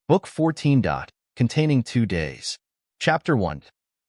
Book 14. Containing 2 days. Chapter 1.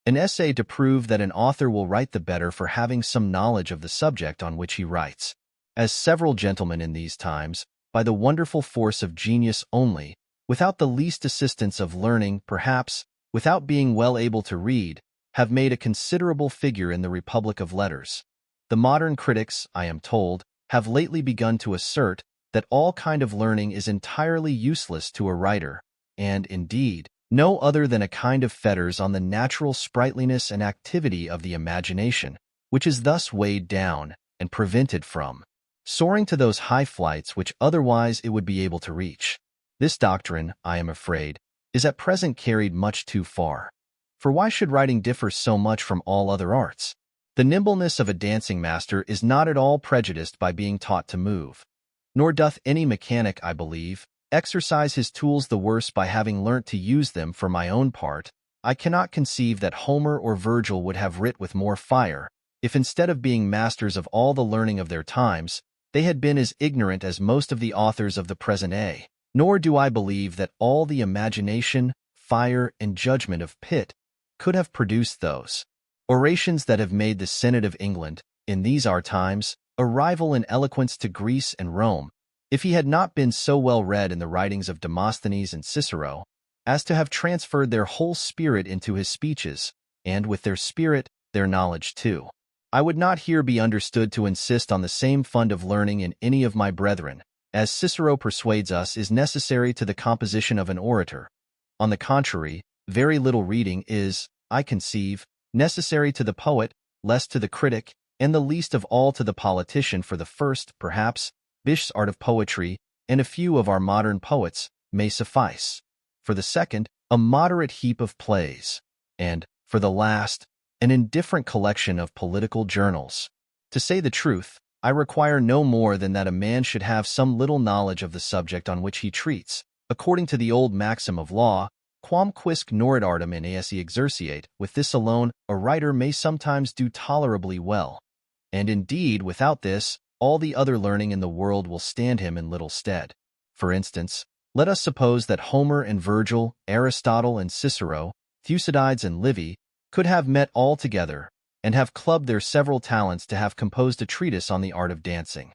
An essay to prove that an author will write the better for having some knowledge of the subject on which he writes. As several gentlemen in these times, by the wonderful force of genius only, without the least assistance of learning, perhaps, without being well able to read, have made a considerable figure in the Republic of Letters. The modern critics, I am told, have lately begun to assert that all kind of learning is entirely useless to a writer, and, indeed, no other than a kind of fetters on the natural sprightliness and activity of the imagination, which is thus weighed down and prevented from soaring to those high flights which otherwise it would be able to reach. This doctrine, I am afraid, is at present carried much too far. For why should writing differ so much from all other arts? The nimbleness of a dancing master is not at all prejudiced by being taught to move. Nor doth any mechanic, I believe, exercise his tools the worse by having learnt to use them. For my own part, I cannot conceive that Homer or Virgil would have writ with more fire, if instead of being masters of all the learning of their times, they had been as ignorant as most of the authors of the present day. Nor do I believe that all the imagination, fire, and judgment of Pitt could have produced those orations that have made the Senate of England, in these our times, a rival in eloquence to Greece and Rome, if he had not been so well read in the writings of Demosthenes and Cicero, as to have transferred their whole spirit into his speeches, and with their spirit, their knowledge too. I would not here be understood to insist on the same fund of learning in any of my brethren, as Cicero persuades us is necessary to the composition of an orator. On the contrary, very little reading is, I conceive, necessary to the poet, less to the critic, and the least of all to the politician. For the first, perhaps, Bishop's art of poetry, and a few of our modern poets, may suffice. For the second, a moderate heap of plays, and, for the last, an indifferent collection of political journals. To say the truth, I require no more than that a man should have some little knowledge of the subject on which he treats, according to the old maxim of law, quam quisque norit artem in esse exerciate. With this alone, a writer may sometimes do tolerably well. And indeed, without this, all the other learning in the world will stand him in little stead. For instance, let us suppose that Homer and Virgil, Aristotle and Cicero, Thucydides and Livy, could have met all together, and have clubbed their several talents to have composed a treatise on the art of dancing.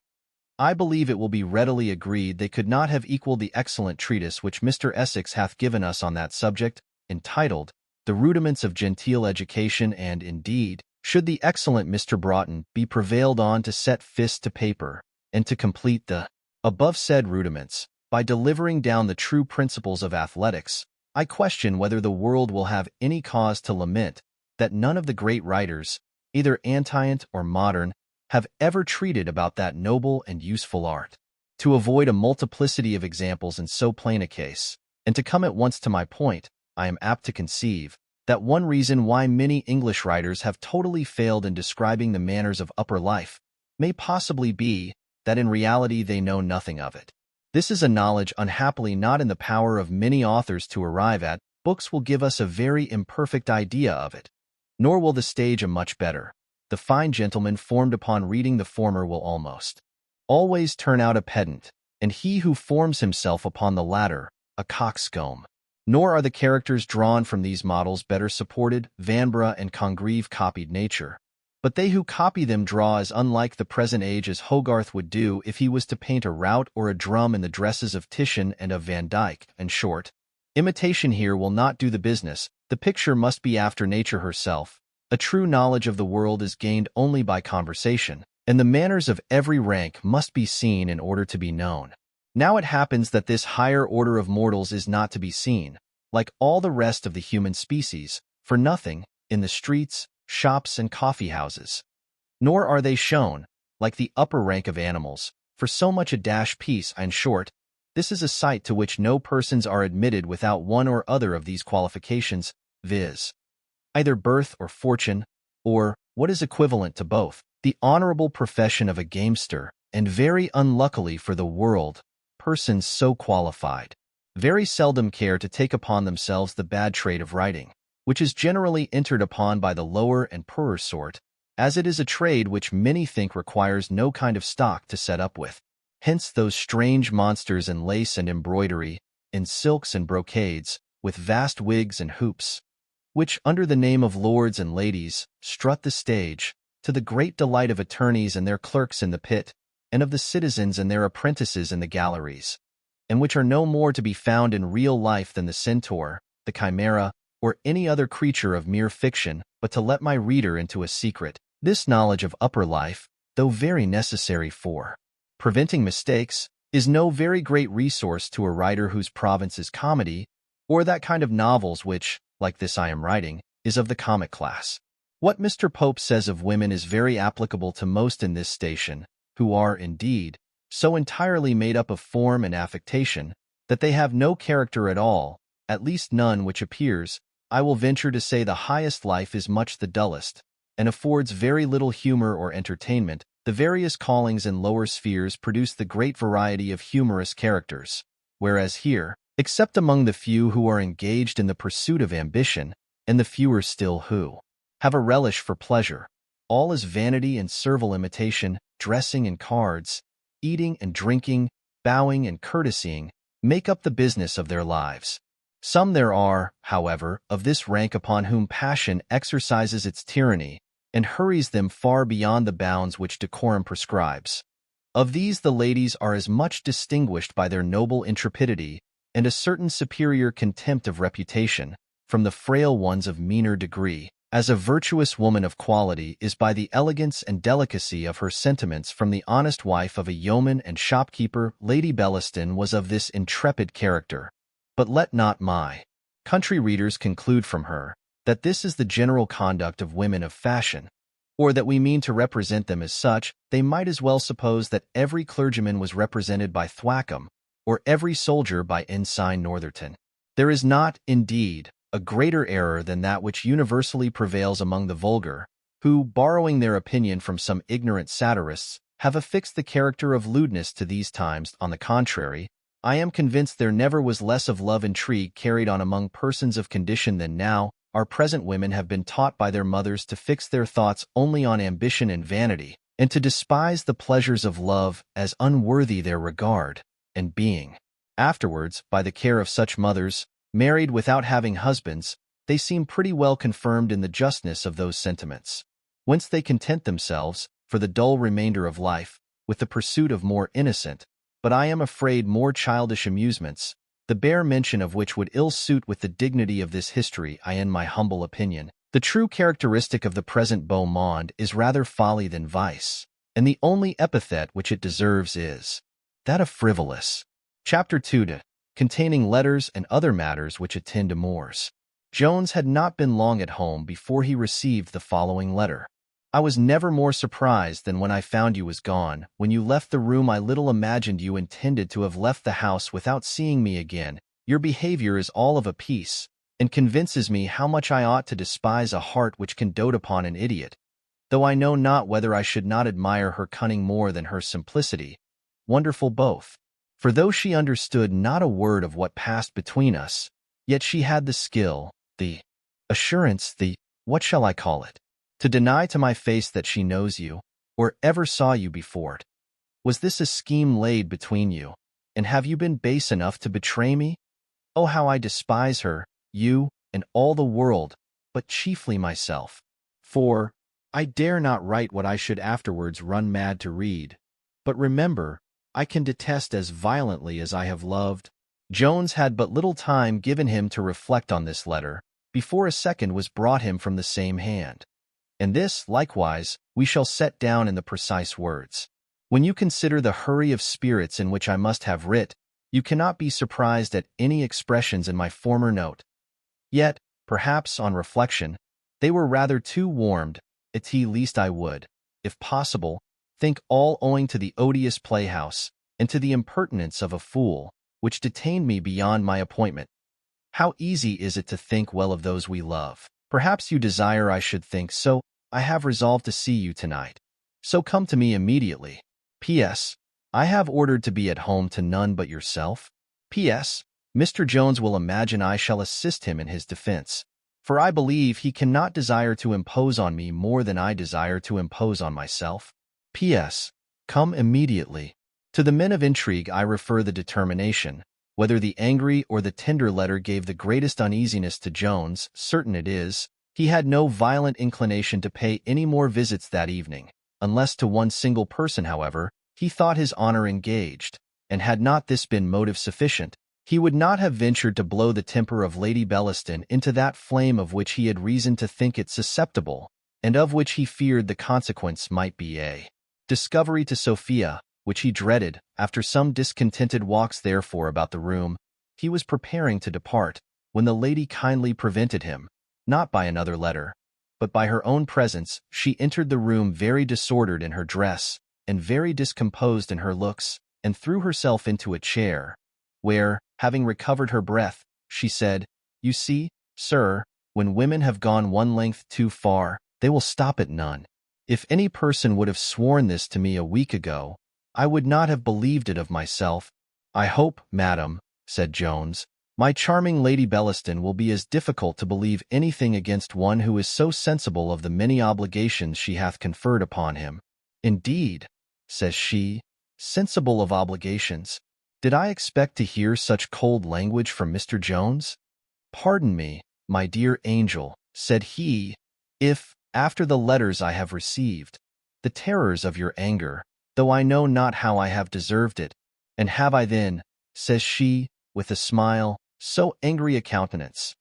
I believe it will be readily agreed they could not have equaled the excellent treatise which Mr. Essex hath given us on that subject, entitled, The Rudiments of Genteel Education, and indeed, should the excellent Mr. Broughton be prevailed on to set fist to paper, and to complete the above said rudiments, by delivering down the true principles of athletics, I question whether the world will have any cause to lament that none of the great writers, either antient or modern, have ever treated about that noble and useful art. To avoid a multiplicity of examples in so plain a case, and to come at once to my point, I am apt to conceive that one reason why many English writers have totally failed in describing the manners of upper life may possibly be that in reality they know nothing of it. This is a knowledge unhappily not in the power of many authors to arrive at. Books will give us a very imperfect idea of it, nor will the stage a much better. The fine gentleman formed upon reading the former will almost always turn out a pedant, and he who forms himself upon the latter, a coxcomb. Nor are the characters drawn from these models better supported. Vanbrugh and Congreve copied nature, but they who copy them draw as unlike the present age as Hogarth would do if he was to paint a rout or a drum in the dresses of Titian and of Van Dyck. In short, imitation here will not do the business. The picture must be after nature herself. A true knowledge of the world is gained only by conversation, and the manners of every rank must be seen in order to be known. Now it happens that this higher order of mortals is not to be seen, like all the rest of the human species, for nothing, in the streets, shops, and coffee-houses. Nor are they shown, like the upper rank of animals, for so much a dash piece. In short, this is a sight to which no persons are admitted without one or other of these qualifications, viz., either birth or fortune, or, what is equivalent to both, the honorable profession of a gamester, and very unluckily for the world, persons so qualified very seldom care to take upon themselves the bad trade of writing, which is generally entered upon by the lower and poorer sort, as it is a trade which many think requires no kind of stock to set up with. Hence those strange monsters in lace and embroidery, in silks and brocades, with vast wigs and hoops, which, under the name of lords and ladies, strut the stage, to the great delight of attorneys and their clerks in the pit, and of the citizens and their apprentices in the galleries, and which are no more to be found in real life than the centaur, the chimera, or any other creature of mere fiction. But to let my reader into a secret, this knowledge of upper life, though very necessary for preventing mistakes, is no very great resource to a writer whose province is comedy, or that kind of novels which, like this I am writing, is of the comic class. What Mr. Pope says of women is very applicable to most in this station, who are, indeed, so entirely made up of form and affectation, that they have no character at all, at least none which appears. I will venture to say the highest life is much the dullest, and affords very little humor or entertainment. The various callings in lower spheres produce the great variety of humorous characters, whereas here, except among the few who are engaged in the pursuit of ambition, and the fewer still who have a relish for pleasure, all is vanity and servile imitation, dressing and cards, eating and drinking, bowing and courtesying, make up the business of their lives. Some there are, however, of this rank upon whom passion exercises its tyranny, and hurries them far beyond the bounds which decorum prescribes. Of these the ladies are as much distinguished by their noble intrepidity, and a certain superior contempt of reputation, from the frail ones of meaner degree, as a virtuous woman of quality is by the elegance and delicacy of her sentiments from the honest wife of a yeoman and shopkeeper. Lady Bellaston was of this intrepid character. But let not my country readers conclude from her that this is the general conduct of women of fashion, or that we mean to represent them as such. They might as well suppose that every clergyman was represented by Thwackum, or every soldier by Ensign Northerton. There is not, indeed, a greater error than that which universally prevails among the vulgar, who, borrowing their opinion from some ignorant satirists, have affixed the character of lewdness to these times. On the contrary, I am convinced there never was less of love intrigue carried on among persons of condition than now. Our present women have been taught by their mothers to fix their thoughts only on ambition and vanity, and to despise the pleasures of love as unworthy their regard, and being afterwards, by the care of such mothers, married without having husbands, they seem pretty well confirmed in the justness of those sentiments, whence they content themselves, for the dull remainder of life, with the pursuit of more innocent, but I am afraid more childish amusements, the bare mention of which would ill suit with the dignity of this history. In my humble opinion, the true characteristic of the present beau monde is rather folly than vice, and the only epithet which it deserves is that of frivolous. Chapter 2, containing letters and other matters which attend amours. Jones had not been long at home before he received the following letter. I was never more surprised than when I found you was gone. When you left the room, I little imagined you intended to have left the house without seeing me again. Your behavior is all of a piece, and convinces me how much I ought to despise a heart which can dote upon an idiot, though I know not whether I should not admire her cunning more than her simplicity. Wonderful both. For though she understood not a word of what passed between us, yet she had the skill, the assurance, what shall I call it, to deny to my face that she knows you, or ever saw you before. Was this a scheme laid between you, and have you been base enough to betray me? Oh, how I despise her, you, and all the world, but chiefly myself. For I dare not write what I should afterwards run mad to read. But remember, I can detest as violently as I have loved. Jones had but little time given him to reflect on this letter, before a second was brought him from the same hand. And this, likewise, we shall set down in the precise words. When you consider the hurry of spirits in which I must have writ, you cannot be surprised at any expressions in my former note. Yet, perhaps, on reflection, they were rather too warmed, at least I would, if possible, think all owing to the odious playhouse, and to the impertinence of a fool, which detained me beyond my appointment. How easy is it to think well of those we love! Perhaps you desire I should think so. I have resolved to see you tonight. So come to me immediately. P.S. I have ordered to be at home to none but yourself. P.S. Mr. Jones will imagine I shall assist him in his defense, for I believe he cannot desire to impose on me more than I desire to impose on myself. P.S. Come immediately. To the men of intrigue I refer the determination, Whether the angry or the tender letter gave the greatest uneasiness to Jones, certain it is, he had no violent inclination to pay any more visits that evening, unless to one single person. However, he thought his honor engaged, and had not this been motive sufficient, he would not have ventured to blow the temper of Lady Bellaston into that flame of which he had reason to think it susceptible, and of which he feared the consequence might be a discovery to Sophia, which he dreaded. After some discontented walks therefore about the room, he was preparing to depart, when the lady kindly prevented him, not by another letter, but by her own presence. She entered the room very disordered in her dress, and very discomposed in her looks, and threw herself into a chair, where, having recovered her breath, she said, "You see, sir, when women have gone one length too far, they will stop at none. If any person would have sworn this to me a week ago, I would not have believed it of myself." "I hope, madam," said Jones, "my charming Lady Bellaston will be as difficult to believe anything against one who is so sensible of the many obligations she hath conferred upon him." "Indeed," says she, "sensible of obligations. Did I expect to hear such cold language from Mr. Jones?" "Pardon me, my dear angel," said he, "if, after the letters I have received, the terrors of your anger, though I know not how I have deserved it, and have I then," says she, with a smile, "so angry a countenance?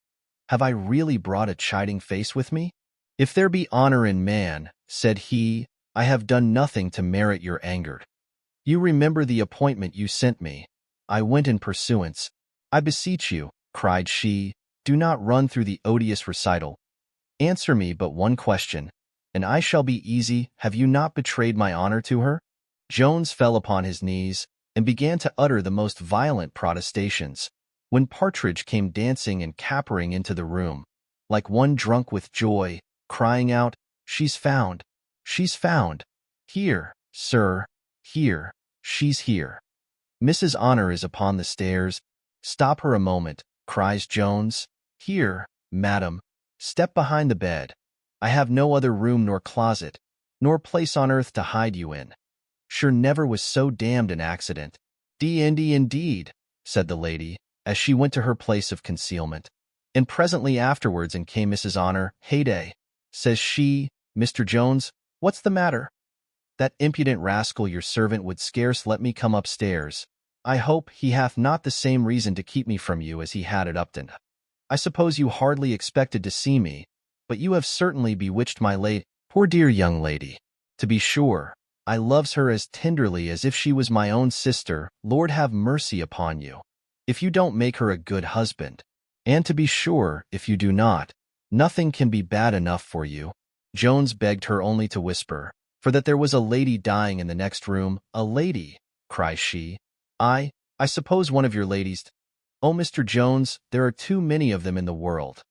Have I really brought a chiding face with me?" "If there be honor in man," said he, "I have done nothing to merit your anger. You remember the appointment you sent me. I went in pursuance." "I beseech you," cried she, "do not run through the odious recital. Answer me but one question, and I shall be easy. Have you not betrayed my honor to her?" Jones fell upon his knees, and began to utter the most violent protestations, when Partridge came dancing and capering into the room, like one drunk with joy, crying out, "She's found! She's found! Here, sir, here, she's here. Mrs. Honor is upon the stairs." "Stop her a moment," cries Jones. "Here, madam, step behind the bed. I have no other room nor closet, nor place on earth to hide you in. Sure never was so damned an accident." Indeed," said the lady, as she went to her place of concealment. And presently afterwards in came Mrs. Honor. "Heyday," says she, "Mr. Jones, what's the matter? That impudent rascal your servant would scarce let me come upstairs. I hope he hath not the same reason to keep me from you as he had at Upton. I suppose you hardly expected to see me, but you have certainly bewitched my lady. Poor dear young lady! To be sure, I loves her as tenderly as if she was my own sister. Lord have mercy upon you, if you don't make her a good husband. And to be sure, if you do not, nothing can be bad enough for you." Jones begged her only to whisper, for that there was a lady dying in the next room. "A lady!" cries she. I suppose one of your ladies—" "Oh, Mr. Jones, there are too many of them in the world.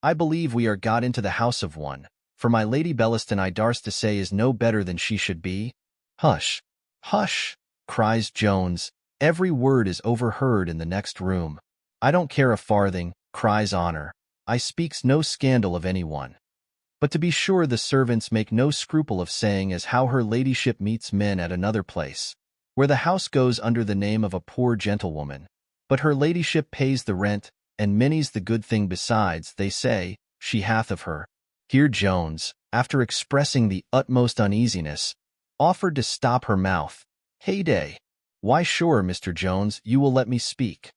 I believe we are got into the house of one, for my Lady Bellaston I darst to say is no better than she should be." "Hush, hush!" cries Jones. "Every word is overheard in the next room." "I don't care a farthing," cries Honor. "I speaks no scandal of any one. But to be sure the servants make no scruple of saying as how her ladyship meets men at another place, where the house goes under the name of a poor gentlewoman, but her ladyship pays the rent, and many's the good thing besides, they say, she hath of her." Here Jones, after expressing the utmost uneasiness, offered to stop her mouth. "Heyday! Why sure, Mr. Jones, you will let me speak.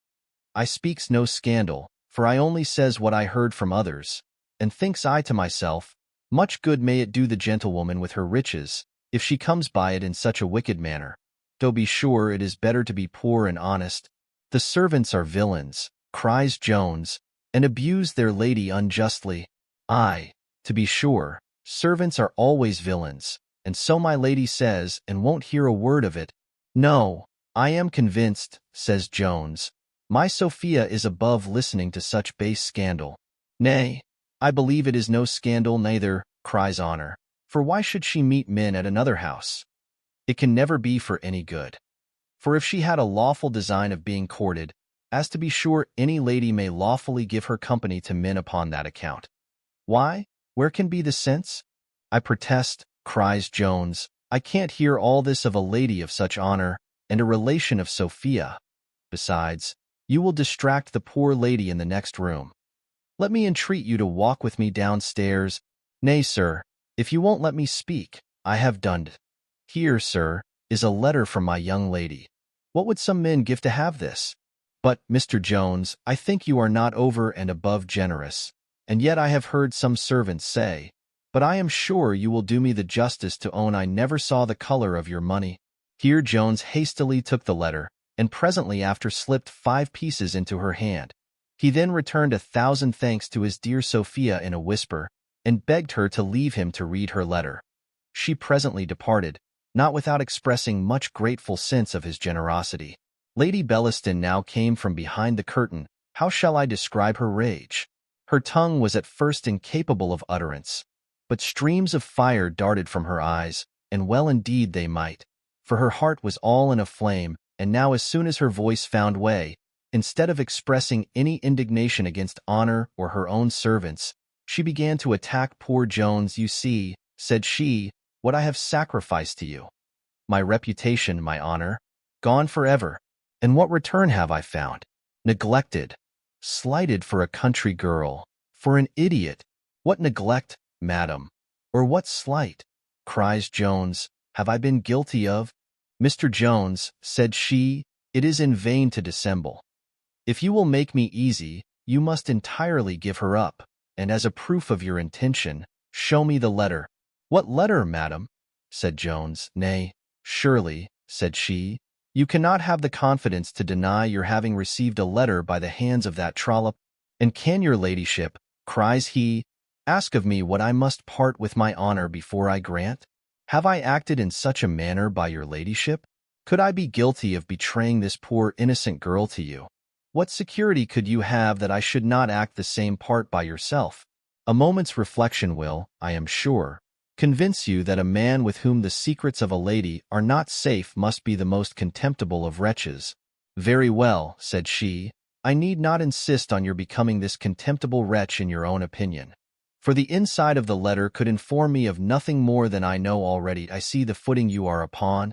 I speaks no scandal, for I only says what I heard from others, and thinks I to myself, much good may it do the gentlewoman with her riches, if she comes by it in such a wicked manner. Though be sure it is better to be poor and honest. The servants are villains," cries Jones, "and abuse their lady unjustly." "Aye, to be sure, servants are always villains, and so my lady says, and won't hear a word of it." "No, I am convinced," says Jones, "my Sophia is above listening to such base scandal." "Nay, I believe it is no scandal neither," cries Honor, "for why should she meet men at another house? It can never be for any good. For if she had a lawful design of being courted, as to be sure any lady may lawfully give her company to men upon that account. Why, where can be the sense?" "I protest," cries Jones, "I can't hear all this of a lady of such honor, and a relation of Sophia. Besides, You will distract the poor lady in the next room. Let me entreat you to walk with me downstairs. Nay, sir, if you won't let me speak, I have done it. Here, sir, is a letter from my young lady. What would some men give to have this? But, Mr. Jones, I think you are not over and above generous, and yet I have heard some servants say, but I am sure you will do me the justice to own I never saw the color of your money. Here Jones hastily took the letter, and presently after slipped 5 pieces into her hand. He then returned 1,000 thanks to his dear Sophia in a whisper, and begged her to leave him to read her letter. She presently departed, not without expressing much grateful sense of his generosity. Lady Bellaston now came from behind the curtain. How shall I describe her rage? Her tongue was at first incapable of utterance, but streams of fire darted from her eyes, and well indeed they might, for her heart was all in a flame, and now as soon as her voice found way, instead of expressing any indignation against honor or her own servants, she began to attack poor Jones. You see, said she, what I have sacrificed to you. My reputation, my honor, gone forever. And what return have I found? Neglected, slighted for a country girl, for an idiot. What neglect, madam, or what slight, cries Jones, have I been guilty of? Mr. Jones, said she, it is in vain to dissemble. If you will make me easy, you must entirely give her up, and as a proof of your intention, show me the letter. What letter, madam? Said Jones. Nay, surely, said she, you cannot have the confidence to deny your having received a letter by the hands of that trollop. And can your ladyship, cries he, ask of me what I must part with my honor before I grant? Have I acted in such a manner by your ladyship? Could I be guilty of betraying this poor innocent girl to you? What security could you have that I should not act the same part by yourself? A moment's reflection will, I am sure, convince you that a man with whom the secrets of a lady are not safe must be the most contemptible of wretches. Very well, said she, I need not insist on your becoming this contemptible wretch in your own opinion. For the inside of the letter could inform me of nothing more than I know already. I see the footing you are upon.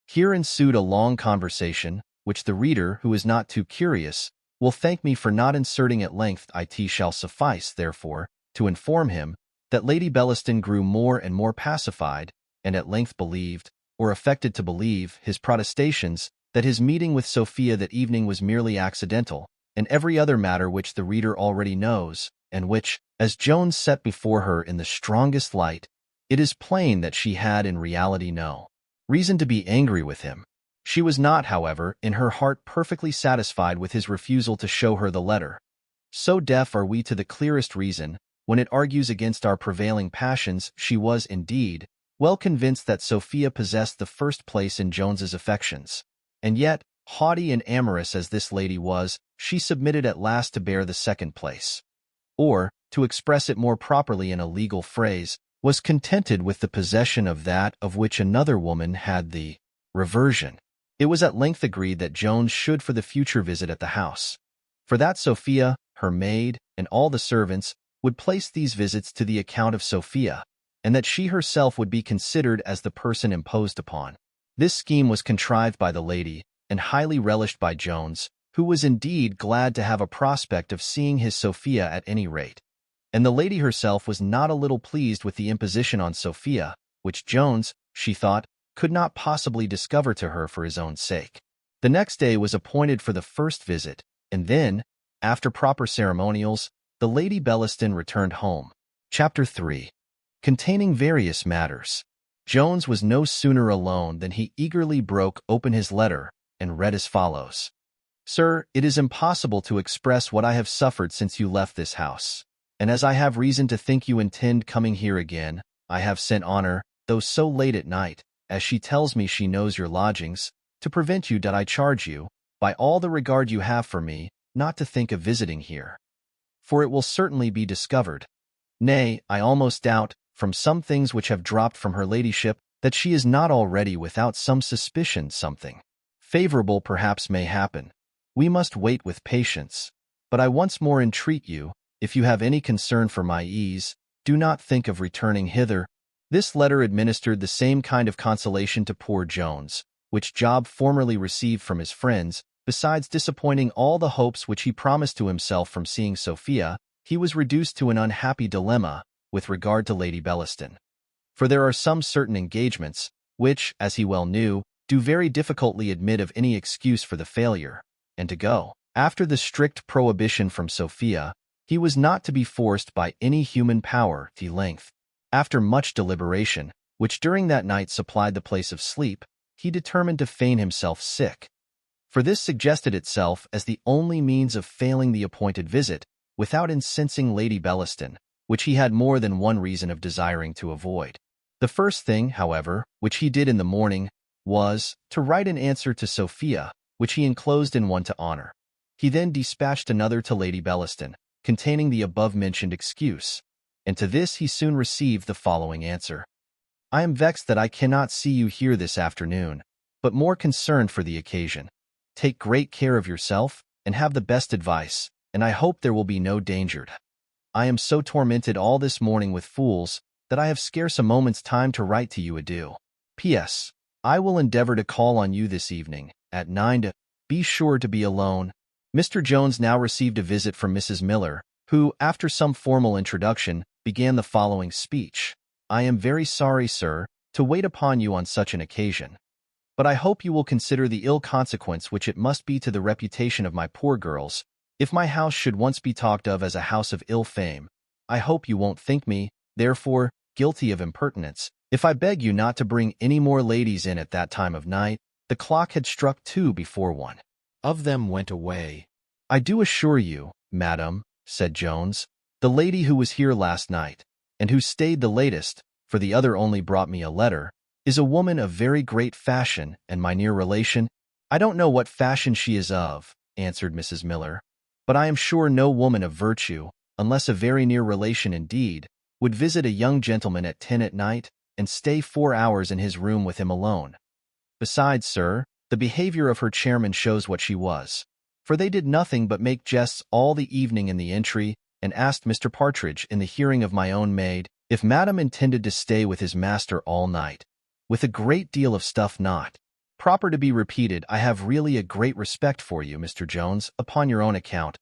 Here ensued a long conversation, which the reader, who is not too curious, will thank me for not inserting at length. It shall suffice, therefore, to inform him that Lady Bellaston grew more and more pacified, and at length believed, or affected to believe, his protestations that his meeting with Sophia that evening was merely accidental, and every other matter which the reader already knows, and which, as Jones set before her in the strongest light, it is plain that she had in reality no reason to be angry with him. She was not, however, in her heart perfectly satisfied with his refusal to show her the letter. So deaf are we to the clearest reason, when it argues against our prevailing passions. She was, indeed, well convinced that Sophia possessed the first place in Jones's affections, and yet, haughty and amorous as this lady was, she submitted at last to bear the second place. Or, to express it more properly in a legal phrase, was contented with the possession of that of which another woman had the reversion. It was at length agreed that Jones should for the future visit at the house, for that Sophia, her maid, and all the servants would place these visits to the account of Sophia, and that she herself would be considered as the person imposed upon. This scheme was contrived by the lady, and highly relished by Jones, who was indeed glad to have a prospect of seeing his Sophia at any rate. And the lady herself was not a little pleased with the imposition on Sophia, which Jones, she thought, could not possibly discover to her for his own sake. The next day was appointed for the first visit, and then, after proper ceremonials, the Lady Bellaston returned home. Chapter 3. Containing various matters. Jones was no sooner alone than he eagerly broke open his letter, and read as follows. Sir, it is impossible to express what I have suffered since you left this house, and as I have reason to think you intend coming here again, I have sent Honor, though so late at night, as she tells me she knows your lodgings, to prevent you. I charge you, by all the regard you have for me, not to think of visiting here, for it will certainly be discovered. Nay, I almost doubt, from some things which have dropped from her ladyship, that she is not already without some suspicion something favorable perhaps may happen. We must wait with patience, but I once more entreat you, if you have any concern for my ease, do not think of returning hither. This letter administered the same kind of consolation to poor Jones, which Job formerly received from his friends, Besides disappointing all the hopes which he promised to himself from seeing Sophia, he was reduced to an unhappy dilemma with regard to Lady Bellaston. For there are some certain engagements which, as he well knew, do very difficultly admit of any excuse for the failure, and to go after the strict prohibition from Sophia, he was not to be forced by any human power to length. After much deliberation, which during that night supplied the place of sleep, he determined to feign himself sick. For this suggested itself as the only means of failing the appointed visit, without incensing Lady Bellaston, which he had more than one reason of desiring to avoid. The first thing, however, which he did in the morning, was to write an answer to Sophia, which he enclosed in one to Honor. He then dispatched another to Lady Bellaston, containing the above-mentioned excuse, and to this he soon received the following answer. I am vexed that I cannot see you here this afternoon, but more concerned for the occasion. Take great care of yourself, and have the best advice, and I hope there will be no danger. I am so tormented all this morning with fools, that I have scarce a moment's time to write to you adieu. P.S. I will endeavor to call on you this evening, at 9. Be sure to be alone. Mr. Jones now received a visit from Mrs. Miller, who, after some formal introduction, began the following speech. I am very sorry, sir, to wait upon you on such an occasion. But I hope you will consider the ill consequence which it must be to the reputation of my poor girls, if my house should once be talked of as a house of ill fame. I hope you won't think me, therefore, guilty of impertinence, if I beg you not to bring any more ladies in at that time of night. The clock had struck 2 before one of them went away. I do assure you, madam, said Jones, the lady who was here last night, and who stayed the latest, for the other only brought me a letter, is a woman of very great fashion and my near relation. I don't know what fashion she is of, answered Mrs. Miller, but I am sure no woman of virtue, unless a very near relation indeed, would visit a young gentleman at 10 at night, and stay 4 hours in his room with him alone. Besides, sir, the behavior of her chairmen shows what she was, for they did nothing but make jests all the evening in the entry, and asked Mr. Partridge, in the hearing of my own maid, if madam intended to stay with his master all night, with a great deal of stuff not proper to be repeated. I have really a great respect for you, Mr. Jones, upon your own account.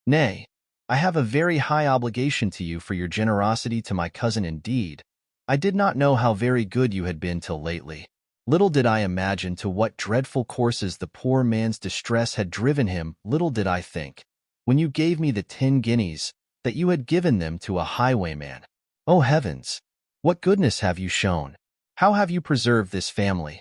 Nay, I have a very high obligation to you for your generosity to my cousin indeed. I did not know how very good you had been till lately. Little did I imagine to what dreadful courses the poor man's distress had driven him. Little did I think, when you gave me the 10 guineas, that you had given them to a highwayman. O heavens! What goodness have you shown! How have you preserved this family!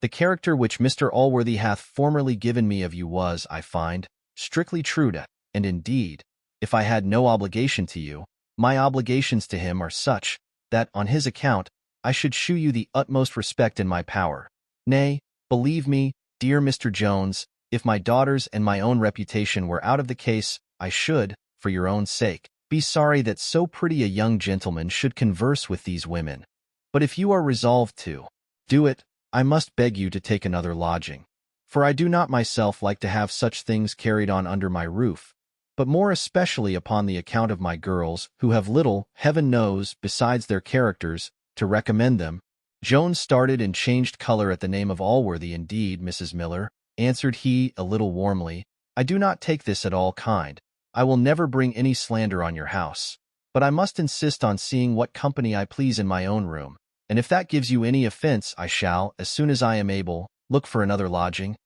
The character which Mr. Allworthy hath formerly given me of you was, I find, strictly true to, and indeed, if I had no obligation to you, my obligations to him are such, that, on his account, I should shew you the utmost respect in my power. Nay, believe me, dear Mr. Jones, if my daughter's and my own reputation were out of the case, I should, for your own sake, be sorry that so pretty a young gentleman should converse with these women. But if you are resolved to do it, I must beg you to take another lodging, for I do not myself like to have such things carried on under my roof, but more especially upon the account of my girls, who have little, heaven knows, besides their characters, to recommend them. Jones started and changed color at the name of Allworthy. Indeed, Mrs. Miller, answered he, a little warmly, I do not take this at all kind. I will never bring any slander on your house, but I must insist on seeing what company I please in my own room, and if that gives you any offense, I shall, as soon as I am able, look for another lodging.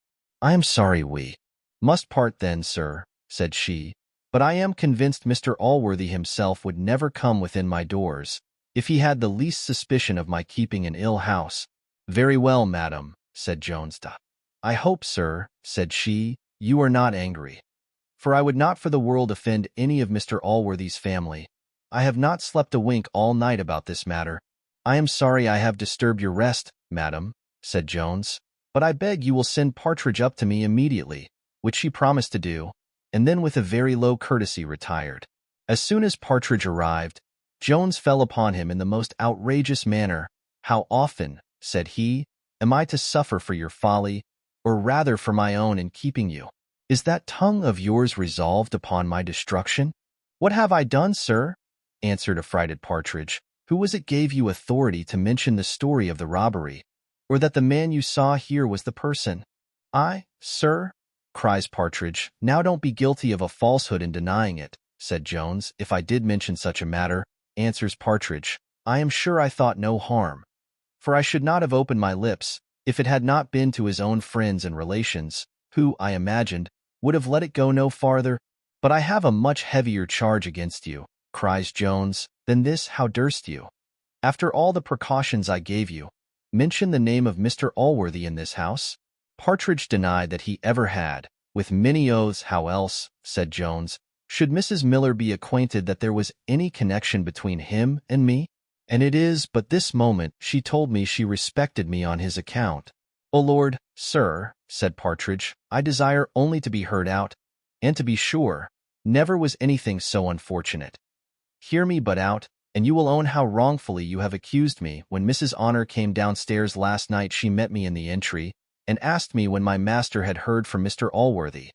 I am sorry we must part then, sir, said she, but I am convinced Mr. Allworthy himself would never come within my doors, if he had the least suspicion of my keeping an ill house. Very well, madam, said Jones. I hope, sir, said she, you are not angry, for I would not for the world offend any of Mr. Allworthy's family. I have not slept a wink all night about this matter. I am sorry I have disturbed your rest, madam, said Jones, but I beg you will send Partridge up to me immediately, which she promised to do, and then with a very low courtesy retired. As soon as Partridge arrived, Jones fell upon him in the most outrageous manner. How often, said he, am I to suffer for your folly, or rather for my own in keeping you? Is that tongue of yours resolved upon my destruction? What have I done, sir? Answered affrighted Partridge. Who was it gave you authority to mention the story of the robbery, or that the man you saw here was the person? I, sir, cries Partridge. Now don't be guilty of a falsehood in denying it, said Jones. If I did mention such a matter, answers Partridge, I am sure I thought no harm. For I should not have opened my lips, if it had not been to his own friends and relations, who, I imagined, would have let it go no farther. But I have a much heavier charge against you, cries Jones, than this. How durst you, after all the precautions I gave you, mention the name of Mr. Allworthy in this house? Partridge denied that he ever had, with many oaths. How else, said Jones, should Mrs. Miller be acquainted that there was any connection between him and me? And it is but this moment she told me she respected me on his account. O Lord, sir, said Partridge, I desire only to be heard out, and to be sure, never was anything so unfortunate. Hear me but out, and you will own how wrongfully you have accused me. When Mrs. Honor came downstairs last night, she met me in the entry, and asked me when my master had heard from Mr. Allworthy.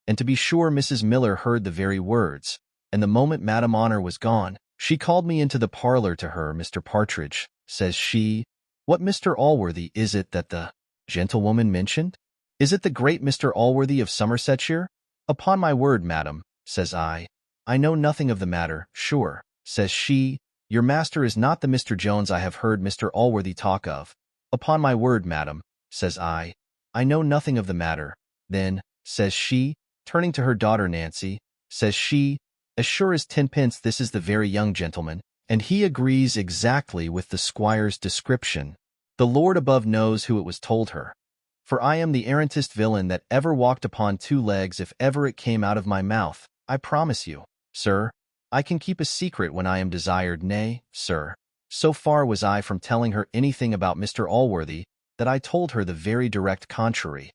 And to be sure Mrs. Miller heard the very words, and the moment Madam Honor was gone, she called me into the parlor to her. Mr. Partridge, says she, what Mr. Allworthy is it that the gentlewoman mentioned? Is it the great Mr. Allworthy of Somersetshire? Upon my word, madam, says I know nothing of the matter. Sure, says she, your master is not the Mr. Jones I have heard Mr. Allworthy talk of. Upon my word, madam, says I know nothing of the matter. Then, says she, turning to her daughter Nancy, says she, as sure as tenpence this is the very young gentleman, and he agrees exactly with the squire's description. The Lord above knows who it was told her. For I am the arrantest villain that ever walked upon two legs if ever it came out of my mouth. I promise you, sir, I can keep a secret when I am desired. Nay, sir, so far was I from telling her anything about Mr. Allworthy that I told her the very direct contrary.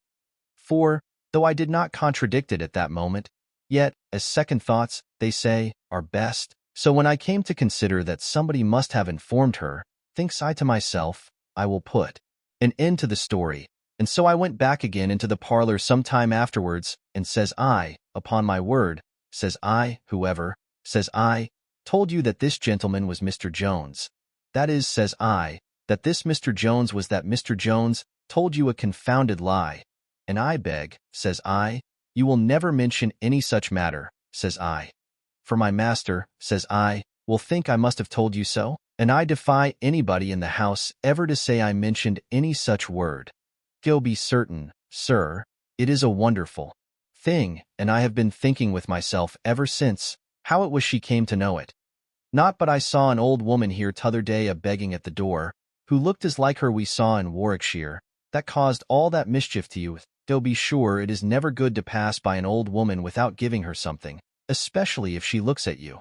For, though I did not contradict it at that moment, yet, as second thoughts, they say, are best. So when I came to consider that somebody must have informed her, thinks I to myself, I will put an end to the story. And so I went back again into the parlor some time afterwards, and says I, upon my word, says I, whoever, says I, told you that this gentleman was Mr. Jones. That is, says I, that this Mr. Jones was that Mr. Jones, told you a confounded lie. And I beg, says I, you will never mention any such matter, says I. For my master, says I, will think I must have told you so, and I defy anybody in the house ever to say I mentioned any such word. Go be certain, sir, it is a wonderful thing, and I have been thinking with myself ever since, how it was she came to know it. Not but I saw an old woman here t'other day a-begging at the door, who looked as like her we saw in Warwickshire, that caused all that mischief to you. Though be sure it is never good to pass by an old woman without giving her something, especially if she looks at you.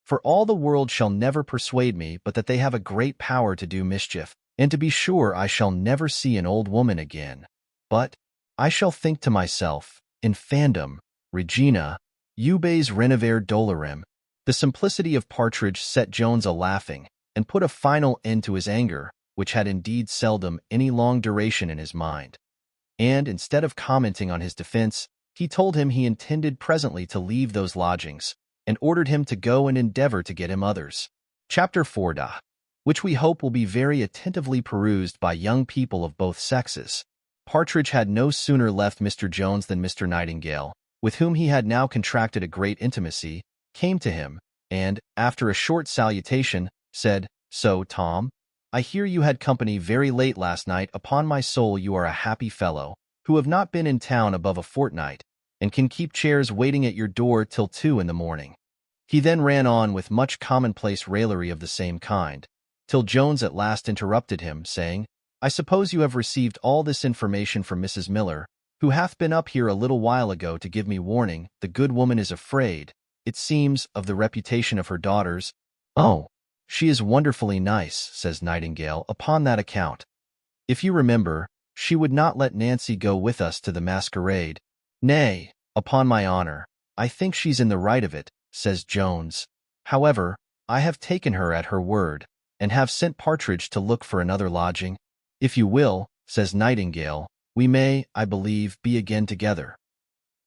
For all the world shall never persuade me but that they have a great power to do mischief, and to be sure I shall never see an old woman again. But I shall think to myself, infandum, Regina, ubes renover dolorem. The simplicity of Partridge set Jones a-laughing, and put a final end to his anger, which had indeed seldom any long duration in his mind. And, instead of commenting on his defense, he told him he intended presently to leave those lodgings, and ordered him to go and endeavor to get him others. Chapter 4, which we hope will be very attentively perused by young people of both sexes. Partridge had no sooner left Mr. Jones than Mr. Nightingale, with whom he had now contracted a great intimacy, came to him, and, after a short salutation, said, So, Tom, I hear you had company very late last night. Upon my soul you are a happy fellow, who have not been in town above a fortnight, and can keep chairs waiting at your door till 2 in the morning. He then ran on with much commonplace raillery of the same kind, till Jones at last interrupted him, saying, I suppose you have received all this information from Mrs. Miller, who hath been up here a little while ago to give me warning. The good woman is afraid, it seems, of the reputation of her daughters. Oh, she is wonderfully nice, says Nightingale, upon that account. If you remember, she would not let Nancy go with us to the masquerade. Nay, upon my honor, I think she's in the right of it, says Jones. However, I have taken her at her word, and have sent Partridge to look for another lodging. If you will, says Nightingale, we may, I believe, be again together.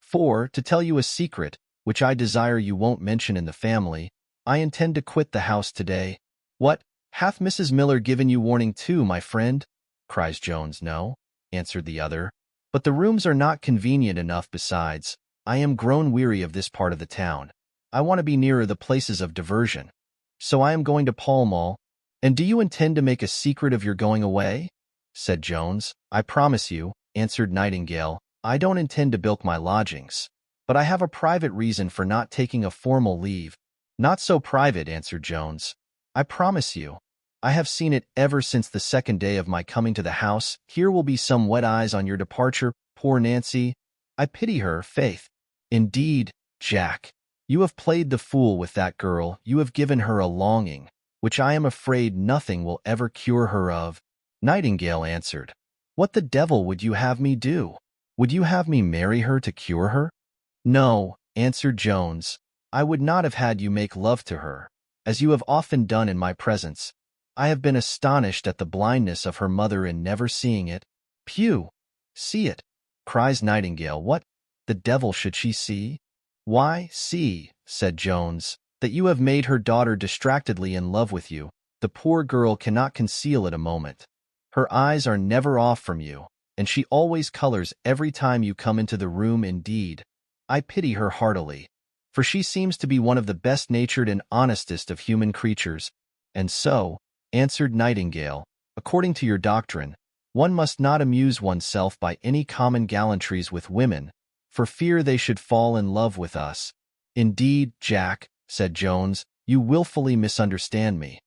For, to tell you a secret, which I desire you won't mention in the family, I intend to quit the house today. What, hath Mrs. Miller given you warning too, my friend? Cries Jones. No, answered the other. But the rooms are not convenient enough besides. I am grown weary of this part of the town. I want to be nearer the places of diversion. So I am going to Pall Mall. And do you intend to make a secret of your going away? Said Jones. I promise you, answered Nightingale, I don't intend to bilk my lodgings. But I have a private reason for not taking a formal leave. Not so private, answered Jones. I promise you. I have seen it ever since the second day of my coming to the house. Here will be some wet eyes on your departure, poor Nancy. I pity her, faith. Indeed, Jack, you have played the fool with that girl. You have given her a longing, which I am afraid nothing will ever cure her of. Nightingale answered, What the devil would you have me do? Would you have me marry her to cure her? No, answered Jones, I would not have had you make love to her, as you have often done in my presence. I have been astonished at the blindness of her mother in never seeing it. Phew! See it, cries Nightingale. What the devil should she see? Why, see, said Jones, that you have made her daughter distractedly in love with you. The poor girl cannot conceal it a moment. Her eyes are never off from you, and she always colors every time you come into the room. Indeed, I pity her heartily, for she seems to be one of the best-natured and honestest of human creatures. And so, answered Nightingale, according to your doctrine, one must not amuse oneself by any common gallantries with women, for fear they should fall in love with us. Indeed, Jack, said Jones, you willfully misunderstand me.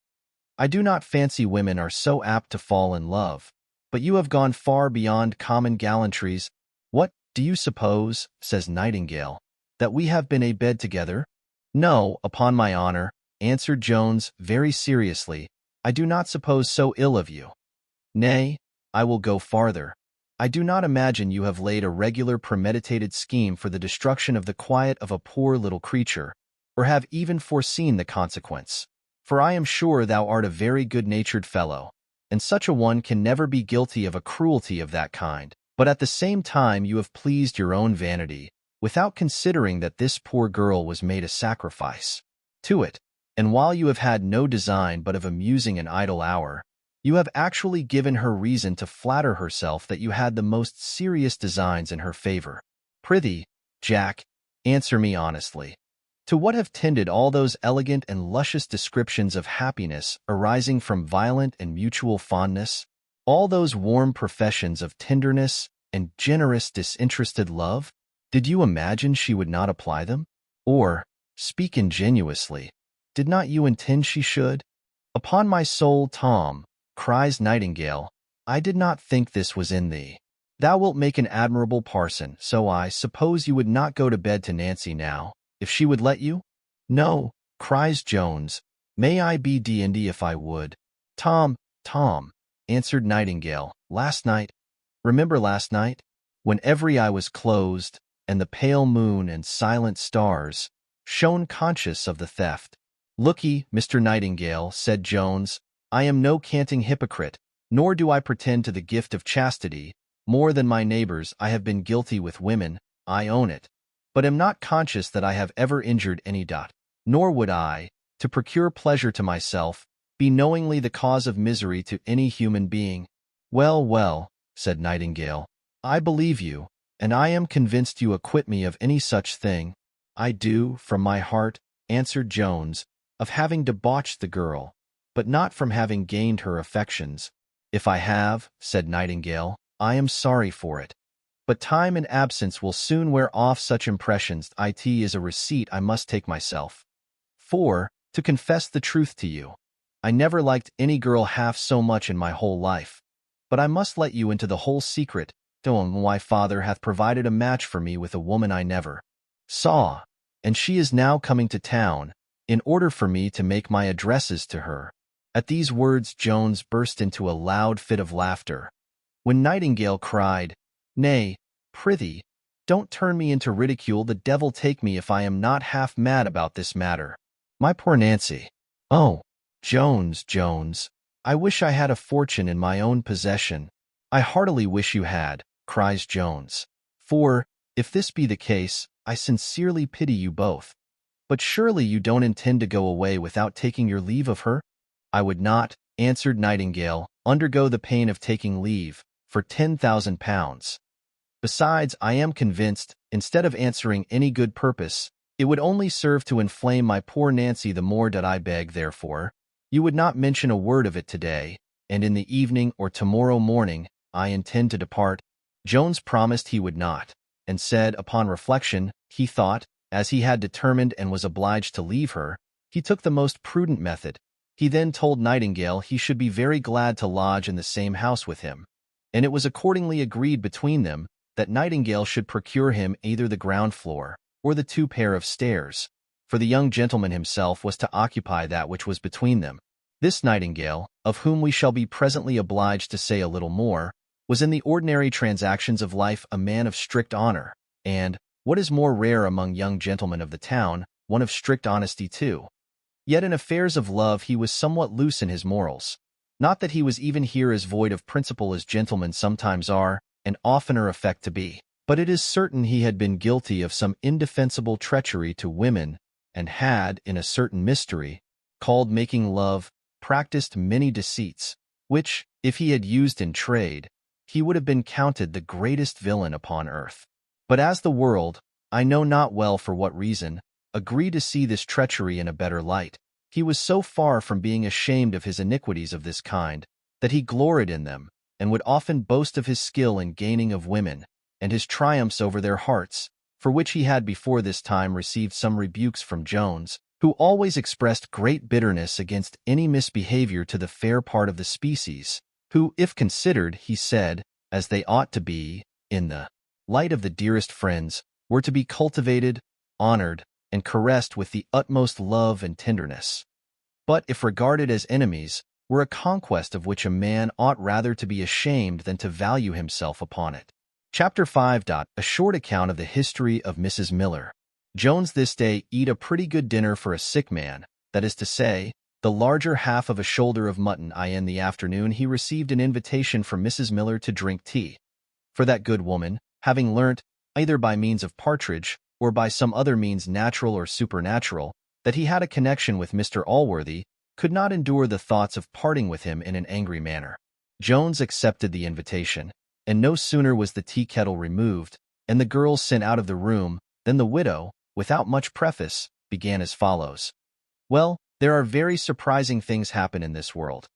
I do not fancy women are so apt to fall in love, but you have gone far beyond common gallantries. What, do you suppose, says Nightingale, that we have been abed together? No, upon my honor, answered Jones very seriously, I do not suppose so ill of you. Nay, I will go farther. I do not imagine you have laid a regular premeditated scheme for the destruction of the quiet of a poor little creature, or have even foreseen the consequence. For I am sure thou art a very good-natured fellow, and such a one can never be guilty of a cruelty of that kind. But at the same time you have pleased your own vanity, without considering that this poor girl was made a sacrifice to it, and while you have had no design but of amusing an idle hour, you have actually given her reason to flatter herself that you had the most serious designs in her favor. Prithee, Jack, answer me honestly. To what have tended all those elegant and luscious descriptions of happiness arising from violent and mutual fondness? All those warm professions of tenderness and generous disinterested love? Did you imagine she would not apply them? Or, speak ingenuously, did not you intend she should? Upon my soul, Tom, cries Nightingale, I did not think this was in thee. Thou wilt make an admirable parson, so I suppose you would not go to bed to Nancy now, if she would let you? No, cries Jones, may I be D&D if I would. Tom, answered Nightingale, last night, remember last night, when every eye was closed, and the pale moon and silent stars shone conscious of the theft. Look'ee, Mr. Nightingale, said Jones, I am no canting hypocrite, nor do I pretend to the gift of chastity. More than my neighbors I have been guilty with women, I own it, but am not conscious that I have ever injured any. Nor would I, to procure pleasure to myself, be knowingly the cause of misery to any human being. Well, said Nightingale, I believe you, and I am convinced you acquit me of any such thing. I do, from my heart, answered Jones, of having debauched the girl, but not from having gained her affections. If I have, said Nightingale, I am sorry for it. But time and absence will soon wear off such impressions. It is a receipt I must take myself. For, to confess the truth to you, I never liked any girl half so much in my whole life. But I must let you into the whole secret. My father hath provided a match for me with a woman I never saw, and she is now coming to town, in order for me to make my addresses to her. At these words Jones burst into a loud fit of laughter, when Nightingale cried, Nay, prithee, don't turn me into ridicule. The devil take me if I am not half mad about this matter. My poor Nancy. Oh, Jones, I wish I had a fortune in my own possession. I heartily wish you had, cries Jones. For, if this be the case, I sincerely pity you both. But surely you don't intend to go away without taking your leave of her? I would not, answered Nightingale, undergo the pain of taking leave, for £10,000. Besides, I am convinced, instead of answering any good purpose, it would only serve to inflame my poor Nancy the more. Did I beg, therefore, you would not mention a word of it today, and in the evening or tomorrow morning I intend to depart." Jones promised he would not, and said, upon reflection, he thought, as he had determined and was obliged to leave her, he took the most prudent method. He then told Nightingale he should be very glad to lodge in the same house with him, and it was accordingly agreed between them that Nightingale should procure him either the ground floor or the 2 pair of stairs, for the young gentleman himself was to occupy that which was between them. This Nightingale, of whom we shall be presently obliged to say a little more, was in the ordinary transactions of life a man of strict honor, and, what is more rare among young gentlemen of the town, one of strict honesty too. Yet in affairs of love he was somewhat loose in his morals. Not that he was even here as void of principle as gentlemen sometimes are, and oftener affect to be, but it is certain he had been guilty of some indefensible treachery to women, and had, in a certain mystery, called making love, practiced many deceits, which, if he had used in trade, he would have been counted the greatest villain upon earth. But as the world, I know not well for what reason, agreed to see this treachery in a better light, he was so far from being ashamed of his iniquities of this kind, that he gloried in them, and would often boast of his skill in gaining of women, and his triumphs over their hearts, for which he had before this time received some rebukes from Jones, who always expressed great bitterness against any misbehavior to the fair part of the species, who, if considered, he said, as they ought to be, in the light of the dearest friends, were to be cultivated, honored, and caressed with the utmost love and tenderness. But, if regarded as enemies, were a conquest of which a man ought rather to be ashamed than to value himself upon it. Chapter 5. A short account of the history of Mrs. Miller. Jones this day eat a pretty good dinner for a sick man, that is to say, the larger half of a shoulder of mutton. In the afternoon he received an invitation from Mrs. Miller to drink tea. For that good woman, having learnt, either by means of Partridge, or by some other means natural or supernatural, that he had a connection with Mr. Allworthy, could not endure the thoughts of parting with him in an angry manner. Jones accepted the invitation, and no sooner was the tea-kettle removed, and the girls sent out of the room, than the widow, without much preface, began as follows. "Well, there are very surprising things happen in this world.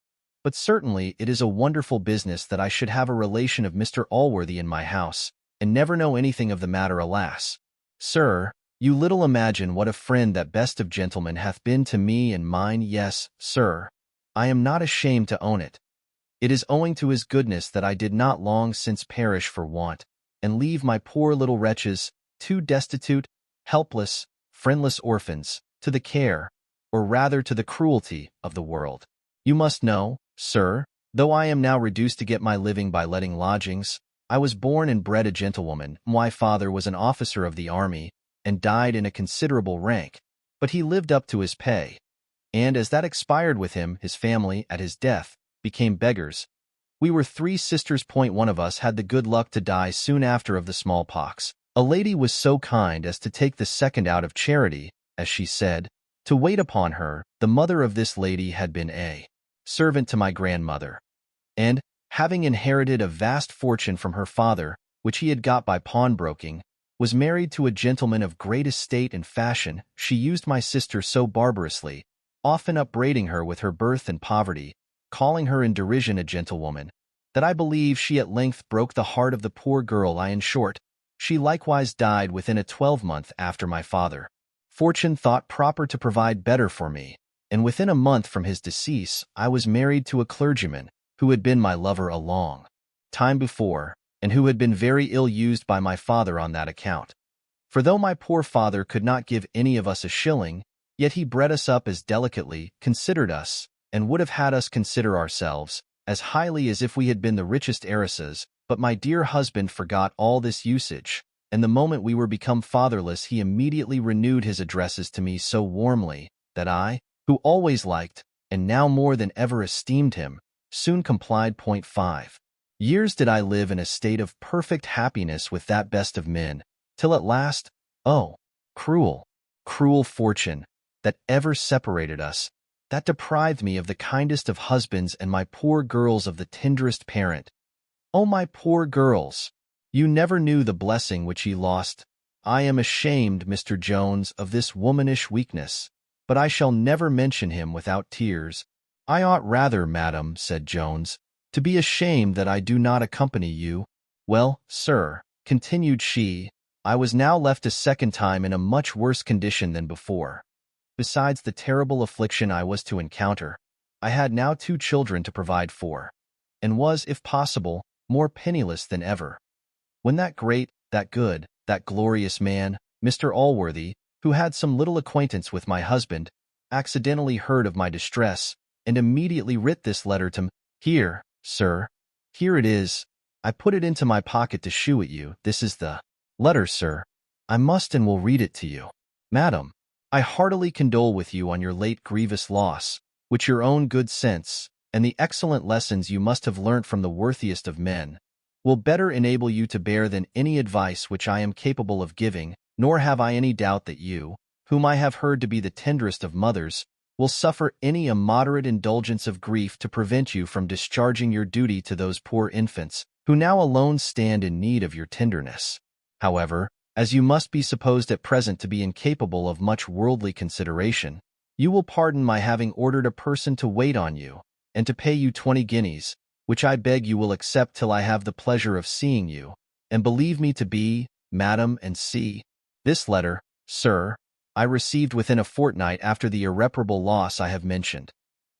But certainly it is a wonderful business that I should have a relation of Mr. Allworthy in my house, and never know anything of the matter. Alas! Sir, you little imagine what a friend that best of gentlemen hath been to me and mine. Yes, sir, I am not ashamed to own it. It is owing to his goodness that I did not long since perish for want, and leave my poor little wretches, 2 destitute, helpless, friendless orphans, to the care, or rather to the cruelty, of the world. You must know, sir, though I am now reduced to get my living by letting lodgings, I was born and bred a gentlewoman. My father was an officer of the army, and died in a considerable rank, but he lived up to his pay, and as that expired with him, his family, at his death, became beggars. We were 3 sisters. One of us had the good luck to die soon after of the smallpox. A lady was so kind as to take the second out of charity, as she said, to wait upon her. The mother of this lady had been a servant to my grandmother, and, having inherited a vast fortune from her father, which he had got by pawnbroking, was married to a gentleman of great estate and fashion. She used my sister so barbarously, often upbraiding her with her birth and poverty, calling her in derision a gentlewoman, that I believe she at length broke the heart of the poor girl. In short, she likewise died within a 12-month after my father. Fortune thought proper to provide better for me, and within a month from his decease I was married to a clergyman, who had been my lover a long time before, and who had been very ill used by my father on that account. For though my poor father could not give any of us a shilling, yet he bred us up as delicately, considered us, and would have had us consider ourselves, as highly as if we had been the richest heiresses. But my dear husband forgot all this usage, and the moment we were become fatherless he immediately renewed his addresses to me so warmly, that I, who always liked, and now more than ever esteemed him, soon complied. 5 years did I live in a state of perfect happiness with that best of men, till at last, oh, cruel, cruel fortune, that ever separated us, that deprived me of the kindest of husbands and my poor girls of the tenderest parent. Oh, my poor girls! You never knew the blessing which he lost. I am ashamed, Mr. Jones, of this womanish weakness, but I shall never mention him without tears. I ought rather, madam, said Jones, to be ashamed that I do not accompany you. Well, sir, continued she, I was now left a second time in a much worse condition than before. Besides the terrible affliction I was to encounter, I had now 2 children to provide for, and was, if possible, more penniless than ever. When that great, that good, that glorious man, Mr. Allworthy, who had some little acquaintance with my husband, accidentally heard of my distress, and immediately writ this letter to me. Here, sir, here it is. I put it into my pocket to shew it you. This is the letter, sir. I must and will read it to you. Madam, I heartily condole with you on your late grievous loss, which your own good sense, and the excellent lessons you must have learnt from the worthiest of men, will better enable you to bear than any advice which I am capable of giving, nor have I any doubt that you, whom I have heard to be the tenderest of mothers, will suffer any immoderate indulgence of grief to prevent you from discharging your duty to those poor infants, who now alone stand in need of your tenderness. However, as you must be supposed at present to be incapable of much worldly consideration, you will pardon my having ordered a person to wait on you, and to pay you 20 guineas, which I beg you will accept till I have the pleasure of seeing you, and believe me to be, Madam, and C. This letter, sir, I received within a fortnight after the irreparable loss I have mentioned,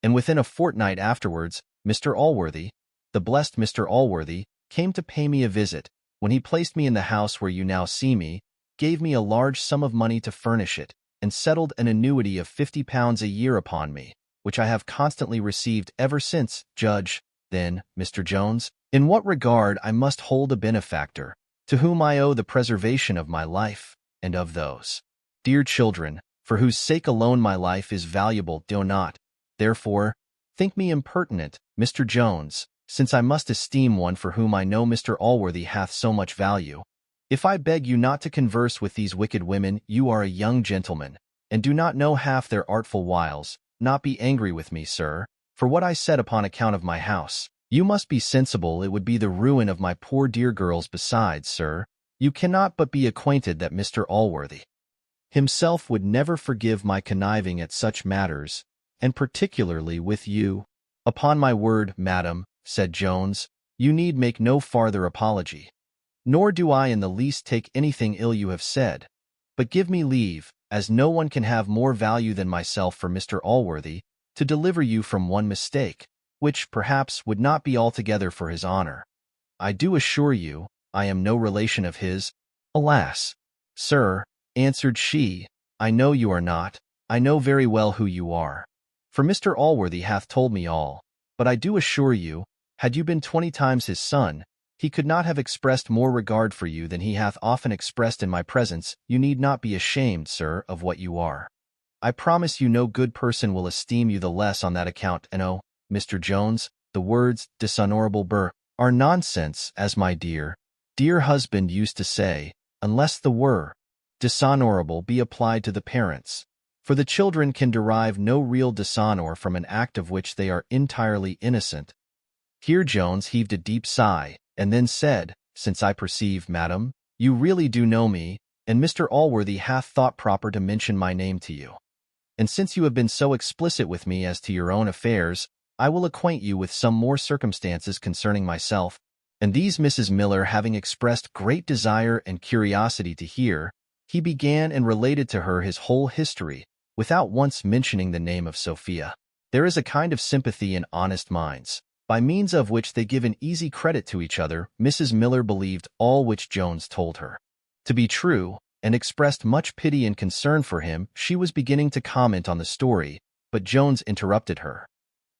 and within a fortnight afterwards, Mr. Allworthy, the blessed Mr. Allworthy, came to pay me a visit. When he placed me in the house where you now see me, gave me a large sum of money to furnish it, and settled an annuity of £50 a year upon me, which I have constantly received ever since. Judge, then, Mr. Jones, in what regard I must hold a benefactor, to whom I owe the preservation of my life, and of those dear children, for whose sake alone my life is valuable. Do not, therefore, think me impertinent, Mr. Jones, since I must esteem one for whom I know Mr. Allworthy hath so much value. If I beg you not to converse with these wicked women, you are a young gentleman, and do not know half their artful wiles. Not be angry with me, sir, for what I said upon account of my house. You must be sensible it would be the ruin of my poor dear girls. Besides, sir, you cannot but be acquainted that Mr. Allworthy himself would never forgive my conniving at such matters, and particularly with you. Upon my word, madam, said Jones, you need make no farther apology. Nor do I in the least take anything ill you have said, but give me leave, as no one can have more value than myself for Mr. Allworthy, to deliver you from one mistake, which, perhaps, would not be altogether for his honor. I do assure you, I am no relation of his. Alas, sir, answered she, I know you are not. I know very well who you are, for Mr. Allworthy hath told me all. But I do assure you, had you been 20 times his son, he could not have expressed more regard for you than he hath often expressed in my presence. You need not be ashamed, sir, of what you are. I promise you no good person will esteem you the less on that account. And oh, Mr. Jones, the words dishonorable are nonsense, as my dear husband used to say, unless the word dishonorable be applied to the parents. For the children can derive no real dishonor from an act of which they are entirely innocent. Here Jones heaved a deep sigh, and then said, Since I perceive, madam, you really do know me, and Mr. Allworthy hath thought proper to mention my name to you, and since you have been so explicit with me as to your own affairs, I will acquaint you with some more circumstances concerning myself. And these Mrs. Miller having expressed great desire and curiosity to hear, he began and related to her his whole history, without once mentioning the name of Sophia. There is a kind of sympathy in honest minds, by means of which they give an easy credit to each other. Mrs. Miller believed all which Jones told her to be true, and expressed much pity and concern for him. She was beginning to comment on the story, but Jones interrupted her.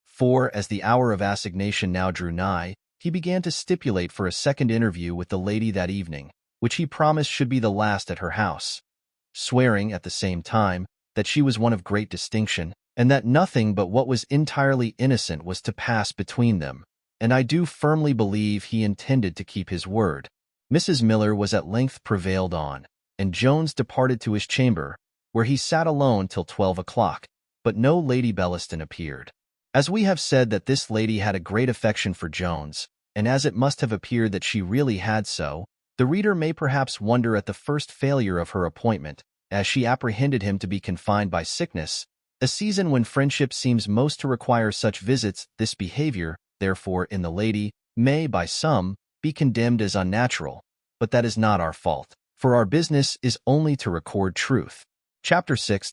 For, as the hour of assignation now drew nigh, he began to stipulate for a second interview with the lady that evening, which he promised should be the last at her house, swearing at the same time that she was one of great distinction, and that nothing but what was entirely innocent was to pass between them, and I do firmly believe he intended to keep his word. Mrs. Miller was at length prevailed on, and Jones departed to his chamber, where he sat alone till 12 o'clock, but no Lady Bellaston appeared. As we have said that this lady had a great affection for Jones, and as it must have appeared that she really had so, The reader may perhaps wonder at the first failure of her appointment, as she apprehended him to be confined by sickness, a season when friendship seems most to require such visits. This behavior, therefore, in the lady, may, by some, be condemned as unnatural, but that is not our fault, for our business is only to record truth. Chapter 6,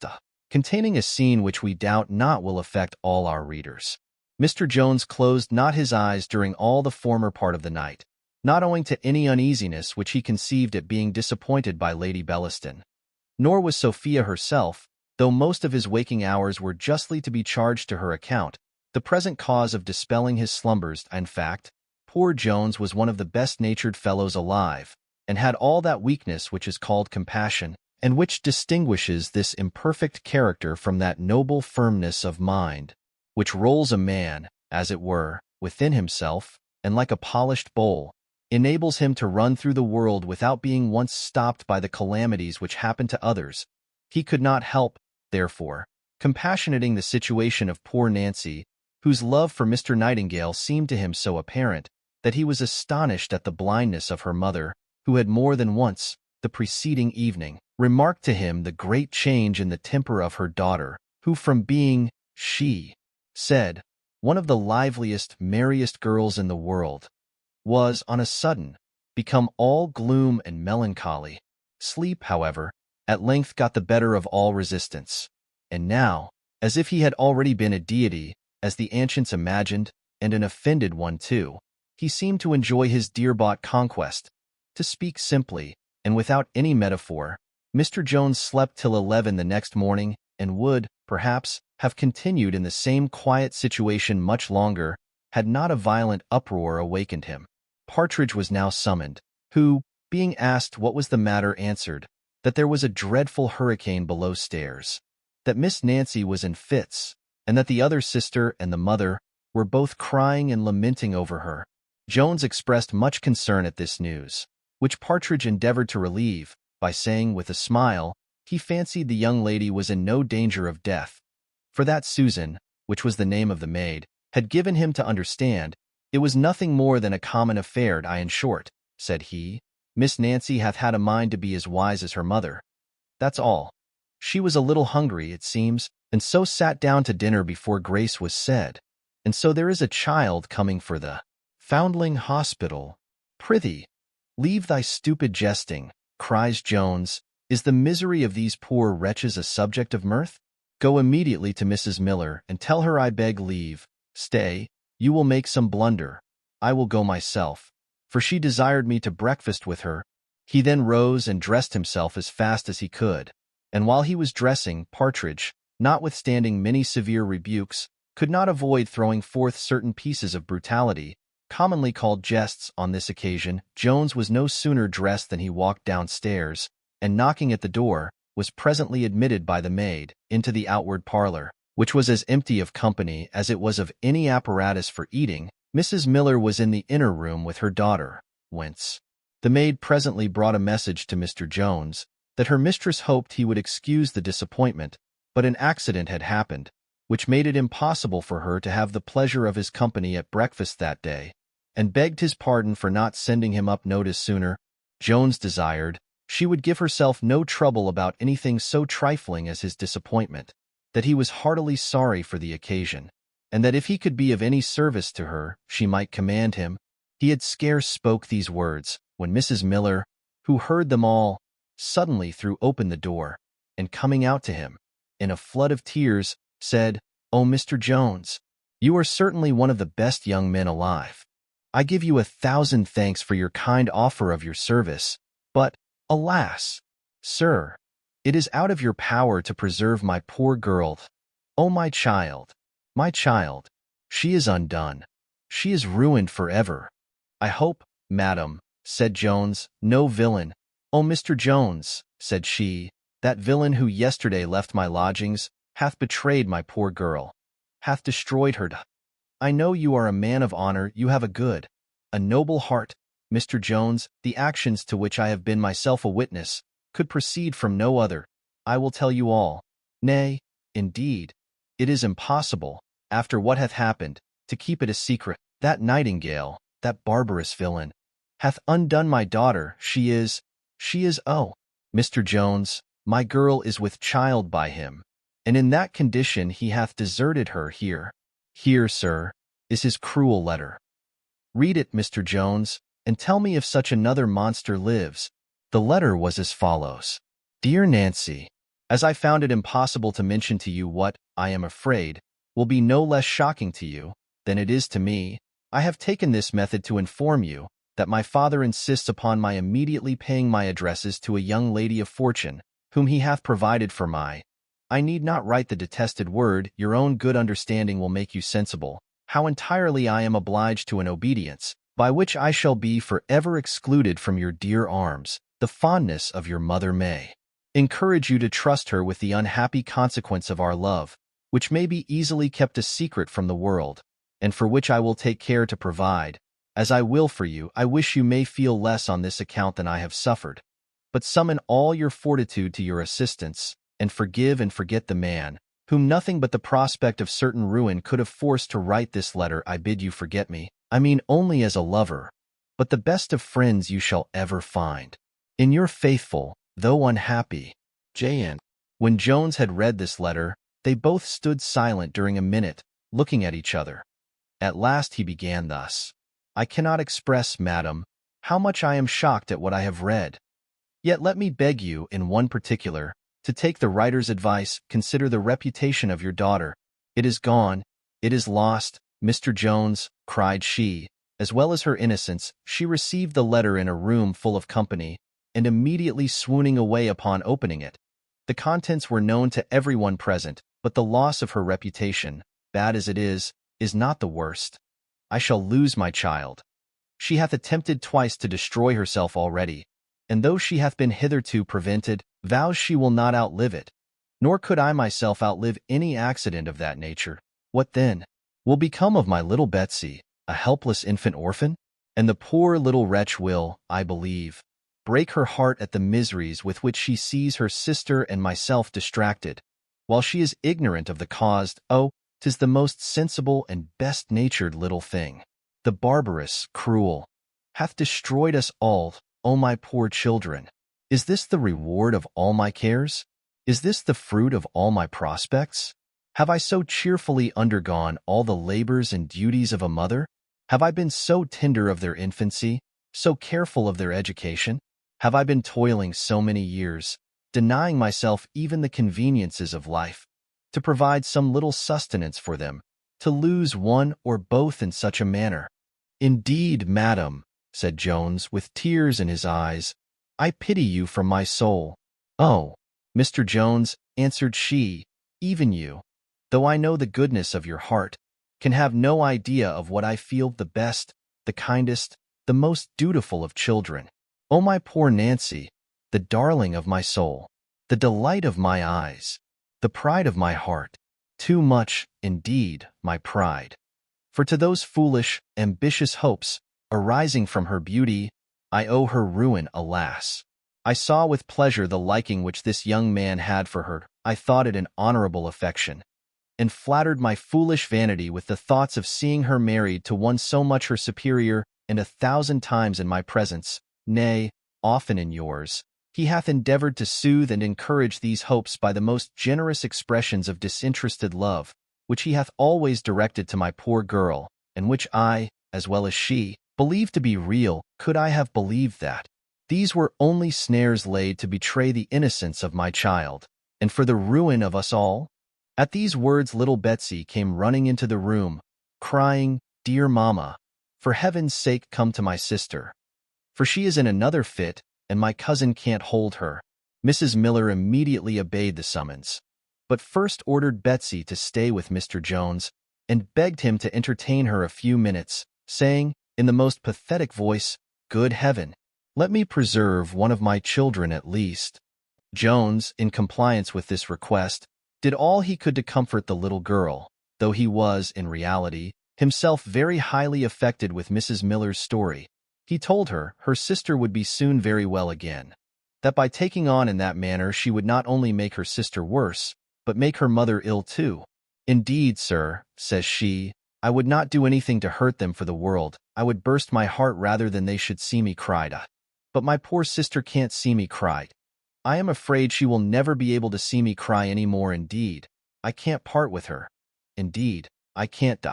containing a scene which we doubt not will affect all our readers. Mr. Jones closed not his eyes during all the former part of the night, not owing to any uneasiness which he conceived at being disappointed by Lady Bellaston. Nor was Sophia herself, though most of his waking hours were justly to be charged to her account, the present cause of dispelling his slumbers. In fact, poor Jones was one of the best-natured fellows alive, and had all that weakness which is called compassion, and which distinguishes this imperfect character from that noble firmness of mind, which rolls a man, as it were, within himself, and like a polished bowl, enables him to run through the world without being once stopped by the calamities which happen to others. He could not help, therefore, compassionating the situation of poor Nancy, whose love for Mr. Nightingale seemed to him so apparent that he was astonished at the blindness of her mother, who had more than once, the preceding evening, remarked to him the great change in the temper of her daughter, who from being, she said, one of the liveliest, merriest girls in the world, was, on a sudden, become all gloom and melancholy. Sleep, however, at length got the better of all resistance, and now, as if he had already been a deity, as the ancients imagined, and an offended one too, he seemed to enjoy his dear-bought conquest. To speak simply, and without any metaphor, Mr. Jones slept till 11 the next morning, and would, perhaps, have continued in the same quiet situation much longer, had not a violent uproar awakened him. Partridge was now summoned, who, being asked what was the matter, answered that there was a dreadful hurricane below stairs, that Miss Nancy was in fits, and that the other sister and the mother were both crying and lamenting over her. Jones expressed much concern at this news, which Partridge endeavored to relieve, by saying with a smile, he fancied the young lady was in no danger of death, for that Susan, which was the name of the maid, had given him to understand it was nothing more than a common affair. In short, said he, Miss Nancy hath had a mind to be as wise as her mother. That's all. She was a little hungry, it seems, and so sat down to dinner before grace was said, and so there is a child coming for the Foundling Hospital. Prithee, leave thy stupid jesting, cries Jones. Is the misery of these poor wretches a subject of mirth? Go immediately to Mrs. Miller, and tell her I beg leave. Stay, you will make some blunder. I will go myself, for she desired me to breakfast with her. He then rose and dressed himself as fast as he could, and while he was dressing, Partridge, notwithstanding many severe rebukes, could not avoid throwing forth certain pieces of brutality, commonly called jests. On this occasion, Jones was no sooner dressed than he walked downstairs, and knocking at the door, was presently admitted by the maid into the outward parlor, which was as empty of company as it was of any apparatus for eating. Mrs. Miller was in the inner room with her daughter, whence the maid presently brought a message to Mr. Jones that her mistress hoped he would excuse the disappointment, but an accident had happened, which made it impossible for her to have the pleasure of his company at breakfast that day, and begged his pardon for not sending him up notice sooner. Jones desired she would give herself no trouble about anything so trifling as his disappointment, that he was heartily sorry for the occasion, and that if he could be of any service to her, she might command him. He had scarce spoke these words, when Mrs. Miller, who heard them all, suddenly threw open the door, and coming out to him, in a flood of tears, said, "Oh, Mr. Jones, you are certainly one of the best young men alive. I give you 1,000 thanks for your kind offer of your service, but, alas, sir, it is out of your power to preserve my poor girl. Oh, my child, she is undone. She is ruined forever. I hope, madam, said Jones, no villain. Oh, Mr. Jones, said she, that villain who yesterday left my lodgings hath betrayed my poor girl, hath destroyed her. I know you are a man of honor, you have a noble heart, Mr. Jones. The actions to which I have been myself a witness could proceed from no other. I will tell you all. Nay, indeed, it is impossible, after what hath happened, to keep it a secret. That Nightingale, that barbarous villain, hath undone my daughter. She is, oh, Mr. Jones, my girl is with child by him, and in that condition he hath deserted her here. Here, sir, is his cruel letter. Read it, Mr. Jones, and tell me if such another monster lives. The letter was as follows. Dear Nancy, as I found it impossible to mention to you what, I am afraid, will be no less shocking to you than it is to me, I have taken this method to inform you that my father insists upon my immediately paying my addresses to a young lady of fortune, whom he hath provided for I need not write the detested word, your own good understanding will make you sensible, how entirely I am obliged to an obedience, by which I shall be forever excluded from your dear arms. The fondness of your mother may encourage you to trust her with the unhappy consequence of our love, which may be easily kept a secret from the world, and for which I will take care to provide. As I will for you, I wish you may feel less on this account than I have suffered. But summon all your fortitude to your assistance, and forgive and forget the man, whom nothing but the prospect of certain ruin could have forced to write this letter. I bid you forget me, I mean only as a lover, but the best of friends you shall ever find. In your faithful, though unhappy, J.N. When Jones had read this letter, they both stood silent during a minute, looking at each other. At last he began thus. I cannot express, madam, how much I am shocked at what I have read. Yet let me beg you, in one particular, to take the writer's advice. Consider the reputation of your daughter. It is gone, it is lost, Mr. Jones, cried she, as well as her innocence. She received the letter in a room full of company, and immediately swooning away upon opening it. The contents were known to everyone present, but the loss of her reputation, bad as it is not the worst. I shall lose my child. She hath attempted twice to destroy herself already, and though she hath been hitherto prevented, vows she will not outlive it. Nor could I myself outlive any accident of that nature. What then will become of my little Betsy, a helpless infant orphan? And the poor little wretch will, I believe, break her heart at the miseries with which she sees her sister and myself distracted, while she is ignorant of the cause. Oh, 'tis the most sensible and best-natured little thing. The barbarous, cruel, hath destroyed us all. O my poor children, is this the reward of all my cares? Is this the fruit of all my prospects? Have I so cheerfully undergone all the labors and duties of a mother? Have I been so tender of their infancy, so careful of their education? Have I been toiling so many years, denying myself even the conveniences of life, to provide some little sustenance for them, to lose one or both in such a manner? Indeed, madam, said Jones, with tears in his eyes, I pity you from my soul. Oh, Mr. Jones, answered she, even you, though I know the goodness of your heart, can have no idea of what I feel. The best, the kindest, the most dutiful of children. Oh, my poor Nancy, the darling of my soul, the delight of my eyes, the pride of my heart, too much, indeed, my pride. For to those foolish, ambitious hopes, arising from her beauty, I owe her ruin, alas. I saw with pleasure the liking which this young man had for her. I thought it an honorable affection, and flattered my foolish vanity with the thoughts of seeing her married to one so much her superior, and 1,000 times in my presence, nay, often in yours, he hath endeavored to soothe and encourage these hopes by the most generous expressions of disinterested love, which he hath always directed to my poor girl, and which I, as well as she, believe to be real. Could I have believed that these were only snares laid to betray the innocence of my child, and for the ruin of us all? At these words little Betsy came running into the room, crying, Dear mamma, for heaven's sake come to my sister, for she is in another fit, and my cousin can't hold her. Mrs. Miller immediately obeyed the summons, but first ordered Betsy to stay with Mr. Jones, and begged him to entertain her a few minutes, saying, in the most pathetic voice, Good heaven, let me preserve one of my children at least. Jones, in compliance with this request, did all he could to comfort the little girl, though he was, in reality, himself very highly affected with Mrs. Miller's story. He told her sister would be soon very well again, that by taking on in that manner she would not only make her sister worse, but make her mother ill too. Indeed, sir, says she, I would not do anything to hurt them for the world. I would burst my heart rather than they should see me cried. But my poor sister can't see me cried. I am afraid she will never be able to see me cry any more. Indeed, I can't part with her. Indeed, I can't.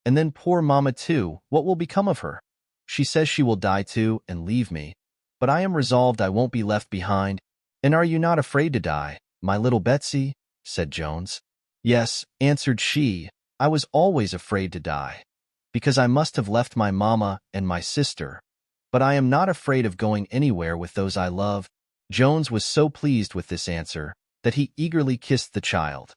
And then poor Mama too, what will become of her? She says she will die too and leave me. But I am resolved I won't be left behind. And are you not afraid to die, my little Betsy? Said Jones. Yes, answered she, I was always afraid to die, because I must have left my mamma and my sister. But I am not afraid of going anywhere with those I love. Jones was so pleased with this answer that he eagerly kissed the child.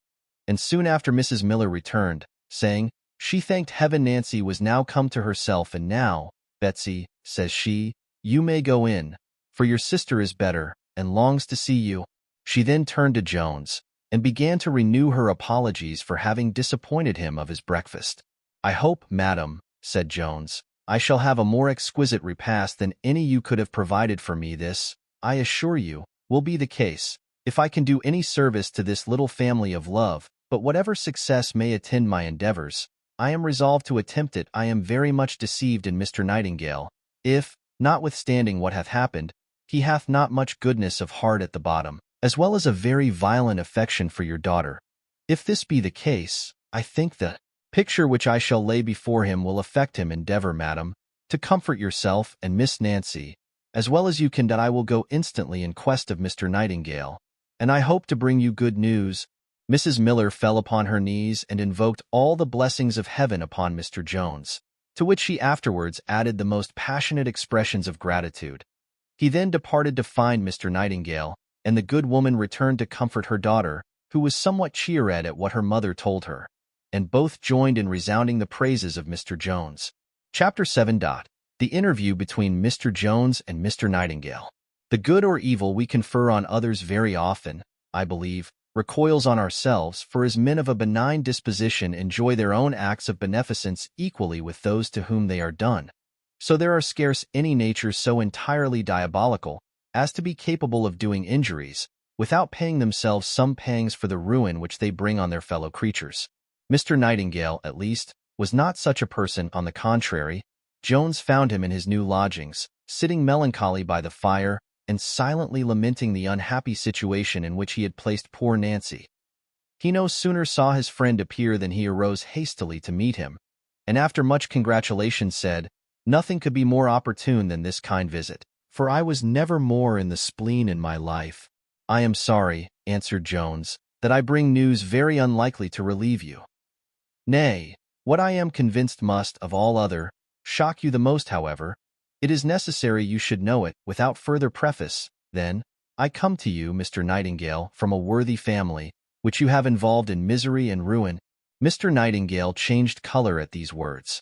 And soon after Mrs. Miller returned, saying, she thanked heaven Nancy was now come to herself, and now, Betsy, says she, you may go in, for your sister is better, and longs to see you. She then turned to Jones, and began to renew her apologies for having disappointed him of his breakfast. I hope, madam, said Jones, I shall have a more exquisite repast than any you could have provided for me. This, I assure you, will be the case, if I can do any service to this little family of love. But whatever success may attend my endeavors, I am resolved to attempt it. I am very much deceived in Mr. Nightingale, if, notwithstanding what hath happened, he hath not much goodness of heart at the bottom, as well as a very violent affection for your daughter. If this be the case, I think the picture which I shall lay before him will affect him. Endeavor, madam, to comfort yourself and Miss Nancy, as well as you can. That I will go instantly in quest of Mr. Nightingale, and I hope to bring you good news. Mrs. Miller fell upon her knees and invoked all the blessings of heaven upon Mr. Jones, to which she afterwards added the most passionate expressions of gratitude. He then departed to find Mr. Nightingale, and the good woman returned to comfort her daughter, who was somewhat cheered at what her mother told her, and both joined in resounding the praises of Mr. Jones. Chapter 7. The interview between Mr. Jones and Mr. Nightingale. The good or evil we confer on others very often, I believe, recoils on ourselves, for as men of a benign disposition enjoy their own acts of beneficence equally with those to whom they are done, so there are scarce any natures so entirely diabolical as to be capable of doing injuries, without paying themselves some pangs for the ruin which they bring on their fellow creatures. Mr. Nightingale, at least, was not such a person. On the contrary, Jones found him in his new lodgings, sitting melancholy by the fire, and silently lamenting the unhappy situation in which he had placed poor Nancy. He no sooner saw his friend appear than he arose hastily to meet him, and after much congratulation said, nothing could be more opportune than this kind visit, for I was never more in the spleen in my life. I am sorry, answered Jones, that I bring news very unlikely to relieve you. Nay, what I am convinced must, of all other, shock you the most. However, it is necessary you should know it. Without further preface, then, I come to you, Mr. Nightingale, from a worthy family, which you have involved in misery and ruin. Mr. Nightingale changed color at these words,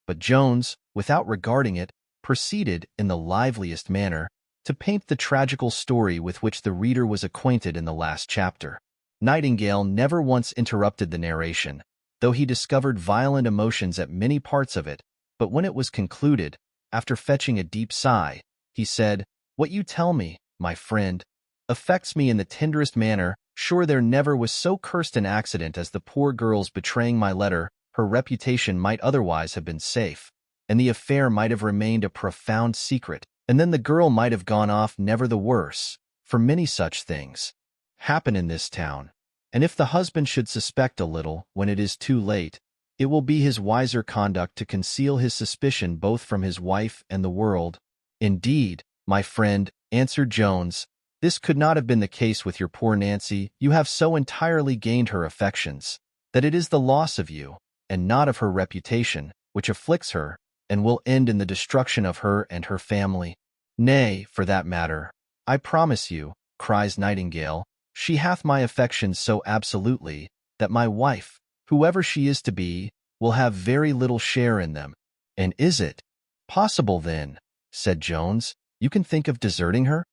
but Jones, without regarding it, proceeded, in the liveliest manner, to paint the tragical story with which the reader was acquainted in the last chapter. Nightingale never once interrupted the narration, though he discovered violent emotions at many parts of it, but when it was concluded, after fetching a deep sigh, he said, what you tell me, my friend, affects me in the tenderest manner. Sure there never was so cursed an accident as the poor girl's betraying my letter. Her reputation might otherwise have been safe, and the affair might have remained a profound secret, and then the girl might have gone off never the worse, for many such things happen in this town, and if the husband should suspect a little when it is too late, it will be his wiser conduct to conceal his suspicion both from his wife and the world. Indeed, my friend, answered Jones, this could not have been the case with your poor Nancy. You have so entirely gained her affections, that it is the loss of you, and not of her reputation, which afflicts her, and will end in the destruction of her and her family. Nay, for that matter, I promise you, cries Nightingale, she hath my affections so absolutely, that my wife, whoever she is to be, will have very little share in them. And is it possible then, said Jones, you can think of deserting her?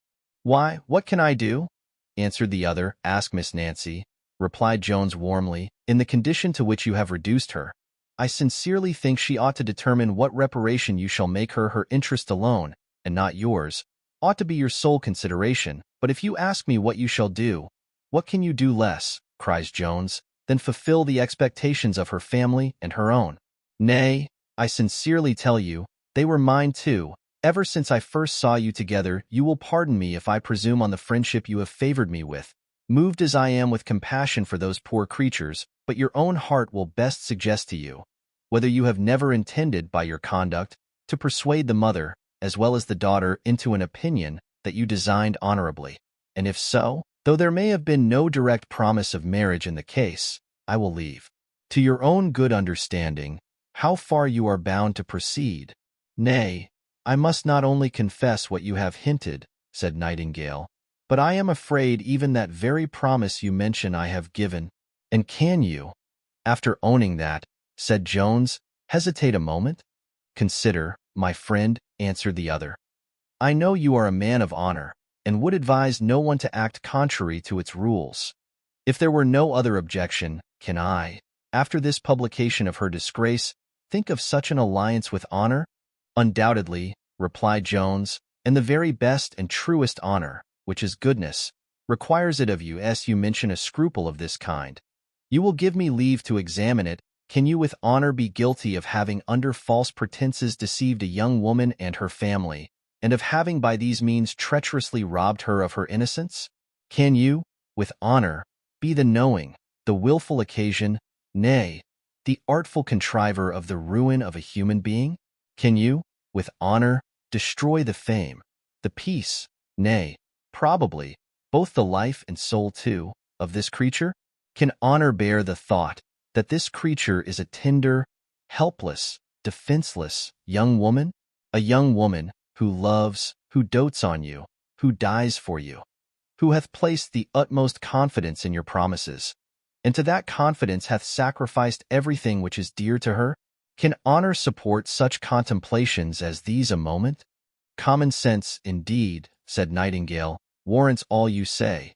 Why, what can I do? Answered the other. Ask Miss Nancy, replied Jones warmly, in the condition to which you have reduced her. I sincerely think she ought to determine what reparation you shall make her. Her interest alone, and not yours, ought to be your sole consideration. But if you ask me what you shall do, what can you do less, cries Jones, than fulfill the expectations of her family and her own? Nay, I sincerely tell you, they were mine too. Ever since I first saw you together, you will pardon me if I presume on the friendship you have favored me with. Moved as I am with compassion for those poor creatures, but your own heart will best suggest to you, whether you have never intended by your conduct to persuade the mother, as well as the daughter, into an opinion that you designed honorably. And if so, though there may have been no direct promise of marriage in the case, I will leave to your own good understanding how far you are bound to proceed. Nay, I must not only confess what you have hinted, said Nightingale, but I am afraid even that very promise you mention I have given. And can you, after owning that, said Jones, hesitate a moment? Consider, my friend, answered the other. I know you are a man of honor, and would advise no one to act contrary to its rules. If there were no other objection, can I, after this publication of her disgrace, think of such an alliance with honor? Undoubtedly, replied Jones, and the very best and truest honor, which is goodness, requires it of you as you mention a scruple of this kind. You will give me leave to examine it. Can you with honor be guilty of having under false pretenses deceived a young woman and her family, and of having by these means treacherously robbed her of her innocence? Can you, with honor, be the knowing, the willful occasion, nay, the artful contriver of the ruin of a human being? Can you, with honor, destroy the fame, the peace, nay, probably, both the life and soul too, of this creature? Can honor bear the thought that this creature is a tender, helpless, defenseless young woman? A young woman who loves, who dotes on you, who dies for you, who hath placed the utmost confidence in your promises, and to that confidence hath sacrificed everything which is dear to her? Can honor support such contemplations as these a moment? Common sense, indeed, said Nightingale, warrants all you say.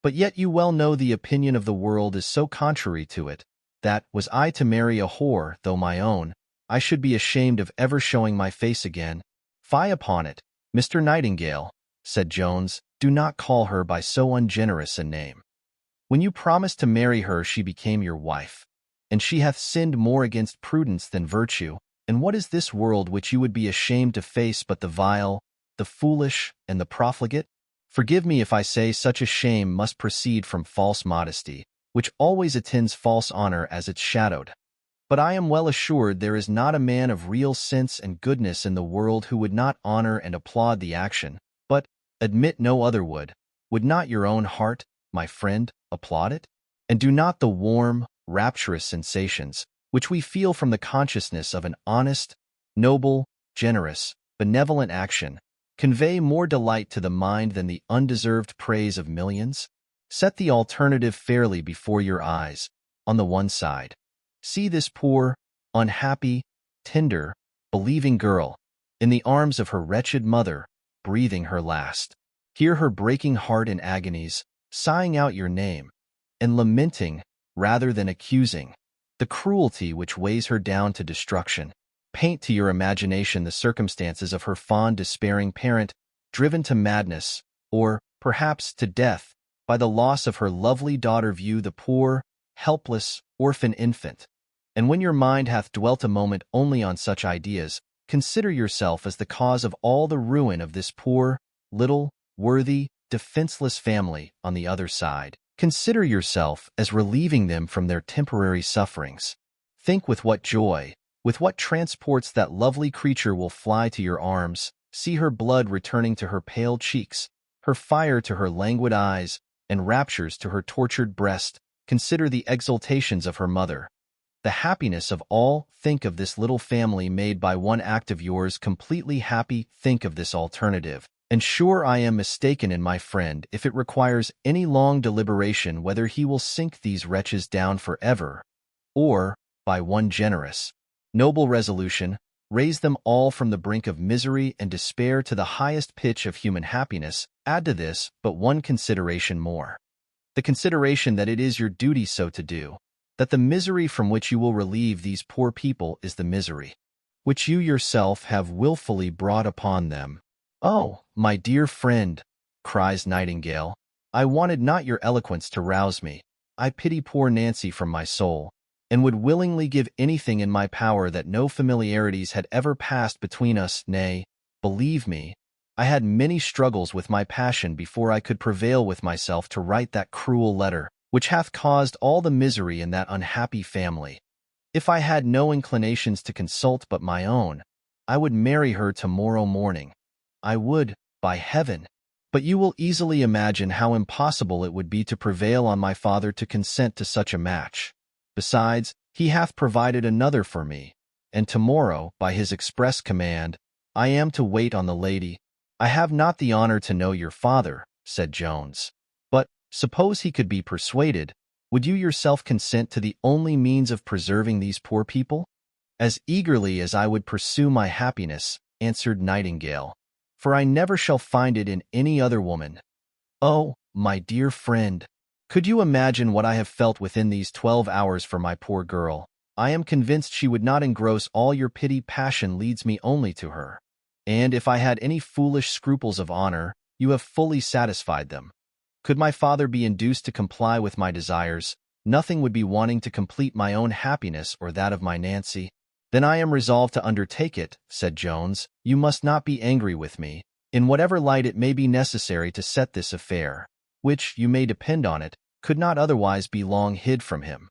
But yet you well know the opinion of the world is so contrary to it, that, was I to marry a whore, though my own, I should be ashamed of ever showing my face again. Fie upon it, Mr. Nightingale, said Jones, do not call her by so ungenerous a name. When you promised to marry her she became your wife, and she hath sinned more against prudence than virtue. And what is this world which you would be ashamed to face but the vile, the foolish, and the profligate? Forgive me if I say such a shame must proceed from false modesty, which always attends false honor as its shadowed. But I am well assured there is not a man of real sense and goodness in the world who would not honor and applaud the action, but, admit no other would not your own heart, my friend, applaud it? And do not the warm, rapturous sensations, which we feel from the consciousness of an honest, noble, generous, benevolent action, convey more delight to the mind than the undeserved praise of millions? Set the alternative fairly before your eyes. On the one side, see this poor, unhappy, tender, believing girl, in the arms of her wretched mother, breathing her last. Hear her breaking heart in agonies, sighing out your name, and lamenting, rather than accusing, the cruelty which weighs her down to destruction. Paint to your imagination the circumstances of her fond, despairing parent, driven to madness, or, perhaps, to death, by the loss of her lovely daughter. View the poor, helpless, orphan infant, and when your mind hath dwelt a moment only on such ideas, consider yourself as the cause of all the ruin of this poor, little, worthy, defenseless family on the other side. Consider yourself as relieving them from their temporary sufferings. Think with what joy, with what transports that lovely creature will fly to your arms. See her blood returning to her pale cheeks, her fire to her languid eyes, and raptures to her tortured breast. Consider the exultations of her mother, the happiness of all. Think of this little family made by one act of yours completely happy. Think of this alternative. And sure I am mistaken in my friend if it requires any long deliberation whether he will sink these wretches down forever, or, by one generous, noble resolution, raise them all from the brink of misery and despair to the highest pitch of human happiness. Add to this but one consideration more, the consideration that it is your duty so to do, that the misery from which you will relieve these poor people is the misery which you yourself have willfully brought upon them. Oh, my dear friend, cries Nightingale, I wanted not your eloquence to rouse me. I pity poor Nancy from my soul, and would willingly give anything in my power that no familiarities had ever passed between us. Nay, believe me, I had many struggles with my passion before I could prevail with myself to write that cruel letter, which hath caused all the misery in that unhappy family. If I had no inclinations to consult but my own, I would marry her tomorrow morning. I would, by heaven. But you will easily imagine how impossible it would be to prevail on my father to consent to such a match. Besides, he hath provided another for me, and tomorrow, by his express command, I am to wait on the lady. I have not the honor to know your father, said Jones. But, suppose he could be persuaded, would you yourself consent to the only means of preserving these poor people? As eagerly as I would pursue my happiness, answered Nightingale, for I never shall find it in any other woman. Oh, my dear friend, could you imagine what I have felt within these 12 hours for my poor girl? I am convinced she would not engross all your pity. Passion leads me only to her. And if I had any foolish scruples of honor, you have fully satisfied them. Could my father be induced to comply with my desires, nothing would be wanting to complete my own happiness or that of my Nancy. Then I am resolved to undertake it, said Jones. You must not be angry with me, in whatever light it may be necessary to set this affair, which, you may depend on it, could not otherwise be long hid from him.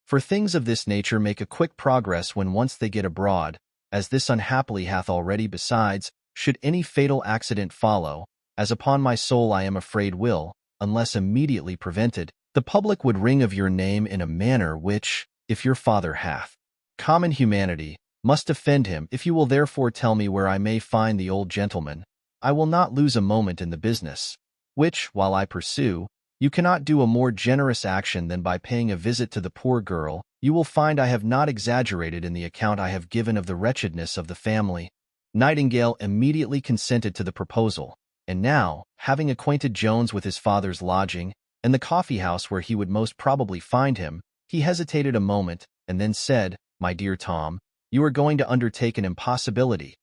For things of this nature make a quick progress when once they get abroad, as this unhappily hath already. Besides, should any fatal accident follow, as upon my soul I am afraid will, unless immediately prevented, the public would ring of your name in a manner which, if your father hath common humanity, must offend him. If you will therefore tell me where I may find the old gentleman, I will not lose a moment in the business, which, while I pursue, you cannot do a more generous action than by paying a visit to the poor girl. You will find I have not exaggerated in the account I have given of the wretchedness of the family. Nightingale immediately consented to the proposal, and now, having acquainted Jones with his father's lodging, and the coffee-house where he would most probably find him, he hesitated a moment, and then said, My dear Tom, you are going to undertake an impossibility.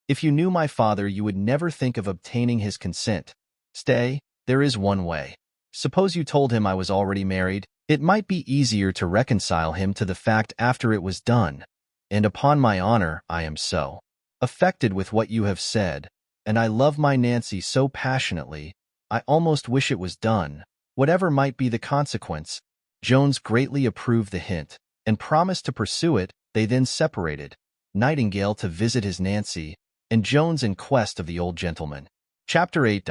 If you knew my father, you would never think of obtaining his consent. Stay, there is one way. Suppose you told him I was already married, it might be easier to reconcile him to the fact after it was done. And upon my honor, I am so affected with what you have said, and I love my Nancy so passionately, I almost wish it was done, whatever might be the consequence. Jones greatly approved the hint, and promised to pursue it. They then separated, Nightingale to visit his Nancy, and Jones in quest of the old gentleman. Chapter 8.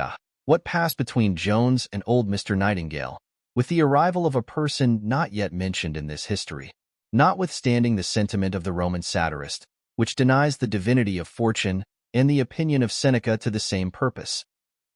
What passed between Jones and old Mr. Nightingale, with the arrival of a person not yet mentioned in this history. Notwithstanding the sentiment of the Roman satirist, which denies the divinity of fortune, and the opinion of Seneca to the same purpose,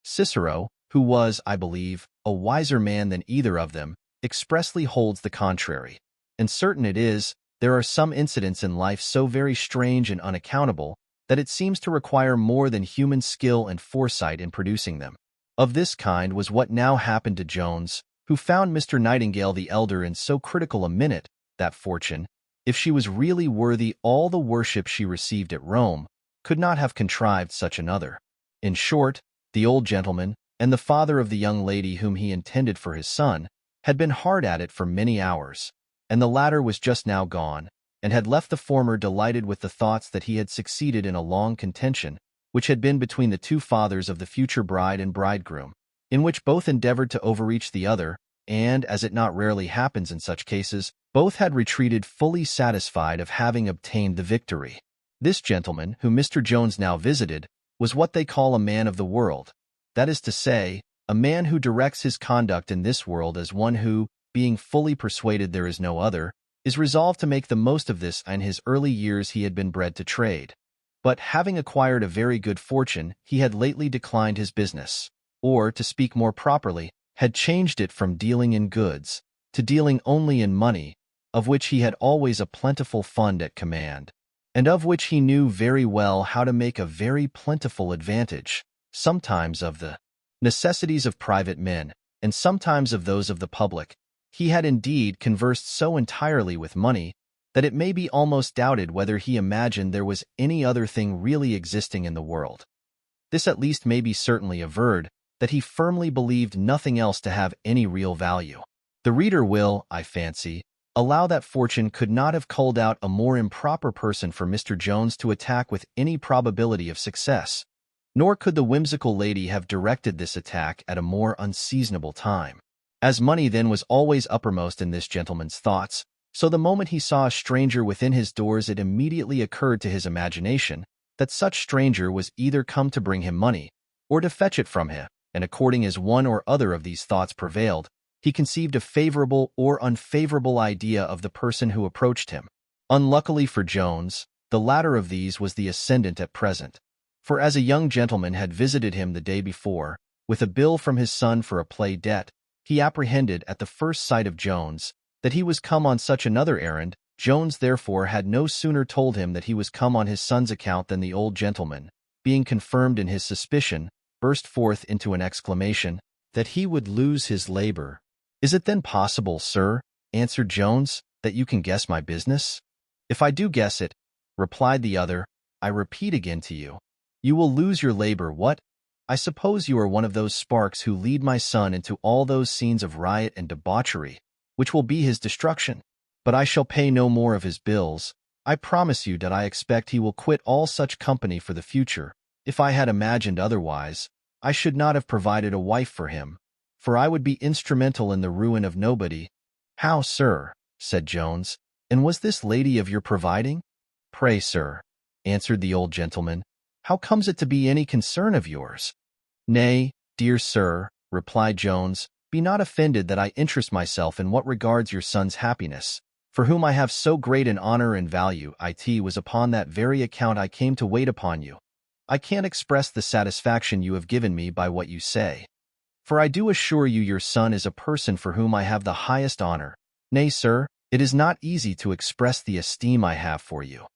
Cicero, who was, I believe, a wiser man than either of them, expressly holds the contrary. And certain it is, there are some incidents in life so very strange and unaccountable that it seems to require more than human skill and foresight in producing them. Of this kind was what now happened to Jones, who found Mr. Nightingale the elder in so critical a minute that fortune, if she was really worthy all the worship she received at Rome, could not have contrived such another. In short, the old gentleman, and the father of the young lady whom he intended for his son, had been hard at it for many hours, and the latter was just now gone, and had left the former delighted with the thoughts that he had succeeded in a long contention, which had been between the two fathers of the future bride and bridegroom, in which both endeavored to overreach the other, and, as it not rarely happens in such cases, both had retreated fully satisfied of having obtained the victory. This gentleman, whom Mr. Jones now visited, was what they call a man of the world, that is to say, a man who directs his conduct in this world as one who, being fully persuaded there is no other, is resolved to make the most of this. In his early years he had been bred to trade, but having acquired a very good fortune, he had lately declined his business, or, to speak more properly, had changed it from dealing in goods to dealing only in money, of which he had always a plentiful fund at command, and of which he knew very well how to make a very plentiful advantage, sometimes of the necessities of private men, and sometimes of those of the public. He had indeed conversed so entirely with money that it may be almost doubted whether he imagined there was any other thing really existing in the world. This at least may be certainly averred, that he firmly believed nothing else to have any real value. The reader will, I fancy, Allow that fortune could not have culled out a more improper person for Mr. Jones to attack with any probability of success, nor could the whimsical lady have directed this attack at a more unseasonable time. As money then was always uppermost in this gentleman's thoughts, so the moment he saw a stranger within his doors it immediately occurred to his imagination that such stranger was either come to bring him money, or to fetch it from him, and according as one or other of these thoughts prevailed, he conceived a favorable or unfavorable idea of the person who approached him. Unluckily for Jones, the latter of these was the ascendant at present, for as a young gentleman had visited him the day before, with a bill from his son for a play debt, he apprehended at the first sight of Jones that he was come on such another errand. Jones therefore had no sooner told him that he was come on his son's account than the old gentleman, being confirmed in his suspicion, burst forth into an exclamation that he would lose his labor. "Is it then possible, sir," answered Jones, "that you can guess my business?" "If I do guess it," replied the other, "I repeat again to you, you will lose your labor. What? I suppose you are one of those sparks who lead my son into all those scenes of riot and debauchery, which will be his destruction. But I shall pay no more of his bills. I promise you that I expect he will quit all such company for the future. If I had imagined otherwise, I should not have provided a wife for him, for I would be instrumental in the ruin of nobody." "How, sir?" said Jones. "And was this lady of your providing?" "Pray, sir," answered the old gentleman, "how comes it to be any concern of yours?" "Nay, dear sir," replied Jones, "be not offended that I interest myself in what regards your son's happiness, for whom I have so great an honor and value. It was upon that very account I came to wait upon you. I can't express the satisfaction you have given me by what you say, for I do assure you your son is a person for whom I have the highest honor. Nay, sir, it is not easy to express the esteem I have for you.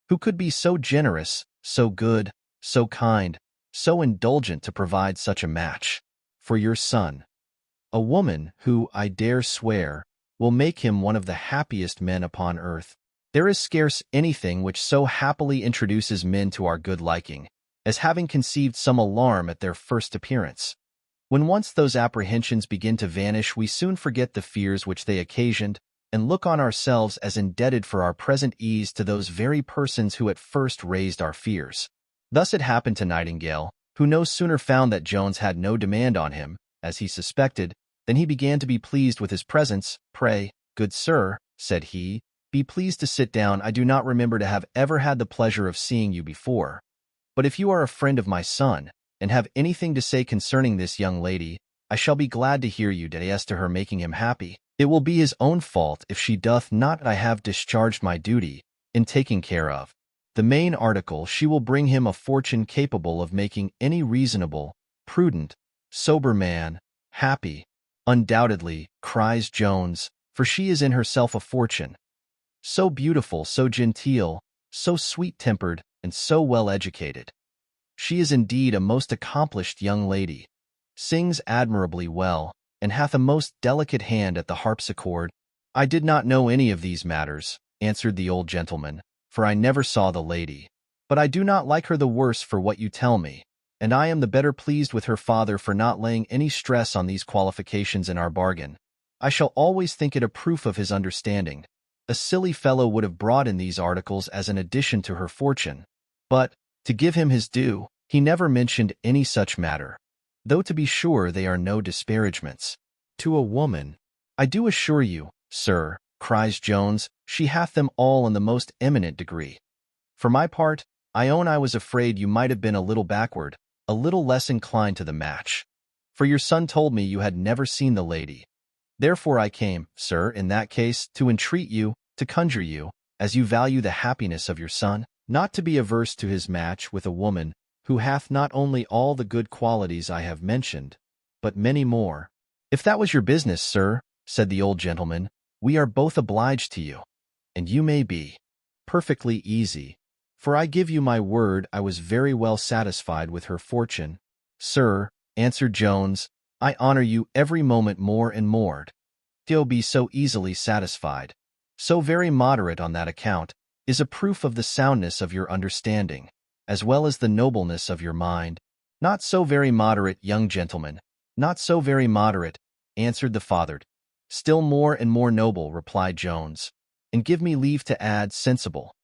Who could be so generous, so good, so kind, so indulgent to provide such a match for your son? A woman who, I dare swear, will make him one of the happiest men upon earth. There is scarce anything which so happily introduces men to our good liking, as having conceived some alarm at their first appearance. When once those apprehensions begin to vanish, we soon forget the fears which they occasioned, and look on ourselves as indebted for our present ease to those very persons who at first raised our fears. Thus it happened to Nightingale, who no sooner found that Jones had no demand on him, as he suspected, than he began to be pleased with his presence. "Pray, good sir," said he, "be pleased to sit down. I do not remember to have ever had the pleasure of seeing you before. But if you are a friend of my son, and have anything to say concerning this young lady, I shall be glad to hear you. As to her making him happy, it will be his own fault if she doth not. I have discharged my duty in taking care of the main article. She will bring him a fortune capable of making any reasonable, prudent, sober man happy." "Undoubtedly," cries Jones, "for she is in herself a fortune. So beautiful, so genteel, so sweet-tempered, and so well educated. She is indeed a most accomplished young lady, sings admirably well, and hath a most delicate hand at the harpsichord." "I did not know any of these matters," answered the old gentleman, "for I never saw the lady. But I do not like her the worse for what you tell me, and I am the better pleased with her father for not laying any stress on these qualifications in our bargain. I shall always think it a proof of his understanding. A silly fellow would have brought in these articles as an addition to her fortune. But, to give him his due, he never mentioned any such matter, though to be sure they are no disparagements to a woman. I do assure you, sir," cries Jones, "she hath them all in the most eminent degree. For my part, I own I was afraid you might have been a little backward, a little less inclined to the match, for your son told me you had never seen the lady. Therefore I came, sir, in that case, to entreat you, to conjure you, as you value the happiness of your son, not to be averse to his match with a woman who hath not only all the good qualities I have mentioned, but many more." "If that was your business, sir," said the old gentleman, "we are both obliged to you, and you may be perfectly easy, for I give you my word I was very well satisfied with her fortune." "Sir," answered Jones, "I honor you every moment more and more. You'll be so easily satisfied, so very moderate on that account, is a proof of the soundness of your understanding, as well as the nobleness of your mind." "Not so very moderate, young gentleman, not so very moderate," answered the father. Still more and more noble, replied Jones, and give me leave to add, sensible.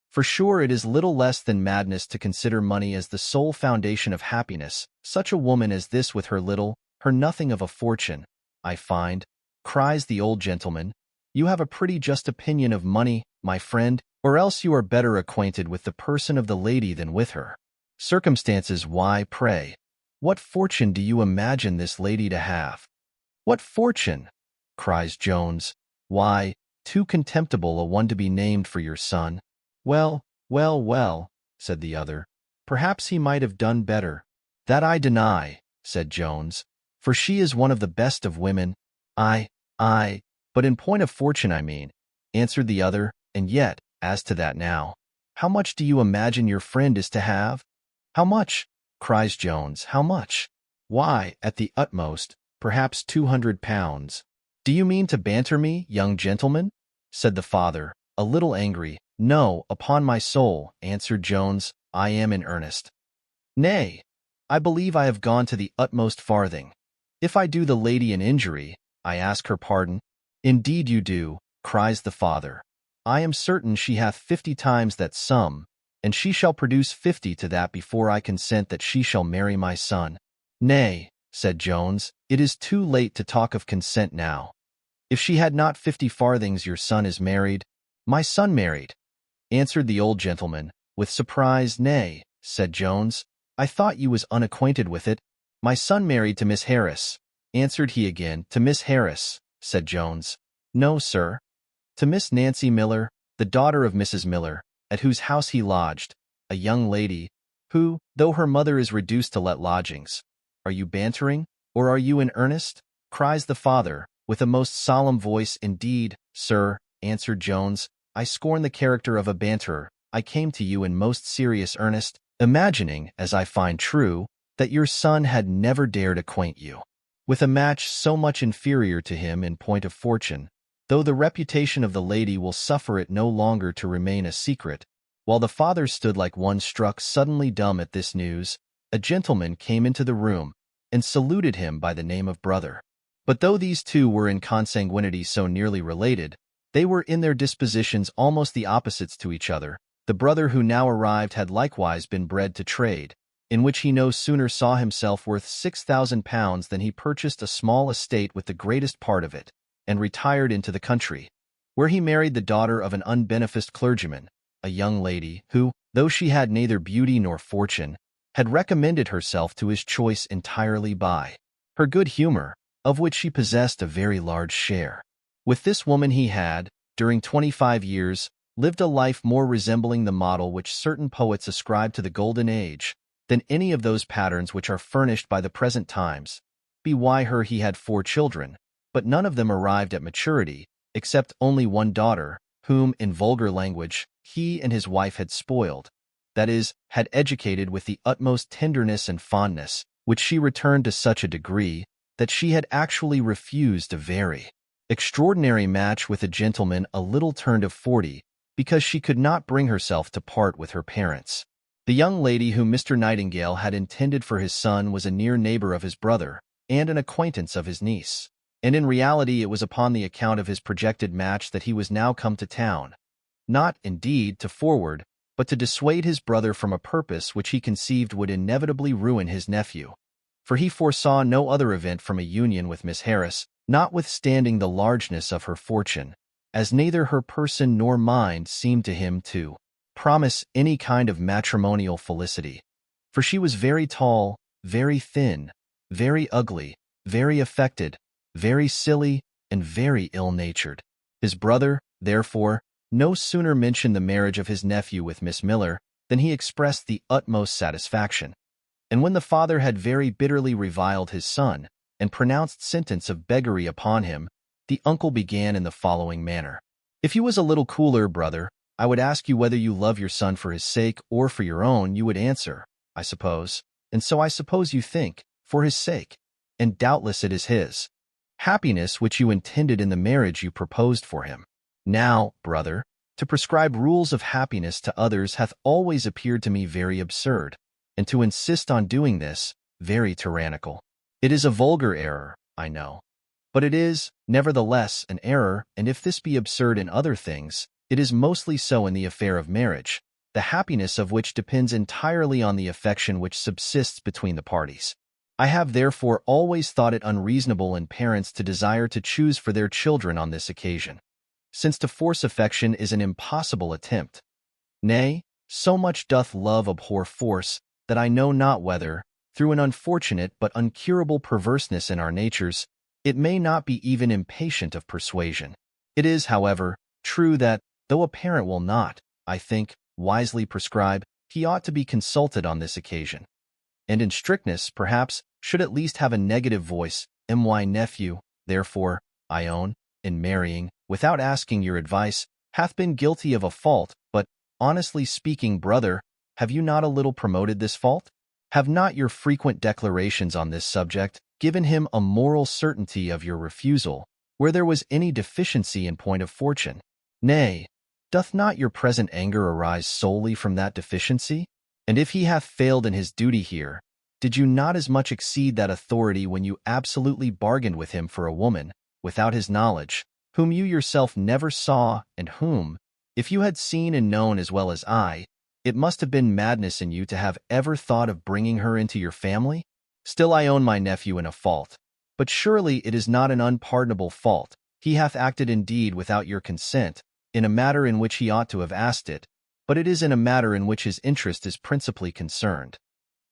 For sure it is little less than madness to consider money as the sole foundation of happiness. Such a woman as this with her little, her nothing of a fortune, I find, cries the old gentleman. You have a pretty just opinion of money, my friend, or else you are better acquainted with the person of the lady than with her. Circumstances, why, pray? What fortune do you imagine this lady to have? What fortune? Cries Jones. Why, too contemptible a one to be named for your son. Well, well, well, said the other. Perhaps he might have done better. That I deny, said Jones, for she is one of the best of women. Aye, but in point of fortune I mean, answered the other, and yet, as to that now, how much do you imagine your friend is to have? How much? Cries Jones. How much? Why, at the utmost, perhaps 200 pounds. Do you mean to banter me, young gentleman? Said the father, a little angry. No, upon my soul, answered Jones, I am in earnest. Nay, I believe I have gone to the utmost farthing. If I do the lady an injury, I ask her pardon. Indeed you do, cries the father. I am certain she hath 50 times that sum, and she shall produce 50 to that before I consent that she shall marry my son. Nay, said Jones, it is too late to talk of consent now. If she had not 50 farthings, your son is married. My son married, answered the old gentleman, with surprise. Nay, said Jones, I thought you was unacquainted with it. My son married to Miss Harris, answered he again. To Miss Harris, said Jones. No, sir. To Miss Nancy Miller, the daughter of Mrs. Miller, at whose house he lodged, a young lady, who, though her mother is reduced to let lodgings. Are you bantering, or are you in earnest? Cries the father, with a most solemn voice. Indeed, sir, answered Jones, I scorn the character of a banterer. I came to you in most serious earnest, imagining, as I find true, that your son had never dared acquaint you with a match so much inferior to him in point of fortune, though the reputation of the lady will suffer it no longer to remain a secret. While the father stood like one struck suddenly dumb at this news, a gentleman came into the room and saluted him by the name of brother. But though these two were in consanguinity so nearly related, they were in their dispositions almost the opposites to each other. The brother who now arrived had likewise been bred to trade, in which he no sooner saw himself worth 6,000 pounds than he purchased a small estate with the greatest part of it, and retired into the country, where he married the daughter of an unbeneficed clergyman, a young lady who, though she had neither beauty nor fortune, had recommended herself to his choice entirely by her good humor, of which she possessed a very large share. With this woman he had, during 25 years, lived a life more resembling the model which certain poets ascribe to the Golden Age than any of those patterns which are furnished by the present times. By her he had 4 children, but none of them arrived at maturity, except only one daughter, whom, in vulgar language, he and his wife had spoiled, that is, had educated with the utmost tenderness and fondness, which she returned to such a degree that she had actually refused a very extraordinary match with a gentleman a little turned of 40, because she could not bring herself to part with her parents. The young lady whom Mr. Nightingale had intended for his son was a near neighbor of his brother, and an acquaintance of his niece, and in reality it was upon the account of his projected match that he was now come to town, not, indeed, to forward, but to dissuade his brother from a purpose which he conceived would inevitably ruin his nephew. For he foresaw no other event from a union with Miss Harris, notwithstanding the largeness of her fortune, as neither her person nor mind seemed to him to promise any kind of matrimonial felicity. For she was very tall, very thin, very ugly, very affected, very silly, and very ill-natured. His brother, therefore, no sooner mentioned the marriage of his nephew with Miss Miller than he expressed the utmost satisfaction. And when the father had very bitterly reviled his son, and pronounced sentence of beggary upon him, the uncle began in the following manner. If you was a little cooler, brother, I would ask you whether you love your son for his sake or for your own. You would answer, I suppose, and so I suppose you think, for his sake, and doubtless it is his happiness which you intended in the marriage you proposed for him. Now, brother, to prescribe rules of happiness to others hath always appeared to me very absurd, and to insist on doing this, very tyrannical. It is a vulgar error, I know, But it is, nevertheless, an error, and if this be absurd in other things, it is mostly so in the affair of marriage, the happiness of which depends entirely on the affection which subsists between the parties. I have therefore always thought it unreasonable in parents to desire to choose for their children on this occasion, since to force affection is an impossible attempt. Nay, so much doth love abhor force, that I know not whether, through an unfortunate but uncurable perverseness in our natures, it may not be even impatient of persuasion. It is, however, true that, though a parent will not, I think, wisely prescribe, he ought to be consulted on this occasion, and in strictness, perhaps, should at least have a negative voice. My nephew, therefore, I own, in marrying, without asking your advice, hath been guilty of a fault, but, honestly speaking, brother, have you not a little promoted this fault? Have not your frequent declarations on this subject given him a moral certainty of your refusal, where there was any deficiency in point of fortune? Nay, doth not your present anger arise solely from that deficiency? And if he hath failed in his duty here, did you not as much exceed that authority when you absolutely bargained with him for a woman, without his knowledge, whom you yourself never saw, and whom, if you had seen and known as well as I, it must have been madness in you to have ever thought of bringing her into your family? Still I own my nephew in a fault, but surely it is not an unpardonable fault. He hath acted indeed without your consent, in a matter in which he ought to have asked it, but it is in a matter in which his interest is principally concerned.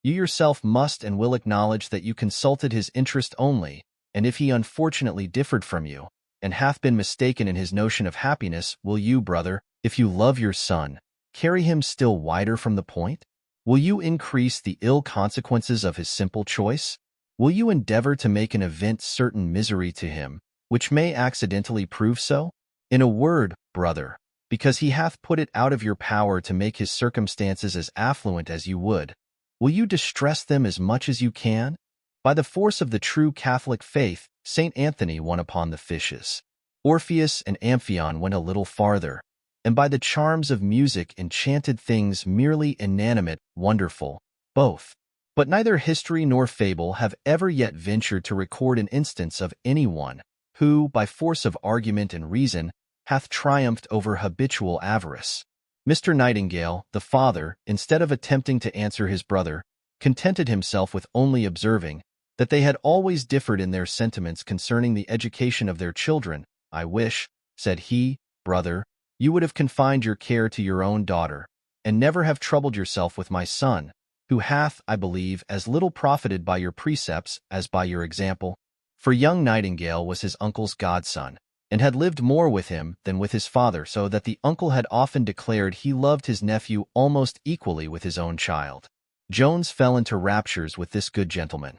You yourself must and will acknowledge that you consulted his interest only, and if he unfortunately differed from you, and hath been mistaken in his notion of happiness, will you, brother, if you love your son, carry him still wider from the point? Will you increase the ill consequences of his simple choice? Will you endeavor to make an event certain misery to him, which may accidentally prove so? In a word, brother, because he hath put it out of your power to make his circumstances as affluent as you would, will you distress them as much as you can? By the force of the true Catholic faith, St. Anthony won upon the fishes. Orpheus and Amphion went a little farther, and by the charms of music enchanted things merely inanimate, wonderful, both. But neither history nor fable have ever yet ventured to record an instance of anyone who, by force of argument and reason, hath triumphed over habitual avarice. Mr. Nightingale, the father, instead of attempting to answer his brother, contented himself with only observing that they had always differed in their sentiments concerning the education of their children. I wish, said he, brother, you would have confined your care to your own daughter, and never have troubled yourself with my son, who hath, I believe, as little profited by your precepts as by your example. For young Nightingale was his uncle's godson, and had lived more with him than with his father, so that the uncle had often declared he loved his nephew almost equally with his own child. Jones fell into raptures with this good gentleman,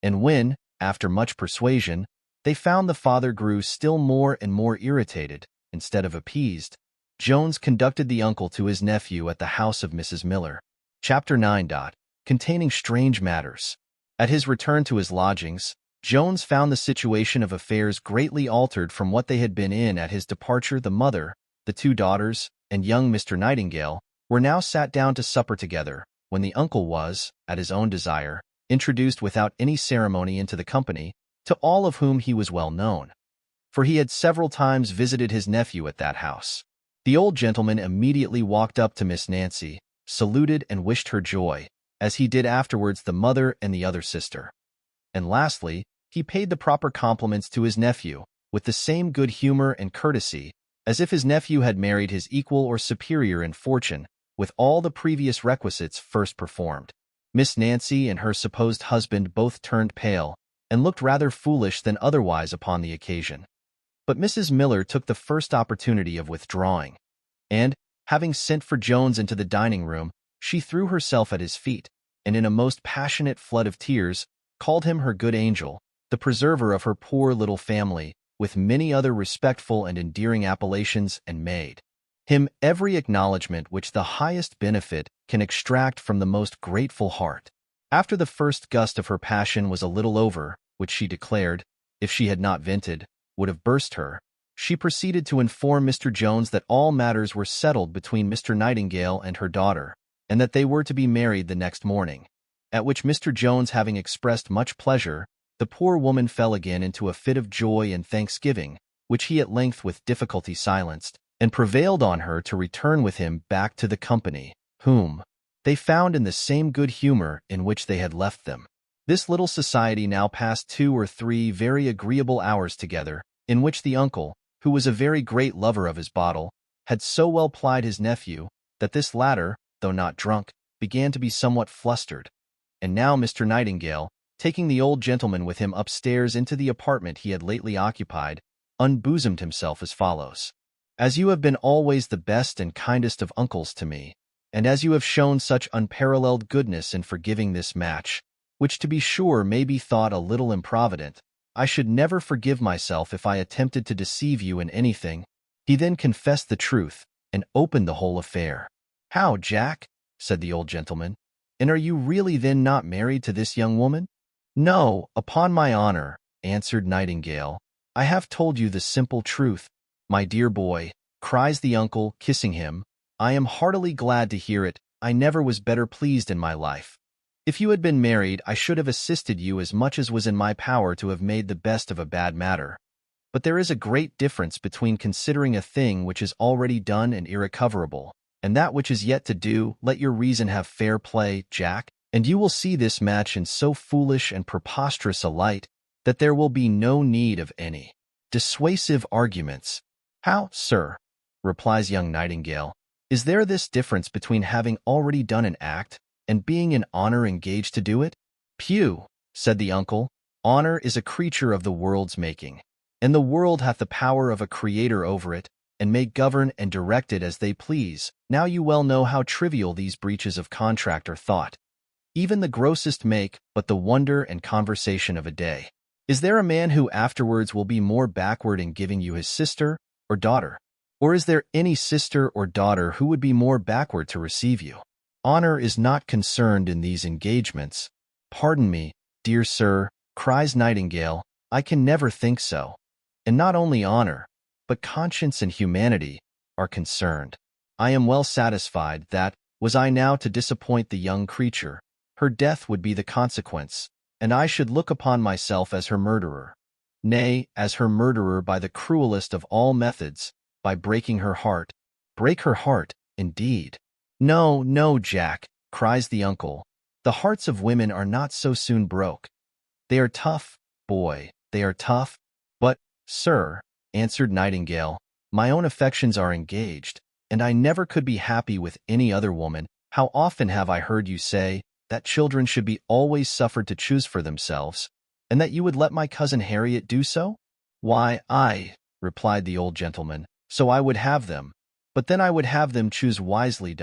and when, after much persuasion, they found the father grew still more and more irritated, instead of appeased, Jones conducted the uncle to his nephew at the house of Mrs. Miller. Chapter 9. Containing strange matters. At his return to his lodgings, Jones found the situation of affairs greatly altered from what they had been in at his departure. The mother, the two daughters, and young Mr. Nightingale were now sat down to supper together, when the uncle was, at his own desire, introduced without any ceremony into the company, to all of whom he was well known, for he had several times visited his nephew at that house. The old gentleman immediately walked up to Miss Nancy, saluted and wished her joy, as he did afterwards the mother and the other sister. And lastly, he paid the proper compliments to his nephew, with the same good humor and courtesy, as if his nephew had married his equal or superior in fortune, with all the previous requisites first performed. Miss Nancy and her supposed husband both turned pale, and looked rather foolish than otherwise upon the occasion. But Mrs. Miller took the first opportunity of withdrawing, and, having sent for Jones into the dining room, she threw herself at his feet, and in a most passionate flood of tears, called him her good angel, the preserver of her poor little family, with many other respectful and endearing appellations, and made him every acknowledgment which the highest benefit can extract from the most grateful heart. After the first gust of her passion was a little over, which she declared, if she had not vented, would have burst her, she proceeded to inform Mr. Jones that all matters were settled between Mr. Nightingale and her daughter, and that they were to be married the next morning, at which Mr. Jones, having expressed much pleasure, The poor woman fell again into a fit of joy and thanksgiving, which he at length with difficulty silenced, and prevailed on her to return with him back to the company, whom they found in the same good humor in which they had left them. This little society now passed 2 or 3 very agreeable hours together, in which the uncle, who was a very great lover of his bottle, had so well plied his nephew, that this latter, though not drunk, began to be somewhat flustered. And now Mr. Nightingale, taking the old gentleman with him upstairs into the apartment he had lately occupied, unbosomed himself as follows. As you have been always the best and kindest of uncles to me, and as you have shown such unparalleled goodness in forgiving this match, which to be sure may be thought a little improvident, I should never forgive myself if I attempted to deceive you in anything. He then confessed the truth, and opened the whole affair. How, Jack? Said the old gentleman. And are you really then not married to this young woman? No, upon my honor, answered Nightingale. I have told you the simple truth. My dear boy, cries the uncle, kissing him, I am heartily glad to hear it. I never was better pleased in my life. If you had been married, I should have assisted you as much as was in my power to have made the best of a bad matter. But there is a great difference between considering a thing which is already done and irrecoverable, and that which is yet to do. Let your reason have fair play, Jack, and you will see this match in so foolish and preposterous a light that there will be no need of any dissuasive arguments. How, sir, replies young Nightingale, is there this difference between having already done an act and being in honor engaged to do it? Pew, said the uncle, honor is a creature of the world's making, and the world hath the power of a creator over it, and may govern and direct it as they please. Now you well know how trivial these breaches of contract are thought. Even the grossest make but the wonder and conversation of a day. Is there a man who afterwards will be more backward in giving you his sister or daughter? Or is there any sister or daughter who would be more backward to receive you? Honor is not concerned in these engagements. Pardon me, dear sir, cries Nightingale, I can never think so. And not only honor, but conscience and humanity are concerned. I am well satisfied that, was I now to disappoint the young creature, her death would be the consequence, and I should look upon myself as her murderer. Nay, as her murderer by the cruelest of all methods, by breaking her heart. Break her heart, indeed. No, no, Jack, cries the uncle. The hearts of women are not so soon broke. They are tough, boy, they are tough. But, sir, answered Nightingale, my own affections are engaged, and I never could be happy with any other woman. How often have I heard you say that children should be always suffered to choose for themselves, and that you would let my cousin Harriet do so? Why, aye, replied the old gentleman, so I would have them, but then I would have them choose wisely.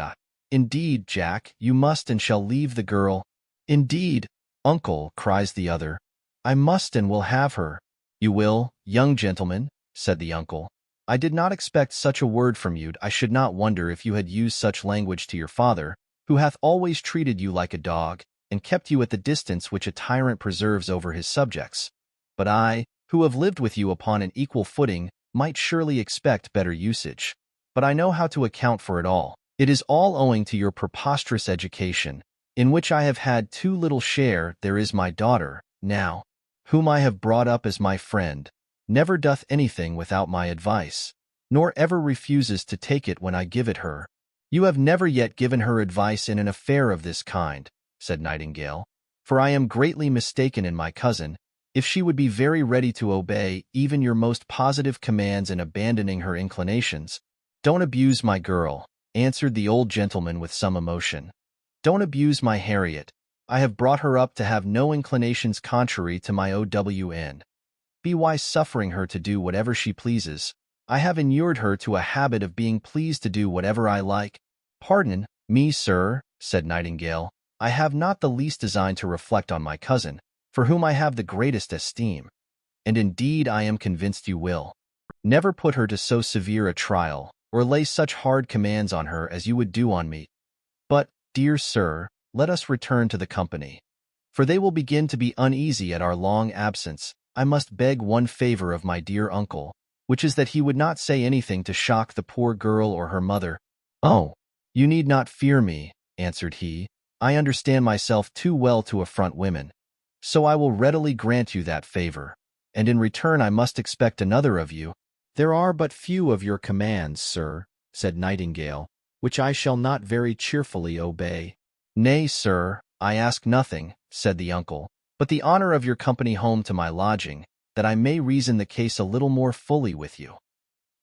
Indeed, Jack, you must and shall leave the girl. Indeed, uncle, cries the other, I must and will have her. You will, young gentleman, said the uncle. I did not expect such a word from you. I should not wonder if you had used such language to your father, who hath always treated you like a dog, and kept you at the distance which a tyrant preserves over his subjects. But I, who have lived with you upon an equal footing, might surely expect better usage. But I know how to account for it all. It is all owing to your preposterous education, in which I have had too little share. There is my daughter, now, whom I have brought up as my friend, never doth anything without my advice, nor ever refuses to take it when I give it her. You have never yet given her advice in an affair of this kind, said Nightingale, for I am greatly mistaken in my cousin, if she would be very ready to obey even your most positive commands in abandoning her inclinations. Don't abuse my girl, answered the old gentleman with some emotion. Don't abuse my Harriet. I have brought her up to have no inclinations contrary to my own. Be wise suffering her to do whatever she pleases. I have inured her to a habit of being pleased to do whatever I like. Pardon me, sir, said Nightingale, I have not the least design to reflect on my cousin, for whom I have the greatest esteem, and indeed I am convinced you will never put her to so severe a trial, or lay such hard commands on her as you would do on me. But, dear sir, let us return to the company, for they will begin to be uneasy at our long absence. I must beg one favor of my dear uncle, which is that he would not say anything to shock the poor girl or her mother. Oh, you need not fear me, answered he. I understand myself too well to affront women. so I will readily grant you that favor, and in return I must expect another of you. There are but few of your commands, sir, said Nightingale, which I shall not very cheerfully obey. Nay, sir, I ask nothing, said the uncle, but the honor of your company home to my lodging, that I may reason the case a little more fully with you.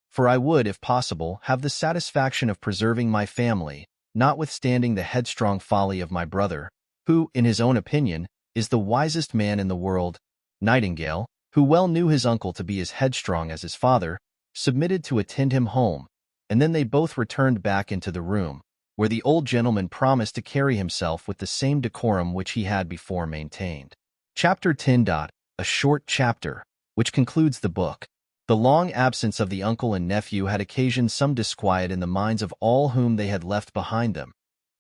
For I would, if possible, have the satisfaction of preserving my family, notwithstanding the headstrong folly of my brother, who, in his own opinion, is the wisest man in the world. Nightingale, who well knew his uncle to be as headstrong as his father, submitted to attend him home, and then they both returned back into the room, where the old gentleman promised to carry himself with the same decorum which he had before maintained. Chapter 10. A short chapter, which concludes the book. The long absence of the uncle and nephew had occasioned some disquiet in the minds of all whom they had left behind them,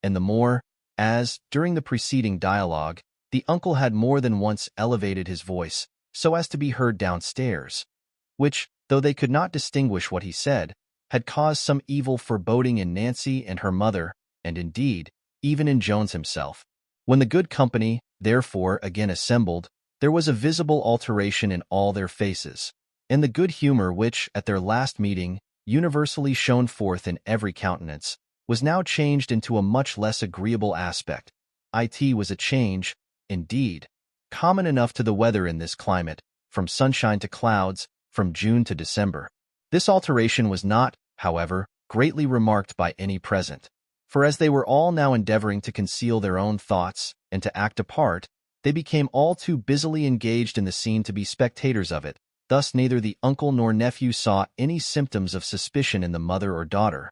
and the more, as, during the preceding dialogue, the uncle had more than once elevated his voice, so as to be heard downstairs, which, though they could not distinguish what he said, had caused some evil foreboding in Nancy and her mother, and indeed, even in Jones himself. When the good company, therefore, again assembled, there was a visible alteration in all their faces, and the good humor which, at their last meeting, universally shone forth in every countenance, was now changed into a much less agreeable aspect. It was a change, indeed, common enough to the weather in this climate, from sunshine to clouds, from June to December. This alteration was not, however, greatly remarked by any present, for as they were all now endeavoring to conceal their own thoughts and to act a part, they became all too busily engaged in the scene to be spectators of it. Thus neither the uncle nor nephew saw any symptoms of suspicion in the mother or daughter,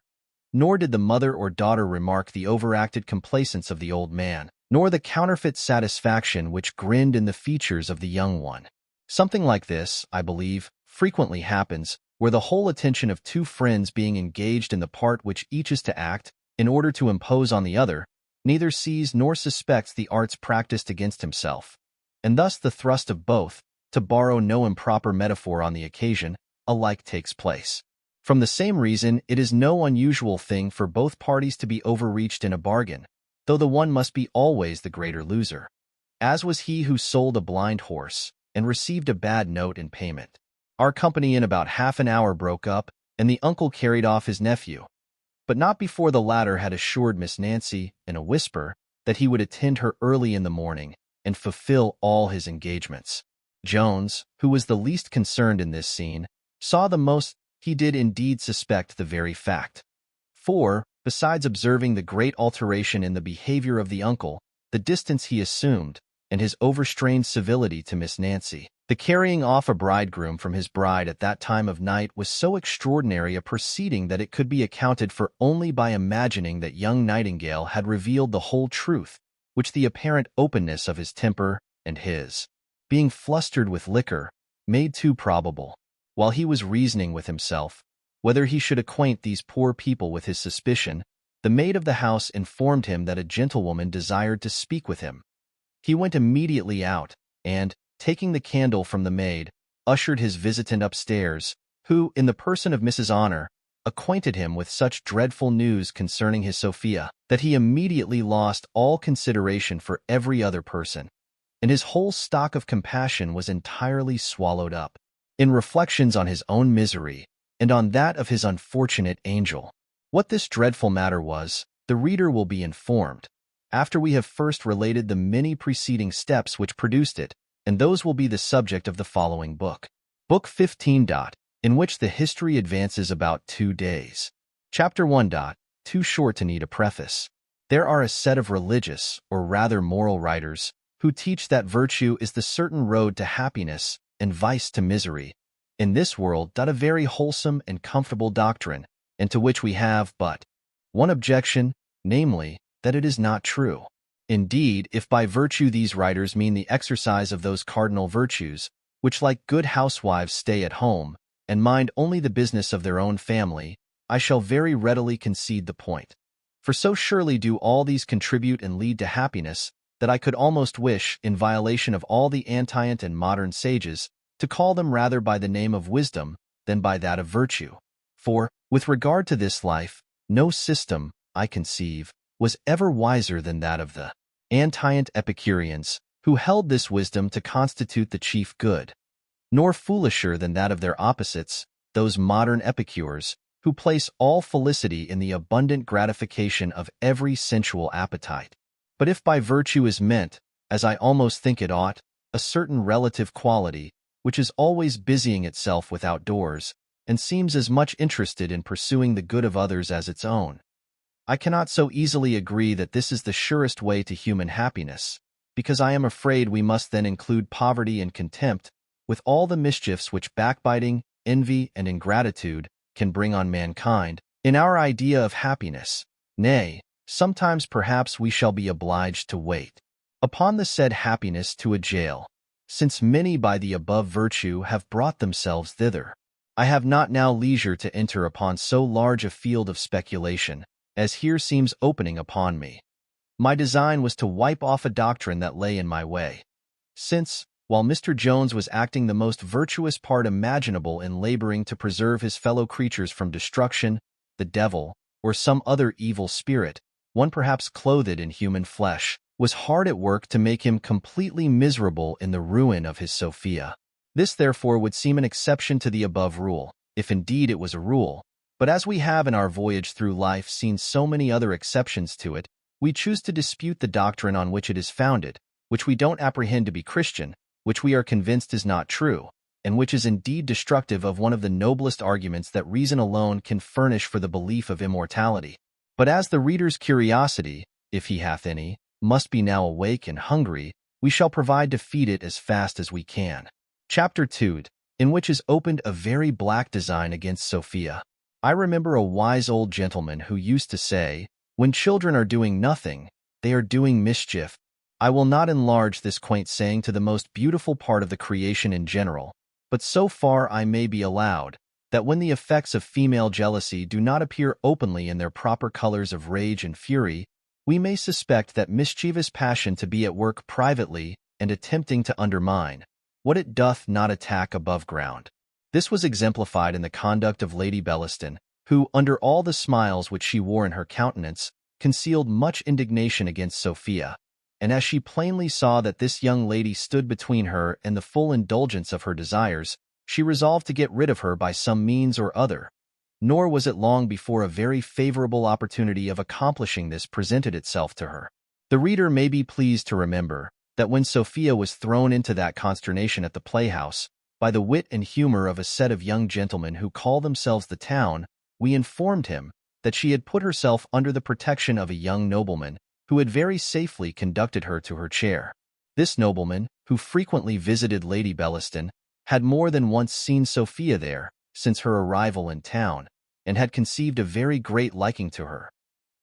nor did the mother or daughter remark the overacted complacence of the old man, nor the counterfeit satisfaction which grinned in the features of the young one. Something like this, I believe, frequently happens, where the whole attention of two friends being engaged in the part which each is to act, in order to impose on the other, neither sees nor suspects the arts practiced against himself, and thus the thrust of both, to borrow no improper metaphor on the occasion, alike takes place. From the same reason, it is no unusual thing for both parties to be overreached in a bargain, though the one must be always the greater loser, as was he who sold a blind horse, and received a bad note in payment. Our company in about half an hour broke up, and the uncle carried off his nephew, but not before the latter had assured Miss Nancy, in a whisper, that he would attend her early in the morning, and fulfill all his engagements. Jones, who was the least concerned in this scene, saw the most. He did indeed suspect the very fact. For, besides observing the great alteration in the behavior of the uncle, the distance he assumed, and his overstrained civility to Miss Nancy, the carrying off a bridegroom from his bride at that time of night was so extraordinary a proceeding that it could be accounted for only by imagining that young Nightingale had revealed the whole truth, which the apparent openness of his temper, and his being flustered with liquor, made too probable. While he was reasoning with himself, whether he should acquaint these poor people with his suspicion, the maid of the house informed him that a gentlewoman desired to speak with him. He went immediately out, and, taking the candle from the maid, ushered his visitant upstairs, who, in the person of Mrs. Honor, acquainted him with such dreadful news concerning his Sophia, that he immediately lost all consideration for every other person, and his whole stock of compassion was entirely swallowed up in reflections on his own misery, and on that of his unfortunate angel. What this dreadful matter was, the reader will be informed, after we have first related the many preceding steps which produced it, and those will be the subject of the following book. Book 15. In which the history advances about 2 days. Chapter 1. Too short to need a preface. There are a set of religious, or rather moral writers, who teach that virtue is the certain road to happiness, and vice to misery, in this world. A very wholesome and comfortable doctrine, and to which we have but one objection, namely, that it is not true. Indeed, if by virtue these writers mean the exercise of those cardinal virtues, which like good housewives stay at home, and mind only the business of their own family, I shall very readily concede the point. For so surely do all these contribute and lead to happiness, that I could almost wish, in violation of all the antient and modern sages, to call them rather by the name of wisdom than by that of virtue. For, with regard to this life, no system, I conceive, was ever wiser than that of the antient Epicureans, who held this wisdom to constitute the chief good, nor foolisher than that of their opposites, those modern epicures, who place all felicity in the abundant gratification of every sensual appetite. But if by virtue is meant, as I almost think it ought, a certain relative quality, which is always busying itself with outdoors, and seems as much interested in pursuing the good of others as its own, I cannot so easily agree that this is the surest way to human happiness, because I am afraid we must then include poverty and contempt, with all the mischiefs which backbiting, envy, and ingratitude can bring on mankind, in our idea of happiness. Nay, sometimes perhaps we shall be obliged to wait upon the said happiness to a jail, since many by the above virtue have brought themselves thither. I have not now leisure to enter upon so large a field of speculation, as here seems opening upon me. My design was to wipe off a doctrine that lay in my way, since, while Mr. Jones was acting the most virtuous part imaginable in laboring to preserve his fellow creatures from destruction, the devil, or some other evil spirit, one perhaps clothed in human flesh, was hard at work to make him completely miserable in the ruin of his Sophia. This therefore would seem an exception to the above rule, if indeed it was a rule, but as we have in our voyage through life seen so many other exceptions to it, we choose to dispute the doctrine on which it is founded, which we don't apprehend to be Christian, which we are convinced is not true, and which is indeed destructive of one of the noblest arguments that reason alone can furnish for the belief of immortality. But as the reader's curiosity, if he hath any, must be now awake and hungry, we shall provide to feed it as fast as we can. Chapter 2, in which is opened a very black design against Sophia. I remember a wise old gentleman who used to say, "When children are doing nothing, they are doing mischief." I will not enlarge this quaint saying to the most beautiful part of the creation in general, but so far I may be allowed, that when the effects of female jealousy do not appear openly in their proper colors of rage and fury, we may suspect that mischievous passion to be at work privately and attempting to undermine what it doth not attack above ground. This was exemplified in the conduct of Lady Bellaston, who, under all the smiles which she wore in her countenance, concealed much indignation against Sophia, and as she plainly saw that this young lady stood between her and the full indulgence of her desires, she resolved to get rid of her by some means or other. Nor was it long before a very favorable opportunity of accomplishing this presented itself to her. The reader may be pleased to remember that when Sophia was thrown into that consternation at the playhouse, by the wit and humor of a set of young gentlemen who call themselves the town, we informed him that she had put herself under the protection of a young nobleman, who had very safely conducted her to her chair. This nobleman, who frequently visited Lady Bellaston, had more than once seen Sophia there, since her arrival in town, and had conceived a very great liking to her,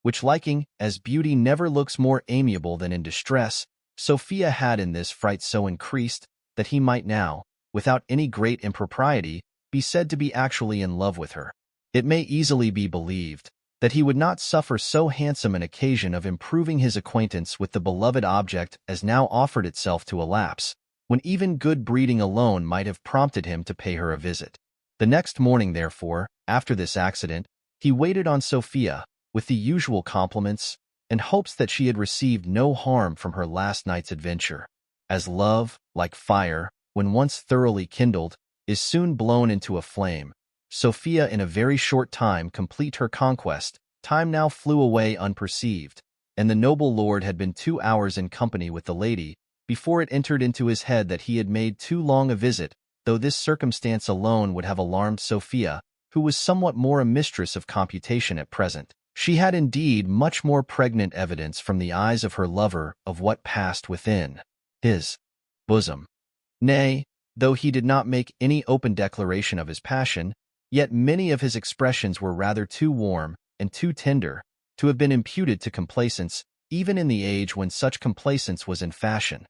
which liking, as beauty never looks more amiable than in distress, Sophia had in this fright so increased, that he might now, without any great impropriety, be said to be actually in love with her. It may easily be believed that he would not suffer so handsome an occasion of improving his acquaintance with the beloved object as now offered itself to elapse, when even good breeding alone might have prompted him to pay her a visit. The next morning, therefore, after this accident, he waited on Sophia, with the usual compliments, and hopes that she had received no harm from her last night's adventure. As love, like fire, when once thoroughly kindled, is soon blown into a flame, Sophia in a very short time complete her conquest. Time now flew away unperceived, and the noble lord had been 2 hours in company with the lady, before it entered into his head that he had made too long a visit, though this circumstance alone would have alarmed Sophia, who was somewhat more a mistress of computation at present. She had indeed much more pregnant evidence from the eyes of her lover of what passed within his bosom. Nay, though he did not make any open declaration of his passion, yet many of his expressions were rather too warm and too tender to have been imputed to complacence, even in the age when such complacence was in fashion,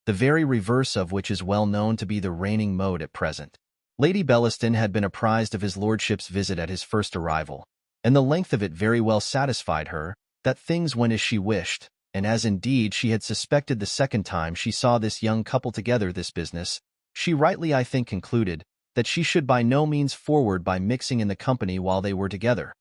the very reverse of which is well known to be the reigning mode at present. Lady Bellaston had been apprised of his lordship's visit at his first arrival, and the length of it very well satisfied her that things went as she wished, and as indeed she had suspected the second time she saw this young couple together this business, she rightly I think concluded that she should by no means forward by mixing in the company while they were together.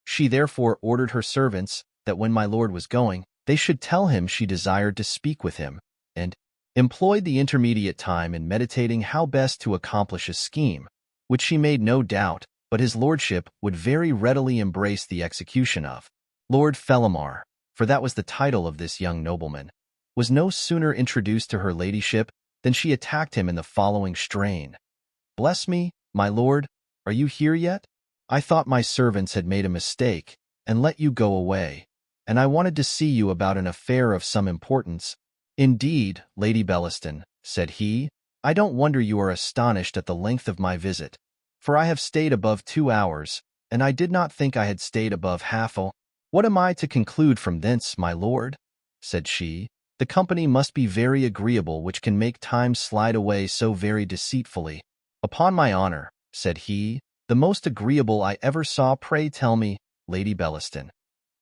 She therefore ordered her servants that when my lord was going, they should tell him she desired to speak with him, and, employed the intermediate time in meditating how best to accomplish a scheme, which she made no doubt, but his lordship would very readily embrace the execution of. Lord Fellamar, for that was the title of this young nobleman, was no sooner introduced to her ladyship than she attacked him in the following strain. "Bless me, my lord, are you here yet? I thought my servants had made a mistake and let you go away, and I wanted to see you about an affair of some importance." "Indeed, Lady Bellaston," said he, "I don't wonder you are astonished at the length of my visit, for I have stayed above 2 hours, and I did not think I had stayed above half a—" "What am I to conclude from thence, my lord?" said she. "The company must be very agreeable which can make time slide away so very deceitfully." "Upon my honor," said he, "the most agreeable I ever saw. Pray tell me, Lady Bellaston,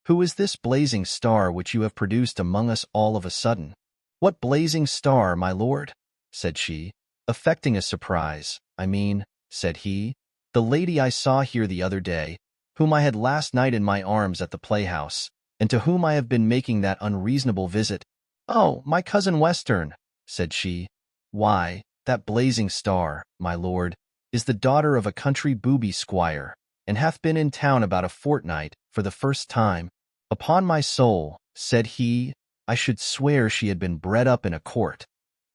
who is this blazing star which you have produced among us all of a sudden?" "What blazing star, my lord?" said she, affecting a surprise. "I mean," said he, "the lady I saw here the other day, whom I had last night in my arms at the playhouse, and to whom I have been making that unreasonable visit." "Oh, my cousin Western," said she. "Why, that blazing star, my lord, is the daughter of a country booby squire, and hath been in town about a fortnight for the first time." "Upon my soul," said he, "I should swear she had been bred up in a court,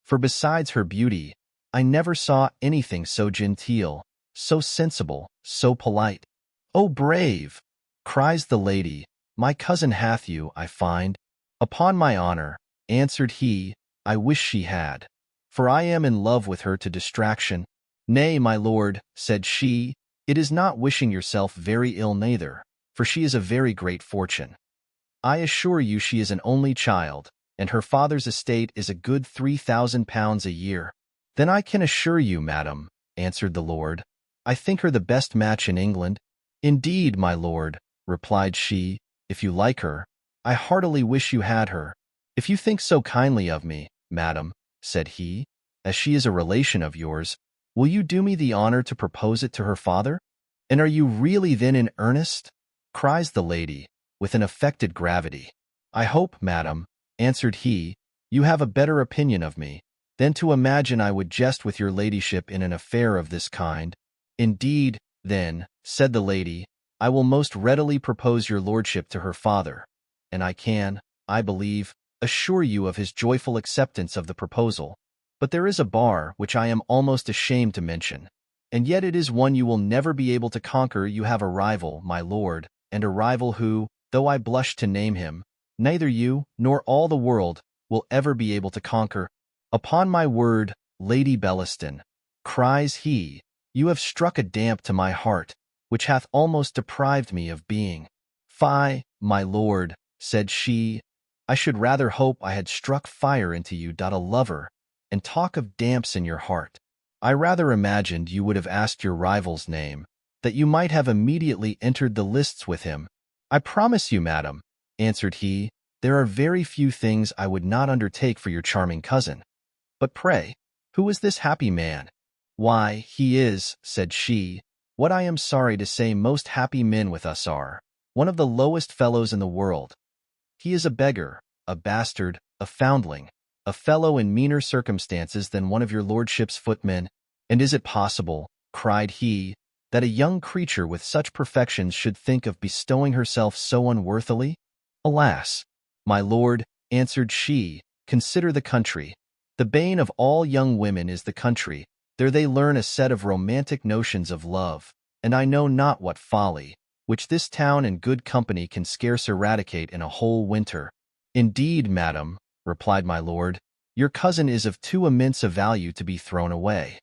for besides her beauty, I never saw anything so genteel, so sensible, so polite." "Oh, brave!" cries the lady, "my cousin hath you, I find." "Upon my honor," answered he, "I wish she had, for I am in love with her to distraction." "Nay, my lord," said she, "it is not wishing yourself very ill neither, for she is a very great fortune. I assure you she is an only child, and her father's estate is a good £3,000 a year." "Then I can assure you, madam," answered the lord, "I think her the best match in England." "Indeed, my lord," replied she, "if you like her, I heartily wish you had her." "If you think so kindly of me, madam," said he, "as she is a relation of yours, will you do me the honor to propose it to her father?" "And are you really then in earnest?" cries the lady, with an affected gravity. "I hope, madam," answered he, "you have a better opinion of me than to imagine I would jest with your ladyship in an affair of this kind." "Indeed, then," said the lady, "I will most readily propose your lordship to her father, and I can, I believe, assure you of his joyful acceptance of the proposal. But there is a bar which I am almost ashamed to mention, and yet it is one you will never be able to conquer. You have a rival, my lord, and a rival who, though I blush to name him, neither you nor all the world will ever be able to conquer." "Upon my word, Lady Bellaston," cries he, "you have struck a damp to my heart, which hath almost deprived me of being." "Fie, my lord," said she, "I should rather hope I had struck fire into you. A lover, and talk of damps in your heart. I rather imagined you would have asked your rival's name, that you might have immediately entered the lists with him." "I promise you, madam," answered he, "there are very few things I would not undertake for your charming cousin. But pray, who is this happy man?" "Why, he is," said she, "what I am sorry to say most happy men with us are, one of the lowest fellows in the world. He is a beggar, a bastard, a foundling, a fellow in meaner circumstances than one of your lordship's footmen." "And is it possible," cried he, "that a young creature with such perfections should think of bestowing herself so unworthily?" "Alas, my lord," answered she, "consider the country. The bane of all young women is the country. There they learn a set of romantic notions of love, and I know not what folly, which this town and good company can scarce eradicate in a whole winter." "Indeed, madam," replied my lord, "your cousin is of too immense a value to be thrown away.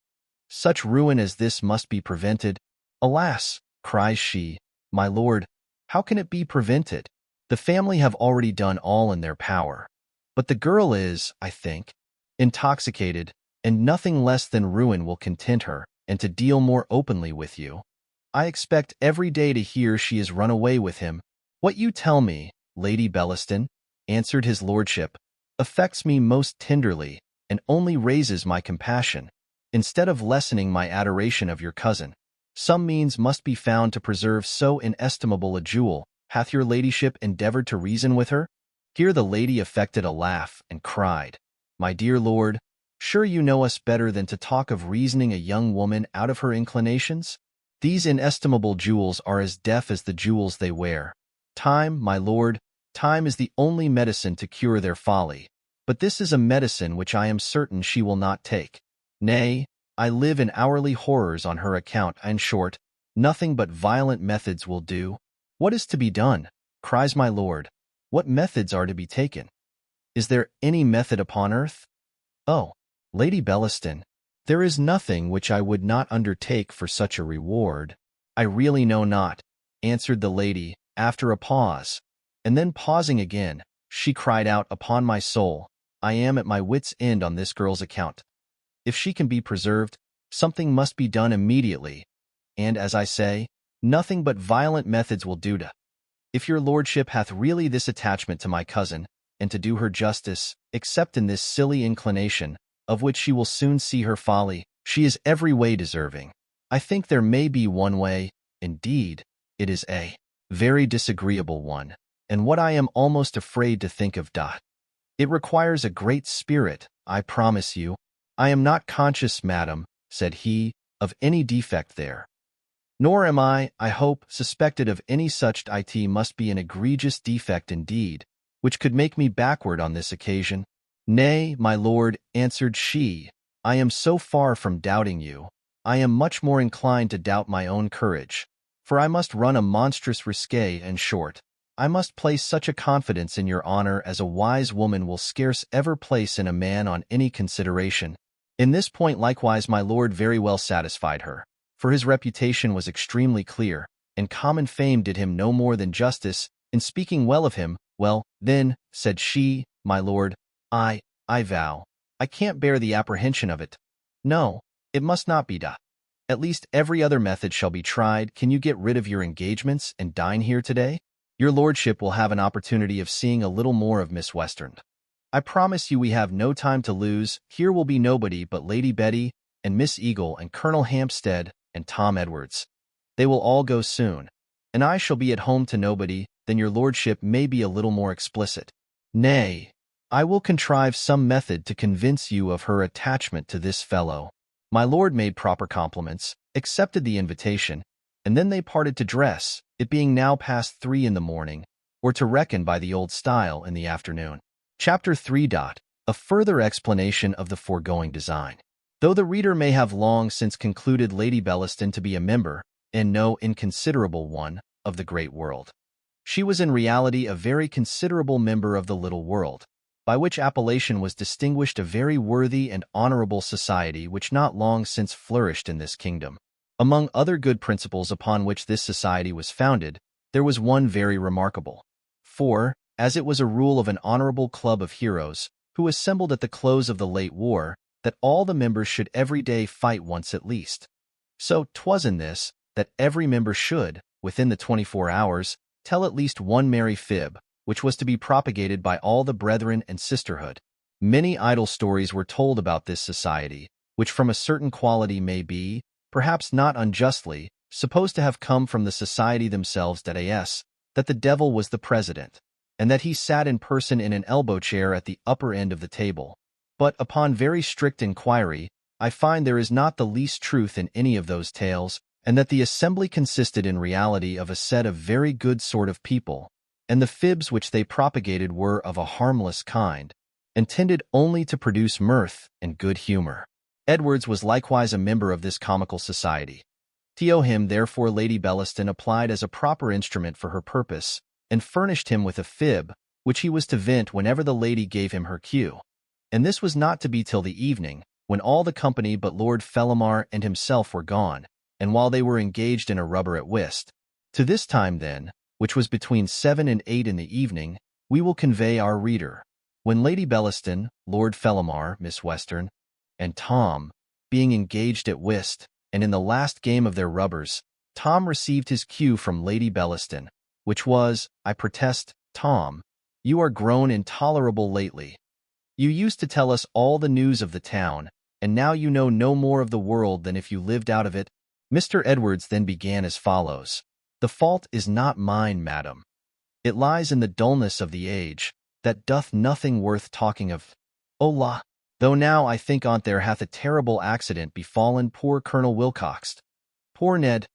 Such ruin as this must be prevented." "Alas," cries she, "my lord, how can it be prevented? The family have already done all in their power. But the girl is, I think, intoxicated, and nothing less than ruin will content her, and to deal more openly with you, I expect every day to hear she has run away with him." "What you tell me, Lady Bellaston," answered his lordship, "affects me most tenderly, and only raises my compassion, instead of lessening my adoration of your cousin. Some means must be found to preserve so inestimable a jewel. Hath your ladyship endeavored to reason with her?" Here the lady affected a laugh, and cried, "My dear lord, Sure you know us better than to talk of reasoning a young woman out of her inclinations? These inestimable jewels are as deaf as the jewels they wear. Time, my lord, time is the only medicine to cure their folly. But this is a medicine which I am certain she will not take. Nay, I live in hourly horrors on her account. In short, nothing but violent methods will do. What is to be done? Cries my lord. What methods are to be taken? Is there any method upon earth? Oh, Lady Bellaston, there is nothing which I would not undertake for such a reward. I really know not, answered the lady, after a pause. And then pausing again, she cried out, upon my soul, I am at my wit's end on this girl's account. If she can be preserved, something must be done immediately. And as I say, nothing but violent methods will do to. If your lordship hath really this attachment to my cousin, and to do her justice, except in this silly inclination, of which she will soon see her folly, she is every way deserving. I think there may be one way, indeed, it is a very disagreeable one, and what I am almost afraid to think of. It requires a great spirit, I promise you. I am not conscious, madam, said he, of any defect there. Nor am I hope, suspected of any such. It must be an egregious defect indeed, which could make me backward on this occasion. Nay, my lord, answered she, I am so far from doubting you, I am much more inclined to doubt my own courage, for I must run a monstrous risque. In short, I must place such a confidence in your honor as a wise woman will scarce ever place in a man on any consideration. In this point likewise my lord very well satisfied her, for his reputation was extremely clear, and common fame did him no more than justice, in speaking well of him. Well, then, said she, my lord, I vow, I can't bear the apprehension of it. No, it must not be. At least every other method shall be tried. Can you get rid of your engagements and dine here today? Your lordship will have an opportunity of seeing a little more of Miss Western. I promise you we have no time to lose. Here will be nobody but Lady Betty, and Miss Eagle, and Colonel Hampstead, and Tom Edwards. They will all go soon, and I shall be at home to nobody. Then your lordship may be a little more explicit. Nay, I will contrive some method to convince you of her attachment to this fellow. My lord made proper compliments, accepted the invitation, and then they parted to dress, it being now past 3 in the morning, or to reckon by the old style in the afternoon. Chapter 3. A further explanation of the foregoing design. Though the reader may have long since concluded Lady Bellaston to be a member, and no inconsiderable one, of the great world, she was in reality a very considerable member of the little world, by which appellation was distinguished a very worthy and honorable society which not long since flourished in this kingdom. Among other good principles upon which this society was founded, there was one very remarkable. For, as it was a rule of an honorable club of heroes, who assembled at the close of the late war, that all the members should every day fight once at least. So 'twas in this, that every member should, within the 24 hours, tell at least one merry fib, which was to be propagated by all the brethren and sisterhood. Many idle stories were told about this society, which from a certain quality may be, perhaps not unjustly, supposed to have come from the society themselves, that the devil was the president, and that he sat in person in an elbow chair at the upper end of the table. But upon very strict inquiry, I find there is not the least truth in any of those tales, and that the assembly consisted in reality of a set of very good sort of people, and the fibs which they propagated were of a harmless kind, intended only to produce mirth and good humor. Edwards was likewise a member of this comical society. To him therefore Lady Bellaston applied as a proper instrument for her purpose, and furnished him with a fib, which he was to vent whenever the lady gave him her cue. And this was not to be till the evening, when all the company but Lord Fellamar and himself were gone, and while they were engaged in a rubber at whist. To this time then, which was between 7 and 8 in the evening, we will convey our reader. When Lady Bellaston, Lord Fellamar, Miss Western, and Tom, being engaged at whist, and in the last game of their rubbers, Tom received his cue from Lady Bellaston, which was, I protest, Tom, you are grown intolerable lately. You used to tell us all the news of the town, and now you know no more of the world than if you lived out of it. Mr. Edwards then began as follows. The fault is not mine, madam. It lies in the dullness of the age, that doth nothing worth talking of. Oh la! Though now I think on't there hath a terrible accident befallen poor Colonel Wilcox. Poor Ned.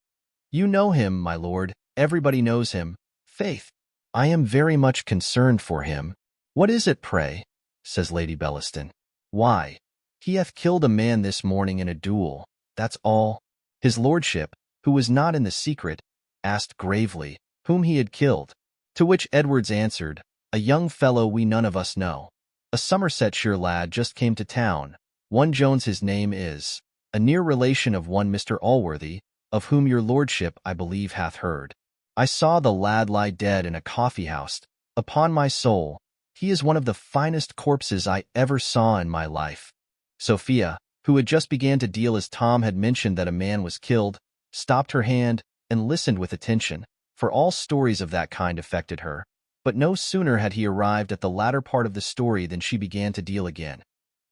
You know him, my lord, everybody knows him. Faith, I am very much concerned for him. What is it, pray? Says Lady Bellaston. Why, he hath killed a man this morning in a duel, that's all. His lordship, who was not in the secret, asked gravely whom he had killed, to which Edwards answered, a young fellow we none of us know. A Somersetshire lad just came to town, one Jones his name is, a near relation of one Mr. Allworthy, of whom your lordship, I believe, hath heard. I saw the lad lie dead in a coffee-house. Upon my soul, he is one of the finest corpses I ever saw in my life. Sophia, who had just began to deal as Tom had mentioned that a man was killed, stopped her hand and listened with attention, for all stories of that kind affected her. But no sooner had he arrived at the latter part of the story than she began to deal again.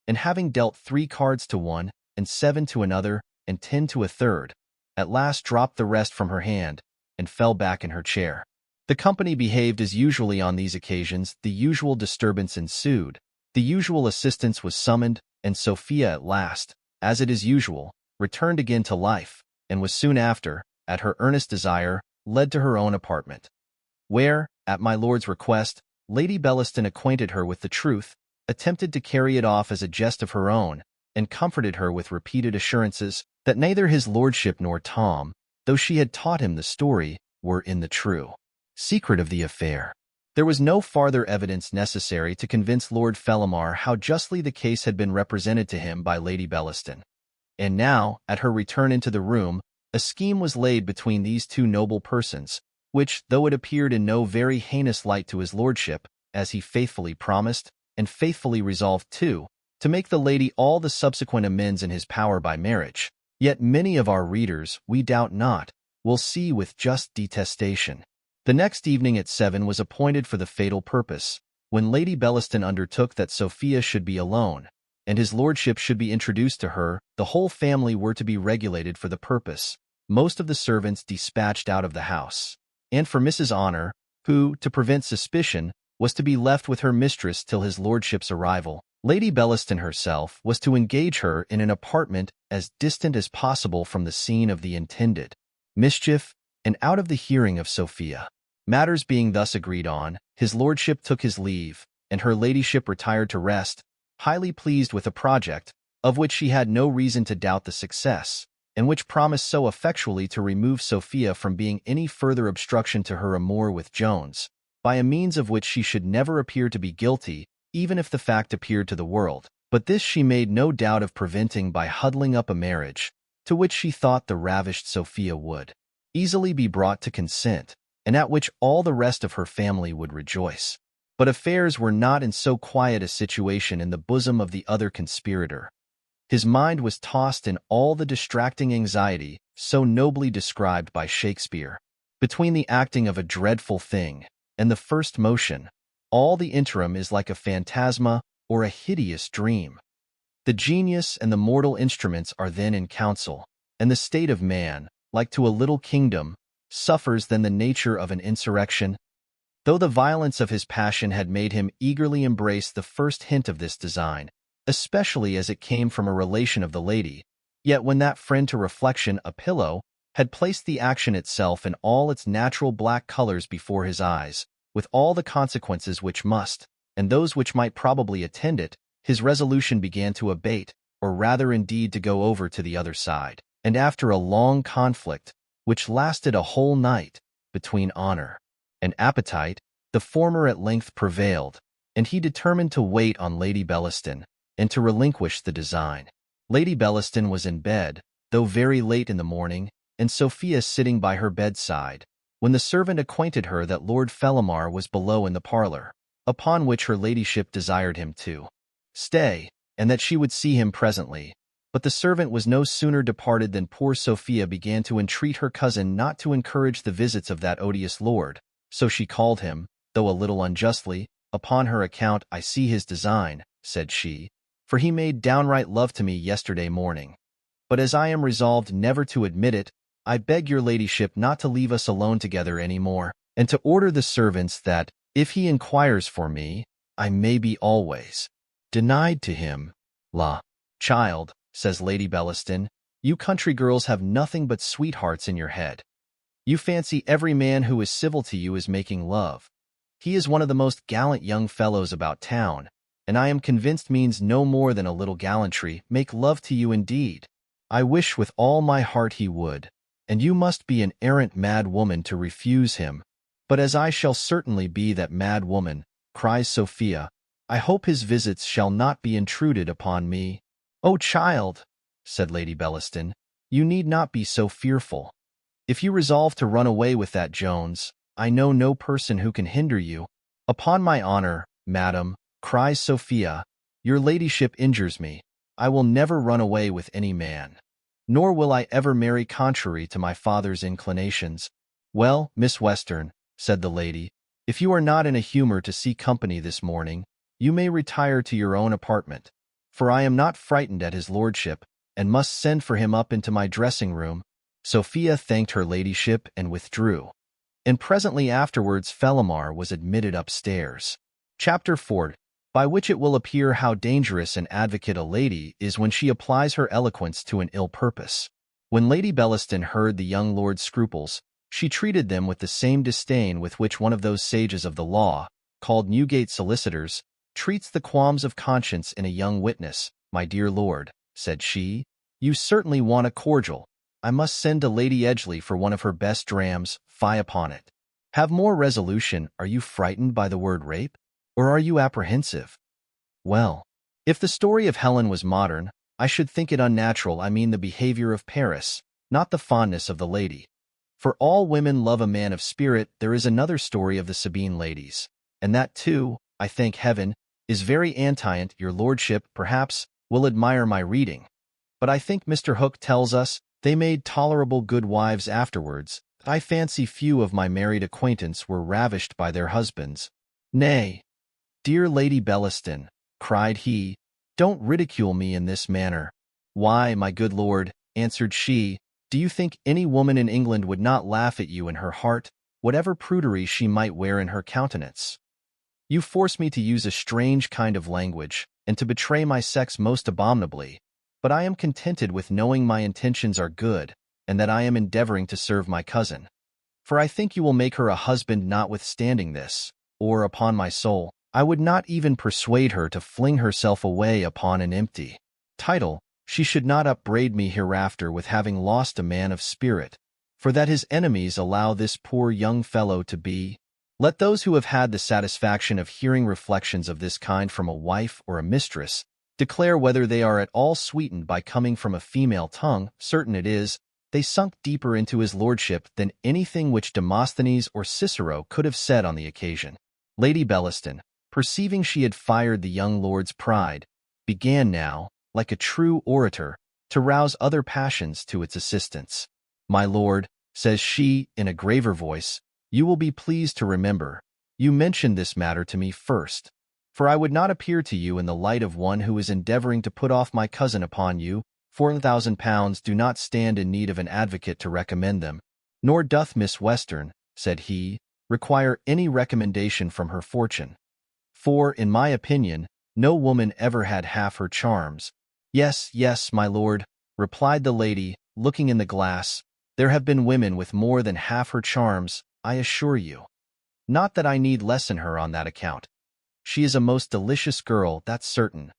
And having dealt 3 cards to one, and 7 to another, and 10 to a third, at last dropped the rest from her hand, and fell back in her chair. The company behaved as usually on these occasions. The usual disturbance ensued. The usual assistance was summoned, and Sophia at last, as it is usual, returned again to life, and was soon after, at her earnest desire, led to her own apartment, where, at my lord's request, Lady Bellaston acquainted her with the truth, attempted to carry it off as a jest of her own, and comforted her with repeated assurances that neither his lordship nor Tom, though she had taught him the story, were in the true secret of the affair. There was no farther evidence necessary to convince Lord Fellamar how justly the case had been represented to him by Lady Bellaston. And now, at her return into the room, a scheme was laid between these two noble persons, which, though it appeared in no very heinous light to his lordship, as he faithfully promised, and faithfully resolved too, to make the lady all the subsequent amends in his power by marriage, yet many of our readers, we doubt not, will see with just detestation. The next evening at 7 was appointed for the fatal purpose, when Lady Bellaston undertook that Sophia should be alone, and his lordship should be introduced to her. The whole family were to be regulated for the purpose, most of the servants dispatched out of the house, and for Mrs. Honor, who, to prevent suspicion, was to be left with her mistress till his lordship's arrival, Lady Bellaston herself was to engage her in an apartment as distant as possible from the scene of the intended mischief, and out of the hearing of Sophia. Matters being thus agreed on, his lordship took his leave, and her ladyship retired to rest, highly pleased with a project, of which she had no reason to doubt the success, and which promised so effectually to remove Sophia from being any further obstruction to her amour with Jones, by a means of which she should never appear to be guilty, even if the fact appeared to the world. But this she made no doubt of preventing by huddling up a marriage, to which she thought the ravished Sophia would easily be brought to consent, and at which all the rest of her family would rejoice. But affairs were not in so quiet a situation in the bosom of the other conspirator. His mind was tossed in all the distracting anxiety so nobly described by Shakespeare. Between the acting of a dreadful thing and the first motion, all the interim is like a phantasma or a hideous dream. The genius and the mortal instruments are then in council, and the state of man, like to a little kingdom, suffers then the nature of an insurrection. Though the violence of his passion had made him eagerly embrace the first hint of this design, especially as it came from a relation of the lady, yet when that friend to reflection, a pillow, had placed the action itself in all its natural black colors before his eyes, with all the consequences which must, and those which might probably attend it, his resolution began to abate, or rather indeed to go over to the other side. And after a long conflict, which lasted a whole night, between honor and appetite, the former at length prevailed, and he determined to wait on Lady Bellaston, and to relinquish the design. Lady Bellaston was in bed, though very late in the morning, and Sophia sitting by her bedside, when the servant acquainted her that Lord Fellamar was below in the parlour, upon which her ladyship desired him to stay, and that she would see him presently. But the servant was no sooner departed than poor Sophia began to entreat her cousin not to encourage the visits of that odious lord, so she called him, though a little unjustly, upon her account. I see his design, said she, for he made downright love to me yesterday morning. But as I am resolved never to admit it, I beg your ladyship not to leave us alone together any more, and to order the servants that, if he inquires for me, I may be always denied to him. La, child, says Lady Bellaston, you country girls have nothing but sweethearts in your head. You fancy every man who is civil to you is making love. He is one of the most gallant young fellows about town, and I am convinced means no more than a little gallantry, make love to you indeed. I wish with all my heart he would, and you must be an arrant mad woman to refuse him. But as I shall certainly be that mad woman, cries Sophia, I hope his visits shall not be intruded upon me. Oh, child, said Lady Bellaston, you need not be so fearful. If you resolve to run away with that Jones, I know no person who can hinder you. Upon my honor, madam, cries Sophia, your ladyship injures me. I will never run away with any man, nor will I ever marry contrary to my father's inclinations. Well, Miss Western, said the lady, if you are not in a humor to see company this morning, you may retire to your own apartment, for I am not frightened at his lordship, and must send for him up into my dressing-room. Sophia thanked her ladyship and withdrew, and presently afterwards Fellamar was admitted upstairs. Chapter 4, by which it will appear how dangerous an advocate a lady is when she applies her eloquence to an ill purpose. When Lady Bellaston heard the young lord's scruples, she treated them with the same disdain with which one of those sages of the law, called Newgate solicitors, treats the qualms of conscience in a young witness. My dear lord, said she, you certainly want a cordial. I must send to Lady Edgeley for one of her best drams, fie upon it. Have more resolution. Are you frightened by the word rape? Or are you apprehensive? Well, if the story of Helen was modern, I should think it unnatural. I mean the behavior of Paris, not the fondness of the lady. For all women love a man of spirit. There is another story of the Sabine ladies, and that too, I thank heaven, is very antient. Your lordship, perhaps, will admire my reading. But I think Mr. Hooke tells us they made tolerable good wives afterwards. I fancy few of my married acquaintance were ravished by their husbands. Nay, dear Lady Bellaston, cried he, don't ridicule me in this manner. Why, my good lord, answered she, do you think any woman in England would not laugh at you in her heart, whatever prudery she might wear in her countenance? You force me to use a strange kind of language, and to betray my sex most abominably, but I am contented with knowing my intentions are good, and that I am endeavoring to serve my cousin. For I think you will make her a husband notwithstanding this, or, upon my soul, I would not even persuade her to fling herself away upon an empty title. She should not upbraid me hereafter with having lost a man of spirit, for that his enemies allow this poor young fellow to be. Let those who have had the satisfaction of hearing reflections of this kind from a wife or a mistress declare whether they are at all sweetened by coming from a female tongue. Certain it is, they sunk deeper into his lordship than anything which Demosthenes or Cicero could have said on the occasion. Lady Bellaston, perceiving she had fired the young lord's pride, began now, like a true orator, to rouse other passions to its assistance. My lord, says she in a graver voice, you will be pleased to remember, you mentioned this matter to me first, for I would not appear to you in the light of one who is endeavoring to put off my cousin upon you. £4,000 do not stand in need of an advocate to recommend them, nor doth Miss Western, said he, require any recommendation from her fortune. For, in my opinion, no woman ever had half her charms. Yes, yes, my lord, replied the lady, looking in the glass, there have been women with more than half her charms, I assure you. Not that I need lessen her on that account. She is a most delicious girl, that's certain,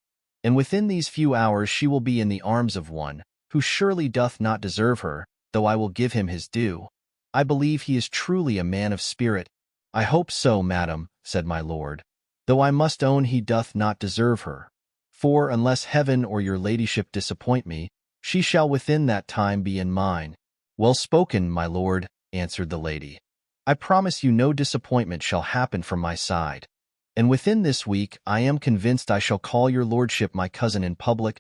and within these few hours she will be in the arms of one, who surely doth not deserve her, though I will give him his due. I believe he is truly a man of spirit. I hope so, madam, said my lord, though I must own he doth not deserve her. For, unless heaven or your ladyship disappoint me, she shall within that time be in mine. Well spoken, my lord, answered the lady. I promise you no disappointment shall happen from my side, and within this week I am convinced I shall call your lordship my cousin in public.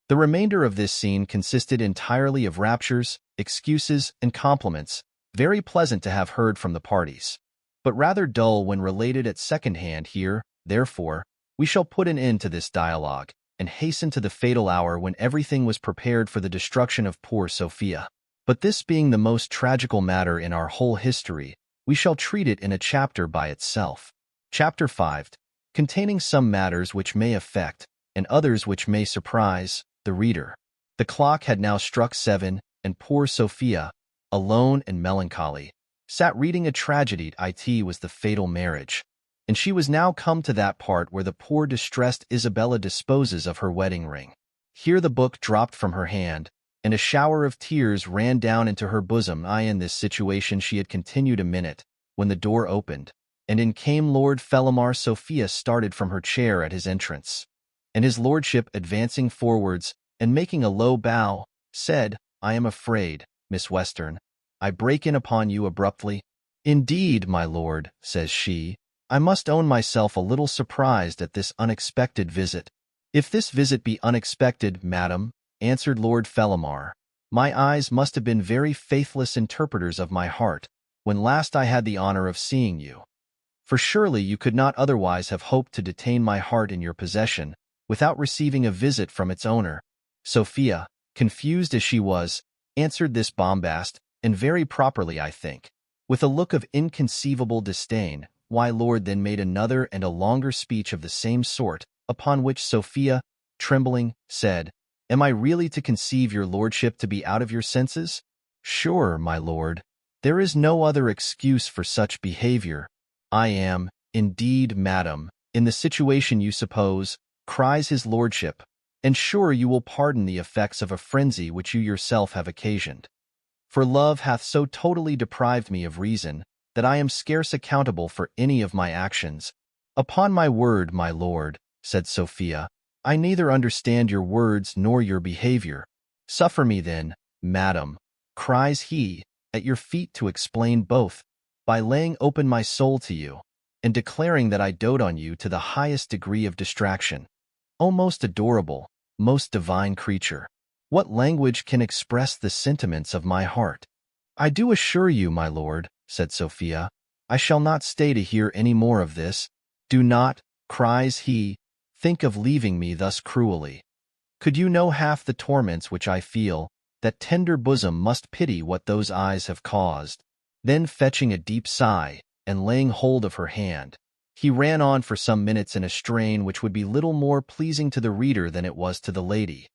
The remainder of this scene consisted entirely of raptures, excuses, and compliments, very pleasant to have heard from the parties, but rather dull when related at second hand here. Therefore, we shall put an end to this dialogue, and hasten to the fatal hour when everything was prepared for the destruction of poor Sophia. But this being the most tragical matter in our whole history, we shall treat it in a chapter by itself. Chapter 5, containing some matters which may affect, and others which may surprise the reader. The clock had now struck 7, and poor Sophia, alone and melancholy, sat reading a tragedy. It was the fatal marriage, and she was now come to that part where the poor distressed Isabella disposes of her wedding ring. Here the book dropped from her hand, and a shower of tears ran down into her bosom. In this situation she had continued a minute, when the door opened, and in came Lord Fellamar. Sophia started from her chair at his entrance, and his lordship, advancing forwards, and making a low bow, said, "I am afraid, Miss Western, I break in upon you abruptly." "Indeed, my lord," says she, "I must own myself a little surprised at this unexpected visit." "If this visit be unexpected, madam," answered Lord Fellamar, "my eyes must have been very faithless interpreters of my heart, when last I had the honor of seeing you. For surely you could not otherwise have hoped to detain my heart in your possession, without receiving a visit from its owner." Sophia, confused as she was, answered this bombast, and very properly, I think, with a look of inconceivable disdain. Why, Lord then made another and a longer speech of the same sort, upon which Sophia, trembling, said, "Am I really to conceive your lordship to be out of your senses? Sure, my lord, there is no other excuse for such behavior." "I am, indeed, madam, in the situation you suppose," cries his lordship, "and sure you will pardon the effects of a frenzy which you yourself have occasioned. For love hath so totally deprived me of reason, that I am scarce accountable for any of my actions." "Upon my word, my lord," said Sophia, "I neither understand your words nor your behavior." "Suffer me then, madam," cries he, "at your feet to explain both, by laying open my soul to you, and declaring that I dote on you to the highest degree of distraction. O most adorable, most divine creature! What language can express the sentiments of my heart?" "I do assure you, my lord," said Sophia, "I shall not stay to hear any more of this." "Do not," cries he, "think of leaving me thus cruelly. Could you know half the torments which I feel, that tender bosom must pity what those eyes have caused." Then fetching a deep sigh, and laying hold of her hand, he ran on for some minutes in a strain which would be little more pleasing to the reader than it was to the lady,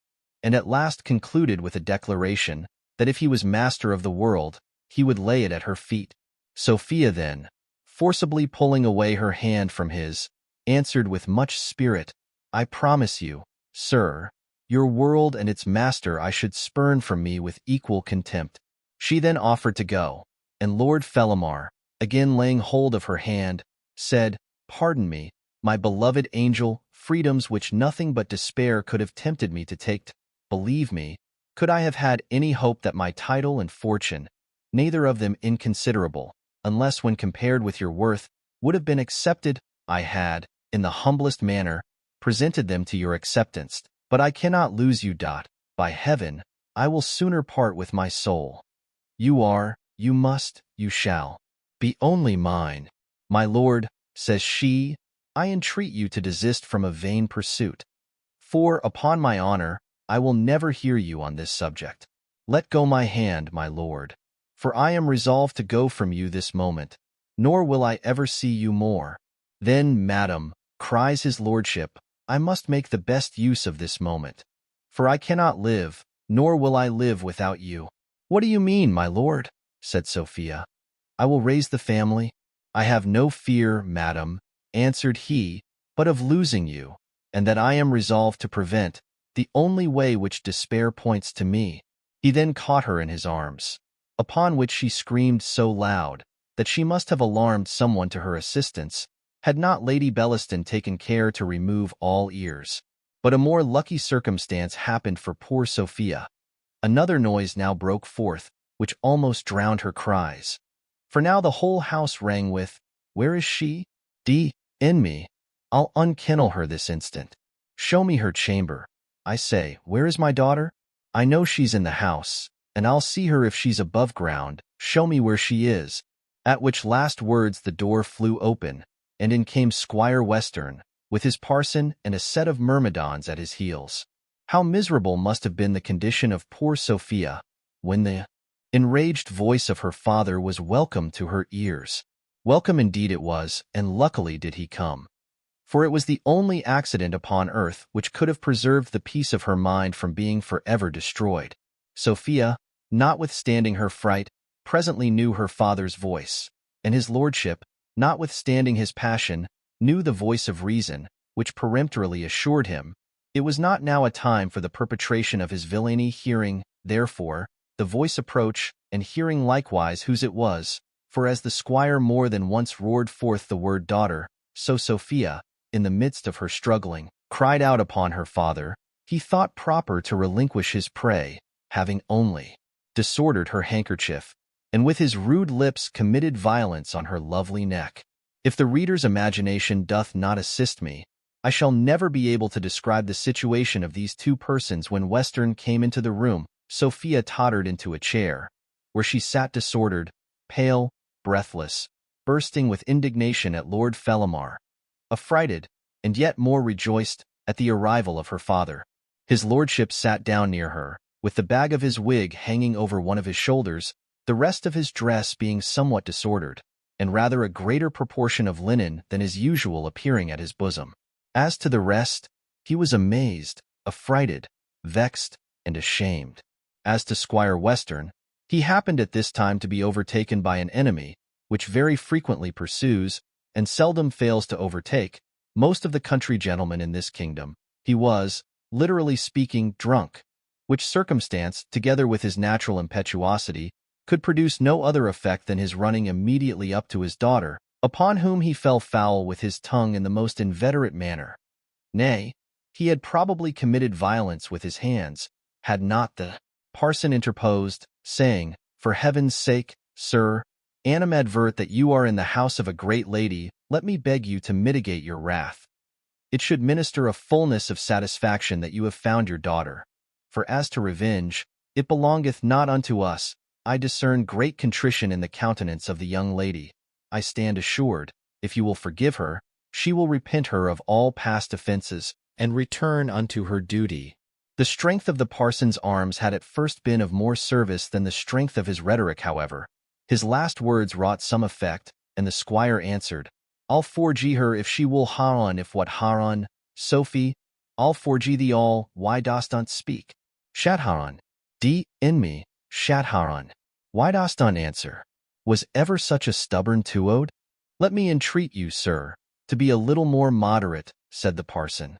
and at last concluded with a declaration, that if he was master of the world, he would lay it at her feet. Sophia then, forcibly pulling away her hand from his, answered with much spirit, "I promise you, sir, your world and its master I should spurn from me with equal contempt." She then offered to go, and Lord Fellamar, again laying hold of her hand, said, "Pardon me, my beloved angel, freedoms which nothing but despair could have tempted me to take. Believe me, could I have had any hope that my title and fortune, neither of them inconsiderable, unless when compared with your worth, would have been accepted, I had, in the humblest manner, presented them to your acceptance. But I cannot lose you. By heaven, I will sooner part with my soul. You are, you must, you shall, be only mine." "My lord," says she, "I entreat you to desist from a vain pursuit, for, upon my honor, I will never hear you on this subject. Let go my hand, my lord, for I am resolved to go from you this moment, nor will I ever see you more." "Then, madam," cries his lordship, "I must make the best use of this moment, for I cannot live, nor will I live without you." "What do you mean, my lord?" said Sophia. "I will raise the family." "I have no fear, madam," answered he, "but of losing you, and that I am resolved to prevent, the only way which despair points to me." He then caught her in his arms, upon which she screamed so loud, that she must have alarmed someone to her assistance, had not Lady Bellaston taken care to remove all ears. But a more lucky circumstance happened for poor Sophia. Another noise now broke forth, which almost drowned her cries. For now the whole house rang with, "Where is she? In me. I'll unkennel her this instant. Show me her chamber. I say, where is my daughter? I know she's in the house, and I'll see her if she's above ground. Show me where she is." At which last words the door flew open, and in came Squire Western, with his parson and a set of myrmidons at his heels. How miserable must have been the condition of poor Sophia, when the enraged voice of her father was welcome to her ears. Welcome indeed it was, and luckily did he come. for it was the only accident upon earth which could have preserved the peace of her mind from being forever destroyed. Sophia, notwithstanding her fright, presently knew her father's voice, and his lordship, notwithstanding his passion, knew the voice of reason, which peremptorily assured him it was not now a time for the perpetration of his villainy. Hearing, therefore, the voice approach, and hearing likewise whose it was, for as the squire more than once roared forth the word daughter, so Sophia, in the midst of her struggling, cried out upon her father, he thought proper to relinquish his prey, having only disordered her handkerchief, and with his rude lips committed violence on her lovely neck. If the reader's imagination doth not assist me, I shall never be able to describe the situation of these two persons when Western came into the room. Sophia tottered into a chair, where she sat disordered, pale, breathless, bursting with indignation at Lord Fellamar, affrighted, and yet more rejoiced, at the arrival of her father. His lordship sat down near her, with the bag of his wig hanging over one of his shoulders, the rest of his dress being somewhat disordered, and rather a greater proportion of linen than is usual appearing at his bosom. As to the rest, he was amazed, affrighted, vexed, and ashamed. As to Squire Western, he happened at this time to be overtaken by an enemy, which very frequently pursues, and seldom fails to overtake, most of the country gentlemen in this kingdom. He was, literally speaking, drunk, which circumstance, together with his natural impetuosity, could produce no other effect than his running immediately up to his daughter, upon whom he fell foul with his tongue in the most inveterate manner. Nay, he had probably committed violence with his hands, had not the parson interposed, saying, "For heaven's sake, sir, animadvert that you are in the house of a great lady, let me beg you to mitigate your wrath. It should minister a fullness of satisfaction that you have found your daughter. For as to revenge, it belongeth not unto us. I discern great contrition in the countenance of the young lady. I stand assured, if you will forgive her, she will repent her of all past offenses, and return unto her duty." The strength of the parson's arms had at first been of more service than the strength of his rhetoric. However, his last words wrought some effect, and the squire answered, "I'll forgie her if she will ha on. If what ha on, Sophie, I'll forgie thee all. Why dost not speak? Shat ha on. D in me, shat ha on. Why dost not answer? Was ever such a stubborn tuode? Let me entreat you, sir, to be a little more moderate," said the parson.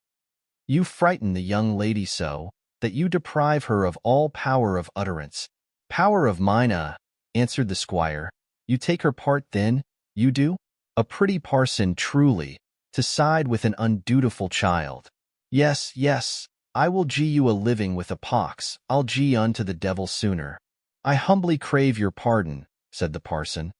"You frighten the young lady so, that you deprive her of all power of utterance." "Power of mine, answered the squire. "You take her part then, you do? A pretty parson, truly, to side with an undutiful child. Yes, yes, I will gee you a living with a pox. I'll gee unto the devil sooner." "I humbly crave your pardon," said the parson.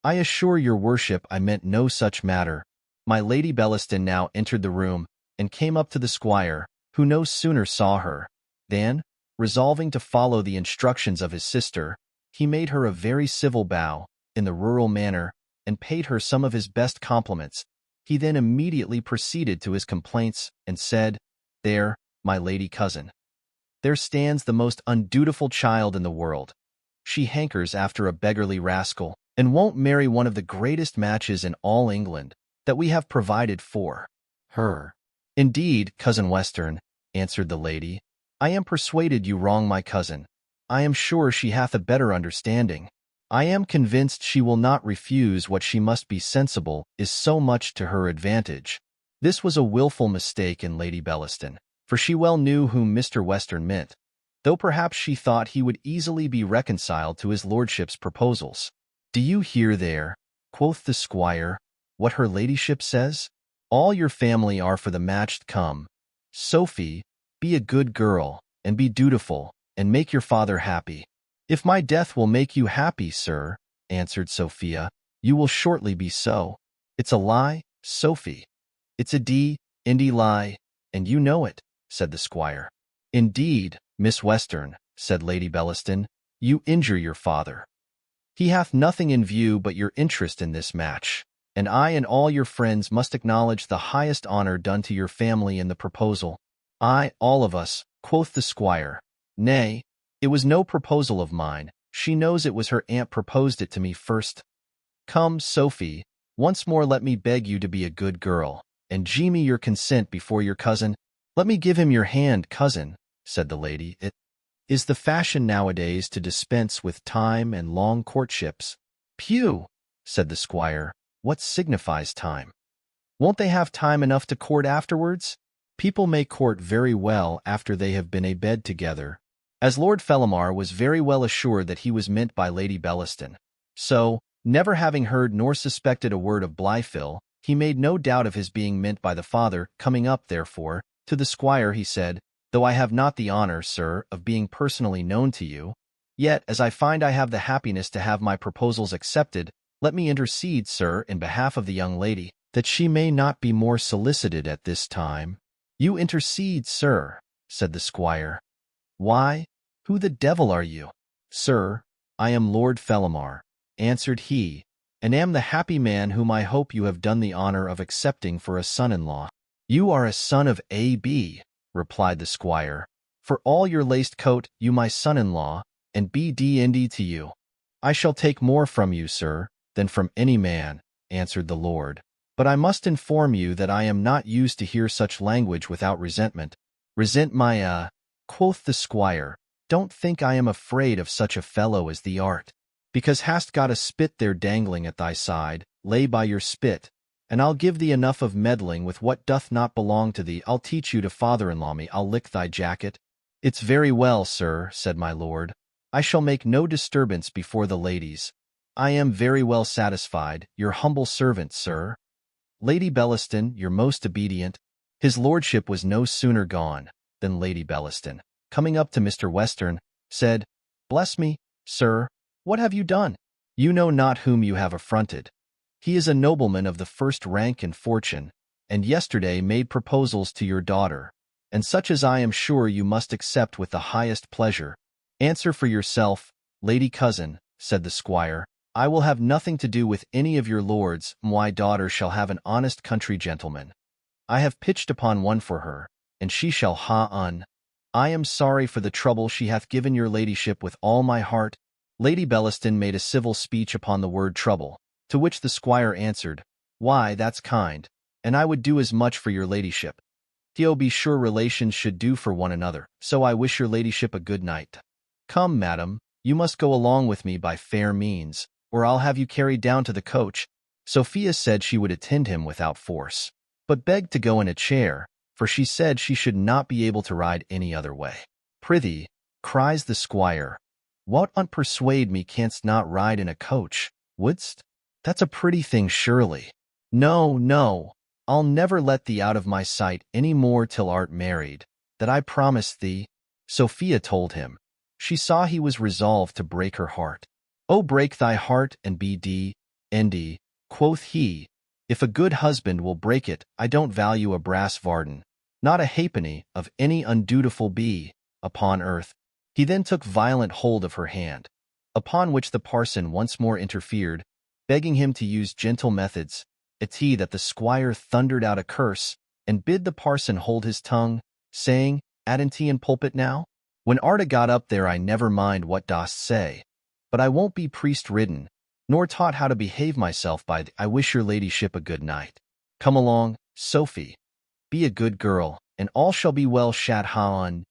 "I assure your worship I meant no such matter." My Lady Bellaston now entered the room, and came up to the squire, who no sooner saw her, than, resolving to follow the instructions of his sister, he made her a very civil bow, in the rural manner, and paid her some of his best compliments. He then immediately proceeded to his complaints, and said, "There, my lady cousin, there stands the most undutiful child in the world. She hankers after a beggarly rascal, and won't marry one of the greatest matches in all England that we have provided for her." "Indeed, cousin Western," answered the lady, "I am persuaded you wrong my cousin. I am sure she hath a better understanding. I am convinced she will not refuse what she must be sensible is so much to her advantage." This was a wilful mistake in Lady Bellaston, for she well knew whom Mr. Western meant, though perhaps she thought he would easily be reconciled to his lordship's proposals. "Do you hear there," quoth the squire, "what her ladyship says? All your family are for the match come. Sophie, be a good girl, and be dutiful, and make your father happy." "If my death will make you happy, sir," answered Sophia, "you will shortly be so." "It's a lie, Sophie. It's a indy lie, and you know it," said the squire. "Indeed, Miss Western," said Lady Bellaston, "you injure your father. He hath nothing in view but your interest in this match, and I and all your friends must acknowledge the highest honor done to your family in the proposal." "Aye, all of us," quoth the squire. "Nay, it was no proposal of mine. She knows it was her aunt proposed it to me first. Come, Sophie, once more let me beg you to be a good girl, and gee me your consent before your cousin. Let me give him your hand, cousin, said the lady. It is the fashion nowadays to dispense with time and long courtships. Pew, said the squire, what signifies time? Won't they have time enough to court afterwards? People may court very well after they have been abed together. As Lord Fellamar was very well assured that he was meant by Lady Bellaston, so, never having heard nor suspected a word of Blifil, he made no doubt of his being meant by the father. Coming up, therefore, to the squire he said, "Though I have not the honor, sir, of being personally known to you, yet, as I find I have the happiness to have my proposals accepted, let me intercede, sir, in behalf of the young lady, that she may not be more solicited at this time." "You intercede, sir," said the squire. "Why, who the devil are you?" "Sir, I am Lord Fellamar," answered he, "and am the happy man whom I hope you have done the honor of accepting for a son-in-law." "You are a son of A.B.," replied the squire. "For all your laced coat, you my son-in-law, and B.D. to you." "I shall take more from you, sir, than from any man," answered the lord. "But I must inform you that I am not used to hear such language without resentment." "Resent my, quoth the squire. "Don't think I am afraid of such a fellow as thee art. Because hast got a spit there dangling at thy side, lay by your spit, and I'll give thee enough of meddling with what doth not belong to thee. I'll teach you to father-in-law me. I'll lick thy jacket." "It's very well, sir," said my lord. "I shall make no disturbance before the ladies. I am very well satisfied. Your humble servant, sir. Lady Bellaston, your most obedient." His lordship was no sooner gone than Lady Bellaston, coming up to Mr. Western, said, "Bless me, sir, what have you done? You know not whom you have affronted. He is a nobleman of the first rank and fortune, and yesterday made proposals to your daughter, and such as I am sure you must accept with the highest pleasure." "Answer for yourself, lady cousin," said the squire. "I will have nothing to do with any of your lords. My daughter shall have an honest country gentleman. I have pitched upon one for her, and she shall ha-un. I am sorry for the trouble she hath given your ladyship with all my heart." Lady Bellaston made a civil speech upon the word trouble, to which the squire answered, "Why, that's kind, and I would do as much for your ladyship. Theo, be sure relations should do for one another, so I wish your ladyship a good night. Come, madam, you must go along with me by fair means, or I'll have you carried down to the coach." Sophia said she would attend him without force, but begged to go in a chair, for she said she should not be able to ride any other way. "Prithee," cries the squire, "what unpersuade me canst not ride in a coach, wouldst? That's a pretty thing, surely." "No, no, I'll never let thee out of my sight any more till art married, that I promise thee," Sophia told him. She saw he was resolved to break her heart. "Oh, break thy heart and B.D. N.D., quoth he. "If a good husband will break it, I don't value a brass varden, not a halfpenny of any undutiful bee upon earth." He then took violent hold of her hand, upon which the parson once more interfered, begging him to use gentle methods. It's that the squire thundered out a curse, and bid the parson hold his tongue, saying, "Adn't he in pulpit now? When Arta got up there I never mind what dost say, but I won't be priest-ridden, nor taught how to behave myself by I wish your ladyship a good night. Come along, Sophie. Be a good girl, and all shall be well. Shat ha-on,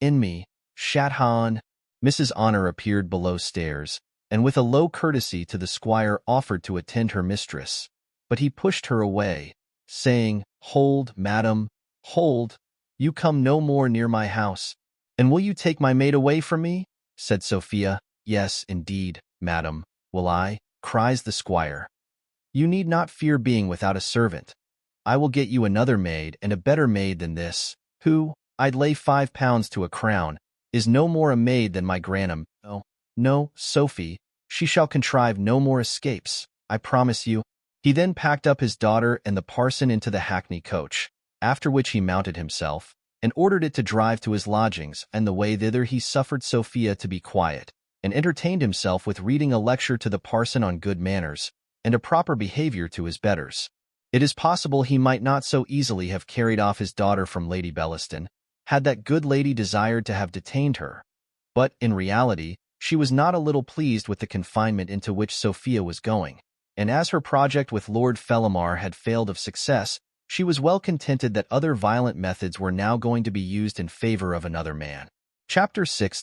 in me, shat ha-on." Mrs. Honor appeared below stairs, and with a low courtesy to the squire offered to attend her mistress, but he pushed her away, saying, "Hold, madam, hold, you come no more near my house." "And will you take my maid away from me?" said Sophia. "Yes, indeed, madam, will I," cries the squire. "You need not fear being without a servant. I will get you another maid, and a better maid than this, who, I'd lay £5 to a crown, is no more a maid than my Granum. Oh, no, Sophie, she shall contrive no more escapes, I promise you." He then packed up his daughter and the parson into the hackney coach, after which he mounted himself, and ordered it to drive to his lodgings, and the way thither he suffered Sophia to be quiet, and entertained himself with reading a lecture to the parson on good manners, and a proper behavior to his betters. It is possible he might not so easily have carried off his daughter from Lady Bellaston, had that good lady desired to have detained her, but, in reality, she was not a little pleased with the confinement into which Sophia was going, and as her project with Lord Fellamar had failed of success, She was well contented that other violent methods were now going to be used in favor of another man. Chapter 6.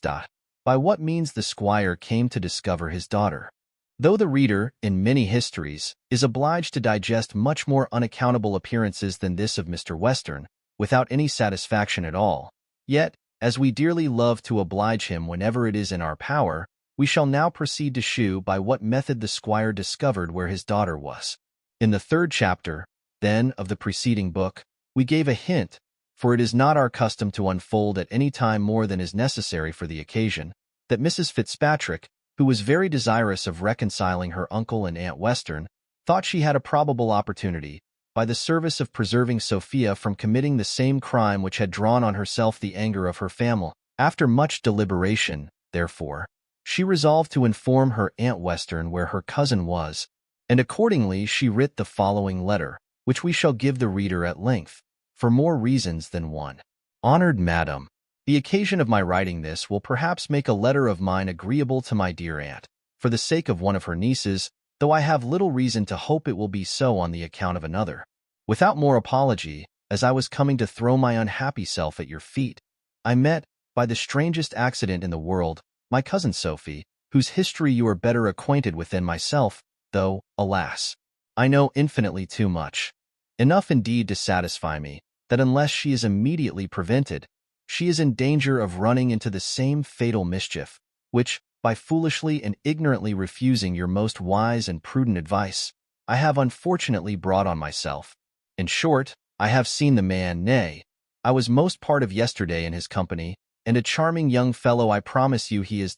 By what means the squire came to discover his daughter. Though the reader, in many histories, is obliged to digest much more unaccountable appearances than this of Mr. Western, without any satisfaction at all, yet, as we dearly love to oblige him whenever it is in our power, we shall now proceed to shew by what method the squire discovered where his daughter was. In the 3rd chapter, then, of the preceding book, we gave a hint, for it is not our custom to unfold at any time more than is necessary for the occasion, that Mrs. Fitzpatrick, who was very desirous of reconciling her uncle and Aunt Western, thought she had a probable opportunity, by the service of preserving Sophia from committing the same crime which had drawn on herself the anger of her family. After much deliberation, therefore, she resolved to inform her Aunt Western where her cousin was, and accordingly she writ the following letter, which we shall give the reader at length, for more reasons than one. Honored Madam, the occasion of my writing this will perhaps make a letter of mine agreeable to my dear aunt, for the sake of one of her nieces, though I have little reason to hope it will be so on the account of another. Without more apology, as I was coming to throw my unhappy self at your feet, I met, by the strangest accident in the world, my cousin Sophie, whose history you are better acquainted with than myself, though, alas, I know infinitely too much. Enough indeed to satisfy me, that unless she is immediately prevented, she is in danger of running into the same fatal mischief, which, by foolishly and ignorantly refusing your most wise and prudent advice, I have unfortunately brought on myself. In short, I have seen the man, nay, I was most part of yesterday in his company, and a charming young fellow I promise you he is.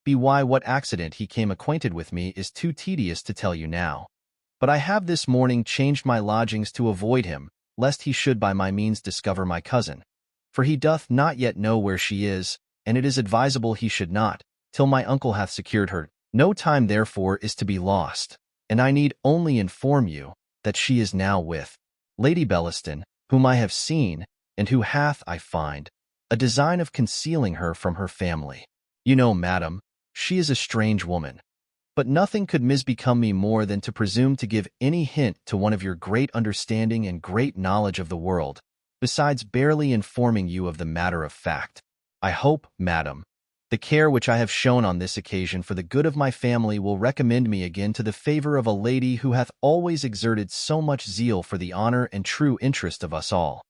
Why what accident he came acquainted with me is too tedious to tell you now. But I have this morning changed my lodgings to avoid him, lest he should by my means discover my cousin. For he doth not yet know where she is, and it is advisable he should not, till my uncle hath secured her. No time therefore is to be lost, and I need only inform you, that she is now with Lady Bellaston, whom I have seen, and who hath, I find, a design of concealing her from her family. You know, madam, she is a strange woman. But nothing could misbecome me more than to presume to give any hint to one of your great understanding and great knowledge of the world, besides barely informing you of the matter of fact. I hope, madam, the care which I have shown on this occasion for the good of my family will recommend me again to the favor of a lady who hath always exerted so much zeal for the honor and true interest of us all,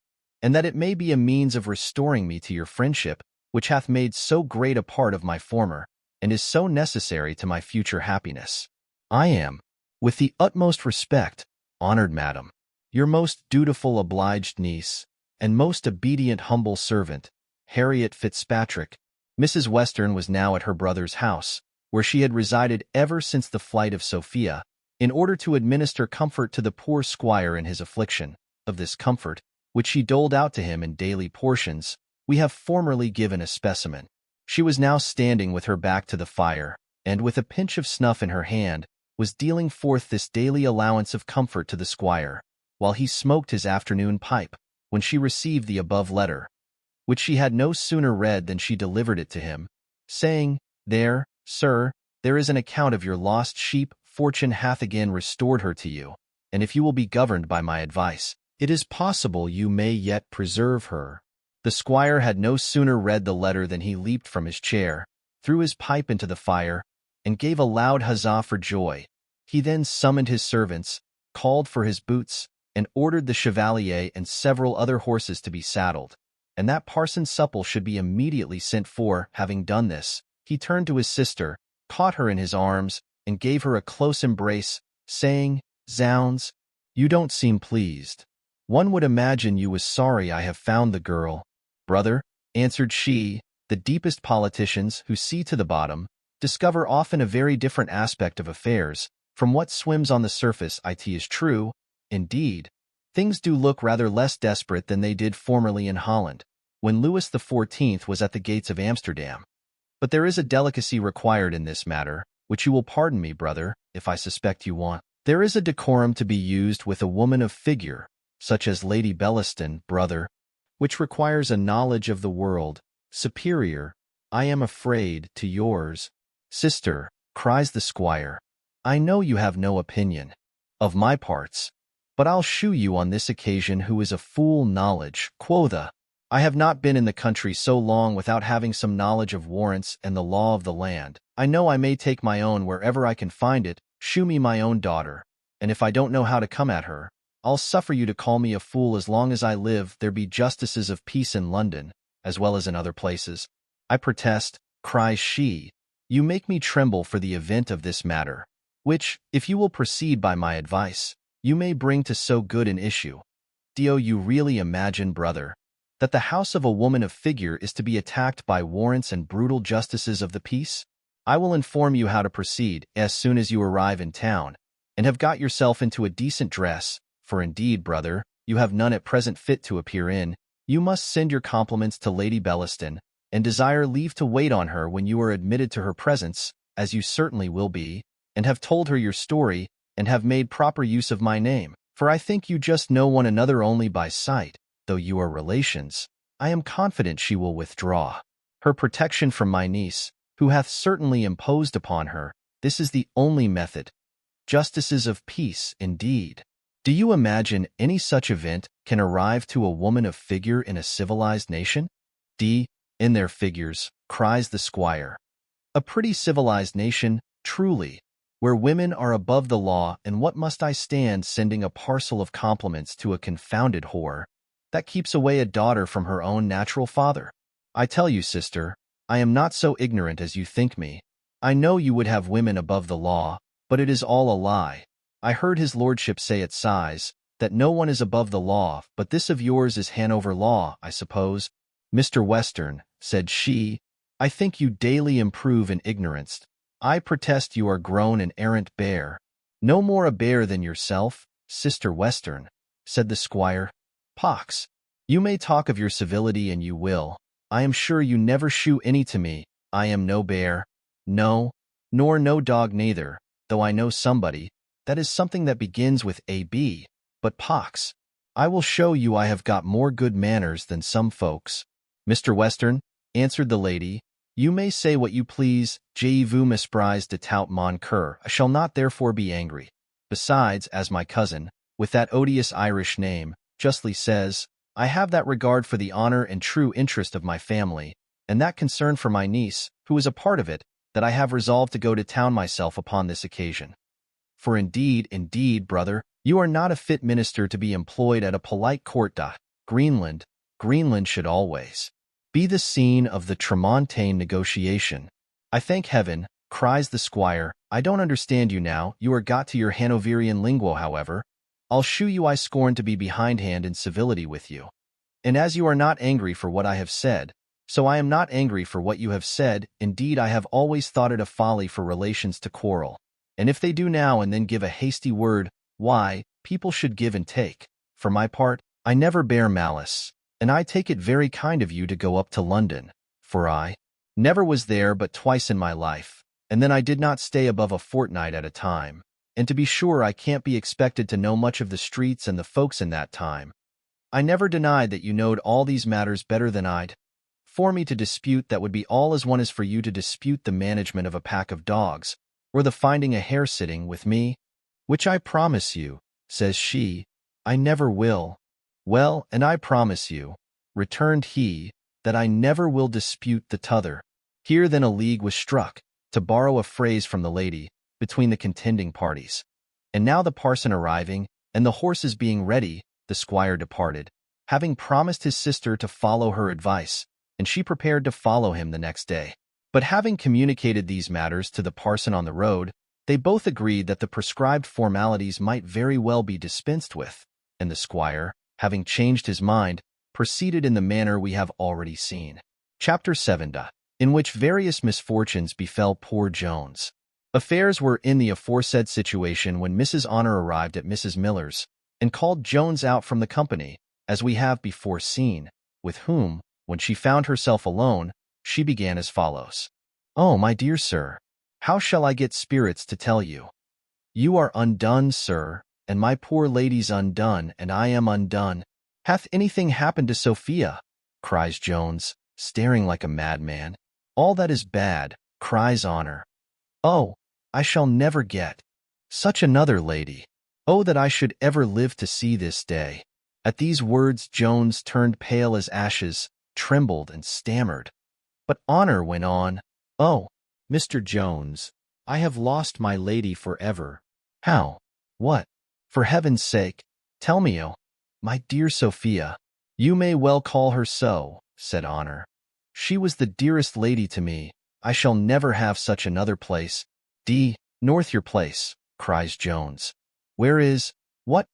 and that it may be a means of restoring me to your friendship, which hath made so great a part of my former, and is so necessary to my future happiness. I am, with the utmost respect, honored madam, your most dutiful obliged niece, and most obedient humble servant, Harriet Fitzpatrick. Mrs. Western was now at her brother's house, where she had resided ever since the flight of Sophia, in order to administer comfort to the poor squire in his affliction. Of this comfort, which she doled out to him in daily portions, we have formerly given a specimen. She was now standing with her back to the fire, and with a pinch of snuff in her hand, was dealing forth this daily allowance of comfort to the squire, while he smoked his afternoon pipe, when she received the above letter, which she had no sooner read than she delivered it to him, saying, There, sir, there is an account of your lost sheep. Fortune hath again restored her to you, and if you will be governed by my advice, it is possible you may yet preserve her. The squire had no sooner read the letter than he leaped from his chair, threw his pipe into the fire, and gave a loud huzzah for joy. He then summoned his servants, called for his boots, and ordered the chevalier and several other horses to be saddled, and that Parson Supple should be immediately sent for. Having done this, he turned to his sister, caught her in his arms, and gave her a close embrace, saying, Zounds, you don't seem pleased. One would imagine you was sorry I have found the girl. Brother, answered she, the deepest politicians, who see to the bottom, discover often a very different aspect of affairs from what swims on the surface. It is true, indeed, things do look rather less desperate than they did formerly in Holland, when Louis XIV was at the gates of Amsterdam. But there is a delicacy required in this matter, which you will pardon me, brother, if I suspect you want. There is a decorum to be used with a woman of figure, such as Lady Bellaston, brother, which requires a knowledge of the world, superior, I am afraid, to yours. Sister, cries the squire, I know you have no opinion of my parts, But I'll shew you on this occasion who is a fool. Knowledge, quotha! I have not been in the country so long without having some knowledge of warrants and the law of the land. I know I may take my own wherever I can find it. Shew me my own daughter, and if I don't know how to come at her, I'll suffer you to call me a fool as long as I live. There be justices of peace in London, as well as in other places. I protest, cries she, you make me tremble for the event of this matter, which, if you will proceed by my advice, you may bring to so good an issue. Do you really imagine, brother, that the house of a woman of figure is to be attacked by warrants and brutal justices of the peace? I will inform you how to proceed as soon as you arrive in town, and have got yourself into a decent dress, for indeed, brother, you have none at present fit to appear in. You must send your compliments to Lady Bellaston, and desire leave to wait on her when you are admitted to her presence, as you certainly will be, and have told her your story, and have made proper use of my name. For I think you just know one another only by sight, though you are relations. I am confident she will withdraw her protection from my niece, who hath certainly imposed upon her. This is the only method. Justices of peace, indeed. Do you imagine any such event can arrive to a woman of figure in a civilized nation? In their figures, cries the squire. A pretty civilized nation, truly, where women are above the law. And what must I stand sending a parcel of compliments to a confounded whore that keeps away a daughter from her own natural father? I tell you, sister, I am not so ignorant as you think me. I know you would have women above the law, but it is all a lie. I heard his lordship say at Sighs that no one is above the law, but this of yours is Hanover law, I suppose. Mr. Western, said she, I think you daily improve in ignorance. I protest you are grown an arrant bear. No more a bear than yourself, Sister Western, said the squire. Pox! You may talk of your civility, and you will. I am sure you never shew any to me. I am no bear. No, nor no dog neither, though I know somebody. That is something that begins with A.B. But pox! I will show you I have got more good manners than some folks. Mr. Western, answered the lady, you may say what you please. Je vous mesprise de tout mon cœur. I shall not therefore be angry. Besides, as my cousin, with that odious Irish name, justly says, I have that regard for the honor and true interest of my family, and that concern for my niece, who is a part of it, that I have resolved to go to town myself upon this occasion. For indeed, brother, you are not a fit minister to be employed at a polite court. Greenland should always be the scene of the Tramontane negotiation. I thank heaven, cries the squire, I don't understand you now. You are got to your Hanoverian lingo, however. I'll shew you I scorn to be behindhand in civility with you. And as you are not angry for what I have said, so I am not angry for what you have said. Indeed, I have always thought it a folly for relations to quarrel. And if they do now and then give a hasty word, why, people should give and take. For my part, I never bear malice, and I take it very kind of you to go up to London, for I never was there but twice in my life, and then I did not stay above a fortnight at a time, and to be sure I can't be expected to know much of the streets and the folks in that time. I never denied that you knowed all these matters better than I'd. For me to dispute that would be all as one as for you to dispute the management of a pack of dogs, or the finding a hare sitting with me, which I promise you, says she, I never will. Well, and I promise you, returned he, that I never will dispute the t'other. Here then a league was struck, to borrow a phrase from the lady, between the contending parties. And now the parson arriving, and the horses being ready, the squire departed, having promised his sister to follow her advice, and she prepared to follow him the next day. But having communicated these matters to the parson on the road, they both agreed that the prescribed formalities might very well be dispensed with, and the squire, having changed his mind, proceeded in the manner we have already seen. Chapter VII, in which various misfortunes befell poor Jones. Affairs were in the aforesaid situation when Mrs. Honor arrived at Mrs. Miller's, and called Jones out from the company, as we have before seen, with whom, when she found herself alone, she began as follows. Oh, my dear sir, how shall I get spirits to tell you? You are undone, sir, and my poor lady's undone, and I am undone. Hath anything happened to Sophia? Cries Jones, staring like a madman. All that is bad, cries Honor. Oh, I shall never get such another lady. Oh, that I should ever live to see this day. At these words Jones turned pale as ashes, trembled, and stammered. But Honor went on, "Oh, Mr. Jones, I have lost my lady forever." "How? What? For heaven's sake, tell me, oh, my dear Sophia." "You may well call her so," said Honor. "She was the dearest lady to me. I shall never have such another place." "North your place," cries Jones. "Where is, what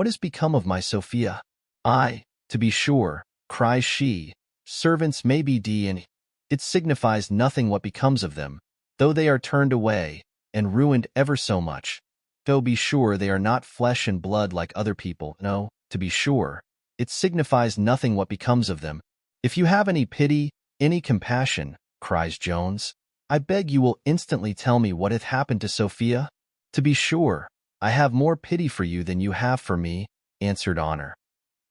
has become of my Sophia?" "Ay, to be sure," cries she, "servants may be and it signifies nothing what becomes of them, though they are turned away, and ruined ever so much. Though be sure they are not flesh and blood like other people. No, to be sure, it signifies nothing what becomes of them. If you have any pity, any compassion," cries Jones, "I beg you will instantly tell me what hath happened to Sophia." "To be sure, I have more pity for you than you have for me," answered Honor.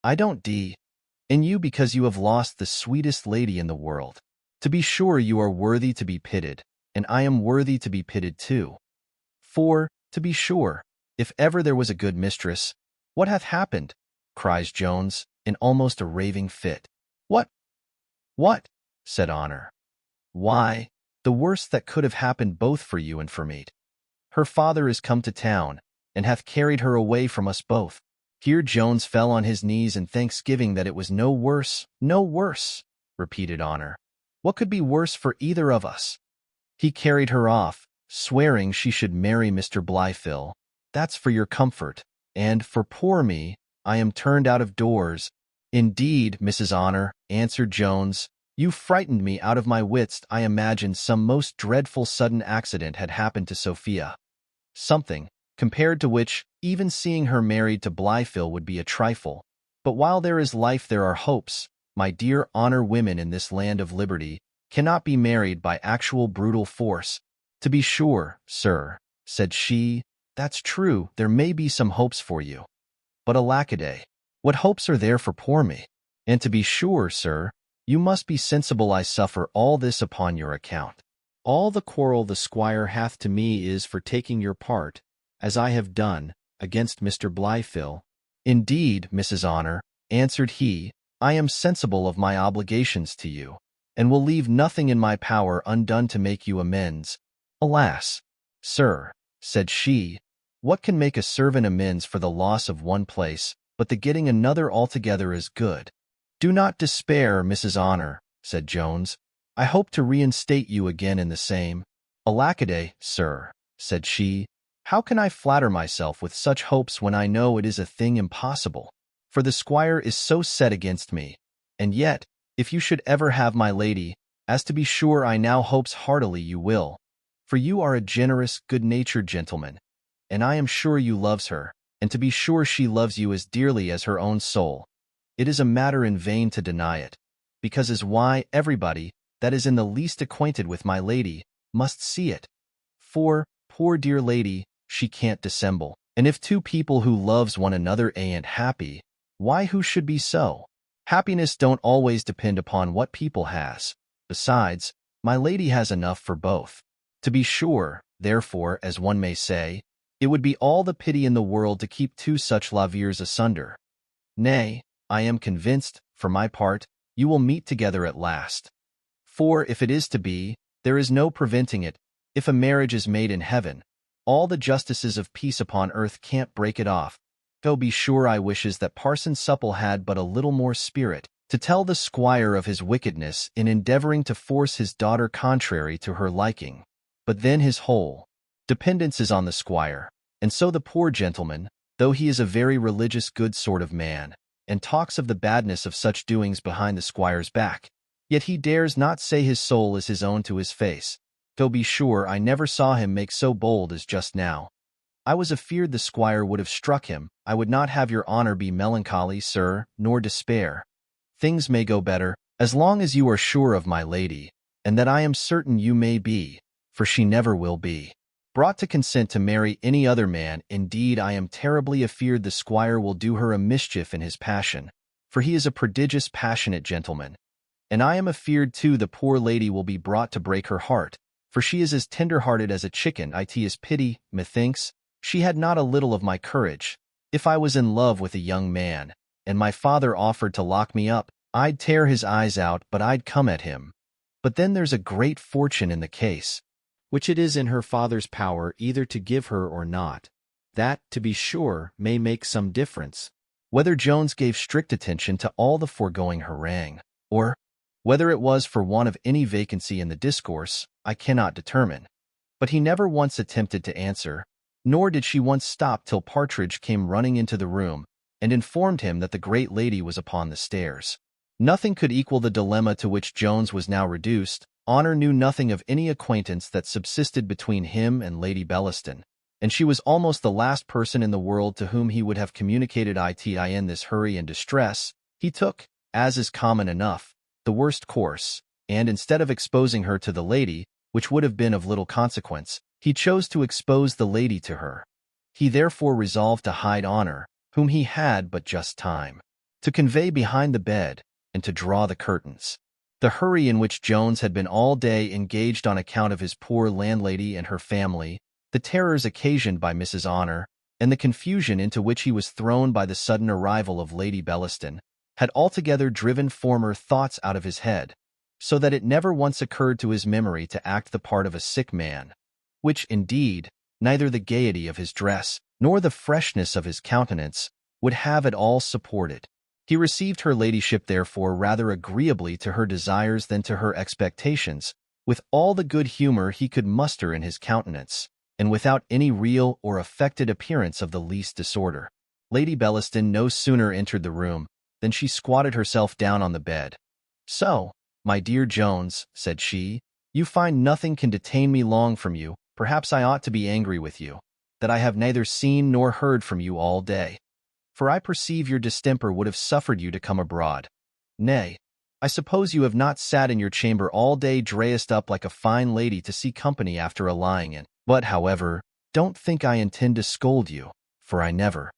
"I don't in you because you have lost the sweetest lady in the world. To be sure you are worthy to be pitied, and I am worthy to be pitied too. For, to be sure, if ever there was a good mistress—" "What hath happened?" cries Jones, in almost a raving fit. What?" said Honor. "Why, the worst that could have happened both for you and for me. Her father is come to town, and hath carried her away from us both." Here Jones fell on his knees in thanksgiving that it was no worse, repeated Honor. "What could be worse for either of us? He carried her off, swearing she should marry Mr. Blythe. That's for your comfort, and for poor me, I am turned out of doors." "Indeed, Mrs. Honor," answered Jones, "you frightened me out of my wits. I imagined some most dreadful sudden accident had happened to Sophia. Something, compared to which, even seeing her married to Blythe would be a trifle. But while there is life there are hopes. My dear Honor, women in this land of liberty cannot be married by actual brutal force." "To be sure, sir," said she, "that's true, there may be some hopes for you. But alackaday, what hopes are there for poor me? And to be sure, sir, you must be sensible I suffer all this upon your account. All the quarrel the squire hath to me is for taking your part, as I have done, against Mr. Blythe." "Indeed, Mrs. Honor," answered he, "I am sensible of my obligations to you, and will leave nothing in my power undone to make you amends." "Alas, sir," said she, "what can make a servant amends for the loss of one place, but the getting another altogether as good?" "Do not despair, Mrs. Honor," said Jones. "I hope to reinstate you again in the same." "Alackaday, sir," said she, "how can I flatter myself with such hopes when I know it is a thing impossible? For the squire is so set against me. And yet, if you should ever have my lady, as to be sure I now hopes heartily you will, for you are a generous, good-natured gentleman, and I am sure you loves her, and to be sure she loves you as dearly as her own soul. It is a matter in vain to deny it, because as why everybody that is in the least acquainted with my lady must see it. For, poor dear lady, she can't dissemble, and if two people who loves one another ain't happy, why who should be so? Happiness don't always depend upon what people has. Besides, my lady has enough for both. To be sure, therefore, as one may say, it would be all the pity in the world to keep two such laviers asunder. Nay, I am convinced, for my part, you will meet together at last. For if it is to be, there is no preventing it. If a marriage is made in heaven, all the justices of peace upon earth can't break it off. Though be sure I wishes that Parson Supple had but a little more spirit to tell the squire of his wickedness in endeavoring to force his daughter contrary to her liking. But then his whole dependence is on the squire, and so the poor gentleman, though he is a very religious good sort of man, and talks of the badness of such doings behind the squire's back, yet he dares not say his soul is his own to his face, though be sure I never saw him make so bold as just now. I was afeard the squire would have struck him. I would not have your honor be melancholy, sir, nor despair. Things may go better, as long as you are sure of my lady, and that I am certain you may be, for she never will be brought to consent to marry any other man. Indeed, I am terribly afeard the squire will do her a mischief in his passion, for he is a prodigious passionate gentleman. And I am afeard, too, the poor lady will be brought to break her heart, for she is as tender-hearted as a chicken. It is pity, methinks, She had not a little of my courage. If I was in love with a young man, and my father offered to lock me up, I'd tear his eyes out, but I'd come at him. But then there's a great fortune in the case, which it is in her father's power either to give her or not. That, to be sure, may make some difference. Whether Jones gave strict attention to all the foregoing harangue, or whether it was for want of any vacancy in the discourse, I cannot determine. But he never once attempted to answer, nor did she once stop till Partridge came running into the room and informed him that the great lady was upon the stairs. Nothing could equal the dilemma to which Jones was now reduced. Honor knew nothing of any acquaintance that subsisted between him and Lady Bellaston, and she was almost the last person in the world to whom he would have communicated it in this hurry and distress. He took, as is common enough, the worst course, and instead of exposing her to the lady, which would have been of little consequence, he chose to expose the lady to her. He therefore resolved to hide Honor, whom he had but just time to convey behind the bed, and to draw the curtains. The hurry in which Jones had been all day engaged on account of his poor landlady and her family, the terrors occasioned by Mrs. Honor, and the confusion into which he was thrown by the sudden arrival of Lady Bellaston, had altogether driven former thoughts out of his head, so that it never once occurred to his memory to act the part of a sick man, which, indeed, neither the gaiety of his dress nor the freshness of his countenance would have at all supported. He received her ladyship therefore rather agreeably to her desires than to her expectations, with all the good humor he could muster in his countenance, and without any real or affected appearance of the least disorder. Lady Bellaston no sooner entered the room than she squatted herself down on the bed. "So, my dear Jones," said she, "you find nothing can detain me long from you. Perhaps I ought to be angry with you, that I have neither seen nor heard from you all day. For I perceive your distemper would have suffered you to come abroad. Nay, I suppose you have not sat in your chamber all day dressed up like a fine lady to see company after a lying in. But, however, don't think I intend to scold you, for I never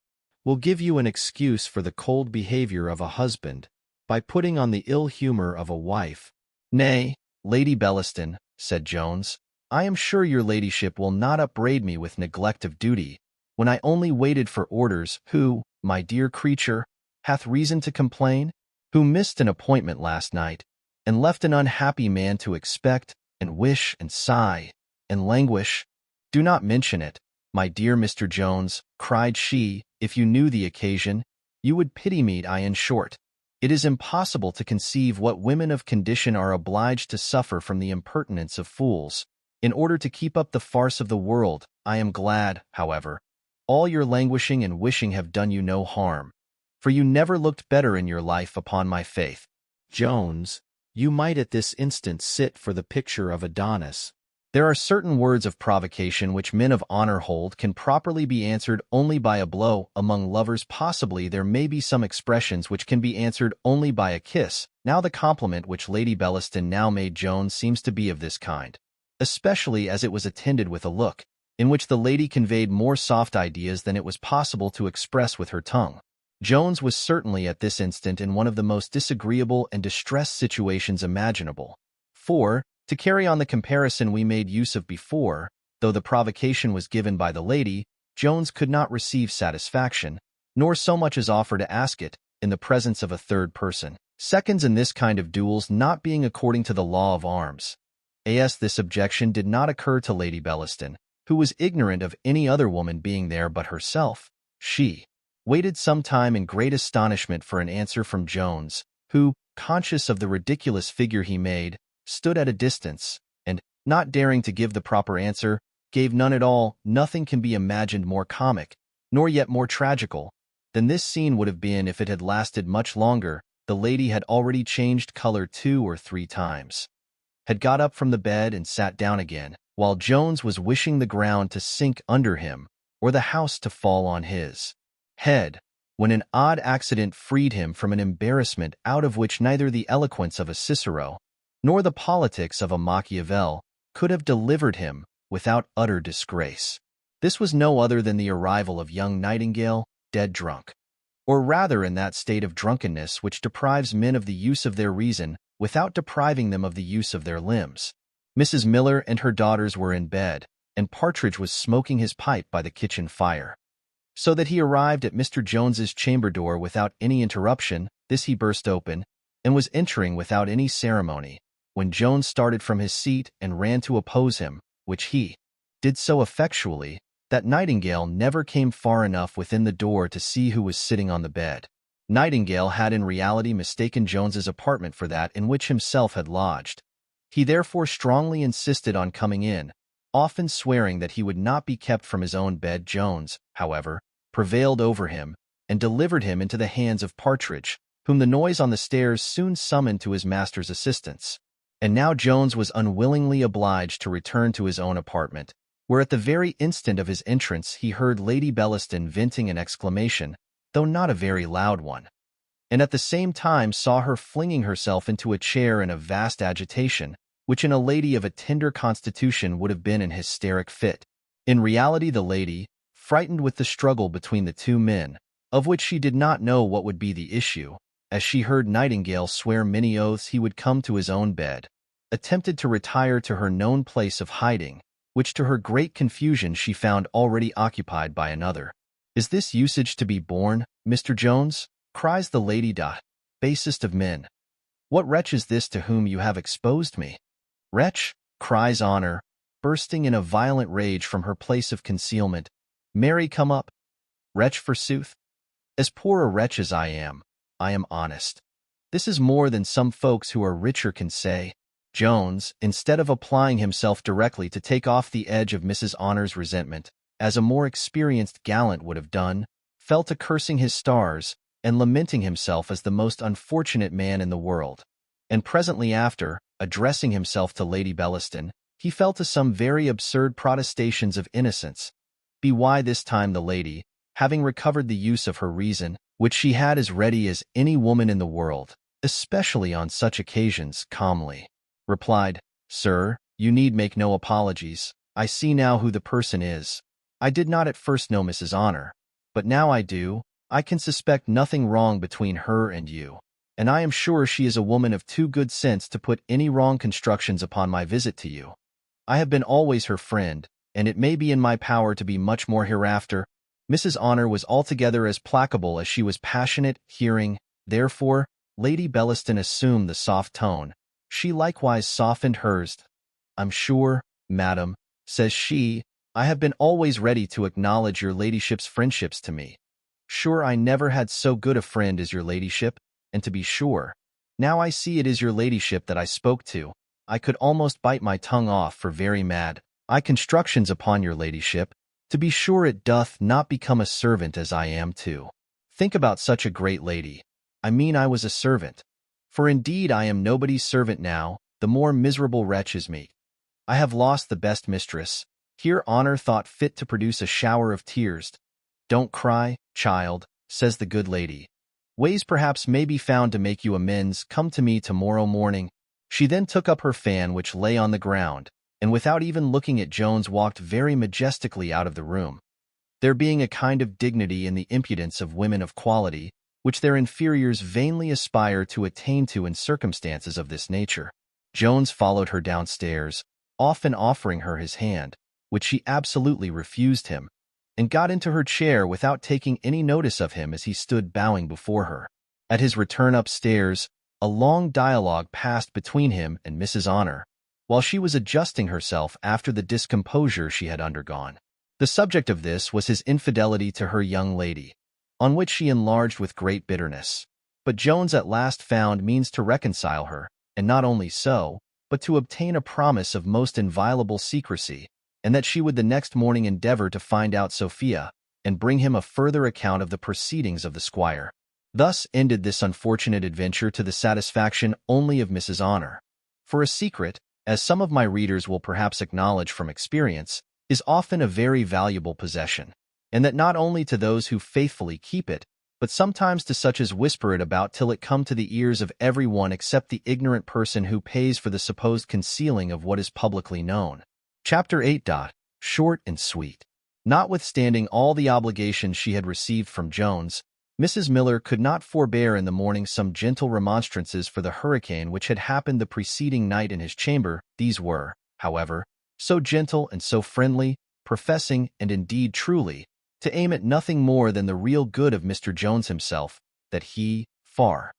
will give you an excuse for the cold behavior of a husband, by putting on the ill humor of a wife." "Nay, Lady Bellaston," said Jones, "I am sure your ladyship will not upbraid me with neglect of duty, when I only waited for orders. Who, my dear creature, hath reason to complain? Who missed an appointment last night, and left an unhappy man to expect, and wish, and sigh, and languish? Do not mention it, my dear Mr. Jones," cried she. "If you knew the occasion, you would pity me. In short, it is impossible to conceive what women of condition are obliged to suffer from the impertinence of fools, in order to keep up the farce of the world. I am glad, however, all your languishing and wishing have done you no harm, for you never looked better in your life, upon my faith. Jones, you might at this instant sit for the picture of Adonis." There are certain words of provocation which men of honor hold can properly be answered only by a blow. Among lovers possibly there may be some expressions which can be answered only by a kiss. Now the compliment which Lady Bellaston now made Jones seems to be of this kind, especially as it was attended with a look, in which the lady conveyed more soft ideas than it was possible to express with her tongue. Jones was certainly at this instant in one of the most disagreeable and distressed situations imaginable, for, to carry on the comparison we made use of before, though the provocation was given by the lady, Jones could not receive satisfaction, nor so much as offer to ask it, in the presence of a third person. Seconds in this kind of duels not being according to the law of arms. This objection did not occur to Lady Bellaston, who was ignorant of any other woman being there but herself. She waited some time in great astonishment for an answer from Jones, who, conscious of the ridiculous figure he made, stood at a distance, and, not daring to give the proper answer, gave none at all. Nothing can be imagined more comic, nor yet more tragical, than this scene would have been if it had lasted much longer. The lady had already changed color 2 or 3 times, had got up from the bed and sat down again, while Jones was wishing the ground to sink under him, or the house to fall on his head, when an odd accident freed him from an embarrassment out of which neither the eloquence of a Cicero nor the politics of a Machiavel could have delivered him without utter disgrace. This was no other than the arrival of young Nightingale, dead drunk, or rather in that state of drunkenness which deprives men of the use of their reason without depriving them of the use of their limbs. Mrs. Miller and her daughters were in bed, and Partridge was smoking his pipe by the kitchen fire. So that he arrived at Mr. Jones's chamber door without any interruption. This he burst open, and was entering without any ceremony, when Jones started from his seat and ran to oppose him, which he did so effectually that Nightingale never came far enough within the door to see who was sitting on the bed. Nightingale had in reality mistaken Jones's apartment for that in which himself had lodged. He therefore strongly insisted on coming in, often swearing that he would not be kept from his own bed. Jones, however, prevailed over him, and delivered him into the hands of Partridge, whom the noise on the stairs soon summoned to his master's assistance. And now Jones was unwillingly obliged to return to his own apartment, where at the very instant of his entrance he heard Lady Bellaston venting an exclamation, though not a very loud one, and at the same time saw her flinging herself into a chair in a vast agitation, which in a lady of a tender constitution would have been an hysteric fit. In reality the lady, frightened with the struggle between the two men, of which she did not know what would be the issue, as she heard Nightingale swear many oaths he would come to his own bed, attempted to retire to her known place of hiding, which to her great confusion she found already occupied by another. "Is this usage to be borne, Mr. Jones?" cries the lady. "Basest of men! What wretch is this to whom you have exposed me?" "Wretch!" cries Honor, bursting in a violent rage from her place of concealment. "Marry, come up. Wretch, forsooth! As poor a wretch as I am honest. This is more than some folks who are richer can say." Jones, instead of applying himself directly to take off the edge of Mrs. Honor's resentment, as a more experienced gallant would have done, fell to cursing his stars and lamenting himself as the most unfortunate man in the world. And presently after, addressing himself to Lady Bellaston, he fell to some very absurd protestations of innocence. Why this time the lady, having recovered the use of her reason, which she had as ready as any woman in the world, especially on such occasions, calmly replied, "Sir, you need make no apologies. I see now who the person is. I did not at first know Mrs. Honor, but now I do. I can suspect nothing wrong between her and you, and I am sure she is a woman of too good sense to put any wrong constructions upon my visit to you. I have been always her friend, and it may be in my power to be much more hereafter." Mrs. Honor was altogether as placable as she was passionate. Hearing, therefore, Lady Bellaston assumed the soft tone, she likewise softened hers. "I'm sure, madam," says she, "I have been always ready to acknowledge your ladyship's friendships to me. Sure I never had so good a friend as your ladyship, and to be sure, now I see it is your ladyship that I spoke to, I could almost bite my tongue off for very mad constructions upon your ladyship. To be sure it doth not become a servant as I am to think about such a great lady. I mean I was a servant. For indeed I am nobody's servant now, the more miserable wretch is me. I have lost the best mistress." Here Honor thought fit to produce a shower of tears. "Don't cry, child," says the good lady. "Ways perhaps may be found to make you amends. Come to me tomorrow morning." She then took up her fan which lay on the ground, and without even looking at Jones walked very majestically out of the room. There being a kind of dignity in the impudence of women of quality, which their inferiors vainly aspire to attain to in circumstances of this nature, Jones followed her downstairs, often offering her his hand, which she absolutely refused him, and got into her chair without taking any notice of him as he stood bowing before her. At his return upstairs, a long dialogue passed between him and Mrs. Honor, while she was adjusting herself after the discomposure she had undergone. The subject of this was his infidelity to her young lady, on which she enlarged with great bitterness. But Jones at last found means to reconcile her, and not only so, but to obtain a promise of most inviolable secrecy, and that she would the next morning endeavor to find out Sophia, and bring him a further account of the proceedings of the squire. Thus ended this unfortunate adventure to the satisfaction only of Mrs. Honor. For a secret, as some of my readers will perhaps acknowledge from experience, is often a very valuable possession, and that not only to those who faithfully keep it, but sometimes to such as whisper it about till it come to the ears of every one except the ignorant person who pays for the supposed concealing of what is publicly known. Chapter 8. Short and sweet. Notwithstanding all the obligations she had received from Jones, Mrs. Miller could not forbear in the morning some gentle remonstrances for the hurricane which had happened the preceding night in his chamber. These were, however, so gentle and so friendly, professing, and indeed truly, to aim at nothing more than the real good of Mr. Jones himself, that he, far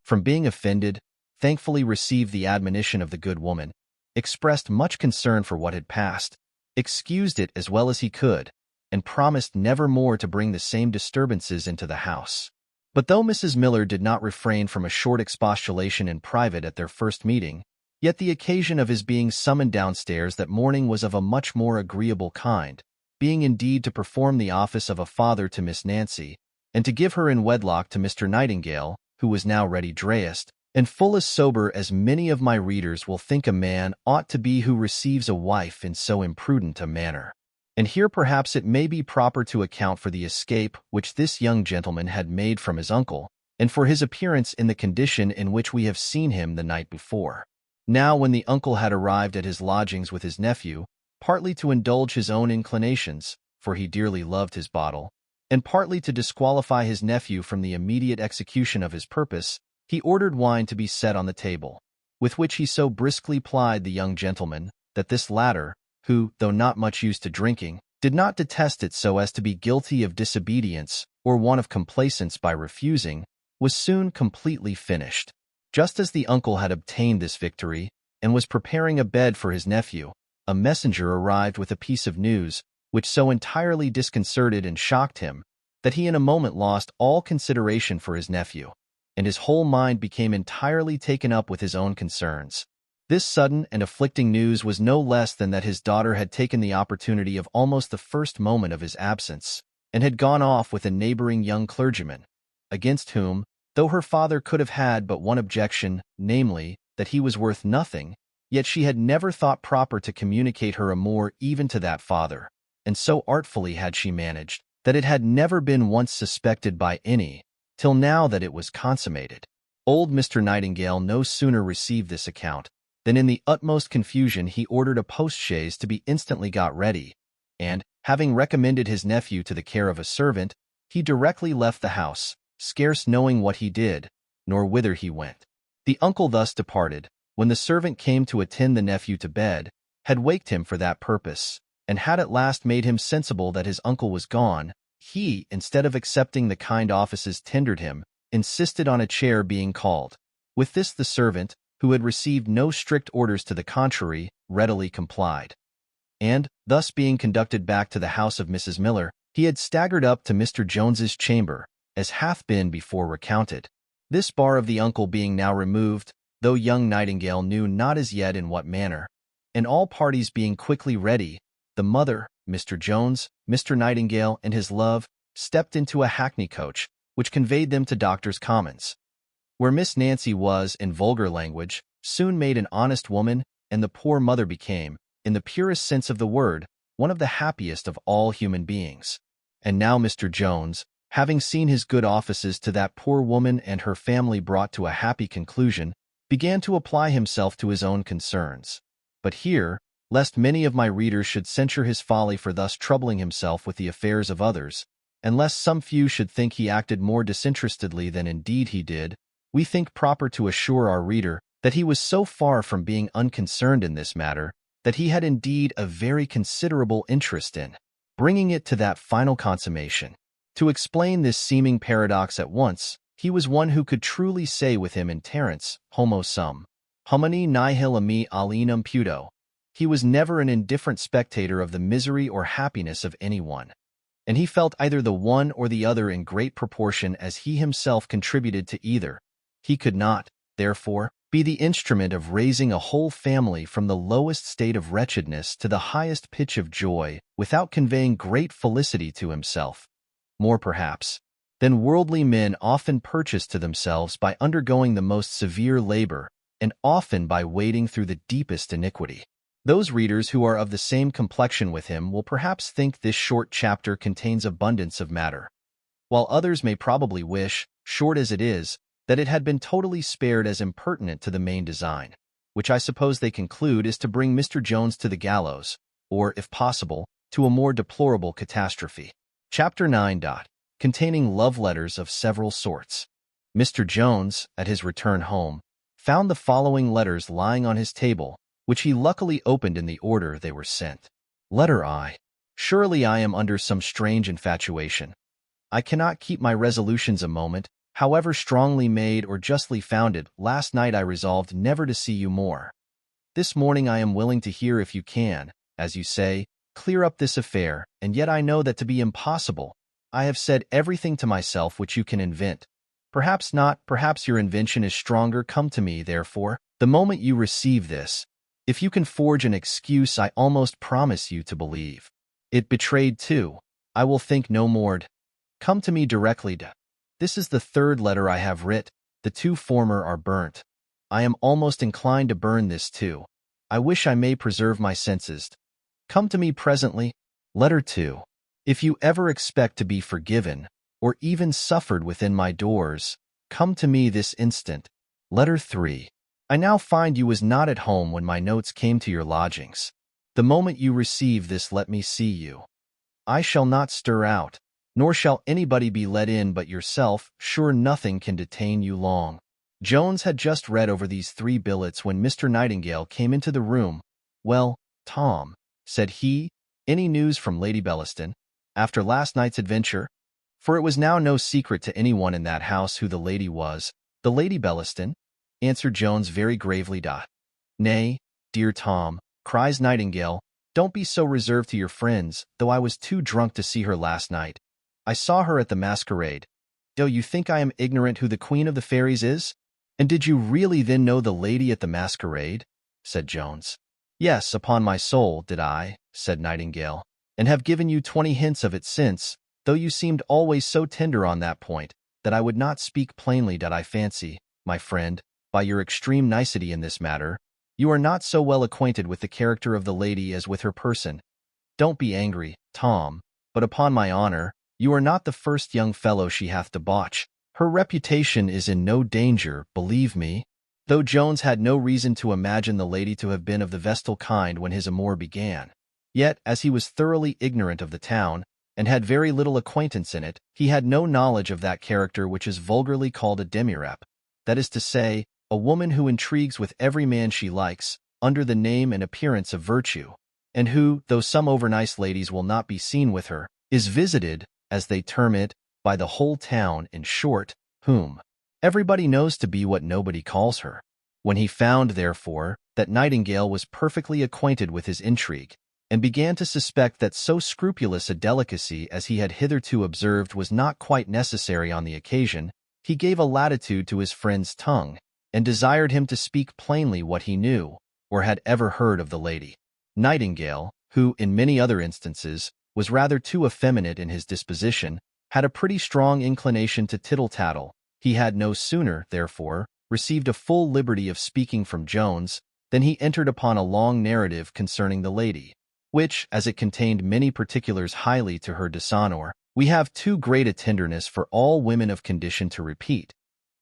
from being offended, thankfully received the admonition of the good woman, expressed much concern for what had passed, excused it as well as he could, and promised never more to bring the same disturbances into the house. But though Mrs. Miller did not refrain from a short expostulation in private at their first meeting, yet the occasion of his being summoned downstairs that morning was of a much more agreeable kind, being indeed to perform the office of a father to Miss Nancy, and to give her in wedlock to Mr. Nightingale, who was now ready dressed, and full as sober as many of my readers will think a man ought to be who receives a wife in so imprudent a manner. And here perhaps it may be proper to account for the escape which this young gentleman had made from his uncle, and for his appearance in the condition in which we have seen him the night before. Now when the uncle had arrived at his lodgings with his nephew, partly to indulge his own inclinations, for he dearly loved his bottle, and partly to disqualify his nephew from the immediate execution of his purpose, he ordered wine to be set on the table, with which he so briskly plied the young gentleman, that this latter, who, though not much used to drinking, did not detest it so as to be guilty of disobedience or want of complaisance by refusing, was soon completely finished. Just as the uncle had obtained this victory, and was preparing a bed for his nephew, a messenger arrived with a piece of news, which so entirely disconcerted and shocked him, that he in a moment lost all consideration for his nephew, and his whole mind became entirely taken up with his own concerns. This sudden and afflicting news was no less than that his daughter had taken the opportunity of almost the first moment of his absence, and had gone off with a neighboring young clergyman, against whom, though her father could have had but one objection, namely, that he was worth nothing, yet she had never thought proper to communicate her amour even to that father, and so artfully had she managed, that it had never been once suspected by any, till now that it was consummated. Old Mr. Nightingale no sooner received this account, than in the utmost confusion he ordered a post-chaise to be instantly got ready, and, having recommended his nephew to the care of a servant, he directly left the house, scarce knowing what he did, nor whither he went. The uncle thus departed, when the servant came to attend the nephew to bed, had waked him for that purpose, and had at last made him sensible that his uncle was gone, he, instead of accepting the kind offices tendered him, insisted on a chair being called. With this the servant, who had received no strict orders to the contrary, readily complied. And, thus being conducted back to the house of Mrs. Miller, he had staggered up to Mr. Jones's chamber, as hath been before recounted. This bar of the uncle being now removed, though young Nightingale knew not as yet in what manner, and all parties being quickly ready, the mother, Mr. Jones, Mr. Nightingale, and his love, stepped into a hackney coach, which conveyed them to Doctors' Commons, where Miss Nancy was, in vulgar language, soon made an honest woman, and the poor mother became, in the purest sense of the word, one of the happiest of all human beings. And now Mr. Jones, having seen his good offices to that poor woman and her family brought to a happy conclusion, began to apply himself to his own concerns. But here, lest many of my readers should censure his folly for thus troubling himself with the affairs of others, and lest some few should think he acted more disinterestedly than indeed he did, we think proper to assure our reader that he was so far from being unconcerned in this matter that he had indeed a very considerable interest in bringing it to that final consummation. To explain this seeming paradox at once, he was one who could truly say with him in Terence, homo sum, homini nihil a me alienum puto. He was never an indifferent spectator of the misery or happiness of anyone, and he felt either the one or the other in great proportion as he himself contributed to either. He could not, therefore, be the instrument of raising a whole family from the lowest state of wretchedness to the highest pitch of joy without conveying great felicity to himself, more perhaps, than worldly men often purchase to themselves by undergoing the most severe labor, and often by wading through the deepest iniquity. Those readers who are of the same complexion with him will perhaps think this short chapter contains abundance of matter, while others may probably wish, short as it is, that it had been totally spared as impertinent to the main design, which I suppose they conclude is to bring Mr. Jones to the gallows, or, if possible, to a more deplorable catastrophe. Chapter 9. Containing love letters of several sorts. Mr. Jones, at his return home, found the following letters lying on his table, which he luckily opened in the order they were sent. Letter I. Surely I am under some strange infatuation. I cannot keep my resolutions a moment, however strongly made or justly founded. Last night I resolved never to see you more. This morning I am willing to hear if you can, as you say, clear up this affair, and yet I know that to be impossible. I have said everything to myself which you can invent. Perhaps not, perhaps your invention is stronger. Come to me, therefore, the moment you receive this. If you can forge an excuse, I almost promise you to believe it betrayed too. I will think no more. Come to me directly. This is the third letter I have writ. The two former are burnt. I am almost inclined to burn this too. I wish I may preserve my senses. Come to me presently. Letter 2. If you ever expect to be forgiven, or even suffered within my doors, come to me this instant. Letter 3. I now find you was not at home when my notes came to your lodgings. The moment you receive this, let me see you. I shall not stir out, nor shall anybody be let in but yourself. Sure nothing can detain you long. Jones had just read over these 3 billets when Mr. Nightingale came into the room. Well, Tom, said he, any news from Lady Bellaston, after last night's adventure? For it was now no secret to anyone in that house who the lady was. The Lady Bellaston? Answered Jones very gravely. Nay, dear Tom, cries Nightingale, don't be so reserved to your friends, though I was too drunk to see her last night. I saw her at the masquerade. Do you think I am ignorant who the Queen of the Fairies is? And did you really then know the lady at the masquerade? Said Jones. Yes, upon my soul, did I, said Nightingale, and have given you 20 hints of it since, though you seemed always so tender on that point, that I would not speak plainly. I fancy, my friend, by your extreme nicety in this matter, you are not so well acquainted with the character of the lady as with her person. Don't be angry, Tom, but upon my honor, you are not the first young fellow she hath debauched. Her reputation is in no danger, believe me. Though Jones had no reason to imagine the lady to have been of the vestal kind when his amour began, yet, as he was thoroughly ignorant of the town, and had very little acquaintance in it, he had no knowledge of that character which is vulgarly called a demirep, that is to say, a woman who intrigues with every man she likes, under the name and appearance of virtue, and who, though some overnice ladies will not be seen with her, is visited, as they term it, by the whole town, in short, whom everybody knows to be what nobody calls her. When he found, therefore, that Nightingale was perfectly acquainted with his intrigue, and began to suspect that so scrupulous a delicacy as he had hitherto observed was not quite necessary on the occasion, he gave a latitude to his friend's tongue, and desired him to speak plainly what he knew, or had ever heard of the lady. Nightingale, who, in many other instances, was rather too effeminate in his disposition, had a pretty strong inclination to tittle-tattle. He had no sooner, therefore, received a full liberty of speaking from Jones, than he entered upon a long narrative concerning the lady, which, as it contained many particulars highly to her dishonor, we have too great a tenderness for all women of condition to repeat.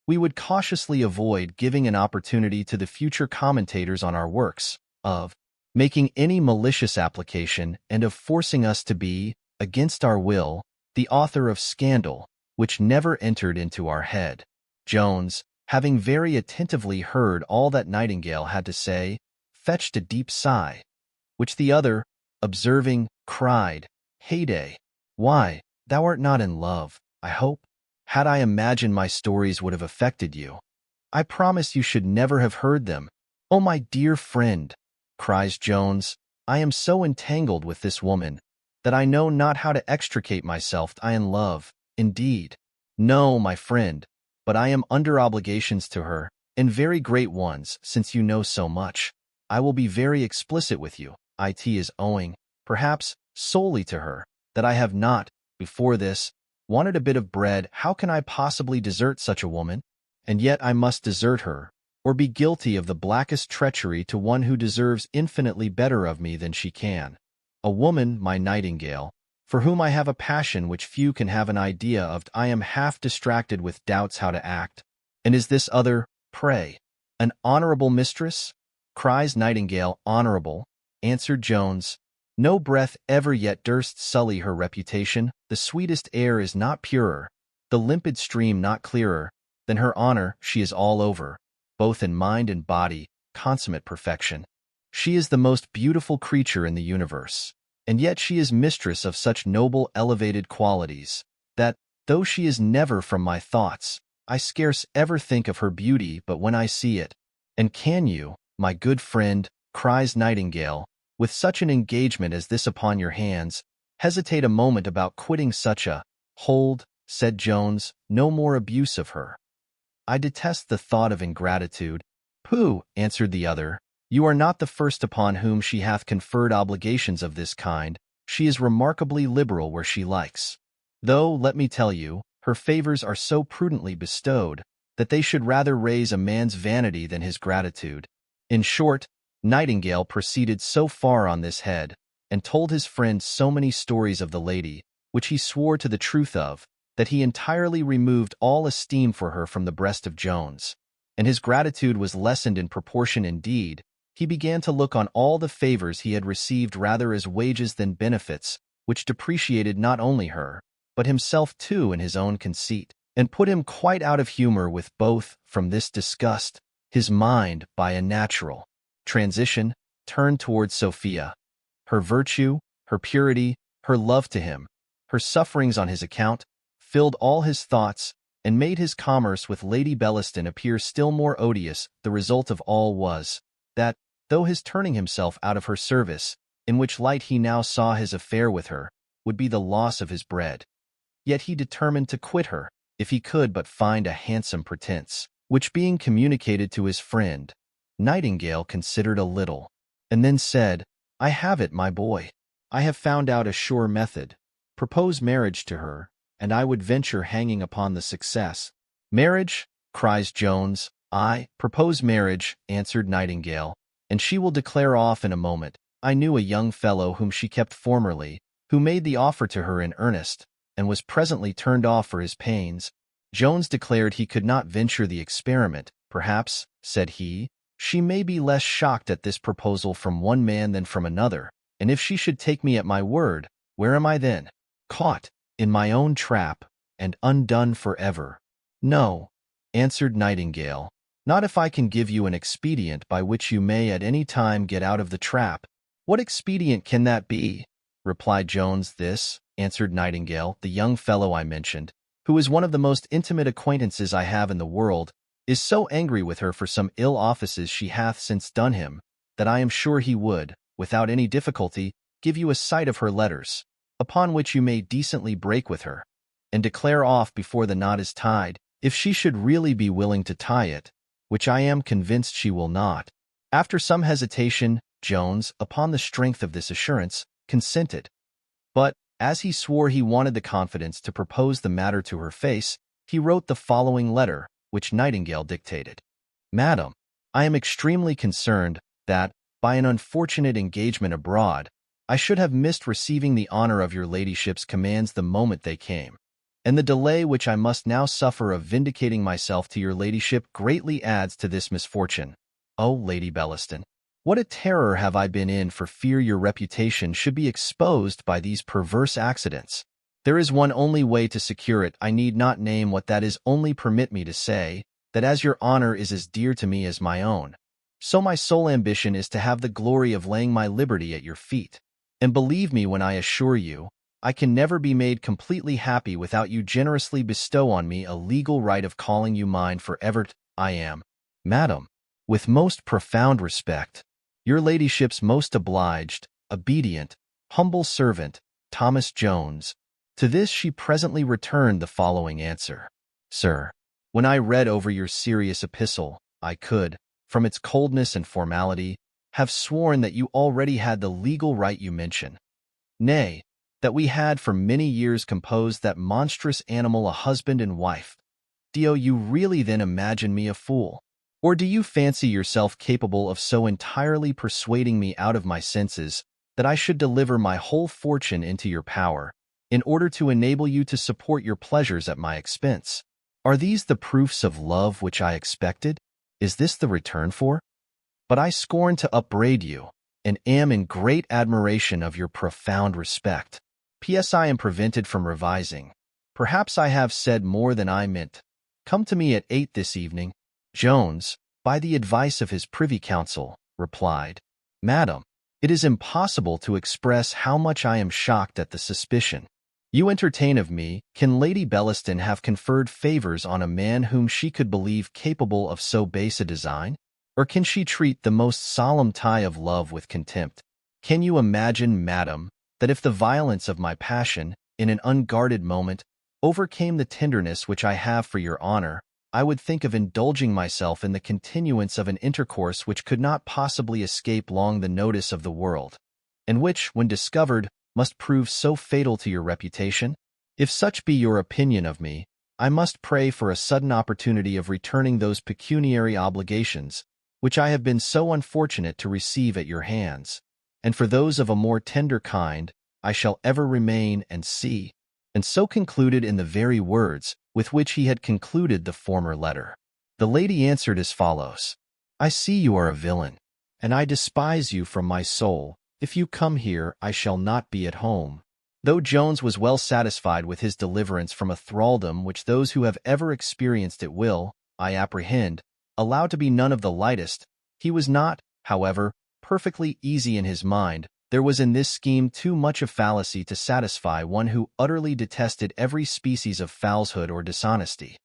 We would cautiously avoid giving an opportunity to the future commentators on our works, of making any malicious application, and of forcing us to be, against our will, the author of scandal, which never entered into our head. Jones, having very attentively heard all that Nightingale had to say, fetched a deep sigh, which the other, observing, cried, Heyday! Why, thou art not in love, I hope? Had I imagined my stories would have affected you, I promise you should never have heard them. Oh, my dear friend, cries Jones, I am so entangled with this woman, that I know not how to extricate myself. I in love, indeed. No, my friend, but I am under obligations to her, and very great ones, since you know so much. I will be very explicit with you. It is owing, perhaps, solely to her, that I have not, before this, wanted a bit of bread. How can I possibly desert such a woman? And yet I must desert her, or be guilty of the blackest treachery to one who deserves infinitely better of me than she can. A woman, my Nightingale, for whom I have a passion which few can have an idea of. I am half distracted with doubts how to act. And is this other, pray, an honorable mistress? Cries Nightingale. Honorable, answered Jones. No breath ever yet durst sully her reputation. The sweetest air is not purer, the limpid stream not clearer, than her honor. She is all over, both in mind and body, consummate perfection. She is the most beautiful creature in the universe, and yet she is mistress of such noble, elevated qualities, that, though she is never from my thoughts, I scarce ever think of her beauty but when I see it. And can you, my good friend, cries Nightingale, with such an engagement as this upon your hands, hesitate a moment about quitting such a hold? Said Jones, no more abuse of her. I detest the thought of ingratitude. Pooh, answered the other, you are not the first upon whom she hath conferred obligations of this kind. She is remarkably liberal where she likes. Though, let me tell you, her favors are so prudently bestowed, that they should rather raise a man's vanity than his gratitude. In short, Nightingale proceeded so far on this head, and told his friend so many stories of the lady, which he swore to the truth of, that he entirely removed all esteem for her from the breast of Jones, and his gratitude was lessened in proportion. Indeed, he began to look on all the favors he had received rather as wages than benefits, which depreciated not only her, but himself too in his own conceit, and put him quite out of humor with both. From this disgust, his mind, by a natural transition, turned towards Sophia. Her virtue, her purity, her love to him, her sufferings on his account, filled all his thoughts, and made his commerce with Lady Bellaston appear still more odious. The result of all was, that, though his turning himself out of her service, in which light he now saw his affair with her, would be the loss of his bread, yet he determined to quit her, if he could but find a handsome pretence, which being communicated to his friend, Nightingale considered a little, and then said, I have it, my boy. I have found out a sure method. Propose marriage to her, and I would venture hanging upon the success. Marriage, cries Jones. I propose marriage, answered Nightingale, and she will declare off in a moment. I knew a young fellow whom she kept formerly, who made the offer to her in earnest, and was presently turned off for his pains. Jones declared he could not venture the experiment. Perhaps, said he, she may be less shocked at this proposal from one man than from another, and if she should take me at my word, where am I then? Caught in my own trap, and undone forever. No, answered Nightingale, not if I can give you an expedient by which you may at any time get out of the trap. What expedient can that be? Replied Jones. This, answered Nightingale, the young fellow I mentioned, who is one of the most intimate acquaintances I have in the world, is so angry with her for some ill offices she hath since done him, that I am sure he would, without any difficulty, give you a sight of her letters, upon which you may decently break with her, and declare off before the knot is tied, if she should really be willing to tie it, which I am convinced she will not. After some hesitation, Jones, upon the strength of this assurance, consented. But, as he swore he wanted the confidence to propose the matter to her face, he wrote the following letter, which Nightingale dictated. Madam, I am extremely concerned that, by an unfortunate engagement abroad, I should have missed receiving the honor of your ladyship's commands the moment they came, and the delay which I must now suffer of vindicating myself to your ladyship greatly adds to this misfortune. O Lady Bellaston, what a terror have I been in for fear your reputation should be exposed by these perverse accidents. There is one only way to secure it. I need not name what that is, only permit me to say, that as your honor is as dear to me as my own, so my sole ambition is to have the glory of laying my liberty at your feet. And believe me when I assure you, I can never be made completely happy without you generously bestow on me a legal right of calling you mine forever. I am, Madam, with most profound respect, your ladyship's most obliged, obedient, humble servant, Thomas Jones. To this she presently returned the following answer. Sir, when I read over your serious epistle, I could, from its coldness and formality, have sworn that you already had the legal right you mention. Nay, that we had for many years composed that monstrous animal a husband and wife. Do you really then imagine me a fool? Or do you fancy yourself capable of so entirely persuading me out of my senses that I should deliver my whole fortune into your power, in order to enable you to support your pleasures at my expense? Are these the proofs of love which I expected? Is this the return for? But I scorn to upbraid you, and am in great admiration of your profound respect. P.S. I am prevented from revising. Perhaps I have said more than I meant. Come to me at 8 this evening. Jones, by the advice of his privy council, replied, Madam, it is impossible to express how much I am shocked at the suspicion you entertain of me. Can Lady Bellaston have conferred favors on a man whom she could believe capable of so base a design? Or can she treat the most solemn tie of love with contempt? Can you imagine, madam, that if the violence of my passion, in an unguarded moment, overcame the tenderness which I have for your honor, I would think of indulging myself in the continuance of an intercourse which could not possibly escape long the notice of the world, and which, when discovered, must prove so fatal to your reputation? If such be your opinion of me, I must pray for a sudden opportunity of returning those pecuniary obligations which I have been so unfortunate to receive at your hands, and for those of a more tender kind I shall ever remain and see. And so concluded in the very words with which he had concluded the former letter. The lady answered as follows: I see you are a villain, and I despise you from my soul. If you come here, I shall not be at home. Though Jones was well satisfied with his deliverance from a thraldom which those who have ever experienced it will, I apprehend, allow to be none of the lightest, he was not, however, perfectly easy in his mind. There was in this scheme too much of fallacy to satisfy one who utterly detested every species of falsehood or dishonesty.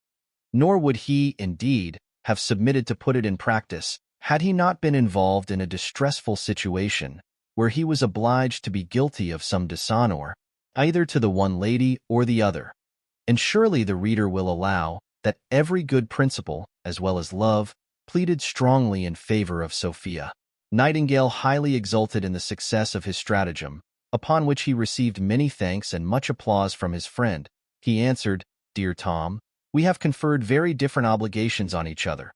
Nor would he, indeed, have submitted to put it in practice, had he not been involved in a distressful situation, where he was obliged to be guilty of some dishonor, either to the one lady or the other. And surely the reader will allow that every good principle, as well as love, pleaded strongly in favor of Sophia. Nightingale highly exulted in the success of his stratagem, upon which he received many thanks and much applause from his friend. He answered, Dear Tom, we have conferred very different obligations on each other.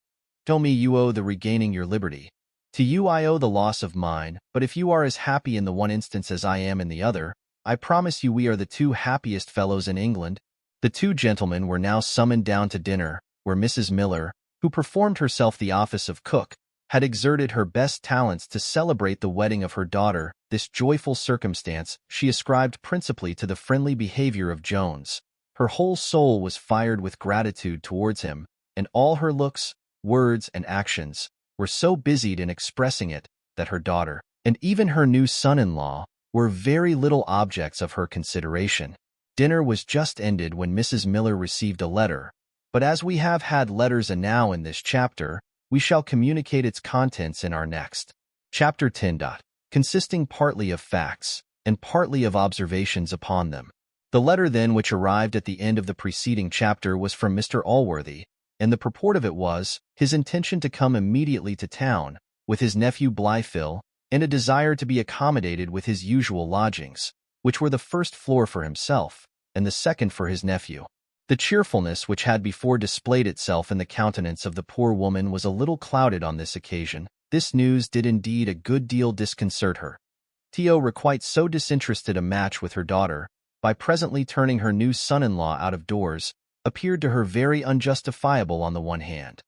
To me you owe the regaining your liberty. To you I owe the loss of mine, but if you are as happy in the one instance as I am in the other, I promise you we are the two happiest fellows in England. The two gentlemen were now summoned down to dinner, where Mrs. Miller, who performed herself the office of cook, had exerted her best talents to celebrate the wedding of her daughter. This joyful circumstance she ascribed principally to the friendly behavior of Jones. Her whole soul was fired with gratitude towards him, and all her looks, words, and actions were so busied in expressing it, that her daughter, and even her new son-in-law, were very little objects of her consideration. Dinner was just ended when Mrs. Miller received a letter, but as we have had letters enow in this chapter, we shall communicate its contents in our next. Chapter 10. Consisting partly of facts, and partly of observations upon them. The letter then which arrived at the end of the preceding chapter was from Mr. Allworthy, and the purport of it was his intention to come immediately to town, with his nephew Blifil, and a desire to be accommodated with his usual lodgings, which were the first floor for himself, and the second for his nephew. The cheerfulness which had before displayed itself in the countenance of the poor woman was a little clouded on this occasion. This news did indeed a good deal disconcert her. Theo requite so disinterested a match with her daughter, by presently turning her new son-in-law out of doors, appeared to her very unjustifiable on the one hand,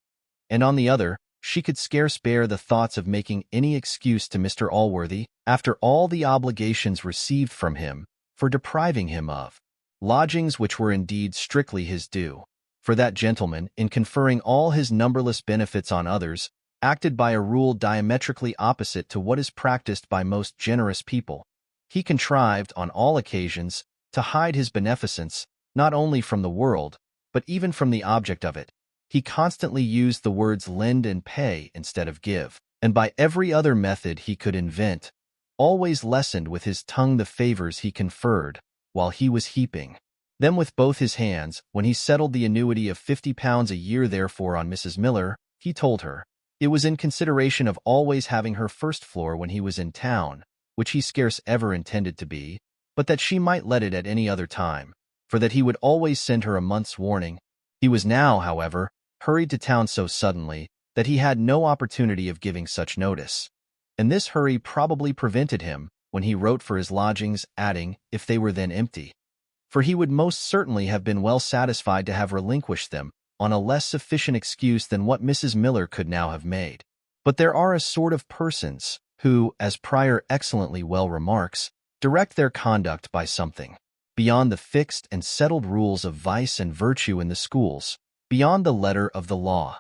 and on the other, she could scarce bear the thoughts of making any excuse to Mr. Allworthy, after all the obligations received from him, for depriving him of lodgings which were indeed strictly his due. For that gentleman, in conferring all his numberless benefits on others, acted by a rule diametrically opposite to what is practiced by most generous people. He contrived, on all occasions, to hide his beneficence, not only from the world, but even from the object of it. He constantly used the words lend and pay instead of give, and by every other method he could invent, always lessened with his tongue the favors he conferred, while he was heaping them with both his hands. When he settled the annuity of £50 a year therefore on Mrs. Miller, he told her, it was in consideration of always having her first floor when he was in town, which he scarce ever intended to be, but that she might let it at any other time, for that he would always send her a month's warning. He was now, however, hurried to town so suddenly, that he had no opportunity of giving such notice, and this hurry probably prevented him, when he wrote for his lodgings, adding, if they were then empty, for he would most certainly have been well satisfied to have relinquished them, on a less sufficient excuse than what Mrs. Miller could now have made. But there are a sort of persons, who, as Prior excellently well remarks, direct their conduct by something beyond the fixed and settled rules of vice and virtue in the schools, beyond the letter of the law.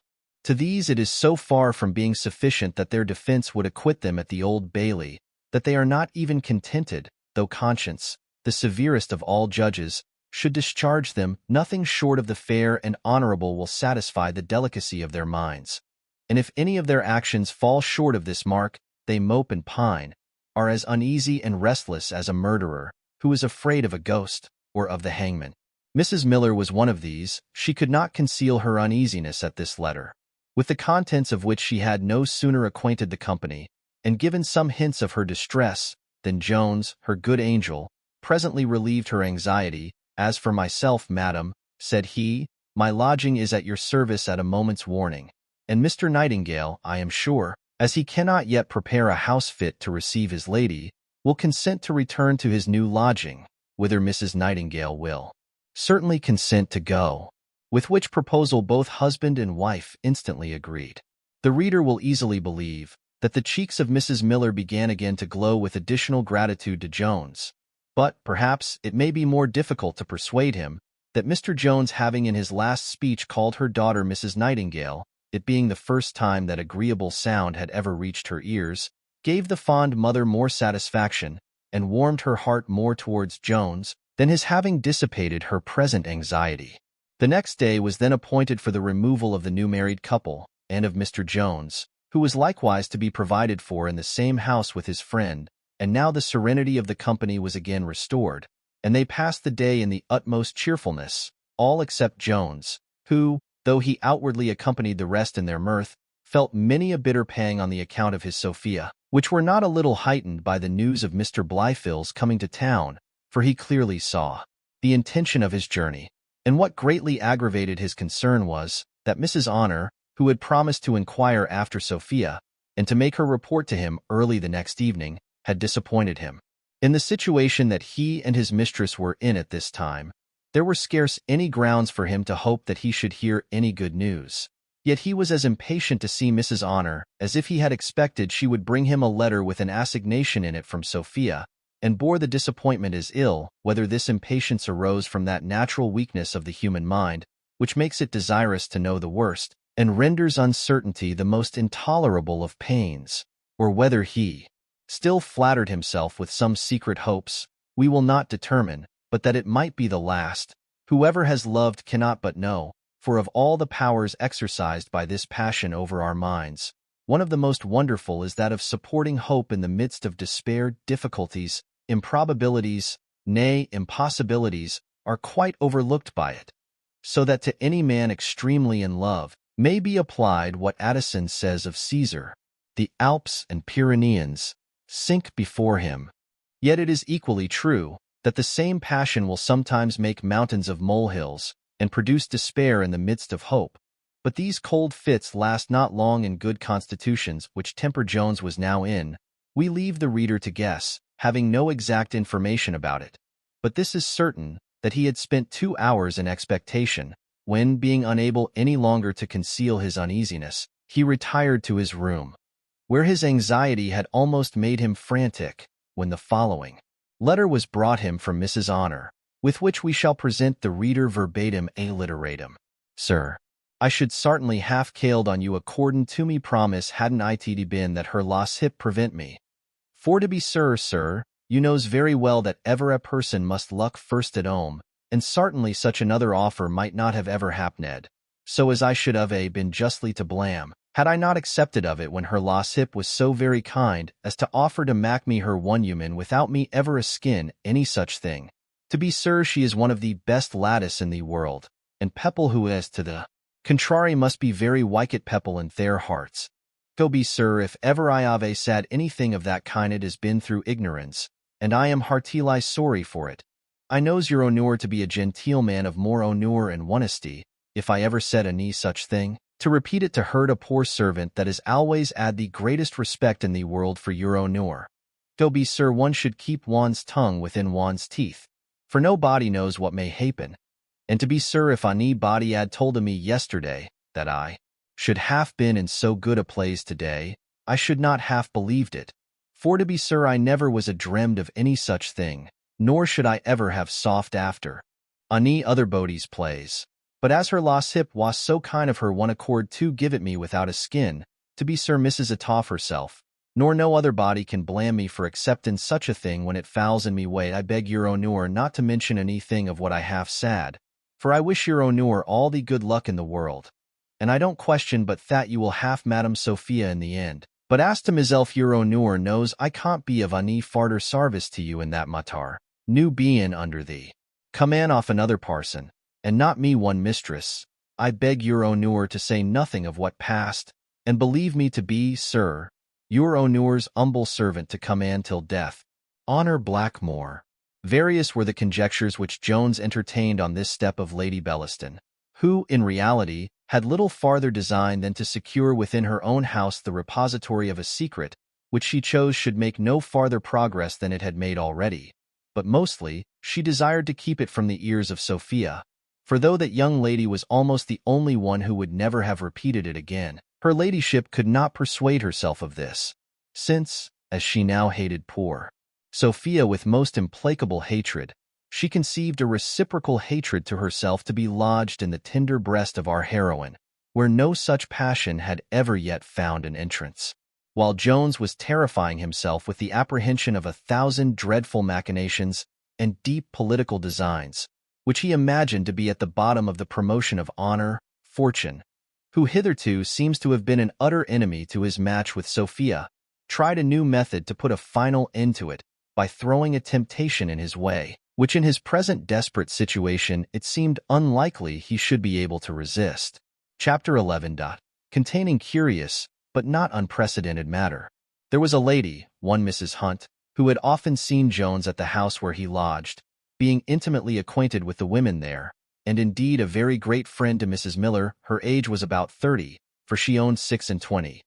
To these it is so far from being sufficient that their defense would acquit them at the Old Bailey, that they are not even contented, though conscience, the severest of all judges, should discharge them. Nothing short of the fair and honorable will satisfy the delicacy of their minds. And if any of their actions fall short of this mark, they mope and pine, are as uneasy and restless as a murderer, who is afraid of a ghost, or of the hangman. Mrs. Miller was one of these. She could not conceal her uneasiness at this letter, with the contents of which she had no sooner acquainted the company, and given some hints of her distress, than Jones, her good angel, presently relieved her anxiety. As for myself, madam, said he, my lodging is at your service at a moment's warning, and Mr. Nightingale, I am sure, as he cannot yet prepare a house fit to receive his lady, will consent to return to his new lodging, whither Mrs. Nightingale will certainly consent to go, with which proposal both husband and wife instantly agreed. The reader will easily believe that the cheeks of Mrs. Miller began again to glow with additional gratitude to Jones, but, perhaps, it may be more difficult to persuade him that Mr. Jones, having in his last speech called her daughter Mrs. Nightingale, it being the first time that agreeable sound had ever reached her ears, gave the fond mother more satisfaction, and warmed her heart more towards Jones, than his having dissipated her present anxiety. The next day was then appointed for the removal of the new married couple, and of Mr. Jones, who was likewise to be provided for in the same house with his friend, and now the serenity of the company was again restored, and they passed the day in the utmost cheerfulness, all except Jones, who, though he outwardly accompanied the rest in their mirth, felt many a bitter pang on the account of his Sophia, which were not a little heightened by the news of Mr. Blifil's coming to town, for he clearly saw the intention of his journey, and what greatly aggravated his concern was, that Mrs. Honor, who had promised to inquire after Sophia, and to make her report to him early the next evening, had disappointed him. In the situation that he and his mistress were in at this time, there were scarce any grounds for him to hope that he should hear any good news. Yet he was as impatient to see Mrs. Honor as if he had expected she would bring him a letter with an assignation in it from Sophia, and bore the disappointment as ill, whether this impatience arose from that natural weakness of the human mind, which makes it desirous to know the worst, and renders uncertainty the most intolerable of pains, or whether he still flattered himself with some secret hopes, we will not determine, but that it might be the last. Whoever has loved cannot but know, for of all the powers exercised by this passion over our minds, one of the most wonderful is that of supporting hope in the midst of despair. Difficulties, improbabilities, nay, impossibilities, are quite overlooked by it, so that to any man extremely in love may be applied what Addison says of Caesar, the Alps and Pyreneans sink before him. Yet it is equally true that the same passion will sometimes make mountains of molehills, and produce despair in the midst of hope. But these cold fits last not long in good constitutions, which temper Jones was now in. We leave the reader to guess, having no exact information about it. But this is certain, that he had spent 2 hours in expectation, when, being unable any longer to conceal his uneasiness, he retired to his room, where his anxiety had almost made him frantic, when the following letter was brought him from Mrs. Honor, with which we shall present the reader verbatim alliteratum. Sir, I should sartainly have killed on you accordin' to me promise hadn't it been that her loss hip prevent me. For to be sir, you knows very well that ever a person must luck first at 'ome, and sartainly such another offer might not have ever happened, so as I should have been justly to blame, had I not accepted of it when her loss hip was so very kind as to offer to mak me her one human without me ever a skin any such thing. To be sir, she is one of the best lattice in the world, and people who is to the contrary must be very wicked people in their hearts. Go be sir, if ever I have said anything of that kind it has been through ignorance, and I am heartily sorry for it. I knows your honour to be a genteel man of more honour and honesty, if I ever said any such thing. To repeat it to hurt a poor servant that is always ad the greatest respect in the world for your honour. Go be sir, one should keep one's tongue within one's teeth, for nobody knows what may happen. And to be sir, if any body had told me yesterday that I should have been in so good a place today, I should not have believed it. For to be sir, I never was a dreamed of any such thing, nor should I ever have soft after any other body's plays. But as her lawship was so kind of her one accord to give it me without a skin, to be Sir Mrs. Atoff herself, nor no other body can blame me for accepting such a thing when it fouls in me way. I beg your honour not to mention anything of what I have said, for I wish your honour all the good luck in the world, and I don't question but that you will have Madam Sophia in the end. But as to myself, your honour knows I can't be of any farther sarvice to you in that matter, new being under the command of another parson, and not me one mistress. I beg your honour to say nothing of what passed, and believe me to be, sir, your honour's humble servant to command till death. Honour Blackmore. Various were the conjectures which Jones entertained on this step of Lady Bellaston, who, in reality, had little farther design than to secure within her own house the repository of a secret, which she chose should make no farther progress than it had made already. But mostly, she desired to keep it from the ears of Sophia, for though that young lady was almost the only one who would never have repeated it again, her ladyship could not persuade herself of this, since, as she now hated poor Sophia with most implacable hatred, she conceived a reciprocal hatred to herself to be lodged in the tender breast of our heroine, where no such passion had ever yet found an entrance. While Jones was terrifying himself with the apprehension of 1,000 dreadful machinations and deep political designs, which he imagined to be at the bottom of the promotion of honor, fortune, who hitherto seems to have been an utter enemy to his match with Sophia, tried a new method to put a final end to it by throwing a temptation in his way, which in his present desperate situation it seemed unlikely he should be able to resist. Chapter 11. Containing curious, but not unprecedented matter. There was a lady, one Mrs. Hunt, who had often seen Jones at the house where he lodged, being intimately acquainted with the women there, and indeed a very great friend to Mrs. Miller. Her age was about 30, for she owned 26.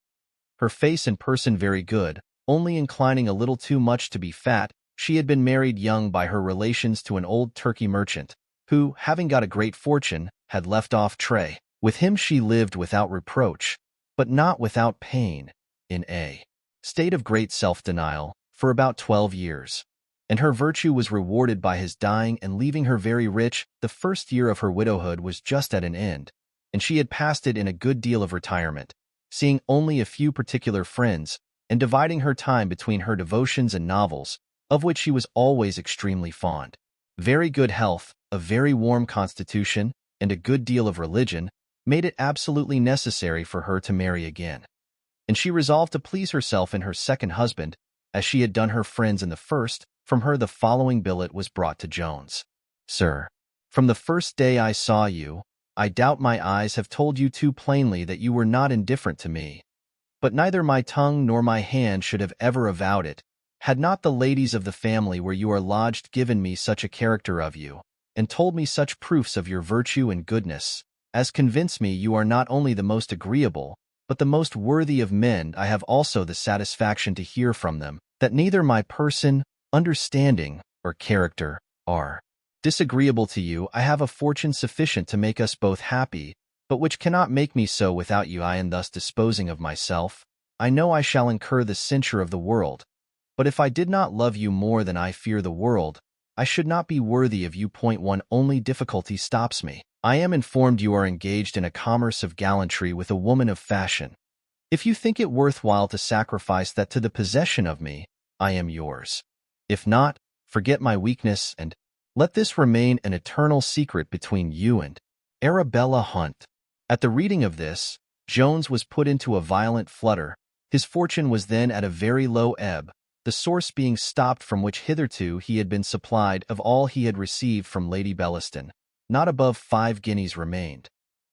Her face and person very good, only inclining a little too much to be fat. She had been married young by her relations to an old Turkey merchant, who, having got a great fortune, had left off trade. With him she lived without reproach, but not without pain, in a state of great self-denial, for about 12 years. And her virtue was rewarded by his dying and leaving her very rich. The first year of her widowhood was just at an end, and she had passed it in a good deal of retirement, seeing only a few particular friends, and dividing her time between her devotions and novels, of which she was always extremely fond. Very good health, a very warm constitution, and a good deal of religion made it absolutely necessary for her to marry again. And she resolved to please herself in her second husband, as she had done her friends in the first. From her the following billet was brought to Jones. Sir, from the first day I saw you, I doubt my eyes have told you too plainly that you were not indifferent to me. But neither my tongue nor my hand should have ever avowed it, had not the ladies of the family where you are lodged given me such a character of you, and told me such proofs of your virtue and goodness, as convince me you are not only the most agreeable, but the most worthy of men. I have also the satisfaction to hear from them, that neither my person, understanding, or character are disagreeable to you. I have a fortune sufficient to make us both happy, but which cannot make me so without you. I am thus disposing of myself. I know I shall incur the censure of the world, but if I did not love you more than I fear the world, I should not be worthy of you. Point one only difficulty stops me. I am informed you are engaged in a commerce of gallantry with a woman of fashion. If you think it worthwhile to sacrifice that to the possession of me, I am yours. If not, forget my weakness and let this remain an eternal secret between you and Arabella Hunt. At the reading of this, Jones was put into a violent flutter. His fortune was then at a very low ebb, the source being stopped from which hitherto he had been supplied. Of all he had received from Lady Bellaston, not above 5 guineas remained,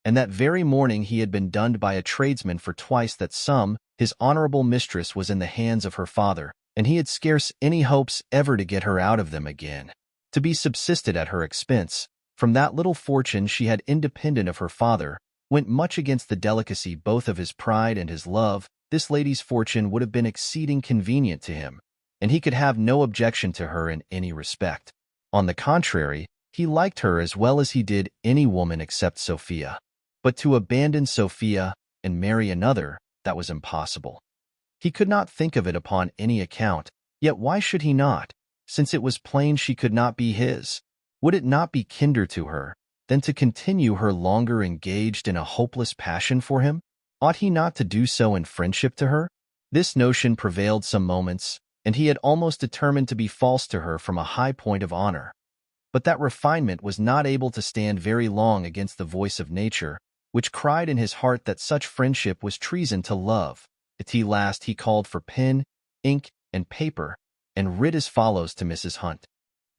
and that very morning he had been dunned by a tradesman for twice that sum. His honourable mistress was in the hands of her father, and he had scarce any hopes ever to get her out of them again, to be subsisted at her expense. From that little fortune she had independent of her father, went much against the delicacy both of his pride and his love. This lady's fortune would have been exceeding convenient to him, and he could have no objection to her in any respect. On the contrary, he liked her as well as he did any woman except Sophia. But to abandon Sophia and marry another, that was impossible. He could not think of it upon any account, yet why should he not, since it was plain she could not be his? Would it not be kinder to her, than to continue her longer engaged in a hopeless passion for him? Ought he not to do so in friendship to her? This notion prevailed some moments, and he had almost determined to be false to her from a high point of honor. But that refinement was not able to stand very long against the voice of nature, which cried in his heart that such friendship was treason to love. At last he called for pen, ink, and paper, and writ as follows to Mrs. Hunt.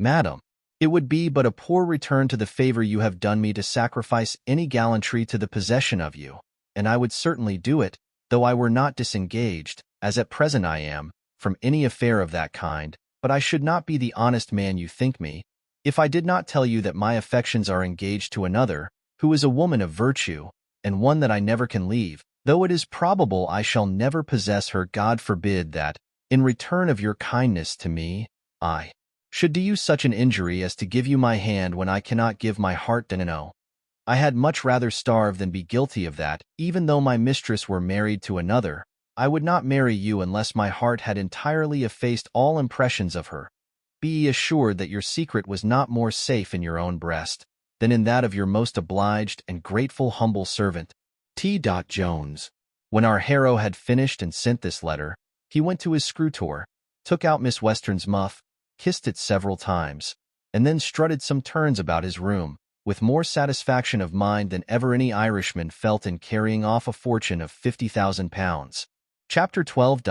Madam, it would be but a poor return to the favor you have done me to sacrifice any gallantry to the possession of you, and I would certainly do it, though I were not disengaged, as at present I am, from any affair of that kind, but I should not be the honest man you think me, if I did not tell you that my affections are engaged to another, who is a woman of virtue, and one that I never can leave, though it is probable I shall never possess her. God forbid that, in return of your kindness to me, I should do you such an injury as to give you my hand when I cannot give my heart. No, I had much rather starve than be guilty of that. Even though my mistress were married to another, I would not marry you unless my heart had entirely effaced all impressions of her. Be ye assured that your secret was not more safe in your own breast than in that of your most obliged and grateful humble servant, T. Jones. When our hero had finished and sent this letter, he went to his scrutor, took out Miss Western's muff, kissed it several times, and then strutted some turns about his room, with more satisfaction of mind than ever any Irishman felt in carrying off a fortune of £50,000. Chapter 12.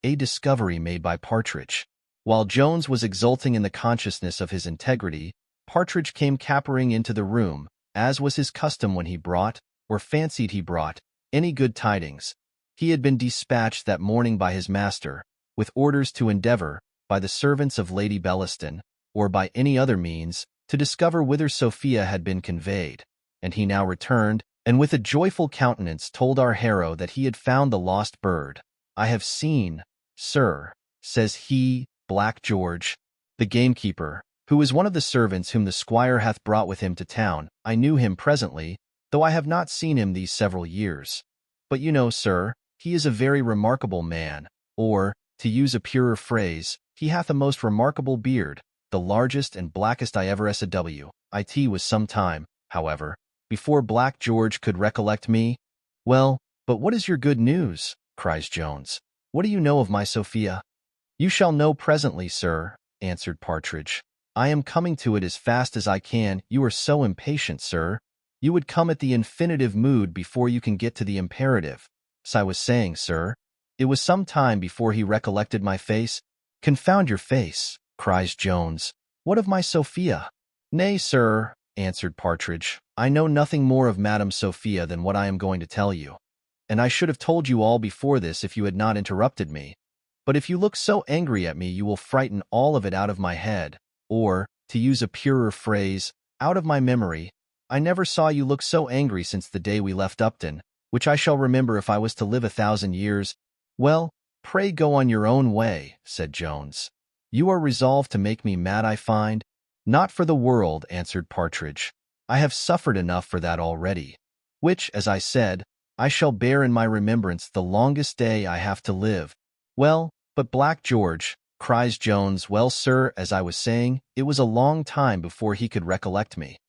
A discovery made by Partridge. While Jones was exulting in the consciousness of his integrity, Partridge came capering into the room, as was his custom when he brought, or fancied he brought, any good tidings. He had been dispatched that morning by his master, with orders to endeavor, by the servants of Lady Bellaston, or by any other means, to discover whither Sophia had been conveyed, and he now returned, and with a joyful countenance told our hero that he had found the lost bird. I have seen, sir, says he, Black George, the gamekeeper, who is one of the servants whom the squire hath brought with him to town. I knew him presently, though I have not seen him these several years. But you know, sir, he is a very remarkable man, or, to use a purer phrase, he hath a most remarkable beard, the largest and blackest I ever saw. It was some time, however, before Black George could recollect me. Well, but what is your good news? Cries Jones. What do you know of my Sophia? You shall know presently, sir, answered Partridge. I am coming to it as fast as I can. You are so impatient, sir. You would come at the infinitive mood before you can get to the imperative. As I was saying, sir, it was some time before he recollected my face. Confound your face, cries Jones. What of my Sophia? Nay, sir, answered Partridge, I know nothing more of Madame Sophia than what I am going to tell you. And I should have told you all before this if you had not interrupted me. But if you look so angry at me, you will frighten all of it out of my head, or, to use a purer phrase, out of my memory. I never saw you look so angry since the day we left Upton, which I shall remember if I was to live 1,000 years. Well, pray go on your own way, said Jones. You are resolved to make me mad, I find. Not for the world, answered Partridge. I have suffered enough for that already, which, as I said, I shall bear in my remembrance the longest day I have to live. Well, but Black George, cries Jones. Well, sir, as I was saying, it was a long time before he could recollect me.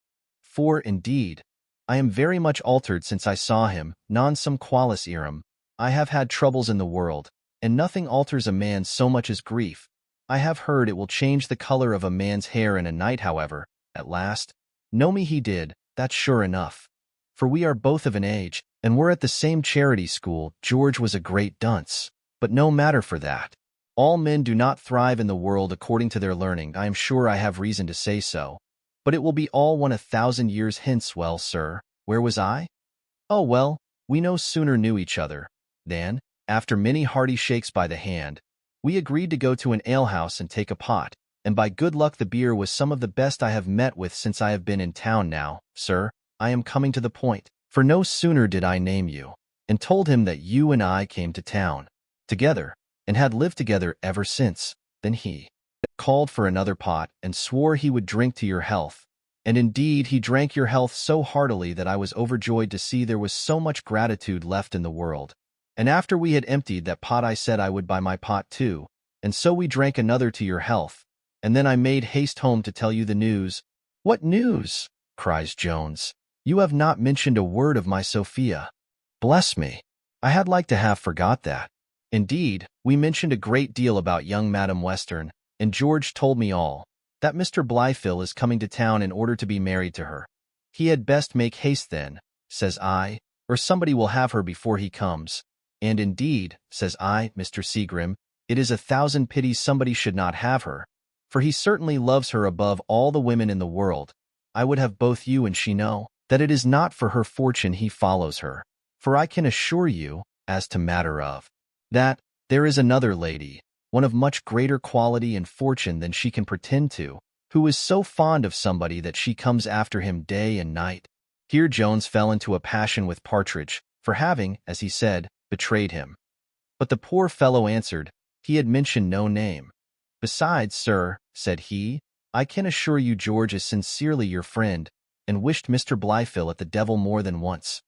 For, indeed, I am very much altered since I saw him, non sum qualis eram. I have had troubles in the world, and nothing alters a man so much as grief. I have heard it will change the color of a man's hair in a night, however, at last. Know me he did, that's sure enough. For we are both of an age, and were at the same charity school. George was a great dunce, but no matter for that. All men do not thrive in the world according to their learning. I am sure I have reason to say so. But it will be all 1,000 years hence. Well, sir, where was I? Oh, well, we no sooner knew each other than, after many hearty shakes by the hand, we agreed to go to an alehouse and take a pot, and by good luck the beer was some of the best I have met with since I have been in town. Now, sir, I am coming to the point, for no sooner did I name you, and told him that you and I came to town together, and had lived together ever since, than he called for another pot, and swore he would drink to your health. And indeed he drank your health so heartily that I was overjoyed to see there was so much gratitude left in the world. And after we had emptied that pot, I said I would buy my pot too, and so we drank another to your health, and then I made haste home to tell you the news. What news? cries Jones. You have not mentioned a word of my Sophia. Bless me. I had like to have forgot that. Indeed, we mentioned a great deal about young Madam Western, and George told me all, that Mr. Blifil is coming to town in order to be married to her. He had best make haste then, says I, or somebody will have her before he comes. And indeed, says I, Mr. Seagrim, it is 1,000 pities somebody should not have her, for he certainly loves her above all the women in the world. I would have both you and she know that it is not for her fortune he follows her, for I can assure you, as to matter of that, there is another lady, one of much greater quality and fortune than she can pretend to, who is so fond of somebody that she comes after him day and night. Here Jones fell into a passion with Partridge, for having, as he said, betrayed him. But the poor fellow answered, he had mentioned no name. Besides, sir, said he, I can assure you George is sincerely your friend, and wished Mr. Blifil at the devil more than once.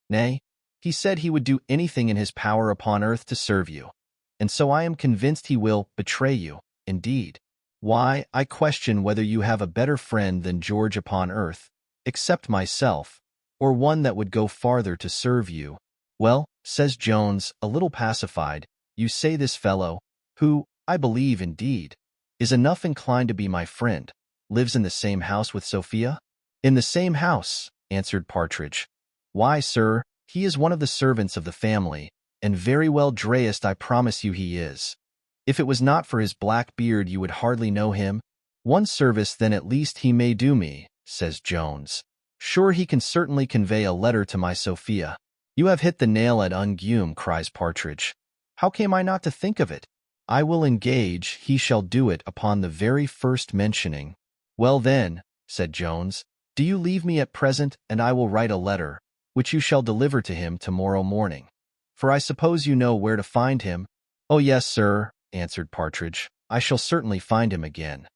Nay, he said he would do anything in his power upon earth to serve you, and so I am convinced he will betray you, indeed. Why, I question whether you have a better friend than George upon earth, except myself, or one that would go farther to serve you. Well, says Jones, a little pacified, you say this fellow, who, I believe indeed, is enough inclined to be my friend, lives in the same house with Sophia? In the same house, answered Partridge. Why, sir, he is one of the servants of the family, and very well dressed I promise you he is. If it was not for his black beard you would hardly know him. One service then at least he may do me, says Jones. Sure he can certainly convey a letter to my Sophia. You have hit the nail at ungume, cries Partridge. How came I not to think of it? I will engage he shall do it upon the very first mentioning. Well then, said Jones, do you leave me at present, and I will write a letter, which you shall deliver to him tomorrow morning. For I suppose you know where to find him? Oh yes, sir, answered Partridge. I shall certainly find him again.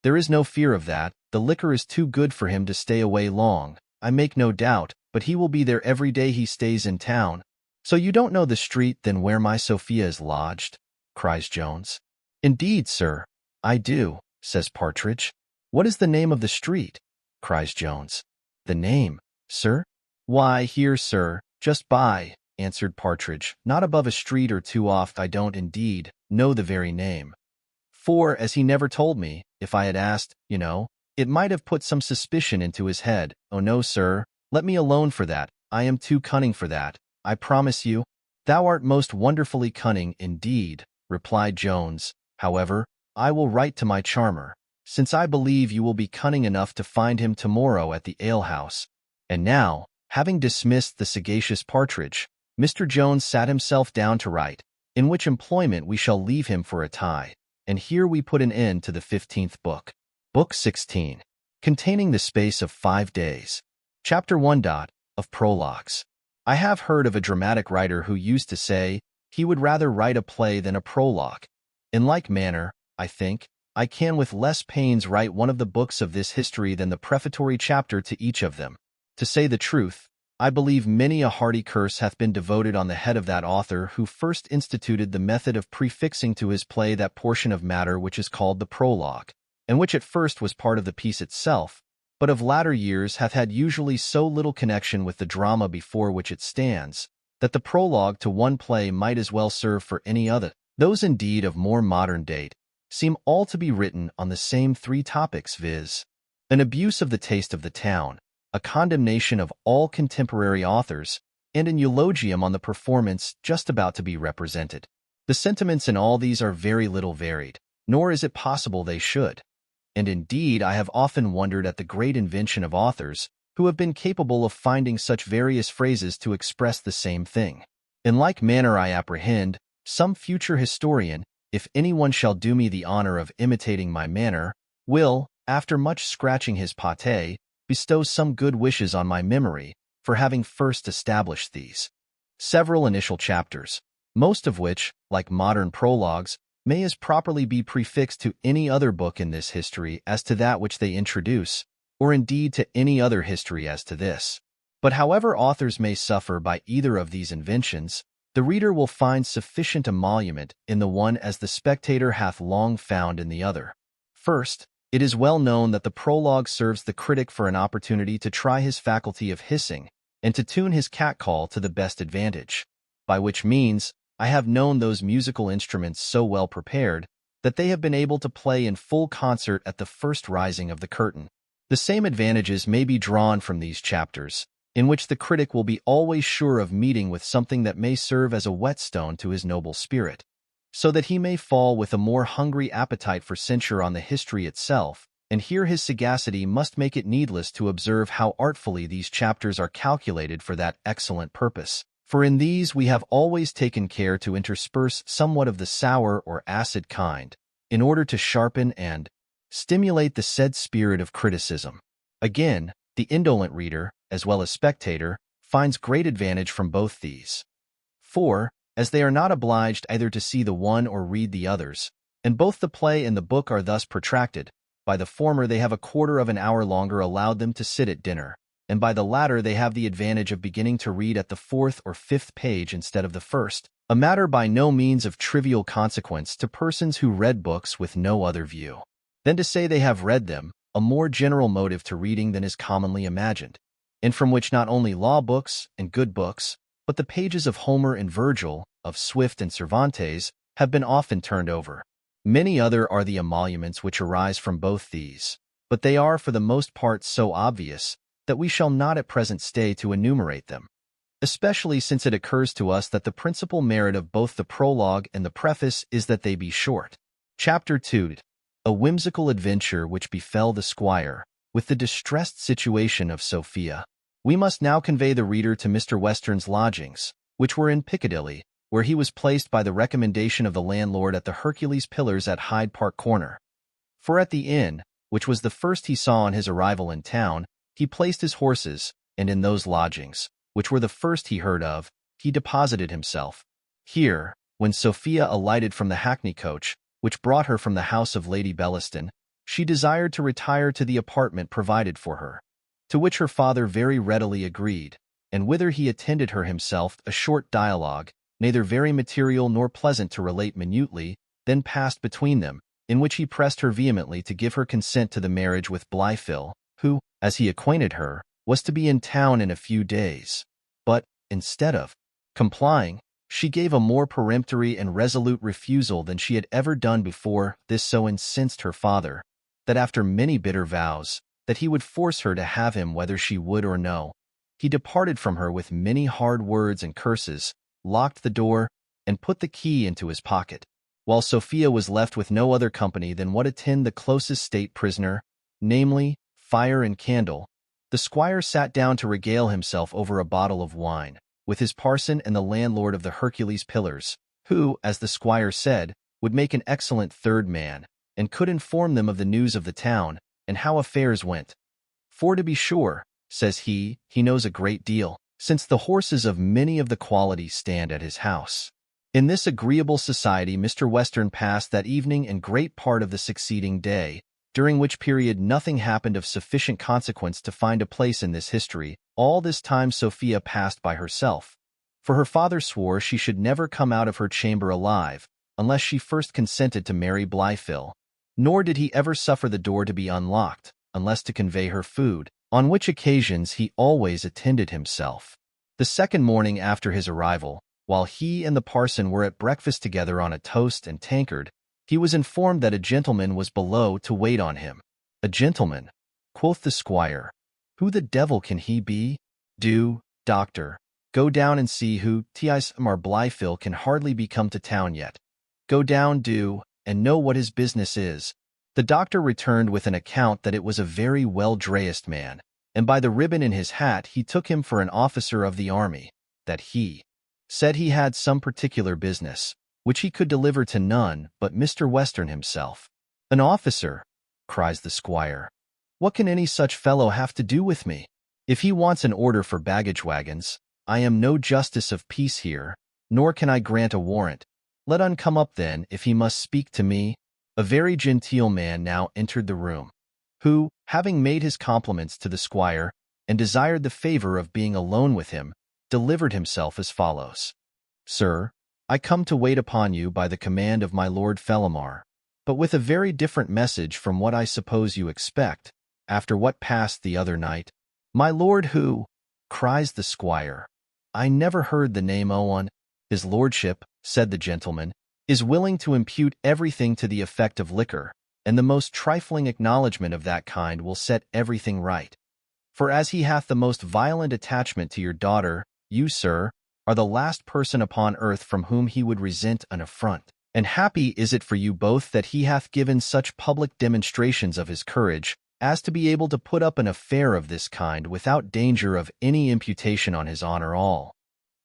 There is no fear of that. The liquor is too good for him to stay away long, I make no doubt, but he will be there every day he stays in town. So you don't know the street then where my Sophia is lodged? Cries Jones. Indeed, sir, I do, says Partridge. What is the name of the street? Cries Jones. The name, sir? Why, here, sir, just by, answered Partridge, not above a street or two off. I don't, indeed, know the very name. For, as he never told me, if I had asked, you know, it might have put some suspicion into his head. Oh no, sir, let me alone for that. I am too cunning for that, I promise you. Thou art most wonderfully cunning, indeed, replied Jones. However, I will write to my charmer, since I believe you will be cunning enough to find him tomorrow at the alehouse. And now, having dismissed the sagacious Partridge, Mr. Jones sat himself down to write, in which employment we shall leave him for a time. And here we put an end to the 15th book. Book 16, containing the space of 5 days. Chapter 1. Of Prologues. I have heard of a dramatic writer who used to say, he would rather write a play than a prologue. In like manner, I think, I can with less pains write one of the books of this history than the prefatory chapter to each of them. To say the truth, I believe many a hearty curse hath been devoted on the head of that author who first instituted the method of prefixing to his play that portion of matter which is called the prologue, and which at first was part of the piece itself, but of latter years hath had usually so little connection with the drama before which it stands, that the prologue to one play might as well serve for any other. Those indeed of more modern date seem all to be written on the same 3 topics, viz., an abuse of the taste of the town, a condemnation of all contemporary authors, and an eulogium on the performance just about to be represented. The sentiments in all these are very little varied, nor is it possible they should. And indeed I have often wondered at the great invention of authors, who have been capable of finding such various phrases to express the same thing. In like manner I apprehend, some future historian, if anyone shall do me the honor of imitating my manner, will, after much scratching his pate, bestow some good wishes on my memory for having first established these several initial chapters, most of which, like modern prologues, may as properly be prefixed to any other book in this history as to that which they introduce, or indeed to any other history as to this. But however authors may suffer by either of these inventions, the reader will find sufficient emolument in the one as the spectator hath long found in the other. First, It is well known that the prologue serves the critic for an opportunity to try his faculty of hissing and to tune his catcall to the best advantage, by which means I have known those musical instruments so well prepared that they have been able to play in full concert at the first rising of the curtain. The same advantages may be drawn from these chapters, in which the critic will be always sure of meeting with something that may serve as a whetstone to his noble spirit, so that he may fall with a more hungry appetite for censure on the history itself, and here his sagacity must make it needless to observe how artfully these chapters are calculated for that excellent purpose. For in these we have always taken care to intersperse somewhat of the sour or acid kind, in order to sharpen and stimulate the said spirit of criticism. Again, the indolent reader, as well as spectator, finds great advantage from both these. For, as they are not obliged either to see the one or read the others, and both the play and the book are thus protracted, by the former they have a quarter of an hour longer allowed them to sit at dinner, and by the latter they have the advantage of beginning to read at the 4th or 5th page instead of the first, a matter by no means of trivial consequence to persons who read books with no other view than to say they have read them, a more general motive to reading than is commonly imagined, and from which not only law books and good books, but the pages of Homer and Virgil, of Swift and Cervantes, have been often turned over. Many other are the emoluments which arise from both these, but they are for the most part so obvious that we shall not at present stay to enumerate them, especially since it occurs to us that the principal merit of both the prologue and the preface is that they be short. Chapter 2. A whimsical adventure which befell the squire, with the distressed situation of Sophia. We must now convey the reader to Mr. Western's lodgings, which were in Piccadilly, where he was placed by the recommendation of the landlord at the Hercules Pillars at Hyde Park Corner. For at the inn, which was the first he saw on his arrival in town, he placed his horses, and in those lodgings, which were the first he heard of, he deposited himself. Here, when Sophia alighted from the hackney coach, which brought her from the house of Lady Bellaston, she desired to retire to the apartment provided for her, to which her father very readily agreed, and whither he attended her himself. A short dialogue, neither very material nor pleasant to relate minutely, then passed between them, in which he pressed her vehemently to give her consent to the marriage with Blifil, who, as he acquainted her, was to be in town in a few days. But, instead of complying, she gave a more peremptory and resolute refusal than she had ever done before. This so incensed her father, that after many bitter vows, that he would force her to have him whether she would or no, he departed from her with many hard words and curses, locked the door, and put the key into his pocket, while Sophia was left with no other company than what attend the closest state prisoner, namely, fire and candle. The squire sat down to regale himself over a bottle of wine, with his parson and the landlord of the Hercules Pillars, who, as the squire said, would make an excellent third man, and could inform them of the news of the town, and how affairs went. For to be sure, says he knows a great deal, since the horses of many of the quality stand at his house. In this agreeable society Mr. Western passed that evening and great part of the succeeding day, during which period nothing happened of sufficient consequence to find a place in this history. All this time Sophia passed by herself, for her father swore she should never come out of her chamber alive, unless she first consented to marry Blifil, nor did he ever suffer the door to be unlocked, unless to convey her food, on which occasions he always attended himself. The second morning after his arrival, while he and the parson were at breakfast together on a toast and tankard, he was informed that a gentleman was below to wait on him. A gentleman, quoth the squire. Who the devil can he be? Do, doctor, go down and see who 'tis. Blifil can hardly be come to town yet. Go down, do, and know what his business is. The doctor returned with an account that it was a very well-dressed man, and by the ribbon in his hat he took him for an officer of the army, that he said he had some particular business, which he could deliver to none but Mr. Western himself. An officer, cries the squire. What can any such fellow have to do with me? If he wants an order for baggage wagons, I am no justice of peace here, nor can I grant a warrant. Let un come up then, if he must speak to me. A very genteel man now entered the room, who, having made his compliments to the squire, and desired the favor of being alone with him, delivered himself as follows. Sir, I come to wait upon you by the command of my Lord Fellamar. but with a very different message from what I suppose you expect, after what passed the other night. My lord who, cries the squire. I never heard the name Owen. His lordship, said the gentleman, is willing to impute everything to the effect of liquor, and the most trifling acknowledgment of that kind will set everything right. For as he hath the most violent attachment to your daughter, you, sir, are the last person upon earth from whom he would resent an affront. And happy is it for you both that he hath given such public demonstrations of his courage, as to be able to put up an affair of this kind without danger of any imputation on his honor. All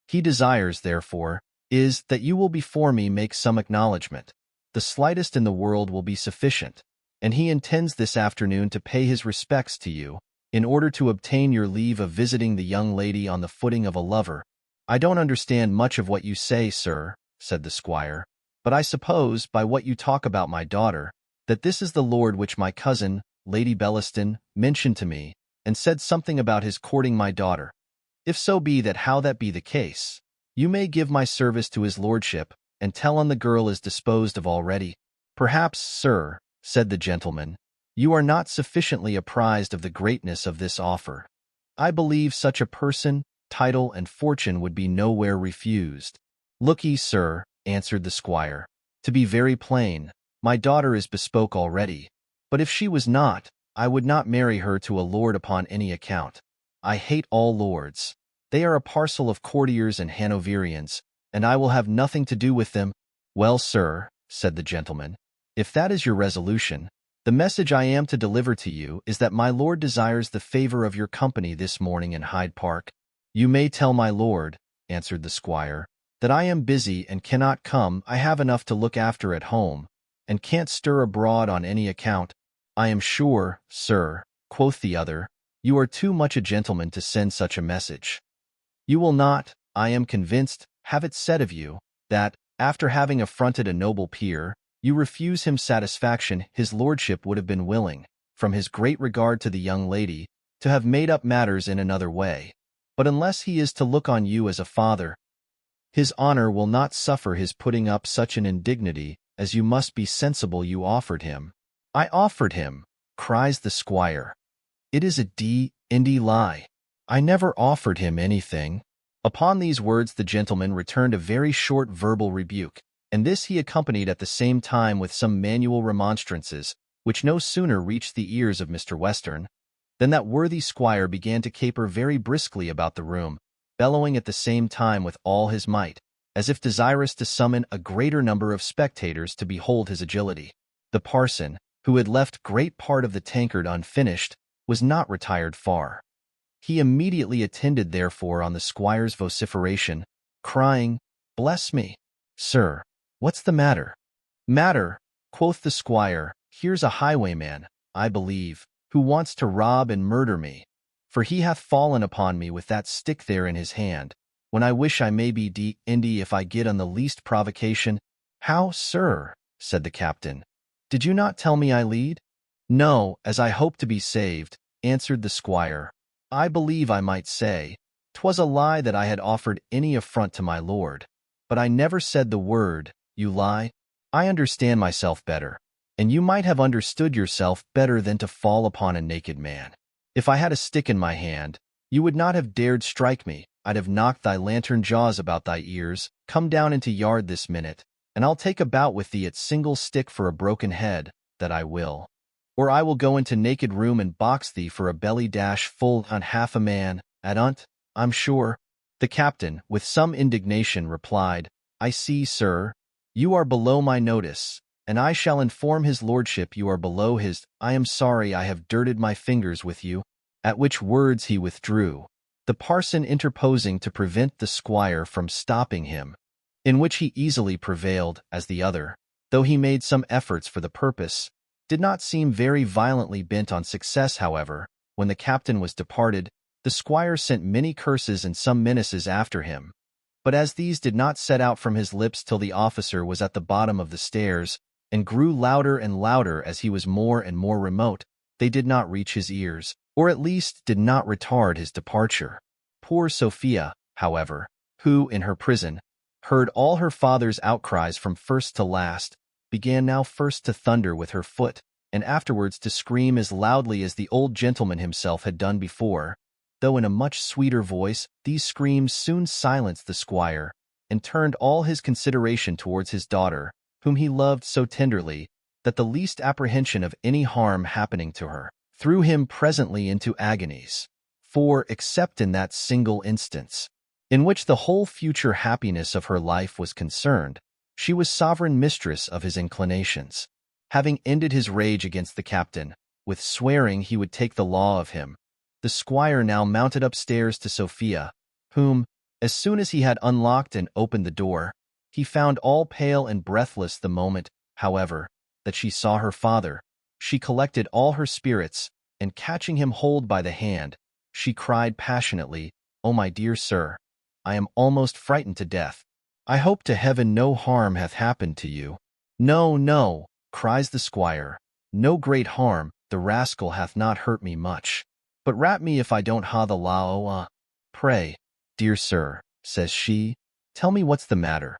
he desires, therefore, is that you will before me make some acknowledgment. The slightest in the world will be sufficient, and he intends this afternoon to pay his respects to you, in order to obtain your leave of visiting the young lady on the footing of a lover. I don't understand much of what you say, sir, said the squire, but I suppose, by what you talk about my daughter, that this is the lord which my cousin, Lady Bellaston, mentioned to me, and said something about his courting my daughter. If so be that how that be the case, you may give my service to his lordship, and tell on the girl is disposed of already. Perhaps, sir, said the gentleman, you are not sufficiently apprised of the greatness of this offer. I believe such a person, title, and fortune would be nowhere refused. Look ye, sir, answered the squire, to be very plain, my daughter is bespoke already, but if she was not, I would not marry her to a lord upon any account. I hate all lords. They are a parcel of courtiers and Hanoverians, and I will have nothing to do with them. Well, sir, said the gentleman, if that is your resolution, the message I am to deliver to you is that my lord desires the favor of your company this morning in Hyde Park. You may tell my lord, answered the squire, that I am busy and cannot come. I have enough to look after at home, and can't stir abroad on any account. I am sure, sir, quoth the other, you are too much a gentleman to send such a message. You will not, I am convinced, have it said of you, that, after having affronted a noble peer, you refuse him satisfaction. His lordship would have been willing, from his great regard to the young lady, to have made up matters in another way. But unless he is to look on you as a father, his honor will not suffer his putting up such an indignity, as you must be sensible you offered him. I offered him, cries the squire. It is a d—indy lie. I never offered him anything. Upon these words the gentleman returned a very short verbal rebuke, and this he accompanied at the same time with some manual remonstrances, which no sooner reached the ears of Mr. Western, than that worthy squire began to caper very briskly about the room, bellowing at the same time with all his might, as if desirous to summon a greater number of spectators to behold his agility. The parson, who had left great part of the tankard unfinished, was not retired far. He immediately attended therefore on the squire's vociferation, crying, Bless me, sir, what's the matter? Matter, quoth the squire, here's a highwayman, I believe, who wants to rob and murder me, for he hath fallen upon me with that stick there in his hand, when I wish I may be d—indy if I get on the least provocation. How, sir, said the captain, did you not tell me I lead? No, as I hope to be saved, answered the squire. I believe I might say, 'twas a lie that I had offered any affront to my lord, but I never said the word, you lie. I understand myself better, and you might have understood yourself better than to fall upon a naked man. If I had a stick in my hand, you would not have dared strike me. I'd have knocked thy lantern jaws about thy ears. Come down into yard this minute, and I'll take a bout with thee at single stick for a broken head, that I will. Or I will go into naked room and box thee for a belly dash full on half a man, at unt, I'm sure. The captain, with some indignation, replied, I see, sir, you are below my notice, and I shall inform his lordship you are below his. I am sorry I have dirted my fingers with you. At which words he withdrew, the parson interposing to prevent the squire from stopping him, in which he easily prevailed, as the other, though he made some efforts for the purpose, did not seem very violently bent on success. However, when the captain was departed, the squire sent many curses and some menaces after him, but as these did not set out from his lips till the officer was at the bottom of the stairs, and grew louder and louder as he was more and more remote, they did not reach his ears, or at least did not retard his departure. Poor Sophia, however, who, in her prison, heard all her father's outcries from first to last, began now first to thunder with her foot, and afterwards to scream as loudly as the old gentleman himself had done before. Though in a much sweeter voice, these screams soon silenced the squire, and turned all his consideration towards his daughter, whom he loved so tenderly, that the least apprehension of any harm happening to her threw him presently into agonies. For, except in that single instance, in which the whole future happiness of her life was concerned, she was sovereign mistress of his inclinations. Having ended his rage against the captain, with swearing he would take the law of him, the squire now mounted upstairs to Sophia, whom, as soon as he had unlocked and opened the door, he found all pale and breathless. The moment, however, that she saw her father, she collected all her spirits, and catching him hold by the hand, she cried passionately, "Oh, my dear sir, I am almost frightened to death. I hope to heaven no harm hath happened to you." "No, no," cries the squire, "no great harm, the rascal hath not hurt me much. But rap me if I don't ha the law. Pray, dear sir," says she, "tell me what's the matter.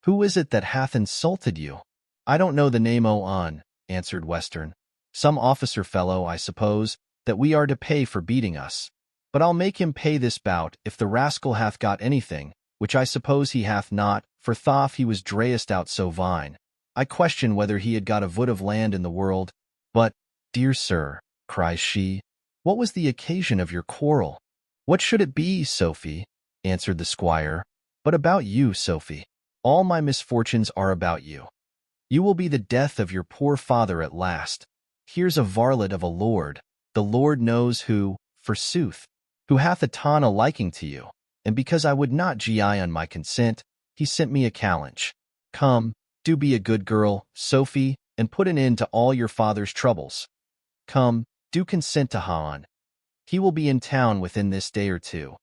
Who is it that hath insulted you?" "I don't know the name on," answered Western. "Some officer fellow, I suppose, that we are to pay for beating us. But I'll make him pay this bout if the rascal hath got anything, which I suppose he hath not, for thof he was drayest out so vine. I question whether he had got a voot of land in the world. But, dear sir," cries she, "what was the occasion of your quarrel?" "What should it be, Sophy?" answered the squire, "but about you, Sophy. All my misfortunes are about you. You will be the death of your poor father at last. Here's a varlet of a lord, the Lord knows who, forsooth, who hath a ton a liking to you, and because I would not gi on my consent, he sent me a challenge. Come, do be a good girl, Sophy, and put an end to all your father's troubles. Come, do consent to ha on. He will be in town within this day or two.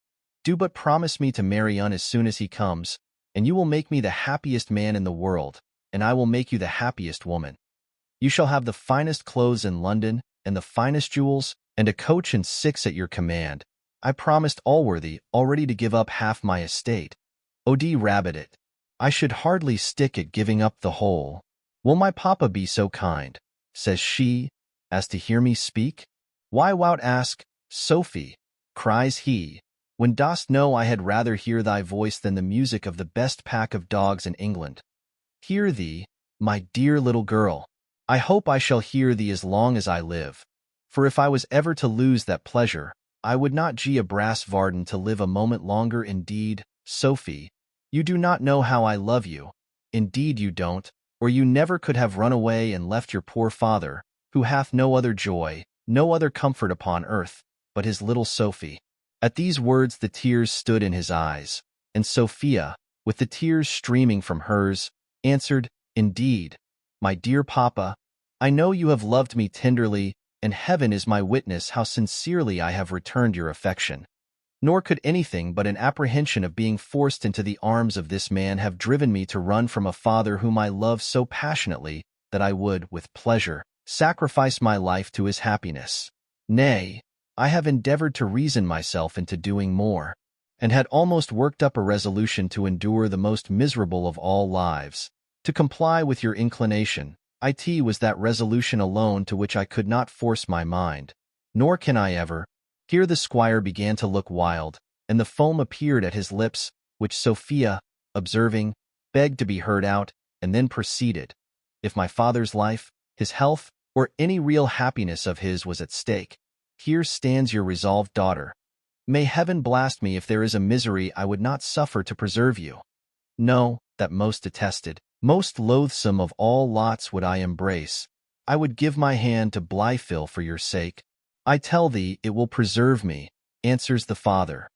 Do but promise me to marry un as soon as he comes, and you will make me the happiest man in the world, and I will make you the happiest woman. You shall have the finest clothes in London, and the finest jewels, and a coach and six at your command. I promised Allworthy already to give up half my estate. O.D. rabbit it, I should hardly stick at giving up the whole. Will my papa be so kind," says she, "as to hear me speak?" "Why wout ask, Sophy?" cries he, "when dost know I had rather hear thy voice than the music of the best pack of dogs in England. Hear thee, my dear little girl. I hope I shall hear thee as long as I live, for if I was ever to lose that pleasure, I would not gi a brass varden to live a moment longer. Indeed, Sophy, you do not know how I love you. Indeed you don't, or you never could have run away and left your poor father, who hath no other joy, no other comfort upon earth, but his little Sophy." At these words the tears stood in his eyes, and Sophia, with the tears streaming from hers, answered, "Indeed, my dear papa, I know you have loved me tenderly, and heaven is my witness how sincerely I have returned your affection. Nor could anything but an apprehension of being forced into the arms of this man have driven me to run from a father whom I love so passionately that I would, with pleasure, sacrifice my life to his happiness. Nay, I have endeavored to reason myself into doing more, and had almost worked up a resolution to endure the most miserable of all lives, to comply with your inclination. It was that resolution alone to which I could not force my mind, nor can I ever." Here the squire began to look wild, and the foam appeared at his lips, which Sophia, observing, begged to be heard out, and then proceeded, "If my father's life, his health, or any real happiness of his was at stake, here stands your resolved daughter. May heaven blast me if there is a misery I would not suffer to preserve you. No, that most detested, most loathsome of all lots would I embrace. I would give my hand to Blifil for your sake. I tell thee it will preserve me," answers the father.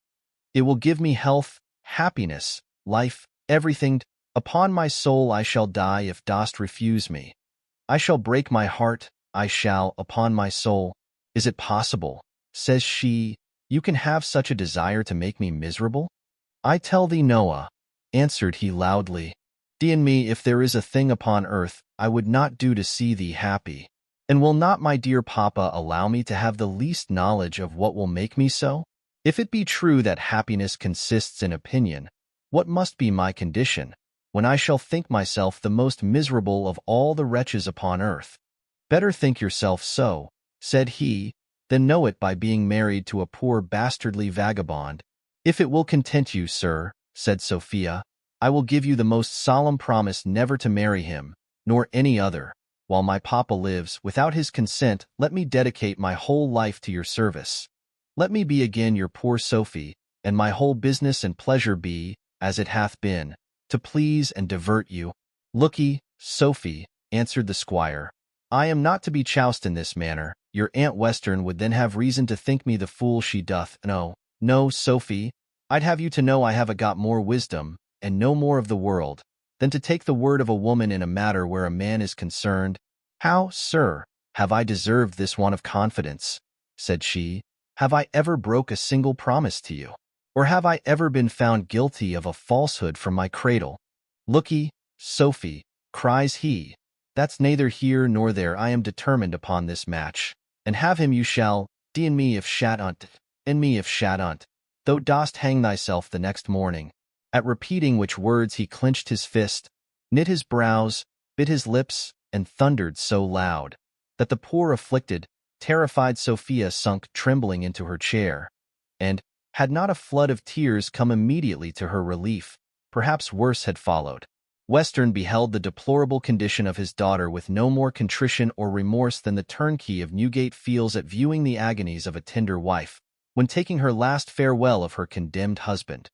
"It will give me health, happiness, life, everything. Upon my soul I shall die if dost refuse me. I shall break my heart, I shall, upon my soul. Is it possible," says she, "you can have such a desire to make me miserable?" "I tell thee, Noah," answered he loudly, "D—n me if there is a thing upon earth I would not do to see thee happy. And will not my dear papa allow me to have the least knowledge of what will make me so? If it be true that happiness consists in opinion, what must be my condition? when I shall think myself the most miserable of all the wretches upon earth. Better think yourself so, said he, than know it by being married to a poor bastardly vagabond. If it will content you, sir, said Sophia, I will give you the most solemn promise never to marry him, nor any other. While my papa lives, without his consent, let me dedicate my whole life to your service. Let me be again your poor Sophie, and my whole business and pleasure be, as it hath been, to please and divert you. Look'ee, Sophie, answered the squire, I am not to be choused in this manner. Your Aunt Western would then have reason to think me the fool she doth. No, Sophie, I'd have you to know I have got more wisdom, and no more of the world, than to take the word of a woman in a matter where a man is concerned. How, sir, have I deserved this want of confidence? Said she. Have I ever broke a single promise to you? Or have I ever been found guilty of a falsehood from my cradle? Look'ee, Sophie, cries he, that's neither here nor there. I am determined upon this match, and have him you shall, d me if shat unt, thou dost hang thyself the next morning. At repeating which words he clenched his fist, knit his brows, bit his lips, and thundered so loud, that the poor afflicted, terrified Sophia sunk trembling into her chair, and, had not a flood of tears come immediately to her relief, perhaps worse had followed. Western beheld the deplorable condition of his daughter with no more contrition or remorse than the turnkey of Newgate feels at viewing the agonies of a tender wife, when taking her last farewell of her condemned husband.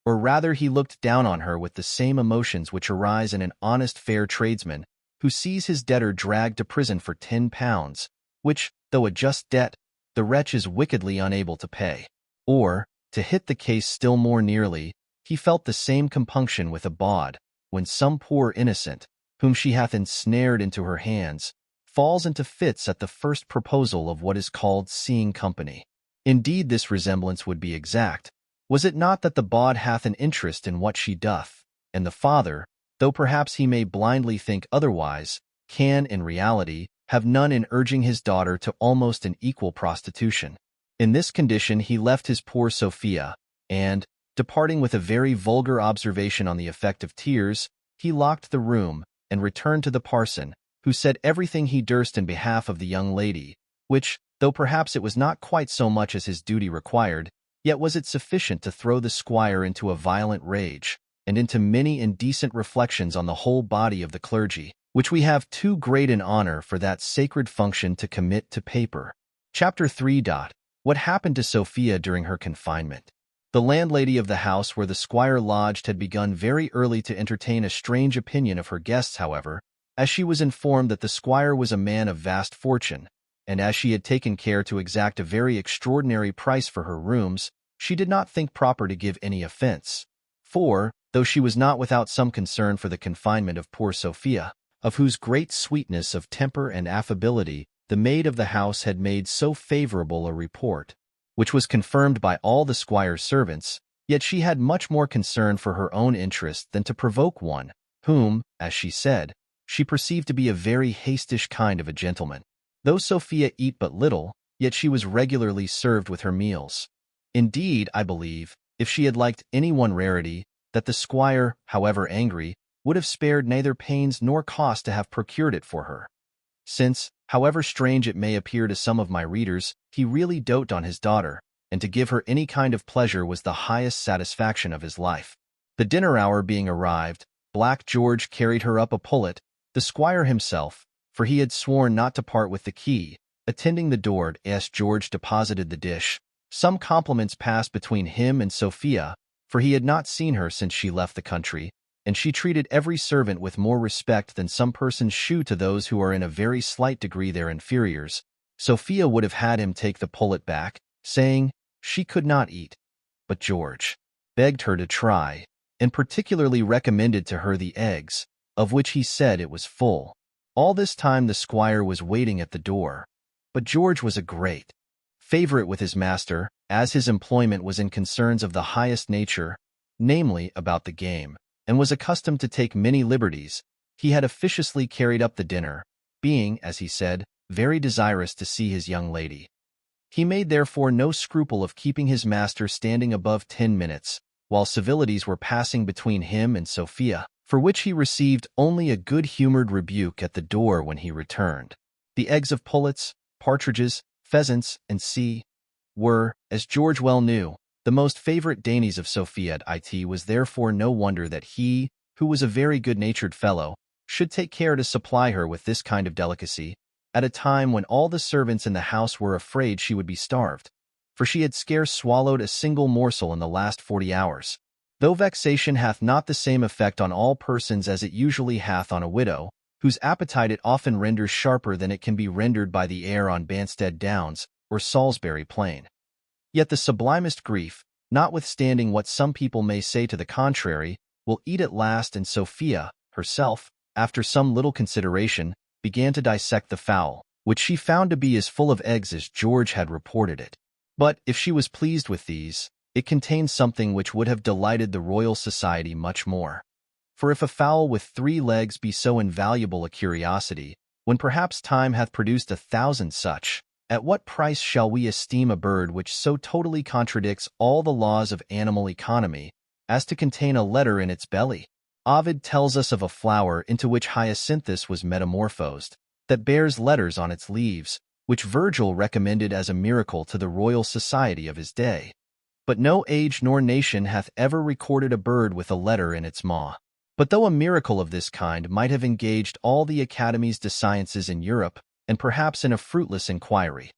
Or rather he looked down on her with the same emotions which arise in an honest fair tradesman, who sees his debtor dragged to prison for £10, which, though a just debt, the wretch is wickedly unable to pay. Or, to hit the case still more nearly, he felt the same compunction with a bawd, when some poor innocent, whom she hath ensnared into her hands, falls into fits at the first proposal of what is called seeing company. Indeed, this resemblance would be exact, was it not that the bawd hath an interest in what she doth, and the father, though perhaps he may blindly think otherwise, can, in reality, have none in urging his daughter to almost an equal prostitution. In this condition he left his poor Sophia, and, departing with a very vulgar observation on the effect of tears, he locked the room, and returned to the parson, who said everything he durst in behalf of the young lady, which, though perhaps it was not quite so much as his duty required, yet was it sufficient to throw the squire into a violent rage, and into many indecent reflections on the whole body of the clergy, which we have too great an honor for that sacred function to commit to paper. Chapter 3. What happened to Sophia during her confinement. The landlady of the house where the squire lodged had begun very early to entertain a strange opinion of her guests. However, as she was informed that the squire was a man of vast fortune, and as she had taken care to exact a very extraordinary price for her rooms, she did not think proper to give any offense. For, though she was not without some concern for the confinement of poor Sophia, of whose great sweetness of temper and affability the maid of the house had made so favorable a report, which was confirmed by all the squire's servants, yet she had much more concern for her own interest than to provoke one, whom, as she said, she perceived to be a very hastish kind of a gentleman. Though Sophia eat but little, yet she was regularly served with her meals. Indeed, I believe, if she had liked any one rarity, that the squire, however angry, would have spared neither pains nor cost to have procured it for her. Since, however strange it may appear to some of my readers, he really doted on his daughter, and to give her any kind of pleasure was the highest satisfaction of his life. The dinner hour being arrived, Black George carried her up a pullet, the squire himself, for he had sworn not to part with the key, attending the door as George deposited the dish. Some compliments passed between him and Sophia, for he had not seen her since she left the country, and she treated every servant with more respect than some persons shew to those who are in a very slight degree their inferiors. Sophia would have had him take the pullet back, saying she could not eat, but George begged her to try, and particularly recommended to her the eggs, of which he said it was full. All this time the squire was waiting at the door, but George was a great favorite with his master, as his employment was in concerns of the highest nature, namely about the game, and was accustomed to take many liberties. He had officiously carried up the dinner, being, as he said, very desirous to see his young lady. He made therefore no scruple of keeping his master standing above 10 minutes, while civilities were passing between him and Sophia. for which he received only a good-humored rebuke at the door when he returned. The eggs of pullets, partridges, pheasants, and were, as George well knew, the most favorite dainties of Sophia. It was therefore no wonder that he, who was a very good-natured fellow, should take care to supply her with this kind of delicacy, at a time when all the servants in the house were afraid she would be starved, for she had scarce swallowed a single morsel in the last 40 hours. Though vexation hath not the same effect on all persons as it usually hath on a widow, whose appetite it often renders sharper than it can be rendered by the air on Banstead Downs or Salisbury Plain. Yet the sublimest grief, notwithstanding what some people may say to the contrary, will eat at last, and Sophia, herself, after some little consideration, began to dissect the fowl, which she found to be as full of eggs as George had reported it. But, if she was pleased with these, it contained something which would have delighted the Royal Society much more. For if a fowl with 3 legs be so invaluable a curiosity, when perhaps time hath produced 1,000 such, at what price shall we esteem a bird which so totally contradicts all the laws of animal economy, as to contain a letter in its belly? Ovid tells us of a flower into which Hyacinthus was metamorphosed, that bears letters on its leaves, which Virgil recommended as a miracle to the Royal Society of his day. But no age nor nation hath ever recorded a bird with a letter in its maw. But though a miracle of this kind might have engaged all the academies de sciences in Europe, and perhaps in a fruitless inquiry,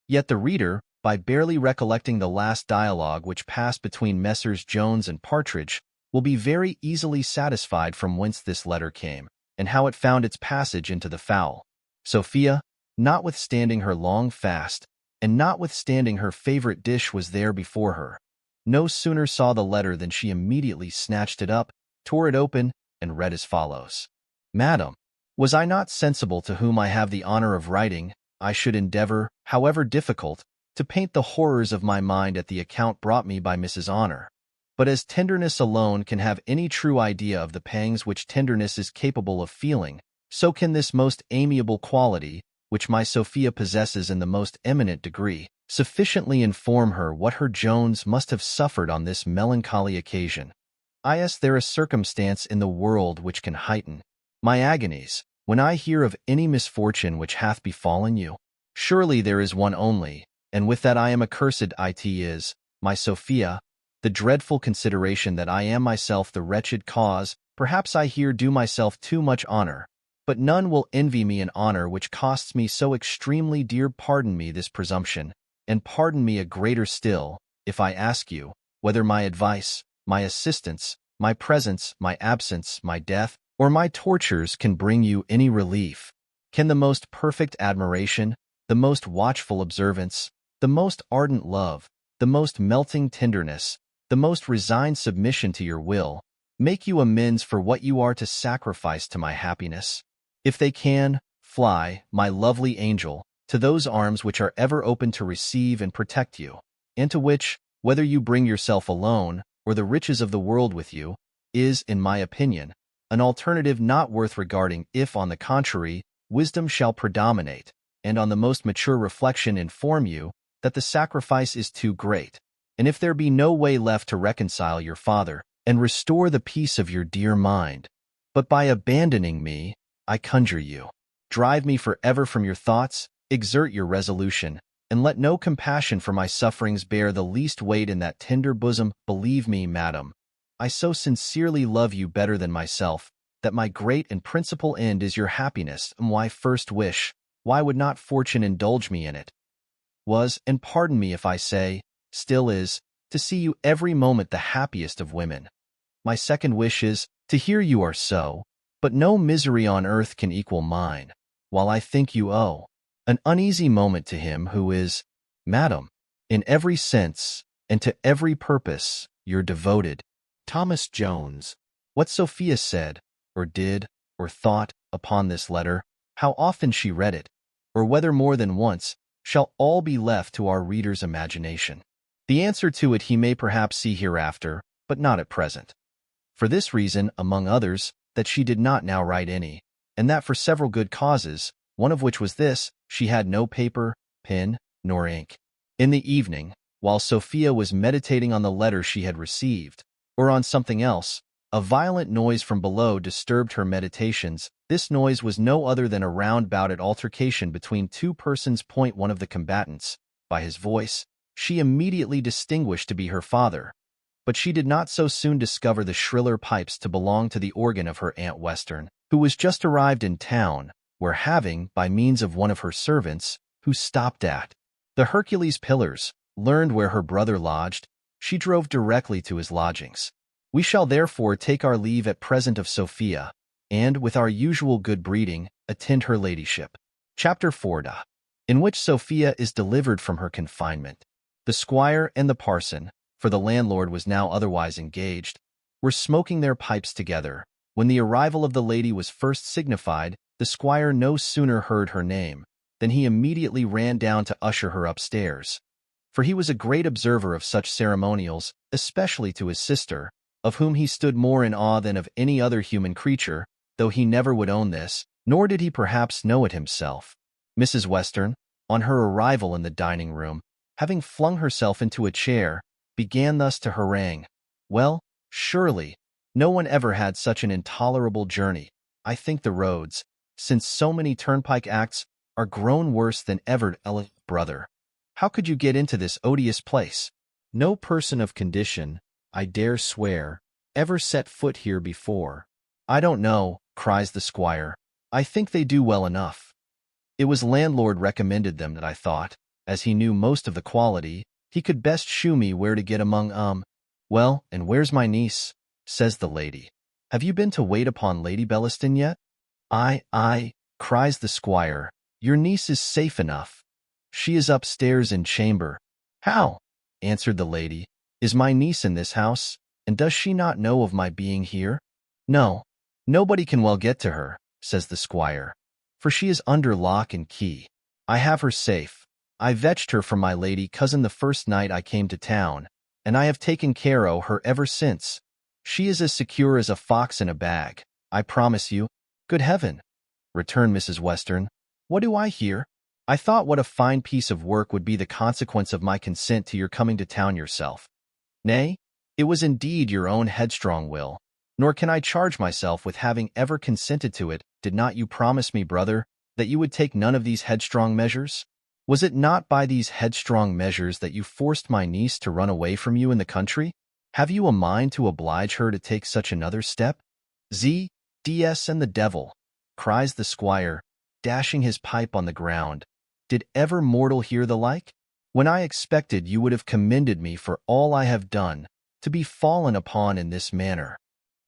yet the reader, by barely recollecting the last dialogue which passed between Messrs. Jones and Partridge, will be very easily satisfied from whence this letter came, and how it found its passage into the fowl. Sophia, notwithstanding her long fast, and notwithstanding her favorite dish was there before her, no sooner saw the letter than she immediately snatched it up, tore it open, and read as follows. Madam, was I not sensible to whom I have the honor of writing, I should endeavor, however difficult, to paint the horrors of my mind at the account brought me by Mrs. Honor. But as tenderness alone can have any true idea of the pangs which tenderness is capable of feeling, so can this most amiable quality, which my Sophia possesses in the most eminent degree, sufficiently inform her what her Jones must have suffered on this melancholy occasion. Is there a circumstance in the world which can heighten my agonies, when I hear of any misfortune which hath befallen you? Surely there is one only, and with that I am accursed. It is, my Sophia, the dreadful consideration that I am myself the wretched cause. Perhaps I here do myself too much honor, but none will envy me an honor which costs me so extremely dear. Pardon me this presumption, and pardon me a greater still, if I ask you, whether my advice, my assistance, my presence, my absence, my death, or my tortures can bring you any relief? Can the most perfect admiration, the most watchful observance, the most ardent love, the most melting tenderness, the most resigned submission to your will, make you amends for what you are to sacrifice to my happiness? If they can, fly, my lovely angel, to those arms which are ever open to receive and protect you, and to which, whether you bring yourself alone, or the riches of the world with you, is, in my opinion, an alternative not worth regarding. If, on the contrary, wisdom shall predominate, and on the most mature reflection inform you that the sacrifice is too great, and if there be no way left to reconcile your father, and restore the peace of your dear mind, but by abandoning me, I conjure you, drive me forever from your thoughts, exert your resolution, and let no compassion for my sufferings bear the least weight in that tender bosom. Believe me, madam, I so sincerely love you better than myself, that my great and principal end is your happiness, and my first wish, why would not fortune indulge me in it, was, and pardon me if I say, still is, to see you every moment the happiest of women. My second wish is, to hear you are so, but no misery on earth can equal mine, while I think you owe an uneasy moment to him who is, madam, in every sense, and to every purpose, your devoted Thomas Jones. What Sophia said, or did, or thought, upon this letter, how often she read it, or whether more than once, shall all be left to our reader's imagination. The answer to it he may perhaps see hereafter, but not at present. For this reason, among others, that she did not now write any, and that for several good causes, one of which was this: she had no paper, pen, nor ink. In the evening, while Sophia was meditating on the letter she had received, or on something else, A violent noise from below disturbed her meditations. This noise was no other than a round-bouted altercation between two persons. One of the combatants, by his voice, she immediately distinguished to be her father, but she did not so soon discover the shriller pipes to belong to the organ of her Aunt Western, who was just arrived in town, where having, by means of one of her servants, who stopped at the Hercules Pillars, learned where her brother lodged, she drove directly to his lodgings. We shall therefore take our leave at present of Sophia, and, with our usual good breeding, attend her ladyship. Chapter 4, in which Sophia is delivered from her confinement. The squire and the parson, for the landlord was now otherwise engaged, were smoking their pipes together. When the arrival of the lady was first signified, the squire no sooner heard her name than he immediately ran down to usher her upstairs. For he was a great observer of such ceremonials, especially to his sister, of whom he stood more in awe than of any other human creature, though he never would own this, nor did he perhaps know it himself. Mrs. Western, on her arrival in the dining-room, having flung herself into a chair, began thus to harangue. Well, surely, no one ever had such an intolerable journey. I think the roads, since so many turnpike acts, are grown worse than ever. Brother, how could you get into this odious place? No person of condition, I dare swear, ever set foot here before. I don't know, cries the squire. I think they do well enough. It was landlord recommended them that I thought, as he knew most of the quality, he could best shew me where to get among. Well, and where's my niece? Says the lady. Have you been to wait upon Lady Bellaston yet? Aye, cries the squire. Your niece is safe enough. She is upstairs in chamber. How? Answered the lady. Is my niece in this house, and does she not know of my being here? No, nobody can well get to her, says the squire, for she is under lock and key. I have her safe. I fetched her from my lady cousin the first night I came to town, and I have taken care o' her ever since. She is as secure as a fox in a bag, I promise you. Good heaven, returned Mrs. Western, what do I hear? I thought what a fine piece of work would be the consequence of my consent to your coming to town yourself. Nay, it was indeed your own headstrong will, nor can I charge myself with having ever consented to it. Did not you promise me, brother, that you would take none of these headstrong measures? Was it not by these headstrong measures that you forced my niece to run away from you in the country? Have you a mind to oblige her to take such another step? Z.D.S. and the devil, cries the squire, dashing his pipe on the ground. Did ever mortal hear the like? When I expected you would have commended me for all I have done, to be fallen upon in this manner.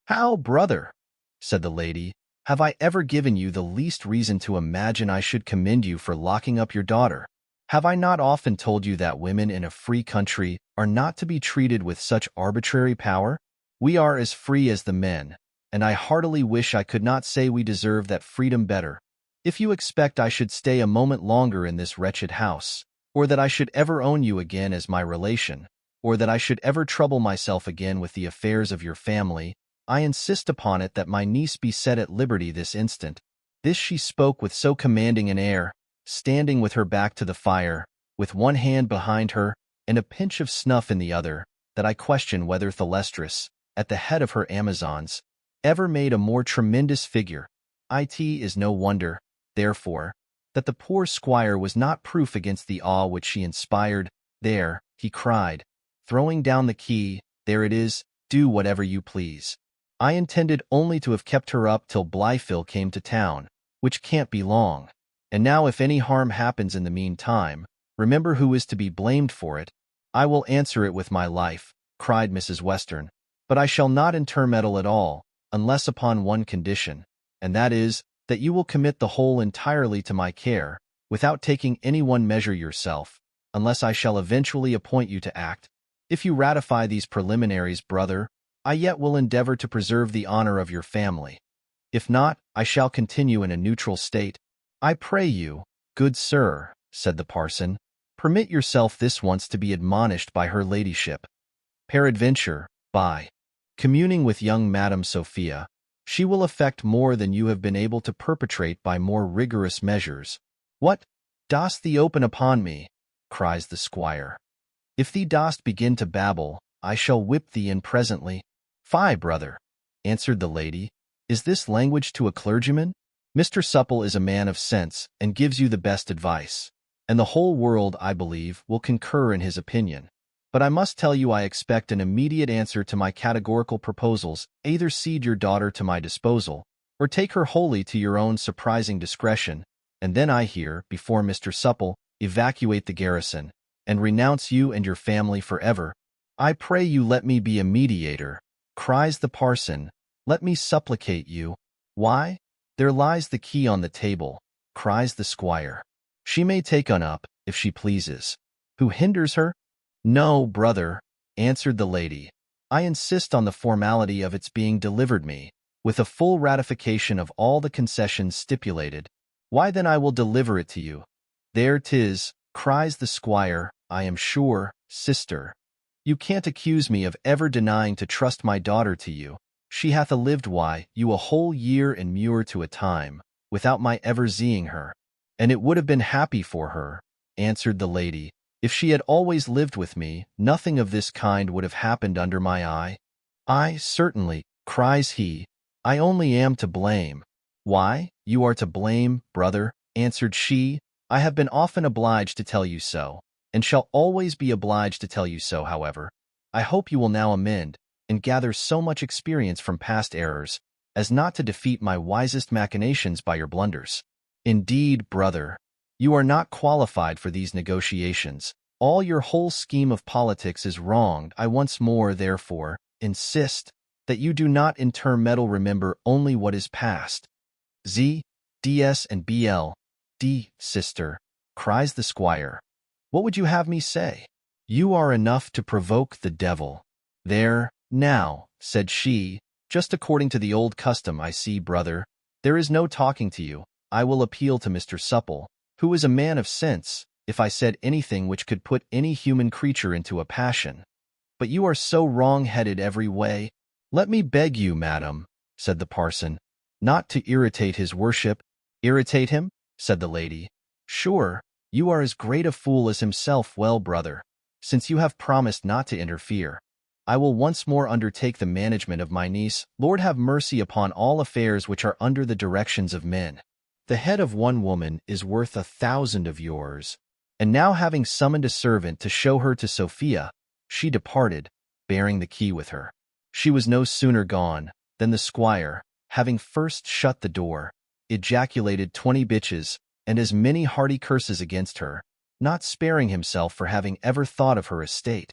How, brother, said the lady, have I ever given you the least reason to imagine I should commend you for locking up your daughter? Have I not often told you that women in a free country are not to be treated with such arbitrary power? We are as free as the men, and I heartily wish I could not say we deserve that freedom better. If you expect I should stay a moment longer in this wretched house, or that I should ever own you again as my relation, or that I should ever trouble myself again with the affairs of your family, I insist upon it that my niece be set at liberty this instant. This she spoke with so commanding an air, standing with her back to the fire, with one hand behind her, and a pinch of snuff in the other, that I question whether Thalestris, at the head of her Amazons, ever made a more tremendous figure. It is no wonder, therefore, that the poor squire was not proof against the awe which she inspired. There, he cried, throwing down the key, there it is, do whatever you please. I intended only to have kept her up till Blifil came to town, which can't be long. And now if any harm happens in the meantime, remember who is to be blamed for it. I will answer it with my life, cried Mrs. Western, but I shall not intermeddle at all, unless upon one condition, and that is, that you will commit the whole entirely to my care, without taking any one measure yourself, unless I shall eventually appoint you to act. If you ratify these preliminaries, brother, I yet will endeavor to preserve the honor of your family. If not, I shall continue in a neutral state. I pray you, good sir, said the parson, permit yourself this once to be admonished by her ladyship. Peradventure, by communing with young Madam Sophia, she will effect more than you have been able to perpetrate by more rigorous measures. What, dost thee open upon me? Cries the squire. If thee dost begin to babble, I shall whip thee in presently. Fie, brother, answered the lady. "Is this language to a clergyman? Mr. Supple is a man of sense and gives you the best advice, and the whole world, I believe, will concur in his opinion. But I must tell you I expect an immediate answer to my categorical proposals. Either cede your daughter to my disposal, or take her wholly to your own surprising discretion, and then I hear, before Mr. Supple, evacuate the garrison, and renounce you and your family forever. I pray you let me be a mediator," cries the parson. "Let me supplicate you." "Why, there lies the key on the table," cries the squire. "She may take on up, if she pleases. Who hinders her?" "No, brother," answered the lady. "I insist on the formality of its being delivered me, with a full ratification of all the concessions stipulated." "Why then I will deliver it to you." "There 'tis," cries the squire. "I am sure, sister, you can't accuse me of ever denying to trust my daughter to you. She hath lived you a whole year in Muir to a time, without my ever seeing her." "And it would have been happy for her," answered the lady. "If she had always lived with me, nothing of this kind would have happened under my eye." "Aye, certainly," cries he. "I only am to blame." "Why, you are to blame, brother," answered she. "I have been often obliged to tell you so, and shall always be obliged to tell you so. However, I hope you will now amend, and gather so much experience from past errors, as not to defeat my wisest machinations by your blunders. Indeed, brother, you are not qualified for these negotiations. All your whole scheme of politics is wronged. I once more, therefore, insist that you do not intermeddle, remember only what is past." "Z, DS, and BL, D, sister," cries the squire. "What would you have me say? You are enough to provoke the devil." "There, now," said she, "just according to the old custom, I see, brother. There is no talking to you. I will appeal to Mr. Supple, who is a man of sense, if I said anything which could put any human creature into a passion. But you are so wrong-headed every way." "Let me beg you, madam," said the parson, "not to irritate his worship." "Irritate him?" said the lady. "Sure, you are as great a fool as himself. Well, brother, since you have promised not to interfere, I will once more undertake the management of my niece. Lord have mercy upon all affairs which are under the directions of men. The head of one woman is worth 1,000 of yours." And now, having summoned a servant to show her to Sophia, she departed, bearing the key with her. She was no sooner gone than the squire, having first shut the door, ejaculated 20 bitches and as many hearty curses against her, not sparing himself for having ever thought of her estate,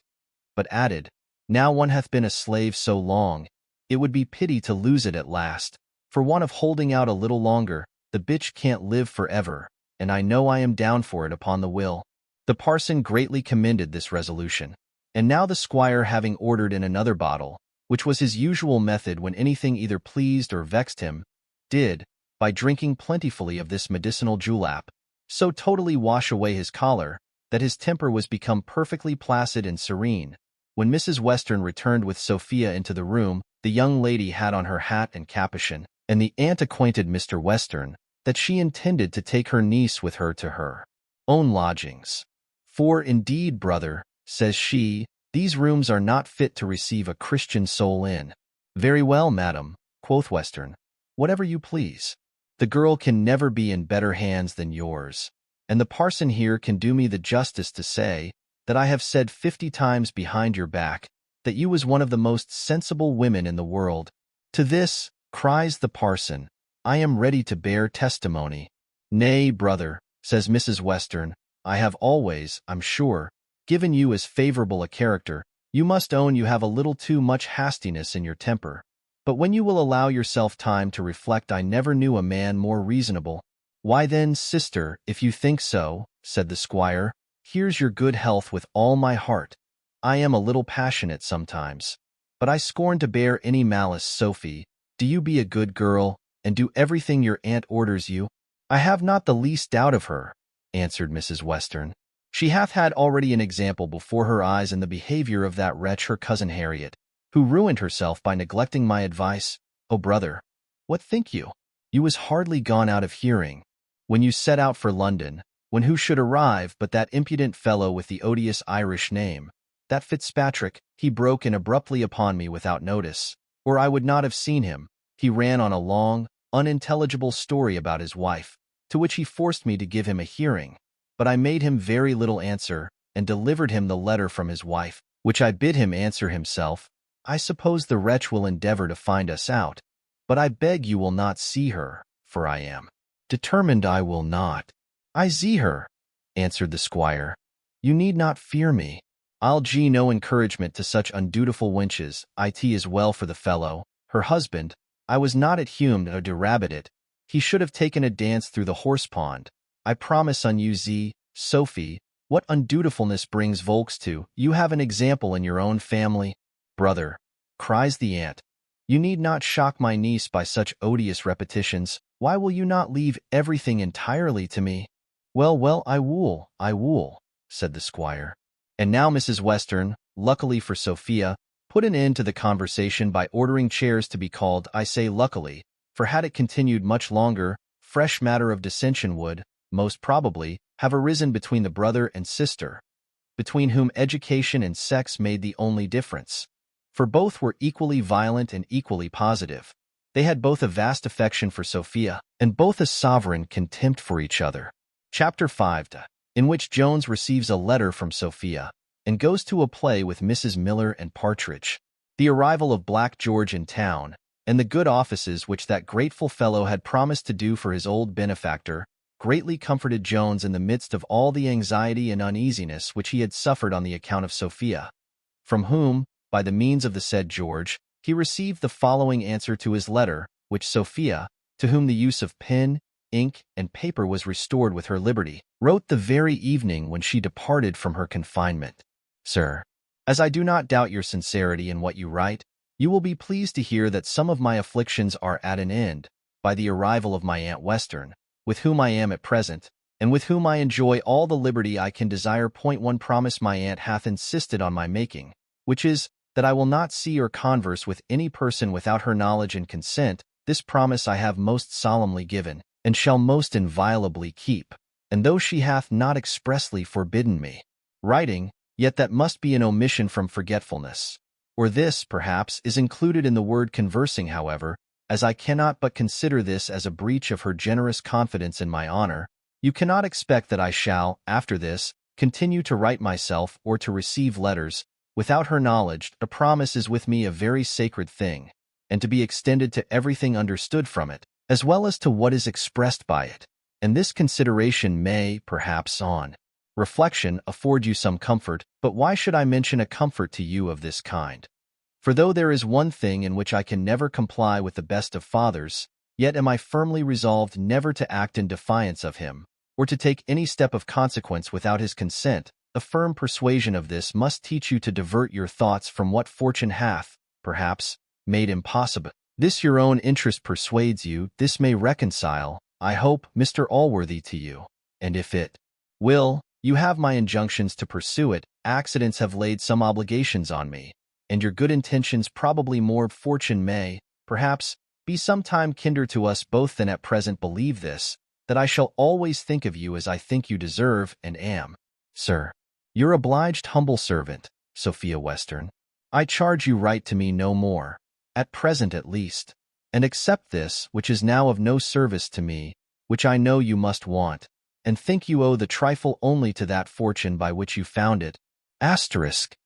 but added, "Now one hath been a slave so long, it would be pity to lose it at last. For want of holding out a little longer, the bitch can't live forever, and I know I am down for it upon the will." The parson greatly commended this resolution, and now the squire, having ordered in another bottle, which was his usual method when anything either pleased or vexed him, did, by drinking plentifully of this medicinal julep, so totally wash away his choler, that his temper was become perfectly placid and serene. When Mrs. Western returned with Sophia into the room, the young lady had on her hat and capuchin, and the aunt acquainted Mr. Western that she intended to take her niece with her to her own lodgings. "For indeed, brother," says she, "these rooms are not fit to receive a Christian soul in." "Very well, madam," quoth Western, "whatever you please. The girl can never be in better hands than yours, and the parson here can do me the justice to say that I have said 50 times behind your back that you was one of the most sensible women in the world." "To this," cries the parson, "I am ready to bear testimony." "Nay, brother," says Mrs. Western, "I have always, I'm sure, given you as favorable a character. You must own you have a little too much hastiness in your temper. But when you will allow yourself time to reflect, I never knew a man more reasonable." "Why then, sister, if you think so," said the squire, "here's your good health with all my heart. I am a little passionate sometimes, but I scorn to bear any malice. Sophie, do you be a good girl, and do everything your aunt orders you." "I have not the least doubt of her," answered Mrs. Western. "She hath had already an example before her eyes in the behavior of that wretch her cousin Harriet, who ruined herself by neglecting my advice. Oh, brother, what think you? You was hardly gone out of hearing, when you set out for London, when who should arrive but that impudent fellow with the odious Irish name, that Fitzpatrick. He broke in abruptly upon me without notice, or I would not have seen him. He ran on a long, unintelligible story about his wife, to which he forced me to give him a hearing. But I made him very little answer, and delivered him the letter from his wife, which I bid him answer himself. I suppose the wretch will endeavor to find us out, but I beg you will not see her, for I am determined I will not. I see her, answered the squire. You need not fear me. I'll gie no encouragement to such undutiful wenches. It is well for the fellow, her husband. I was not at Hume to rabbit it. He should have taken a dance through the horse pond. I promise on you, Sophie, what undutifulness brings volks to. You have an example in your own family. Brother, cries the aunt, you need not shock my niece by such odious repetitions. Why will you not leave everything entirely to me? Well, I will, said the squire. And now Mrs. Western, luckily for Sophia, put an end to the conversation by ordering chairs to be called. I say luckily, for had it continued much longer, fresh matter of dissension would, most probably, have arisen between the brother and sister, between whom education and sex made the only difference. For both were equally violent and equally positive. They had both a vast affection for Sophia, and both a sovereign contempt for each other. Chapter 5, in which Jones receives a letter from Sophia, and goes to a play with Mrs. Miller and Partridge. The arrival of Black George in town, and the good offices which that grateful fellow had promised to do for his old benefactor, greatly comforted Jones in the midst of all the anxiety and uneasiness which he had suffered on the account of Sophia, from whom, by the means of the said George, he received the following answer to his letter, which Sophia, to whom the use of pen, ink, and paper was restored with her liberty, wrote the very evening when she departed from her confinement. Sir, as I do not doubt your sincerity in what you write, you will be pleased to hear that some of my afflictions are at an end, by the arrival of my Aunt Western, with whom I am at present, and with whom I enjoy all the liberty I can desire. One promise my aunt hath insisted on my making, which is, that I will not see or converse with any person without her knowledge and consent. This promise I have most solemnly given, and shall most inviolably keep. And though she hath not expressly forbidden me writing, yet that must be an omission from forgetfulness. Or this, perhaps, is included in the word conversing. However, as I cannot but consider this as a breach of her generous confidence in my honor, you cannot expect that I shall, after this, continue to write myself or to receive letters without her knowledge. A promise is with me a very sacred thing, and to be extended to everything understood from it, as well as to what is expressed by it. And this consideration may, perhaps, on reflection, afford you some comfort. But why should I mention a comfort to you of this kind? For though there is one thing in which I can never comply with the best of fathers, yet am I firmly resolved never to act in defiance of him, or to take any step of consequence without his consent. A firm persuasion of this must teach you to divert your thoughts from what fortune hath, perhaps, made impossible. This your own interest persuades you. This may reconcile, I hope, Mr. Allworthy to you, and if it will, you have my injunctions to pursue it. Accidents have laid some obligations on me, and your good intentions probably more. Fortune may, perhaps, be some time kinder to us both than at present. Believe this, that I shall always think of you as I think you deserve and am, sir, your obliged humble servant, Sophia Western. I charge you write to me no more, at present at least, and accept this, which is now of no service to me, which I know you must want, and think you owe the trifle only to that fortune by which you found it. Asterisk,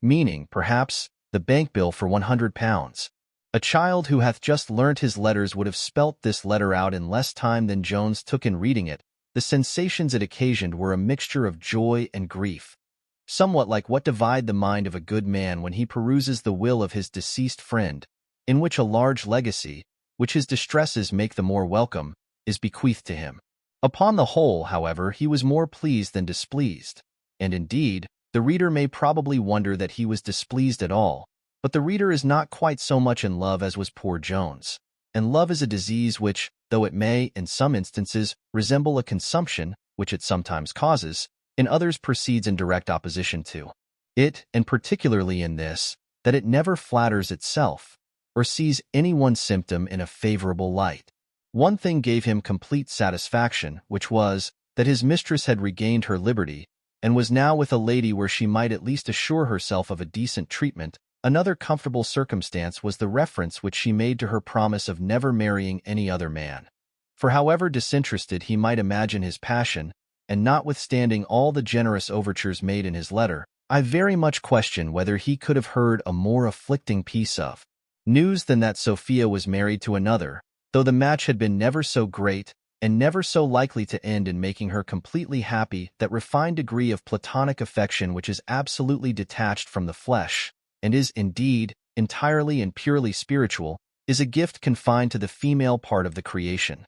meaning, perhaps, the bank bill for £100. A child who hath just learnt his letters would have spelt this letter out in less time than Jones took in reading it. The sensations it occasioned were a mixture of joy and grief, somewhat like what divide the mind of a good man when he peruses the will of his deceased friend, in which a large legacy, which his distresses make the more welcome, is bequeathed to him. Upon the whole, however, he was more pleased than displeased, and indeed, the reader may probably wonder that he was displeased at all, but the reader is not quite so much in love as was poor Jones, and love is a disease which, though it may, in some instances, resemble a consumption, which it sometimes causes, in others proceeds in direct opposition to it, and particularly in this, that it never flatters itself, or sees any one symptom in a favorable light. One thing gave him complete satisfaction, which was, that his mistress had regained her liberty, and was now with a lady where she might at least assure herself of a decent treatment. Another comfortable circumstance was the reference which she made to her promise of never marrying any other man. For however disinterested he might imagine his passion, and notwithstanding all the generous overtures made in his letter, I very much question whether he could have heard a more afflicting piece of news than that Sophia was married to another, though the match had been never so great, and never so likely to end in making her completely happy. That refined degree of platonic affection which is absolutely detached from the flesh, and is, indeed, entirely and purely spiritual, is a gift confined to the female part of the creation.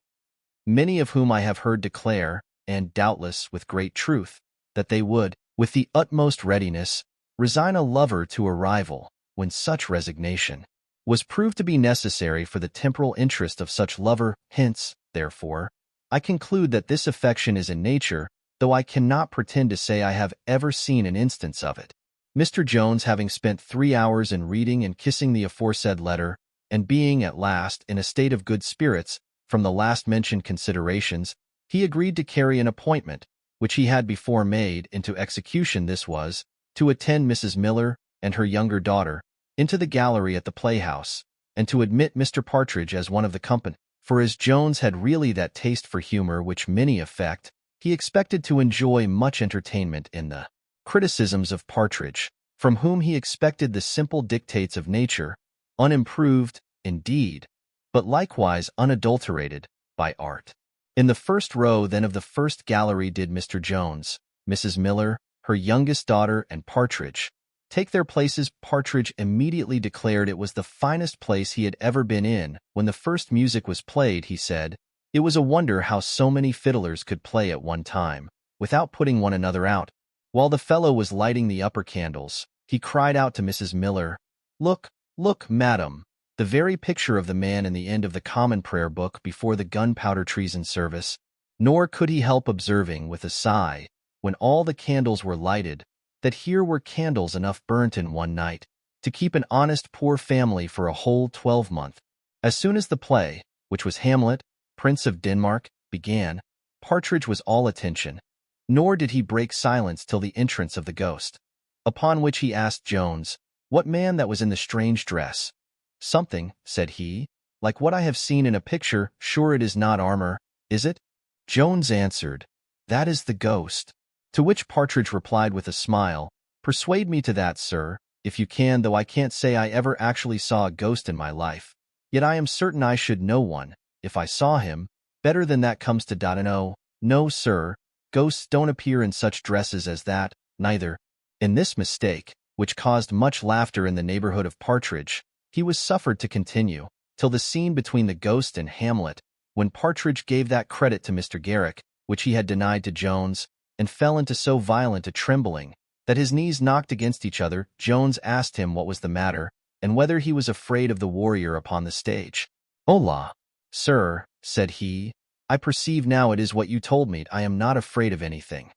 Many of whom I have heard declare, and doubtless with great truth, that they would, with the utmost readiness, resign a lover to a rival, when such resignation was proved to be necessary for the temporal interest of such lover. Hence, therefore, I conclude that this affection is in nature, though I cannot pretend to say I have ever seen an instance of it. Mr. Jones, having spent 3 hours in reading and kissing the aforesaid letter, and being at last in a state of good spirits from the last-mentioned considerations, he agreed to carry an appointment, which he had before made, into execution. This was, to attend Mrs. Miller and her younger daughter into the gallery at the playhouse, and to admit Mr. Partridge as one of the company. For as Jones had really that taste for humor which many affect, he expected to enjoy much entertainment in the criticisms of Partridge, from whom he expected the simple dictates of nature, unimproved, indeed, but likewise unadulterated, by art. In the first row then of the first gallery did Mr. Jones, Mrs. Miller, her youngest daughter, and Partridge take their places. Partridge immediately declared it was the finest place he had ever been in. When the first music was played, he said, it was a wonder how so many fiddlers could play at one time, without putting one another out. While the fellow was lighting the upper candles, he cried out to Mrs. Miller, "Look, look, madam, the very picture of the man in the end of the common prayer book before the gunpowder treason service." Nor could he help observing, with a sigh, when all the candles were lighted, that here were candles enough burnt in one night to keep an honest poor family for a whole 12-month. As soon as the play, which was Hamlet, Prince of Denmark, began, Partridge was all attention, nor did he break silence till the entrance of the ghost. Upon which he asked Jones, what man that was in the strange dress? "Something," said he, "like what I have seen in a picture. Sure it is not armor, is it?" Jones answered, "That is the ghost." To which Partridge replied with a smile, "Persuade me to that, sir, if you can, though I can't say I ever actually saw a ghost in my life. Yet I am certain I should know one, if I saw him. Better than that comes to dot. No, sir, ghosts don't appear in such dresses as that, neither." In this mistake, which caused much laughter in the neighborhood of Partridge, he was suffered to continue, till the scene between the ghost and Hamlet, when Partridge gave that credit to Mr. Garrick, which he had denied to Jones, and fell into so violent a trembling, that his knees knocked against each other. Jones asked him what was the matter, and whether he was afraid of the warrior upon the stage. "Hola, sir," said he, "I perceive now it is what you told me. I am not afraid of anything.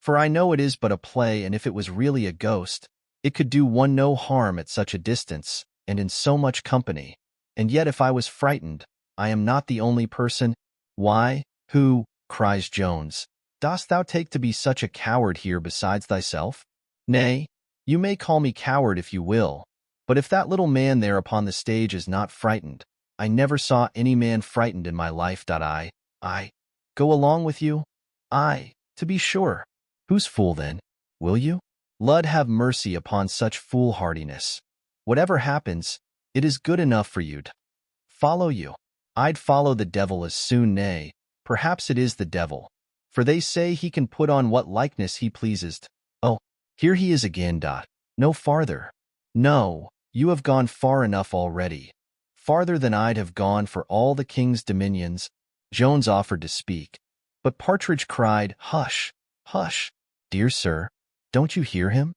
For I know it is but a play, and if it was really a ghost, it could do one no harm at such a distance, and in so much company. And yet if I was frightened, I am not the only person." "Why, who," cries Jones, "dost thou take to be such a coward here besides thyself?" "Nay, you may call me coward if you will, but if that little man there upon the stage is not frightened, I never saw any man frightened in my life. I go along with you? I, to be sure. Whose fool then? Will you? Lud have mercy upon such foolhardiness. Whatever happens, it is good enough for you to follow you. I'd follow the devil as soon. Nay, perhaps it is the devil, for they say he can put on what likeness he pleases. Oh, here he is again. No farther. No, you have gone far enough already, farther than I'd have gone for all the king's dominions." Jones offered to speak, but Partridge cried, "Hush, hush, dear sir, don't you hear him?"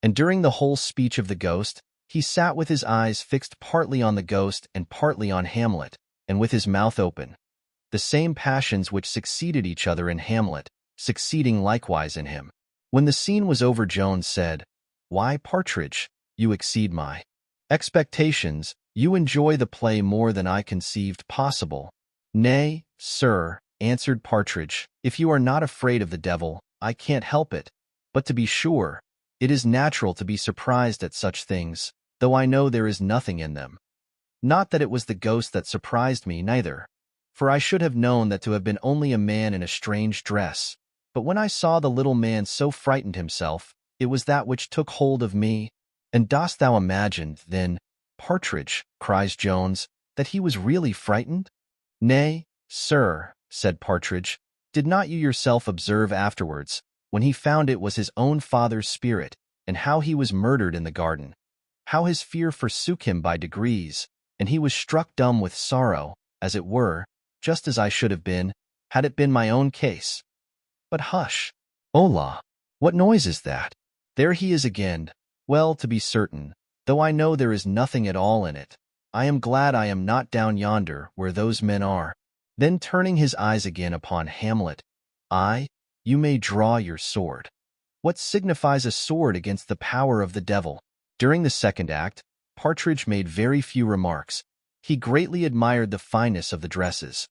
And during the whole speech of the ghost, he sat with his eyes fixed partly on the ghost and partly on Hamlet, and with his mouth open, the same passions which succeeded each other in Hamlet, succeeding likewise in him. When the scene was over, Jones said, "Why, Partridge, you exceed my expectations. You enjoy the play more than I conceived possible." "Nay, sir," answered Partridge, "if you are not afraid of the devil, I can't help it. But to be sure, it is natural to be surprised at such things. though I know there is nothing in them. Not that it was the ghost that surprised me, neither, for I should have known that to have been only a man in a strange dress. But when I saw the little man so frightened himself, it was that which took hold of me. And dost thou imagine, then, Partridge, cries Jones, that he was really frightened? Nay, sir, said Partridge, did not you yourself observe afterwards, when he found it was his own father's spirit, and how he was murdered in the garden, how his fear forsook him by degrees, and he was struck dumb with sorrow, as it were, just as I should have been, had it been my own case. But hush! Hola! What noise is that? There he is again. Well, to be certain, though I know there is nothing at all in it, I am glad I am not down yonder where those men are. Then turning his eyes again upon Hamlet, Ay, you may draw your sword. What signifies a sword against the power of the devil? During the second act, Partridge made very few remarks. He greatly admired the fineness of the dresses.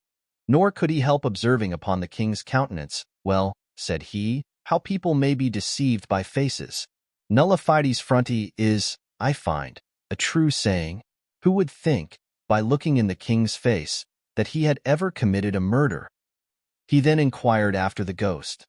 Nor could he help observing upon the king's countenance, well, said he, how people may be deceived by faces. Nulla fides fronti is, I find, a true saying. Who would think, by looking in the king's face, that he had ever committed a murder? He then inquired after the ghost.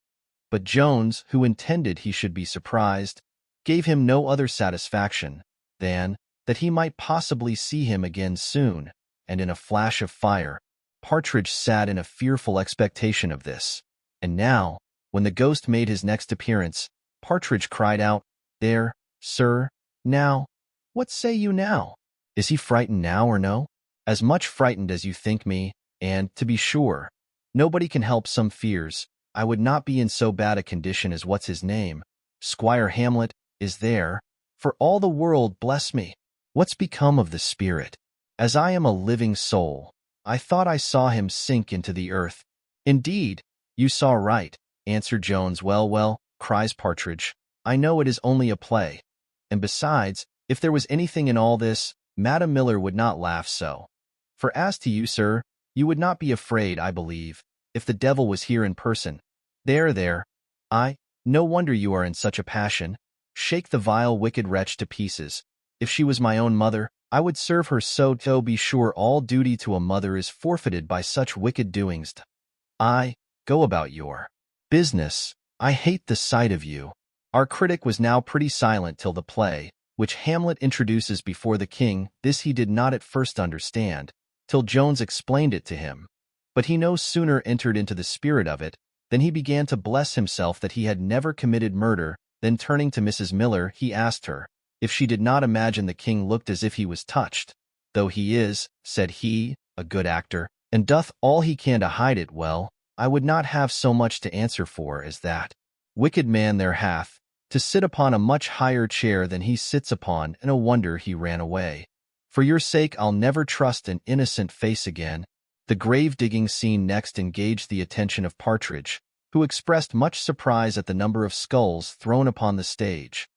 But Jones, who intended he should be surprised, gave him no other satisfaction than that he might possibly see him again soon, and in a flash of fire. Partridge sat in a fearful expectation of this. And now, when the ghost made his next appearance, Partridge cried out, There, sir, now, what say you now? Is he frightened now or no? As much frightened as you think me, and, to be sure, nobody can help some fears. I would not be in so bad a condition as what's his name, Squire Hamlet, is there, for all the world, bless me. What's become of the spirit? As I am a living soul, I thought I saw him sink into the earth. Indeed, you saw right, answered Jones. Well, well, cries Partridge, I know it is only a play. And besides, if there was anything in all this, Madam Miller would not laugh so. For as to you, sir, you would not be afraid, I believe, if the devil was here in person. There, there. No wonder you are in such a passion. Shake the vile, wicked wretch to pieces. If she was my own mother, I would serve her so. To be sure all duty to a mother is forfeited by such wicked doings. Go about your business. I hate the sight of you. Our critic was now pretty silent till the play, which Hamlet introduces before the king, this he did not at first understand, till Jones explained it to him. But he no sooner entered into the spirit of it, than he began to bless himself that he had never committed murder. Then turning to Mrs. Miller, he asked her, if she did not imagine the king looked as if he was touched, though he is, said he, a good actor, and doth all he can to hide it well. I would not have so much to answer for as that wicked man there hath, to sit upon a much higher chair than he sits upon, and a wonder he ran away. For your sake I'll never trust an innocent face again. The grave-digging scene next engaged the attention of Partridge, who expressed much surprise at the number of skulls thrown upon the stage.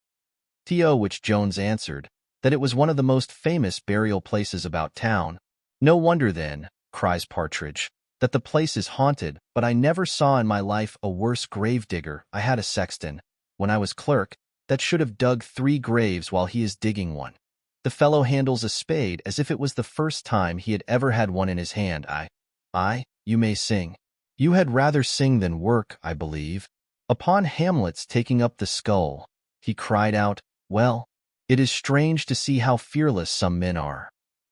To which Jones answered, that it was one of the most famous burial places about town. No wonder then, cries Partridge, that the place is haunted, but I never saw in my life a worse grave-digger. I had a sexton, when I was clerk, that should have dug 3 graves while he is digging one. The fellow handles a spade as if it was the first time he had ever had one in his hand. You may sing. You had rather sing than work, I believe. Upon Hamlet's taking up the skull, he cried out, Well, it is strange to see how fearless some men are.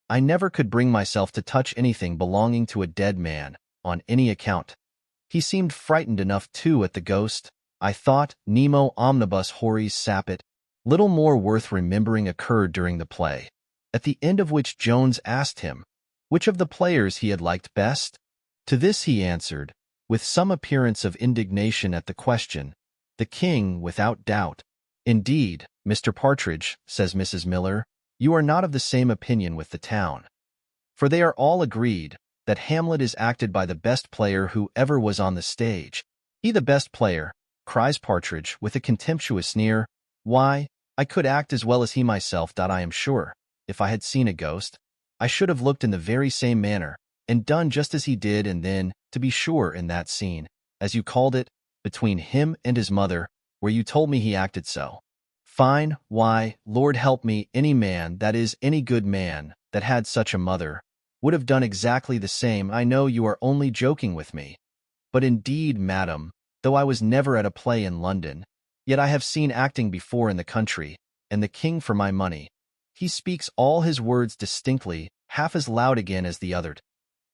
I never could bring myself to touch anything belonging to a dead man, on any account. He seemed frightened enough, too, at the ghost. I thought, Nemo omnibus horis sapit. Little more worth remembering occurred during the play, at the end of which Jones asked him which of the players he had liked best. To this he answered, with some appearance of indignation at the question, the king, without doubt. Indeed, Mr. Partridge, says Mrs. Miller, you are not of the same opinion with the town. For they are all agreed that Hamlet is acted by the best player who ever was on the stage. He the best player, cries Partridge with a contemptuous sneer. Why, I could act as well as he myself. I am sure, if I had seen a ghost, I should have looked in the very same manner, and done just as he did. And then, to be sure, in that scene, as you called it, between him and his mother, where you told me he acted so Fine, why, Lord help me, any man, that is, any good man, that had such a mother, would have done exactly the same. I know you are only joking with me. But indeed, madam, though I was never at a play in London, yet I have seen acting before in the country, and the king for my money. He speaks all his words distinctly, half as loud again as the other.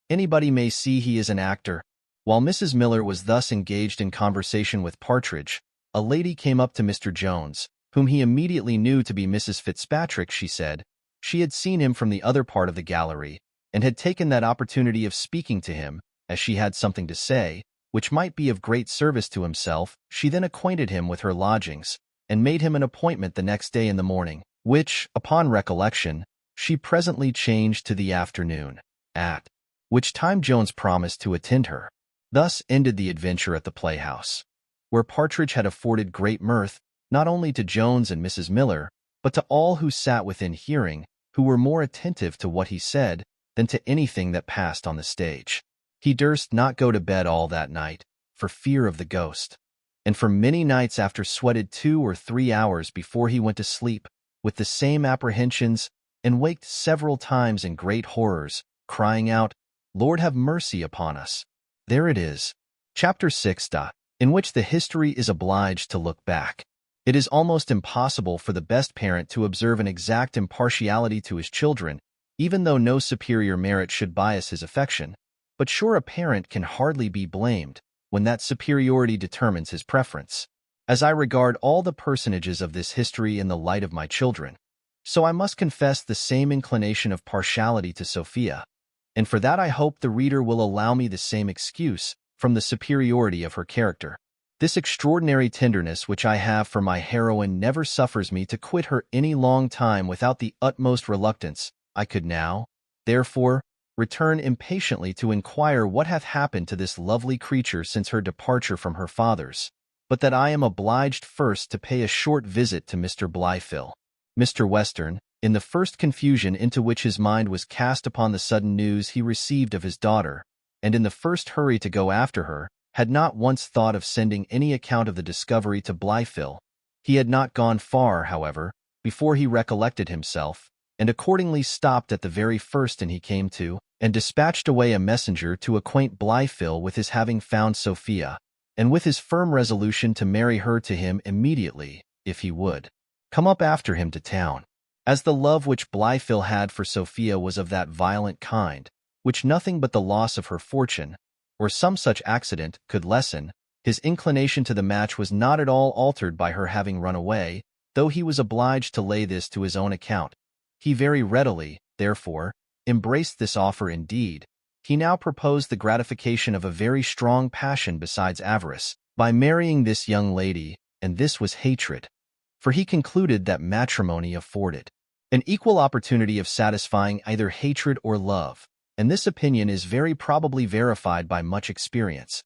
Anybody may see he is an actor. While Mrs. Miller was thus engaged in conversation with Partridge, a lady came up to Mr. Jones, whom he immediately knew to be Mrs. Fitzpatrick. She said she had seen him from the other part of the gallery, and had taken that opportunity of speaking to him, as she had something to say, which might be of great service to himself. She then acquainted him with her lodgings, and made him an appointment the next day in the morning, which, upon recollection, she presently changed to the afternoon, at which time Jones promised to attend her. Thus ended the adventure at the playhouse, where Partridge had afforded great mirth, not only to Jones and Mrs. Miller, but to all who sat within hearing, who were more attentive to what he said than to anything that passed on the stage. He durst not go to bed all that night, for fear of the ghost, and for many nights after sweated 2 or 3 hours before he went to sleep, with the same apprehensions, and waked several times in great horrors, crying out, Lord have mercy upon us. There it is. Chapter 6. In which the history is obliged to look back. It is almost impossible for the best parent to observe an exact impartiality to his children, even though no superior merit should bias his affection. But sure, a parent can hardly be blamed when that superiority determines his preference. As I regard all the personages of this history in the light of my children, so I must confess the same inclination of partiality to Sophia, and for that I hope the reader will allow me the same excuse from the superiority of her character. This extraordinary tenderness which I have for my heroine never suffers me to quit her any long time without the utmost reluctance. I could now, therefore, return impatiently to inquire what hath happened to this lovely creature since her departure from her father's, but that I am obliged first to pay a short visit to Mr. Blifil. Mr. Western, in the first confusion into which his mind was cast upon the sudden news he received of his daughter, and in the first hurry to go after her, had not once thought of sending any account of the discovery to Blifil. He had not gone far, however, before he recollected himself, and accordingly stopped at the very first inn he came to, and dispatched away a messenger to acquaint Blifil with his having found Sophia, and with his firm resolution to marry her to him immediately, if he would come up after him to town. As the love which Blifil had for Sophia was of that violent kind, which nothing but the loss of her fortune, or some such accident, could lessen, his inclination to the match was not at all altered by her having run away, though he was obliged to lay this to his own account. He very readily, therefore, embraced this offer. Indeed, he now proposed the gratification of a very strong passion besides avarice, by marrying this young lady, and this was hatred, for he concluded that matrimony afforded an equal opportunity of satisfying either hatred or love, and this opinion is very probably verified by much experience.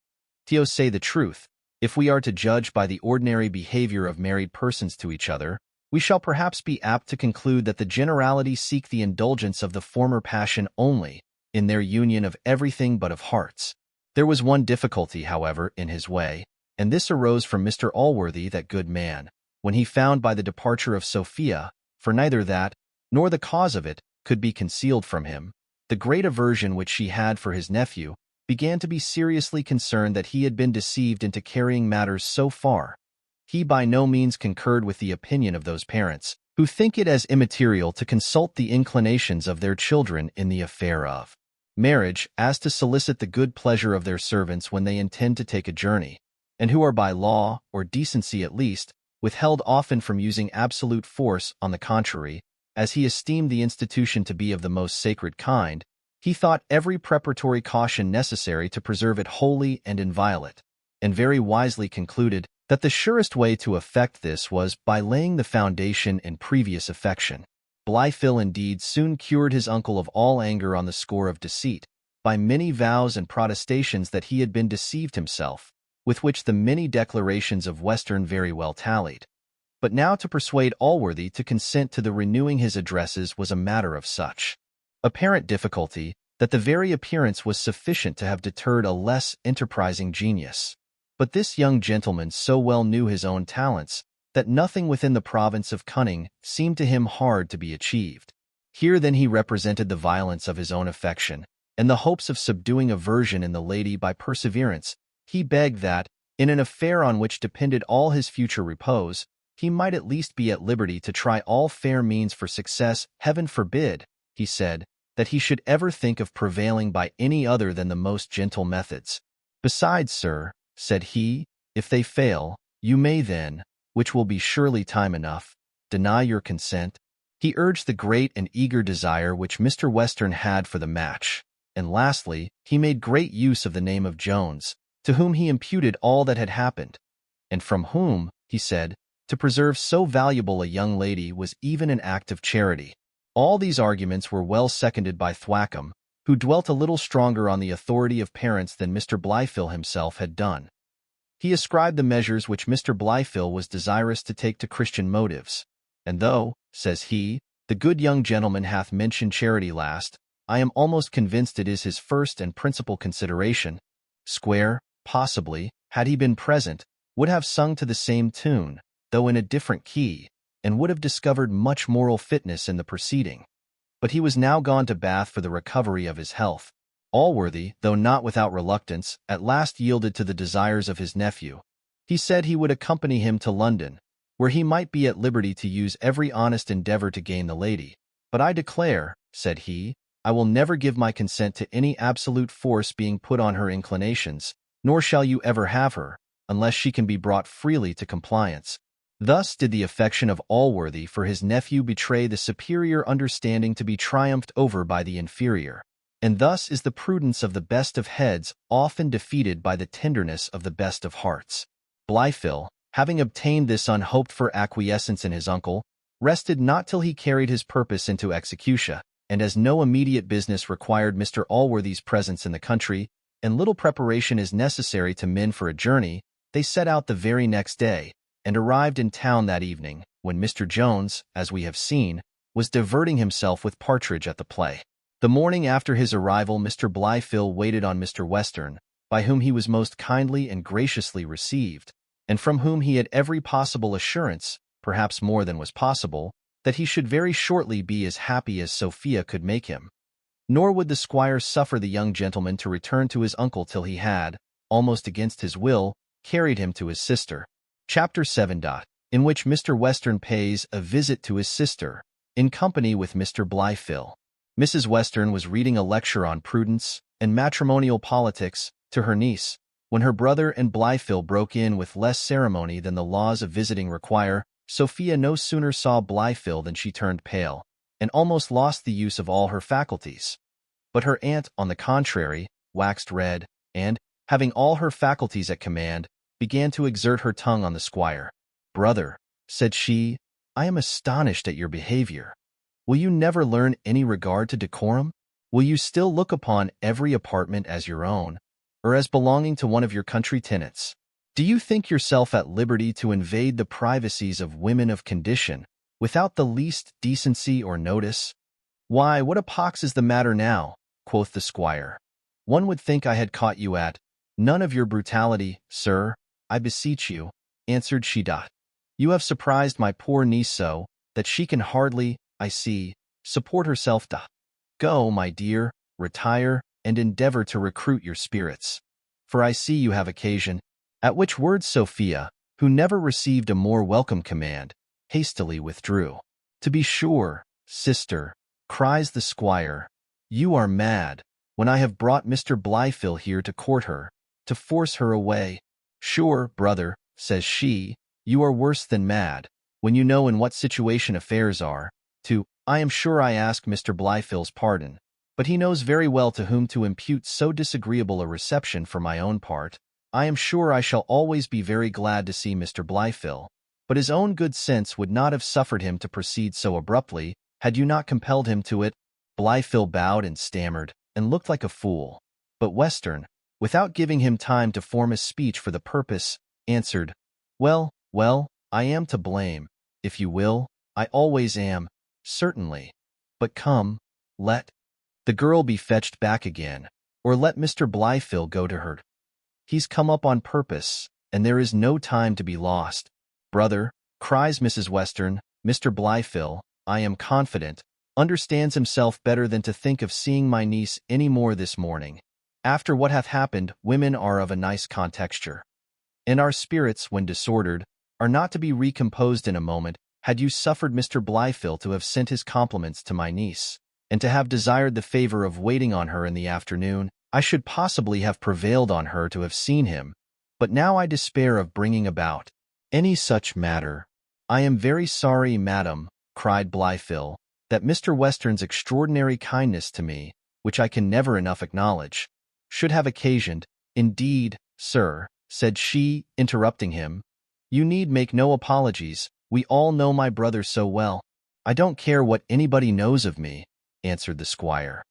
To say the truth, if we are to judge by the ordinary behavior of married persons to each other, we shall perhaps be apt to conclude that the generality seek the indulgence of the former passion only, in their union of everything but of hearts. There was one difficulty, however, in his way, and this arose from Mr. Allworthy, that good man, when he found by the departure of Sophia, for neither that, nor the cause of it, could be concealed from him, the great aversion which she had for his nephew, began to be seriously concerned that he had been deceived into carrying matters so far. He by no means concurred with the opinion of those parents, who think it as immaterial to consult the inclinations of their children in the affair of marriage, as to solicit the good pleasure of their servants when they intend to take a journey, and who are by law, or decency at least, withheld often from using absolute force. On the contrary, as he esteemed the institution to be of the most sacred kind, he thought every preparatory caution necessary to preserve it holy and inviolate, and very wisely concluded that the surest way to effect this was by laying the foundation in previous affection. Blifil indeed soon cured his uncle of all anger on the score of deceit, by many vows and protestations that he had been deceived himself, with which the many declarations of Western very well tallied. But now to persuade Allworthy to consent to the renewing his addresses was a matter of such apparent difficulty that the very appearance was sufficient to have deterred a less enterprising genius. But this young gentleman so well knew his own talents that nothing within the province of cunning seemed to him hard to be achieved. Here then he represented the violence of his own affection, and the hopes of subduing aversion in the lady by perseverance. He begged that, in an affair on which depended all his future repose, he might at least be at liberty to try all fair means for success. Heaven forbid, he said, that he should ever think of prevailing by any other than the most gentle methods. Besides, sir, said he, if they fail, you may then, which will be surely time enough, deny your consent. He urged the great and eager desire which Mr. Western had for the match, and lastly, he made great use of the name of Jones, to whom he imputed all that had happened, and from whom, he said, to preserve so valuable a young lady was even an act of charity. All these arguments were well seconded by Thwackum, who dwelt a little stronger on the authority of parents than Mr. Blifil himself had done. He ascribed the measures which Mr. Blifil was desirous to take to Christian motives, and though, says he, the good young gentleman hath mentioned charity last, I am almost convinced it is his first and principal consideration. Square, possibly, had he been present, would have sung to the same tune, though in a different key, and would have discovered much moral fitness in the proceeding. But he was now gone to Bath for the recovery of his health. Allworthy, though not without reluctance, at last yielded to the desires of his nephew. He said he would accompany him to London, where he might be at liberty to use every honest endeavor to gain the lady. But I declare, said he, I will never give my consent to any absolute force being put on her inclinations, nor shall you ever have her, unless she can be brought freely to compliance. Thus did the affection of Allworthy for his nephew betray the superior understanding to be triumphed over by the inferior. And thus is the prudence of the best of heads often defeated by the tenderness of the best of hearts. Blifil, having obtained this unhoped-for acquiescence in his uncle, rested not till he carried his purpose into execution, and as no immediate business required Mr. Allworthy's presence in the country, and little preparation is necessary to men for a journey, they set out the very next day, and arrived in town that evening, when Mr. Jones, as we have seen, was diverting himself with Partridge at the play. The morning after his arrival Mr. Blifil waited on Mr. Western, by whom he was most kindly and graciously received, and from whom he had every possible assurance, perhaps more than was possible, that he should very shortly be as happy as Sophia could make him. Nor would the squire suffer the young gentleman to return to his uncle till he had, almost against his will, carried him to his sister. Chapter VII. In which Mr. Western pays a visit to his sister, in company with Mr. Blifil. Mrs. Western was reading a lecture on prudence and matrimonial politics to her niece, when her brother and Blifil broke in with less ceremony than the laws of visiting require. Sophia no sooner saw Blifil than she turned pale, and almost lost the use of all her faculties. But her aunt, on the contrary, waxed red, and, having all her faculties at command, began to exert her tongue on the squire. Brother, said she, I am astonished at your behavior. Will you never learn any regard to decorum? Will you still look upon every apartment as your own, or as belonging to one of your country tenants? Do you think yourself at liberty to invade the privacies of women of condition, without the least decency or notice? Why, what a pox is the matter now, quoth the squire. One would think I had caught you at none of your brutality, sir, I beseech you, answered she. You have surprised my poor niece so, that she can hardly, I see, support herself. Go, my dear, retire, and endeavor to recruit your spirits, for I see you have occasion. At which words Sophia, who never received a more welcome command, hastily withdrew. To be sure, sister, cries the squire, you are mad, when I have brought Mr. Blifil here to court her, to force her away. Sure, brother, says she, you are worse than mad, when you know in what situation affairs are. I am sure I ask Mr. Blifil's pardon, but he knows very well to whom to impute so disagreeable a reception. For my own part, I am sure I shall always be very glad to see Mr. Blifil, but his own good sense would not have suffered him to proceed so abruptly, had you not compelled him to it. Blifil bowed and stammered, and looked like a fool, but Western, without giving him time to form a speech for the purpose, answered, Well, I am to blame, if you will, I always am, certainly. But come, let the girl be fetched back again, or let Mr. Blifil go to her. He's come up on purpose, and there is no time to be lost. Brother, cries Mrs. Western. Mr. Blyfill, I am confident, understands himself better than to think of seeing my niece any more this morning. After what hath happened, women are of a nice contexture, and our spirits, when disordered, are not to be recomposed in a moment. Had you suffered Mr. Blyfill to have sent his compliments to my niece, and to have desired the favor of waiting on her in the afternoon, I should possibly have prevailed on her to have seen him, but now I despair of bringing about any such matter. I am very sorry, madam, cried Blyfill, that Mr. Western's extraordinary kindness to me, which I can never enough acknowledge, should have occasioned— Indeed, sir, said she, interrupting him, you need make no apologies. We all know my brother so well. I don't care what anybody knows of me, answered the squire.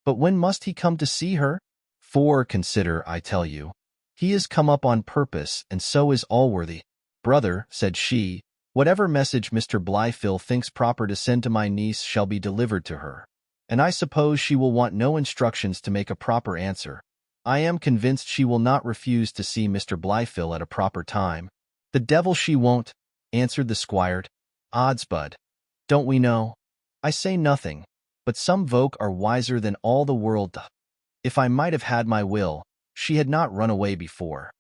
But when must he come to see her? For, consider, I tell you, he is come up on purpose, and so is Allworthy. Brother, said she, whatever message Mr. Blyfill thinks proper to send to my niece shall be delivered to her, and I suppose she will want no instructions to make a proper answer. I am convinced she will not refuse to see Mr. Blyfill at a proper time. The devil she won't, answered the squire. Oddsbud, don't we know? I say nothing, but some folk are wiser than all the world. If I might have had my will, she had not run away before.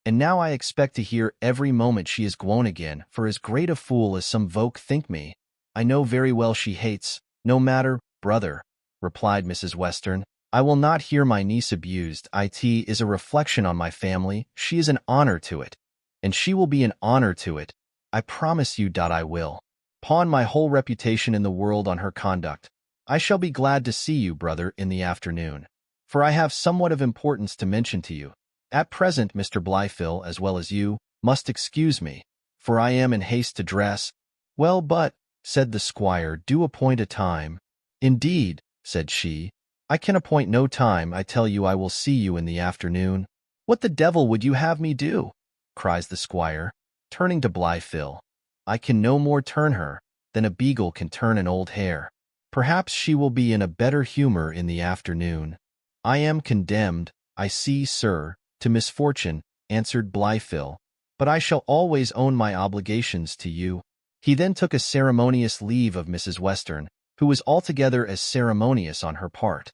And now I expect to hear every moment she is gone again, for as great a fool as some folk think me, I know very well she hates. No matter, brother, replied Mrs. Western, I will not hear my niece abused. It is a reflection on my family. She is an honor to it, and she will be an honor to it. I promise you, I will pawn my whole reputation in the world on her conduct. I shall be glad to see you, brother, in the afternoon, for I have somewhat of importance to mention to you. At present, Mr. Blyfill, as well as you, must excuse me, for I am in haste to dress. Well, but, said the squire, do appoint a time. Indeed, said she, I can appoint no time. I tell you I will see you in the afternoon. What the devil would you have me do? Cries the squire, turning to Blyfill. I can no more turn her than a beagle can turn an old hare. Perhaps she will be in a better humor in the afternoon. I am condemned, I see, sir, to misfortune, answered Blyfill, but I shall always own my obligations to you. He then took a ceremonious leave of Mrs. Western, who was altogether as ceremonious on her part,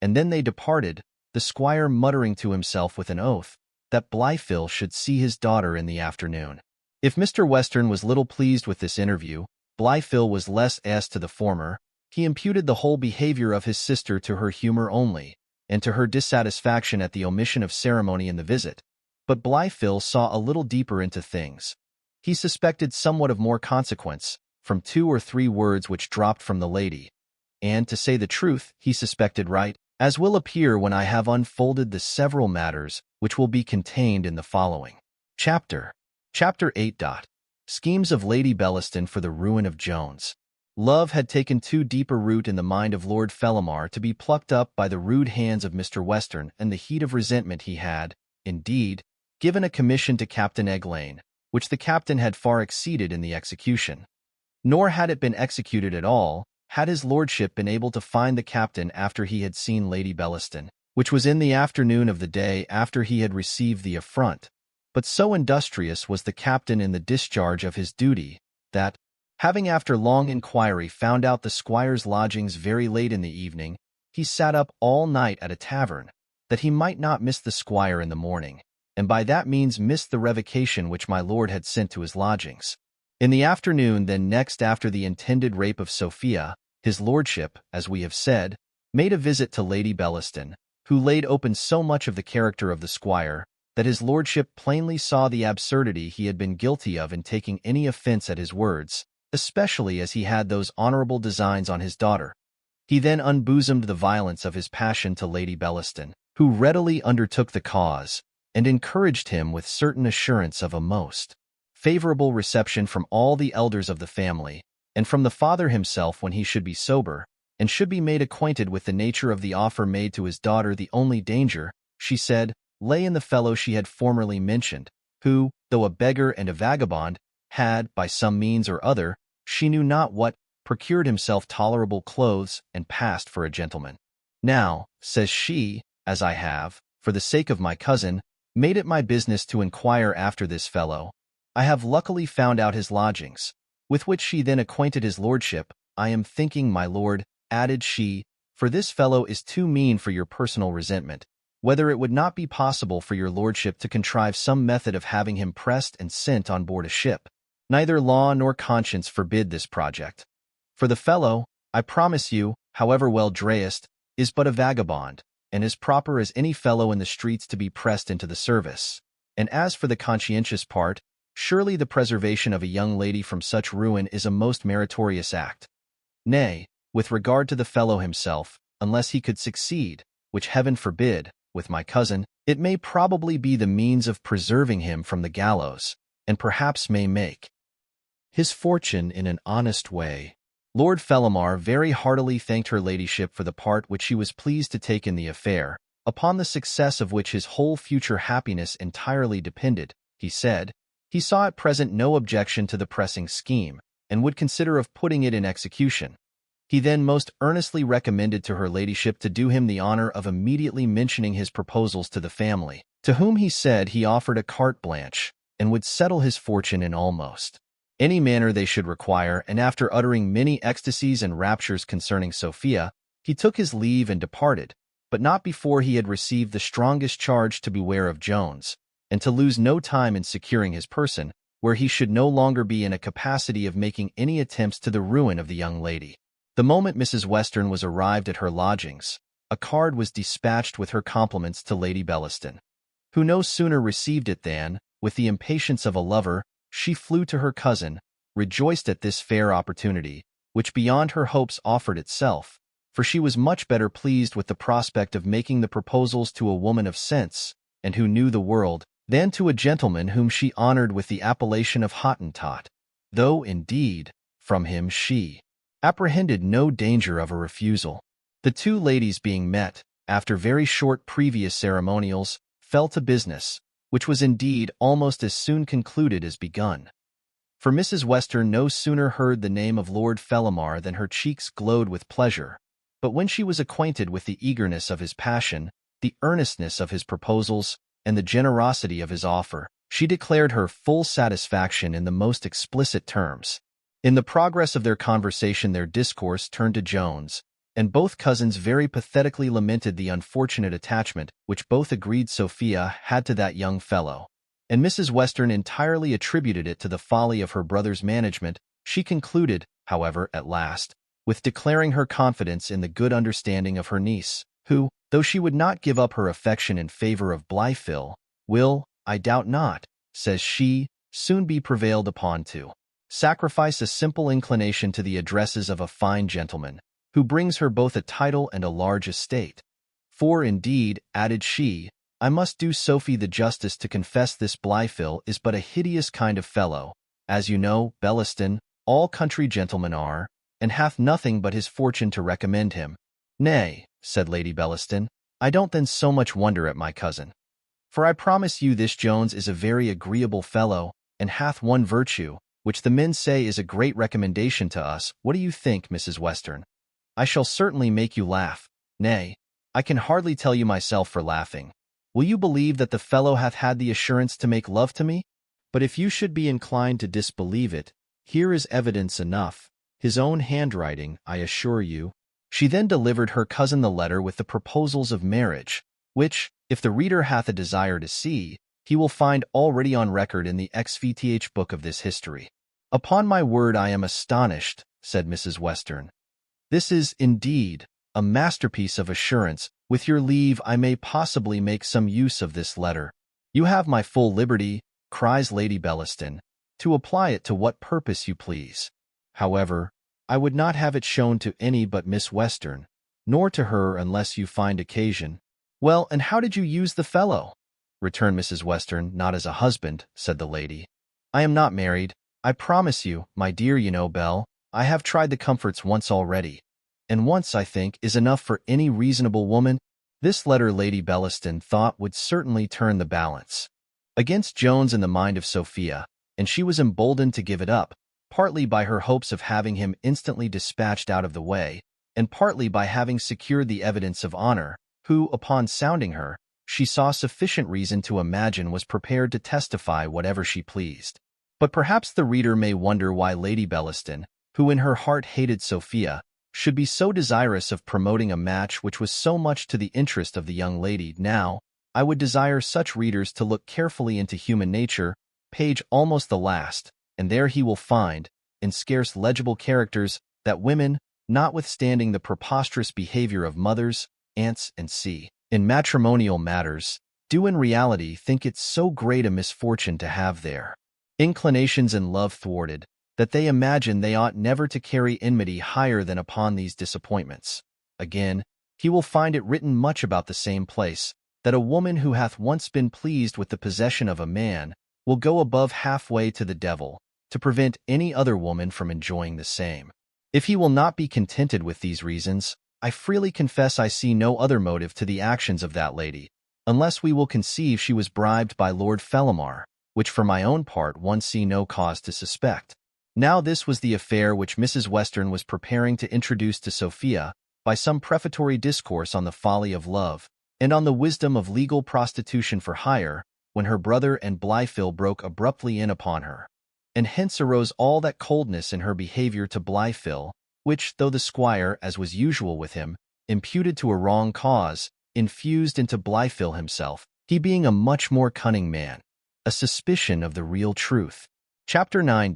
and then they departed, the squire muttering to himself with an oath that Blyfill should see his daughter in the afternoon. If Mr. Western was little pleased with this interview, Blyfill was less as to the former. He imputed the whole behavior of his sister to her humor only, and to her dissatisfaction at the omission of ceremony in the visit. But Blyfill saw a little deeper into things. He suspected somewhat of more consequence from 2 or 3 words which dropped from the lady, and, to say the truth, he suspected right, as will appear when I have unfolded the several matters which will be contained in the following chapter. Chapter 8. Schemes of Lady Bellaston for the ruin of Jones. Love had taken too deep a root in the mind of Lord Fellamar to be plucked up by the rude hands of Mr. Western, and the heat of resentment he had, indeed, given a commission to Captain Egglane, which the captain had far exceeded in the execution. Nor had it been executed at all, had his lordship been able to find the captain after he had seen Lady Bellaston, which was in the afternoon of the day after he had received the affront. But so industrious was the captain in the discharge of his duty, that, having after long inquiry found out the squire's lodgings very late in the evening, he sat up all night at a tavern, that he might not miss the squire in the morning, and by that means miss the revocation which my lord had sent to his lodgings. In the afternoon then next after the intended rape of Sophia, his lordship, as we have said, made a visit to Lady Bellaston, who laid open so much of the character of the squire, that his lordship plainly saw the absurdity he had been guilty of in taking any offense at his words, especially as he had those honorable designs on his daughter. He then unbosomed the violence of his passion to Lady Bellaston, who readily undertook the cause, and encouraged him with certain assurance of a most favorable reception from all the elders of the family, and from the father himself when he should be sober, and should be made acquainted with the nature of the offer made to his daughter. The only danger, she said, lay in the fellow she had formerly mentioned, who, though a beggar and a vagabond, had, by some means or other, she knew not what, procured himself tolerable clothes, and passed for a gentleman. Now, says she, as I have, for the sake of my cousin, made it my business to inquire after this fellow, I have luckily found out his lodgings, with which she then acquainted his lordship. I am thinking, my lord, added she, for this fellow is too mean for your personal resentment, whether it would not be possible for your lordship to contrive some method of having him pressed and sent on board a ship. Neither law nor conscience forbid this project. For the fellow, I promise you, however well dressed, is but a vagabond, and as proper as any fellow in the streets to be pressed into the service. And as for the conscientious part, surely the preservation of a young lady from such ruin is a most meritorious act. Nay, with regard to the fellow himself, unless he could succeed, which heaven forbid, with my cousin, it may probably be the means of preserving him from the gallows, and perhaps may make his fortune in an honest way. Lord Fellamar very heartily thanked her ladyship for the part which she was pleased to take in the affair, upon the success of which his whole future happiness entirely depended. He said, he saw at present no objection to the pressing scheme, and would consider of putting it in execution. He then most earnestly recommended to her ladyship to do him the honor of immediately mentioning his proposals to the family, to whom he said he offered a carte blanche, and would settle his fortune in almost any manner they should require. And after uttering many ecstasies and raptures concerning Sophia, he took his leave and departed, but not before he had received the strongest charge to beware of Jones, and to lose no time in securing his person, where he should no longer be in a capacity of making any attempts to the ruin of the young lady. The moment Mrs. Western was arrived at her lodgings, a card was dispatched with her compliments to Lady Bellaston, who no sooner received it than, with the impatience of a lover, she flew to her cousin, rejoiced at this fair opportunity, which beyond her hopes offered itself, for she was much better pleased with the prospect of making the proposals to a woman of sense, and who knew the world, than to a gentleman whom she honored with the appellation of Hottentot, though, indeed, from him she apprehended no danger of a refusal. The two ladies being met, after very short previous ceremonials, fell to business, which was indeed almost as soon concluded as begun. For Mrs. Western no sooner heard the name of Lord Fellamar than her cheeks glowed with pleasure, but when she was acquainted with the eagerness of his passion, the earnestness of his proposals, and the generosity of his offer, she declared her full satisfaction in the most explicit terms. In the progress of their conversation their discourse turned to Jones, and both cousins very pathetically lamented the unfortunate attachment which both agreed Sophia had to that young fellow, and Mrs. Western entirely attributed it to the folly of her brother's management. She concluded, however, at last, with declaring her confidence in the good understanding of her niece, who, though she would not give up her affection in favor of Blitheville, will, I doubt not, says she, soon be prevailed upon to sacrifice a simple inclination to the addresses of a fine gentleman, who brings her both a title and a large estate. For indeed, added she, I must do Sophie the justice to confess this Blitheville is but a hideous kind of fellow, as you know, Bellaston, all country gentlemen are, and hath nothing but his fortune to recommend him. Nay, said Lady Bellaston, I don't then so much wonder at my cousin. For I promise you this Jones is a very agreeable fellow, and hath one virtue, which the men say is a great recommendation to us. What do you think, Mrs. Western? I shall certainly make you laugh. Nay, I can hardly tell you myself for laughing. Will you believe that the fellow hath had the assurance to make love to me? But if you should be inclined to disbelieve it, here is evidence enough, his own handwriting, I assure you. She then delivered her cousin the letter with the proposals of marriage, which, if the reader hath a desire to see, he will find already on record in the XVIII book of this history. Upon my word I am astonished, said Mrs. Western. This is, indeed, a masterpiece of assurance. With your leave I may possibly make some use of this letter. You have my full liberty, cries Lady Bellaston, to apply it to what purpose you please. However, I would not have it shown to any but Miss Western, nor to her unless you find occasion. Well, and how did you use the fellow? Returned Mrs. Western. Not as a husband, said the lady. I am not married, I promise you, my dear. You know, Belle, I have tried the comforts once already, and once, I think, is enough for any reasonable woman. This letter Lady Bellaston thought would certainly turn the balance against Jones in the mind of Sophia, and she was emboldened to give it up, partly by her hopes of having him instantly dispatched out of the way, and partly by having secured the evidence of honor, who, upon sounding her, she saw sufficient reason to imagine was prepared to testify whatever she pleased. But perhaps the reader may wonder why Lady Bellaston, who in her heart hated Sophia, should be so desirous of promoting a match which was so much to the interest of the young lady. Now, I would desire such readers to look carefully into Human Nature, page almost the last, and there he will find, in scarce legible characters, that women, notwithstanding the preposterous behavior of mothers, aunts, and in matrimonial matters, do in reality think it so great a misfortune to have their inclinations in love thwarted, that they imagine they ought never to carry enmity higher than upon these disappointments. Again, he will find it written much about the same place, that a woman who hath once been pleased with the possession of a man will go above halfway to the devil, to prevent any other woman from enjoying the same. If he will not be contented with these reasons, I freely confess I see no other motive to the actions of that lady, unless we will conceive she was bribed by Lord Fellamar, which for my own part one see no cause to suspect. Now this was the affair which Mrs. Western was preparing to introduce to Sophia by some prefatory discourse on the folly of love, and on the wisdom of legal prostitution for hire, when her brother and Blifil broke abruptly in upon her. And hence arose all that coldness in her behavior to Blifil, which, though the squire, as was usual with him, imputed to a wrong cause, infused into Blifil himself, he being a much more cunning man, a suspicion of the real truth. Chapter 9.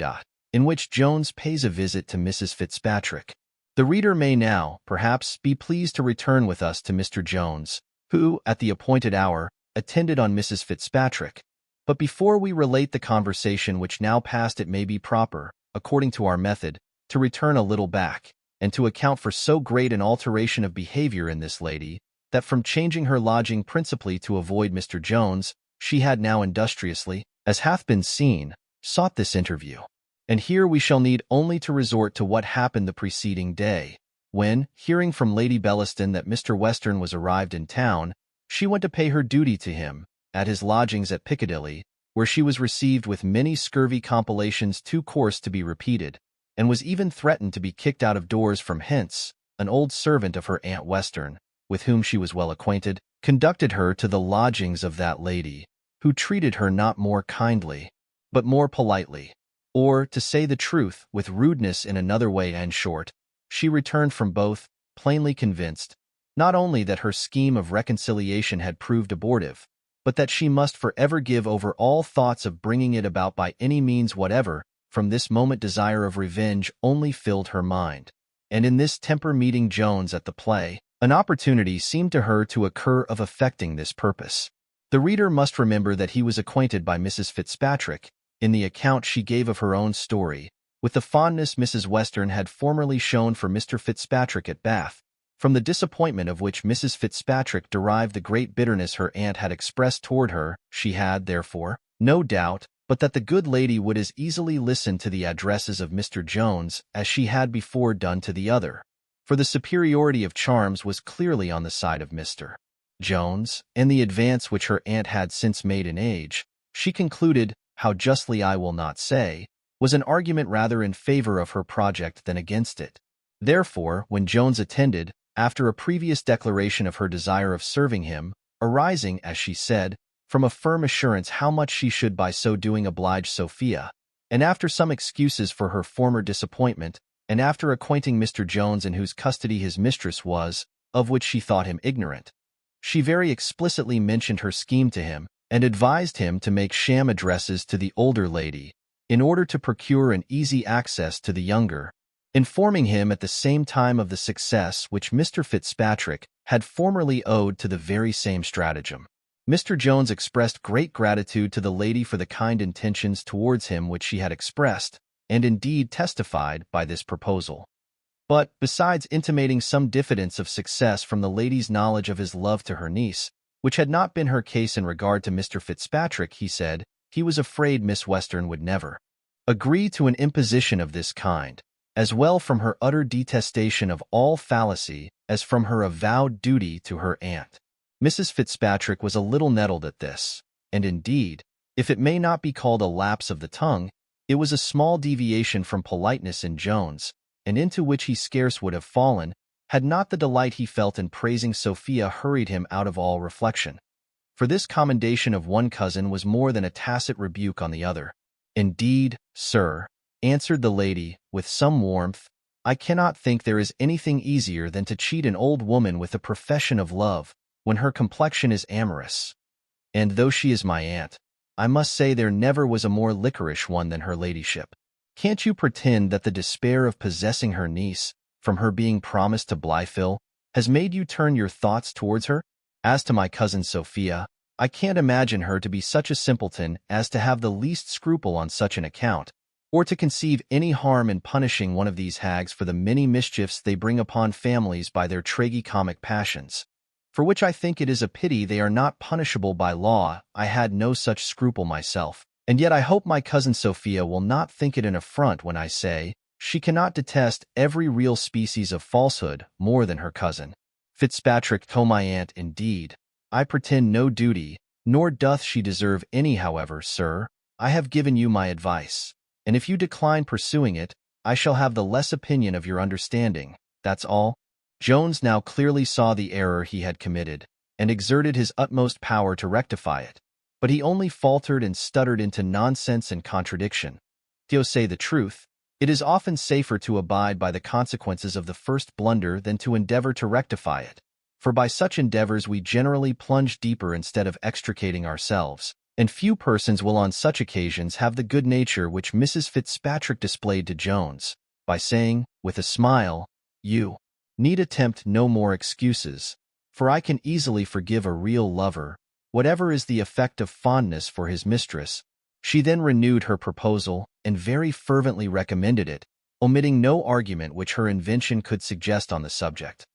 In which Jones pays a visit to Mrs. Fitzpatrick. The reader may now, perhaps, be pleased to return with us to Mr. Jones, who, at the appointed hour, attended on Mrs. Fitzpatrick. But before we relate the conversation which now passed, it may be proper, according to our method, to return a little back, and to account for so great an alteration of behavior in this lady, that from changing her lodging principally to avoid Mr. Jones, she had now industriously, as hath been seen, sought this interview. And here we shall need only to resort to what happened the preceding day, when, hearing from Lady Bellaston that Mr. Western was arrived in town, she went to pay her duty to him, at his lodgings at Piccadilly, where she was received with many scurvy compilations too coarse to be repeated, and was even threatened to be kicked out of doors from hence. An old servant of her Aunt Western, with whom she was well acquainted, conducted her to the lodgings of that lady, who treated her not more kindly, but more politely, or, to say the truth, with rudeness in another way. And short, she returned from both, plainly convinced, not only that her scheme of reconciliation had proved abortive, but that she must forever give over all thoughts of bringing it about by any means whatever. From this moment desire of revenge only filled her mind, and in this temper meeting Jones at the play, an opportunity seemed to her to occur of effecting this purpose. The reader must remember that he was acquainted by Mrs. Fitzpatrick, in the account she gave of her own story, with the fondness Mrs. Western had formerly shown for Mr. Fitzpatrick at Bath, from the disappointment of which Mrs. Fitzpatrick derived the great bitterness her aunt had expressed toward her. She had, therefore, no doubt but that the good lady would as easily listen to the addresses of Mr. Jones as she had before done to the other, for the superiority of charms was clearly on the side of Mr. Jones, and the advance which her aunt had since made in age, she concluded, how justly I will not say, was an argument rather in favor of her project than against it. Therefore, when Jones attended, after a previous declaration of her desire of serving him, arising, as she said, from a firm assurance how much she should by so doing oblige Sophia, and after some excuses for her former disappointment, and after acquainting Mr. Jones in whose custody his mistress was, of which she thought him ignorant, she very explicitly mentioned her scheme to him, and advised him to make sham addresses to the older lady, in order to procure an easy access to the younger, informing him at the same time of the success which Mr. Fitzpatrick had formerly owed to the very same stratagem. Mr. Jones expressed great gratitude to the lady for the kind intentions towards him which she had expressed, and indeed testified by this proposal. But, besides intimating some diffidence of success from the lady's knowledge of his love to her niece, which had not been her case in regard to Mr. Fitzpatrick, he said, he was afraid Miss Western would never agree to an imposition of this kind, as well from her utter detestation of all fallacy as from her avowed duty to her aunt. Mrs. Fitzpatrick was a little nettled at this, and indeed, if it may not be called a lapse of the tongue, it was a small deviation from politeness in Jones, and into which he scarce would have fallen, had not the delight he felt in praising Sophia hurried him out of all reflection. For this commendation of one cousin was more than a tacit rebuke on the other. "Indeed, sir," answered the lady, with some warmth, "I cannot think there is anything easier than to cheat an old woman with a profession of love, when her complexion is amorous. And though she is my aunt, I must say there never was a more liquorish one than her ladyship. Can't you pretend that the despair of possessing her niece, from her being promised to Blifil, has made you turn your thoughts towards her? As to my cousin Sophia, I can't imagine her to be such a simpleton as to have the least scruple on such an account, or to conceive any harm in punishing one of these hags for the many mischiefs they bring upon families by their tragi-comic passions, for which I think it is a pity they are not punishable by law. I had no such scruple myself, and yet I hope my cousin Sophia will not think it an affront when I say she cannot detest every real species of falsehood more than her cousin Fitzpatrick told my aunt. Indeed, I pretend no duty, nor doth she deserve any. However, sir, I have given you my advice, and if you decline pursuing it, I shall have the less opinion of your understanding, that's all." Jones now clearly saw the error he had committed, and exerted his utmost power to rectify it, but he only faltered and stuttered into nonsense and contradiction. To say the truth, it is often safer to abide by the consequences of the first blunder than to endeavor to rectify it, for by such endeavors we generally plunge deeper instead of extricating ourselves, and few persons will on such occasions have the good nature which Mrs. Fitzpatrick displayed to Jones, by saying, with a smile, "You need attempt no more excuses, for I can easily forgive a real lover, whatever is the effect of fondness for his mistress." She then renewed her proposal, and very fervently recommended it, omitting no argument which her invention could suggest on the subject.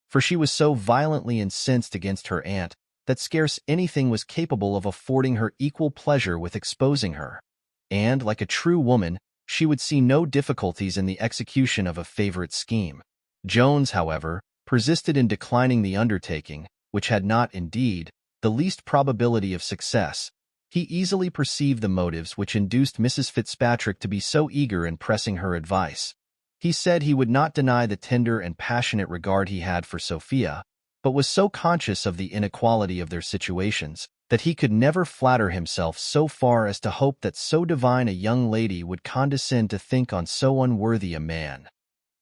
For she was so violently incensed against her aunt, that scarce anything was capable of affording her equal pleasure with exposing her, and, like a true woman, she would see no difficulties in the execution of a favorite scheme. Jones, however, persisted in declining the undertaking, which had not, indeed, the least probability of success. He easily perceived the motives which induced Mrs. Fitzpatrick to be so eager in pressing her advice. He said he would not deny the tender and passionate regard he had for Sophia, but was so conscious of the inequality of their situations, that he could never flatter himself so far as to hope that so divine a young lady would condescend to think on so unworthy a man.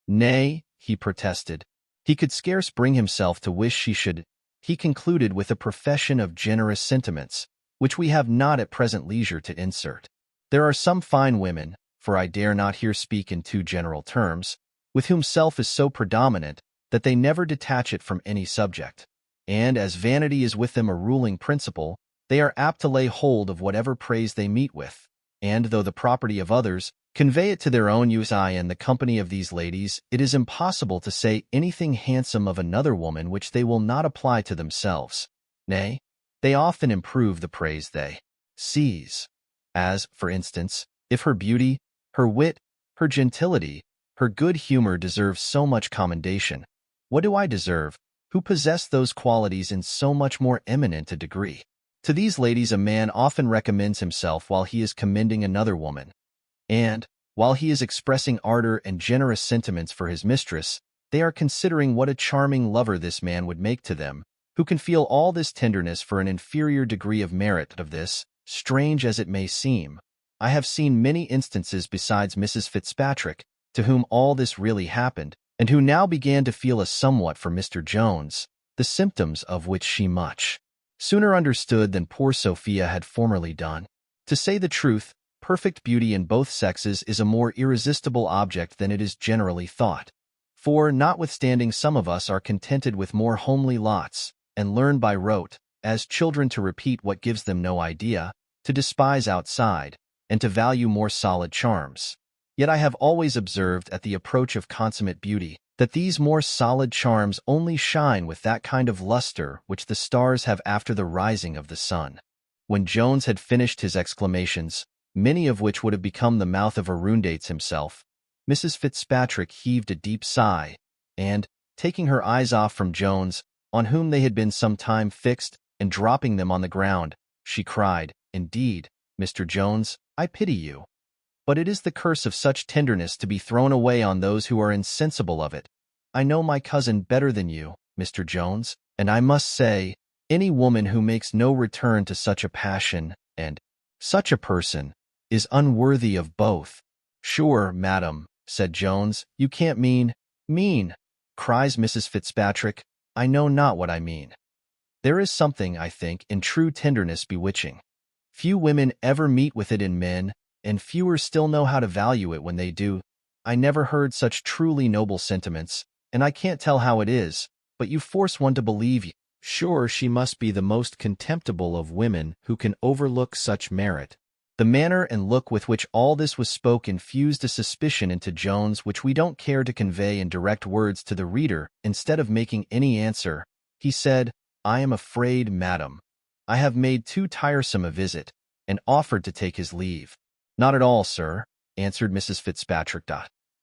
Nay, he protested, he could scarce bring himself to wish she should. He concluded with a profession of generous sentiments, which we have not at present leisure to insert. There are some fine women, for I dare not here speak in too general terms, with whom self is so predominant that they never detach it from any subject, and as vanity is with them a ruling principle, they are apt to lay hold of whatever praise they meet with, and, though the property of others, convey it to their own use. In the company of these ladies, it is impossible to say anything handsome of another woman which they will not apply to themselves. Nay, they often improve the praise they seize. As, for instance, if her beauty, her wit, her gentility, her good humor deserve so much commendation, what do I deserve, who possess those qualities in so much more eminent a degree? To these ladies a man often recommends himself while he is commending another woman, and, while he is expressing ardor and generous sentiments for his mistress, they are considering what a charming lover this man would make to them, who can feel all this tenderness for an inferior degree of merit. Of this, strange as it may seem, I have seen many instances besides Mrs. Fitzpatrick, to whom all this really happened, and who now began to feel a somewhat for Mr. Jones, the symptoms of which she much sooner understood than poor Sophia had formerly done. To say the truth, perfect beauty in both sexes is a more irresistible object than it is generally thought. For, notwithstanding some of us are contented with more homely lots, and learn by rote, as children, to repeat what gives them no idea, to despise outside, and to value more solid charms, yet I have always observed at the approach of consummate beauty that these more solid charms only shine with that kind of luster which the stars have after the rising of the sun. When Jones had finished his exclamations, many of which would have become the mouth of Arundates himself, Mrs. Fitzpatrick heaved a deep sigh, and, taking her eyes off from Jones, on whom they had been some time fixed, and dropping them on the ground, she cried, "Indeed, Mr. Jones, I pity you. But it is the curse of such tenderness to be thrown away on those who are insensible of it. I know my cousin better than you, Mr. Jones, and I must say, any woman who makes no return to such a passion, and such a person, is unworthy of both. Sure, madam, said Jones, you can't mean, cries Mrs. Fitzpatrick. I know not what I mean. There is something, I think, in true tenderness bewitching. Few women ever meet with it in men, and fewer still know how to value it when they do. I never heard such truly noble sentiments, and I can't tell how it is, but you force one to believe you. Sure, she must be the most contemptible of women who can overlook such merit. The manner and look with which all this was spoke infused a suspicion into Jones which we don't care to convey in direct words to the reader. Instead of making any answer, he said, I am afraid, madam, I have made too tiresome a visit, and offered to take his leave. Not at all, sir, answered Mrs. Fitzpatrick.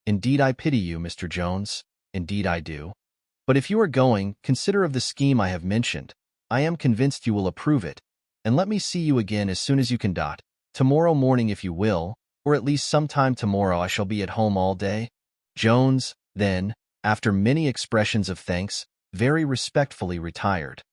Indeed, I pity you, Mr. Jones. Indeed, I do. But if you are going, consider of the scheme I have mentioned. I am convinced you will approve it, and let me see you again as soon as you can. Tomorrow morning if you will, or at least sometime tomorrow. I shall be at home all day. Jones, then, after many expressions of thanks, very respectfully retired.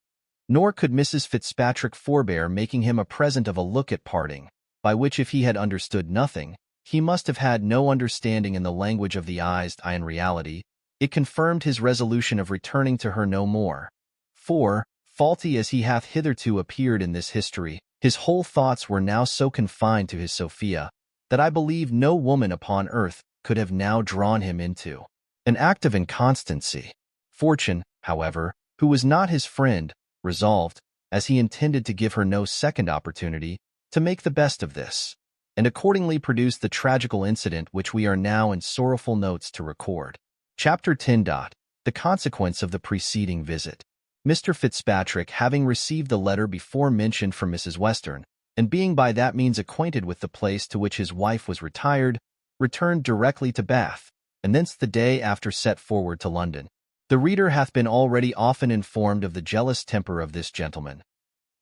Nor could Mrs. Fitzpatrick forbear making him a present of a look at parting, by which if he had understood nothing, he must have had no understanding in the language of the eyes. In reality, it confirmed his resolution of returning to her no more. For, faulty as he hath hitherto appeared in this history, his whole thoughts were now so confined to his Sophia, that I believe no woman upon earth could have now drawn him into an act of inconstancy. Fortune, however, who was not his friend, resolved, as he intended to give her no second opportunity, to make the best of this, and accordingly produced the tragical incident which we are now in sorrowful notes to record. Chapter 10. The consequence of the preceding visit. Mr. Fitzpatrick, having received the letter before mentioned from Mrs. Western, and being by that means acquainted with the place to which his wife was retired, returned directly to Bath, and thence the day after set forward to London. The reader hath been already often informed of the jealous temper of this gentleman.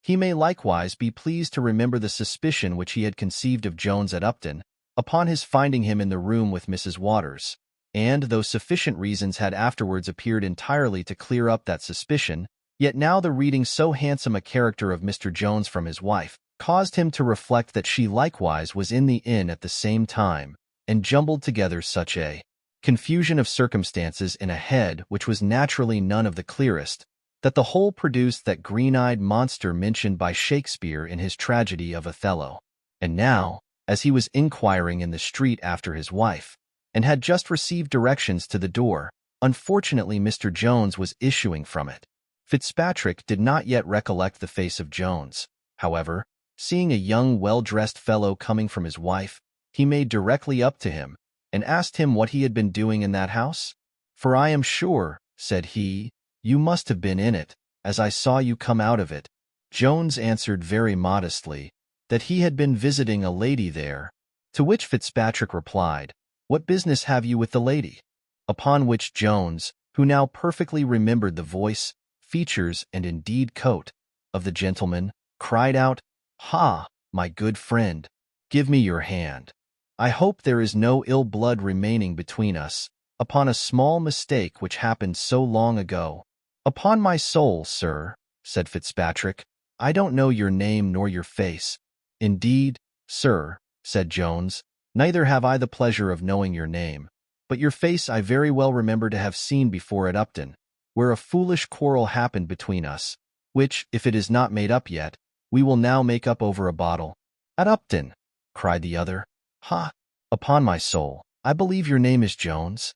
He may likewise be pleased to remember the suspicion which he had conceived of Jones at Upton, upon his finding him in the room with Mrs. Waters, and, though sufficient reasons had afterwards appeared entirely to clear up that suspicion, yet now the reading so handsome a character of Mr. Jones from his wife caused him to reflect that she likewise was in the inn at the same time, and jumbled together such a confusion of circumstances in a head which was naturally none of the clearest, that the whole produced that green-eyed monster mentioned by Shakespeare in his tragedy of Othello. And now, as he was inquiring in the street after his wife, and had just received directions to the door, unfortunately Mr. Jones was issuing from it. Fitzpatrick did not yet recollect the face of Jones. However, seeing a young, well-dressed fellow coming from his wife, he made directly up to him, and asked him what he had been doing in that house. For I am sure, said he, you must have been in it, as I saw you come out of it. Jones answered very modestly, that he had been visiting a lady there. To which Fitzpatrick replied, What business have you with the lady? Upon which Jones, who now perfectly remembered the voice, features, and indeed coat, of the gentleman, cried out, Ha, my good friend, give me your hand. I hope there is no ill blood remaining between us, upon a small mistake which happened so long ago. Upon my soul, sir, said Fitzpatrick, I don't know your name nor your face. Indeed, sir, said Jones, neither have I the pleasure of knowing your name, but your face I very well remember to have seen before at Upton, where a foolish quarrel happened between us, which, if it is not made up yet, we will now make up over a bottle. At Upton, cried the other. Ha! Upon my soul, I believe your name is Jones.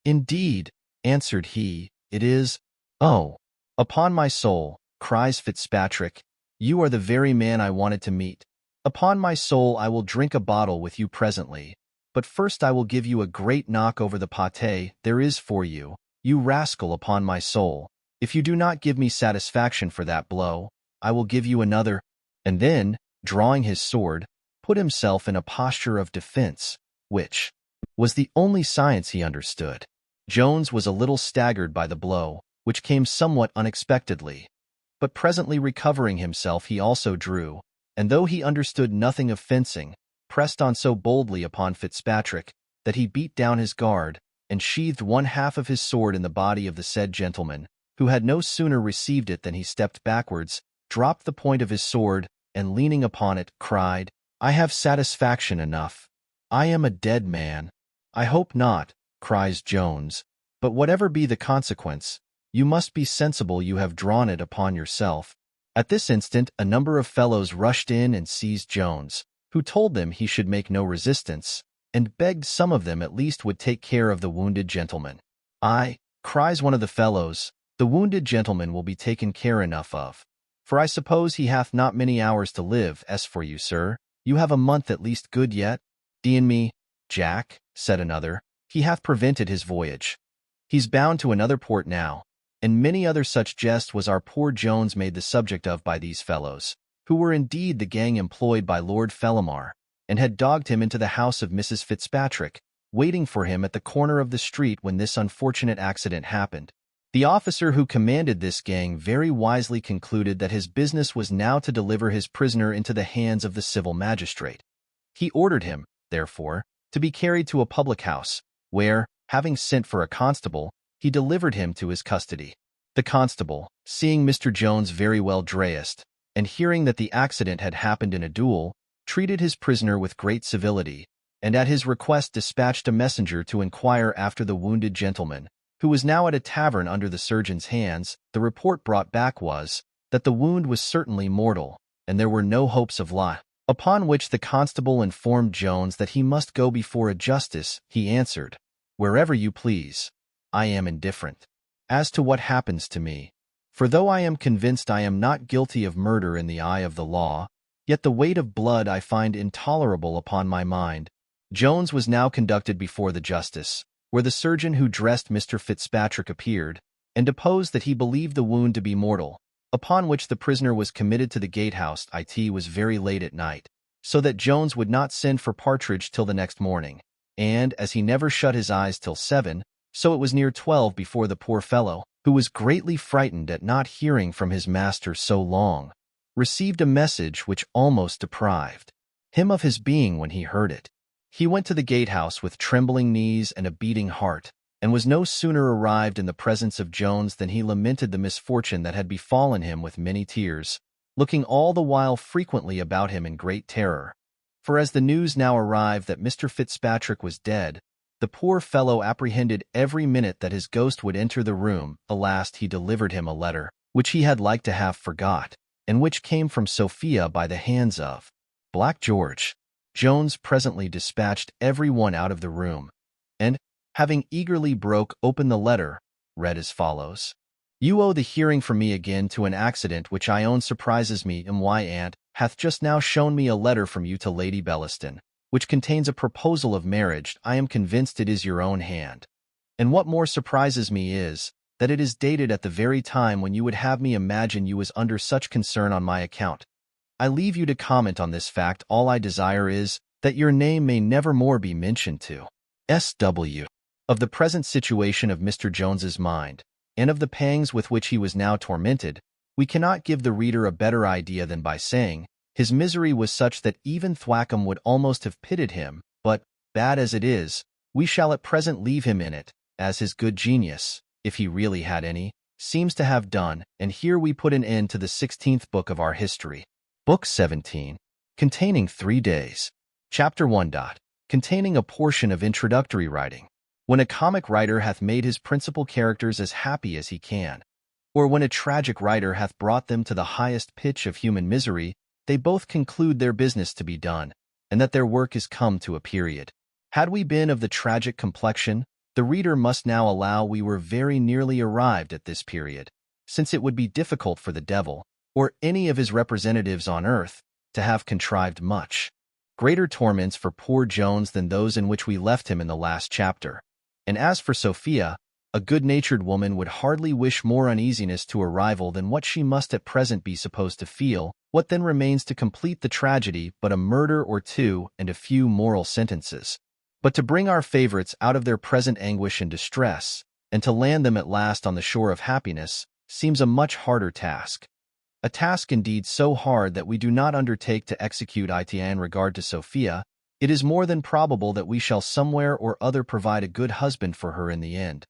Indeed, answered he, it is. Oh, upon my soul, cries Fitzpatrick, you are the very man I wanted to meet. Upon my soul I will drink a bottle with you presently, but first I will give you a great knock over the pate there is for you, you rascal. Upon my soul, if you do not give me satisfaction for that blow, I will give you another. And then, drawing his sword, put himself in a posture of defense, which was the only science he understood. Jones was a little staggered by the blow, which came somewhat unexpectedly, but presently recovering himself he also drew, and though he understood nothing of fencing, pressed on so boldly upon Fitzpatrick that he beat down his guard, and sheathed one half of his sword in the body of the said gentleman, who had no sooner received it than he stepped backwards, dropped the point of his sword, and leaning upon it, cried, I have satisfaction enough. I am a dead man. I hope not, cries Jones, but whatever be the consequence, you must be sensible you have drawn it upon yourself. At this instant a number of fellows rushed in and seized Jones, who told them he should make no resistance, and begged some of them at least would take care of the wounded gentleman. "Aye," cries one of the fellows, "the wounded gentleman will be taken care enough of. For I suppose he hath not many hours to live. As for you, sir, you have a month at least good yet." "Dean me, Jack," said another, "he hath prevented his voyage. He's bound to another port now." And many other such jests was our poor Jones made the subject of by these fellows, who were indeed the gang employed by Lord Fellamar, and had dogged him into the house of Mrs. Fitzpatrick, waiting for him at the corner of the street when this unfortunate accident happened. The officer who commanded this gang very wisely concluded that his business was now to deliver his prisoner into the hands of the civil magistrate. He ordered him, therefore, to be carried to a public house, where, having sent for a constable, he delivered him to his custody. The constable, seeing Mr. Jones very well dressed, and hearing that the accident had happened in a duel, treated his prisoner with great civility, and at his request dispatched a messenger to inquire after the wounded gentleman, who was now at a tavern under the surgeon's hands. The report brought back was, that the wound was certainly mortal, and there were no hopes of life. Upon which the constable informed Jones that he must go before a justice. He answered, "Wherever you please. I am indifferent as to what happens to me, for though I am convinced I am not guilty of murder in the eye of the law, yet the weight of blood I find intolerable upon my mind." Jones was now conducted before the justice, where the surgeon who dressed Mr. Fitzpatrick appeared, and deposed that he believed the wound to be mortal, upon which the prisoner was committed to the gatehouse. It was very late at night, so that Jones would not send for Partridge till the next morning, and, as he never shut his eyes till 7, so it was near 12 before the poor fellow, who was greatly frightened at not hearing from his master so long, received a message which almost deprived him of his being when he heard it. He went to the gatehouse with trembling knees and a beating heart, and was no sooner arrived in the presence of Jones than he lamented the misfortune that had befallen him with many tears, looking all the while frequently about him in great terror. For as the news now arrived that Mr. Fitzpatrick was dead, the poor fellow apprehended every minute that his ghost would enter the room. Alas, he delivered him a letter, which he had like to have forgot, and which came from Sophia by the hands of Black George. Jones presently dispatched every one out of the room, and, having eagerly broke open the letter, read as follows. "You owe the hearing from me again to an accident which I own surprises me. My aunt hath just now shown me a letter from you to Lady Bellaston, which contains a proposal of marriage. I am convinced it is your own hand. And what more surprises me is, that it is dated at the very time when you would have me imagine you was under such concern on my account. I leave you to comment on this fact. All I desire is, that your name may never more be mentioned to S.W. Of the present situation of Mr. Jones's mind, and of the pangs with which he was now tormented, we cannot give the reader a better idea than by saying, his misery was such that even Thwackum would almost have pitied him, but, bad as it is, we shall at present leave him in it, as his good genius, if he really had any, seems to have done, and here we put an end to the 16th book of our history. Book 17, containing 3 days. Chapter 1. Containing a portion of introductory writing. When a comic writer hath made his principal characters as happy as he can, or when a tragic writer hath brought them to the highest pitch of human misery, they both conclude their business to be done, and that their work is come to a period. Had we been of the tragic complexion, the reader must now allow we were very nearly arrived at this period, since it would be difficult for the devil, or any of his representatives on earth, to have contrived much greater torments for poor Jones than those in which we left him in the last chapter. And as for Sophia, a good-natured woman would hardly wish more uneasiness to a rival than what she must at present be supposed to feel. What then remains to complete the tragedy but a murder or two and a few moral sentences? But to bring our favorites out of their present anguish and distress, and to land them at last on the shore of happiness, seems a much harder task. A task indeed so hard that we do not undertake to execute it in regard to Sophia. It is more than probable that we shall somewhere or other provide a good husband for her in the end,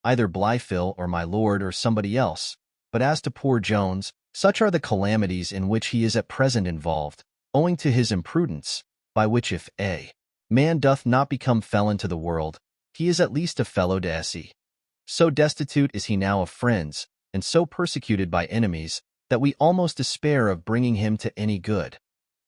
either Blifil or my lord or somebody else. But as to poor Jones, such are the calamities in which he is at present involved, owing to his imprudence, by which if a man doth not become felon to the world, he is at least a fellow to se. So destitute is he now of friends, and so persecuted by enemies, that we almost despair of bringing him to any good.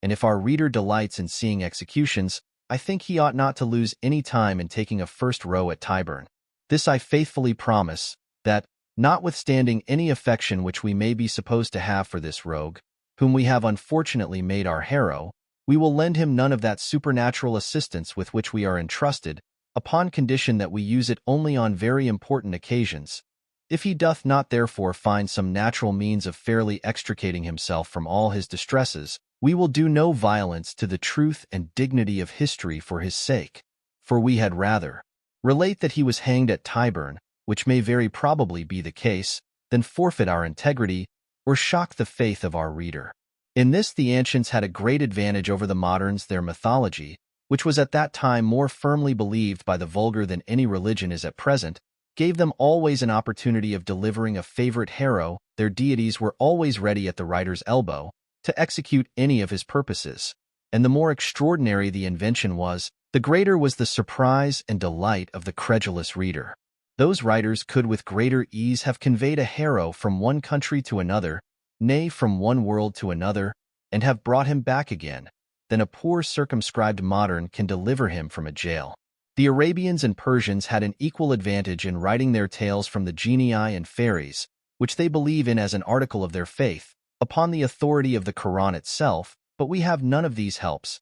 And if our reader delights in seeing executions, I think he ought not to lose any time in taking a first row at Tyburn. This I faithfully promise, that, notwithstanding any affection which we may be supposed to have for this rogue, whom we have unfortunately made our hero, we will lend him none of that supernatural assistance with which we are entrusted, upon condition that we use it only on very important occasions. If he doth not therefore find some natural means of fairly extricating himself from all his distresses, we will do no violence to the truth and dignity of history for his sake, for we had rather relate that he was hanged at Tyburn, which may very probably be the case, than forfeit our integrity or shock the faith of our reader. In this the ancients had a great advantage over the moderns. Their mythology, which was at that time more firmly believed by the vulgar than any religion is at present, gave them always an opportunity of delivering a favorite hero. Their deities were always ready at the writer's elbow to execute any of his purposes, and the more extraordinary the invention was, the greater was the surprise and delight of the credulous reader. Those writers could with greater ease have conveyed a hero from one country to another, nay, from one world to another, and have brought him back again, than a poor circumscribed modern can deliver him from a jail. The Arabians and Persians had an equal advantage in writing their tales from the genii and fairies, which they believe in as an article of their faith, upon the authority of the Quran itself, but we have none of these helps.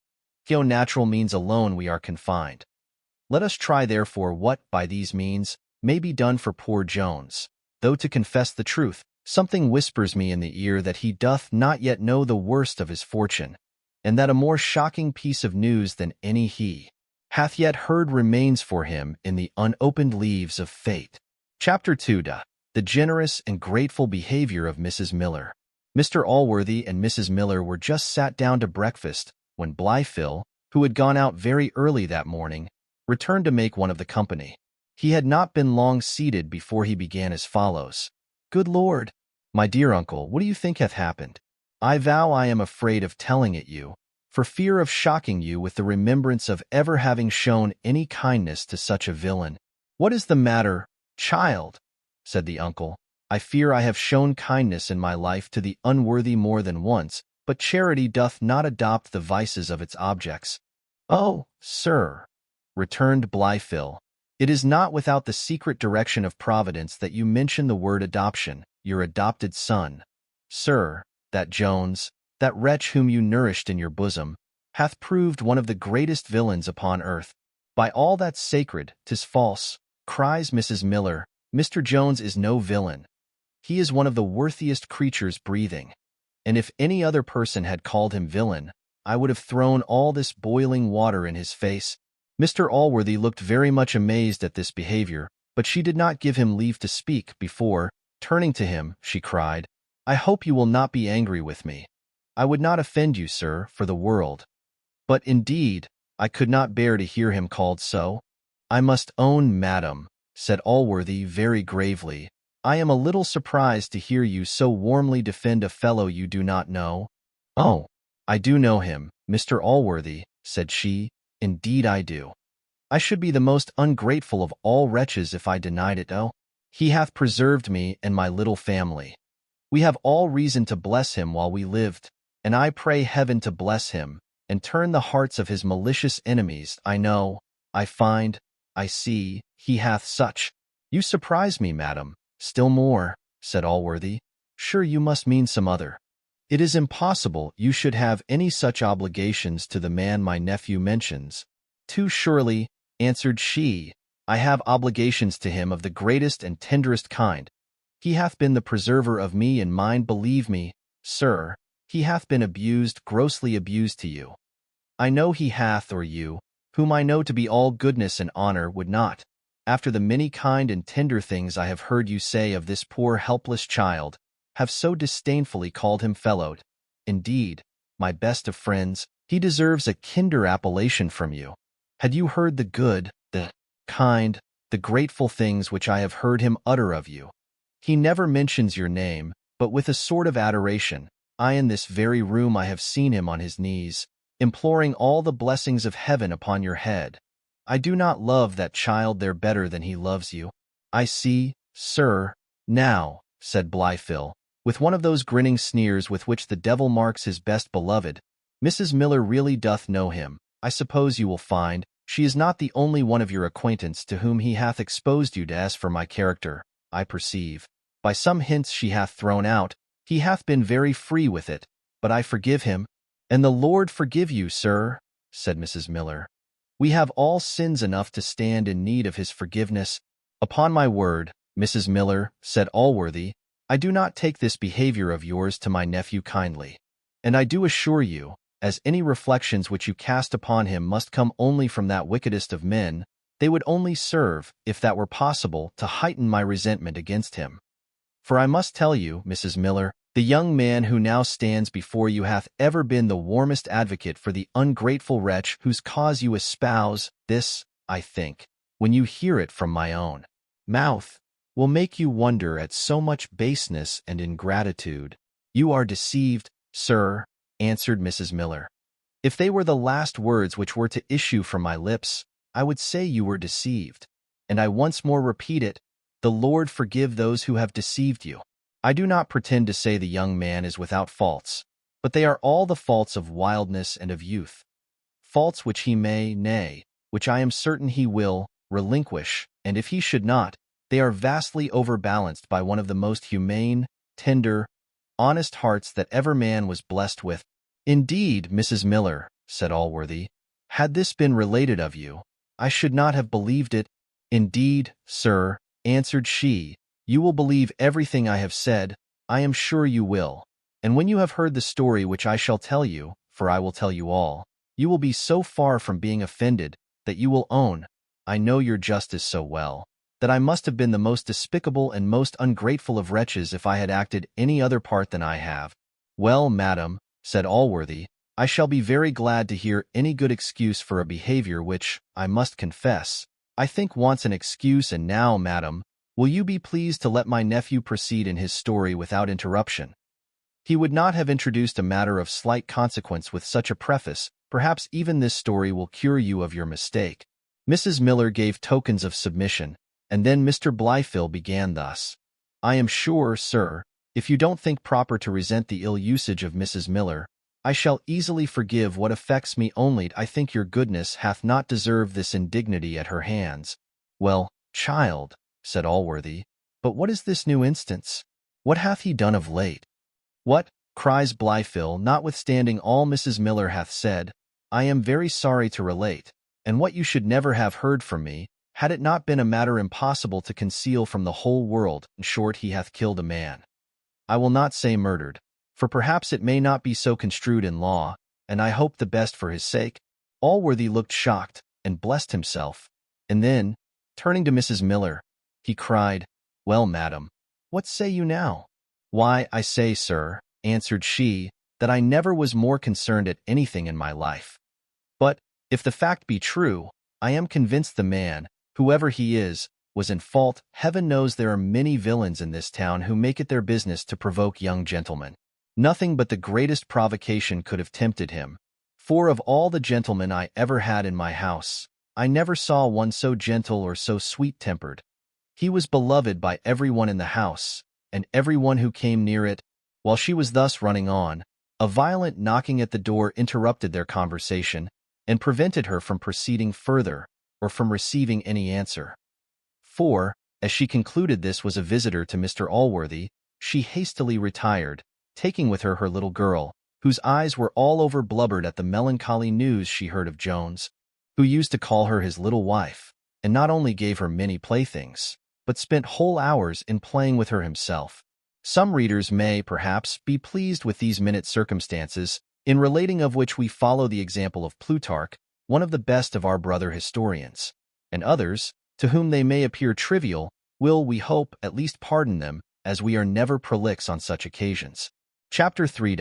To natural means alone we are confined. Let us try therefore what, by these means, may be done for poor Jones, though to confess the truth, something whispers me in the ear that he doth not yet know the worst of his fortune, and that a more shocking piece of news than any he hath yet heard remains for him in the unopened leaves of fate. Chapter 2. The generous and grateful behavior of Mrs. Miller. Mr. Allworthy and Mrs. Miller were just sat down to breakfast, when Blifil, who had gone out very early that morning, returned to make one of the company. He had not been long seated before he began as follows. Good Lord, my dear uncle, what do you think hath happened? I vow I am afraid of telling it you, for fear of shocking you with the remembrance of ever having shown any kindness to such a villain. What is the matter, child? Said the uncle. I fear I have shown kindness in my life to the unworthy more than once, but charity doth not adopt the vices of its objects. Oh, sir, returned Blifil, it is not without the secret direction of Providence that you mention the word adoption. Your adopted son, sir, that Jones, that wretch whom you nourished in your bosom, hath proved one of the greatest villains upon earth. By all that's sacred, 'tis false, cries Mrs. Miller. Mr. Jones is no villain. He is one of the worthiest creatures breathing. And if any other person had called him villain, I would have thrown all this boiling water in his face. Mr. Allworthy looked very much amazed at this behavior, but she did not give him leave to speak before, turning to him, she cried, I hope you will not be angry with me. I would not offend you, sir, for the world. But, indeed, I could not bear to hear him called so. I must own, madam, said Allworthy very gravely, I am a little surprised to hear you so warmly defend a fellow you do not know. Oh, I do know him, Mr. Allworthy, said she, indeed I do. I should be the most ungrateful of all wretches if I denied it. Oh, he hath preserved me and my little family. We have all reason to bless him while we lived, and I pray heaven to bless him, and turn the hearts of his malicious enemies. I know, I find, I see, he hath such. You surprise me, madam. Still more, said Allworthy. Sure you must mean some other. It is impossible you should have any such obligations to the man my nephew mentions. Too surely, answered she, I have obligations to him of the greatest and tenderest kind. He hath been the preserver of me and mine, believe me, sir, he hath been abused, grossly abused to you. I know he hath, or you, whom I know to be all goodness and honor, would not, after the many kind and tender things I have heard you say of this poor helpless child, have so disdainfully called him fellowed. Indeed, my best of friends, he deserves a kinder appellation from you. Had you heard the good, the kind, the grateful things which I have heard him utter of you, he never mentions your name, but with a sort of adoration, In this very room I have seen him on his knees, imploring all the blessings of heaven upon your head. I do not love that child there better than he loves you. I see, sir, now, said Blifil, with one of those grinning sneers with which the devil marks his best beloved. Mrs. Miller really doth know him. I suppose you will find she is not the only one of your acquaintance to whom he hath exposed you. As for my character, I perceive, by some hints she hath thrown out, he hath been very free with it, but I forgive him. And the Lord forgive you, sir, said Mrs. Miller. We have all sins enough to stand in need of his forgiveness. Upon my word, Mrs. Miller, said Allworthy, I do not take this behavior of yours to my nephew kindly. And I do assure you, as any reflections which you cast upon him must come only from that wickedest of men, they would only serve, if that were possible, to heighten my resentment against him. For I must tell you, Mrs. Miller, the young man who now stands before you hath ever been the warmest advocate for the ungrateful wretch whose cause you espouse. This, I think, when you hear it from my own mouth, will make you wonder at so much baseness and ingratitude. You are deceived, sir, answered Mrs. Miller. If they were the last words which were to issue from my lips, I would say you were deceived. And I once more repeat it, the Lord forgive those who have deceived you. I do not pretend to say the young man is without faults, but they are all the faults of wildness and of youth. Faults which he may, nay, which I am certain he will, relinquish, and if he should not, they are vastly overbalanced by one of the most humane, tender, honest hearts that ever man was blessed with. Indeed, Mrs. Miller, said Allworthy, had this been related of you, I should not have believed it. Indeed, sir, answered she, you will believe everything I have said, I am sure you will. And when you have heard the story which I shall tell you, for I will tell you all, you will be so far from being offended, that you will own, I know your justice so well, that I must have been the most despicable and most ungrateful of wretches if I had acted any other part than I have. Well, madam, said Allworthy, I shall be very glad to hear any good excuse for a behavior which, I must confess, I think wants an excuse. And now, madam, will you be pleased to let my nephew proceed in his story without interruption? He would not have introduced a matter of slight consequence with such a preface. Perhaps even this story will cure you of your mistake. Mrs. Miller gave tokens of submission, and then Mr. Blifil began thus. I am sure, sir, if you don't think proper to resent the ill usage of Mrs. Miller, I shall easily forgive what affects me, only I think your goodness hath not deserved this indignity at her hands. Well, child, said Allworthy, but what is this new instance? What hath he done of late? What, cries Blifil, notwithstanding all Mrs. Miller hath said, I am very sorry to relate, and what you should never have heard from me, had it not been a matter impossible to conceal from the whole world. In short, he hath killed a man. I will not say murdered, for perhaps it may not be so construed in law, and I hope the best for his sake. Allworthy looked shocked, and blessed himself, and then, turning to Mrs. Miller, he cried, Well, madam, what say you now? Why, I say, sir, answered she, that I never was more concerned at anything in my life. But, if the fact be true, I am convinced the man, whoever he is, was in fault. Heaven knows there are many villains in this town who make it their business to provoke young gentlemen. Nothing but the greatest provocation could have tempted him, for of all the gentlemen I ever had in my house, I never saw one so gentle or so sweet-tempered. He was beloved by every one in the house, and every one who came near it. While she was thus running on, a violent knocking at the door interrupted their conversation, and prevented her from proceeding further, or from receiving any answer. For, as she concluded this was a visitor to Mr. Allworthy, she hastily retired, taking with her her little girl, whose eyes were all over blubbered at the melancholy news she heard of Jones, who used to call her his little wife, and not only gave her many playthings, but spent whole hours in playing with her himself. Some readers may, perhaps, be pleased with these minute circumstances, in relating of which we follow the example of Plutarch, one of the best of our brother historians, and others, to whom they may appear trivial, will, we hope, at least pardon them, as we are never prolix on such occasions. Chapter 3.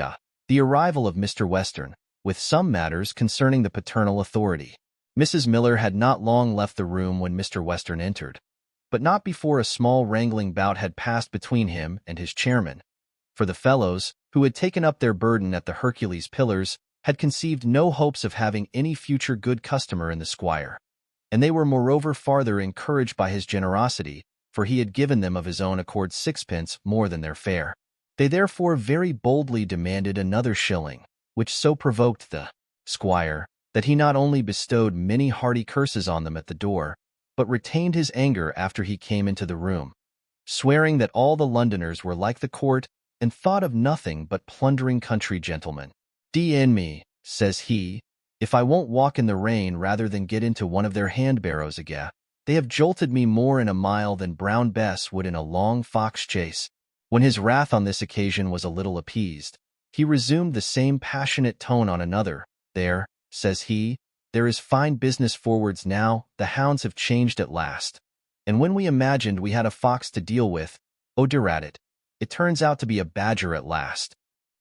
The arrival of Mr. Western, with some matters concerning the paternal authority. Mrs. Miller had not long left the room when Mr. Western entered, but not before a small wrangling bout had passed between him and his chairman. For the fellows, who had taken up their burden at the Hercules Pillars, had conceived no hopes of having any future good customer in the squire. And they were moreover farther encouraged by his generosity, for he had given them of his own accord 6 more than their fare. They therefore very boldly demanded another shilling, which so provoked the squire that he not only bestowed many hearty curses on them at the door, but retained his anger after he came into the room, swearing that all the Londoners were like the court and thought of nothing but plundering country gentlemen. D.N. me, says he, if I won't walk in the rain rather than get into one of their hand-barrows again. They have jolted me more in a mile than Brown Bess would in a long fox chase. When his wrath on this occasion was a little appeased, he resumed the same passionate tone on another. There, says he, there is fine business forwards now, the hounds have changed at last. And when we imagined we had a fox to deal with, oh dear, it turns out to be a badger at last.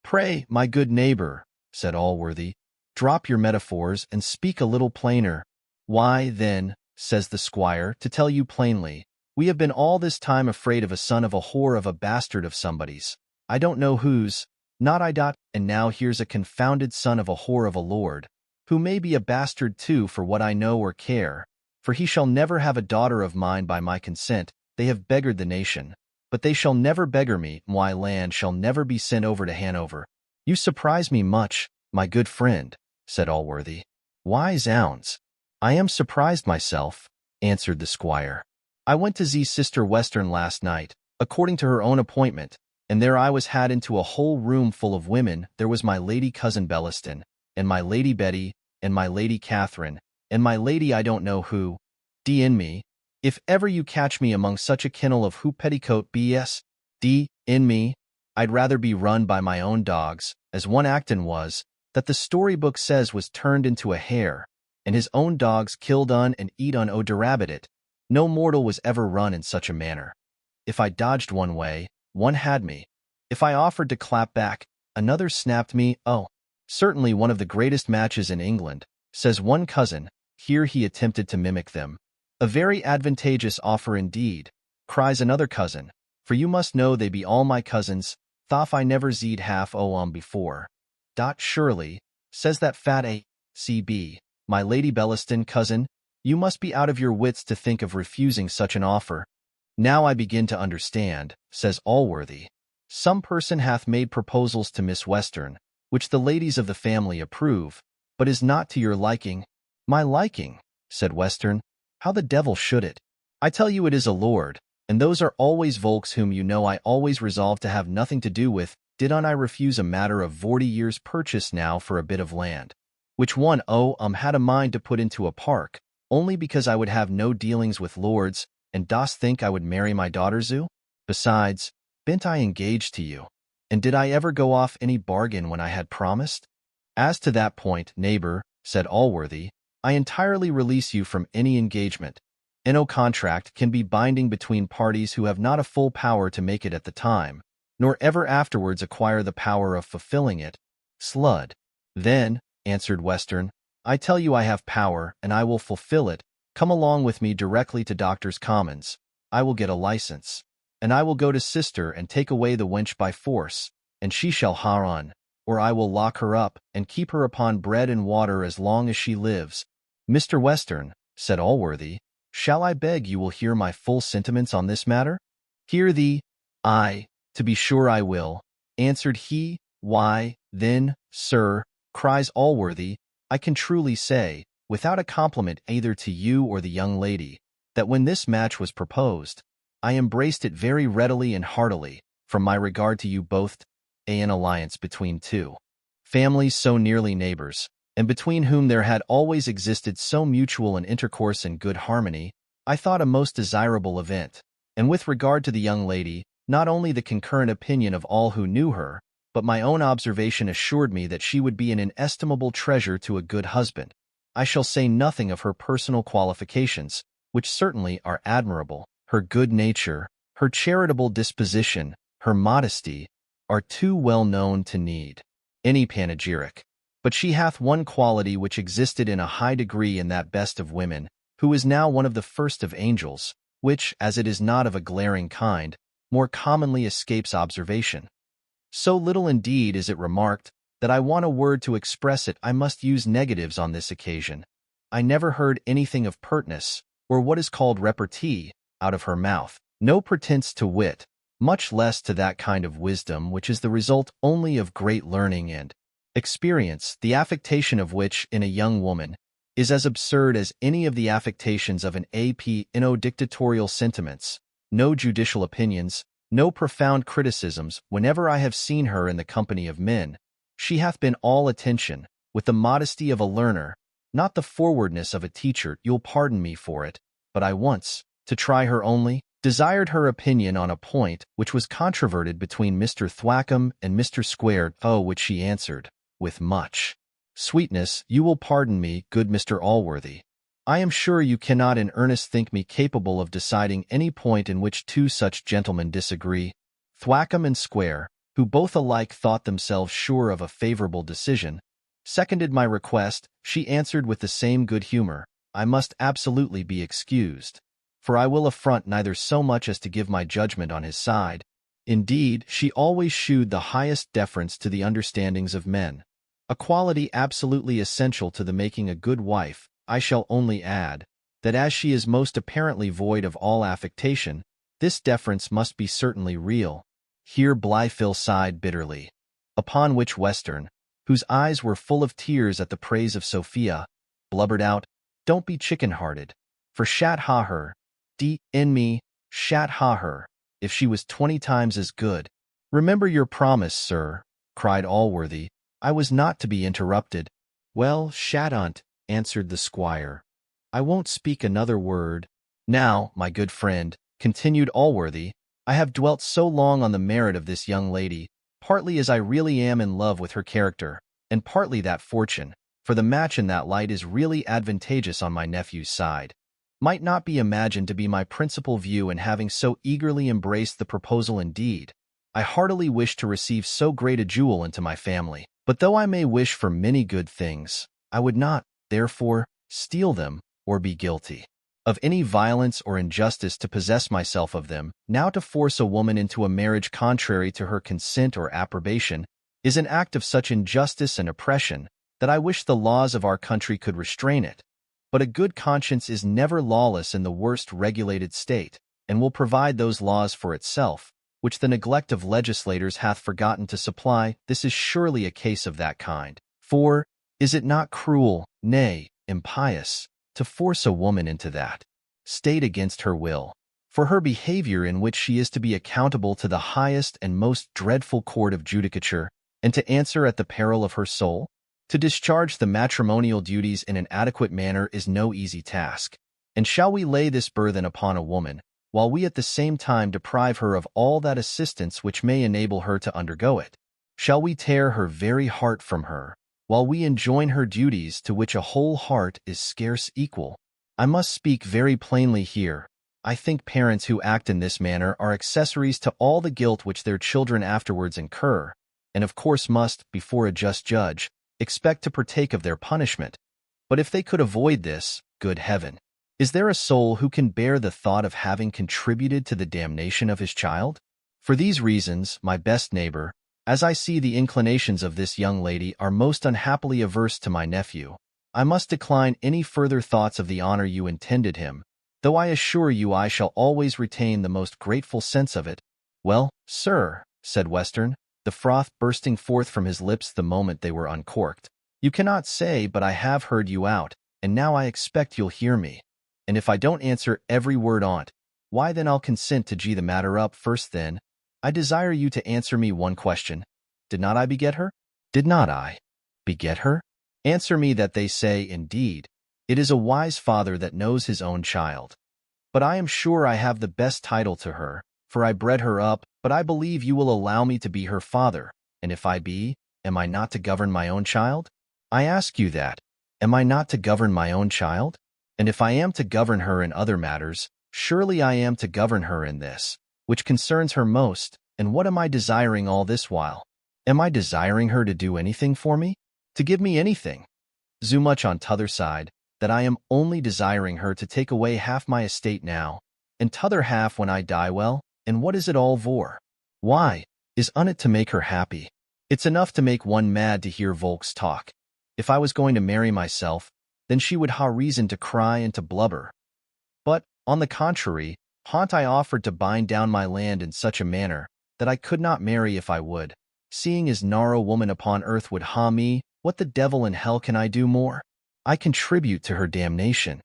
Pray, my good neighbor, said Allworthy, drop your metaphors and speak a little plainer. Why, then, says the squire, to tell you plainly, we have been all this time afraid of a son of a whore of a bastard of somebody's. I don't know whose, not I. And now here's a confounded son of a whore of a lord, who may be a bastard too for what I know or care, for he shall never have a daughter of mine by my consent. They have beggared the nation, but they shall never beggar me. My land shall never be sent over to Hanover. You surprise me much, my good friend, said Allworthy. Why, zounds, I am surprised myself, answered the squire. I went to see Sister Western last night, according to her own appointment, and there I was had into a whole room full of women. There was my lady cousin Bellaston, and my lady Betty, and my lady Catherine, and my lady I don't know who. D.N. me, if ever you catch me among such a kennel of hoop petticoat B.S. D.N. me, I'd rather be run by my own dogs, as one Acton was, that the storybook says was turned into a hare, and his own dogs killed un and eat un. O derabbit, no mortal was ever run in such a manner. If I dodged one way, one had me. If I offered to clap back, another snapped me. Oh, certainly one of the greatest matches in England, says one cousin. Here he attempted to mimic them. A very advantageous offer indeed, cries another cousin, for you must know they be all my cousins, thof I never zeed half before. Surely, says that fat A.C.B., my lady Bellaston, cousin, you must be out of your wits to think of refusing such an offer. Now I begin to understand, says Allworthy. Some person hath made proposals to Miss Western, which the ladies of the family approve, but is not to your liking. My liking, said Western, how the devil should it? I tell you it is a lord, and those are always volks whom you know I always resolve to have nothing to do with. Did I refuse a matter of 40 years' purchase now for a bit of land, which one had a mind to put into a park, only because I would have no dealings with lords, and dost think I would marry my daughter Zoo? Besides, ben't I engaged to you, and did I ever go off any bargain when I had promised? As to that point, neighbor, said Allworthy, I entirely release you from any engagement. No contract can be binding between parties who have not a full power to make it at the time, nor ever afterwards acquire the power of fulfilling it. Slud. Then, answered Western, I tell you I have power, and I will fulfill it. Come along with me directly to Doctors' Commons. I will get a license, and I will go to sister and take away the wench by force, and she shall ha on, or I will lock her up and keep her upon bread and water as long as she lives. Mr. Western, said Allworthy, shall I beg you will hear my full sentiments on this matter? Hear thee? Aye, to be sure I will, answered he. Why, then, sir, cries Allworthy, I can truly say, without a compliment either to you or the young lady, that when this match was proposed, I embraced it very readily and heartily, from my regard to you both, an alliance between two families so nearly neighbors, and between whom there had always existed so mutual an intercourse and good harmony, I thought a most desirable event. And with regard to the young lady, not only the concurrent opinion of all who knew her, but my own observation assured me that she would be an inestimable treasure to a good husband. I shall say nothing of her personal qualifications, which certainly are admirable. Her good nature, her charitable disposition, her modesty, are too well known to need any panegyric. But she hath one quality which existed in a high degree in that best of women, who is now one of the first of angels, which, as it is not of a glaring kind, more commonly escapes observation. So little indeed is it remarked, that I want a word to express it I must use negatives on this occasion. I never heard anything of pertness, or what is called repartee, out of her mouth. No pretense to wit, much less to that kind of wisdom which is the result only of great learning and experience, the affectation of which, in a young woman, is as absurd as any of the affectations of an AP. No dictatorial sentiments, no judicial opinions, no profound criticisms. Whenever I have seen her in the company of men, she hath been all attention, with the modesty of a learner, not the forwardness of a teacher. You'll pardon me for it, but I once, to try her only, desired her opinion on a point which was controverted between Mr. Thwackum and Mr. Square, which she answered, with much sweetness, "You will pardon me, good Mr. Allworthy. I am sure you cannot in earnest think me capable of deciding any point in which two such gentlemen disagree." Thwackum and Square, who both alike thought themselves sure of a favorable decision, seconded my request. She answered with the same good humor, "I must absolutely be excused, for I will affront neither so much as to give my judgment on his side." Indeed, she always shewed the highest deference to the understandings of men, a quality absolutely essential to the making a good wife. I shall only add, that as she is most apparently void of all affectation, this deference must be certainly real. Here Blifil sighed bitterly, upon which Western, whose eyes were full of tears at the praise of Sophia, blubbered out, "Don't be chicken-hearted, for shat ha her, d—n me, shat ha her, if she was 20 times as good." "Remember your promise, sir," cried Allworthy. "I was not to be interrupted." "Well, shat unt," answered the squire. "I won't speak another word." "Now, my good friend," continued Allworthy, "I have dwelt so long on the merit of this young lady, partly as I really am in love with her character, and partly that fortune, for the match in that light is really advantageous on my nephew's side, might not be imagined to be my principal view in having so eagerly embraced the proposal. Indeed, I heartily wish to receive so great a jewel into my family. But though I may wish for many good things, I would not, therefore, steal them, or be guilty of any violence or injustice to possess myself of them. Now to force a woman into a marriage contrary to her consent or approbation is an act of such injustice and oppression that I wish the laws of our country could restrain it. But a good conscience is never lawless in the worst regulated state, and will provide those laws for itself, which the neglect of legislators hath forgotten to supply. This is surely a case of that kind. For, is it not cruel, nay, impious, to force a woman into that state against her will, for her behavior in which she is to be accountable to the highest and most dreadful court of judicature, and to answer at the peril of her soul? To discharge the matrimonial duties in an adequate manner is no easy task. And shall we lay this burthen upon a woman, while we at the same time deprive her of all that assistance which may enable her to undergo it? Shall we tear her very heart from her, while we enjoin her duties to which a whole heart is scarce equal? I must speak very plainly here. I think parents who act in this manner are accessories to all the guilt which their children afterwards incur, and of course must, before a just judge, expect to partake of their punishment. But if they could avoid this, good heaven, is there a soul who can bear the thought of having contributed to the damnation of his child? For these reasons, my best neighbor, as I see the inclinations of this young lady are most unhappily averse to my nephew, I must decline any further thoughts of the honor you intended him, though I assure you I shall always retain the most grateful sense of it." "Well, sir," said Western, the froth bursting forth from his lips the moment they were uncorked, "you cannot say but I have heard you out, and now I expect you'll hear me. And if I don't answer every word on't, why then I'll consent to gee the matter up first. Then I desire you to answer me one question. Did not I beget her? Did not I beget her? Answer me that. They say, indeed, it is a wise father that knows his own child. But I am sure I have the best title to her, for I bred her up. But I believe you will allow me to be her father, and if I be, am I not to govern my own child? I ask you that. Am I not to govern my own child? And if I am to govern her in other matters, surely I am to govern her in this, which concerns her most. And what am I desiring all this while? Am I desiring her to do anything for me? To give me anything? Zo much on t'other side, that I am only desiring her to take away half my estate now, and t'other half when I die. Well, and what is it all for? Why, Is it to make her happy? It's enough to make one mad to hear Volks talk. If I was going to marry myself, then she would ha reason to cry and to blubber. But, on the contrary, I offered to bind down my land in such a manner that I could not marry if I would. Seeing as narrow woman upon earth would ha me, what the devil in hell can I do more? I contribute to her damnation.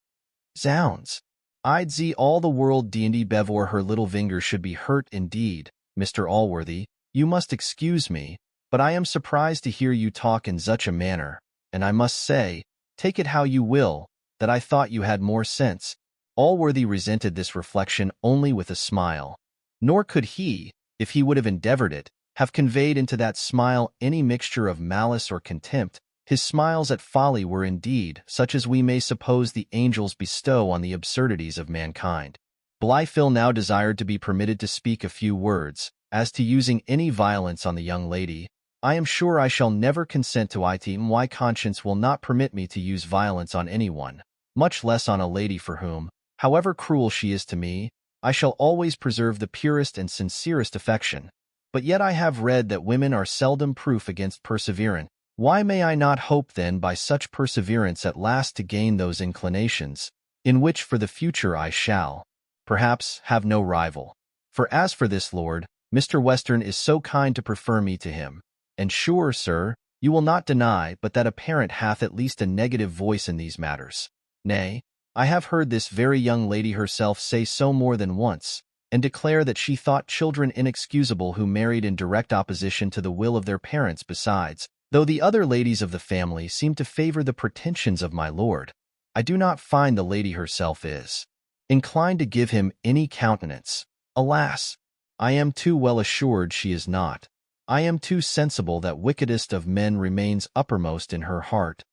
Zounds! I'd see all the world d&d bevor her little finger should be hurt indeed. Mr. Allworthy, you must excuse me, but I am surprised to hear you talk in such a manner, and I must say, take it how you will, that I thought you had more sense. Allworthy resented this reflection only with a smile, nor could he, if he would have endeavored it, have conveyed into that smile any mixture of malice or contempt. His smiles at folly were indeed such as we may suppose the angels bestow on the absurdities of mankind. Blifil now desired to be permitted to speak a few words. As to using any violence on the young lady, I am sure I shall never consent to it. My conscience will not permit me to use violence on anyone, much less on a lady for whom, however cruel she is to me, I shall always preserve the purest and sincerest affection. But yet I have read that women are seldom proof against perseverance. Why may I not hope then by such perseverance at last to gain those inclinations, in which for the future I shall, perhaps, have no rival? For as for this lord, Mr. Western is so kind to prefer me to him, and sure, sir, you will not deny but that a parent hath at least a negative voice in these matters. Nay, I have heard this very young lady herself say so more than once, and declare that she thought children inexcusable who married in direct opposition to the will of their parents. Besides, though the other ladies of the family seem to favor the pretensions of my lord, I do not find the lady herself is inclined to give him any countenance. Alas! I am too well assured she is not. I am too sensible that wickedest of men remains uppermost in her heart.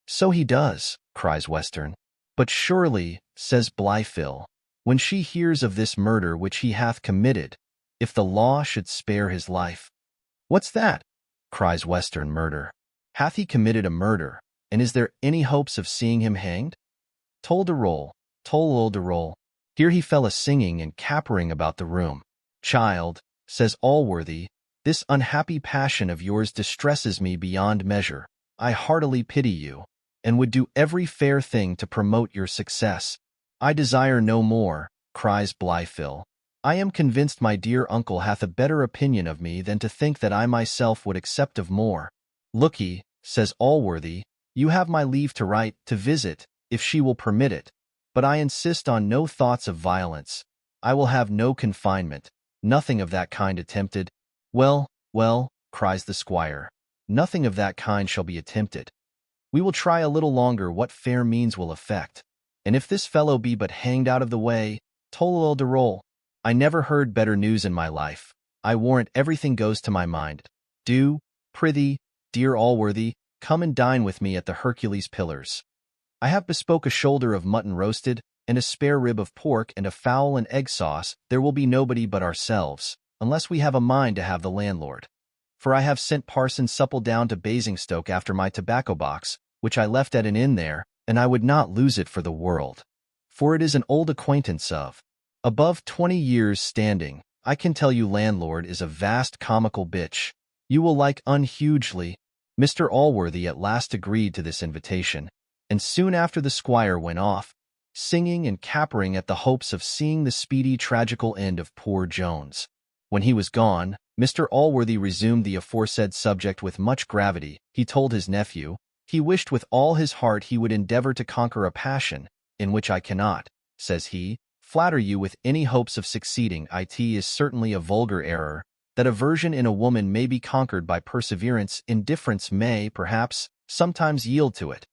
So he does, cries Western. But surely, says Blifil, when she hears of this murder which he hath committed, if the law should spare his life. What's that? Cries Western. Murder. Hath he committed a murder, and is there any hopes of seeing him hanged? Toll de roll, toll de roll. Here he fell a-singing and capering about the room. Child, says Allworthy, this unhappy passion of yours distresses me beyond measure. I heartily pity you, and would do every fair thing to promote your success. I desire no more, cries Blifil. I am convinced my dear uncle hath a better opinion of me than to think that I myself would accept of more. Look'ee, says Allworthy, you have my leave to write, to visit, if she will permit it. But I insist on no thoughts of violence. I will have no confinement, nothing of that kind attempted. Well, cries the squire, nothing of that kind shall be attempted. We will try a little longer what fair means will effect, and if this fellow be but hanged out of the way, toll de roll. I never heard better news in my life. I warrant everything goes to my mind. Do, prithee, dear Allworthy, come and dine with me at the Hercules Pillars. I have bespoke a shoulder of mutton roasted, and a spare rib of pork, and a fowl and egg sauce. There will be nobody but ourselves, unless we have a mind to have the landlord. For I have sent Parson Supple down to Basingstoke after my tobacco box, which I left at an inn there, and I would not lose it for the world. For it is an old acquaintance of above 20 years' standing. I can tell you landlord is a vast comical bitch. You will like hugely. Mr. Allworthy at last agreed to this invitation, and soon after the squire went off, singing and capering at the hopes of seeing the speedy tragical end of poor Jones. When he was gone, Mr. Allworthy resumed the aforesaid subject with much gravity. He told his nephew, he wished with all his heart he would endeavor to conquer a passion, in which I cannot, says he, flatter you with any hopes of succeeding. It is certainly a vulgar error, that aversion in a woman may be conquered by perseverance. Indifference may, perhaps, sometimes yield to it,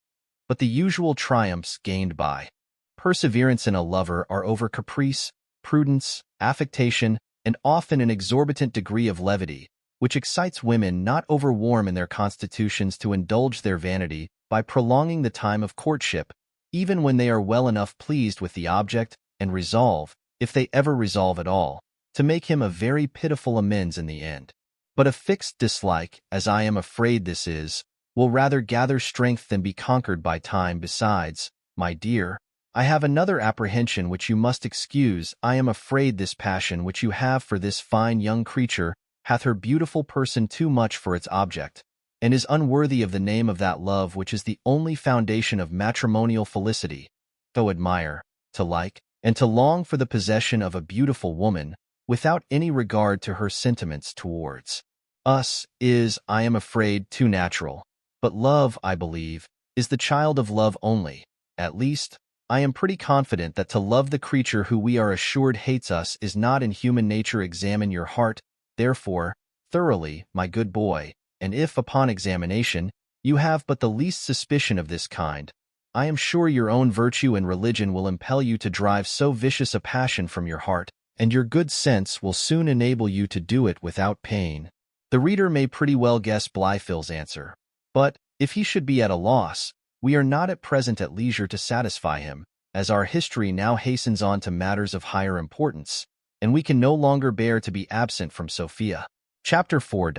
but the usual triumphs gained by perseverance in a lover are over caprice, prudence, affectation, and often an exorbitant degree of levity, which excites women not over-warm in their constitutions to indulge their vanity by prolonging the time of courtship, even when they are well enough pleased with the object, and resolve, if they ever resolve at all, to make him a very pitiful amends in the end. But a fixed dislike, as I am afraid this is, will rather gather strength than be conquered by time. Besides, my dear, I have another apprehension which you must excuse. I am afraid this passion which you have for this fine young creature hath her beautiful person too much for its object, and is unworthy of the name of that love which is the only foundation of matrimonial felicity, to admire, to like, and to long for the possession of a beautiful woman, without any regard to her sentiments towards us, is, I am afraid, too natural. But love, I believe, is the child of love only. At least, I am pretty confident that to love the creature who we are assured hates us is not in human nature. Examine your heart, therefore, thoroughly, my good boy, and if, upon examination, you have but the least suspicion of this kind, I am sure your own virtue and religion will impel you to drive so vicious a passion from your heart, and your good sense will soon enable you to do it without pain. The reader may pretty well guess Blifil's answer, but, if he should be at a loss, we are not at present at leisure to satisfy him, as our history now hastens on to matters of higher importance, and we can no longer bear to be absent from Sophia. Chapter 4.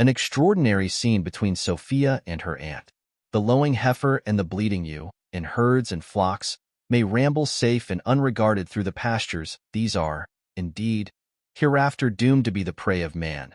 An extraordinary scene between Sophia and her aunt. The lowing heifer and the bleating ewe, in herds and flocks, may ramble safe and unregarded through the pastures. These are, indeed, hereafter doomed to be the prey of man.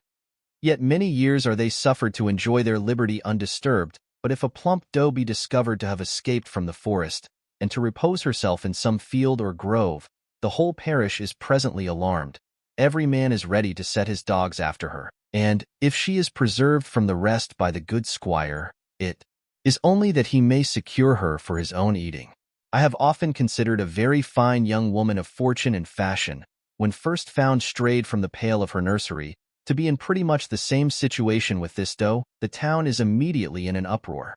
Yet many years are they suffered to enjoy their liberty undisturbed. But if a plump doe be discovered to have escaped from the forest, and to repose herself in some field or grove, the whole parish is presently alarmed. Every man is ready to set his dogs after her, and, if she is preserved from the rest by the good squire, it is only that he may secure her for his own eating. I have often considered a very fine young woman of fortune and fashion, when first found strayed from the pale of her nursery, to be in pretty much the same situation with this doe. The town is immediately in an uproar.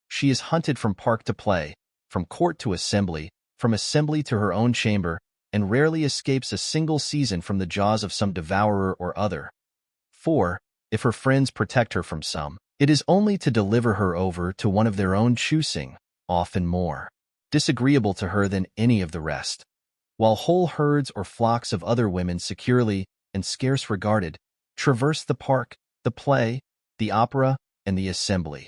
She is hunted from park to play, from court to assembly, from assembly to her own chamber, and rarely escapes a single season from the jaws of some devourer or other. For, if her friends protect her from some, it is only to deliver her over to one of their own choosing, often more disagreeable to her than any of the rest, while whole herds or flocks of other women securely, and scarce regarded, traverse the park, the play, the opera, and the assembly.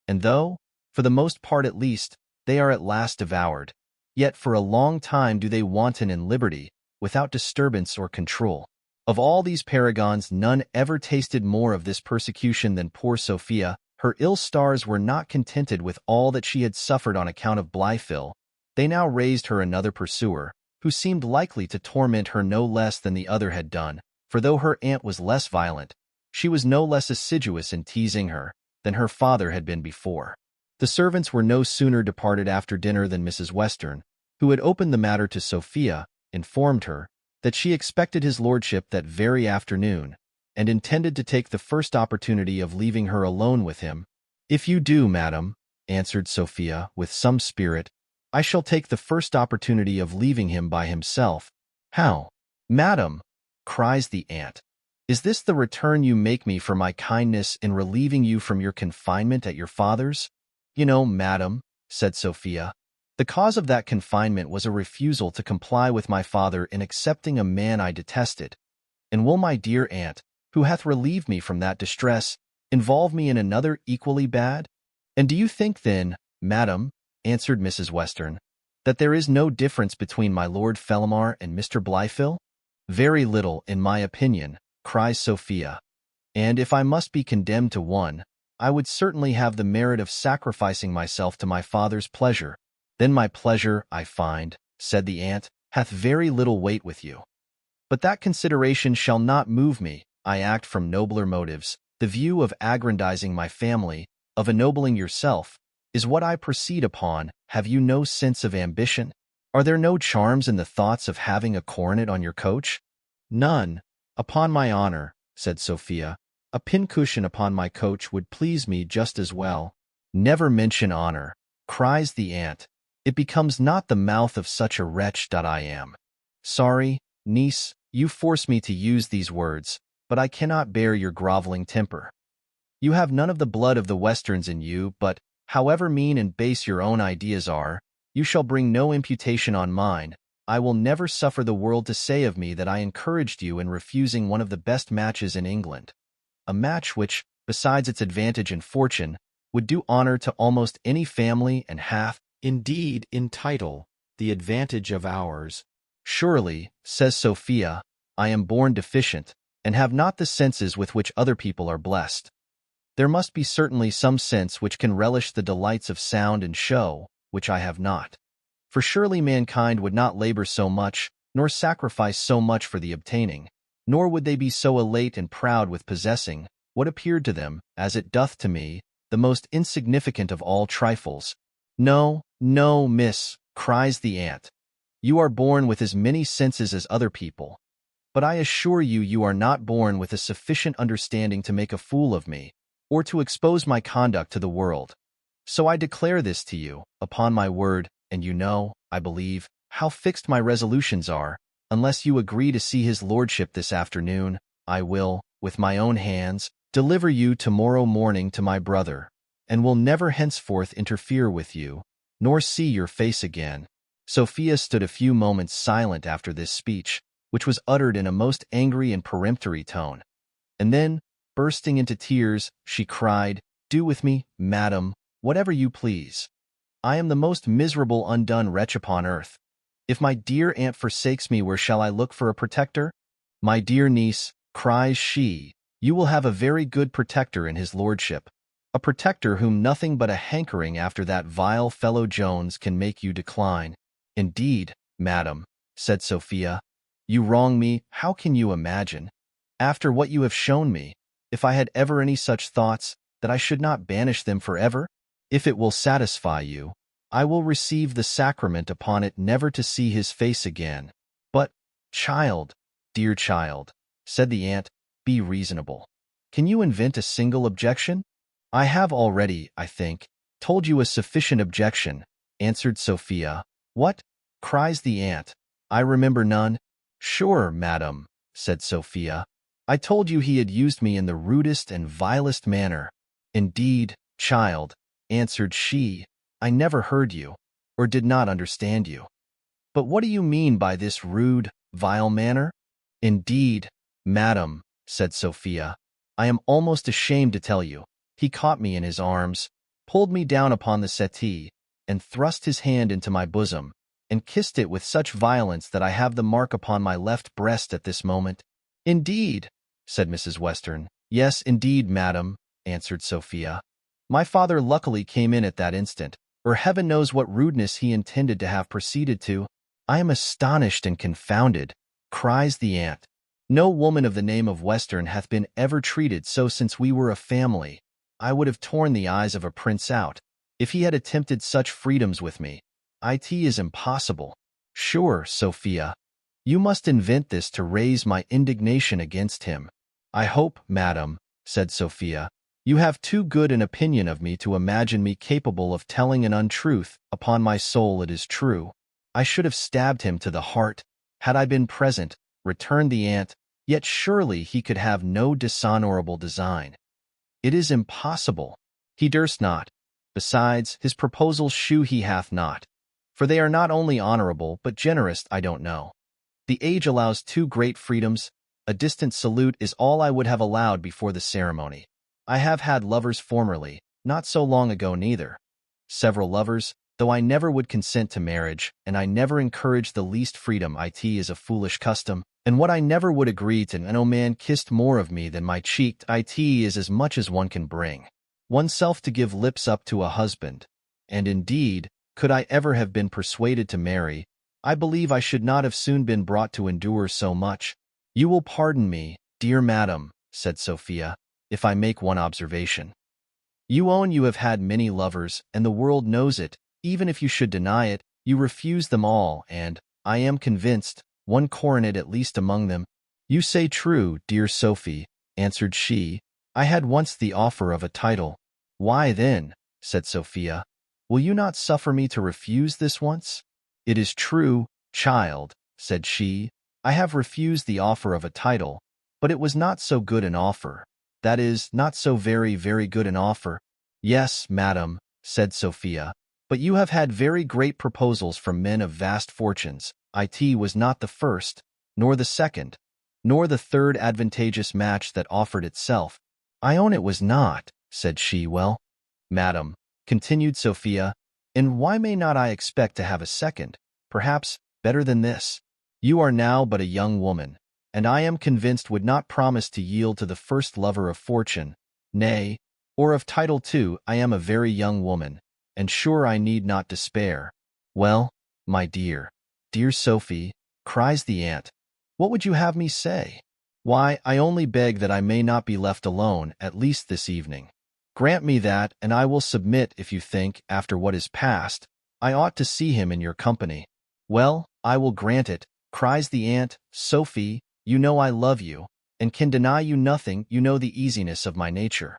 And though, for the most part at least, they are at last devoured, yet for a long time do they wanton in liberty, without disturbance or control. Of all these paragons none ever tasted more of this persecution than poor Sophia. Her ill stars were not contented with all that she had suffered on account of Blifil. They now raised her another pursuer, who seemed likely to torment her no less than the other had done. For though her aunt was less violent, she was no less assiduous in teasing her than her father had been before. The servants were no sooner departed after dinner than Mrs. Western, who had opened the matter to Sophia, informed her that she expected his lordship that very afternoon, and intended to take the first opportunity of leaving her alone with him. "If you do, madam," answered Sophia with some spirit, "I shall take the first opportunity of leaving him by himself." "How, madam?" cries the aunt. "Is this the return you make me for my kindness in relieving you from your confinement at your father's?" "You know, madam," said Sophia, "the cause of that confinement was a refusal to comply with my father in accepting a man I detested. And will my dear aunt, who hath relieved me from that distress, involve me in another equally bad?" "And do you think then, madam," answered Mrs. Western, "that there is no difference between my Lord Fellamar and Mr. Blifil?" "Very little, in my opinion," cries Sophia, "and if I must be condemned to one, I would certainly have the merit of sacrificing myself to my father's pleasure." "Then my pleasure, I find," said the aunt, "hath very little weight with you. But that consideration shall not move me. I act from nobler motives. The view of aggrandizing my family, of ennobling yourself, is what I proceed upon. Have you no sense of ambition? Are there no charms in the thoughts of having a coronet on your coach?" "None, upon my honor," said Sophia. "A pincushion upon my coach would please me just as well." "Never mention honor," cries the aunt. "It becomes not the mouth of such a wretch. I am sorry, niece, you force me to use these words, but I cannot bear your groveling temper. You have none of the blood of the Westerns in you, but, however mean and base your own ideas are, you shall bring no imputation on mine. I will never suffer the world to say of me that I encouraged you in refusing one of the best matches in England, a match which, besides its advantage in fortune, would do honor to almost any family and hath, indeed, in title, the advantage of ours. Surely, says Sophia, I am born deficient, and have not the senses with which other people are blessed. There must be certainly some sense which can relish the delights of sound and show, which I have not. For surely mankind would not labor so much, nor sacrifice so much for the obtaining, nor would they be so elate and proud with possessing what appeared to them, as it doth to me, the most insignificant of all trifles. No, no, miss, cries the aunt. You are born with as many senses as other people. But I assure you, you are not born with a sufficient understanding to make a fool of me, or to expose my conduct to the world. So I declare this to you, upon my word, and you know, I believe, how fixed my resolutions are. Unless you agree to see his lordship this afternoon, I will, with my own hands, deliver you tomorrow morning to my brother, and will never henceforth interfere with you, nor see your face again. Sophia stood a few moments silent after this speech, which was uttered in a most angry and peremptory tone. And then, bursting into tears, she cried, Do with me, madam, whatever you please. I am the most miserable undone wretch upon earth. If my dear aunt forsakes me, where shall I look for a protector? My dear niece, cries she, you will have a very good protector in his lordship, a protector whom nothing but a hankering after that vile fellow Jones can make you decline. Indeed, madam, said Sophia, you wrong me. How can you imagine, after what you have shown me, if I had ever any such thoughts, that I should not banish them forever? If it will satisfy you, I will receive the sacrament upon it never to see his face again. But, child, dear child, said the aunt, be reasonable. Can you invent a single objection? I have already, I think, told you a sufficient objection, answered Sophia. What? Cries the aunt. I remember none. Sure, madam, said Sophia. I told you he had used me in the rudest and vilest manner. Indeed, child, answered she, I never heard you, or did not understand you. But what do you mean by this rude, vile manner? Indeed, madam, said Sophia, I am almost ashamed to tell you. He caught me in his arms, pulled me down upon the settee, and thrust his hand into my bosom, and kissed it with such violence that I have the mark upon my left breast at this moment. Indeed, said Mrs. Western. Yes, indeed, madam, answered Sophia. My father luckily came in at that instant, or heaven knows what rudeness he intended to have proceeded to. I am astonished and confounded, cries the aunt. No woman of the name of Western hath been ever treated so since we were a family. I would have torn the eyes of a prince out, if he had attempted such freedoms with me. It is impossible. Sure, Sophia, you must invent this to raise my indignation against him. I hope, madam, said Sophia, you have too good an opinion of me to imagine me capable of telling an untruth. Upon my soul it is true. I should have stabbed him to the heart, had I been present, returned the aunt, yet surely he could have no dishonorable design. It is impossible. He durst not. Besides, his proposals shew he hath not. For they are not only honorable, but generous. I don't know. The age allows too great freedoms. A distant salute is all I would have allowed before the ceremony. I have had lovers formerly, not so long ago neither. Several lovers, though I never would consent to marriage, and I never encourage the least freedom. It is a foolish custom, and what I never would agree to. And no man kissed more of me than my cheek. It is as much as one can bring oneself to give lips up to a husband, and indeed, could I ever have been persuaded to marry, I believe I should not have soon been brought to endure so much. You will pardon me, dear madam, said Sophia, if I make one observation. You own you have had many lovers, and the world knows it. Even if you should deny it, you refuse them all, and, I am convinced, one coronet at least among them. You say true, dear Sophie, answered she. I had once the offer of a title. Why then, said Sophia, will you not suffer me to refuse this once? It is true, child, said she, I have refused the offer of a title, but it was not so good an offer. That is, not so very, very good an offer. Yes, madam, said Sophia, but you have had very great proposals from men of vast fortunes. It was not the first, nor the second, nor the third advantageous match that offered itself. I own it was not, said she. Well, madam, continued Sophia, and why may not I expect to have a second? perhaps better than this. You are now but a young woman, and I am convinced would not promise to yield to the first lover of fortune, nay, or of title too. I am a very young woman, and sure I need not despair. Well, my dear, dear Sophie, cries the aunt, what would you have me say? Why, I only beg that I may not be left alone, at least this evening. Grant me that, and I will submit if you think, after what is past, I ought to see him in your company. Well, I will grant it, cries the aunt. Sophie, you know I love you, and can deny you nothing. You know the easiness of my nature.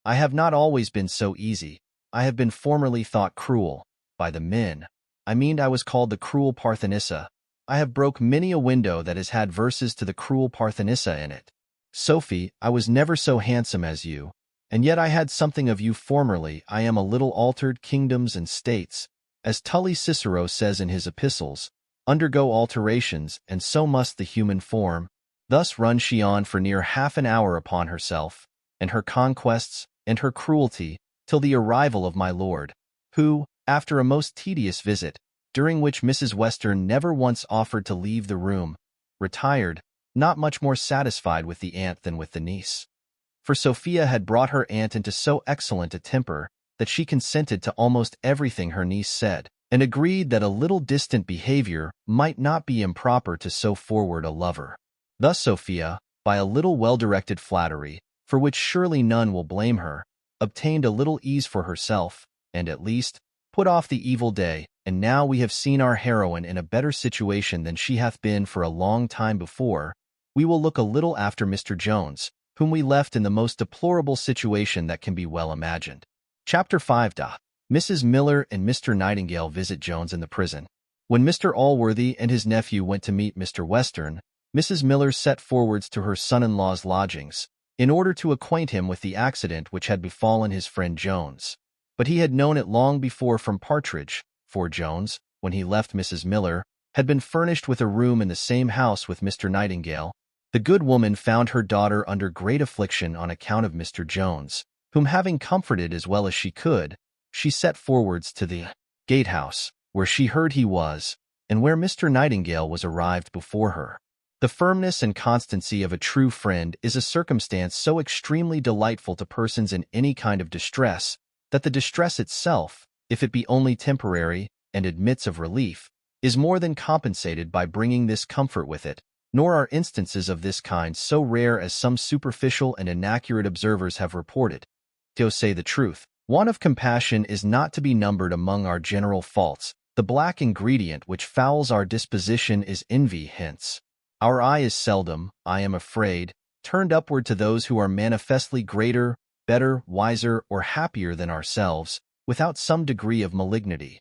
I have not always been so easy. I have been formerly thought cruel, by the men. I mean I was called the cruel Parthenissa. I have broke many a window that has had verses to the cruel Parthenissa in it. Sophie, I was never so handsome as you, and yet I had something of you formerly. I am a little altered. Kingdoms and states, as Tully Cicero says in his epistles, undergo alterations, and so must the human form. Thus runs she on for near half an hour upon herself, and her conquests, and her cruelty, till the arrival of my lord, who, after a most tedious visit, during which Mrs. Western never once offered to leave the room, retired, not much more satisfied with the aunt than with the niece. For Sophia had brought her aunt into so excellent a temper that she consented to almost everything her niece said, and agreed that a little distant behavior might not be improper to so forward a lover. Thus Sophia, by a little well-directed flattery, for which surely none will blame her, obtained a little ease for herself, and at least put off the evil day. And now we have seen our heroine in a better situation than she hath been for a long time before, we will look a little after Mr. Jones, whom we left in the most deplorable situation that can be well imagined. Chapter 5. Mrs. Miller and Mr. Nightingale visit Jones in the prison. When Mr. Allworthy and his nephew went to meet Mr. Western, Mrs. Miller set forwards to her son-in-law's lodgings, in order to acquaint him with the accident which had befallen his friend Jones. But he had known it long before from Partridge, for Jones, when he left Mrs. Miller, had been furnished with a room in the same house with Mr. Nightingale. The good woman found her daughter under great affliction on account of Mr. Jones, whom having comforted as well as she could, she set forwards to the gatehouse, where she heard he was, and where Mr. Nightingale was arrived before her. The firmness and constancy of a true friend is a circumstance so extremely delightful to persons in any kind of distress, that the distress itself, if it be only temporary and admits of relief, is more than compensated by bringing this comfort with it. Nor are instances of this kind so rare as some superficial and inaccurate observers have reported. To say the truth, want of compassion is not to be numbered among our general faults. The black ingredient which fouls our disposition is envy. Hence, our eye is seldom, I am afraid, turned upward to those who are manifestly greater, better, wiser, or happier than ourselves, without some degree of malignity,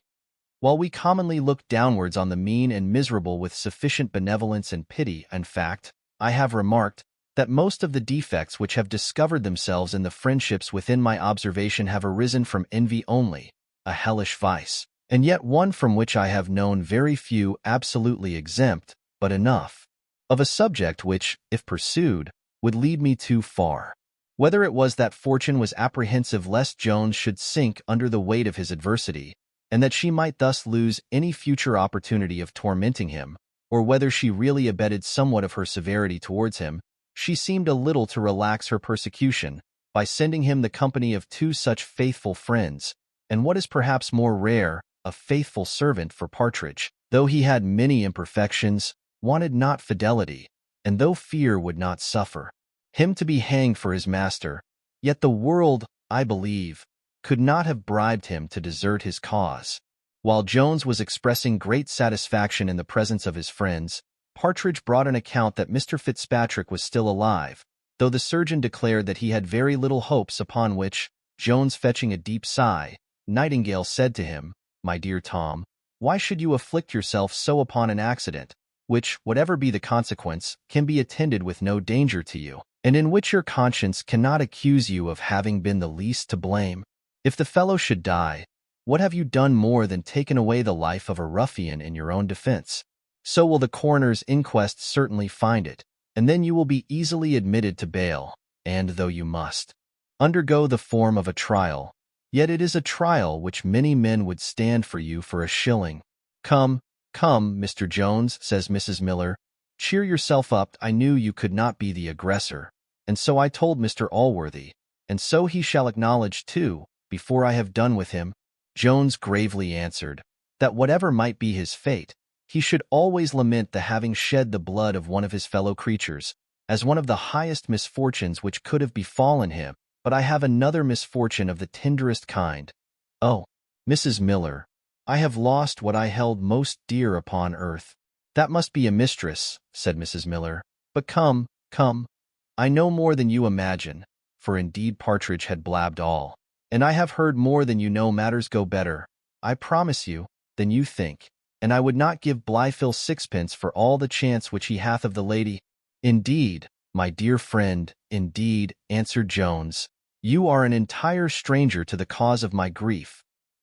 while we commonly look downwards on the mean and miserable with sufficient benevolence and pity. In fact, I have remarked that most of the defects which have discovered themselves in the friendships within my observation have arisen from envy only, a hellish vice, and yet one from which I have known very few absolutely exempt, but enough, of a subject which, if pursued, would lead me too far. Whether it was that fortune was apprehensive lest Jones should sink under the weight of his adversity, and that she might thus lose any future opportunity of tormenting him, or whether she really abated somewhat of her severity towards him, she seemed a little to relax her persecution, by sending him the company of two such faithful friends, and what is perhaps more rare, a faithful servant. For Partridge, though he had many imperfections, wanted not fidelity, and though fear would not suffer him to be hanged for his master, yet the world, I believe, could not have bribed him to desert his cause. While Jones was expressing great satisfaction in the presence of his friends, Partridge brought an account that Mr. Fitzpatrick was still alive, though the surgeon declared that he had very little hopes, upon which, Jones fetching a deep sigh, Nightingale said to him, "My dear Tom, why should you afflict yourself so upon an accident, which, whatever be the consequence, can be attended with no danger to you, and in which your conscience cannot accuse you of having been the least to blame? If the fellow should die, what have you done more than taken away the life of a ruffian in your own defense? So will the coroner's inquest certainly find it, and then you will be easily admitted to bail, and though you must undergo the form of a trial, yet it is a trial which many men would stand for you for a shilling. Come, "Come, Mr. Jones," says Mrs. Miller. "Cheer yourself up. I knew you could not be the aggressor. And so I told Mr. Allworthy. And so he shall acknowledge, too, before I have done with him." Jones gravely answered, that whatever might be his fate, he should always lament the having shed the blood of one of his fellow creatures, as one of the highest misfortunes which could have befallen him. "But I have another misfortune of the tenderest kind. Oh, Mrs. Miller, I have lost what I held most dear upon earth." "That must be a mistress," said Mrs. Miller. "But come, come, I know more than you imagine," for indeed Partridge had blabbed all. "And I have heard more than you know. Matters go better, I promise you, than you think, and I would not give Blifil sixpence for all the chance which he hath of the lady." "Indeed, my dear friend, indeed," answered Jones, "you are an entire stranger to the cause of my grief.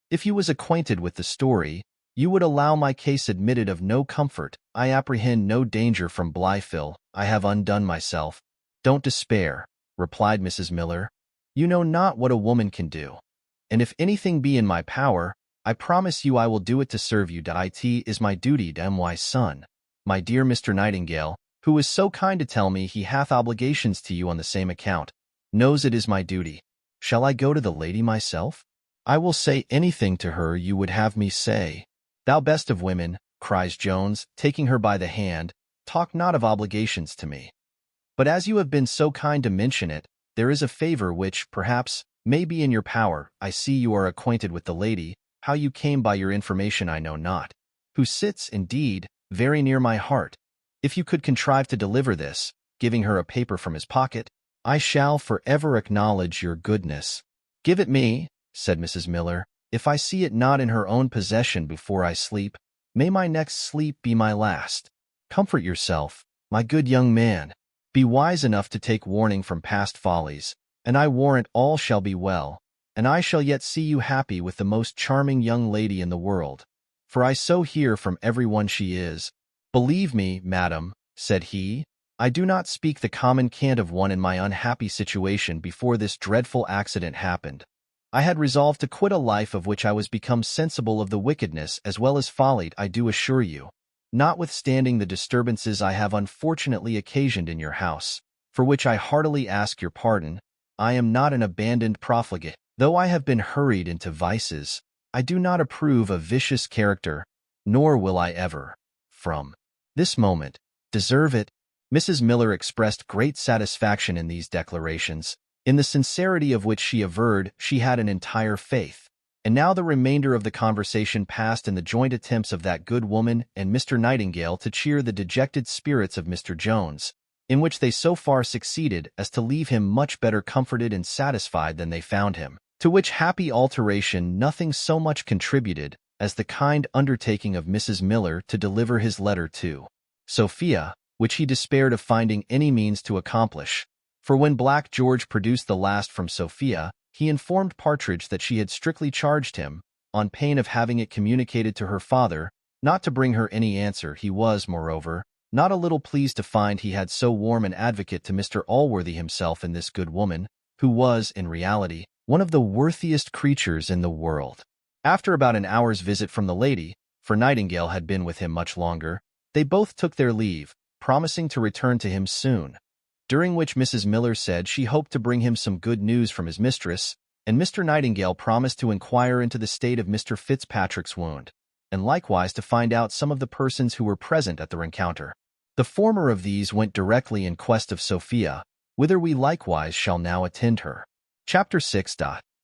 If you was acquainted with the story, you would allow my case admitted of no comfort. I apprehend no danger from Blifil. I have undone myself." "Don't despair," replied Mrs. Miller. "You know not what a woman can do. And if anything be in my power, I promise you I will do it to serve you. It is my duty to my son, my dear Mr. Nightingale, who is so kind to tell me he hath obligations to you on the same account, knows it is my duty. Shall I go to the lady myself? I will say anything to her you would have me say." "Thou best of women," cries Jones, taking her by the hand, "talk not of obligations to me. But as you have been so kind to mention it, there is a favor which, perhaps, may be in your power. I see you are acquainted with the lady. How you came by your information I know not, who sits, indeed, very near my heart. If you could contrive to deliver this," giving her a paper from his pocket, "I shall forever acknowledge your goodness." "Give it me," said Mrs. Miller. "If I see it not in her own possession before I sleep, may my next sleep be my last. Comfort yourself, my good young man. Be wise enough to take warning from past follies, and I warrant all shall be well, and I shall yet see you happy with the most charming young lady in the world, for I so hear from every one she is." "Believe me, madam," said he, "I do not speak the common cant of one in my unhappy situation. Before this dreadful accident happened, I had resolved to quit a life of which I was become sensible of the wickedness as well as folly. I do assure you, notwithstanding the disturbances I have unfortunately occasioned in your house, for which I heartily ask your pardon, I am not an abandoned profligate. Though I have been hurried into vices, I do not approve a vicious character, nor will I ever, from this moment, deserve it." Mrs. Miller expressed great satisfaction in these declarations, in the sincerity of which she averred she had an entire faith. And now the remainder of the conversation passed in the joint attempts of that good woman and Mr. Nightingale to cheer the dejected spirits of Mr. Jones, in which they so far succeeded as to leave him much better comforted and satisfied than they found him, to which happy alteration nothing so much contributed as the kind undertaking of Mrs. Miller to deliver his letter to Sophia, which he despaired of finding any means to accomplish. For when Black George produced the last from Sophia, he informed Partridge that she had strictly charged him, on pain of having it communicated to her father, not to bring her any answer. He was, moreover, not a little pleased to find he had so warm an advocate to Mr. Allworthy himself in this good woman, who was, in reality, one of the worthiest creatures in the world. After about an hour's visit from the lady, for Nightingale had been with him much longer, they both took their leave, promising to return to him soon, during which Mrs. Miller said she hoped to bring him some good news from his mistress, and Mr. Nightingale promised to inquire into the state of Mr. Fitzpatrick's wound, and likewise to find out some of the persons who were present at the rencounter. The former of these went directly in quest of Sophia, whither we likewise shall now attend her. Chapter 6.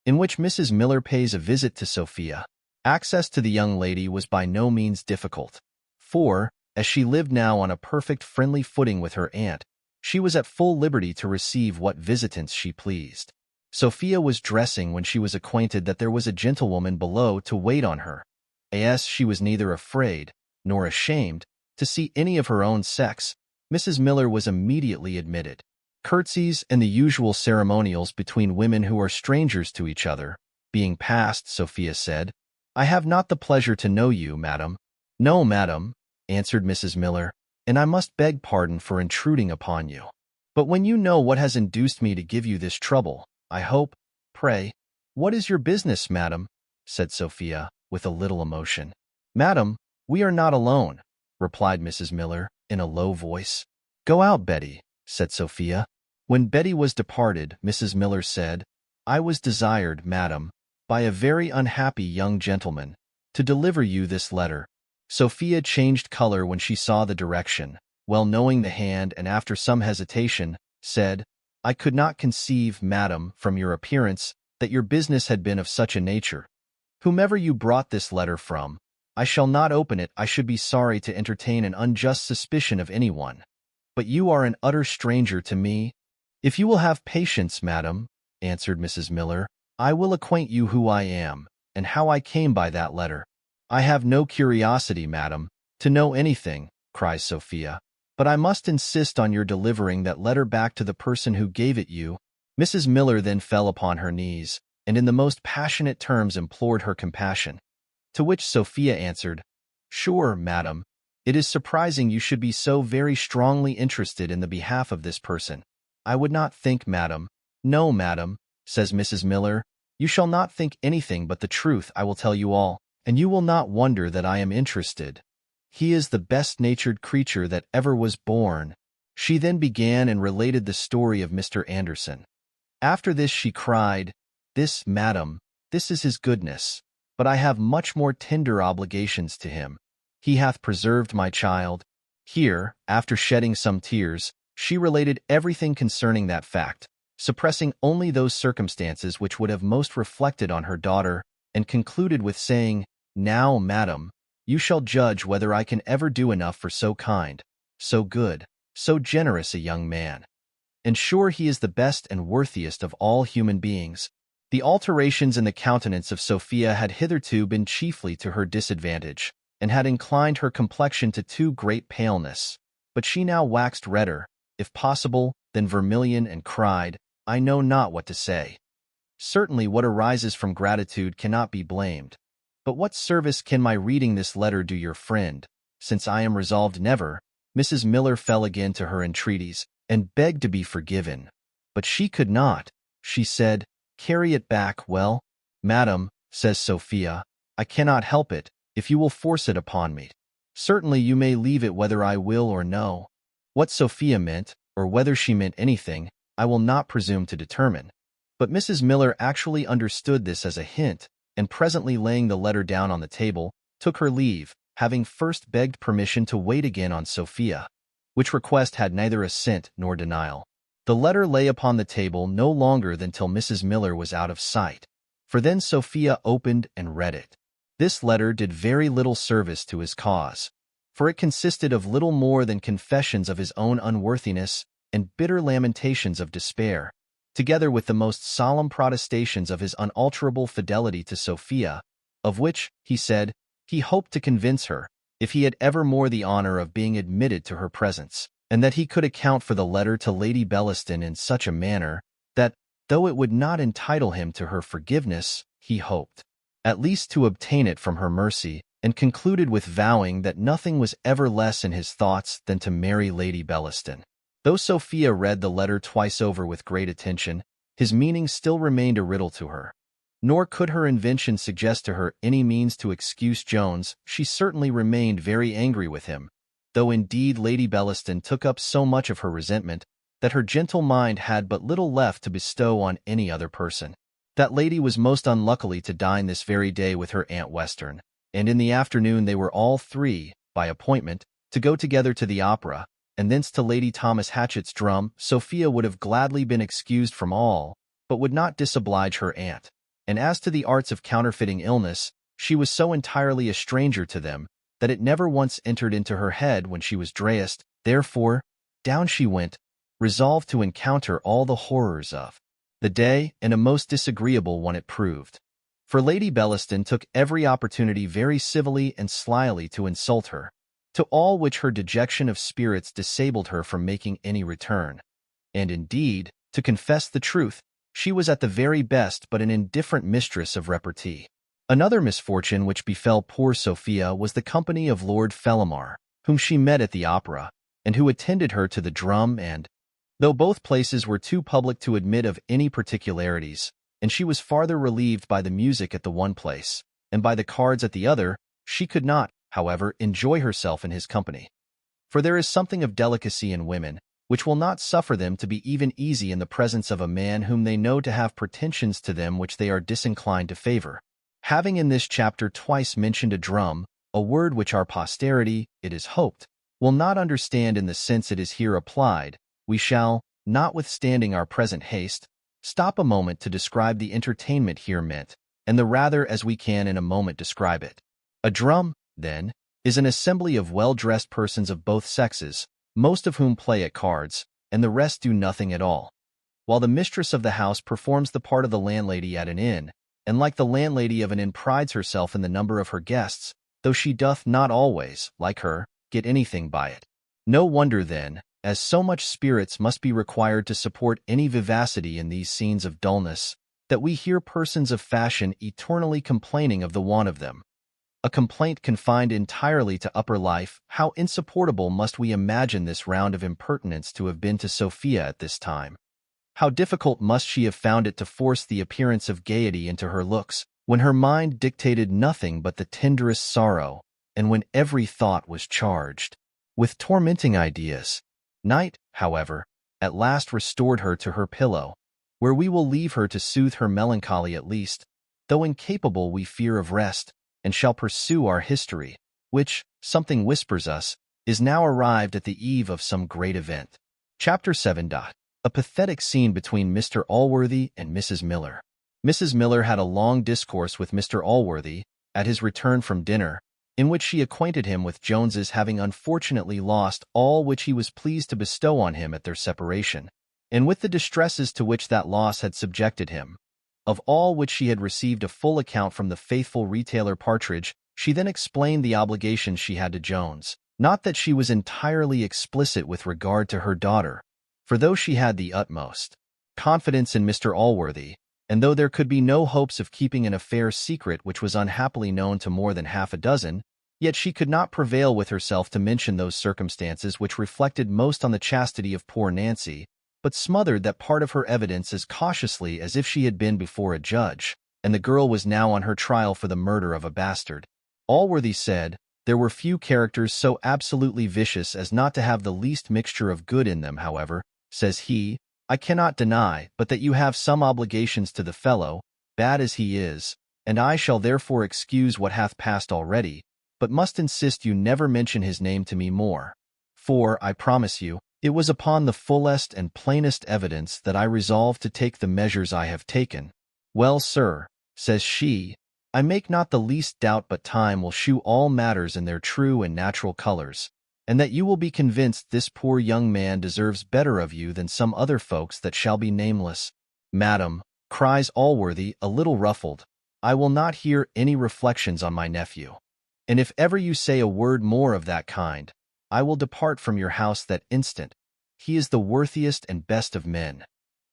In which Mrs. Miller pays a visit to Sophia. Access to the young lady was by no means difficult, for, as she lived now on a perfect friendly footing with her aunt, she was at full liberty to receive what visitants she pleased. Sophia was dressing when she was acquainted that there was a gentlewoman below to wait on her. As she was neither afraid nor ashamed to see any of her own sex, Mrs. Miller was immediately admitted. Curtsies and the usual ceremonials between women who are strangers to each other being passed, Sophia said, "I have not the pleasure to know you, madam." "No, madam," answered Mrs. Miller, "and I must beg pardon for intruding upon you. But when you know what has induced me to give you this trouble, I hope, pray, what is your business, madam?" said Sophia, with a little emotion. "Madam," "We are not alone," replied Mrs. Miller in a low voice. "Go out, Betty," said Sophia. When Betty was departed, Mrs. Miller said, "I was desired, madam, by a very unhappy young gentleman, to deliver you this letter." Sophia changed color when she saw the direction, well knowing the hand, and after some hesitation, said, "I could not conceive, madam, from your appearance, that your business had been of such a nature. Whomever you brought this letter from, I shall not open it. I should be sorry to entertain an unjust suspicion of anyone. But you are an utter stranger to me." "If you will have patience, madam," answered Mrs. Miller, "I will acquaint you who I am, and how I came by that letter." "I have no curiosity, madam, to know anything," cries Sophia, "but I must insist on your delivering that letter back to the person who gave it you." Mrs. Miller then fell upon her knees, and in the most passionate terms implored her compassion. To which Sophia answered, "Sure, madam, it is surprising you should be so very strongly interested in the behalf of this person. I would not think, madam." "No, madam," says Mrs. Miller, "you shall not think anything but the truth. I will tell you all, and you will not wonder that I am interested. He is the best-natured creature that ever was born." She then began and related the story of Mr. Anderson. After this she cried, "This, madam, this is his goodness, but I have much more tender obligations to him. He hath preserved my child." Here, after shedding some tears, she related everything concerning that fact, suppressing only those circumstances which would have most reflected on her daughter, and concluded with saying, "Now, madam, you shall judge whether I can ever do enough for so kind, so good, so generous a young man. And sure he is the best and worthiest of all human beings." The alterations in the countenance of Sophia had hitherto been chiefly to her disadvantage, and had inclined her complexion to too great paleness, but she now waxed redder, if possible, than vermilion, and cried, "I know not what to say. Certainly what arises from gratitude cannot be blamed. But what service can my reading this letter do your friend, since I am resolved never—" Mrs. Miller fell again to her entreaties, and begged to be forgiven. But she could not. She said, "Carry it back." "Well, madam," says Sophia, "I cannot help it, if you will force it upon me. Certainly you may leave it whether I will or no." What Sophia meant, or whether she meant anything, I will not presume to determine. But Mrs. Miller actually understood this as a hint, and presently laying the letter down on the table, took her leave, having first begged permission to wait again on Sophia, which request had neither assent nor denial. The letter lay upon the table no longer than till Mrs. Miller was out of sight, for then Sophia opened and read it. This letter did very little service to his cause, for it consisted of little more than confessions of his own unworthiness and bitter lamentations of despair, together with the most solemn protestations of his unalterable fidelity to Sophia, of which, he said, he hoped to convince her, if he had ever more the honor of being admitted to her presence, and that he could account for the letter to Lady Bellaston in such a manner, that, though it would not entitle him to her forgiveness, he hoped, at least, to obtain it from her mercy, and concluded with vowing that nothing was ever less in his thoughts than to marry Lady Bellaston. Though Sophia read the letter twice over with great attention, his meaning still remained a riddle to her. Nor could her invention suggest to her any means to excuse Jones. She certainly remained very angry with him, though indeed Lady Bellaston took up so much of her resentment that her gentle mind had but little left to bestow on any other person. That lady was most unluckily to dine this very day with her Aunt Western, and in the afternoon they were all three, by appointment, to go together to the opera, and thence to Lady Thomas Hatchett's drum. Sophia would have gladly been excused from all, but would not disoblige her aunt. And as to the arts of counterfeiting illness, she was so entirely a stranger to them that it never once entered into her head when she was dressed. Therefore, down she went, resolved to encounter all the horrors of the day, and a most disagreeable one it proved. For Lady Bellaston took every opportunity very civilly and slyly to insult her, to all which her dejection of spirits disabled her from making any return. And indeed, to confess the truth, she was at the very best but an indifferent mistress of repartee. Another misfortune which befell poor Sophia was the company of Lord Fellamar, whom she met at the opera, and who attended her to the drum, and, though both places were too public to admit of any particularities, and she was farther relieved by the music at the one place, and by the cards at the other, she could not, however, enjoy herself in his company. For there is something of delicacy in women, which will not suffer them to be even easy in the presence of a man whom they know to have pretensions to them which they are disinclined to favor. Having in this chapter twice mentioned a drum, a word which our posterity, it is hoped, will not understand in the sense it is here applied, we shall, notwithstanding our present haste, stop a moment to describe the entertainment here meant, and the rather as we can in a moment describe it. A drum, then, is an assembly of well-dressed persons of both sexes, most of whom play at cards, and the rest do nothing at all. While the mistress of the house performs the part of the landlady at an inn, and like the landlady of an inn prides herself in the number of her guests, though she doth not always, like her, get anything by it. No wonder, then, as so much spirits must be required to support any vivacity in these scenes of dullness, that we hear persons of fashion eternally complaining of the want of them. A complaint confined entirely to upper life, how insupportable must we imagine this round of impertinence to have been to Sophia at this time? How difficult must she have found it to force the appearance of gaiety into her looks, when her mind dictated nothing but the tenderest sorrow, and when every thought was charged with tormenting ideas. Night, however, at last restored her to her pillow, where we will leave her to soothe her melancholy at least, though incapable we fear of rest, and shall pursue our history, which, something whispers us, is now arrived at the eve of some great event. Chapter 7. A pathetic scene between Mr. Allworthy and Mrs. Miller. Mrs. Miller had a long discourse with Mr. Allworthy, at his return from dinner, in which she acquainted him with Jones's having unfortunately lost all which he was pleased to bestow on him at their separation, and with the distresses to which that loss had subjected him. Of all which she had received a full account from the faithful retailer Partridge, she then explained the obligations she had to Jones. Not that she was entirely explicit with regard to her daughter, for though she had the utmost confidence in Mr. Allworthy, and though there could be no hopes of keeping an affair secret which was unhappily known to more than half a dozen, yet she could not prevail with herself to mention those circumstances which reflected most on the chastity of poor Nancy, but smothered that part of her evidence as cautiously as if she had been before a judge, and the girl was now on her trial for the murder of a bastard. Allworthy said, there were few characters so absolutely vicious as not to have the least mixture of good in them. However, says he, I cannot deny but that you have some obligations to the fellow, bad as he is, and I shall therefore excuse what hath passed already, but must insist you never mention his name to me more. For, I promise you, it was upon the fullest and plainest evidence that I resolved to take the measures I have taken. Well, sir, says she, I make not the least doubt but time will shew all matters in their true and natural colors, and that you will be convinced this poor young man deserves better of you than some other folks that shall be nameless. Madam, cries Allworthy, a little ruffled, I will not hear any reflections on my nephew. And if ever you say a word more of that kind, I will depart from your house that instant. He is the worthiest and best of men.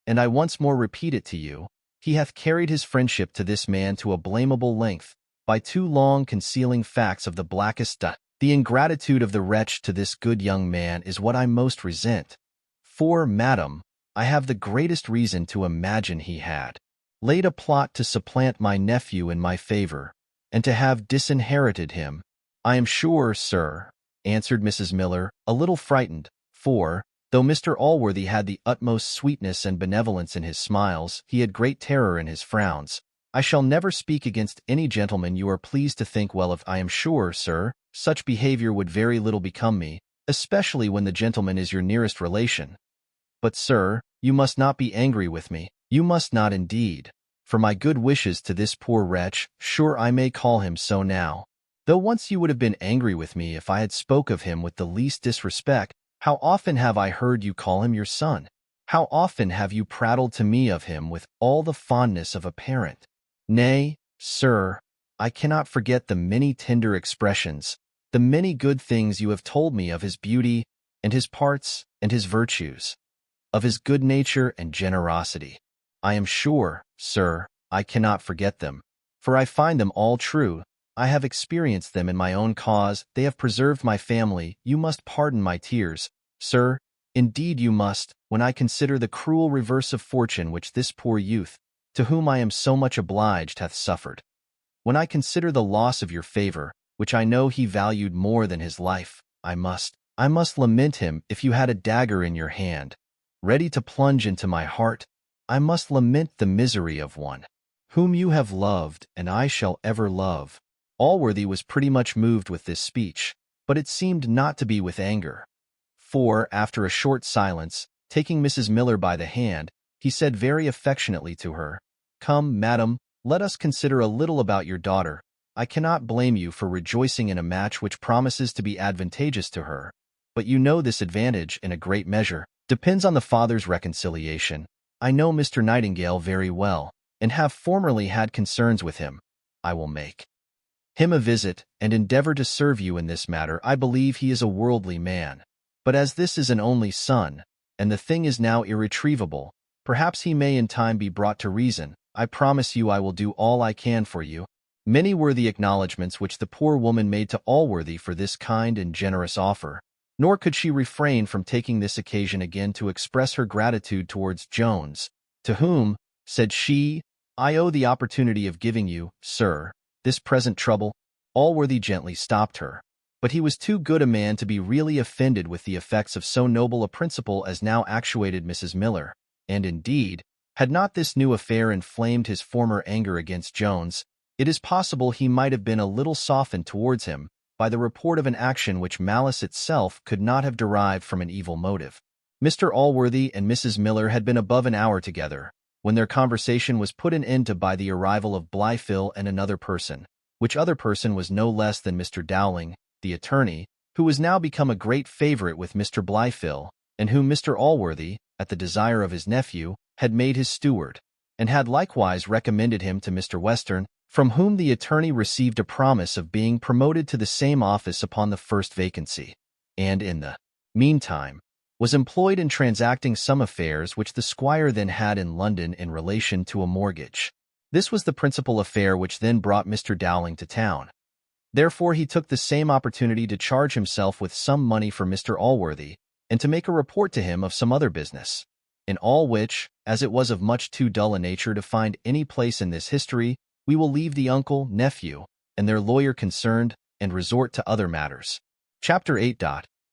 And I once more repeat it to you, he hath carried his friendship to this man to a blamable length, by too long concealing facts of the blackest dust. The ingratitude of the wretch to this good young man is what I most resent. For, madam, I have the greatest reason to imagine he had laid a plot to supplant my nephew in my favor, and to have disinherited him. I am sure, sir, answered Mrs. Miller, a little frightened, for, though Mr. Allworthy had the utmost sweetness and benevolence in his smiles, he had great terror in his frowns. I shall never speak against any gentleman you are pleased to think well of. I am sure, sir, such behavior would very little become me, especially when the gentleman is your nearest relation. But, sir, you must not be angry with me. You must not indeed. For my good wishes to this poor wretch, sure I may call him so now. Though once you would have been angry with me if I had spoke of him with the least disrespect, how often have I heard you call him your son? How often have you prattled to me of him with all the fondness of a parent? Nay, sir, I cannot forget the many tender expressions, the many good things you have told me of his beauty, and his parts, and his virtues, of his good nature and generosity. I am sure, sir, I cannot forget them, for I find them all true. I have experienced them in my own cause. They have preserved my family. You must pardon my tears, sir, indeed you must, when I consider the cruel reverse of fortune which this poor youth, to whom I am so much obliged, hath suffered. When I consider the loss of your favor, which I know he valued more than his life. I must lament him if you had a dagger in your hand, ready to plunge into my heart. I must lament the misery of one whom you have loved and I shall ever love. Allworthy was pretty much moved with this speech, but it seemed not to be with anger. For, after a short silence, taking Mrs. Miller by the hand, he said very affectionately to her, "Come, madam, let us consider a little about your daughter. I cannot blame you for rejoicing in a match which promises to be advantageous to her, but you know this advantage, in a great measure, depends on the father's reconciliation. I know Mr. Nightingale very well, and have formerly had concerns with him. I will make him a visit, and endeavor to serve you in this matter. I believe he is a worldly man, but as this is an only son, and the thing is now irretrievable, perhaps he may in time be brought to reason. I promise you I will do all I can for you." Many were the acknowledgments which the poor woman made to Allworthy for this kind and generous offer, nor could she refrain from taking this occasion again to express her gratitude towards Jones, to whom, said she, "I owe the opportunity of giving you, sir, this present trouble." Allworthy gently stopped her, but he was too good a man to be really offended with the effects of so noble a principle as now actuated Mrs. Miller, and indeed, had not this new affair inflamed his former anger against Jones, it is possible he might have been a little softened towards him by the report of an action which malice itself could not have derived from an evil motive. Mr. Allworthy and Mrs. Miller had been above an hour together, when their conversation was put an end to by the arrival of Blifil and another person, which other person was no less than Mr. Dowling, the attorney, who was now become a great favorite with Mr. Blifil, and whom Mr. Allworthy, at the desire of his nephew, had made his steward, and had likewise recommended him to Mr. Western, from whom the attorney received a promise of being promoted to the same office upon the first vacancy, and in the meantime was employed in transacting some affairs which the squire then had in London in relation to a mortgage. This was the principal affair which then brought Mr. Dowling to town. Therefore he took the same opportunity to charge himself with some money for Mr. Allworthy, and to make a report to him of some other business. In all which, as it was of much too dull a nature to find any place in this history, we will leave the uncle, nephew, and their lawyer concerned, and resort to other matters. Chapter 8.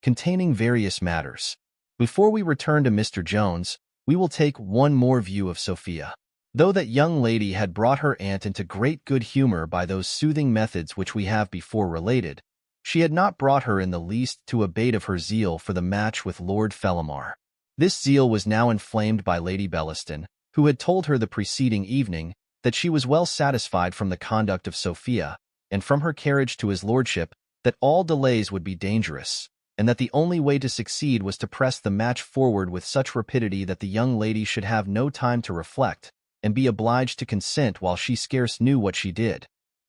Containing various matters. Before we return to Mr. Jones, we will take one more view of Sophia. Though that young lady had brought her aunt into great good humor by those soothing methods which we have before related, she had not brought her in the least to abate of her zeal for the match with Lord Fellamar. This zeal was now inflamed by Lady Bellaston, who had told her the preceding evening that she was well satisfied from the conduct of Sophia, and from her carriage to his lordship, that all delays would be dangerous, and that the only way to succeed was to press the match forward with such rapidity that the young lady should have no time to reflect, and be obliged to consent while she scarce knew what she did.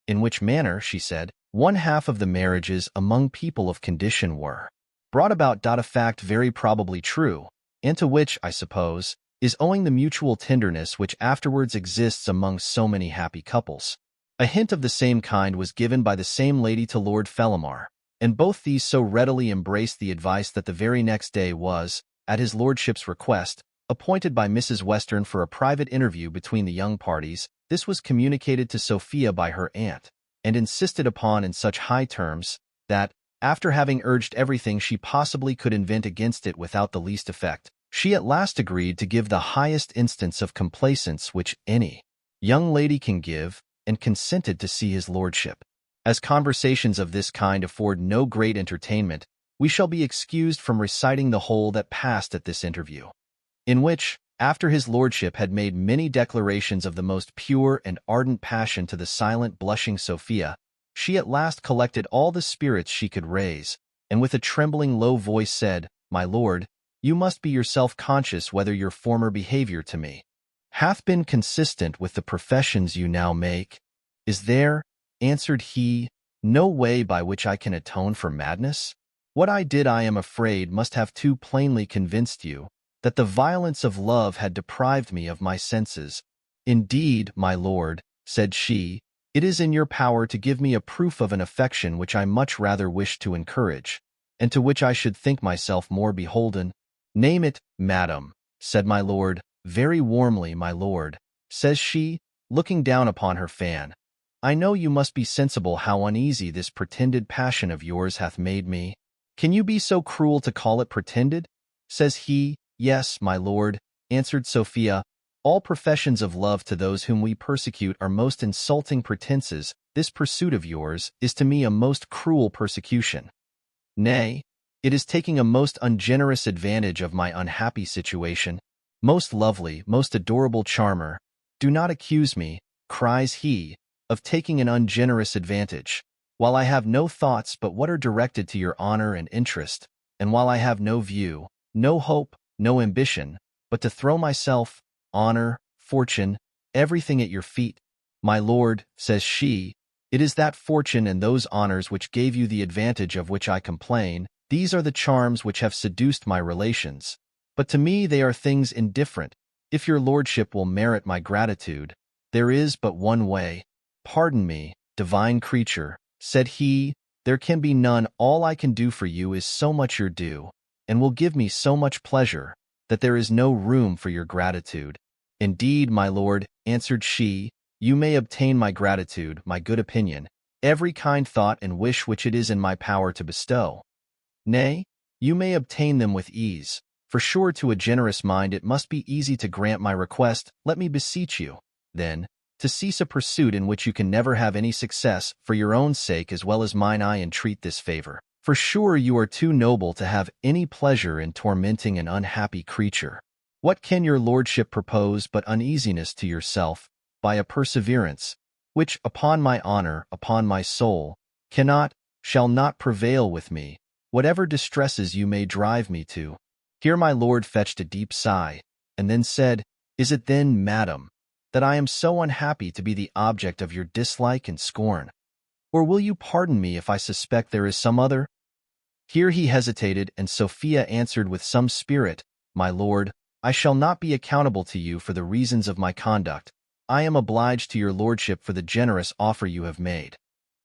In which manner, she said, one half of the marriages among people of condition were brought about. A fact very probably true, and to which, I suppose, is owing the mutual tenderness which afterwards exists among so many happy couples. A hint of the same kind was given by the same lady to Lord Fellamar, and both these so readily embraced the advice that the very next day was, at his lordship's request, appointed by Mrs. Western for a private interview between the young parties. This was communicated to Sophia by her aunt, and insisted upon in such high terms, that, after having urged everything she possibly could invent against it without the least effect, she at last agreed to give the highest instance of complaisance which any young lady can give, and consented to see his lordship. As conversations of this kind afford no great entertainment, we shall be excused from reciting the whole that passed at this interview, in which, after his lordship had made many declarations of the most pure and ardent passion to the silent blushing Sophia, she at last collected all the spirits she could raise, and with a trembling low voice said, "My lord, you must be yourself conscious whether your former behavior to me hath been consistent with the professions you now make." "Is there," answered he, "no way by which I can atone for madness? What I did, I am afraid, must have too plainly convinced you that the violence of love had deprived me of my senses." "Indeed, my lord," said she, "it is in your power to give me a proof of an affection which I much rather wish to encourage, and to which I should think myself more beholden." "Name it, madam," said my lord, very warmly. "My lord," says she, looking down upon her fan, I know you must be sensible how uneasy this pretended passion of yours hath made me. Can you be so cruel to call it pretended? Says he. Yes, my lord, answered Sophia. All professions of love to those whom we persecute are most insulting pretenses. This pursuit of yours is to me a most cruel persecution. Nay, it is taking a most ungenerous advantage of my unhappy situation. Most lovely, most adorable charmer, do not accuse me, cries he, of taking an ungenerous advantage, while I have no thoughts but what are directed to your honor and interest, and while I have no view, no hope, no ambition, but to throw myself, honor, fortune, everything at your feet. My lord, says she, it is that fortune and those honors which gave you the advantage of which I complain. These are the charms which have seduced my relations. But to me they are things indifferent. If your lordship will merit my gratitude, there is but one way. Pardon me, divine creature, said he, there can be none. All I can do for you is so much your due, and will give me so much pleasure, that there is no room for your gratitude. Indeed, my lord, answered she, you may obtain my gratitude, my good opinion, every kind thought and wish which it is in my power to bestow. Nay, you may obtain them with ease. For sure to a generous mind it must be easy to grant my request. Let me beseech you, then, to cease a pursuit in which you can never have any success. For your own sake as well as mine I entreat this favor. For sure you are too noble to have any pleasure in tormenting an unhappy creature. What can your lordship propose but uneasiness to yourself, by a perseverance, which, upon my honor, upon my soul, cannot, shall not prevail with me, whatever distresses you may drive me to. Here my lord fetched a deep sigh, and then said, Is it then, madam, that I am so unhappy to be the object of your dislike and scorn? Or will you pardon me if I suspect there is some other? Here he hesitated, and Sophia answered with some spirit, My lord, I shall not be accountable to you for the reasons of my conduct. I am obliged to your lordship for the generous offer you have made.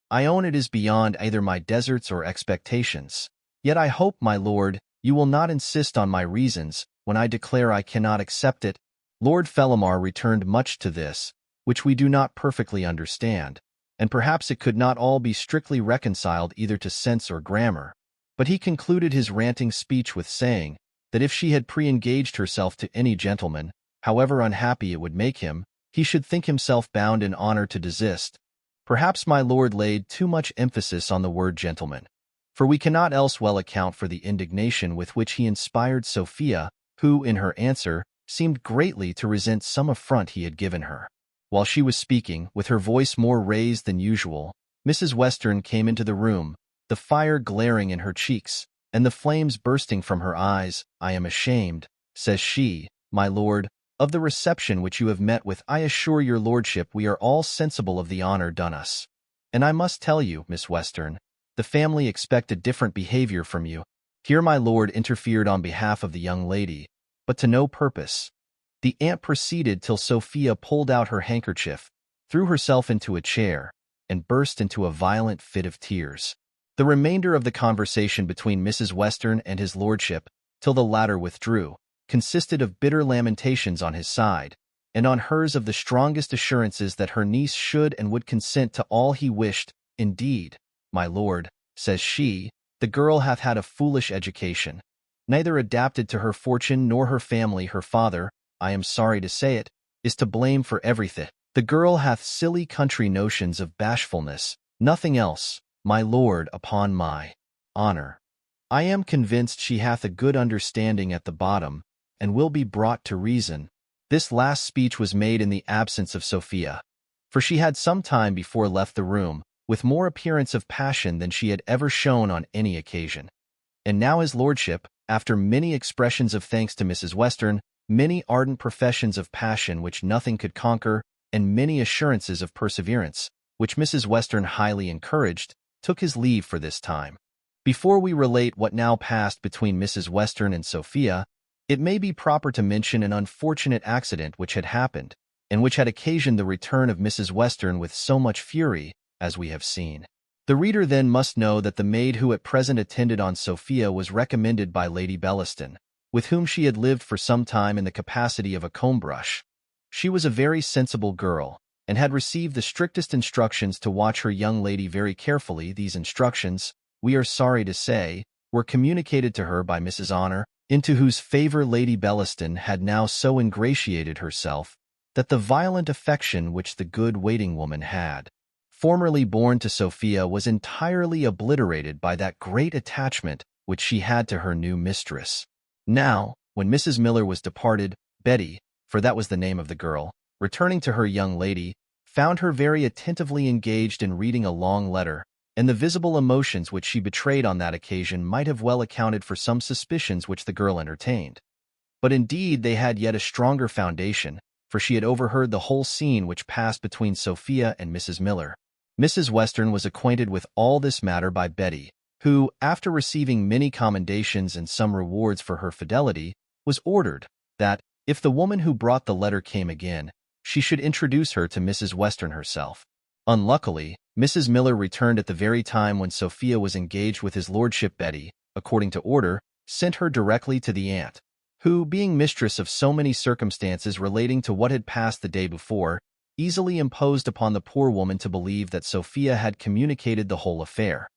I own it is beyond either my deserts or expectations. Yet I hope, my lord, you will not insist on my reasons, when I declare I cannot accept it. Lord Fellamar returned much to this, which we do not perfectly understand, and perhaps it could not all be strictly reconciled either to sense or grammar. But he concluded his ranting speech with saying, that if she had pre-engaged herself to any gentleman, however unhappy it would make him, he should think himself bound in honor to desist. Perhaps my lord laid too much emphasis on the word gentleman, for we cannot else well account for the indignation with which he inspired Sophia, who, in her answer, seemed greatly to resent some affront he had given her. While she was speaking, with her voice more raised than usual, Mrs. Western came into the room, the fire glaring in her cheeks, and the flames bursting from her eyes. I am ashamed, says she, my lord, of the reception which you have met with. I assure your lordship we are all sensible of the honor done us. And I must tell you, Miss Western, the family expect a different behavior from you. Here my lord interfered on behalf of the young lady, but to no purpose. The aunt proceeded till Sophia pulled out her handkerchief, threw herself into a chair, and burst into a violent fit of tears. The remainder of the conversation between Mrs. Western and his lordship, till the latter withdrew, consisted of bitter lamentations on his side, and on hers of the strongest assurances that her niece should and would consent to all he wished. Indeed, my lord, says she, the girl hath had a foolish education, neither adapted to her fortune nor her family. Her father, I am sorry to say it, is to blame for everything. The girl hath silly country notions of bashfulness, nothing else, my lord, upon my honor. I am convinced she hath a good understanding at the bottom, and will be brought to reason. This last speech was made in the absence of Sophia, for she had some time before left the room, with more appearance of passion than she had ever shown on any occasion. And now his lordship, after many expressions of thanks to Mrs. Western, many ardent professions of passion which nothing could conquer, and many assurances of perseverance, which Mrs. Western highly encouraged, took his leave for this time. Before we relate what now passed between Mrs. Western and Sophia, it may be proper to mention an unfortunate accident which had happened, and which had occasioned the return of Mrs. Western with so much fury, as we have seen. The reader then must know that the maid who at present attended on Sophia was recommended by Lady Bellaston, with whom she had lived for some time in the capacity of a comb-brush. She was a very sensible girl, and had received the strictest instructions to watch her young lady very carefully. These instructions, we are sorry to say, were communicated to her by Mrs. Honor, into whose favor Lady Bellaston had now so ingratiated herself that the violent affection which the good waiting-woman had formerly borne to Sophia was entirely obliterated by that great attachment which she had to her new mistress. Now, when Mrs. Miller was departed, Betty, for that was the name of the girl, returning to her young lady, found her very attentively engaged in reading a long letter, and the visible emotions which she betrayed on that occasion might have well accounted for some suspicions which the girl entertained. But indeed they had yet a stronger foundation, for she had overheard the whole scene which passed between Sophia and Mrs. Miller. Mrs. Western was acquainted with all this matter by Betty, who, after receiving many commendations and some rewards for her fidelity, was ordered that, if the woman who brought the letter came again, she should introduce her to Mrs. Western herself. Unluckily, Mrs. Miller returned at the very time when Sophia was engaged with his lordship. Betty, according to order, sent her directly to the aunt, who, being mistress of so many circumstances relating to what had passed the day before, easily imposed upon the poor woman to believe that Sophia had communicated the whole affair,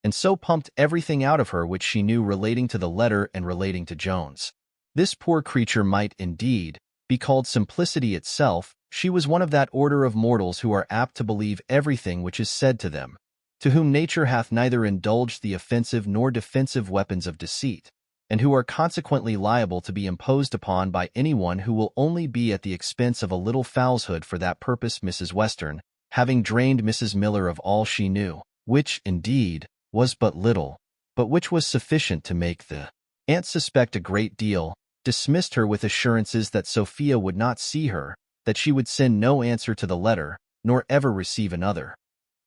and so pumped everything out of her which she knew relating to the letter and relating to Jones. This poor creature might, indeed, be called simplicity itself. She was one of that order of mortals who are apt to believe everything which is said to them, to whom nature hath neither indulged the offensive nor defensive weapons of deceit, and who are consequently liable to be imposed upon by anyone who will only be at the expense of a little falsehood. For that purpose Mrs. Western, having drained Mrs. Miller of all she knew, which, indeed, was but little, but which was sufficient to make the aunt suspect a great deal, dismissed her with assurances that Sophia would not see her, that she would send no answer to the letter, nor ever receive another.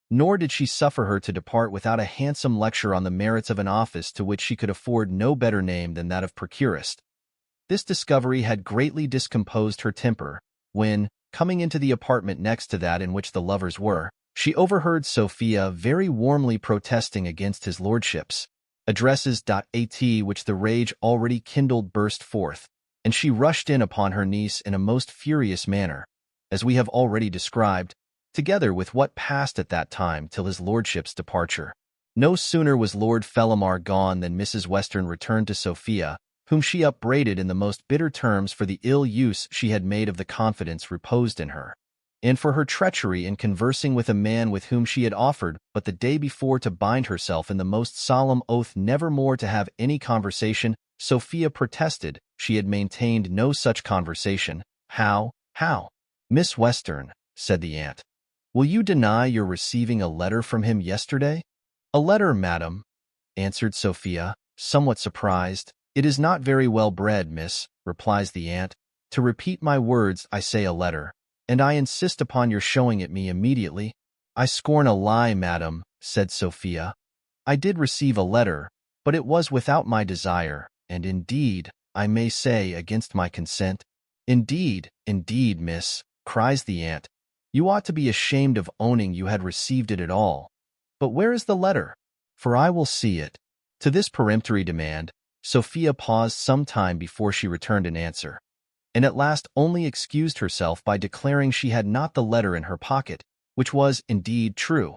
Nor did she suffer her to depart without a handsome lecture on the merits of an office to which she could afford no better name than that of procurist. This discovery had greatly discomposed her temper, when, coming into the apartment next to that in which the lovers were, she overheard Sophia very warmly protesting against his lordship's addresses. At which the rage already kindled burst forth, and she rushed in upon her niece in a most furious manner, as we have already described, together with what passed at that time till his lordship's departure. No sooner was Lord Fellamar gone than Mrs. Western returned to Sophia, whom she upbraided in the most bitter terms for the ill use she had made of the confidence reposed in her, and for her treachery in conversing with a man with whom she had offered but the day before to bind herself in the most solemn oath never more to have any conversation. Sophia protested she had maintained no such conversation. How? Miss Western, said the aunt, will you deny your receiving a letter from him yesterday? A letter, madam, answered Sophia, somewhat surprised. It is not very well bred, miss, replies the aunt. To repeat my words, I say a letter, and I insist upon your showing it me immediately. I scorn a lie, madam, said Sophia. I did receive a letter, but it was without my desire, and indeed, I may say, against my consent. Indeed, miss, cries the aunt, you ought to be ashamed of owning you had received it at all. But where is the letter? For I will see it. To this peremptory demand, Sophia paused some time before she returned an answer, and at last only excused herself by declaring she had not the letter in her pocket, which was, indeed, true.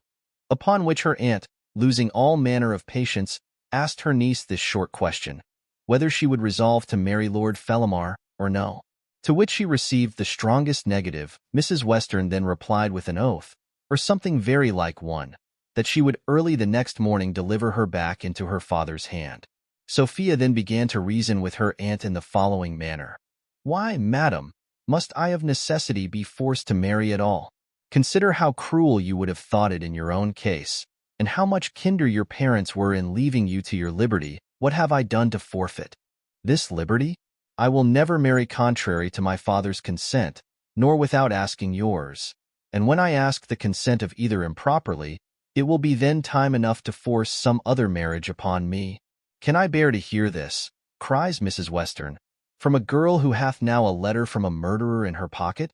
Upon which her aunt, losing all manner of patience, asked her niece this short question, whether she would resolve to marry Lord Fellamar or no. To which she received the strongest negative. Mrs. Western then replied with an oath, or something very like one, that she would early the next morning deliver her back into her father's hand. Sophia then began to reason with her aunt in the following manner. Why, madam, must I of necessity be forced to marry at all? Consider how cruel you would have thought it in your own case, and how much kinder your parents were in leaving you to your liberty. What have I done to forfeit this liberty? I will never marry contrary to my father's consent, nor without asking yours. And when I ask the consent of either improperly, it will be then time enough to force some other marriage upon me. Can I bear to hear this, cries Mrs. Western, from a girl who hath now a letter from a murderer in her pocket?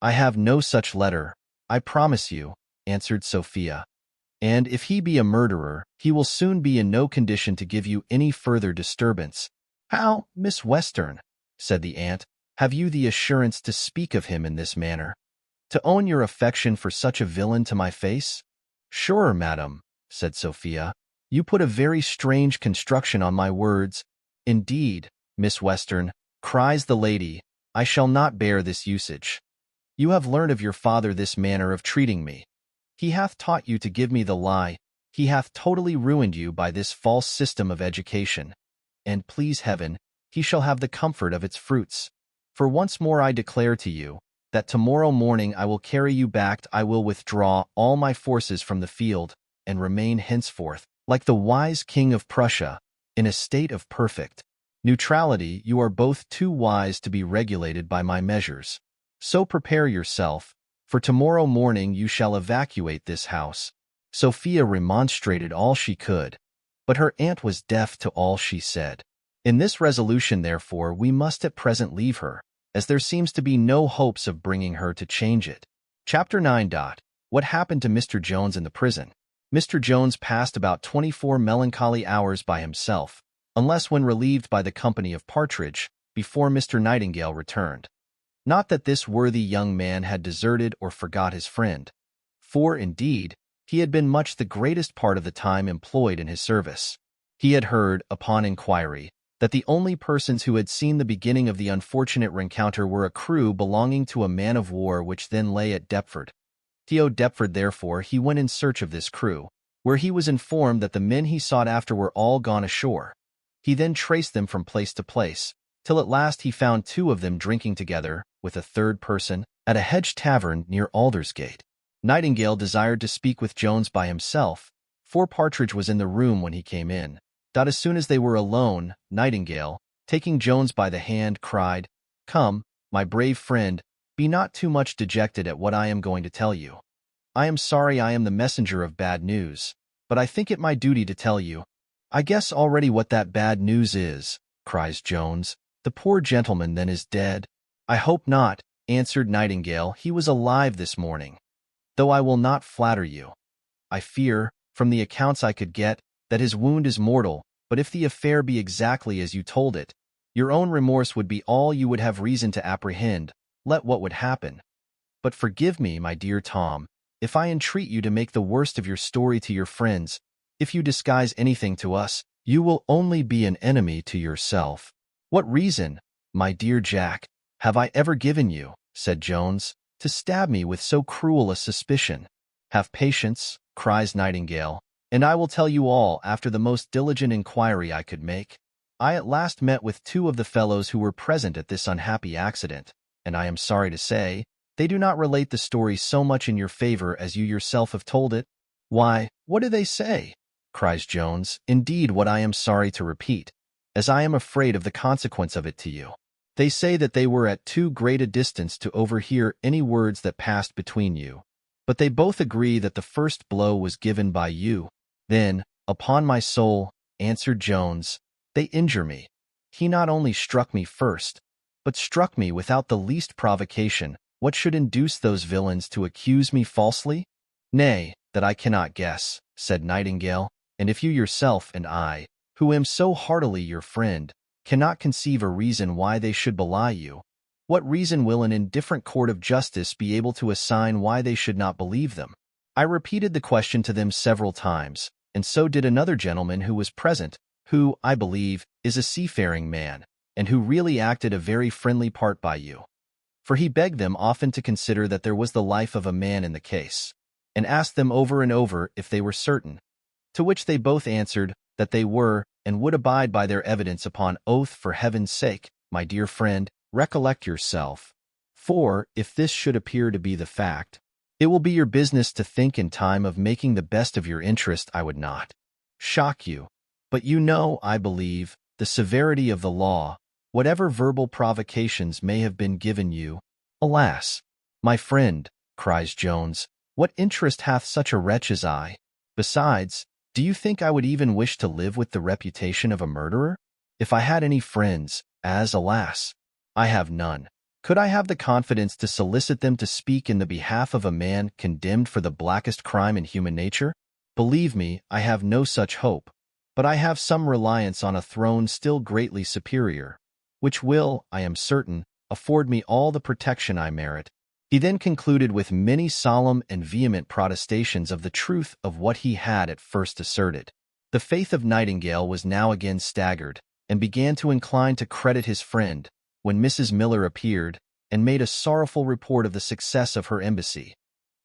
I have no such letter, I promise you, answered Sophia. And if he be a murderer, he will soon be in no condition to give you any further disturbance. How, Miss Western, said the aunt, have you the assurance to speak of him in this manner? To own your affection for such a villain to my face? Sure, madam, said Sophia. You put a very strange construction on my words. Indeed, Miss Western, cries the lady, I shall not bear this usage. You have learned of your father this manner of treating me. He hath taught you to give me the lie. He hath totally ruined you by this false system of education. And please heaven, he shall have the comfort of its fruits. For once more I declare to you, that tomorrow morning I will carry you back. I will withdraw all my forces from the field, and remain henceforth, like the wise king of Prussia, in a state of perfect neutrality. You are both too wise to be regulated by my measures. So prepare yourself, for tomorrow morning you shall evacuate this house. Sophia remonstrated all she could, but her aunt was deaf to all she said. In this resolution, therefore, we must at present leave her, as there seems to be no hopes of bringing her to change it. Chapter 9. What happened to Mr. Jones in the prison? Mr. Jones passed about 24 melancholy hours by himself, unless when relieved by the company of Partridge, before Mr. Nightingale returned. Not that this worthy young man had deserted or forgot his friend, for, indeed, he had been much the greatest part of the time employed in his service. He had heard, upon inquiry, that the only persons who had seen the beginning of the unfortunate rencounter were a crew belonging to a man-of-war which then lay at Deptford. To Deptford, therefore, he went in search of this crew, where he was informed that the men he sought after were all gone ashore. He then traced them from place to place, till at last he found two of them drinking together, with a third person, at a hedge tavern near Aldersgate. Nightingale desired to speak with Jones by himself, for Partridge was in the room when he came in. As soon as they were alone, Nightingale, taking Jones by the hand, cried, Come, my brave friend, be not too much dejected at what I am going to tell you. I am sorry I am the messenger of bad news, but I think it my duty to tell you. I guess already what that bad news is, cries Jones. The poor gentleman then is dead. I hope not, answered Nightingale. He was alive this morning. Though I will not flatter you. I fear, from the accounts I could get, that his wound is mortal, but if the affair be exactly as you told it, your own remorse would be all you would have reason to apprehend, let what would happen. But forgive me, my dear Tom, if I entreat you to make the worst of your story to your friends. If you disguise anything to us, you will only be an enemy to yourself. What reason, my dear Jack, have I ever given you, said Jones, to stab me with so cruel a suspicion? Have patience, cries Nightingale, and I will tell you all after the most diligent inquiry I could make. I at last met with two of the fellows who were present at this unhappy accident, and I am sorry to say, they do not relate the story so much in your favor as you yourself have told it. Why, what do they say? Cries Jones. Indeed, what I am sorry to repeat, as I am afraid of the consequence of it to you. They say that they were at too great a distance to overhear any words that passed between you, but they both agree that the first blow was given by you. Then, upon my soul, answered Jones, they injure me. He not only struck me first, but struck me without the least provocation. What should induce those villains to accuse me falsely? Nay, that I cannot guess, said Nightingale, and if you yourself and I, who am so heartily your friend, cannot conceive a reason why they should belie you, what reason will an indifferent court of justice be able to assign why they should not believe them? I repeated the question to them several times, and so did another gentleman who was present, who, I believe, is a seafaring man, and who really acted a very friendly part by you. For he begged them often to consider that there was the life of a man in the case, and asked them over and over if they were certain, to which they both answered that they were, and would abide by their evidence upon oath. For heaven's sake, my dear friend, recollect yourself, for, if this should appear to be the fact, it will be your business to think in time of making the best of your interest. I would not shock you, but you know, I believe, the severity of the law, whatever verbal provocations may have been given you. Alas, my friend, cries Jones, what interest hath such a wretch as I? Besides, do you think I would even wish to live with the reputation of a murderer? If I had any friends, as, alas, I have none, could I have the confidence to solicit them to speak in the behalf of a man condemned for the blackest crime in human nature? Believe me, I have no such hope, but I have some reliance on a throne still greatly superior, which will, I am certain, afford me all the protection I merit. He then concluded with many solemn and vehement protestations of the truth of what he had at first asserted. The faith of Nightingale was now again staggered, and began to incline to credit his friend, when Mrs. Miller appeared, and made a sorrowful report of the success of her embassy,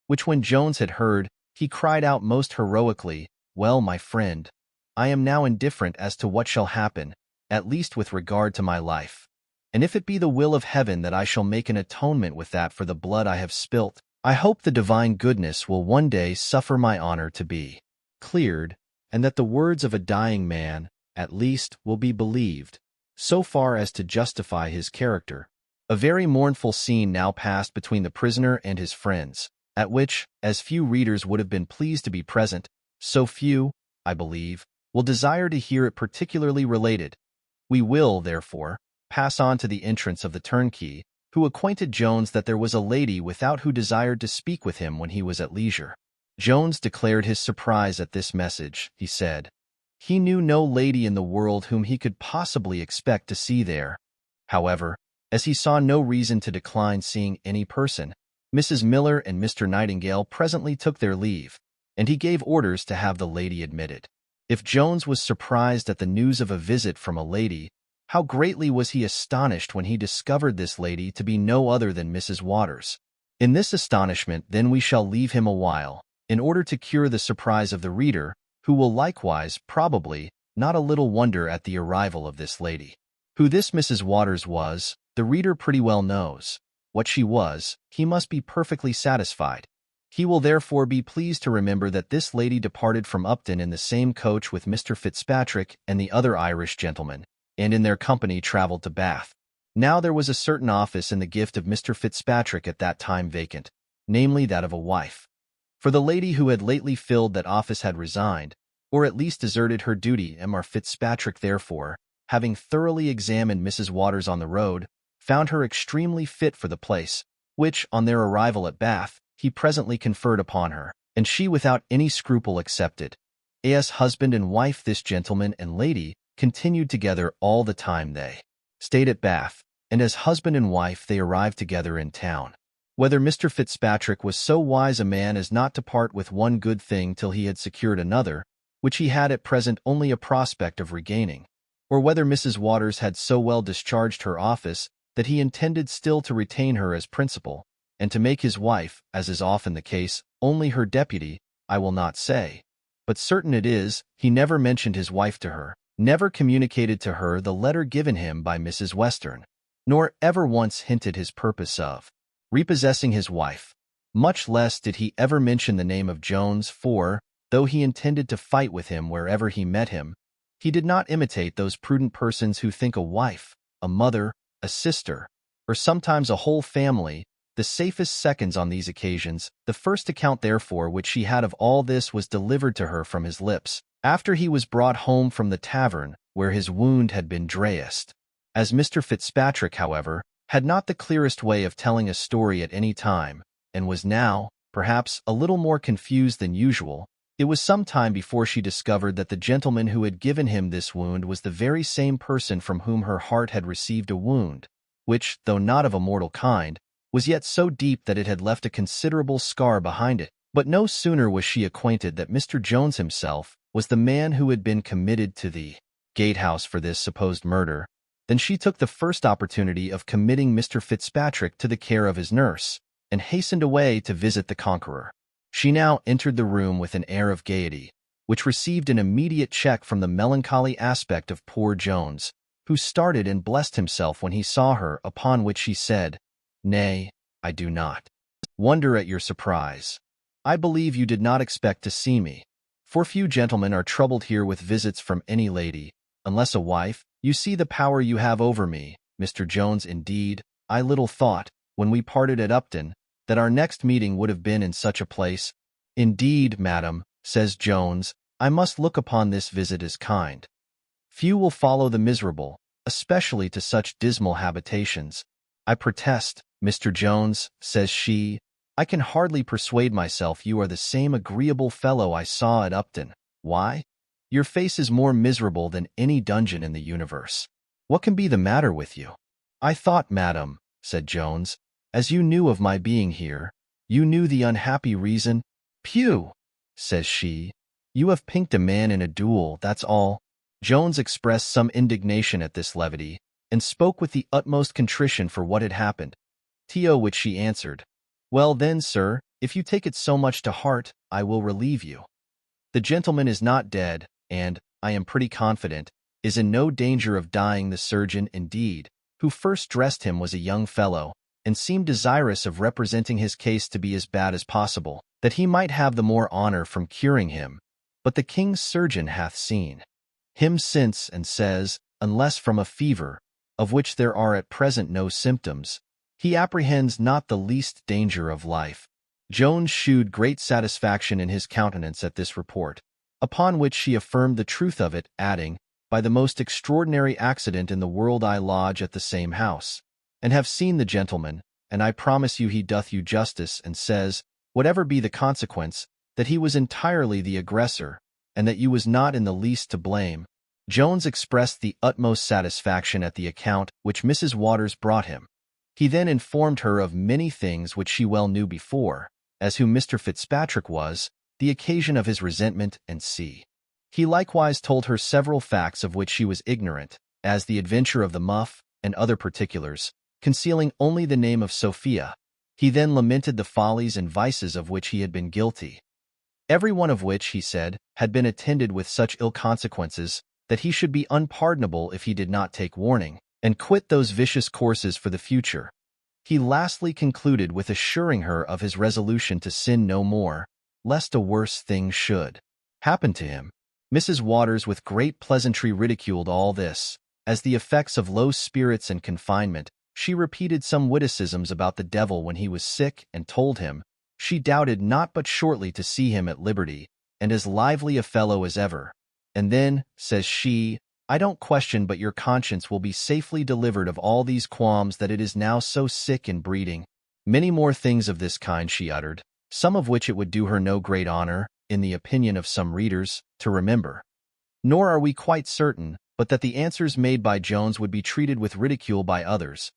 which when Jones had heard, he cried out most heroically, "Well, my friend, I am now indifferent as to what shall happen, at least with regard to my life. And if it be the will of heaven that I shall make an atonement with that for the blood I have spilt, I hope the divine goodness will one day suffer my honor to be cleared, and that the words of a dying man, at least, will be believed, so far as to justify his character." A very mournful scene now passed between the prisoner and his friends, at which, as few readers would have been pleased to be present, so few, I believe, will desire to hear it particularly related. We will, therefore, pass on to the entrance of the turnkey, who acquainted Jones that there was a lady without who desired to speak with him when he was at leisure. Jones declared his surprise at this message. He said, he knew no lady in the world whom he could possibly expect to see there. However, as he saw no reason to decline seeing any person, Mrs. Miller and Mr. Nightingale presently took their leave, and he gave orders to have the lady admitted. If Jones was surprised at the news of a visit from a lady, how greatly was he astonished when he discovered this lady to be no other than Mrs. Waters. In this astonishment then we shall leave him a while, in order to cure the surprise of the reader, who will likewise, probably, not a little wonder at the arrival of this lady. Who this Mrs. Waters was, the reader pretty well knows. What she was, he must be perfectly satisfied. He will therefore be pleased to remember that this lady departed from Upton in the same coach with Mr. Fitzpatrick and the other Irish gentleman, and in their company travelled to Bath. Now there was a certain office in the gift of Mr. Fitzpatrick at that time vacant, namely that of a wife. For the lady who had lately filled that office had resigned, or at least deserted her duty. Mr. Fitzpatrick therefore, having thoroughly examined Mrs. Waters on the road, found her extremely fit for the place, which, on their arrival at Bath, he presently conferred upon her, and she without any scruple accepted. As husband and wife this gentleman and lady continued together all the time they stayed at Bath, and as husband and wife they arrived together in town. Whether Mr. Fitzpatrick was so wise a man as not to part with one good thing till he had secured another, which he had at present only a prospect of regaining, or whether Mrs. Waters had so well discharged her office that he intended still to retain her as principal, and to make his wife, as is often the case, only her deputy, I will not say. But certain it is, he never mentioned his wife to her, never communicated to her the letter given him by Mrs. Western, nor ever once hinted his purpose of repossessing his wife. Much less did he ever mention the name of Jones, for, though he intended to fight with him wherever he met him, he did not imitate those prudent persons who think a wife, a mother, a sister, or sometimes a whole family, the safest seconds on these occasions. The first account, therefore, which she had of all this was delivered to her from his lips, after he was brought home from the tavern, where his wound had been dressed. As Mr. Fitzpatrick, however, had not the clearest way of telling a story at any time, and was now, perhaps, a little more confused than usual, it was some time before she discovered that the gentleman who had given him this wound was the very same person from whom her heart had received a wound, which, though not of a mortal kind, was yet so deep that it had left a considerable scar behind it. But no sooner was she acquainted that Mr. Jones himself was the man who had been committed to the gatehouse for this supposed murder, than she took the first opportunity of committing Mr. Fitzpatrick to the care of his nurse, and hastened away to visit the conqueror. She now entered the room with an air of gaiety, which received an immediate check from the melancholy aspect of poor Jones, who started and blessed himself when he saw her, upon which she said, "Nay, I do not wonder at your surprise. I believe you did not expect to see me, for few gentlemen are troubled here with visits from any lady, unless a wife. You see the power you have over me, Mr. Jones. Indeed, I little thought, when we parted at Upton, that our next meeting would have been in such a place. Indeed, madam, says Jones, I must look upon this visit as kind. Few will follow the miserable, especially to such dismal habitations. I protest, Mr. Jones, says she, I can hardly persuade myself you are the same agreeable fellow I saw at Upton. Why? Your face is more miserable than any dungeon in the universe. What can be the matter with you? I thought, madam, said Jones, As you knew of my being here, you knew the unhappy reason. Pew, says she. You have pinked a man in a duel, that's all. Jones expressed some indignation at this levity, and spoke with the utmost contrition for what had happened. To which she answered, Well then, sir, if you take it so much to heart, I will relieve you. The gentleman is not dead, and, I am pretty confident, is in no danger of dying. The surgeon, indeed, who first dressed him was a young fellow, and seemed desirous of representing his case to be as bad as possible, that he might have the more honor from curing him. But the king's surgeon hath seen him since, and says, unless from a fever, of which there are at present no symptoms, he apprehends not the least danger of life. Jones shewed great satisfaction in his countenance at this report, upon which she affirmed the truth of it, adding, By the most extraordinary accident in the world I lodge at the same house, and have seen the gentleman, and I promise you he doth you justice, and says, whatever be the consequence, that he was entirely the aggressor, and that you was not in the least to blame. Jones expressed the utmost satisfaction at the account which Mrs. Waters brought him. He then informed her of many things which she well knew before, as who Mr. Fitzpatrick was, the occasion of his resentment, and he likewise told her several facts of which she was ignorant, as the adventure of the muff, and other particulars, concealing only the name of Sophia. He then lamented the follies and vices of which he had been guilty, every one of which, he said, had been attended with such ill consequences, that he should be unpardonable if he did not take warning, and quit those vicious courses for the future. He lastly concluded with assuring her of his resolution to sin no more, lest a worse thing should happen to him. Mrs. Waters with great pleasantry ridiculed all this, as the effects of low spirits and confinement. She repeated some witticisms about the devil when he was sick, and told him, she doubted not but shortly to see him at liberty, and as lively a fellow as ever. And then, says she, I don't question but your conscience will be safely delivered of all these qualms that it is now so sick in breeding. Many more things of this kind she uttered, some of which it would do her no great honor, in the opinion of some readers, to remember. Nor are we quite certain, but that the answers made by Jones would be treated with ridicule by others.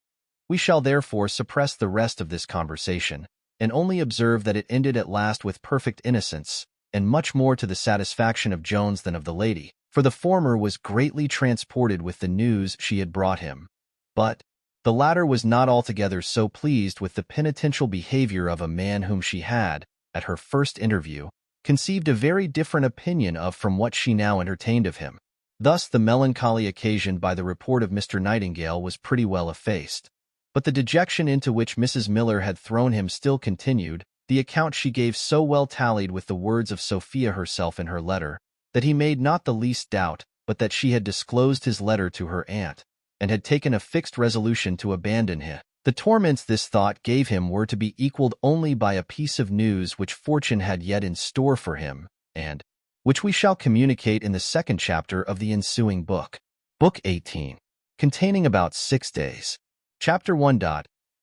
We shall therefore suppress the rest of this conversation, and only observe that it ended at last with perfect innocence, and much more to the satisfaction of Jones than of the lady, for the former was greatly transported with the news she had brought him. But the latter was not altogether so pleased with the penitential behavior of a man whom she had, at her first interview, conceived a very different opinion of from what she now entertained of him. Thus the melancholy occasioned by the report of Mr. Nightingale was pretty well effaced. But the dejection into which Mrs. Miller had thrown him still continued. The account she gave so well tallied with the words of Sophia herself in her letter, that he made not the least doubt but that she had disclosed his letter to her aunt, and had taken a fixed resolution to abandon him. The torments this thought gave him were to be equaled only by a piece of news which fortune had yet in store for him, and which we shall communicate in the second chapter of the ensuing book. Book 18, containing about 6 days. Chapter 1.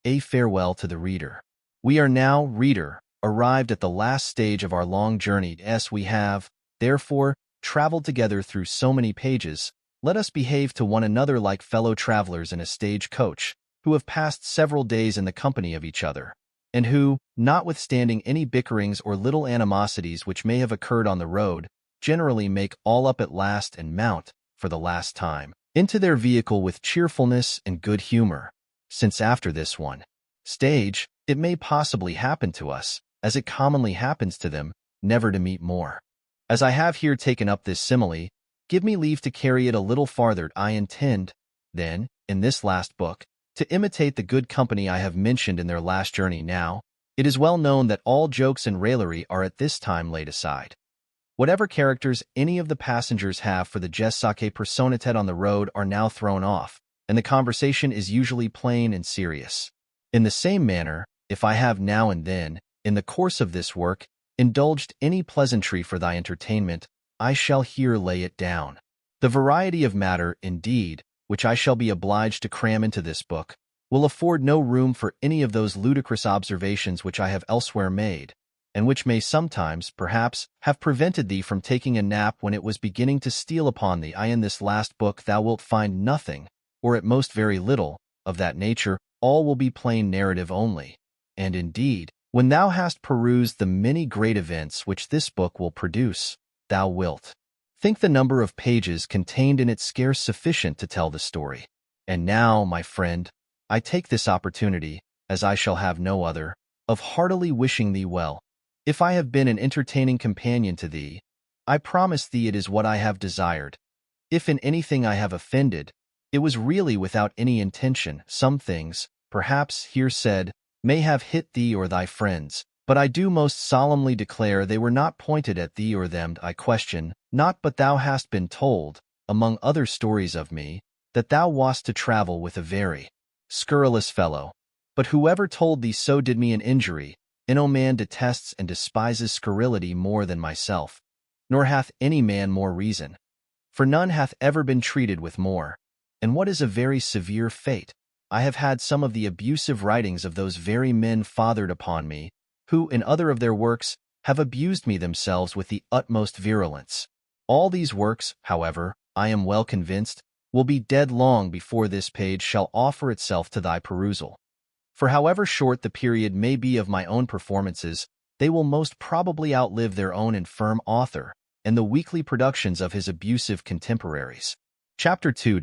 A farewell to the reader. We are now, reader, arrived at the last stage of our long journey. As we have, therefore, traveled together through so many pages, let us behave to one another like fellow travelers in a stage coach, who have passed several days in the company of each other, and who, notwithstanding any bickerings or little animosities which may have occurred on the road, generally make all up at last and mount, for the last time, into their vehicle with cheerfulness and good humor, since after this one stage, it may possibly happen to us, as it commonly happens to them, never to meet more. As I have here taken up this simile, give me leave to carry it a little farther. I intend, then, in this last book, to imitate the good company I have mentioned in their last journey. Now, it is well known that all jokes and raillery are at this time laid aside. Whatever characters any of the passengers have for the gestaque personated on the road are now thrown off, and the conversation is usually plain and serious. In the same manner, if I have now and then, in the course of this work, indulged any pleasantry for thy entertainment, I shall here lay it down. The variety of matter, indeed, which I shall be obliged to cram into this book, will afford no room for any of those ludicrous observations which I have elsewhere made, and which may sometimes, perhaps, have prevented thee from taking a nap when it was beginning to steal upon thee. In this last book thou wilt find nothing, or at most very little, of that nature, all will be plain narrative only. And indeed, when thou hast perused the many great events which this book will produce, thou wilt think the number of pages contained in it scarce sufficient to tell the story. And now, my friend, I take this opportunity, as I shall have no other, of heartily wishing thee well. If I have been an entertaining companion to thee, I promise thee it is what I have desired. If in anything I have offended, it was really without any intention. Some things, perhaps here said, may have hit thee or thy friends, but I do most solemnly declare they were not pointed at thee or them. I question not, but thou hast been told, among other stories of me, that thou wast to travel with a very scurrilous fellow. But whoever told thee so did me an injury. No man detests and despises scurrility more than myself, nor hath any man more reason. For none hath ever been treated with more, and what is a very severe fate. I have had some of the abusive writings of those very men fathered upon me, who, in other of their works, have abused me themselves with the utmost virulence. All these works, however, I am well convinced, will be dead long before this page shall offer itself to thy perusal. For however short the period may be of my own performances, they will most probably outlive their own infirm author and the weekly productions of his abusive contemporaries. Chapter 2.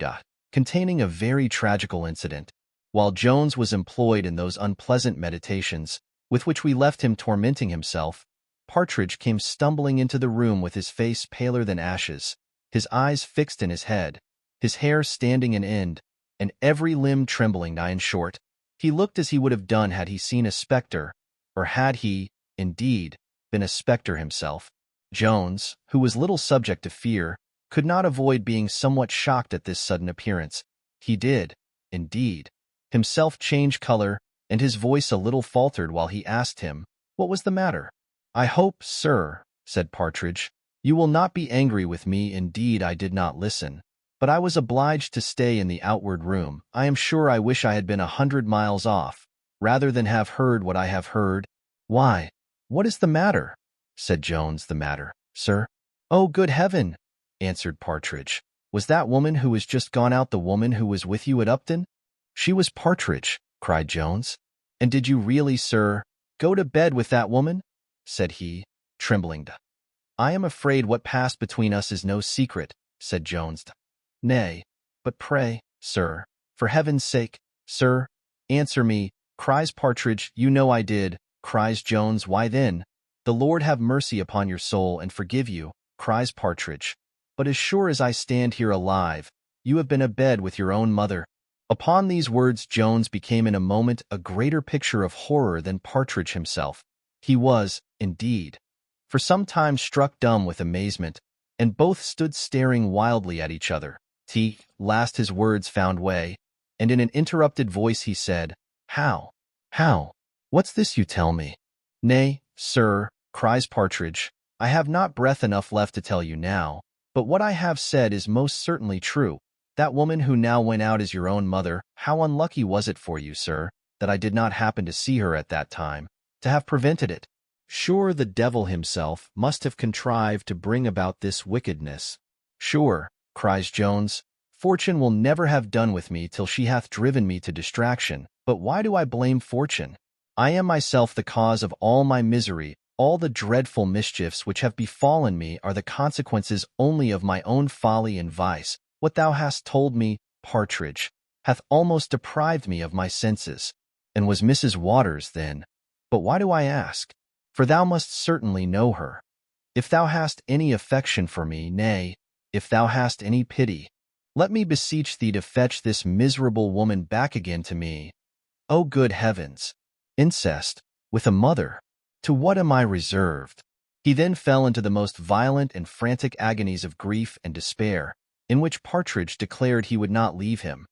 Containing a very tragical incident. While Jones was employed in those unpleasant meditations, with which we left him tormenting himself, Partridge came stumbling into the room with his face paler than ashes, his eyes fixed in his head, his hair standing in end, and every limb trembling. In short, he looked as he would have done had he seen a spectre, or had he, indeed, been a spectre himself. Jones, who was little subject to fear, could not avoid being somewhat shocked at this sudden appearance. He did, indeed, himself change color, and his voice a little faltered while he asked him what was the matter. "I hope, sir," said Partridge, "you will not be angry with me. Indeed, I did not listen, but I was obliged to stay in the outward room. I am sure I wish I had been 100 miles off, rather than have heard what I have heard." "Why, what is the matter?" said Jones. "The matter, sir? Oh, good heaven!" answered Partridge. "Was that woman who has just gone out the woman who was with you at Upton?" "She was." "Partridge," cried Jones. "And did you really, sir, go to bed with that woman?" said he, trembling. "I am afraid what passed between us is no secret," said Jones. "Nay, but pray, sir, for heaven's sake, sir, answer me," cries Partridge. "You know I did," cries Jones. "Why then, the Lord have mercy upon your soul and forgive you," cries Partridge. "But as sure as I stand here alive, you have been abed with your own mother." Upon these words Jones became in a moment a greater picture of horror than Partridge himself. He was, indeed, for some time struck dumb with amazement, and both stood staring wildly at each other. Last his words found way, and in an interrupted voice he said, How? What's this you tell me?" "Nay, sir," cries Partridge, "I have not breath enough left to tell you now, but what I have said is most certainly true. That woman who now went out is your own mother. How unlucky was it for you, sir, that I did not happen to see her at that time, to have prevented it. Sure the devil himself must have contrived to bring about this wickedness." "Sure," cries Jones, "Fortune will never have done with me till she hath driven me to distraction. But why do I blame Fortune? I am myself the cause of all my misery. All the dreadful mischiefs which have befallen me are the consequences only of my own folly and vice. What thou hast told me, Partridge, hath almost deprived me of my senses." "And was Mrs. Waters, then? But why do I ask? For thou must certainly know her. If thou hast any affection for me, nay, if thou hast any pity, let me beseech thee to fetch this miserable woman back again to me. Oh, good heavens! Incest, with a mother! To what am I reserved?" He then fell into the most violent and frantic agonies of grief and despair, in which Partridge declared he would not leave him.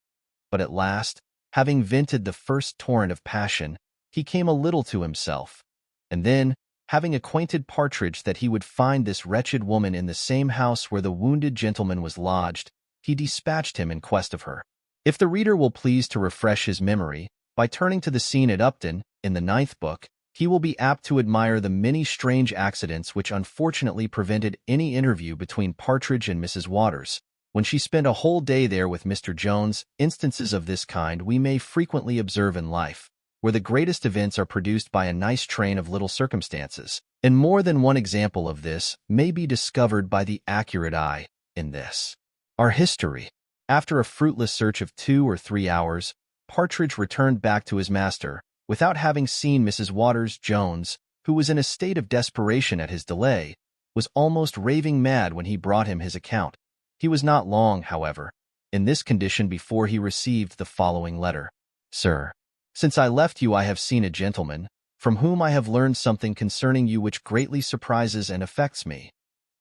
But at last, having vented the first torrent of passion, he came a little to himself, and then, having acquainted Partridge that he would find this wretched woman in the same house where the wounded gentleman was lodged, he dispatched him in quest of her. If the reader will please to refresh his memory, by turning to the scene at Upton, in the 9th book, he will be apt to admire the many strange accidents which unfortunately prevented any interview between Partridge and Mrs. Waters. when she spent a whole day there with Mr. Jones. Instances of this kind we may frequently observe in life, where the greatest events are produced by a nice train of little circumstances, and more than one example of this may be discovered by the accurate eye in this, our history. After a fruitless search of 2 or 3 hours, Partridge returned back to his master, without having seen Mrs. Waters. Jones, who was in a state of desperation at his delay, was almost raving mad when he brought him his account. He was not long, however, in this condition before he received the following letter. Sir, since I left you I have seen a gentleman, from whom I have learned something concerning you which greatly surprises and affects me.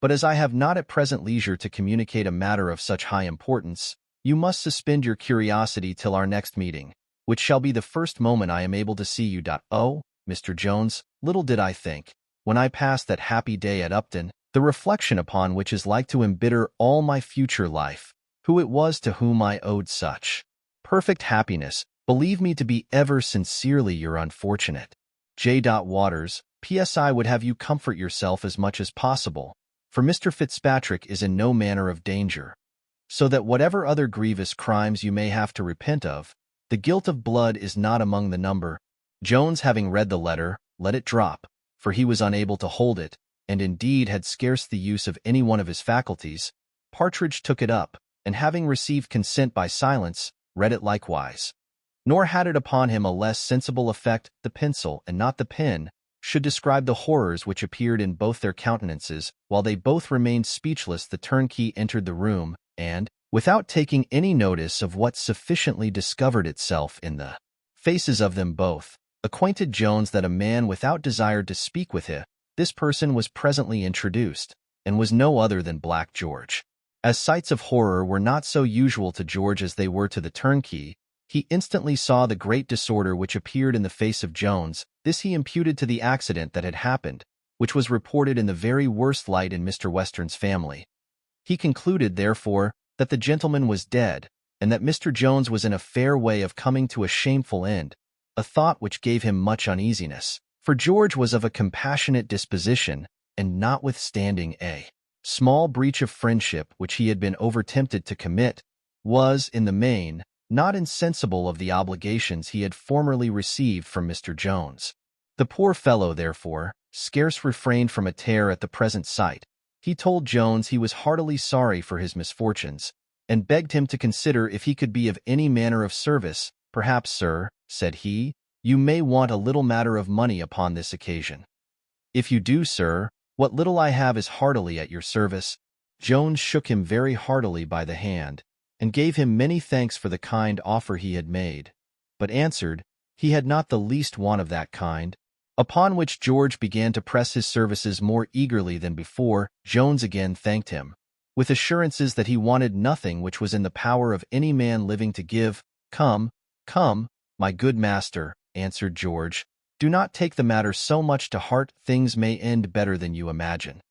But as I have not at present leisure to communicate a matter of such high importance, you must suspend your curiosity till our next meeting, which shall be the first moment I am able to see you. Oh, Mr. Jones, little did I think, when I passed that happy day at Upton, the reflection upon which is like to embitter all my future life, who it was to whom I owed such perfect happiness. Believe me to be ever sincerely your unfortunate J. Waters. P.S. I would have you comfort yourself as much as possible, for Mr. Fitzpatrick is in no manner of danger, so that whatever other grievous crimes you may have to repent of, the guilt of blood is not among the number. Jones, having read the letter, let it drop, for he was unable to hold it, and indeed had scarce the use of any one of his faculties. Partridge took it up, and having received consent by silence, read it likewise. Nor had it upon him a less sensible effect. The pencil, and not the pen, should describe the horrors which appeared in both their countenances. While they both remained speechless, the turnkey entered the room, and, without taking any notice of what sufficiently discovered itself in the faces of them both, acquainted Jones that a man without desired to speak with him. This person was presently introduced, and was no other than Black George. As sights of horror were not so usual to George as they were to the turnkey, he instantly saw the great disorder which appeared in the face of Jones. This he imputed to the accident that had happened, which was reported in the very worst light in Mr. Western's family. He concluded, therefore, that the gentleman was dead, and that Mr. Jones was in a fair way of coming to a shameful end, a thought which gave him much uneasiness, for George was of a compassionate disposition, and notwithstanding a small breach of friendship which he had been over-tempted to commit, was, in the main, not insensible of the obligations he had formerly received from Mr. Jones. The poor fellow, therefore, scarce refrained from a tear at the present sight. He told Jones he was heartily sorry for his misfortunes, and begged him to consider if he could be of any manner of service. Perhaps, sir, said he, you may want a little matter of money upon this occasion. If you do, sir, what little I have is heartily at your service. Jones shook him very heartily by the hand, and gave him many thanks for the kind offer he had made, but answered, he had not the least want of that kind. Upon which George began to press his services more eagerly than before. Jones again thanked him, with assurances that he wanted nothing which was in the power of any man living to give. Come, my good master, answered George, do not take the matter so much to heart. Things may end better than you imagine.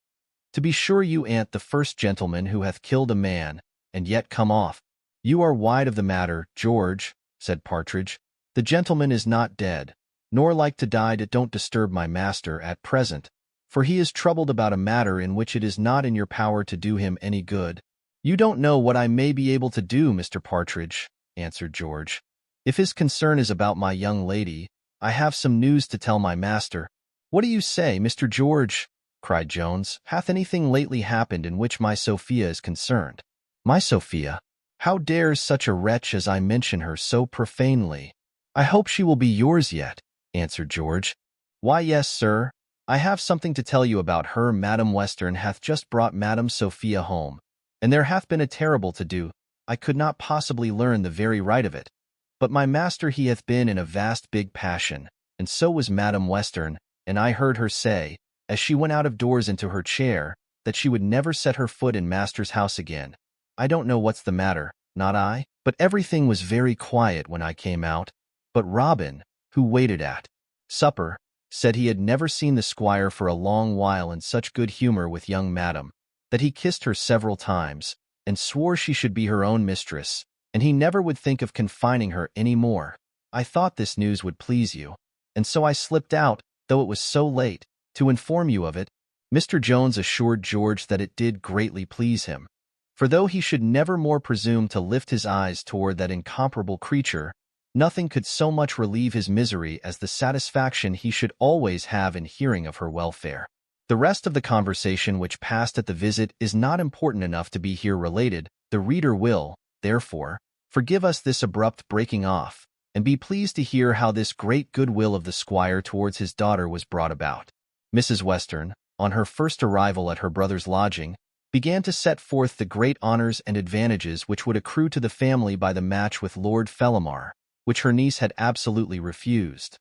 To be sure you ain't the first gentleman who hath killed a man, and yet come off. You are wide of the matter, George, said Partridge. The gentleman is not dead, nor like to die. It don't disturb my master at present, for he is troubled about a matter in which it is not in your power to do him any good. You don't know what I may be able to do, Mr. Partridge, answered George. If his concern is about my young lady, I have some news to tell my master. What do you say, Mr. George? Cried Jones. Hath anything lately happened in which my Sophia is concerned? My Sophia? How dares such a wretch as I mention her so profanely? I hope she will be yours yet, answered George. Why, yes, sir, I have something to tell you about her. Madam Western hath just brought Madam Sophia home, and there hath been a terrible to-do. I could not possibly learn the very right of it. But my master he hath been in a vast big passion, and so was Madam Western, and I heard her say, as she went out of doors into her chair, that she would never set her foot in master's house again. I don't know what's the matter, not I, but everything was very quiet when I came out. But Robin, who waited at supper, said he had never seen the squire for a long while in such good humor with young madam, that he kissed her several times, and swore she should be her own mistress, and he never would think of confining her any more. I thought this news would please you, and so I slipped out, though it was so late, to inform you of it. Mr. Jones assured George that it did greatly please him. For though he should never more presume to lift his eyes toward that incomparable creature, nothing could so much relieve his misery as the satisfaction he should always have in hearing of her welfare. The rest of the conversation which passed at the visit is not important enough to be here related. The reader will, therefore, forgive us this abrupt breaking off, and be pleased to hear how this great goodwill of the squire towards his daughter was brought about. Mrs. Western, on her first arrival at her brother's lodging, began to set forth the great honors and advantages which would accrue to the family by the match with Lord Fellamar, which her niece had absolutely refused.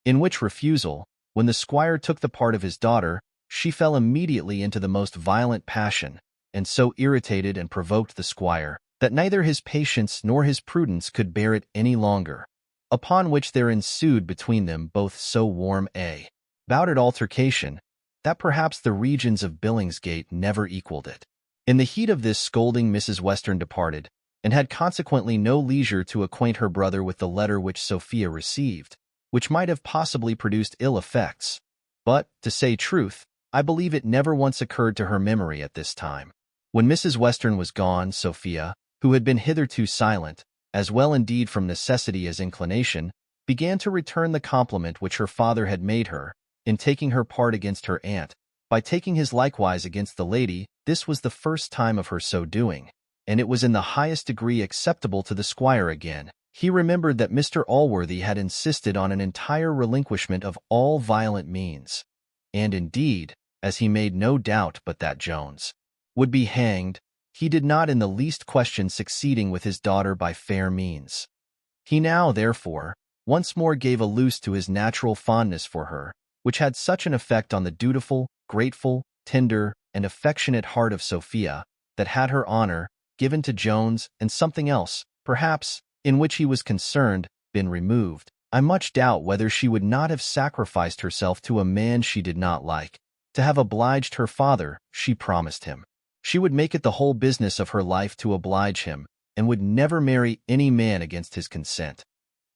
In which refusal, when the squire took the part of his daughter, she fell immediately into the most violent passion, and so irritated and provoked the squire, that neither his patience nor his prudence could bear it any longer, upon which there ensued between them both so warm a bout at altercation, that perhaps the regions of Billingsgate never equaled it. In the heat of this scolding Mrs. Western departed, and had consequently no leisure to acquaint her brother with the letter which Sophia received, which might have possibly produced ill effects. But, to say truth, I believe it never once occurred to her memory at this time. When Mrs. Western was gone, Sophia, who had been hitherto silent, as well indeed from necessity as inclination, began to return the compliment which her father had made her, in taking her part against her aunt, by taking his likewise against the lady. This was the first time of her so doing, and it was in the highest degree acceptable to the squire again. He remembered that Mr. Allworthy had insisted on an entire relinquishment of all violent means, and indeed, as he made no doubt but that Jones would be hanged, he did not in the least question succeeding with his daughter by fair means. He now, therefore, once more gave a loose to his natural fondness for her, which had such an effect on the dutiful, grateful, tender, and affectionate heart of Sophia, that had her honor, given to Jones, and something else, perhaps, in which he was concerned, been removed, I much doubt whether she would not have sacrificed herself to a man she did not like. To have obliged her father, she promised him. She would make it the whole business of her life to oblige him, and would never marry any man against his consent,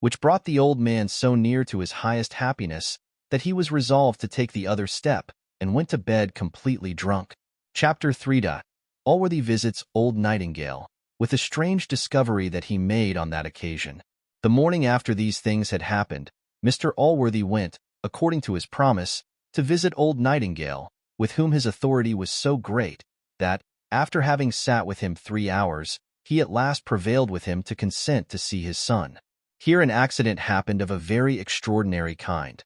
which brought the old man so near to his highest happiness that he was resolved to take the other step, and went to bed completely drunk. Chapter III. Allworthy visits old Nightingale, with a strange discovery that he made on that occasion. The morning after these things had happened, Mr. Allworthy went, according to his promise, to visit old Nightingale, with whom his authority was so great, that, after having sat with him 3 hours, he at last prevailed with him to consent to see his son. Here an accident happened of a very extraordinary kind.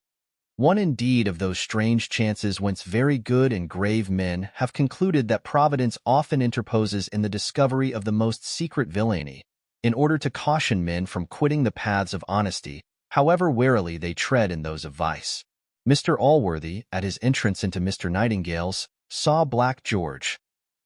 One indeed of those strange chances whence very good and grave men have concluded that Providence often interposes in the discovery of the most secret villainy, in order to caution men from quitting the paths of honesty, however warily they tread in those of vice. Mr. Allworthy, at his entrance into Mr. Nightingale's, saw Black George.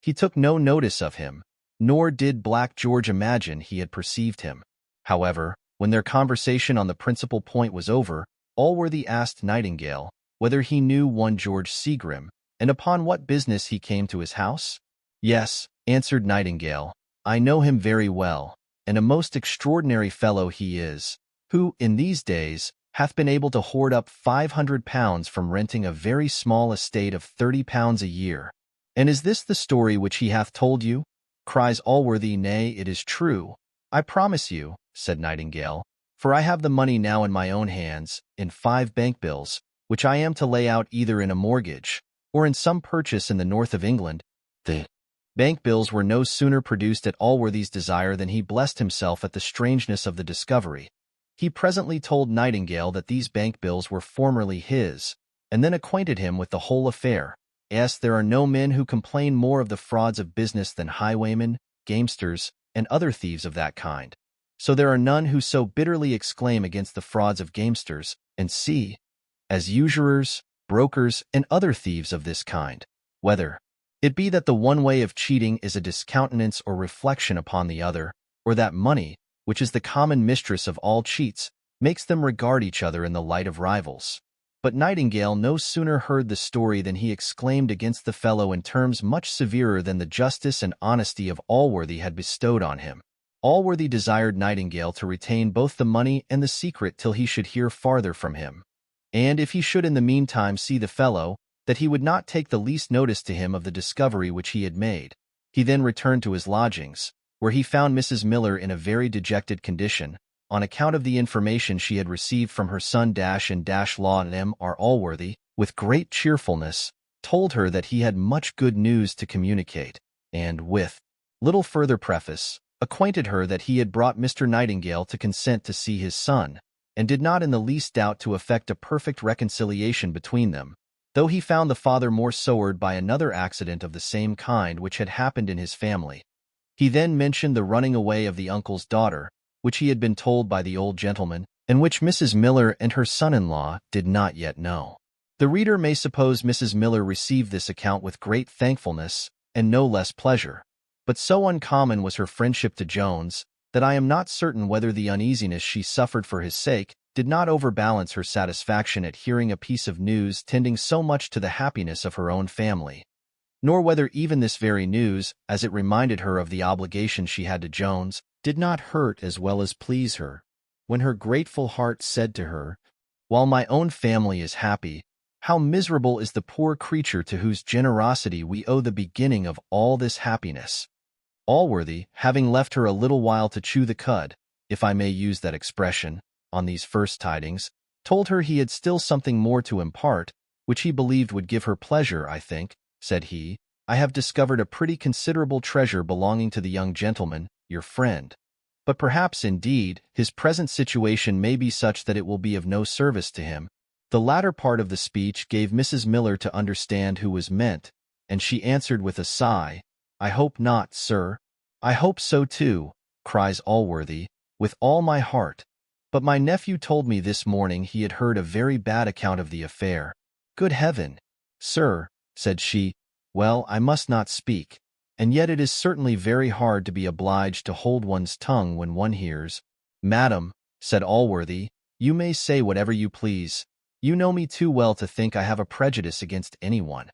He took no notice of him, nor did Black George imagine he had perceived him. However, when their conversation on the principal point was over, Allworthy asked Nightingale whether he knew one George Seagrim, and upon what business he came to his house. Yes, answered Nightingale, I know him very well, and a most extraordinary fellow he is, who, in these days, hath been able to hoard up £500 from renting a very small estate of £30 a year. And is this the story which he hath told you? Cries Allworthy. Nay, it is true, I promise you, said Nightingale, for I have the money now in my own hands, in 5 bank bills, which I am to lay out either in a mortgage, or in some purchase in the north of England. The bank bills were no sooner produced at Allworthy's desire than he blessed himself at the strangeness of the discovery. He presently told Nightingale that these bank bills were formerly his, and then acquainted him with the whole affair. Yes, there are no men who complain more of the frauds of business than highwaymen, gamesters, and other thieves of that kind. So there are none who so bitterly exclaim against the frauds of gamesters, and see, as usurers, brokers, and other thieves of this kind, whether it be that the one way of cheating is a discountenance or reflection upon the other, or that money, which is the common mistress of all cheats, makes them regard each other in the light of rivals. But Nightingale no sooner heard the story than he exclaimed against the fellow in terms much severer than the justice and honesty of Allworthy had bestowed on him. Allworthy desired Nightingale to retain both the money and the secret till he should hear farther from him, and if he should in the meantime see the fellow, that he would not take the least notice to him of the discovery which he had made. He then returned to his lodgings, where he found Mrs. Miller in a very dejected condition, on account of the information she had received from her son and Law and M.R. Allworthy. With great cheerfulness, told her that he had much good news to communicate, and, with little further preface, acquainted her that he had brought Mr. Nightingale to consent to see his son, and did not in the least doubt to effect a perfect reconciliation between them, though he found the father more sorrowed by another accident of the same kind which had happened in his family. He then mentioned the running away of the uncle's daughter, which he had been told by the old gentleman, and which Mrs. Miller and her son-in-law did not yet know. The reader may suppose Mrs. Miller received this account with great thankfulness and no less pleasure, but so uncommon was her friendship to Jones that I am not certain whether the uneasiness she suffered for his sake did not overbalance her satisfaction at hearing a piece of news tending so much to the happiness of her own family, nor whether even this very news, as it reminded her of the obligation she had to Jones, did not hurt as well as please her, when her grateful heart said to her, "While my own family is happy, how miserable is the poor creature to whose generosity we owe the beginning of all this happiness." Allworthy, having left her a little while to chew the cud, if I may use that expression, on these first tidings, told her he had still something more to impart, which he believed would give her pleasure. "I think," said he, "I have discovered a pretty considerable treasure belonging to the young gentleman, your friend. But perhaps, indeed, his present situation may be such that it will be of no service to him." The latter part of the speech gave Mrs. Miller to understand who was meant, and she answered with a sigh, "I hope not, sir." "I hope so too," cries Allworthy, "with all my heart. But my nephew told me this morning he had heard a very bad account of the affair." "Good heaven, sir," said she, "well, I must not speak, and yet it is certainly very hard to be obliged to hold one's tongue when one hears." "Madam," said Allworthy, "you may say whatever you please. You know me too well to think I have a prejudice against anyone.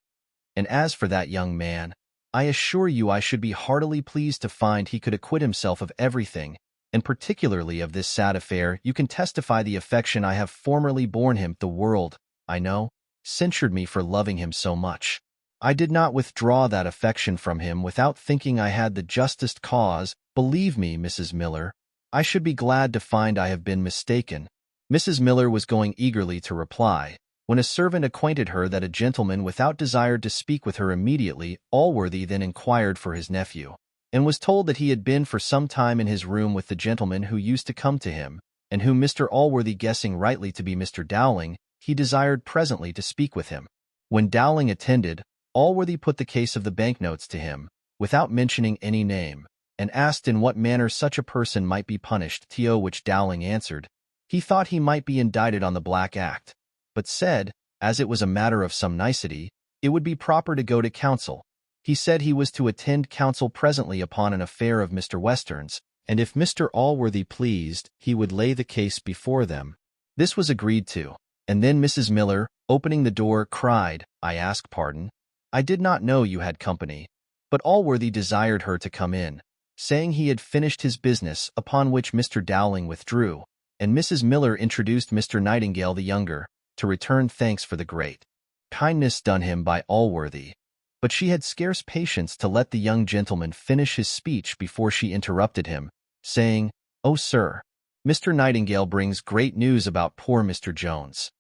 And as for that young man, I assure you I should be heartily pleased to find he could acquit himself of everything, and particularly of this sad affair. You can testify the affection I have formerly borne him. The world, I know, censured me for loving him so much. I did not withdraw that affection from him without thinking I had the justest cause. Believe me, Mrs. Miller, I should be glad to find I have been mistaken." Mrs. Miller was going eagerly to reply, when a servant acquainted her that a gentleman without desired to speak with her immediately. Allworthy then inquired for his nephew, and was told that he had been for some time in his room with the gentleman who used to come to him, and whom Mr. Allworthy guessing rightly to be Mr. Dowling, he desired presently to speak with him. When Dowling attended, Allworthy put the case of the banknotes to him, without mentioning any name, and asked in what manner such a person might be punished. To which Dowling answered, he thought he might be indicted on the Black Act, but said, as it was a matter of some nicety, it would be proper to go to counsel. He said he was to attend counsel presently upon an affair of Mr. Western's, and if Mr. Allworthy pleased, he would lay the case before them. This was agreed to, and then Mrs. Miller, opening the door, cried, "I ask pardon. I did not know you had company." But Allworthy desired her to come in, saying he had finished his business, upon which Mr. Dowling withdrew, and Mrs. Miller introduced Mr. Nightingale the younger, to return thanks for the great kindness done him by Allworthy. But she had scarce patience to let the young gentleman finish his speech before she interrupted him, saying, "Oh, sir, Mr. Nightingale brings great news about poor Mr. Jones.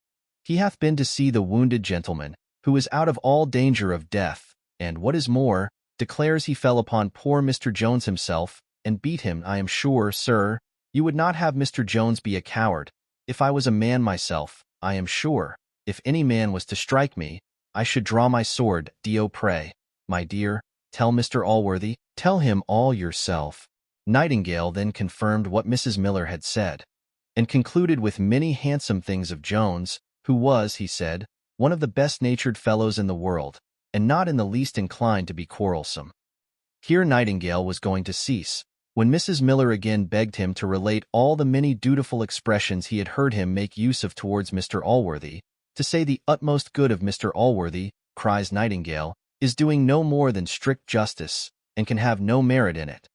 He hath been to see the wounded gentleman, who is out of all danger of death, and, what is more, declares he fell upon poor Mr. Jones himself, and beat him. I am sure, sir, you would not have Mr. Jones be a coward. If I was a man myself, I am sure, if any man was to strike me, I should draw my sword. Do pray, my dear, tell Mr. Allworthy, tell him all yourself." Nightingale then confirmed what Mrs. Miller had said, and concluded with many handsome things of Jones, who was, he said, one of the best-natured fellows in the world, and not in the least inclined to be quarrelsome. Here Nightingale was going to cease, when Mrs. Miller again begged him to relate all the many dutiful expressions he had heard him make use of towards Mr. Allworthy. "To say the utmost good of Mr. Allworthy," cries Nightingale, "is doing no more than strict justice, and can have no merit in it.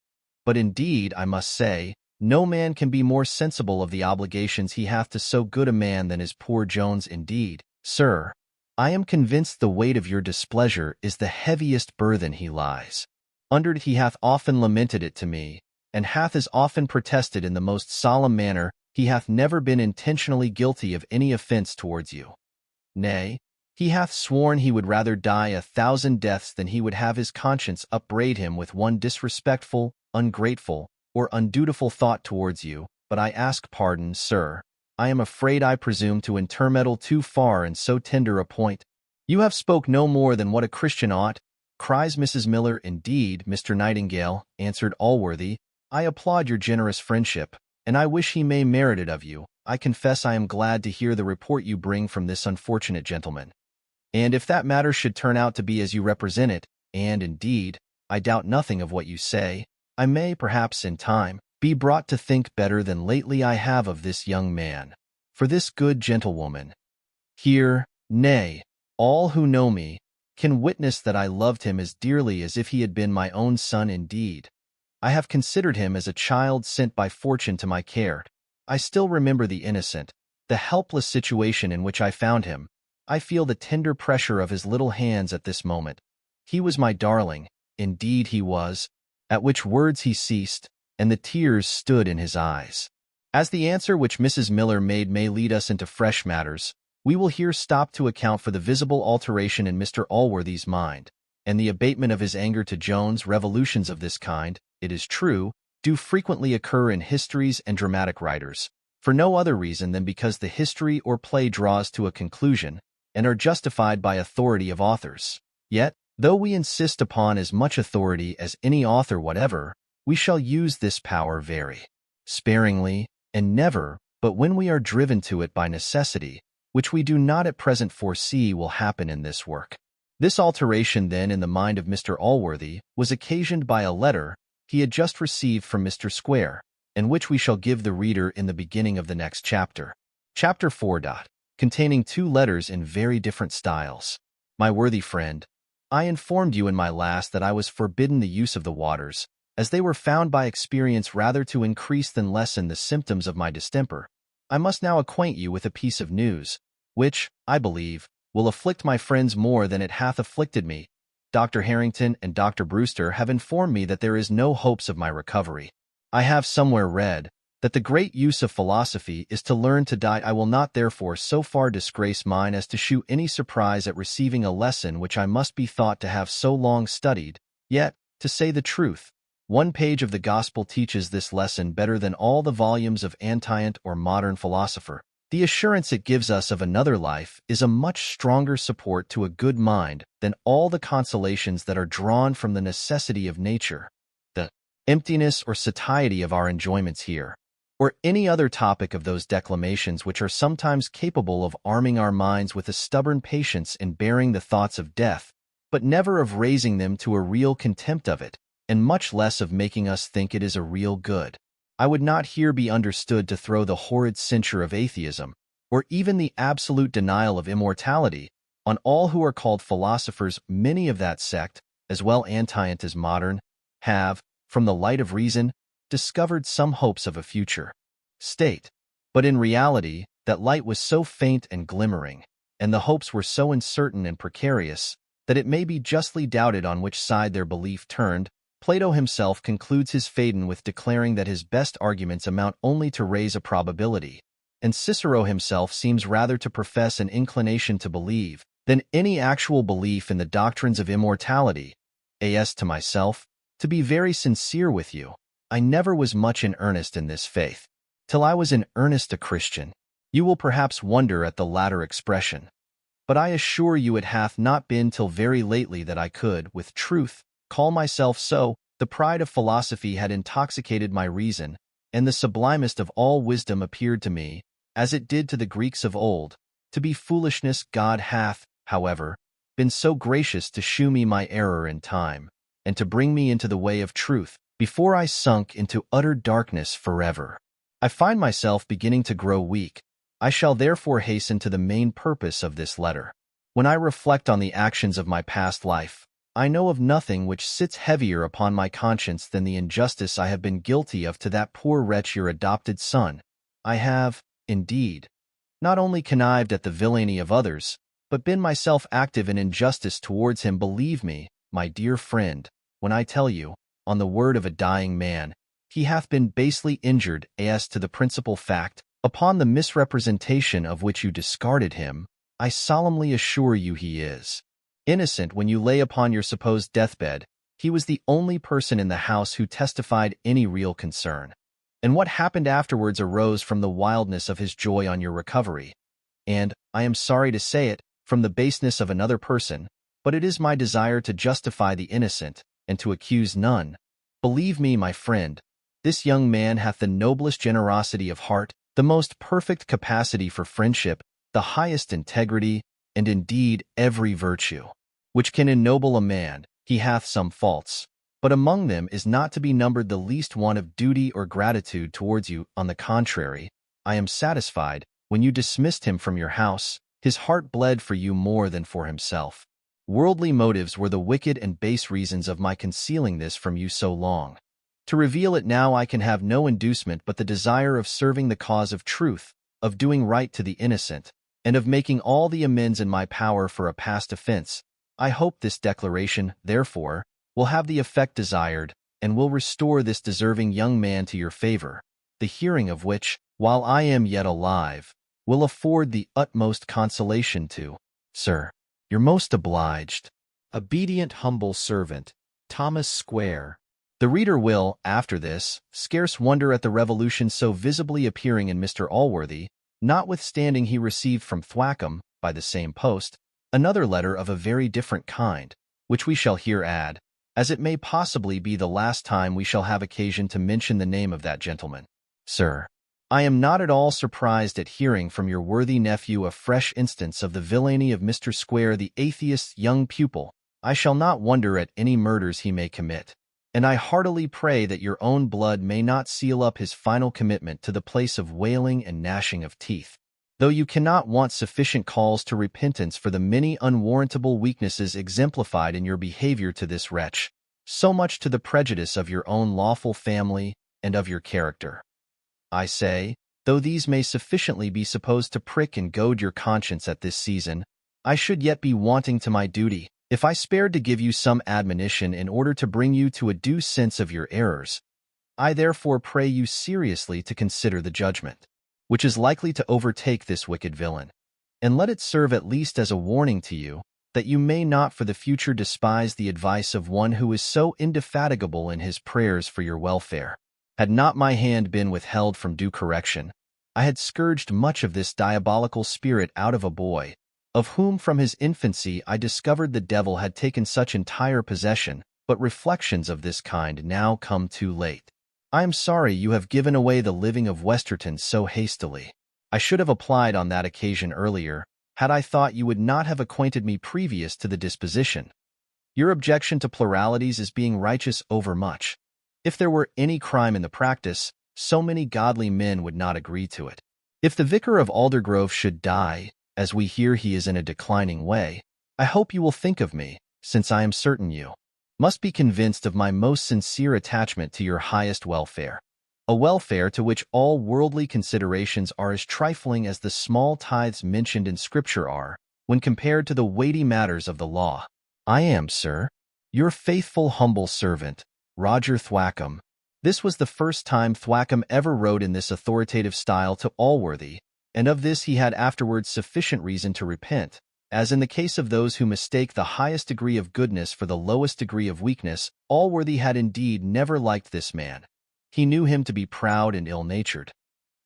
But indeed, I must say, no man can be more sensible of the obligations he hath to so good a man than is poor Jones. Indeed, sir, I am convinced the weight of your displeasure is the heaviest burthen he lies Under it he hath often lamented it to me, and hath as often protested in the most solemn manner he hath never been intentionally guilty of any offense towards you. Nay, he hath sworn he would rather die 1,000 deaths than he would have his conscience upbraid him with one disrespectful, ungrateful, or undutiful thought towards you. But I ask pardon, sir. I am afraid I presume to intermeddle too far in so tender a point. You have spoke no more than what a Christian ought, cries Mrs. Miller. Indeed, Mr. Nightingale, answered Allworthy, I applaud your generous friendship, and I wish he may merit it of you. I confess I am glad to hear the report you bring from this unfortunate gentleman. And if that matter should turn out to be as you represent it, and indeed, I doubt nothing of what you say, I may, perhaps in time, be brought to think better than lately I have of this young man. For this good gentlewoman here, nay, all who know me, can witness that I loved him as dearly as if he had been my own son indeed. I have considered him as a child sent by fortune to my care. I still remember the innocent, the helpless situation in which I found him. I feel the tender pressure of his little hands at this moment. He was my darling, indeed he was, at which words he ceased, and the tears stood in his eyes. As the answer which Mrs. Miller made may lead us into fresh matters, we will here stop to account for the visible alteration in Mr. Allworthy's mind, and the abatement of his anger to Jones. Revolutions of this kind, it is true, do frequently occur in histories and dramatic writers, for no other reason than because the history or play draws to a conclusion, and are justified by authority of authors. Yet, though we insist upon as much authority as any author whatever, we shall use this power very sparingly, and never, but when we are driven to it by necessity, which we do not at present foresee will happen in this work. This alteration then in the mind of Mr. Allworthy was occasioned by a letter he had just received from Mr. Square, and which we shall give the reader in the beginning of the next chapter. Chapter 4. Containing 2 letters in very different styles. My worthy friend, I informed you in my last that I was forbidden the use of the waters, as they were found by experience rather to increase than lessen the symptoms of my distemper. I must now acquaint you with a piece of news, which, I believe, will afflict my friends more than it hath afflicted me. Dr. Harrington and Dr. Brewster have informed me that there is no hopes of my recovery. I have somewhere read that the great use of philosophy is to learn to die. I will not therefore so far disgrace mine as to shew any surprise at receiving a lesson which I must be thought to have so long studied. Yet, to say the truth, 1 page of the Gospel teaches this lesson better than all the volumes of antient or modern philosopher. The assurance it gives us of another life is a much stronger support to a good mind than all the consolations that are drawn from the necessity of nature, the emptiness or satiety of our enjoyments here, or any other topic of those declamations which are sometimes capable of arming our minds with a stubborn patience in bearing the thoughts of death, but never of raising them to a real contempt of it, and much less of making us think it is a real good. I would not here be understood to throw the horrid censure of atheism, or even the absolute denial of immortality, on all who are called philosophers. Many of that sect, as well antient as modern, have, from the light of reason, discovered some hopes of a future state, but in reality that light was so faint and glimmering, and the hopes were so uncertain and precarious, that it may be justly doubted on which side their belief turned. Plato himself concludes his Phaedon with declaring that his best arguments amount only to raise a probability, and Cicero himself seems rather to profess an inclination to believe than any actual belief in the doctrines of immortality. As to myself, to be very sincere with you, I never was much in earnest in this faith, till I was in earnest a Christian. You will perhaps wonder at the latter expression, but I assure you it hath not been till very lately that I could, with truth, call myself so. The pride of philosophy had intoxicated my reason, and the sublimest of all wisdom appeared to me, as it did to the Greeks of old, to be foolishness. God hath, however, been so gracious to shew me my error in time, and to bring me into the way of truth, before I sunk into utter darkness forever. I find myself beginning to grow weak. I shall therefore hasten to the main purpose of this letter. When I reflect on the actions of my past life, I know of nothing which sits heavier upon my conscience than the injustice I have been guilty of to that poor wretch your adopted son. I have, indeed, not only connived at the villainy of others, but been myself active in injustice towards him. Believe me, my dear friend, when I tell you, on the word of a dying man, he hath been basely injured as to the principal fact, upon the misrepresentation of which you discarded him, I solemnly assure you he is innocent. When you lay upon your supposed deathbed, he was the only person in the house who testified any real concern. And what happened afterwards arose from the wildness of his joy on your recovery, and, I am sorry to say it, from the baseness of another person, but it is my desire to justify the innocent, and to accuse none. Believe me, my friend, this young man hath the noblest generosity of heart, the most perfect capacity for friendship, the highest integrity, and indeed every virtue, which can ennoble a man. He hath some faults, but among them is not to be numbered the least one of duty or gratitude towards you. On the contrary, I am satisfied, when you dismissed him from your house, his heart bled for you more than for himself. Worldly motives were the wicked and base reasons of my concealing this from you so long. To reveal it now I can have no inducement but the desire of serving the cause of truth, of doing right to the innocent, and of making all the amends in my power for a past offense. I hope this declaration, therefore, will have the effect desired, and will restore this deserving young man to your favor, the hearing of which, while I am yet alive, will afford the utmost consolation to, Sir, your most obliged, obedient humble servant, Thomas Square. The reader will, after this, scarce wonder at the revolution so visibly appearing in Mr. Allworthy, notwithstanding he received from Thwackum, by the same post, another letter of a very different kind, which we shall here add, as it may possibly be the last time we shall have occasion to mention the name of that gentleman. Sir, I am not at all surprised at hearing from your worthy nephew a fresh instance of the villainy of Mr. Square, the atheist's young pupil. I shall not wonder at any murders he may commit, and I heartily pray that your own blood may not seal up his final commitment to the place of wailing and gnashing of teeth, though you cannot want sufficient calls to repentance for the many unwarrantable weaknesses exemplified in your behavior to this wretch, so much to the prejudice of your own lawful family and of your character. I say, though these may sufficiently be supposed to prick and goad your conscience at this season, I should yet be wanting to my duty, if I spared to give you some admonition in order to bring you to a due sense of your errors. I therefore pray you seriously to consider the judgment, which is likely to overtake this wicked villain, and let it serve at least as a warning to you, that you may not for the future despise the advice of one who is so indefatigable in his prayers for your welfare. Had not my hand been withheld from due correction, I had scourged much of this diabolical spirit out of a boy, of whom from his infancy I discovered the devil had taken such entire possession, but reflections of this kind now come too late. I am sorry you have given away the living of Westerton so hastily. I should have applied on that occasion earlier, had I thought you would not have acquainted me previous to the disposition. Your objection to pluralities is being righteous overmuch. If there were any crime in the practice, so many godly men would not agree to it. If the vicar of Aldergrove should die, as we hear he is in a declining way, I hope you will think of me, since I am certain you must be convinced of my most sincere attachment to your highest welfare, a welfare to which all worldly considerations are as trifling as the small tithes mentioned in Scripture are, when compared to the weighty matters of the law. I am, sir, your faithful humble servant, Roger Thwackum. This was the first time Thwackum ever wrote in this authoritative style to Allworthy, and of this he had afterwards sufficient reason to repent, as in the case of those who mistake the highest degree of goodness for the lowest degree of weakness. Allworthy had indeed never liked this man. He knew him to be proud and ill-natured.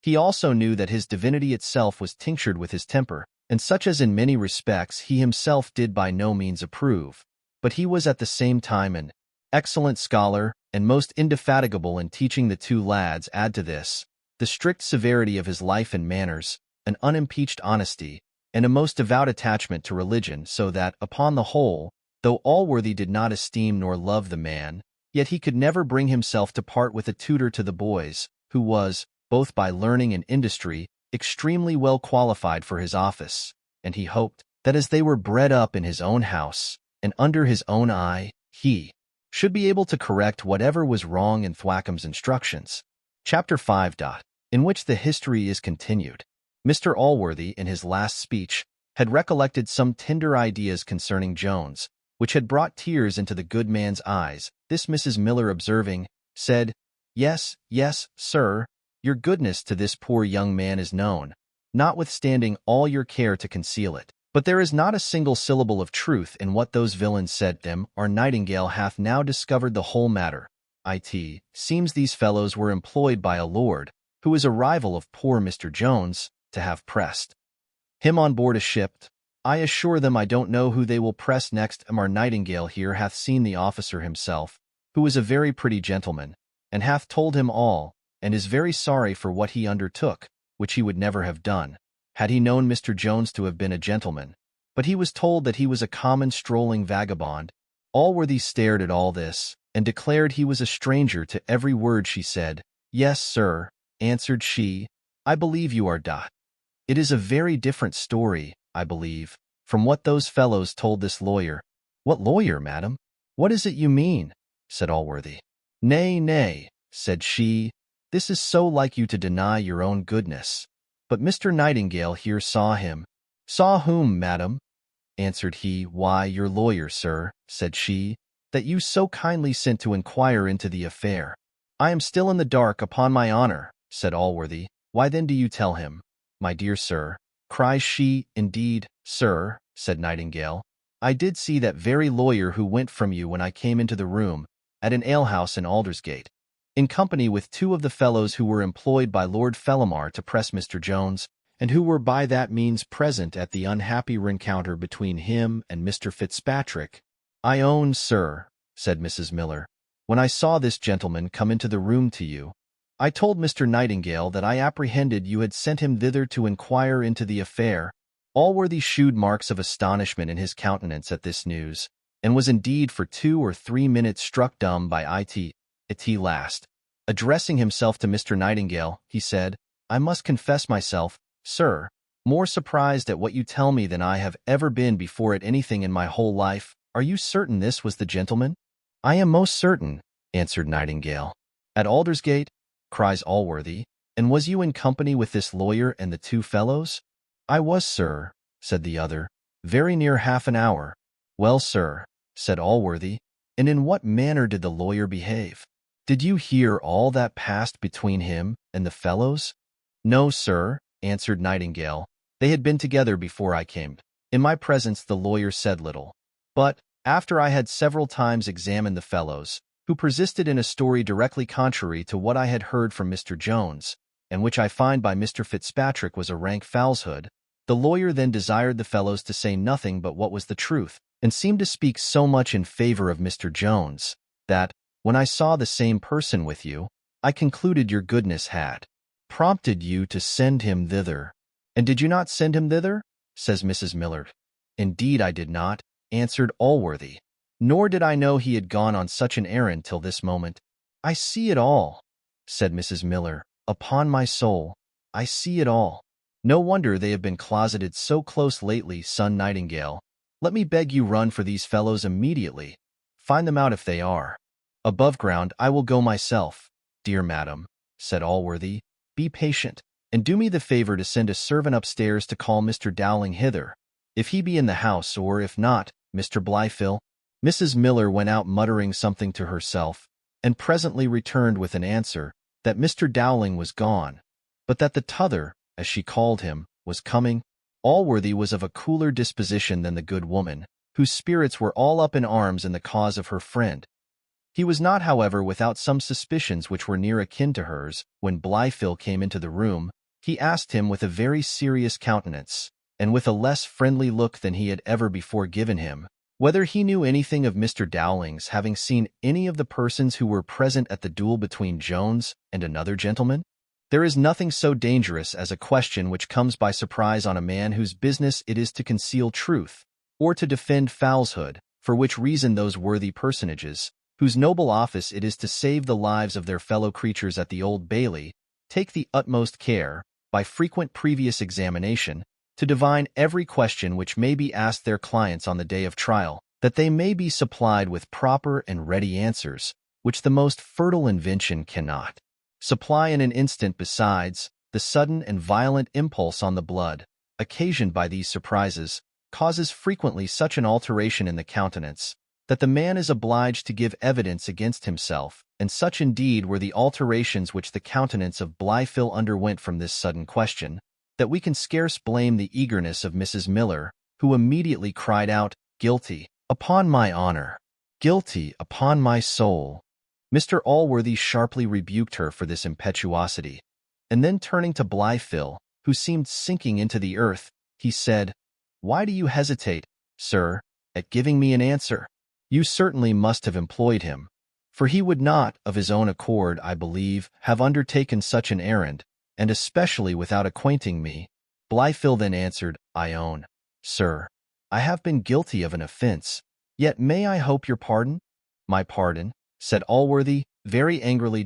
He also knew that his divinity itself was tinctured with his temper, and such as in many respects he himself did by no means approve. But he was at the same time an excellent scholar, and most indefatigable in teaching the two lads. Add to this the strict severity of his life and manners, an unimpeached honesty, and a most devout attachment to religion, so that, upon the whole, though Allworthy did not esteem nor love the man, yet he could never bring himself to part with a tutor to the boys, who was, both by learning and industry, extremely well qualified for his office, and he hoped that as they were bred up in his own house, and under his own eye, he should be able to correct whatever was wrong in Thwackham's instructions. Chapter 5. In which the history is continued. Mr. Allworthy, in his last speech, had recollected some tender ideas concerning Jones, which had brought tears into the good man's eyes. This Mrs. Miller observing, said, "Yes, yes, sir, your goodness to this poor young man is known, notwithstanding all your care to conceal it. But there is not a single syllable of truth in what those villains said them. Our Nightingale hath now discovered the whole matter. It seems these fellows were employed by a lord, who is a rival of poor Mr. Jones, to have pressed him on board a ship. I assure them I don't know who they will press next. Our Nightingale here hath seen the officer himself, who is a very pretty gentleman, and hath told him all, and is very sorry for what he undertook, which he would never have done, had he known Mr. Jones to have been a gentleman. But he was told that he was a common strolling vagabond. Allworthy stared at all this, and declared he was a stranger to every word she said. "Yes, sir," answered she, "I believe you are. It is a very different story, I believe, from what those fellows told this lawyer." "What lawyer, madam? What is it you mean?" said Allworthy. "Nay, nay," said she, "this is so like you to deny your own goodness. But Mr. Nightingale here saw him." "Saw whom, madam?" answered he. "Why, your lawyer, sir," said she, "that you so kindly sent to inquire into the affair." "I am still in the dark, upon my honor," said Allworthy. "Why then do you tell him?" "My dear sir," cries she. "Indeed, sir," said Nightingale, "I did see that very lawyer who went from you when I came into the room, at an alehouse in Aldersgate, in company with two of the fellows who were employed by Lord Fellamar to press Mr. Jones, and who were by that means present at the unhappy rencounter between him and Mr. Fitzpatrick. I own, sir," said Mrs. Miller, "when I saw this gentleman come into the room to you, I told Mr. Nightingale that I apprehended you had sent him thither to inquire into the affair." Allworthy shewed marks of astonishment in his countenance at this news, and was indeed for 2 or 3 minutes struck dumb by it. At last, addressing himself to Mr. Nightingale, he said, "I must confess myself, sir, more surprised at what you tell me than I have ever been before at anything in my whole life. Are you certain this was the gentleman?" "I am most certain," answered Nightingale. "At Aldersgate?" cries Allworthy. "And was you in company with this lawyer and the two fellows?" "I was, sir," said the other, "very near half an hour." "Well, sir," said Allworthy, "and in what manner did the lawyer behave? Did you hear all that passed between him and the fellows?" "No, sir," answered Nightingale. "They had been together before I came. In my presence the lawyer said little. But, after I had several times examined the fellows, who persisted in a story directly contrary to what I had heard from Mr. Jones, and which I find by Mr. Fitzpatrick was a rank falsehood, the lawyer then desired the fellows to say nothing but what was the truth, and seemed to speak so much in favor of Mr. Jones, that, when I saw the same person with you, I concluded your goodness had prompted you to send him thither." "And did you not send him thither?" says Mrs. Miller. "Indeed I did not," answered Allworthy, "nor did I know he had gone on such an errand till this moment." "I see it all," said Mrs. Miller. "Upon my soul, I see it all. No wonder they have been closeted so close lately. Son Nightingale, let me beg you run for these fellows immediately. Find them out if they are. Above ground I will go myself." "Dear madam," said Allworthy, "be patient, and do me the favor to send a servant upstairs to call Mr. Dowling hither, if he be in the house, or if not, Mr. Blifil." Mrs. Miller went out muttering something to herself, and presently returned with an answer that Mr. Dowling was gone, but that the t'other, as she called him, was coming. Allworthy was of a cooler disposition than the good woman, whose spirits were all up in arms in the cause of her friend. He was not, however, without some suspicions which were near akin to hers. When Blifil came into the room, he asked him with a very serious countenance, and with a less friendly look than he had ever before given him, whether he knew anything of Mr. Dowling's having seen any of the persons who were present at the duel between Jones and another gentleman. There is nothing so dangerous as a question which comes by surprise on a man whose business it is to conceal truth, or to defend falsehood, for which reason those worthy personages, whose noble office it is to save the lives of their fellow creatures at the Old Bailey, take the utmost care, by frequent previous examination, to divine every question which may be asked their clients on the day of trial, that they may be supplied with proper and ready answers, which the most fertile invention cannot supply in an instant. Besides, the sudden and violent impulse on the blood, occasioned by these surprises, causes frequently such an alteration in the countenance, that the man is obliged to give evidence against himself, and such indeed were the alterations which the countenance of Blifil underwent from this sudden question, that we can scarce blame the eagerness of Mrs. Miller, who immediately cried out, "Guilty, upon my honor! Guilty, upon my soul!" Mr. Allworthy sharply rebuked her for this impetuosity, and then turning to Blifil, who seemed sinking into the earth, he said, "Why do you hesitate, sir, at giving me an answer? You certainly must have employed him, for he would not, of his own accord, I believe, have undertaken such an errand, and especially without acquainting me." Blifil then answered, "I own, sir, I have been guilty of an offense, yet may I hope your pardon?" "My pardon?" said Allworthy, very angrily.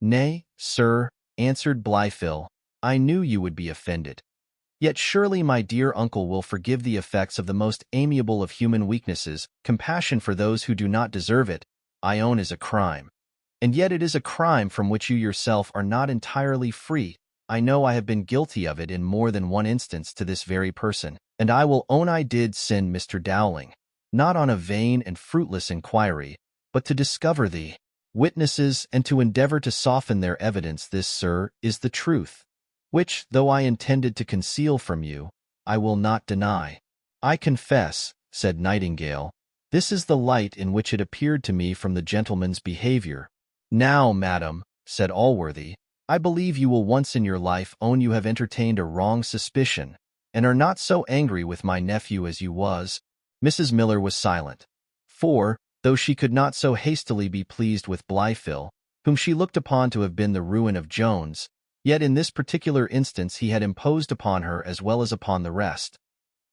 "Nay, sir," answered Blifil, "I knew you would be offended. Yet surely my dear uncle will forgive the effects of the most amiable of human weaknesses. Compassion for those who do not deserve it, I own, is a crime. And yet it is a crime from which you yourself are not entirely free. I know I have been guilty of it in more than one instance to this very person, and I will own I did send Mr. Dowling, not on a vain and fruitless inquiry, but to discover the witnesses and to endeavor to soften their evidence. This, sir, is the truth, which, though I intended to conceal from you, I will not deny." "I confess," said Nightingale, "this is the light in which it appeared to me from the gentleman's behavior." "Now, madam," said Allworthy, "I believe you will once in your life own you have entertained a wrong suspicion, and are not so angry with my nephew as you was." Mrs. Miller was silent, for, though she could not so hastily be pleased with Blifil, whom she looked upon to have been the ruin of Jones, yet in this particular instance he had imposed upon her as well as upon the rest.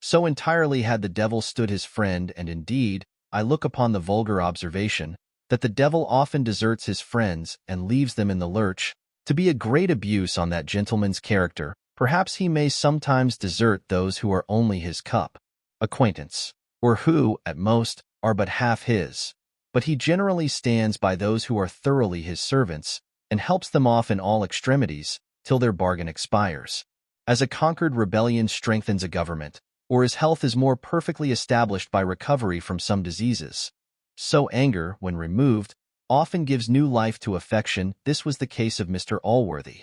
So entirely had the devil stood his friend, and indeed, I look upon the vulgar observation, that the devil often deserts his friends and leaves them in the lurch, to be a great abuse on that gentleman's character. Perhaps he may sometimes desert those who are only his cup acquaintance, or who, at most, are but half his, but he generally stands by those who are thoroughly his servants, and helps them off in all extremities, till their bargain expires. As a conquered rebellion strengthens a government, or as health is more perfectly established by recovery from some diseases, so anger, when removed, often gives new life to affection. This was the case of Mr. Allworthy.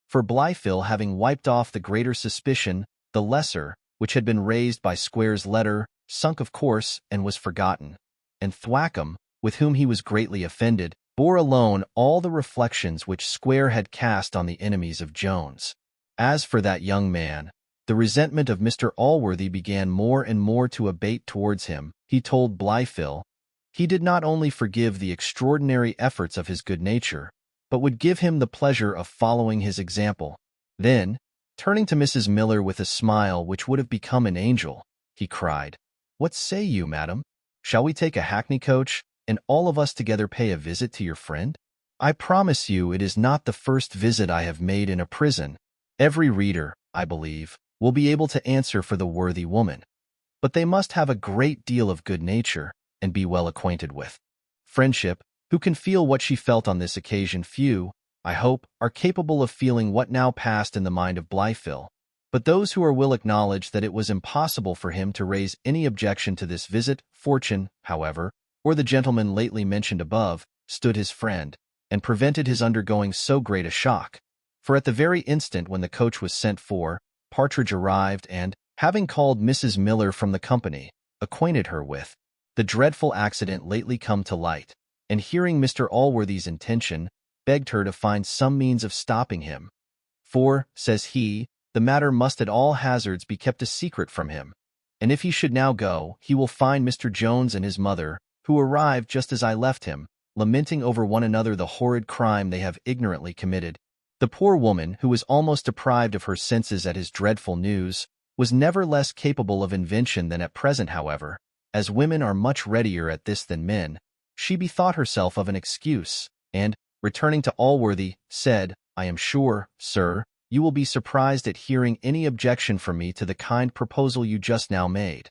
For Blifil, having wiped off the greater suspicion, the lesser, which had been raised by Square's letter, sunk of course, and was forgotten, and Thwackum, with whom he was greatly offended, bore alone all the reflections which Square had cast on the enemies of Jones. As for that young man, the resentment of Mr. Allworthy began more and more to abate towards him. He told Blifil he did not only forgive the extraordinary efforts of his good nature, but would give him the pleasure of following his example. Then, turning to Mrs. Miller with a smile which would have become an angel, he cried, "What say you, madam? Shall we take a hackney coach, and all of us together pay a visit to your friend? I promise you it is not the first visit I have made in a prison. Every reader, I believe, will be able to answer for the worthy woman. But they must have a great deal of good nature, and be well acquainted with friendship, who can feel what she felt on this occasion. Few, I hope, are capable of feeling what now passed in the mind of Blifil, but those who are will acknowledge that it was impossible for him to raise any objection to this visit. Fortune, however, or the gentleman lately mentioned above, stood his friend, and prevented his undergoing so great a shock. For at the very instant when the coach was sent for, Partridge arrived, and, having called Mrs. Miller from the company, acquainted her with the dreadful accident lately come to light, and hearing Mr. Allworthy's intention, begged her to find some means of stopping him. For, says he, the matter must at all hazards be kept a secret from him, and if he should now go, he will find Mr. Jones and his mother, who arrived just as I left him, lamenting over one another the horrid crime they have ignorantly committed. The poor woman, who was almost deprived of her senses at his dreadful news, was never less capable of invention than at present. However, as women are much readier at this than men, she bethought herself of an excuse, and, returning to Allworthy, said, "I am sure, sir, you will be surprised at hearing any objection from me to the kind proposal you just now made.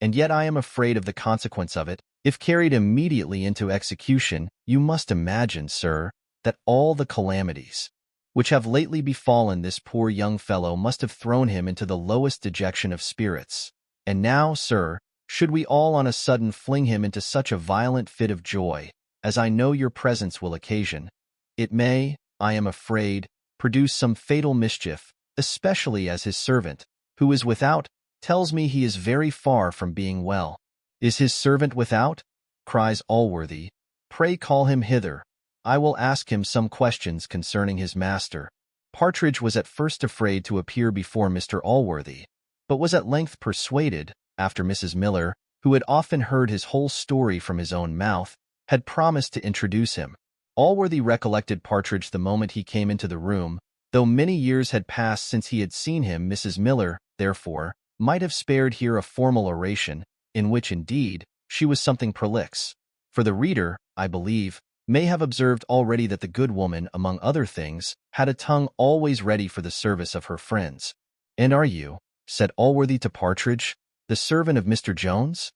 And yet I am afraid of the consequence of it. If carried immediately into execution, you must imagine, sir, that all the calamities which have lately befallen this poor young fellow must have thrown him into the lowest dejection of spirits. And now, sir, should we all on a sudden fling him into such a violent fit of joy, as I know your presence will occasion, it may, I am afraid, produce some fatal mischief, especially as his servant, who is without, tells me he is very far from being well. Is his servant without? Cries Allworthy. Pray call him hither. I will ask him some questions concerning his master. Partridge was at first afraid to appear before Mr. Allworthy, but was at length persuaded, after Mrs. Miller, who had often heard his whole story from his own mouth, had promised to introduce him. Allworthy recollected Partridge the moment he came into the room. Though many years had passed since he had seen him, Mrs. Miller, therefore, might have spared here a formal oration, in which, indeed, she was something prolix. For the reader, I believe, may have observed already that the good woman, among other things, had a tongue always ready for the service of her friends. "And are you," said Allworthy to Partridge, "the servant of Mr. Jones?"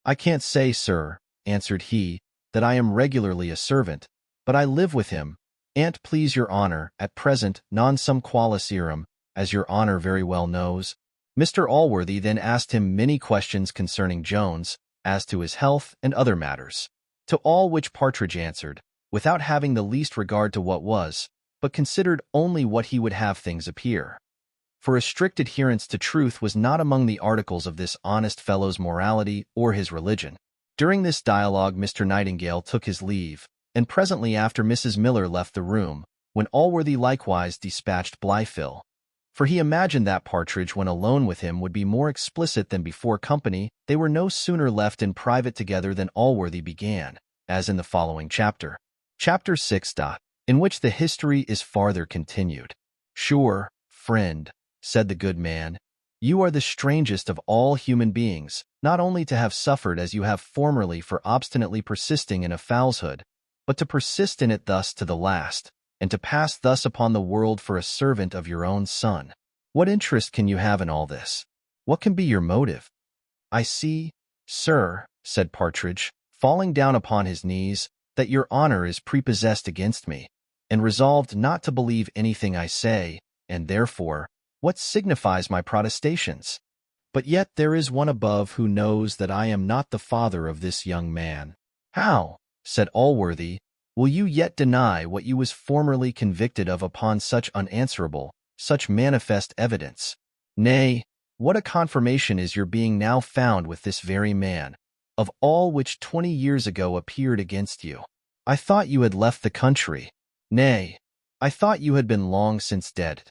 "I can't say, sir," answered he, "that I am regularly a servant, but I live with him, an't please your honour, at present non sum qualis eram, as your honour very well knows." Mr. Allworthy then asked him many questions concerning Jones, as to his health and other matters. To all which Partridge answered, without having the least regard to what was, but considered only what he would have things appear. For a strict adherence to truth was not among the articles of this honest fellow's morality or his religion. During this dialogue Mr. Nightingale took his leave, and presently after Mrs. Miller left the room, when Allworthy likewise dispatched Blifil. For he imagined that Partridge, when alone with him, would be more explicit than before company. They were no sooner left in private together than Allworthy began, as in the following chapter. Chapter VI. In which the history is farther continued. "Sure, friend," said the good man, "you are the strangest of all human beings, not only to have suffered as you have formerly for obstinately persisting in a falsehood, but to persist in it thus to the last, and to pass thus upon the world for a servant of your own son. What interest can you have in all this? What can be your motive?" "I see, sir," said Partridge, falling down upon his knees, "that your honour is prepossessed against me, and resolved not to believe anything I say, and therefore, what signifies my protestations? But yet there is one above who knows that I am not the father of this young man." "How," said Allworthy, "will you yet deny what you was formerly convicted of upon such unanswerable, such manifest evidence? Nay, what a confirmation is your being now found with this very man, of all which 20 years ago appeared against you. I thought you had left the country. Nay, I thought you had been long since dead.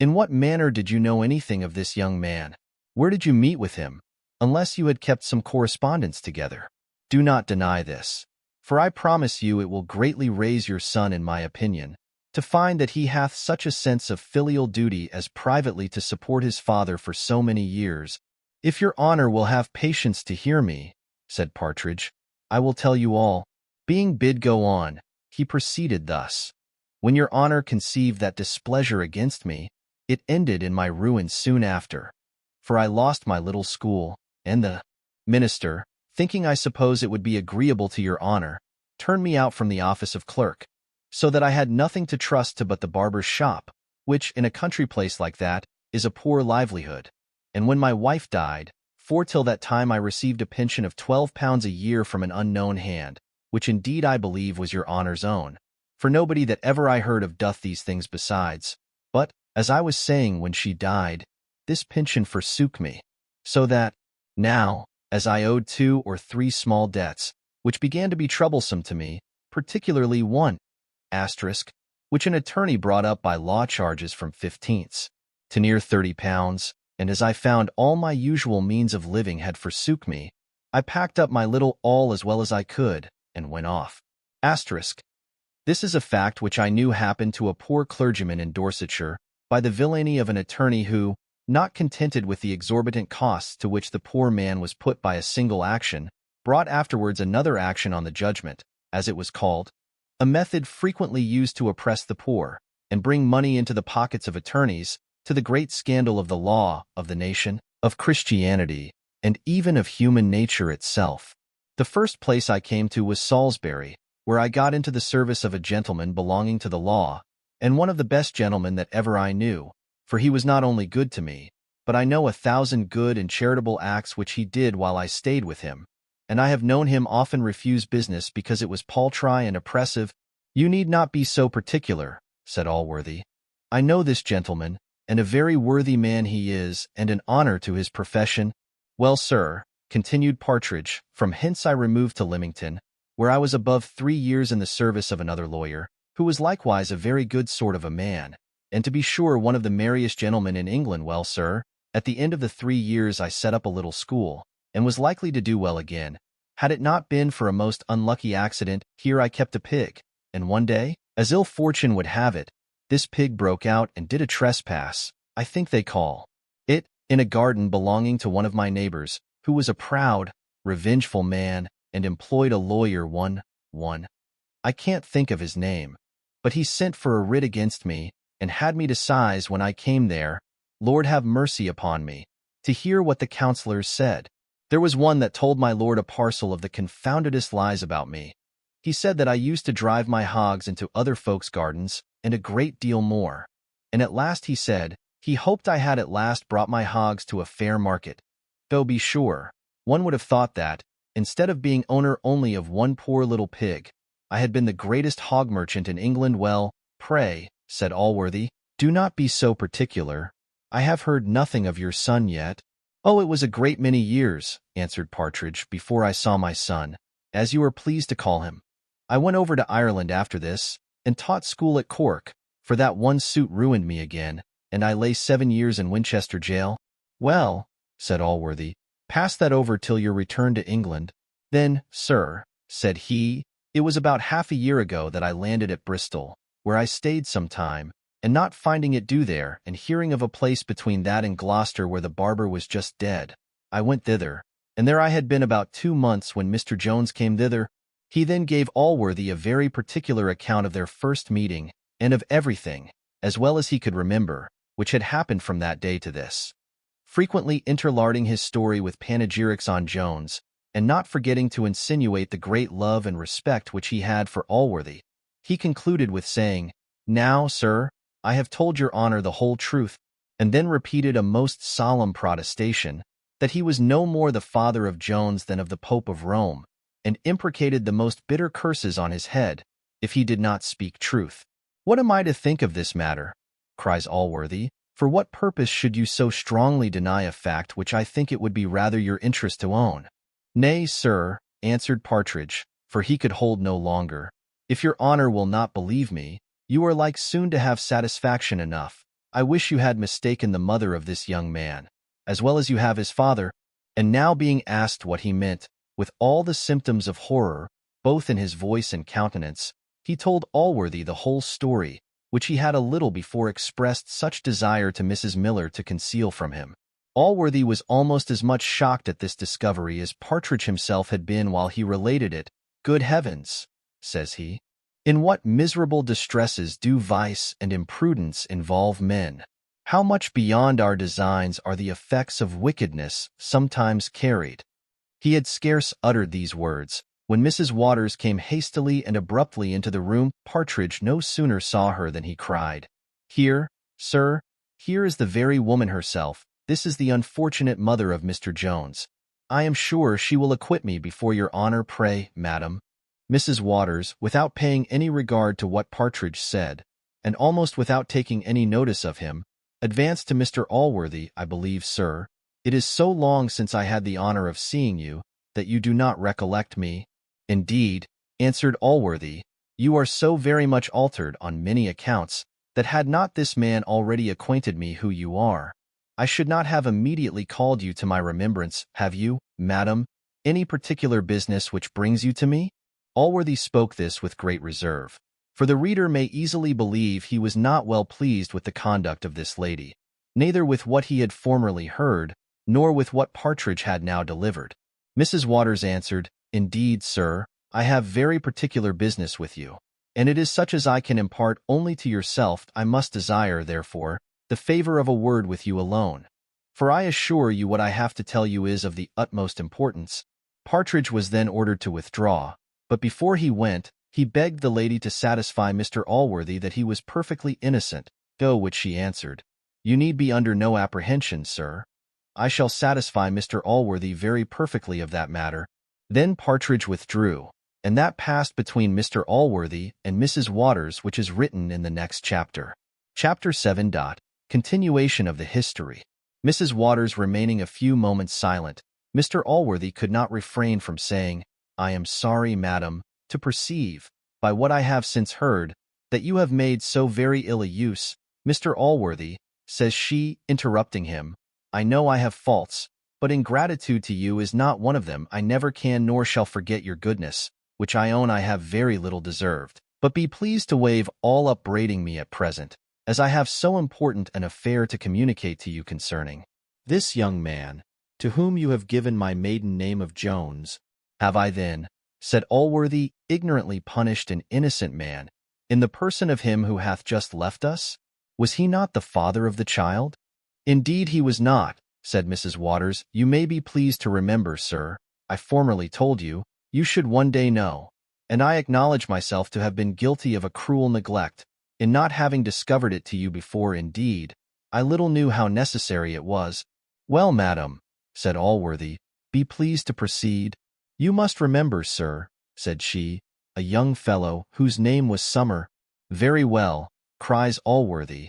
In what manner did you know anything of this young man? Where did you meet with him, unless you had kept some correspondence together? Do not deny this, for I promise you it will greatly raise your son in my opinion, to find that he hath such a sense of filial duty as privately to support his father for so many years. If your honour will have patience to hear me," said Partridge, "I will tell you all." Being bid go on, he proceeded thus: "When your honour conceived that displeasure against me, it ended in my ruin soon after, for I lost my little school, and the minister, thinking I suppose it would be agreeable to your honour, turned me out from the office of clerk, so that I had nothing to trust to but the barber's shop, which, in a country place like that, is a poor livelihood. And when my wife died, for till that time I received a pension of £12 a year from an unknown hand, which indeed I believe was your honour's own, for nobody that ever I heard of doth these things besides. But, as I was saying, when she died, this pension forsook me, so that, now, as I owed 2 or 3 small debts, which began to be troublesome to me, particularly one, which an attorney brought up by law charges from 15s to near £30, and as I found all my usual means of living had forsook me, I packed up my little all as well as I could, and went off. This is a fact which I knew happened to a poor clergyman in Dorsetshire, by the villainy of an attorney who, not contented with the exorbitant costs to which the poor man was put by a single action, brought afterwards another action on the judgment, as it was called, a method frequently used to oppress the poor, and bring money into the pockets of attorneys, to the great scandal of the law, of the nation, of Christianity, and even of human nature itself. The first place I came to was Salisbury, where I got into the service of a gentleman belonging to the law, and one of the best gentlemen that ever I knew, for he was not only good to me, but I know 1,000 good and charitable acts which he did while I stayed with him, and I have known him often refuse business because it was paltry and oppressive. You need not be so particular, said Allworthy. I know this gentleman, and a very worthy man he is, and an honor to his profession. Well, sir, continued Partridge, from hence I removed to Lymington, where I was above 3 years in the service of another lawyer, who was likewise a very good sort of a man, and to be sure one of the merriest gentlemen in England. Well, sir, at the end of the 3 years I set up a little school, and was likely to do well again. Had it not been for a most unlucky accident, here I kept a pig, and one day, as ill fortune would have it, this pig broke out and did a trespass, I think they call it, in a garden belonging to one of my neighbors, who was a proud, revengeful man, and employed a lawyer I can't think of his name, but he sent for a writ against me, and had me to size when I came there, Lord have mercy upon me, to hear what the counsellors said. There was one that told my lord a parcel of the confoundedest lies about me. He said that I used to drive my hogs into other folks' gardens, and a great deal more. And at last he said, he hoped I had at last brought my hogs to a fair market. Though be sure, one would have thought that, instead of being owner only of one poor little pig, I had been the greatest hog merchant in England. Well, pray, said Allworthy, do not be so particular. I have heard nothing of your son yet. Oh, it was a great many years, answered Partridge, before I saw my son, as you are pleased to call him. I went over to Ireland after this, and taught school at Cork, for that one suit ruined me again, and I lay 7 years in Winchester jail. Well, said Allworthy, pass that over till your return to England. Then, sir, said he, it was about half a year ago that I landed at Bristol, where I stayed some time, and not finding it do there, and hearing of a place between that and Gloucester where the barber was just dead, I went thither, and there I had been about 2 months when Mr. Jones came thither. He then gave Allworthy a very particular account of their first meeting, and of everything, as well as he could remember, which had happened from that day to this, frequently interlarding his story with panegyrics on Jones, and not forgetting to insinuate the great love and respect which he had for Allworthy. He concluded with saying, Now, sir, I have told your honor the whole truth, and then repeated a most solemn protestation that he was no more the father of Jones than of the Pope of Rome, and imprecated the most bitter curses on his head, if he did not speak truth. What am I to think of this matter? Cries Allworthy. For what purpose should you so strongly deny a fact which I think it would be rather your interest to own? Nay, sir, answered Partridge, for he could hold no longer. If your honor will not believe me, you are like soon to have satisfaction enough. I wish you had mistaken the mother of this young man, as well as you have his father. And now being asked what he meant, with all the symptoms of horror, both in his voice and countenance, he told Allworthy the whole story, which he had a little before expressed such desire to Mrs. Miller to conceal from him. Allworthy was almost as much shocked at this discovery as Partridge himself had been while he related it. Good heavens, says he, in what miserable distresses do vice and imprudence involve men! How much beyond our designs are the effects of wickedness sometimes carried! He had scarce uttered these words, when Mrs. Waters came hastily and abruptly into the room. Partridge no sooner saw her than he cried, Here, sir, here is the very woman herself. This is the unfortunate mother of Mr. Jones. I am sure she will acquit me before your honor. Pray, madam. Mrs. Waters, without paying any regard to what Partridge said, and almost without taking any notice of him, advanced to Mr. Allworthy. I believe, sir, it is so long since I had the honor of seeing you, that you do not recollect me. Indeed, answered Allworthy, you are so very much altered on many accounts, that had not this man already acquainted me who you are, I should not have immediately called you to my remembrance. Have you, madam, any particular business which brings you to me? Allworthy spoke this with great reserve, for the reader may easily believe he was not well pleased with the conduct of this lady, neither with what he had formerly heard, nor with what Partridge had now delivered. Mrs. Waters answered, Indeed, sir, I have very particular business with you, and it is such as I can impart only to yourself. I must desire, therefore, the favor of a word with you alone, for I assure you what I have to tell you is of the utmost importance. Partridge was then ordered to withdraw, but before he went, he begged the lady to satisfy Mr. Allworthy that he was perfectly innocent, though which she answered, You need be under no apprehension, sir. I shall satisfy Mr. Allworthy very perfectly of that matter." Then Partridge withdrew, and that passed between Mr. Allworthy and Mrs. Waters, which is written in the next chapter. Chapter 7. Continuation of the history. Mrs. Waters remaining a few moments silent, Mr. Allworthy could not refrain from saying, "I am sorry, madam, to perceive, by what I have since heard, that you have made so very ill a use." "Mr. Allworthy," says she, interrupting him, "I know I have faults, but ingratitude to you is not one of them. I never can nor shall forget your goodness, which I own I have very little deserved. But be pleased to waive all upbraiding me at present, as I have so important an affair to communicate to you concerning this young man, to whom you have given my maiden name of Jones." "Have I then," said Allworthy, "ignorantly punished an innocent man, in the person of him who hath just left us? Was he not the father of the child?" "Indeed he was not," said Mrs. Waters. "You may be pleased to remember, sir, I formerly told you, you should one day know, and I acknowledge myself to have been guilty of a cruel neglect, in not having discovered it to you before. Indeed, I little knew how necessary it was." "Well, madam," said Allworthy, "be pleased to proceed." "You must remember, sir," said she, "a young fellow, whose name was Summer." "Very well," cries Allworthy.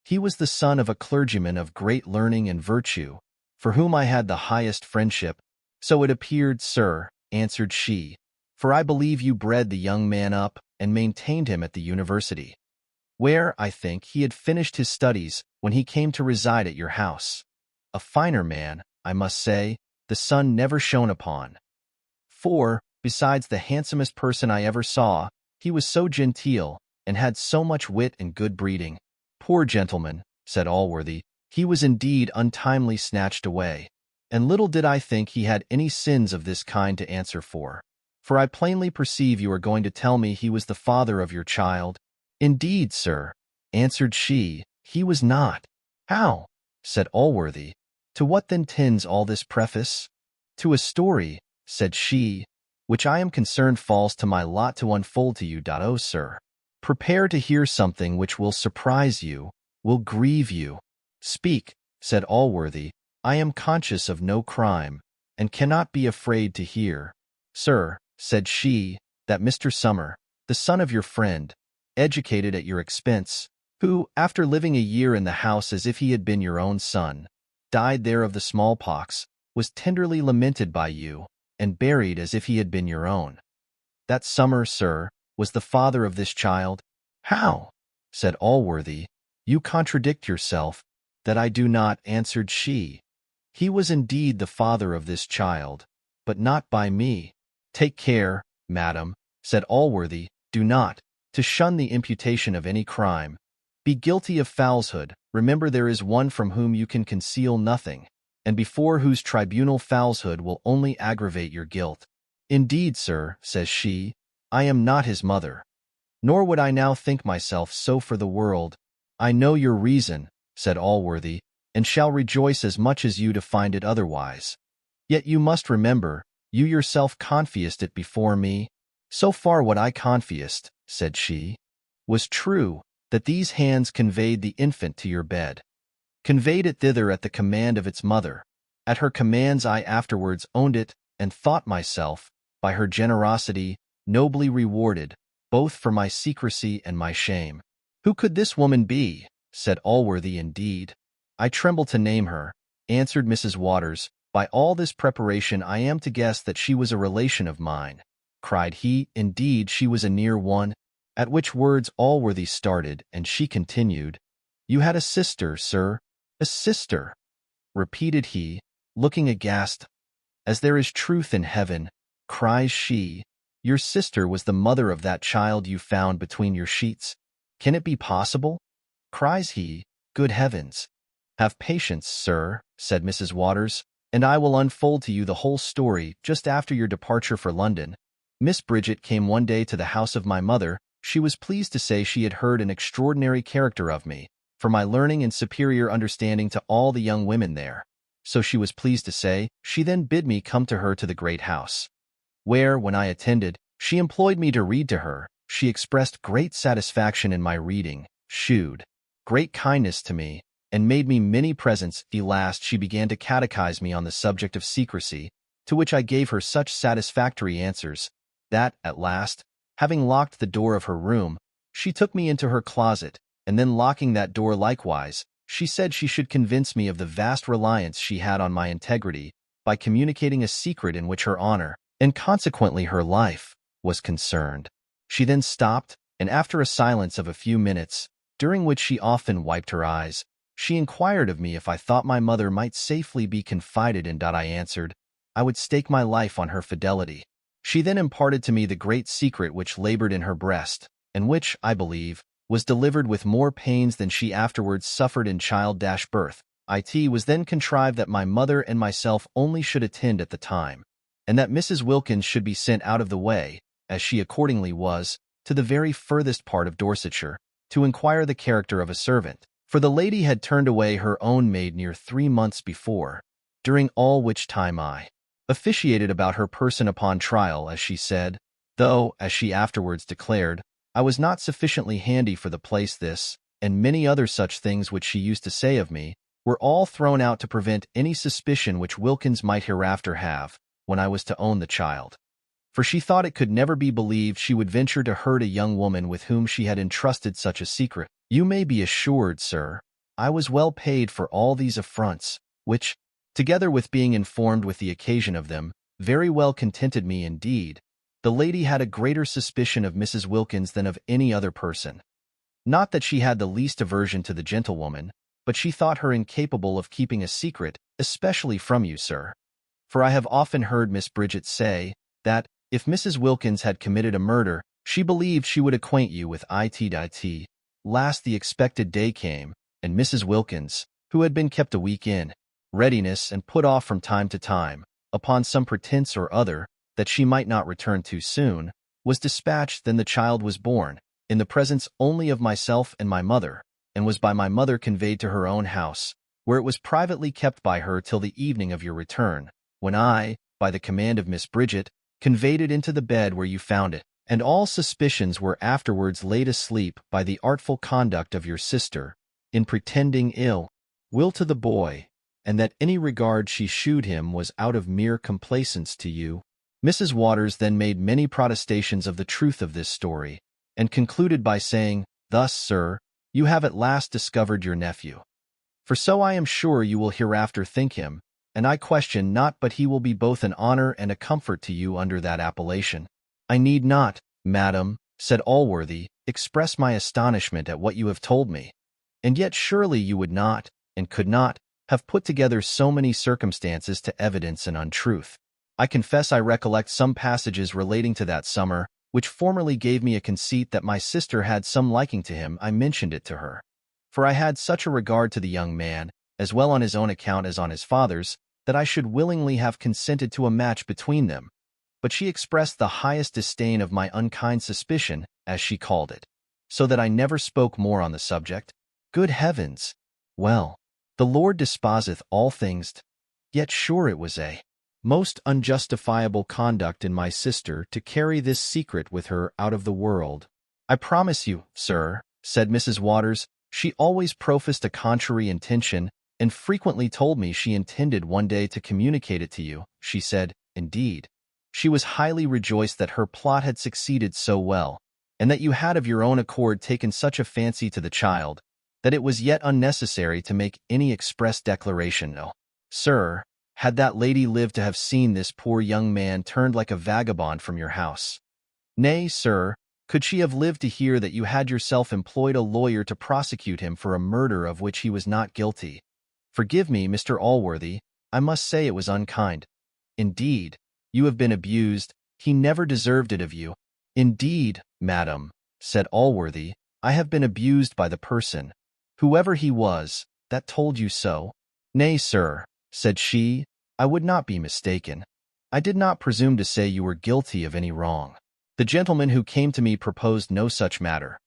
"He was the son of a clergyman of great learning and virtue, for whom I had the highest friendship." "So it appeared, sir," answered she, "for I believe you bred the young man up, and maintained him at the university, where, I think, he had finished his studies when he came to reside at your house. A finer man, I must say, the sun never shone upon. For, besides the handsomest person I ever saw, he was so genteel, and had so much wit and good breeding." "Poor gentleman," said Allworthy, "he was indeed untimely snatched away, and little did I think he had any sins of this kind to answer for. For I plainly perceive you are going to tell me he was the father of your child." "Indeed, sir," answered she, "he was not." "How?" said Allworthy. "To what then tends all this preface?" "To a story," said she, "which I am concerned falls to my lot to unfold to you. Oh, sir, prepare to hear something which will surprise you, will grieve you." "Speak," said Allworthy. "I am conscious of no crime, and cannot be afraid to hear." "Sir," said she, "that Mr. Summer, the son of your friend, educated at your expense, who, after living a year in the house as if he had been your own son, died there of the smallpox, was tenderly lamented by you, and buried as if he had been your own. That Summer, sir, was the father of this child." "How?" said Allworthy. "You contradict yourself." "That I do not," answered she. "He was indeed the father of this child, but not by me." "Take care, madam," said Allworthy, "do not, to shun the imputation of any crime, be guilty of falsehood. Remember there is one from whom you can conceal nothing, and before whose tribunal falsehood will only aggravate your guilt." "Indeed, sir," says she, "I am not his mother, nor would I now think myself so for the world." "I know your reason," said Allworthy, "and shall rejoice as much as you to find it otherwise. Yet you must remember, you yourself confessed it before me." "So far what I confessed," said she, "was true, that these hands conveyed the infant to your bed, conveyed it thither at the command of its mother. At her commands I afterwards owned it, and thought myself, by her generosity, nobly rewarded, both for my secrecy and my shame." "Who could this woman be?" said Allworthy. "Indeed, I tremble to name her," answered Mrs. Waters. "By all this preparation I am to guess that she was a relation of mine." Cried he, "Indeed, she was a near one." At which words Allworthy started, and she continued, "You had a sister, sir." "A sister," repeated he, looking aghast. "As there is truth in heaven," cries she, "your sister was the mother of that child you found between your sheets." "Can it be possible?" cries he. "Good heavens!" "Have patience, sir," said Mrs. Waters, "and I will unfold to you the whole story. Just after your departure for London, Miss Bridget came one day to the house of my mother. She was pleased to say she had heard an extraordinary character of me, for my learning and superior understanding to all the young women there. So she was pleased to say, she then bid me come to her to the great house, where, when I attended, she employed me to read to her. She expressed great satisfaction in my reading, shewed great kindness to me, and made me many presents. At last she began to catechize me on the subject of secrecy, to which I gave her such satisfactory answers, that, at last, having locked the door of her room, she took me into her closet, and then locking that door likewise, she said she should convince me of the vast reliance she had on my integrity by communicating a secret in which her honor, and consequently her life, was concerned. She then stopped, and after a silence of a few minutes, during which she often wiped her eyes, she inquired of me if I thought my mother might safely be confided in. I answered, I would stake my life on her fidelity. She then imparted to me the great secret which labored in her breast, and which, I believe, was delivered with more pains than she afterwards suffered in child-birth. It was then contrived that my mother and myself only should attend at the time, and that Mrs. Wilkins should be sent out of the way, as she accordingly was, to the very furthest part of Dorsetshire, to inquire the character of a servant, for the lady had turned away her own maid near 3 months before, during all which time I officiated about her person upon trial, as she said, though, as she afterwards declared, I was not sufficiently handy for the place. This, and many other such things which she used to say of me, were all thrown out to prevent any suspicion which Wilkins might hereafter have, when I was to own the child. For she thought it could never be believed she would venture to hurt a young woman with whom she had entrusted such a secret. You may be assured, sir, I was well paid for all these affronts, which, together with being informed with the occasion of them, very well contented me indeed. The lady had a greater suspicion of Mrs. Wilkins than of any other person. Not that she had the least aversion to the gentlewoman, but she thought her incapable of keeping a secret, especially from you, sir. For I have often heard Miss Bridget say, that, if Mrs. Wilkins had committed a murder, she believed she would acquaint you with it. Last the expected day came, and Mrs. Wilkins, who had been kept a week in readiness and put off from time to time, upon some pretense or other, that she might not return too soon, was dispatched. Then the child was born, in the presence only of myself and my mother, and was by my mother conveyed to her own house, where it was privately kept by her till the evening of your return, when I, by the command of Miss Bridget, conveyed it into the bed where you found it, and all suspicions were afterwards laid asleep by the artful conduct of your sister, in pretending ill will to the boy, and that any regard she shewed him was out of mere complaisance to you. Mrs. Waters then made many protestations of the truth of this story, and concluded by saying, Thus, sir, you have at last discovered your nephew. For so I am sure you will hereafter think him, and I question not but he will be both an honor and a comfort to you under that appellation. I need not, madam, said Allworthy, express my astonishment at what you have told me. And yet surely you would not, and could not, have put together so many circumstances to evidence an untruth. I confess I recollect some passages relating to that summer, which formerly gave me a conceit that my sister had some liking to him. I mentioned it to her. For I had such a regard to the young man, as well on his own account as on his father's, that I should willingly have consented to a match between them. But she expressed the highest disdain of my unkind suspicion, as she called it, so that I never spoke more on the subject. Good heavens! Well, the Lord disposeth all things, yet sure it was a most unjustifiable conduct in my sister to carry this secret with her out of the world. I promise you, sir, said Mrs. Waters, she always professed a contrary intention, and frequently told me she intended one day to communicate it to you. She said, indeed, she was highly rejoiced that her plot had succeeded so well, and that you had of your own accord taken such a fancy to the child, that it was yet unnecessary to make any express declaration. No, sir, had that lady lived to have seen this poor young man turned like a vagabond from your house. Nay, sir, could she have lived to hear that you had yourself employed a lawyer to prosecute him for a murder of which he was not guilty. Forgive me, Mr. Allworthy, I must say it was unkind. Indeed, you have been abused. He never deserved it of you. Indeed, madam, said Allworthy, I have been abused by the person, whoever he was, that told you so. Nay, sir, said she, I would not be mistaken. I did not presume to say you were guilty of any wrong. The gentleman who came to me proposed no such matter.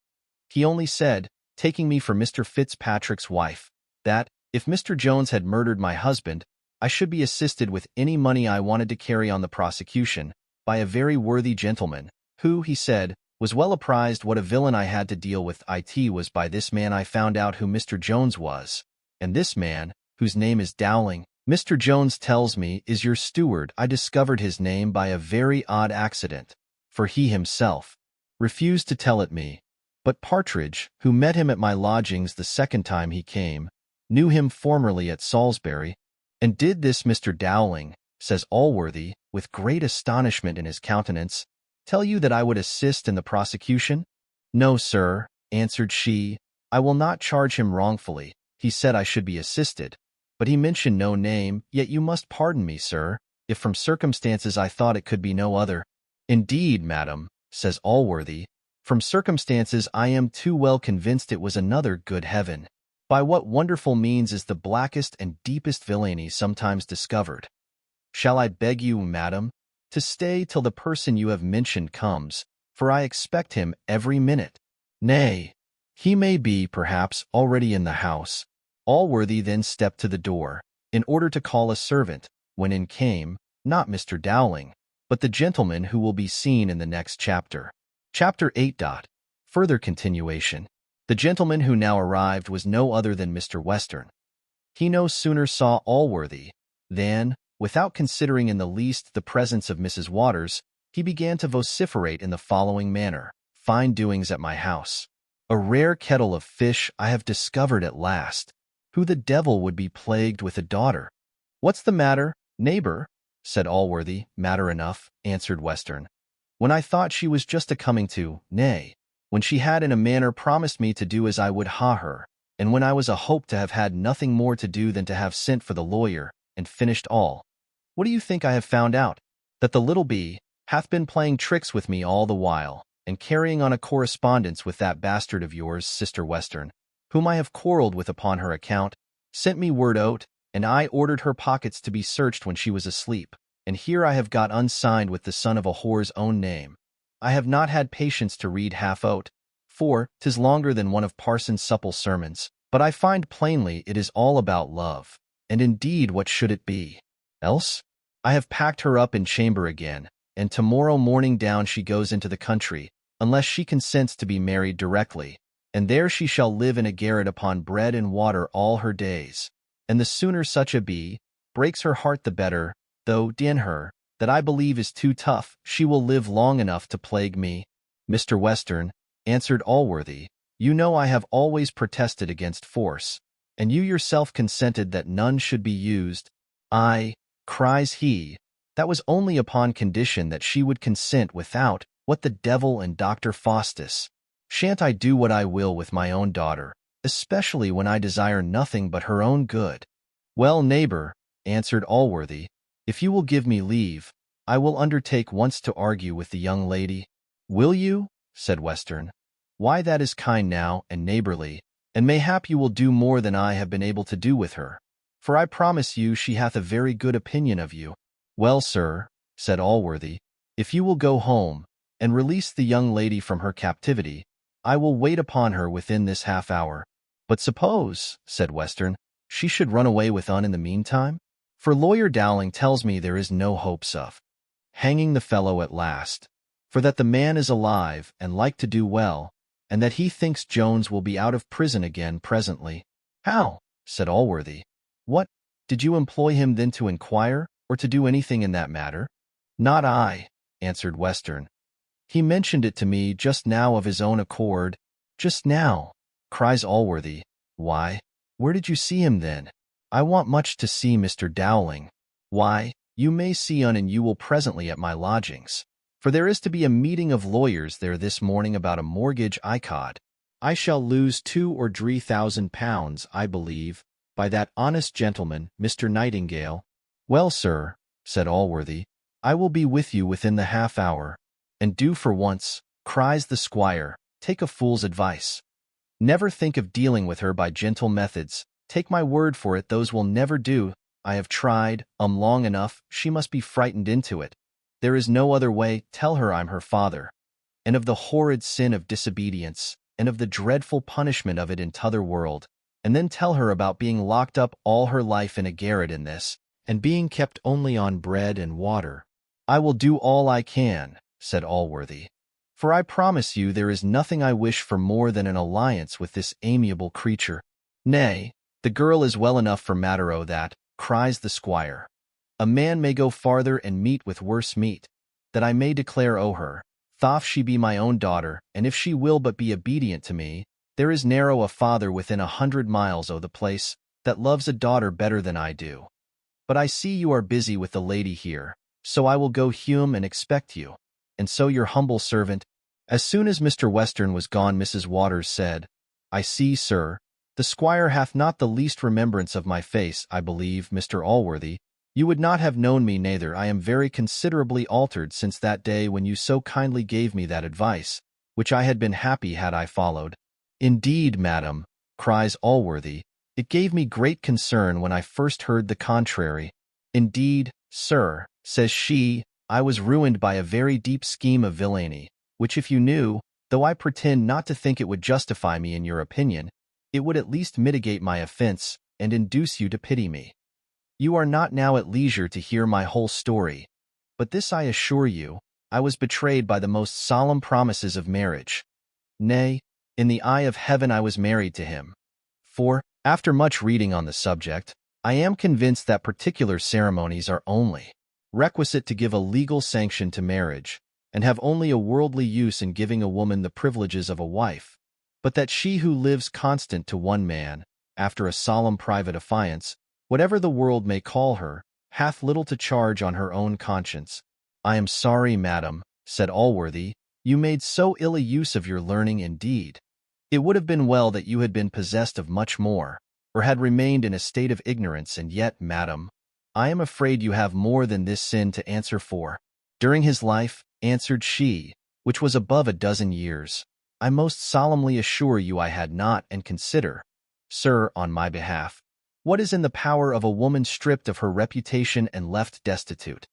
He only said, taking me for Mr. Fitzpatrick's wife, that, if Mr. Jones had murdered my husband, I should be assisted with any money I wanted to carry on the prosecution, by a very worthy gentleman, who, he said, was well apprised what a villain I had to deal with. It was by this man I found out who Mr. Jones was, And this man, whose name is Dowling, Mr. Jones tells me, is your steward. I discovered his name by a very odd accident, for he himself refused to tell it me. But Partridge, who met him at my lodgings the second time he came, knew him formerly at Salisbury. And did this Mr. Dowling, says Allworthy, with great astonishment in his countenance, tell you that I would assist in the prosecution? No, sir, answered she, I will not charge him wrongfully. He said I should be assisted, but he mentioned no name. Yet you must pardon me, sir, if from circumstances I thought it could be no other. Indeed, madam, says Allworthy, from circumstances I am too well convinced it was another. Good heaven! By what wonderful means is the blackest and deepest villainy sometimes discovered? Shall I beg you, madam, to stay till the person you have mentioned comes, for I expect him every minute. Nay, he may be, perhaps, already in the house. Allworthy then stepped to the door, in order to call a servant, when in came, not Mr. Dowling, but the gentleman who will be seen in the next chapter. Chapter 8. Further continuation. The gentleman who now arrived was no other than Mr. Western. He no sooner saw Allworthy than, without considering in the least the presence of Mrs. Waters, he began to vociferate in the following manner. Fine doings at my house. A rare kettle of fish I have discovered at last. Who the devil would be plagued with a daughter? What's the matter, neighbor? Said Allworthy. Matter enough, answered Western. When I thought she was just a-coming to, nay, when she had in a manner promised me to do as I would ha her, and when I was a hope to have had nothing more to do than to have sent for the lawyer, and finished all. What do you think I have found out? That the little bee hath been playing tricks with me all the while, and carrying on a correspondence with that bastard of yours, Sister Western, whom I have quarrelled with upon her account, sent me word o't, and I ordered her pockets to be searched when she was asleep, and here I have got unsigned with the son of a whore's own name. I have not had patience to read half o't, for 'tis longer than one of Parson Supple's sermons, but I find plainly it is all about love, and indeed what should it be else? I have packed her up in chamber again, and tomorrow morning down she goes into the country, unless she consents to be married directly, and there she shall live in a garret upon bread and water all her days. And the sooner such a bee breaks her heart the better, though, d—n her, that I believe is too tough, she will live long enough to plague me. Mr. Western, answered Allworthy, you know I have always protested against force, and you yourself consented that none should be used. Aye, cries he, that was only upon condition that she would consent. Without, what the devil and Dr. Faustus, shan't I do what I will with my own daughter, especially when I desire nothing but her own good? Well, neighbor, answered Allworthy, if you will give me leave, I will undertake once to argue with the young lady. Will you? Said Western. Why, that is kind now, and neighborly, and mayhap you will do more than I have been able to do with her, for I promise you she hath a very good opinion of you. Well, sir, said Allworthy, if you will go home, and release the young lady from her captivity, I will wait upon her within this half hour. But suppose, said Western, she should run away with in the meantime? For Lawyer Dowling tells me there is no hopes of hanging the fellow at last, for that the man is alive and like to do well, and that he thinks Jones will be out of prison again presently. How? Said Allworthy. What, did you employ him then to inquire, or to do anything in that matter? Not I, answered Western. He mentioned it to me just now of his own accord. Just now, cries Allworthy. Why, where did you see him then? I want much to see Mr. Dowling. Why, you may see and you will presently at my lodgings, for there is to be a meeting of lawyers there this morning about a mortgage icod. I shall lose 2,000 or 3,000 pounds, I believe, by that honest gentleman, Mr. Nightingale. Well, sir, said Allworthy, I will be with you within the half hour. And do for once, cries the squire, take a fool's advice. Never think of dealing with her by gentle methods. Take my word for it, those will never do. I have tried, long enough, she must be frightened into it. There is no other way. Tell her I'm her father, and of the horrid sin of disobedience, and of the dreadful punishment of it in t'other world, and then tell her about being locked up all her life in a garret in this, and being kept only on bread and water. I will do all I can, said Allworthy, for I promise you there is nothing I wish for more than an alliance with this amiable creature. Nay, "The girl is well enough for matter o' that," cries the squire. "A man may go farther and meet with worse meat, that I may declare o' her, thof she be my own daughter, and if she will but be obedient to me, there is narrow a father within 100 miles o' the place that loves a daughter better than I do. But I see you are busy with the lady here, so I will go home and expect you, and so your humble servant." As soon as Mr. Western was gone, Mrs. Waters said, "I see, sir, the squire hath not the least remembrance of my face. I believe, Mr. Allworthy, you would not have known me neither. I am very considerably altered since that day when you so kindly gave me that advice, which I had been happy had I followed." "Indeed, madam," cries Allworthy, "it gave me great concern when I first heard the contrary." "Indeed, sir," says she, "I was ruined by a very deep scheme of villainy, which if you knew, though I pretend not to think it would justify me in your opinion, it would at least mitigate my offense and induce you to pity me. You are not now at leisure to hear my whole story, but this I assure you, I was betrayed by the most solemn promises of marriage. Nay, in the eye of heaven I was married to him. For, after much reading on the subject, I am convinced that particular ceremonies are only requisite to give a legal sanction to marriage, and have only a worldly use in giving a woman the privileges of a wife, but that she who lives constant to one man, after a solemn private affiance, whatever the world may call her, hath little to charge on her own conscience." "I am sorry, madam," said Allworthy, "you made so ill a use of your learning. Indeed, it would have been well that you had been possessed of much more, or had remained in a state of ignorance. And yet, madam, I am afraid you have more than this sin to answer for." "During his life," answered she, "which was above a dozen years, I most solemnly assure you I had not. And consider, sir, on my behalf, what is in the power of a woman stripped of her reputation and left destitute.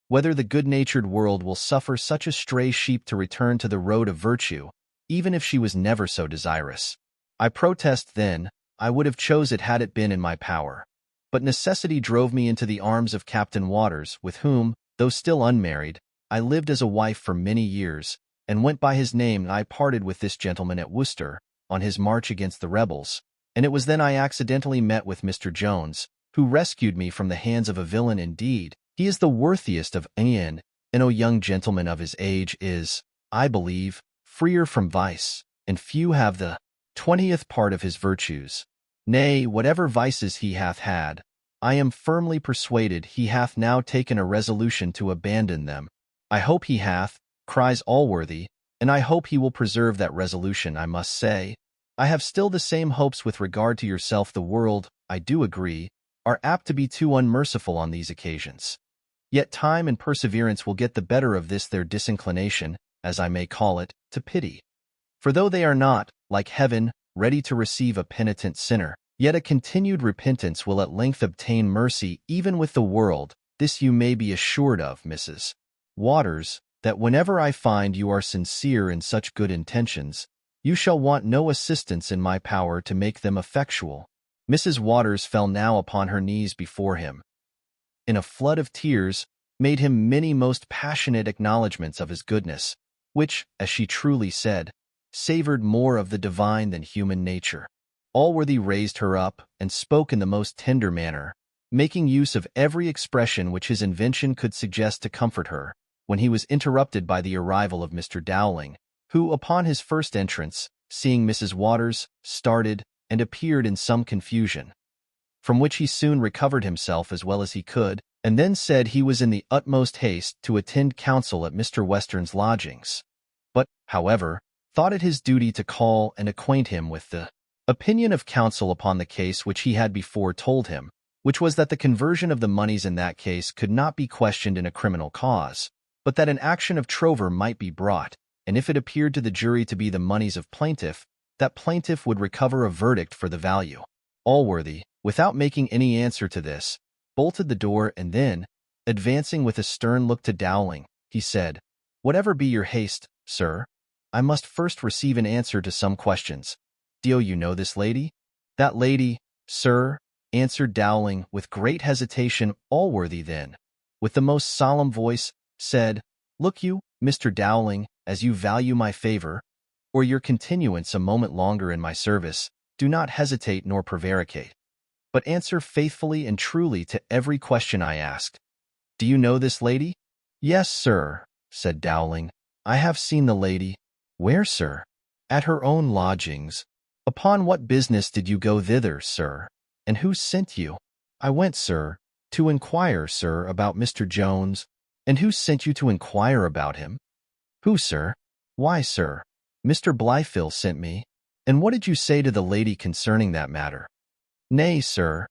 Whether the good-natured world will suffer such a stray sheep to return to the road of virtue, even if she was never so desirous. I protest, then, I would have chose it had it been in my power. But necessity drove me into the arms of Captain Waters, with whom, though still unmarried, I lived as a wife for many years, and went by his name. I parted with this gentleman at Worcester, on his march against the rebels, and it was then I accidentally met with Mr. Jones, who rescued me from the hands of a villain. Indeed, he is the worthiest of any, and a young gentleman of his age is, I believe, freer from vice, and few have the 20th part of his virtues. Nay, whatever vices he hath had, I am firmly persuaded he hath now taken a resolution to abandon them." "I hope he hath," cries Allworthy, "and I hope he will preserve that resolution. I must say, I have still the same hopes with regard to yourself. The world, I do agree, are apt to be too unmerciful on these occasions. Yet time and perseverance will get the better of this their disinclination, as I may call it, to pity. For though they are not, like heaven, ready to receive a penitent sinner, yet a continued repentance will at length obtain mercy even with the world. This you may be assured of, Mrs. Waters, that whenever I find you are sincere in such good intentions, you shall want no assistance in my power to make them effectual." Mrs. Waters fell now upon her knees before him, in a flood of tears, made him many most passionate acknowledgments of his goodness, which, as she truly said, savored more of the divine than human nature. Allworthy raised her up, and spoke in the most tender manner, making use of every expression which his invention could suggest to comfort her, when he was interrupted by the arrival of Mr. Dowling, who, upon his first entrance, seeing Mrs. Waters, started, and appeared in some confusion, from which he soon recovered himself as well as he could, and then said he was in the utmost haste to attend counsel at Mr. Western's lodgings, but, however, thought it his duty to call and acquaint him with the opinion of counsel upon the case which he had before told him, which was that the conversion of the moneys in that case could not be questioned in a criminal cause, but that an action of trover might be brought, and if it appeared to the jury to be the moneys of plaintiff, that plaintiff would recover a verdict for the value. Allworthy, without making any answer to this, bolted the door, and then, advancing with a stern look to Dowling, he said, "Whatever be your haste, sir, I must first receive an answer to some questions. Do you know this lady?" "That lady, sir," answered Dowling, with great hesitation. Allworthy then, with the most solemn voice, said, "Look you, Mr. Dowling, as you value my favor, or your continuance a moment longer in my service, do not hesitate nor prevaricate. but answer faithfully and truly to every question I ask. Do you know this lady?" "Yes, sir," said Dowling. "I have seen the lady." "Where, sir?" "At her own lodgings." "Upon what business did you go thither, sir? And who sent you?" "I went, sir, to inquire, sir, about Mr. Jones." "And who sent you to inquire about him?" "Who, sir?" "Why, sir, Mr. Blyfill sent me." "And what did you say to the lady concerning that matter?" "Nay, sir,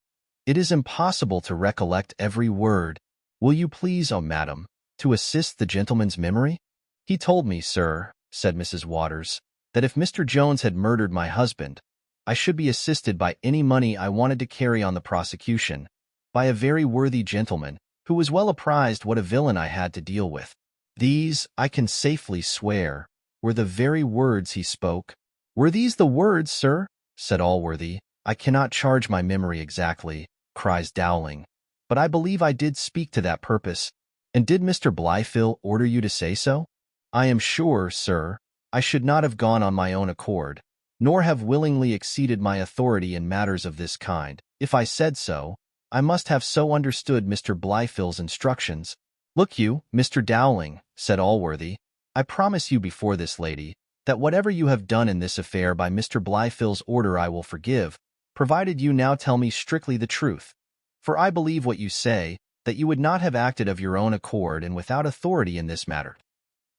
it is impossible to recollect every word. Will you please, oh madam, to assist the gentleman's memory?" "He told me, sir," said Mrs. Waters, "that if Mr. Jones had murdered my husband, I should be assisted by any money I wanted to carry on the prosecution, by a very worthy gentleman, who was well apprised what a villain I had to deal with. These, I can safely swear, were the very words he spoke." "Were these the words, sir?" said Allworthy. "I cannot charge my memory exactly," cries Dowling, "but I believe I did speak to that purpose." "And did Mr. Blyfill order you to say so?" "I am sure, sir, I should not have gone on my own accord, nor have willingly exceeded my authority in matters of this kind. If I said so, I must have so understood Mr. Blyfill's instructions." "Look you, Mr. Dowling," said Allworthy, "I promise you before this lady, that whatever you have done in this affair by Mr. Blyfill's order I will forgive, provided you now tell me strictly the truth. For I believe what you say, that you would not have acted of your own accord and without authority in this matter.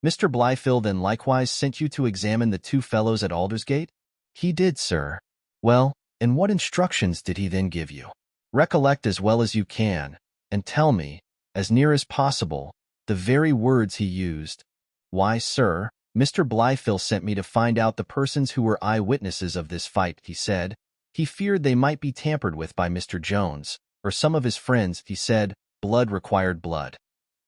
Mr. Blyfill then likewise sent you to examine the two fellows at Aldersgate?" "He did, sir." "Well, and what instructions did he then give you? Recollect as well as you can, and tell me, as near as possible, the very words he used." "Why, sir, Mr. Blyfill sent me to find out the persons who were eye-witnesses of this fight," he said. "He feared they might be tampered with by Mr. Jones, or some of his friends. He said, blood required blood,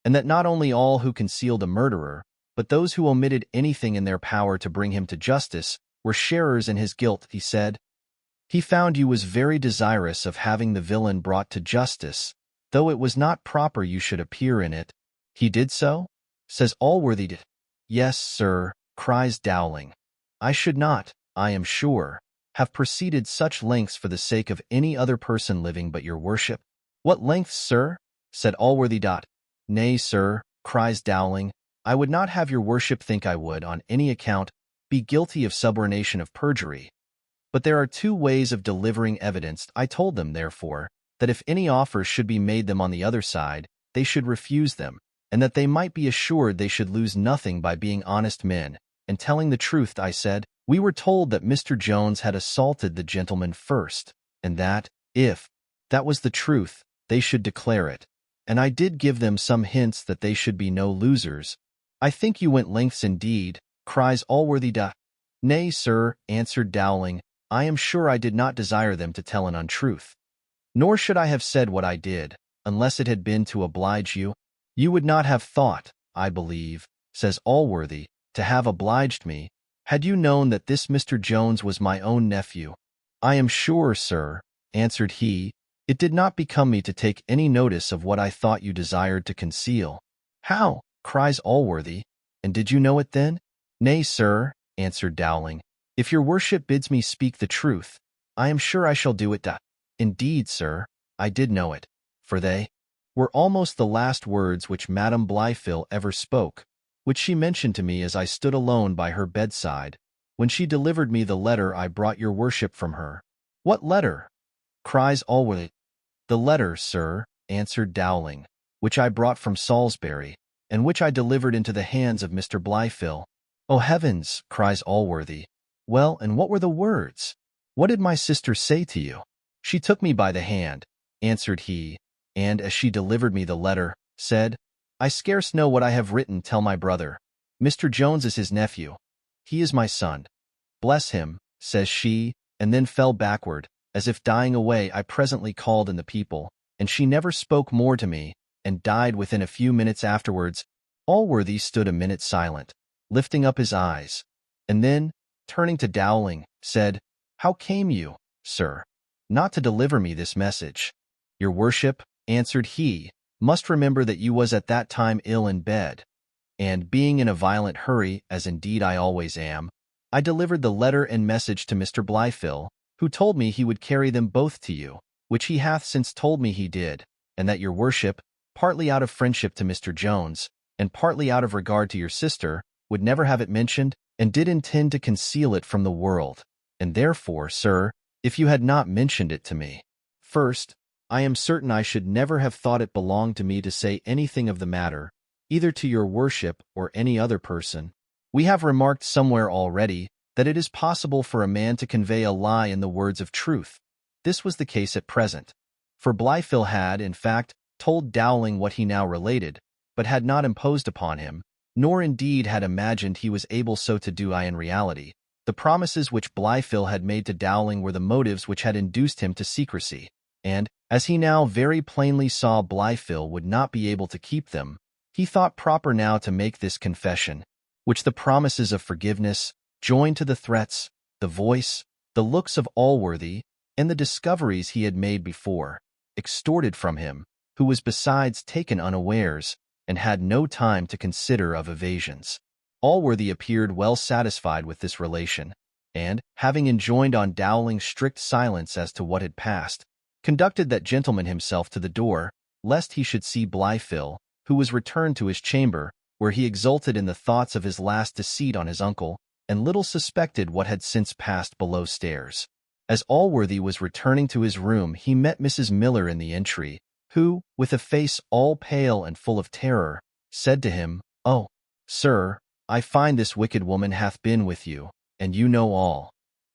and that not only all who concealed a murderer, but those who omitted anything in their power to bring him to justice, were sharers in his guilt. He said, he found you was very desirous of having the villain brought to justice, though it was not proper you should appear in it." "He did so?" says Allworthy. "Yes, sir," cries Dowling. "I should not, I am sure, have proceeded such lengths for the sake of any other person living but your worship." "What lengths, sir?" said Allworthy. "Nay, sir," cries Dowling, "I would not have your worship think I would, on any account, be guilty of subornation of perjury. But there are two ways of delivering evidence. I told them, therefore, that if any offers should be made them on the other side, they should refuse them, and that they might be assured they should lose nothing by being honest men, and telling the truth. I said, we were told that Mr. Jones had assaulted the gentleman first, and that, if that was the truth, they should declare it. And I did give them some hints that they should be no losers." "I think you went lengths indeed," cries Allworthy. "Nay, sir," answered Dowling, "I am sure I did not desire them to tell an untruth. Nor should I have said what I did, unless it had been to oblige you." "You would not have thought, I believe," says Allworthy, "to have obliged me, had you known that this Mr. Jones was my own nephew." "I am sure, sir," answered he, "it did not become me to take any notice of what I thought you desired to conceal." "How?" cries Allworthy, "and did you know it then?" "Nay, sir," answered Dowling, "if your worship bids me speak the truth, I am sure I shall do it. Indeed, sir, I did know it, for they were almost the last words which Madam Blyfill ever spoke, which she mentioned to me as I stood alone by her bedside, when she delivered me the letter I brought your worship from her." "What letter?" cries Allworthy. "The letter, sir," answered Dowling, "which I brought from Salisbury, and which I delivered into the hands of Mr. Blyfill." "Oh heavens!" cries Allworthy. "Well, and what were the words? What did my sister say to you?" "She took me by the hand," answered he, "and, as she delivered me the letter, said, 'I scarce know what I have written. Tell my brother. Mr. Jones is his nephew. He is my son. Bless him,' says she, and then fell backward, as if dying away. I presently called in the people, and she never spoke more to me, and died within a few minutes afterwards." Allworthy stood a minute silent, lifting up his eyes, and then, turning to Dowling, said, "How came you, sir, not to deliver me this message?" "Your worship," answered he, "must remember that you was at that time ill in bed, and, being in a violent hurry, as indeed I always am, I delivered the letter and message to Mr. Blyfill, who told me he would carry them both to you, which he hath since told me he did, and that your worship, partly out of friendship to Mr. Jones, and partly out of regard to your sister, would never have it mentioned, and did intend to conceal it from the world. And therefore, sir, if you had not mentioned it to me, first, I am certain I should never have thought it belonged to me to say anything of the matter, either to your worship or any other person. We have remarked somewhere already that it is possible for a man to convey a lie in the words of truth. This was the case at present, for Blifil had, in fact, told Dowling what he now related, but had not imposed upon him, nor indeed had imagined he was able so to do. In reality, the promises which Blifil had made to Dowling were the motives which had induced him to secrecy, and, as he now very plainly saw Blifil would not be able to keep them, he thought proper now to make this confession, which the promises of forgiveness, joined to the threats, the voice, the looks of Allworthy, and the discoveries he had made before, extorted from him, who was besides taken unawares, and had no time to consider of evasions. Allworthy appeared well satisfied with this relation, and, having enjoined on Dowling strict silence as to what had passed, conducted that gentleman himself to the door, lest he should see Blifil, who was returned to his chamber, where he exulted in the thoughts of his last deceit on his uncle, and little suspected what had since passed below stairs. As Allworthy was returning to his room, he met Mrs. Miller in the entry, who, with a face all pale and full of terror, said to him, "Oh, sir, I find this wicked woman hath been with you, and you know all.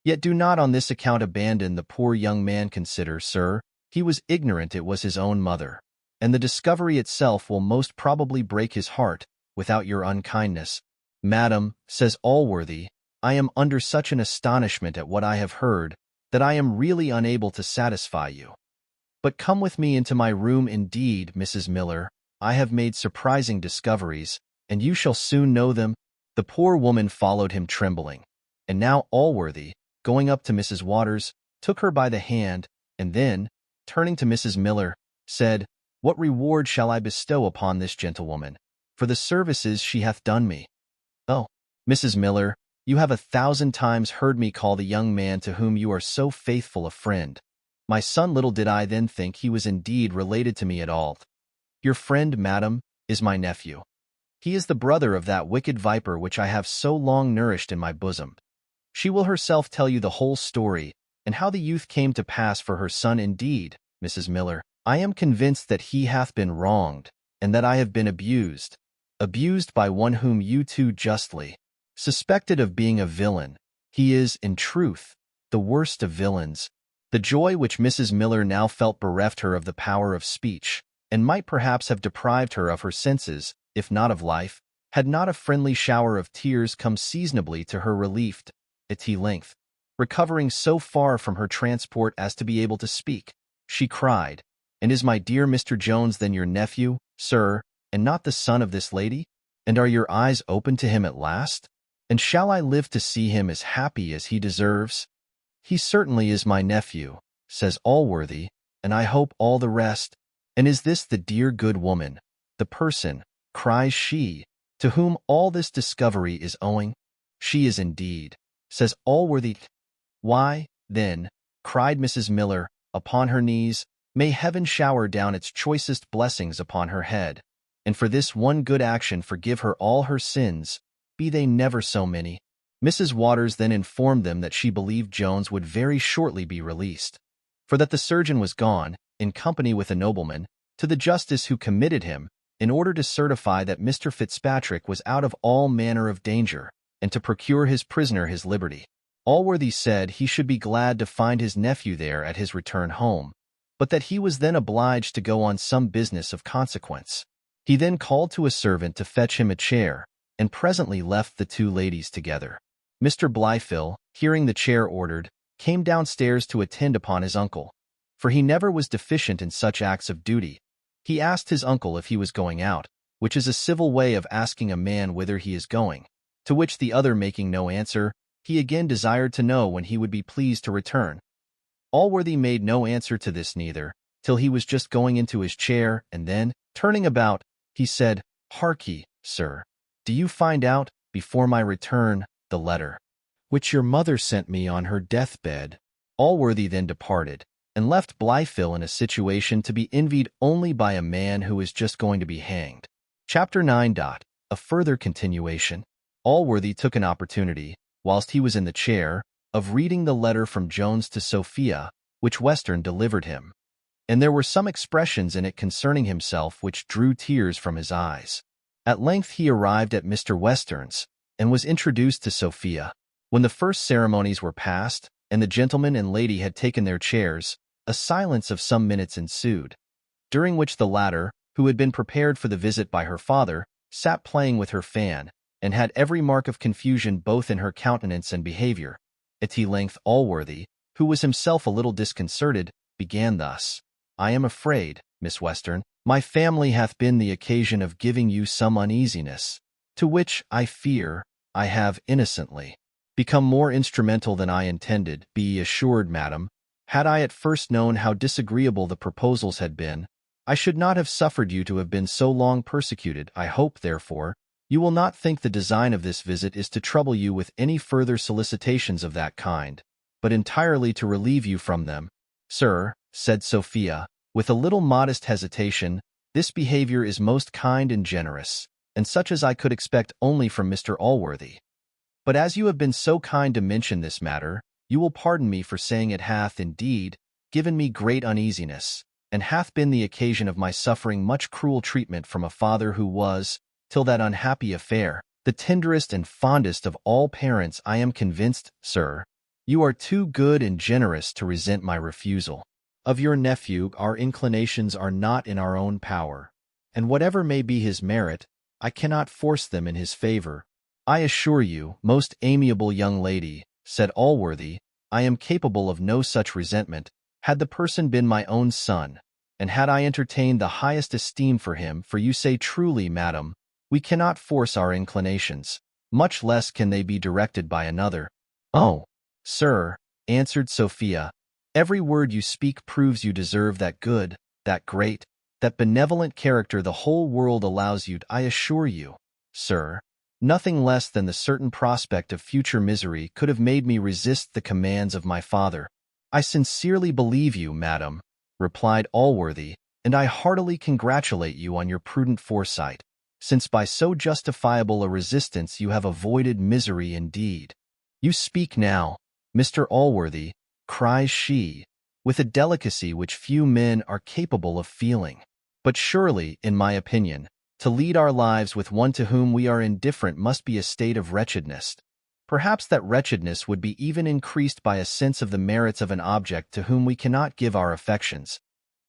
Yet do not on this account abandon the poor young man. Consider, sir, he was ignorant it was his own mother, and the discovery itself will most probably break his heart, without your unkindness." "Madam," says Allworthy, "I am under such an astonishment at what I have heard, that I am really unable to satisfy you. But come with me into my room. Indeed, Mrs. Miller, I have made surprising discoveries, and you shall soon know them." The poor woman followed him trembling, and now Allworthy, going up to Mrs. Waters, took her by the hand, and then, turning to Mrs. Miller, said, "What reward shall I bestow upon this gentlewoman, for the services she hath done me?" "Oh, Mrs. Miller, you have 1,000 times heard me call the young man to whom you are so faithful a friend. My son, little did I then think he was indeed related to me at all. Your friend, madam, is my nephew. He is the brother of that wicked viper which I have so long nourished in my bosom. She will herself tell you the whole story, and how the youth came to pass for her son. Indeed, Mrs. Miller, I am convinced that he hath been wronged, and that I have been abused by one whom you too justly suspected of being a villain. He is, in truth, the worst of villains." The joy which Mrs. Miller now felt bereft her of the power of speech, and might perhaps have deprived her of her senses, if not of life, had not a friendly shower of tears come seasonably to her relief. At length, recovering so far from her transport as to be able to speak, she cried, "And is my dear Mr. Jones then your nephew, sir, and not the son of this lady? And are your eyes open to him at last? And shall I live to see him as happy as he deserves?" "He certainly is my nephew," says Allworthy, "and I hope all the rest." "And is this the dear good woman, the person," cries she, "to whom all this discovery is owing?" "She is indeed," says Allworthy. "Why, then," cried Mrs. Miller, upon her knees, "may heaven shower down its choicest blessings upon her head, and for this one good action forgive her all her sins, be they never so many." Mrs. Waters then informed them that she believed Jones would very shortly be released, for that the surgeon was gone, in company with a nobleman, to the justice who committed him, in order to certify that Mr. Fitzpatrick was out of all manner of danger, and to procure his prisoner his liberty. Allworthy said he should be glad to find his nephew there at his return home, but that he was then obliged to go on some business of consequence. He then called to a servant to fetch him a chair, and presently left the two ladies together. Mr. Blifil, hearing the chair ordered, came downstairs to attend upon his uncle, for he never was deficient in such acts of duty. He asked his uncle if he was going out, which is a civil way of asking a man whither he is going, to which the other making no answer, he again desired to know when he would be pleased to return. Allworthy made no answer to this neither, till he was just going into his chair, and then, turning about, he said, "Harkye, sir, do you find out, before my return, the letter which your mother sent me on her deathbed?" Allworthy then departed, and left Blifil in a situation to be envied only by a man who is just going to be hanged. Chapter 9. A further continuation. Allworthy took an opportunity, whilst he was in the chair, of reading the letter from Jones to Sophia, which Western delivered him. And there were some expressions in it concerning himself which drew tears from his eyes. At length he arrived at Mr. Western's, and was introduced to Sophia. When the first ceremonies were past, and the gentleman and lady had taken their chairs, a silence of some minutes ensued, during which the latter, who had been prepared for the visit by her father, sat playing with her fan, and had every mark of confusion both in her countenance and behavior. At length Allworthy, who was himself a little disconcerted, began thus: "I am afraid, Miss Western, my family hath been the occasion of giving you some uneasiness, to which, I fear, I have innocently become more instrumental than I intended. Be assured, madam, had I at first known how disagreeable the proposals had been, I should not have suffered you to have been so long persecuted. I hope, therefore, you will not think the design of this visit is to trouble you with any further solicitations of that kind, but entirely to relieve you from them." "Sir," said Sophia, with a little modest hesitation, "this behavior is most kind and generous, and such as I could expect only from Mr. Allworthy. But as you have been so kind to mention this matter, you will pardon me for saying it hath, indeed, given me great uneasiness, and hath been the occasion of my suffering much cruel treatment from a father who was, till that unhappy affair, the tenderest and fondest of all parents. I am convinced, sir, you are too good and generous to resent my refusal of your nephew. Our inclinations are not in our own power, and whatever may be his merit, I cannot force them in his favor. I assure you, most amiable young lady," said Allworthy, "I am capable of no such resentment, had the person been my own son, and had I entertained the highest esteem for him. For you say truly, madam, we cannot force our inclinations, much less can they be directed by another." "Oh, sir," answered Sophia, "every word you speak proves you deserve that good, that great, that benevolent character the whole world allows you. I assure you, sir, nothing less than the certain prospect of future misery could have made me resist the commands of my father." "I sincerely believe you, madam," replied Allworthy, "and I heartily congratulate you on your prudent foresight, since by so justifiable a resistance you have avoided misery indeed." "You speak now, Mr. Allworthy," cries she, with a delicacy which few men are capable of feeling. "But surely, in my opinion, to lead our lives with one to whom we are indifferent must be a state of wretchedness. Perhaps that wretchedness would be even increased by a sense of the merits of an object to whom we cannot give our affections.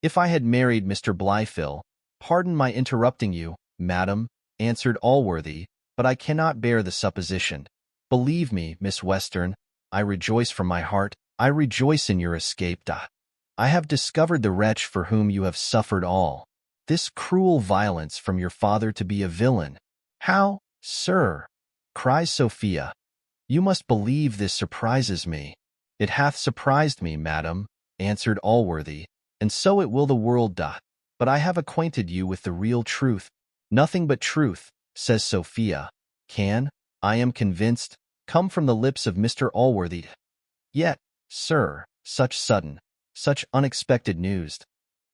If I had married Mr. Blifil—" "Pardon my interrupting you, madam," answered Allworthy, "but I cannot bear the supposition. Believe me, Miss Western, I rejoice from my heart. I rejoice in your escape. I have discovered the wretch for whom you have suffered all this cruel violence from your father to be a villain." "How, sir?" cries Sophia. "You must believe this surprises me." "It hath surprised me, madam," answered Allworthy, "and so it will the world. But I have acquainted you with the real truth." "Nothing but truth," says Sophia, "can, I am convinced, come from the lips of Mr. Allworthy. Yet, sir, such sudden, such unexpected news.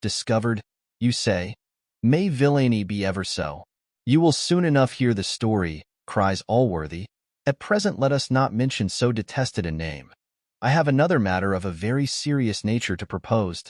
Discovered, you say? May villainy be ever so. You will soon enough hear the story," cries Allworthy. "At present let us not mention so detested a name. I have another matter of a very serious nature to propose.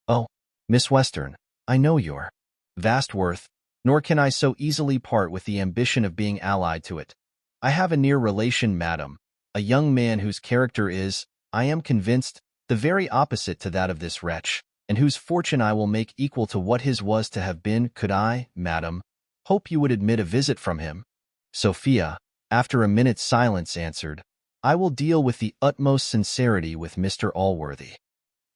Oh, Miss Western, I know your vast worth, nor can I so easily part with the ambition of being allied to it. I have a near relation, madam, a young man whose character is, I am convinced, the very opposite to that of this wretch, and whose fortune I will make equal to what his was to have been, could I, madam, hope you would admit a visit from him." Sophia, after a minute's silence, answered, "I will deal with the utmost sincerity with Mr. Allworthy.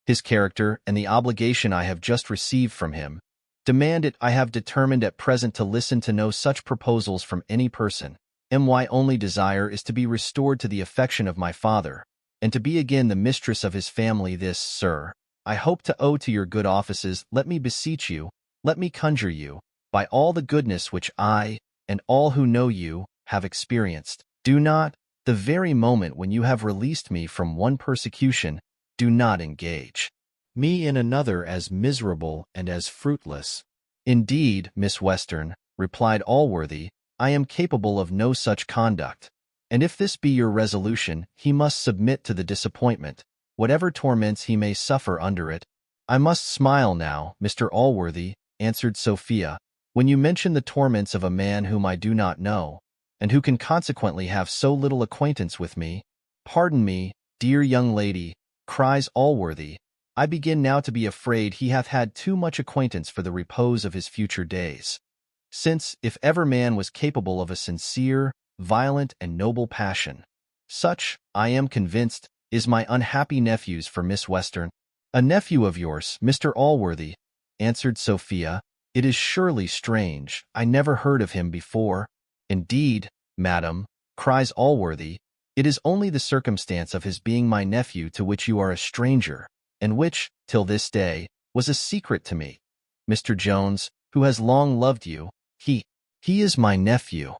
His character, and the obligation I have just received from him, demand it. I have determined at present to listen to no such proposals from any person. My only desire is to be restored to the affection of my father, and to be again the mistress of his family. This, sir, I hope to owe to your good offices. Let me beseech you, let me conjure you, by all the goodness which I, and all who know you, have experienced, do not, the very moment when you have released me from one persecution, do not engage me in another as miserable and as fruitless. Indeed, Miss Western, replied Allworthy, I am capable of no such conduct. And if this be your resolution, he must submit to the disappointment, whatever torments he may suffer under it. I must smile now, Mr. Allworthy, answered Sophia, when you mention the torments of a man whom I do not know, and who can consequently have so little acquaintance with me. Pardon me, dear young lady, cries Allworthy, I begin now to be afraid he hath had too much acquaintance for the repose of his future days. Since, if ever man was capable of a sincere, violent, and noble passion, such, I am convinced, is my unhappy nephew's for Miss Western. A nephew of yours, Mr. Allworthy, answered Sophia. It is surely strange. I never heard of him before. Indeed, madam, cries Allworthy, it is only the circumstance of his being my nephew to which you are a stranger, and which, till this day, was a secret to me. Mr. Jones, who has long loved you, he is my nephew.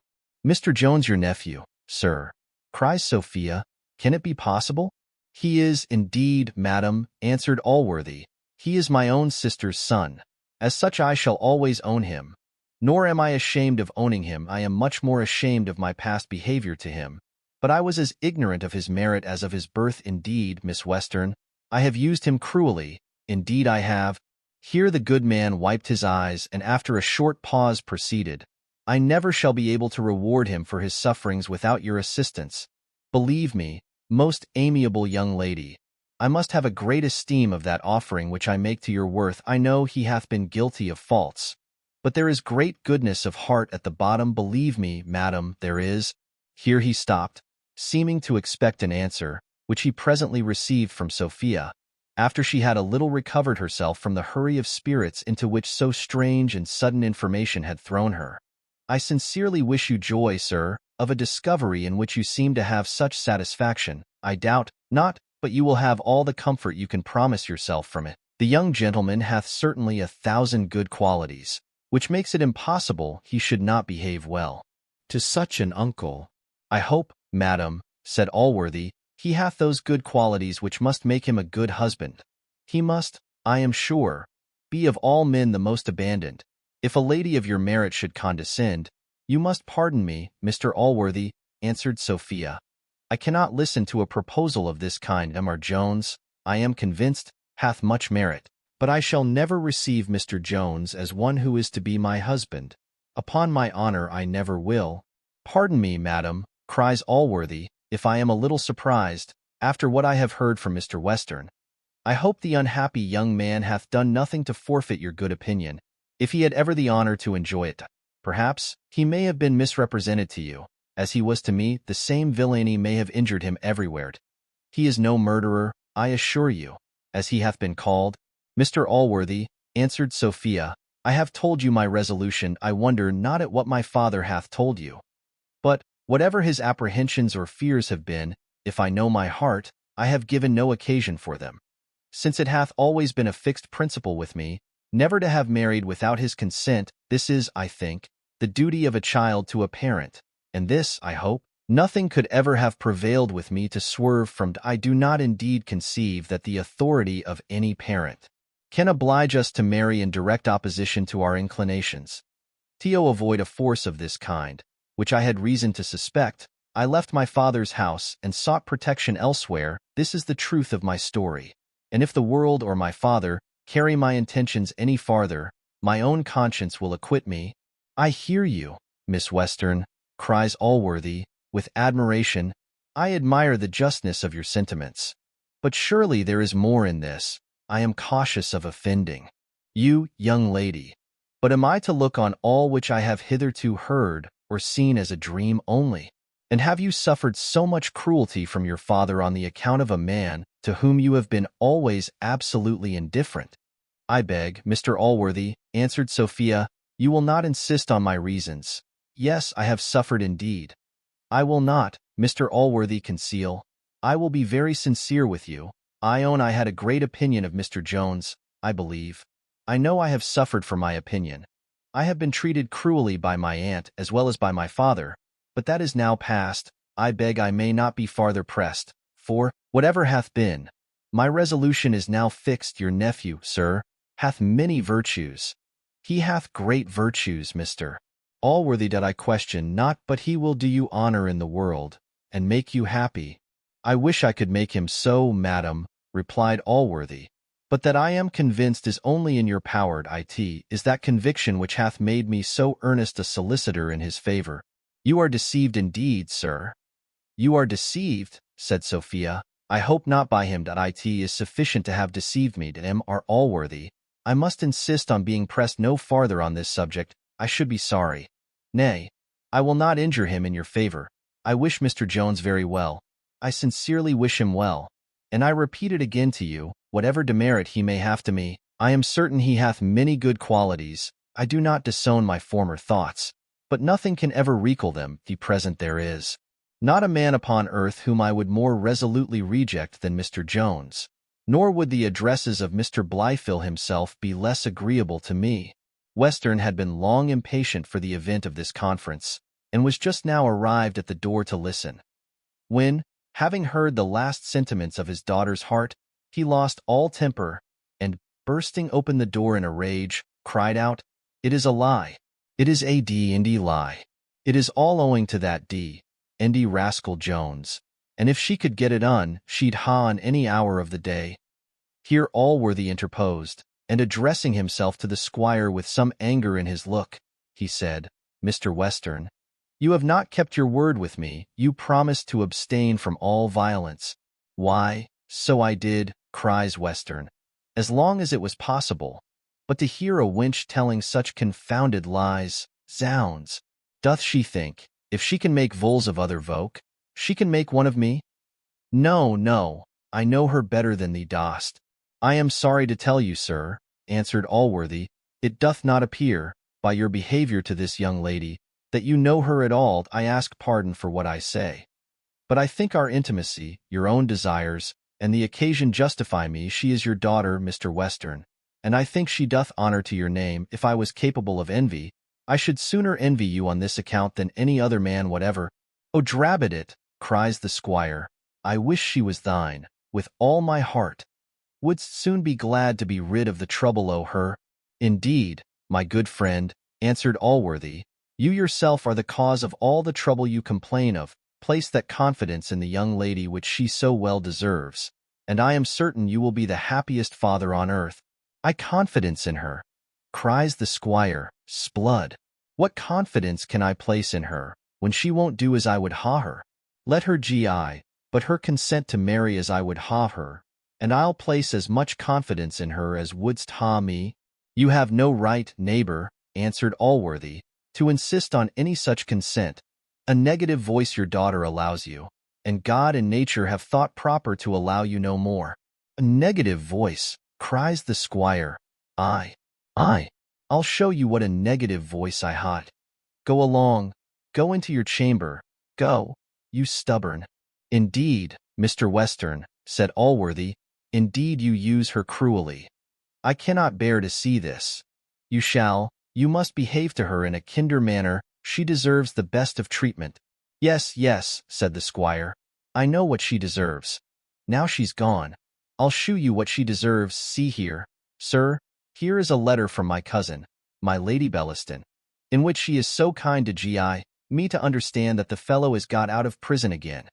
Mr. Jones your nephew, sir, cries Sophia. Can it be possible? He is, indeed, madam, answered Allworthy. He is my own sister's son. As such I shall always own him. Nor am I ashamed of owning him. I am much more ashamed of my past behavior to him. But I was as ignorant of his merit as of his birth. Indeed, Miss Western, I have used him cruelly. Indeed I have. Here the good man wiped his eyes, and after a short pause proceeded, I never shall be able to reward him for his sufferings without your assistance. Believe me, most amiable young lady, I must have a great esteem of that offering which I make to your worth. I know he hath been guilty of faults, but there is great goodness of heart at the bottom. Believe me, madam, there is. Here he stopped, seeming to expect an answer, which he presently received from Sophia, after she had a little recovered herself from the hurry of spirits into which so strange and sudden information had thrown her. I sincerely wish you joy, sir, of a discovery in which you seem to have such satisfaction. I doubt not, but you will have all the comfort you can promise yourself from it. The young gentleman hath certainly 1,000 good qualities, which makes it impossible he should not behave well to such an uncle. I hope, madam, said Allworthy, he hath those good qualities which must make him a good husband. He must, I am sure, be of all men the most abandoned. If a lady of your merit should condescend, you must pardon me, Mr. Allworthy, answered Sophia. I cannot listen to a proposal of this kind. Mr. Jones, I am convinced, hath much merit, but I shall never receive Mr. Jones as one who is to be my husband. Upon my honor I never will. Pardon me, madam, cries Allworthy, if I am a little surprised, after what I have heard from Mr. Western. I hope the unhappy young man hath done nothing to forfeit your good opinion, if he had ever the honor to enjoy it. Perhaps he may have been misrepresented to you, as he was to me. The same villainy may have injured him everywhere. He is no murderer, I assure you, as he hath been called. Mr. Allworthy, answered Sophia, I have told you my resolution. I wonder not at what my father hath told you. But, whatever his apprehensions or fears have been, if I know my heart, I have given no occasion for them. Since it hath always been a fixed principle with me, never to have married without his consent, this is, I think, the duty of a child to a parent, and this, I hope, nothing could ever have prevailed with me to swerve from. I do not indeed conceive that the authority of any parent can oblige us to marry in direct opposition to our inclinations. To avoid a force of this kind, which I had reason to suspect, I left my father's house and sought protection elsewhere. This is the truth of my story, and if the world or my father carry my intentions any farther, my own conscience will acquit me. I hear you, Miss Western, cries Allworthy, with admiration. I admire the justness of your sentiments. But surely there is more in this. I am cautious of offending you, young lady. But am I to look on all which I have hitherto heard or seen as a dream only? And have you suffered so much cruelty from your father on the account of a man to whom you have been always absolutely indifferent? I beg, Mr. Allworthy, answered Sophia, you will not insist on my reasons. Yes, I have suffered indeed. I will not, Mr. Allworthy, conceal. I will be very sincere with you. I own I had a great opinion of Mr. Jones, I believe. I know I have suffered for my opinion. I have been treated cruelly by my aunt as well as by my father, but that is now past. I beg I may not be farther pressed, for, whatever hath been, My resolution is now fixed. Your nephew, sir, hath many virtues. He hath great virtues, Mr. Allworthy, that I question not, but he will do you honor in the world, and make you happy. I wish I could make him so, madam, replied Allworthy. But that I am convinced is only in your power. It is that conviction which hath made me so earnest a solicitor in his favor. You are deceived indeed, sir. You are deceived, said Sophia. I hope not by him. It is sufficient to have deceived me. Mr. Allworthy, I must insist on being pressed no farther on this subject. I should be sorry. Nay, I will not injure him in your favor. I wish Mr. Jones very well. I sincerely wish him well. And I repeat it again to you, whatever demerit he may have to me, I am certain he hath many good qualities. I do not disown my former thoughts, but nothing can ever recall them. The present there is not a man upon earth whom I would more resolutely reject than Mr. Jones, nor would the addresses of Mr. Blyfill himself be less agreeable to me. Western had been long impatient for the event of this conference, and was just now arrived at the door to listen. When, having heard the last sentiments of his daughter's heart, he lost all temper, and, bursting open the door in a rage, cried out, "It is a lie! It is a d&d lie! It is all owing to that d&d rascal Jones, and if she could get it she'd ha on any hour of the day." Here Allworthy interposed, and addressing himself to the squire with some anger in his look, he said, "Mr. Western, you have not kept your word with me. You promised to abstain from all violence." "Why, so I did," cries Western, "as long as it was possible. But to hear a wench telling such confounded lies, zounds! Doth she think, if she can make voles of other folk, she can make one of me? No, no, I know her better than thee dost." "I am sorry to tell you, sir," answered Allworthy, "it doth not appear, by your behavior to this young lady, that you know her at all. I ask pardon for what I say. But I think our intimacy, your own desires, and the occasion justify me. She is your daughter, Mr. Western, and I think she doth honor to your name. If I was capable of envy, I should sooner envy you on this account than any other man whatever." "Oh, drabbit it," cries the squire, "I wish she was thine, with all my heart. Wouldst soon be glad to be rid of the trouble o' her." "Indeed, my good friend," answered Allworthy, "you yourself are the cause of all the trouble you complain of. Place that confidence in the young lady which she so well deserves, and I am certain you will be the happiest father on earth." "I confidence in her," cries the squire, "splud! What confidence can I place in her, when she won't do as I would ha her? Let her but her consent to marry as I would ha her, and I'll place as much confidence in her as wouldst ha me." "You have no right, neighbor," answered Allworthy, "to insist on any such consent. A negative voice your daughter allows you, and God and nature have thought proper to allow you no more." "A negative voice," cries the squire. Aye, I'll show you what a negative voice I hot. Go along, go into your chamber, go, you stubborn." "Indeed, Mr. Western," said Allworthy, "indeed you use her cruelly. I cannot bear to see this. You must behave to her in a kinder manner. She deserves the best of treatment." Yes, said the squire, "I know what she deserves. Now she's gone, I'll shew you what she deserves. See here, sir, here is a letter from my cousin, my Lady Bellaston, in which she is so kind to me to understand that the fellow is got out of prison again.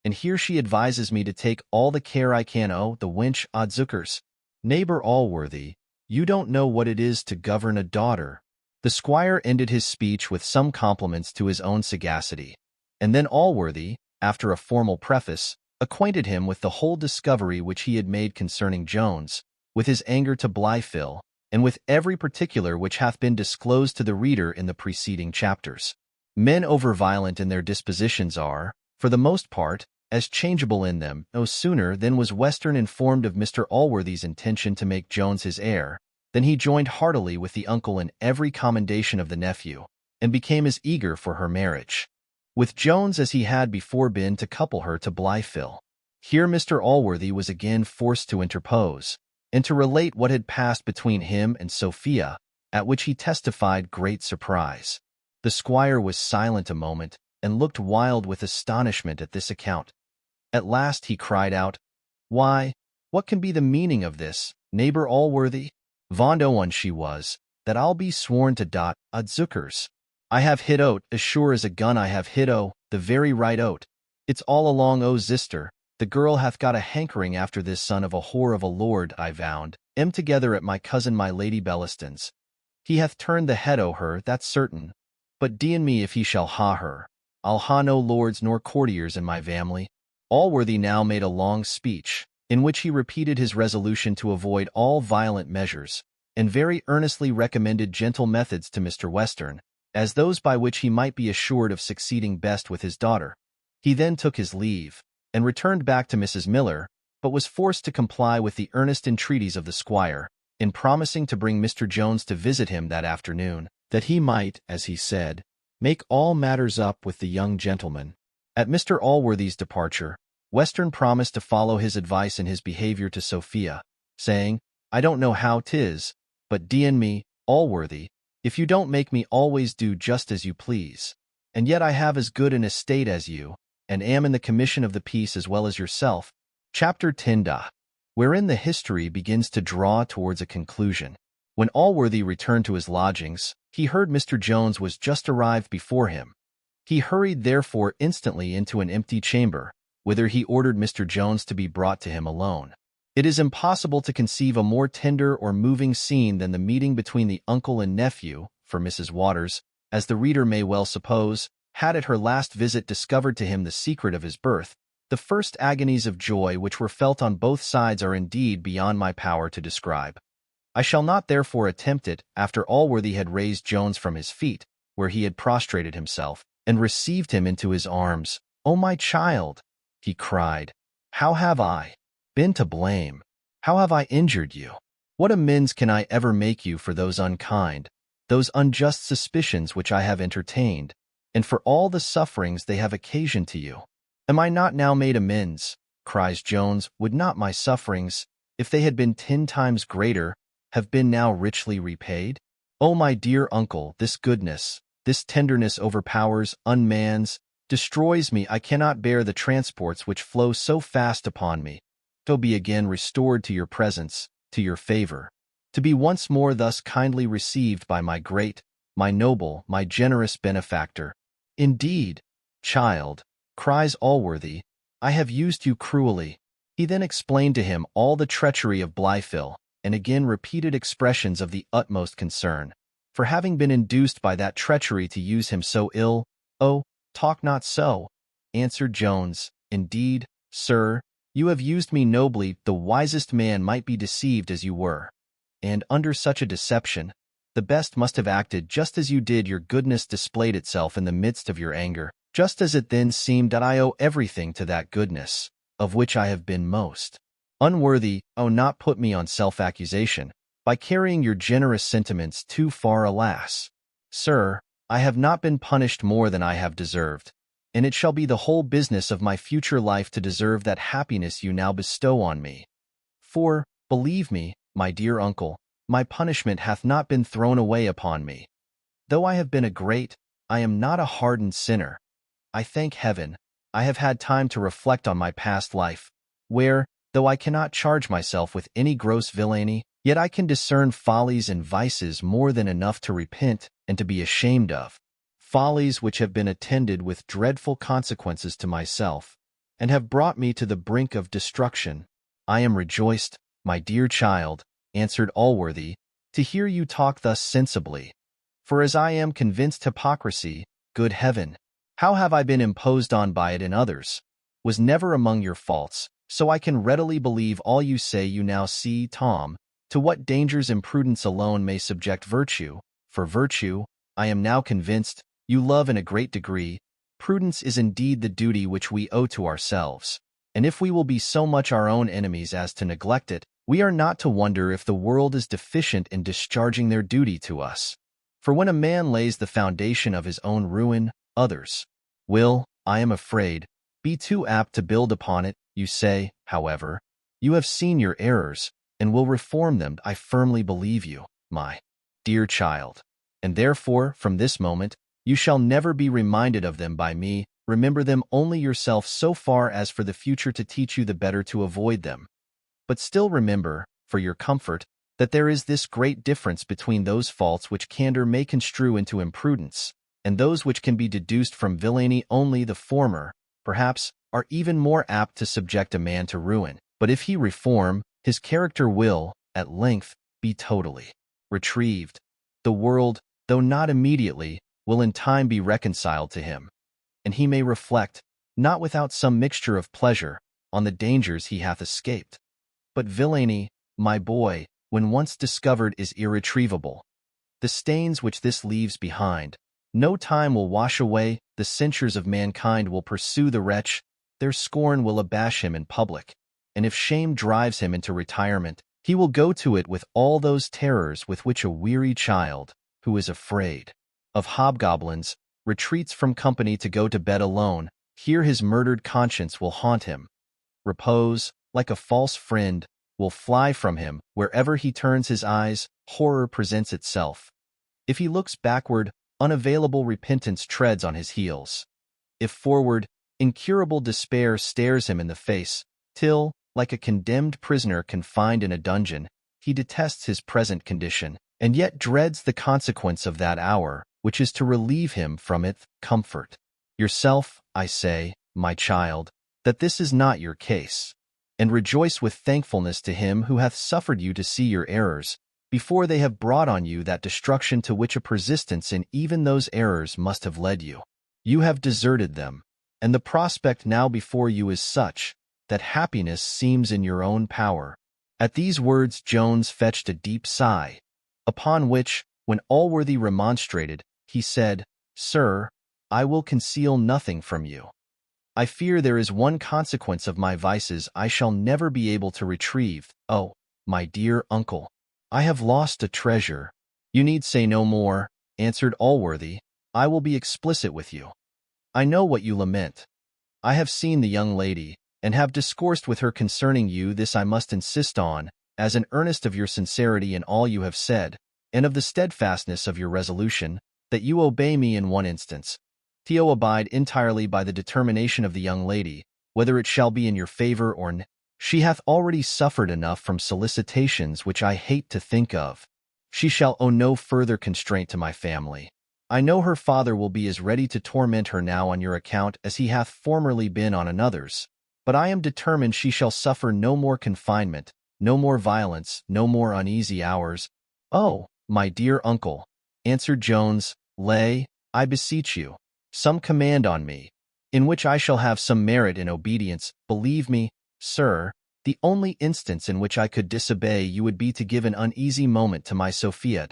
And here she advises me to take all the care I can o' the wench odzookers." "Neighbor Allworthy, you don't know what it is to govern a daughter." The squire ended his speech with some compliments to his own sagacity, and then Allworthy, after a formal preface, acquainted him with the whole discovery which he had made concerning Jones, with his anger to Blyfill, and with every particular which hath been disclosed to the reader in the preceding chapters. Men over-violent in their dispositions are, for the most part, as changeable in them. No sooner than was Western informed of Mr. Allworthy's intention to make Jones his heir, than he joined heartily with the uncle in every commendation of the nephew, and became as eager for her marriage with Jones as he had before been to couple her to Blyfill. Here Mr. Allworthy was again forced to interpose, and to relate what had passed between him and Sophia, at which he testified great surprise. The squire was silent a moment, and looked wild with astonishment at this account. At last he cried out, "Why, What can be the meaning of this, neighbor Allworthy? Vondo one she was, that I'll be sworn to dot, Adzuckers. I have hit oat, as sure as a gun I have hit the very right oat. It's all along Zister, the girl hath got a hankering after this son of a whore of a lord, I vound, together at my cousin my Lady Bellaston's. He hath turned the head o' her, that's certain. But dean me if he shall ha her. I'll ha no lords nor courtiers in my family. Allworthy now made a long speech, in which he repeated his resolution to avoid all violent measures, and very earnestly recommended gentle methods to Mr. Western, as those by which he might be assured of succeeding best with his daughter. He then took his leave, and returned back to Mrs. Miller, but was forced to comply with the earnest entreaties of the squire, in promising to bring Mr. Jones to visit him that afternoon, that he might, as he said, make all matters up with the young gentleman. At Mr. Allworthy's departure, Western promised to follow his advice in his behavior to Sophia, saying, I don't know how 'tis, but d—n me, Allworthy, if you don't make me always do just as you please. And yet I have as good an estate as you, and am in the commission of the peace as well as yourself. Chapter 10, wherein the history begins to draw towards a conclusion. When Allworthy returned to his lodgings, he heard Mr. Jones was just arrived before him. He hurried therefore instantly into an empty chamber, whither he ordered Mr. Jones to be brought to him alone. It is impossible to conceive a more tender or moving scene than the meeting between the uncle and nephew, for Mrs. Waters, as the reader may well suppose, had at her last visit discovered to him the secret of his birth. The first agonies of joy which were felt on both sides are indeed beyond my power to describe. I shall not therefore attempt it after Allworthy had raised Jones from his feet, where he had prostrated himself, and received him into his arms. "Oh, my child," he cried, "how have I been to blame? How have I injured you? What amends can I ever make you for those unkind, those unjust suspicions which I have entertained, and for all the sufferings they have occasioned to you? Am I not now made amends?" cries Jones. "Would not my sufferings, if they had been 10 times greater, have been now richly repaid? Oh, my dear uncle, this goodness, this tenderness overpowers, unmans, destroys me. I cannot bear the transports which flow so fast upon me. To be again restored to your presence, to your favor, to be once more thus kindly received by my great, my noble, my generous benefactor. Indeed, child," cries Allworthy, "I have used you cruelly." He then explained to him all the treachery of Blifil, and again repeated expressions of the utmost concern, for having been induced by that treachery to use him so ill. "Oh, talk not so," answered Jones. "Indeed, sir, you have used me nobly. The wisest man might be deceived as you were, and under such a deception, the best must have acted just as you did. Your goodness displayed itself in the midst of your anger, just as it then seemed that I owe everything to that goodness, of which I have been most unworthy. Oh, not put me on self-accusation, by carrying your generous sentiments too far. Alas, sir, I have not been punished more than I have deserved, and it shall be the whole business of my future life to deserve that happiness you now bestow on me. For, believe me, my dear uncle, my punishment hath not been thrown away upon me. Though I have been a great, I am not a hardened sinner. I thank heaven, I have had time to reflect on my past life, where, though I cannot charge myself with any gross villainy, yet I can discern follies and vices more than enough to repent and to be ashamed of. Follies which have been attended with dreadful consequences to myself, and have brought me to the brink of destruction. I am rejoiced, my dear child," answered Allworthy, "to hear you talk thus sensibly. For as I am convinced hypocrisy, good heaven, how have I been imposed on by it in others, was never among your faults, so I can readily believe all you say. You now see, Tom, to what dangers imprudence alone may subject virtue. For virtue, I am now convinced, you love in a great degree. Prudence is indeed the duty which we owe to ourselves, and if we will be so much our own enemies as to neglect it, we are not to wonder if the world is deficient in discharging their duty to us. For when a man lays the foundation of his own ruin, others will, I am afraid, be too apt to build upon it. You say, however, you have seen your errors, and will reform them. I firmly believe you, my dear child, and therefore, from this moment, you shall never be reminded of them by me. Remember them only yourself so far as for the future to teach you the better to avoid them. But still remember, for your comfort, that there is this great difference between those faults which candor may construe into imprudence, and those which can be deduced from villainy. Only the former, perhaps, are even more apt to subject a man to ruin. But if he reform, his character will, at length, be totally retrieved. The world, though not immediately, will in time be reconciled to him, and he may reflect, not without some mixture of pleasure, on the dangers he hath escaped. But villainy, my boy, when once discovered, is irretrievable. The stains which this leaves behind, no time will wash away. The censures of mankind will pursue the wretch, their scorn will abash him in public, and if shame drives him into retirement, he will go to it with all those terrors with which a weary child, who is afraid of hobgoblins, retreats from company to go to bed alone. Here his murdered conscience will haunt him. Repose, like a false friend, will fly from him. Wherever he turns his eyes, horror presents itself. If he looks backward, unavailable repentance treads on his heels. If forward, incurable despair stares him in the face, till, like a condemned prisoner confined in a dungeon, he detests his present condition, and yet dreads the consequence of that hour, which is to relieve him from it. Comfort yourself, I say, my child, that this is not your case, and rejoice with thankfulness to him who hath suffered you to see your errors, before they have brought on you that destruction to which a persistence in even those errors must have led you. You have deserted them, and the prospect now before you is such that happiness seems in your own power. At these words Jones fetched a deep sigh, upon which, when Allworthy remonstrated, he said, Sir, I will conceal nothing from you. I fear there is one consequence of my vices I shall never be able to retrieve. Oh, my dear uncle, I have lost a treasure. You need say no more, answered Allworthy. I will be explicit with you. I know what you lament. I have seen the young lady, and have discoursed with her concerning you. This I must insist on, as an earnest of your sincerity in all you have said, and of the steadfastness of your resolution, that you obey me in one instance. Theo abide entirely by the determination of the young lady, whether it shall be in your favor or n. She hath already suffered enough from solicitations which I hate to think of. She shall owe no further constraint to my family. I know her father will be as ready to torment her now on your account as he hath formerly been on another's, but I am determined she shall suffer no more confinement, no more violence, no more uneasy hours. Oh, my dear uncle, answered Jones, lay, I beseech you, some command on me, in which I shall have some merit in obedience. Believe me, sir, the only instance in which I could disobey you would be to give an uneasy moment to my Sophia.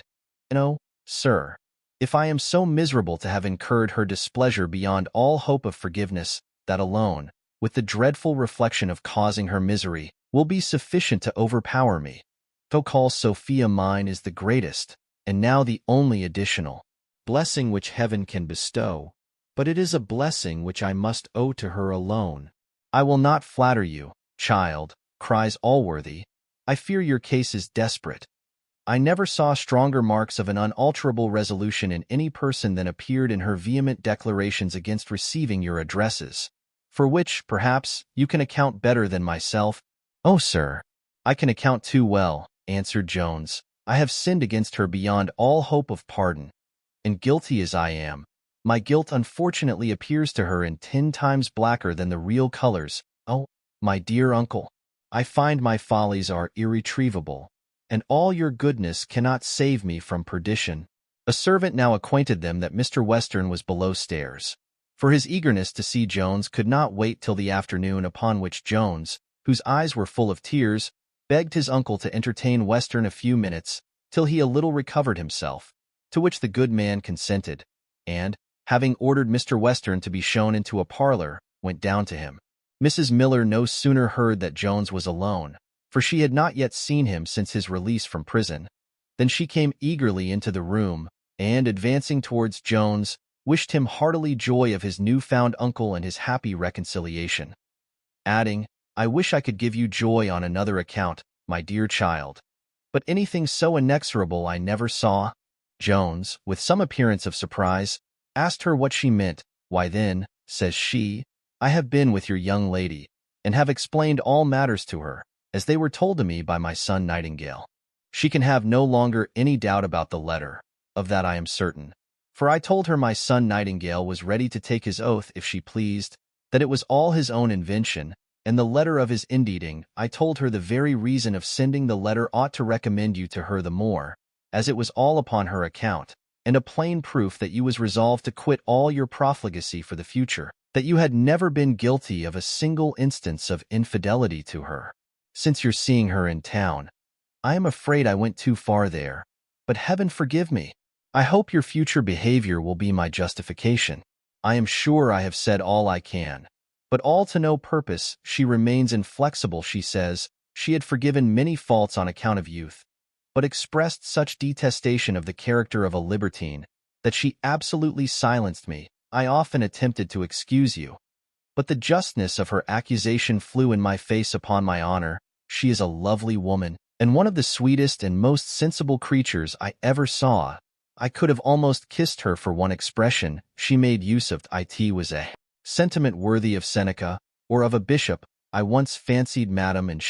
And oh, sir, if I am so miserable to have incurred her displeasure beyond all hope of forgiveness, that alone, with the dreadful reflection of causing her misery, will be sufficient to overpower me. So call Sophia mine is the greatest, and now the only additional blessing which heaven can bestow, but it is a blessing which I must owe to her alone. I will not flatter you, child, cries Allworthy. I fear your case is desperate. I never saw stronger marks of an unalterable resolution in any person than appeared in her vehement declarations against receiving your addresses, for which, perhaps, you can account better than myself. Oh, sir, I can account too well, answered Jones. I have sinned against her beyond all hope of pardon, and guilty as I am, my guilt unfortunately appears to her in 10 times blacker than the real colors. Oh, my dear uncle, I find my follies are irretrievable, and all your goodness cannot save me from perdition. A servant now acquainted them that Mr. Western was below stairs, for his eagerness to see Jones could not wait till the afternoon, upon which Jones, whose eyes were full of tears, begged his uncle to entertain Western a few minutes, till he a little recovered himself, to which the good man consented, and, having ordered Mr. Western to be shown into a parlor, went down to him. Mrs. Miller no sooner heard that Jones was alone, for she had not yet seen him since his release from prison, than she came eagerly into the room, and, advancing towards Jones, wished him heartily joy of his new-found uncle and his happy reconciliation, adding, I wish I could give you joy on another account, my dear child, but anything so inexorable I never saw. Jones, with some appearance of surprise, asked her what she meant. Why then, says she, I have been with your young lady, and have explained all matters to her. as they were told to me by my son Nightingale. She can have no longer any doubt about the letter, of that I am certain. For I told her my son Nightingale was ready to take his oath if she pleased, that it was all his own invention, and the letter of his indeeding. I told her the very reason of sending the letter ought to recommend you to her the more, as it was all upon her account, and a plain proof that you was resolved to quit all your profligacy for the future, that you had never been guilty of a single instance of infidelity to her. Since you're seeing her in town, I am afraid I went too far there, but heaven forgive me. I hope your future behavior will be my justification. I am sure I have said all I can, but all to no purpose. She remains inflexible. She says she had forgiven many faults on account of youth, but expressed such detestation of the character of a libertine that she absolutely silenced me. I often attempted to excuse you, but the justness of her accusation flew in my face. Upon my honor, she is a lovely woman, and one of the sweetest and most sensible creatures I ever saw. I could have almost kissed her for one expression she made use of. It was a sentiment worthy of Seneca, or of a bishop. I once fancied Madam and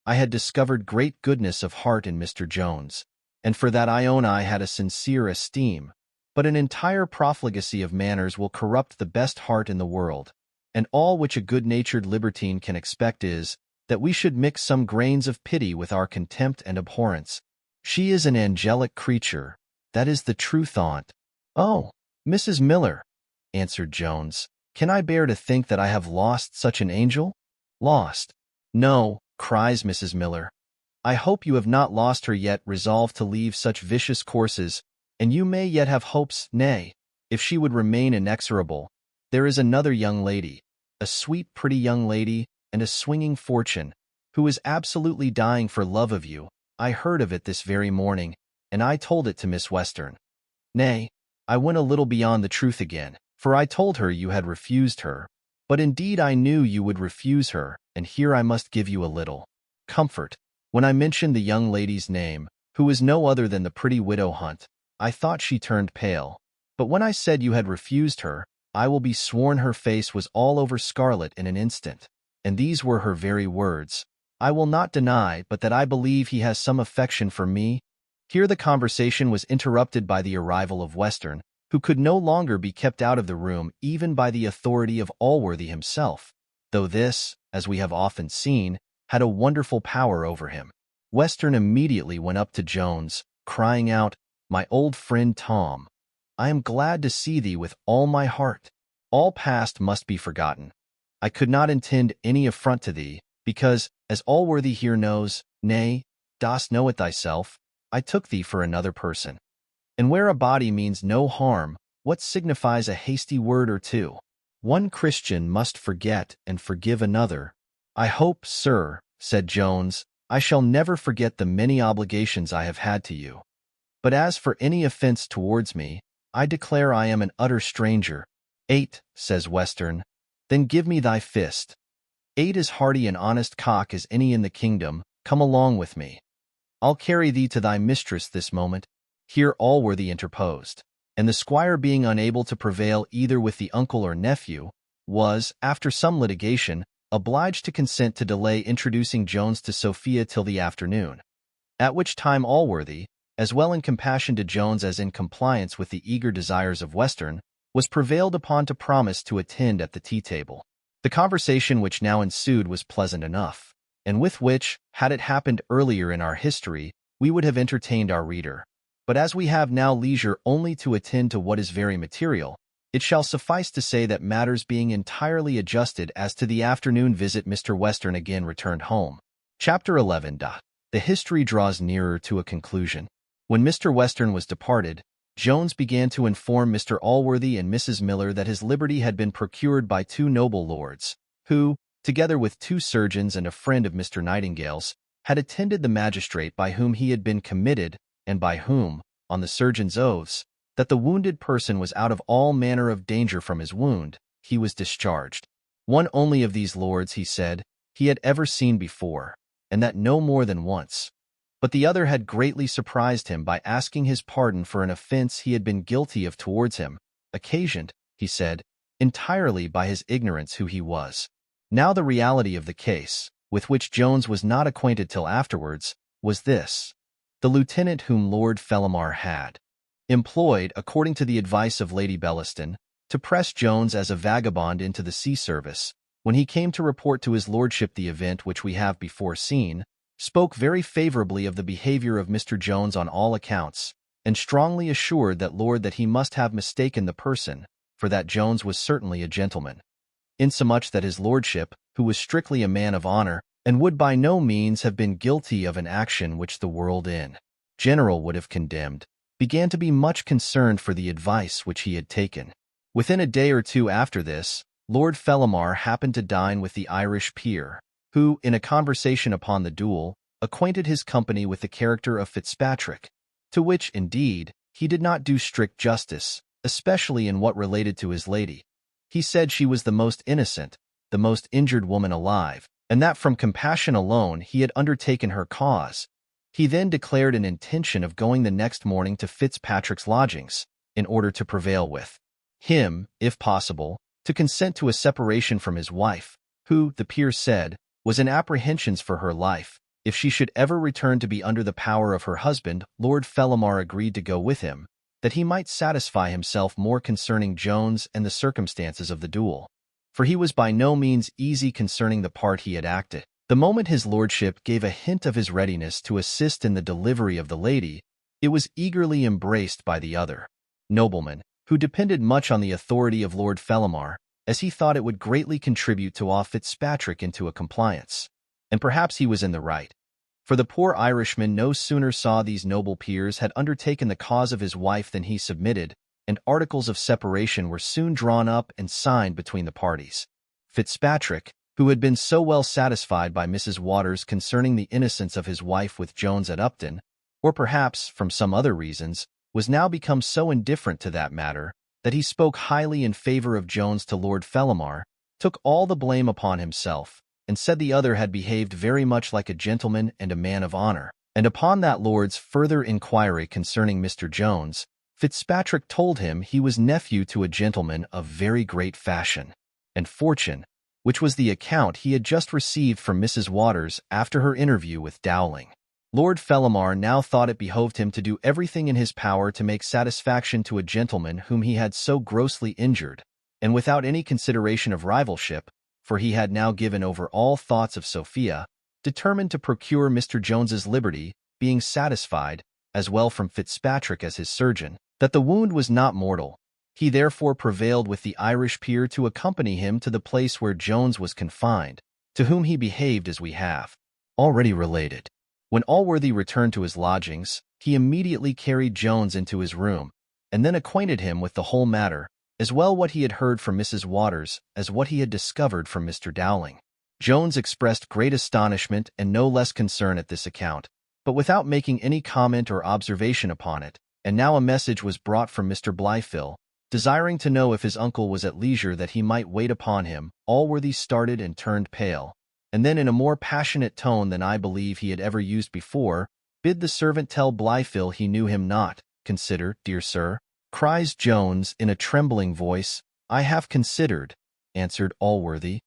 I had discovered great goodness of heart in Mr. Jones, and for that I own I had a sincere esteem. But an entire profligacy of manners will corrupt the best heart in the world, and all which a good-natured libertine can expect is, that we should mix some grains of pity with our contempt and abhorrence. She is an angelic creature, that is the true thought. Oh, Mrs. Miller, answered Jones, can I bear to think that I have lost such an angel? Lost? No, cries Mrs. Miller. I hope you have not lost her yet. Resolved to leave such vicious courses, and you may yet have hopes. Nay, if she would remain inexorable, there is another young lady, a sweet pretty young lady, and a swinging fortune, who is absolutely dying for love of you. I heard of it this very morning, and I told it to Miss Western. Nay, I went a little beyond the truth again, for I told her you had refused her. But indeed I knew you would refuse her, and here I must give you a little comfort. When I mentioned the young lady's name, who is no other than the pretty widow Hunt, I thought she turned pale. But when I said you had refused her, I will be sworn her face was all over scarlet in an instant. And these were her very words. I will not deny but that I believe he has some affection for me. Here the conversation was interrupted by the arrival of Western, who could no longer be kept out of the room even by the authority of Allworthy himself, though this, as we have often seen, had a wonderful power over him. Western immediately went up to Jones, crying out, "My old friend Tom, I am glad to see thee with all my heart. All past must be forgotten. I could not intend any affront to thee, because, as Allworthy here knows, nay, dost know it thyself, I took thee for another person. And where a body means no harm, what signifies a hasty word or two? One Christian must forget and forgive another." "I hope, sir," said Jones, "I shall never forget the many obligations I have had to you. But as for any offense towards me, I declare I am an utter stranger." "8," says Western, "then give me thy fist. 8 as hearty and honest cock as any in the kingdom. Come along with me. I'll carry thee to thy mistress this moment." Here Allworthy interposed, and the squire being unable to prevail either with the uncle or nephew, was, after some litigation, obliged to consent to delay introducing Jones to Sophia till the afternoon, at which time Allworthy, as well in compassion to Jones as in compliance with the eager desires of Western, was prevailed upon to promise to attend at the tea-table. The conversation which now ensued was pleasant enough, and with which, had it happened earlier in our history, we would have entertained our reader. But as we have now leisure only to attend to what is very material, it shall suffice to say that matters being entirely adjusted as to the afternoon visit, Mr. Western again returned home. Chapter 11. The history draws nearer to a conclusion. When Mr. Western was departed, Jones began to inform Mr. Allworthy and Mrs. Miller that his liberty had been procured by 2 noble lords, who, together with 2 surgeons and a friend of Mr. Nightingale's, had attended the magistrate by whom he had been committed, and by whom, on the surgeon's oaths, that the wounded person was out of all manner of danger from his wound, he was discharged. One only of these lords, he said, he had ever seen before, and that no more than once. But the other had greatly surprised him by asking his pardon for an offense he had been guilty of towards him, occasioned, he said, entirely by his ignorance who he was. Now the reality of the case, with which Jones was not acquainted till afterwards, was this: the lieutenant whom Lord Fellamar had employed, according to the advice of Lady Bellaston, to press Jones as a vagabond into the sea service, when he came to report to his lordship the event which we have before seen, spoke very favourably of the behaviour of Mr. Jones on all accounts, and strongly assured that lord that he must have mistaken the person, for that Jones was certainly a gentleman, insomuch that his lordship, who was strictly a man of honour, and would by no means have been guilty of an action which the world in general would have condemned, began to be much concerned for the advice which he had taken. Within a day or two after this, Lord Fellamar happened to dine with the Irish peer, who, in a conversation upon the duel, acquainted his company with the character of Fitzpatrick, to which, indeed, he did not do strict justice, especially in what related to his lady. He said she was the most innocent, the most injured woman alive, and that from compassion alone he had undertaken her cause. He then declared an intention of going the next morning to Fitzpatrick's lodgings, in order to prevail with him, if possible, to consent to a separation from his wife, who, the peer said, was in apprehensions for her life. If she should ever return to be under the power of her husband, Lord Fellamar agreed to go with him, that he might satisfy himself more concerning Jones and the circumstances of the duel, for he was by no means easy concerning the part he had acted. The moment his lordship gave a hint of his readiness to assist in the delivery of the lady, it was eagerly embraced by the other nobleman, who depended much on the authority of Lord Fellamar, as he thought it would greatly contribute to awe Fitzpatrick into a compliance. And perhaps he was in the right, for the poor Irishman no sooner saw these noble peers had undertaken the cause of his wife than he submitted, and articles of separation were soon drawn up and signed between the parties. Fitzpatrick, who had been so well satisfied by Mrs. Waters concerning the innocence of his wife with Jones at Upton, or perhaps from some other reasons, was now become so indifferent to that matter that he spoke highly in favour of Jones to Lord Fellamar, took all the blame upon himself, and said the other had behaved very much like a gentleman and a man of honour. And upon that lord's further inquiry concerning Mr. Jones, Fitzpatrick told him he was nephew to a gentleman of very great fashion and fortune, which was the account he had just received from Mrs. Waters after her interview with Dowling. Lord Fellamar now thought it behoved him to do everything in his power to make satisfaction to a gentleman whom he had so grossly injured, and without any consideration of rivalship, for he had now given over all thoughts of Sophia, determined to procure Mr. Jones's liberty, being satisfied, as well from Fitzpatrick as his surgeon, that the wound was not mortal. He therefore prevailed with the Irish peer to accompany him to the place where Jones was confined, to whom he behaved as we have already related. When Allworthy returned to his lodgings, he immediately carried Jones into his room, and then acquainted him with the whole matter, as well what he had heard from Mrs. Waters as what he had discovered from Mr. Dowling. Jones expressed great astonishment and no less concern at this account, but without making any comment or observation upon it, and now a message was brought from Mr. Blyfill, desiring to know if his uncle was at leisure that he might wait upon him. Allworthy started and turned pale, and then in a more passionate tone than I believe he had ever used before, bid the servant tell Blyfill he knew him not. "Consider, dear sir," cries Jones in a trembling voice. "I have considered," answered Allworthy,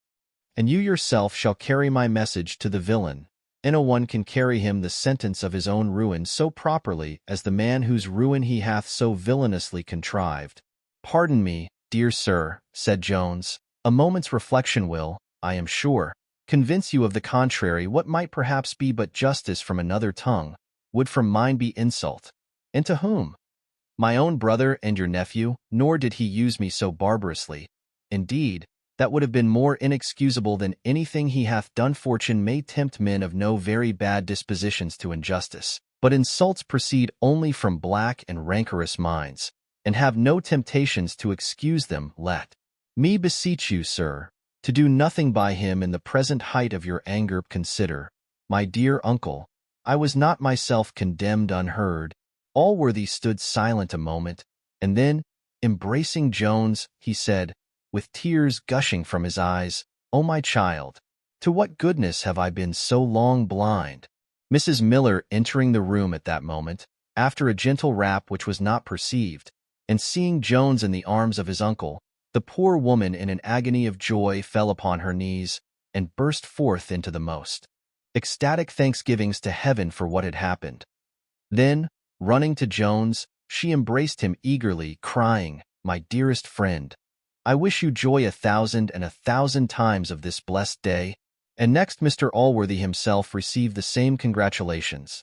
"and you yourself shall carry my message to the villain. No one can carry him the sentence of his own ruin so properly as the man whose ruin he hath so villainously contrived." "Pardon me, dear sir," said Jones. "A moment's reflection will, I am sure, convince you of the contrary. What might perhaps be but justice from another tongue, would from mine be insult. And to whom? My own brother and your nephew, nor did he use me so barbarously. Indeed, that would have been more inexcusable than anything he hath done. Fortune may tempt men of no very bad dispositions to injustice, but insults proceed only from black and rancorous minds, and have no temptations to excuse them. Let me beseech you, sir, to do nothing by him in the present height of your anger. Consider, my dear uncle, I was not myself condemned unheard." Allworthy stood silent a moment, and then, embracing Jones, he said, with tears gushing from his eyes, "O my child, to what goodness have I been so long blind?" Mrs. Miller entering the room at that moment, after a gentle rap which was not perceived, and seeing Jones in the arms of his uncle, the poor woman in an agony of joy fell upon her knees, and burst forth into the most ecstatic thanksgivings to heaven for what had happened. Then, running to Jones, she embraced him eagerly, crying, "My dearest friend, I wish you joy 1,000 and 1,000 times of this blessed day." And next Mr. Allworthy himself received the same congratulations.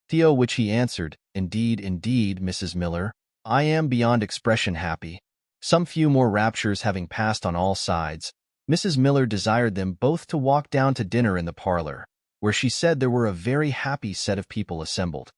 To which he answered, "Indeed, indeed, Mrs. Miller, I am beyond expression happy." Some few more raptures having passed on all sides, Mrs. Miller desired them both to walk down to dinner in the parlor, where she said there were a very happy set of people assembled,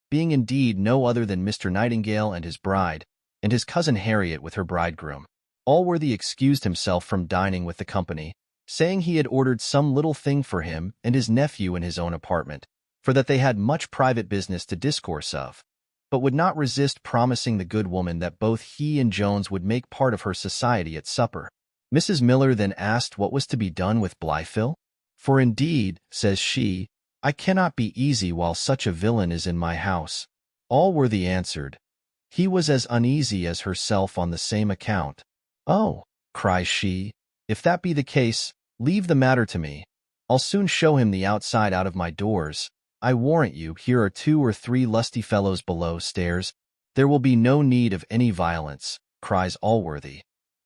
being indeed no other than Mr. Nightingale and his bride, and his cousin Harriet with her bridegroom. Allworthy excused himself from dining with the company, saying he had ordered some little thing for him and his nephew in his own apartment, for that they had much private business to discourse of, but would not resist promising the good woman that both he and Jones would make part of her society at supper. Mrs. Miller then asked what was to be done with Blifil. "For indeed," says she, "I cannot be easy while such a villain is in my house." Allworthy answered, "He was as uneasy as herself on the same account." "Oh," cries she, "if that be the case, leave the matter to me. I'll soon show him the outside out of my doors. I warrant you, here are 2 or 3 lusty fellows below stairs. There will be no need of any violence," cries Allworthy.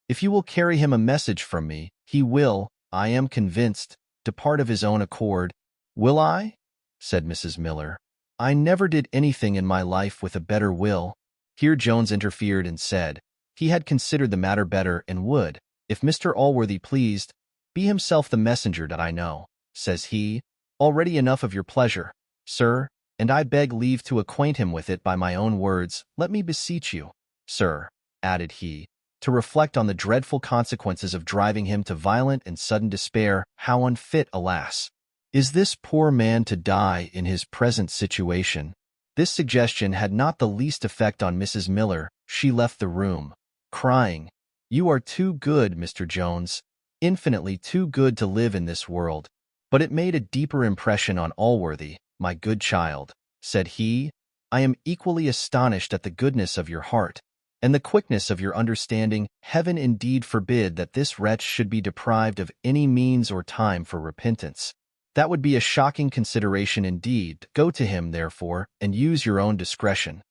"If you will carry him a message from me, he will, I am convinced, depart of his own accord." "Will I?" said Mrs. Miller. "I never did anything in my life with a better will." Here Jones interfered and said, he had considered the matter better, and would, if Mr. Allworthy pleased, be himself the messenger that I know. Says he, "Already enough of your pleasure, sir, and I beg leave to acquaint him with it by my own words. Let me beseech you, sir," added he, "to reflect on the dreadful consequences of driving him to violent and sudden despair. How unfit, alas, is this poor man to die in his present situation." This suggestion had not the least effect on Mrs. Miller. She left the room, crying, "You are too good, Mr. Jones, infinitely too good to live in this world." But it made a deeper impression on Allworthy. "My good child," said he, "I am equally astonished at the goodness of your heart, and the quickness of your understanding. Heaven indeed forbid that this wretch should be deprived of any means or time for repentance. That would be a shocking consideration indeed. Go to him, therefore, and use your own discretion.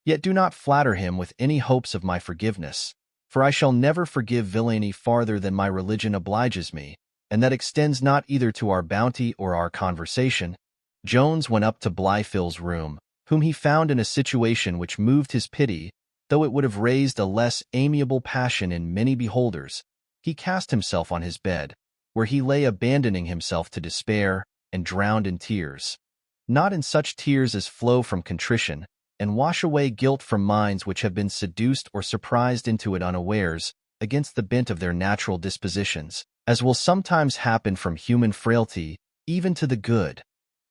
Yet do not flatter him with any hopes of my forgiveness, for I shall never forgive villainy farther than my religion obliges me, and that extends not either to our bounty or our conversation." Jones went up to Blifil's room, whom he found in a situation which moved his pity, though it would have raised a less amiable passion in many beholders. He cast himself on his bed, where he lay abandoning himself to despair, and drowned in tears. Not in such tears as flow from contrition, and wash away guilt from minds which have been seduced or surprised into it unawares, against the bent of their natural dispositions, as will sometimes happen from human frailty, even to the good.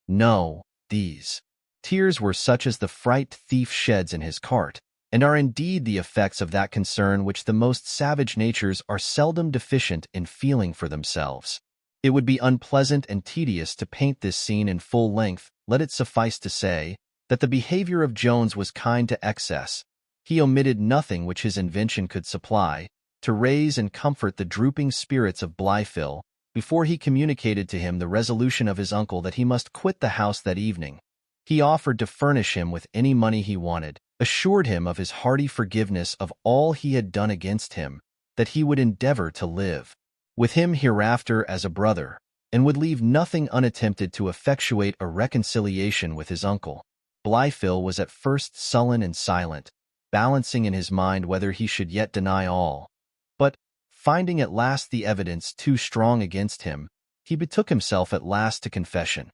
No, these tears were such as the fright thief sheds in his cart, and are indeed the effects of that concern which the most savage natures are seldom deficient in feeling for themselves. It would be unpleasant and tedious to paint this scene in full length. Let it suffice to say that the behavior of Jones was kind to excess. He omitted nothing which his invention could supply, to raise and comfort the drooping spirits of Blifil, before he communicated to him the resolution of his uncle that he must quit the house that evening. He offered to furnish him with any money he wanted, assured him of his hearty forgiveness of all he had done against him, that he would endeavor to live with him hereafter as a brother, and would leave nothing unattempted to effectuate a reconciliation with his uncle. Blifil was at first sullen and silent, balancing in his mind whether he should yet deny all. But, finding at last the evidence too strong against him, he betook himself at last to confession.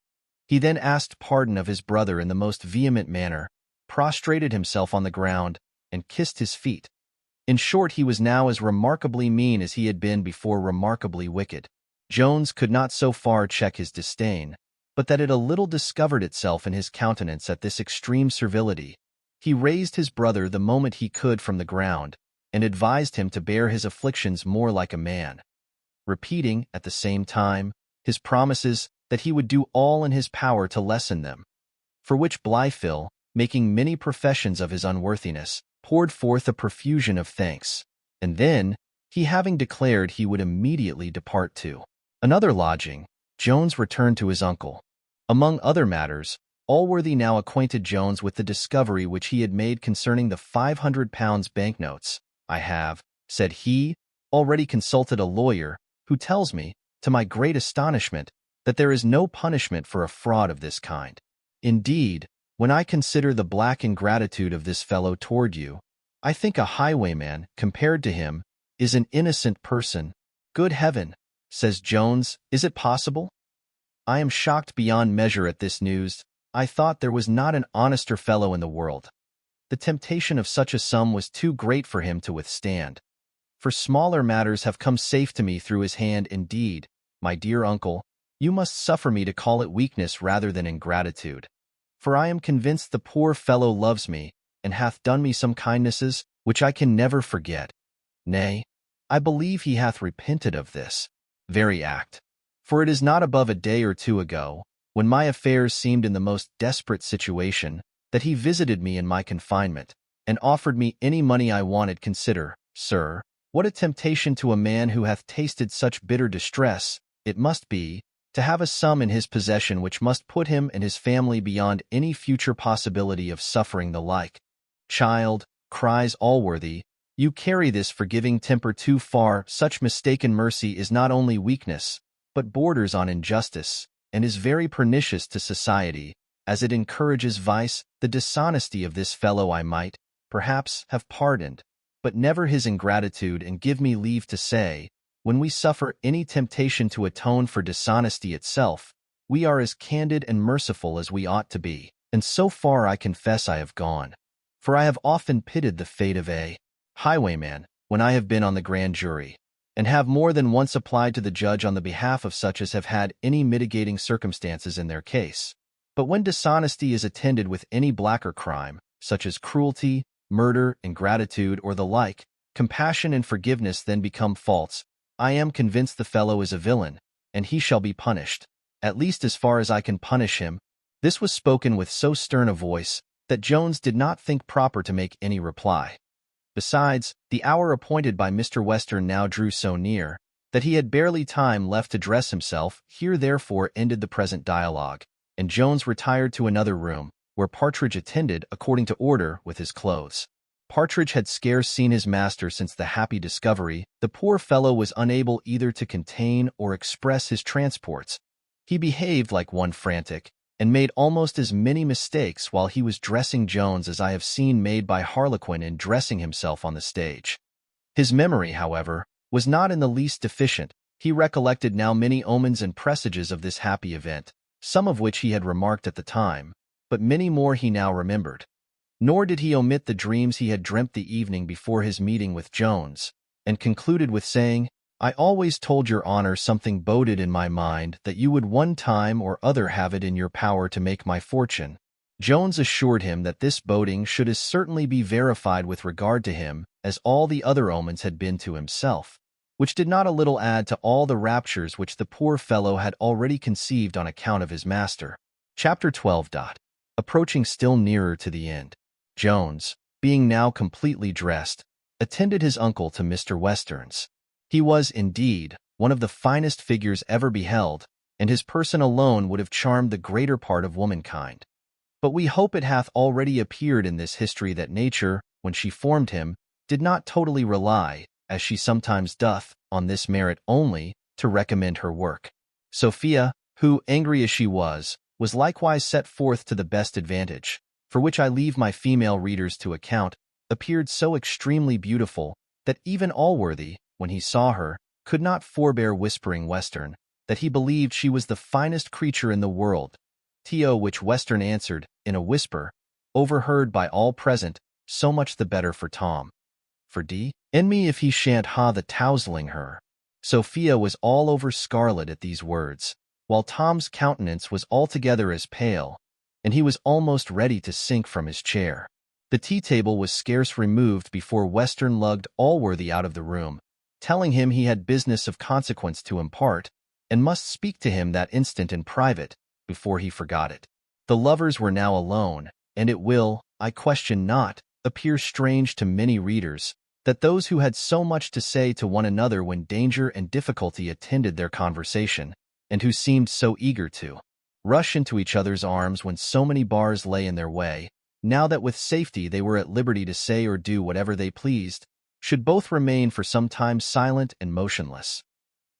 He then asked pardon of his brother in the most vehement manner, prostrated himself on the ground, and kissed his feet. In short, he was now as remarkably mean as he had been before remarkably wicked. Jones could not so far check his disdain, but that it a little discovered itself in his countenance at this extreme servility. He raised his brother the moment he could from the ground, and advised him to bear his afflictions more like a man, repeating, at the same time, his promises that he would do all in his power to lessen them. For which Blifil, making many professions of his unworthiness, poured forth a profusion of thanks, and then, he having declared he would immediately depart to Another lodging, Jones returned to his uncle. Among other matters, Allworthy now acquainted Jones with the discovery which he had made concerning the £500 banknotes. "I have," said he, "already consulted a lawyer, who tells me, to my great astonishment, that there is no punishment for a fraud of this kind. Indeed, when I consider the black ingratitude of this fellow toward you, I think a highwayman, compared to him, is an innocent person." "Good heaven," says Jones, "is it possible? I am shocked beyond measure at this news. I thought there was not an honester fellow in the world." The temptation of such a sum was too great for him to withstand. "For smaller matters have come safe to me through his hand. Indeed, my dear uncle, you must suffer me to call it weakness rather than ingratitude. For I am convinced the poor fellow loves me, and hath done me some kindnesses which I can never forget. Nay, I believe he hath repented of this very act. For it is not above a day or two ago, when my affairs seemed in the most desperate situation, that he visited me in my confinement, and offered me any money I wanted. Consider, sir, what a temptation to a man who hath tasted such bitter distress it must be, to have a sum in his possession which must put him and his family beyond any future possibility of suffering the like." "Child," cries Allworthy, "you carry this forgiving temper too far. Such mistaken mercy is not only weakness, but borders on injustice, and is very pernicious to society, as it encourages vice. The dishonesty of this fellow I might, perhaps, have pardoned, but never his ingratitude. And give me leave to say, when we suffer any temptation to atone for dishonesty itself, we are as candid and merciful as we ought to be. And so far I confess I have gone. For I have often pitied the fate of a highwayman, when I have been on the grand jury, and have more than once applied to the judge on the behalf of such as have had any mitigating circumstances in their case. But when dishonesty is attended with any blacker crime, such as cruelty, murder, ingratitude, or the like, compassion and forgiveness then become false. I am convinced the fellow is a villain, and he shall be punished, at least as far as I can punish him." This was spoken with so stern a voice that Jones did not think proper to make any reply. Besides, the hour appointed by Mr. Western now drew so near that he had barely time left to dress himself. Here therefore ended the present dialogue, and Jones retired to another room, where Partridge attended according to order with his clothes. Partridge had scarce seen his master since the happy discovery. The poor fellow was unable either to contain or express his transports. He behaved like one frantic, and made almost as many mistakes while he was dressing Jones as I have seen made by Harlequin in dressing himself on the stage. His memory, however, was not in the least deficient. He recollected now many omens and presages of this happy event, some of which he had remarked at the time, but many more he now remembered. Nor did he omit the dreams he had dreamt the evening before his meeting with Jones, and concluded with saying, "I always told your honor something boded in my mind that you would one time or other have it in your power to make my fortune." Jones assured him that this boding should as certainly be verified with regard to him as all the other omens had been to himself, which did not a little add to all the raptures which the poor fellow had already conceived on account of his master. Chapter 12. Approaching still nearer to the end, Jones, being now completely dressed, attended his uncle to Mr. Western's. He was, indeed, one of the finest figures ever beheld, and his person alone would have charmed the greater part of womankind. But we hope it hath already appeared in this history that nature, when she formed him, did not totally rely, as she sometimes doth, on this merit only, to recommend her work. Sophia, who, angry as she was likewise set forth to the best advantage, for which I leave my female readers to account, appeared so extremely beautiful, that even Allworthy, when he saw her, could not forbear whispering Western, that he believed she was the finest creature in the world. To which Western answered, in a whisper, overheard by all present, so much the better for Tom. For and me if he shan't ha the tousling her. Sophia was all over scarlet at these words, while Tom's countenance was altogether as pale, and he was almost ready to sink from his chair. The tea-table was scarce removed before Western lugged Allworthy out of the room, telling him he had business of consequence to impart, and must speak to him that instant in private, before he forgot it. The lovers were now alone, and it will, I question not, appear strange to many readers, that those who had so much to say to one another when danger and difficulty attended their conversation, and who seemed so eager to rush into each other's arms when so many bars lay in their way, now that with safety they were at liberty to say or do whatever they pleased, should both remain for some time silent and motionless,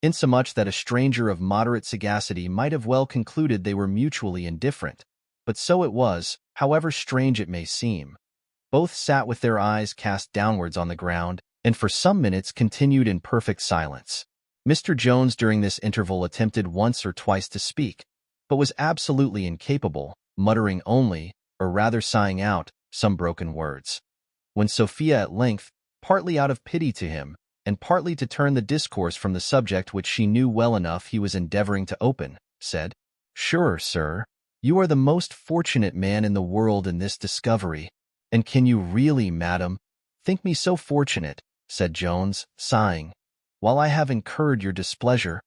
insomuch that a stranger of moderate sagacity might have well concluded they were mutually indifferent. But so it was, however strange it may seem. Both sat with their eyes cast downwards on the ground, and for some minutes continued in perfect silence. Mr. Jones during this interval attempted once or twice to speak, but was absolutely incapable, muttering only, or rather sighing out, some broken words. When Sophia at length, partly out of pity to him, and partly to turn the discourse from the subject which she knew well enough he was endeavoring to open, said, "Sure, sir, you are the most fortunate man in the world in this discovery. And can you really, madam, think me so fortunate," said Jones, sighing, "while I have incurred your displeasure?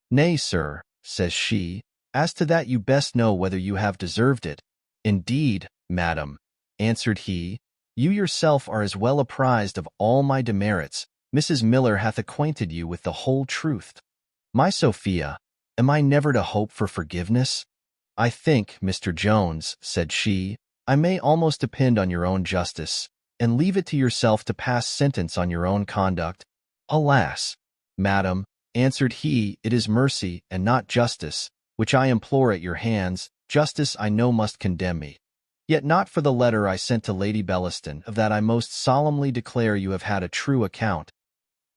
Nay, sir," says she, "as to that you best know whether you have deserved it." "Indeed, madam," answered he, "you yourself are as well apprised of all my demerits. Mrs. Miller hath acquainted you with the whole truth. My Sophia, am I never to hope for forgiveness? I think, Mr. Jones," said she, "I may almost depend on your own justice, and leave it to yourself to pass sentence on your own conduct." "Alas, madam," answered he, "it is mercy, and not justice, which I implore at your hands. Justice I know must condemn me. Yet not for the letter I sent to Lady Bellaston, of that I most solemnly declare you have had a true account."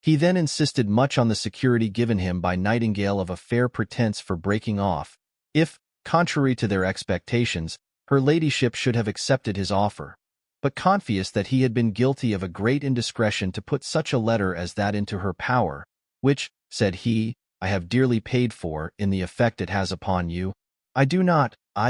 He then insisted much on the security given him by Nightingale of a fair pretence for breaking off, if, contrary to their expectations, her ladyship should have accepted his offer. But conscious that he had been guilty of a great indiscretion to put such a letter as that into her power, which, said he, I have dearly paid for in the effect it has upon you, I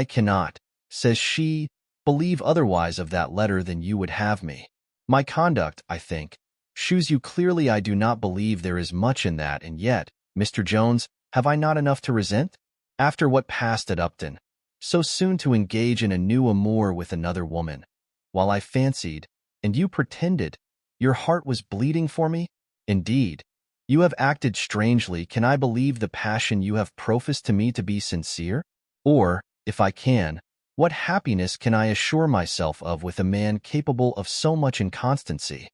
cannot, says she, believe otherwise of that letter than you would have me. My conduct, I think, shews you clearly I do not believe there is much in that, and yet, Mr. Jones, have I not enough to resent? After what passed at Upton, so soon to engage in a new amour with another woman, while I fancied, and you pretended, your heart was bleeding for me? Indeed, you have acted strangely. Can I believe the passion you have professed to me to be sincere? Or, if I can, what happiness can I assure myself of with a man capable of so much inconstancy?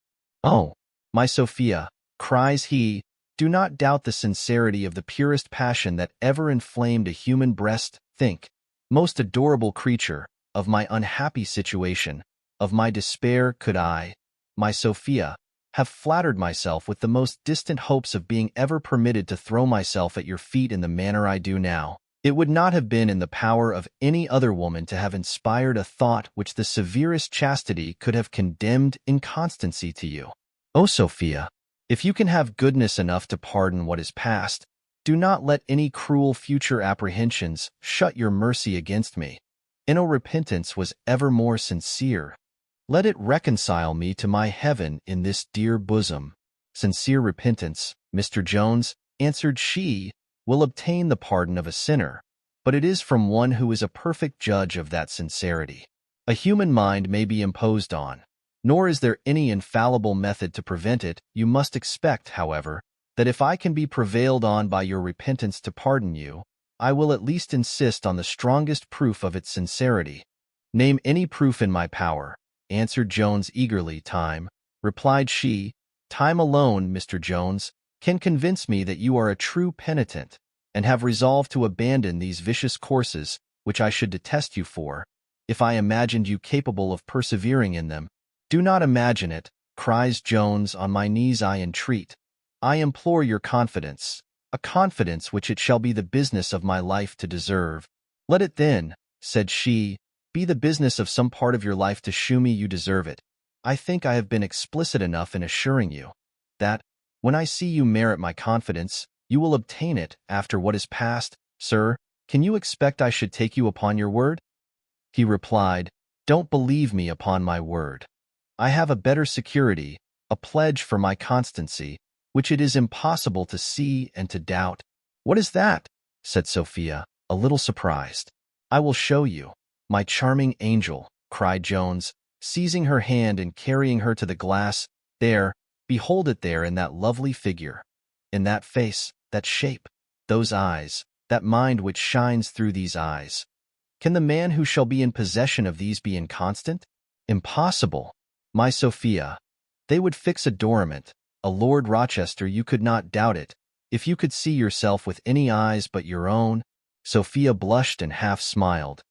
Oh, my Sophia, cries he, do not doubt the sincerity of the purest passion that ever inflamed a human breast. Think, most adorable creature, of my unhappy situation, of my despair. Could I, my Sophia, have flattered myself with the most distant hopes of being ever permitted to throw myself at your feet in the manner I do now, it would not have been in the power of any other woman to have inspired a thought which the severest chastity could have condemned inconstancy to you. O Sophia, if you can have goodness enough to pardon what is past, do not let any cruel future apprehensions shut your mercy against me. And repentance was ever more sincere. Let it reconcile me to my heaven in this dear bosom. Sincere repentance, Mr. Jones, answered she, will obtain the pardon of a sinner, but it is from one who is a perfect judge of that sincerity. A human mind may be imposed on, nor is there any infallible method to prevent it. You must expect, however, that if I can be prevailed on by your repentance to pardon you, I will at least insist on the strongest proof of its sincerity. Name any proof in my power, answered Jones eagerly. Time, replied she, time alone, Mr. Jones, can convince me that you are a true penitent, and have resolved to abandon these vicious courses, which I should detest you for, if I imagined you capable of persevering in them. Do not imagine it, cries Jones, on my knees I entreat. I implore your confidence, a confidence which it shall be the business of my life to deserve. Let it then, said she, be the business of some part of your life to shew me you deserve it. I think I have been explicit enough in assuring you, that, when I see you merit my confidence, you will obtain it. After what is past, sir, can you expect I should take you upon your word? He replied, don't believe me upon my word. I have a better security, a pledge for my constancy, which it is impossible to see and to doubt. What is that? Said Sophia, a little surprised. I will show you, my charming angel, cried Jones, seizing her hand and carrying her to the glass. There, Behold it there in that lovely figure, in that face, that shape, those eyes, that mind which shines through these eyes. Can the man who shall be in possession of these be inconstant? Impossible. My Sophia, they would fix adornment, a Lord Rochester, you could not doubt it, if you could see yourself with any eyes but your own. Sophia blushed and half smiled,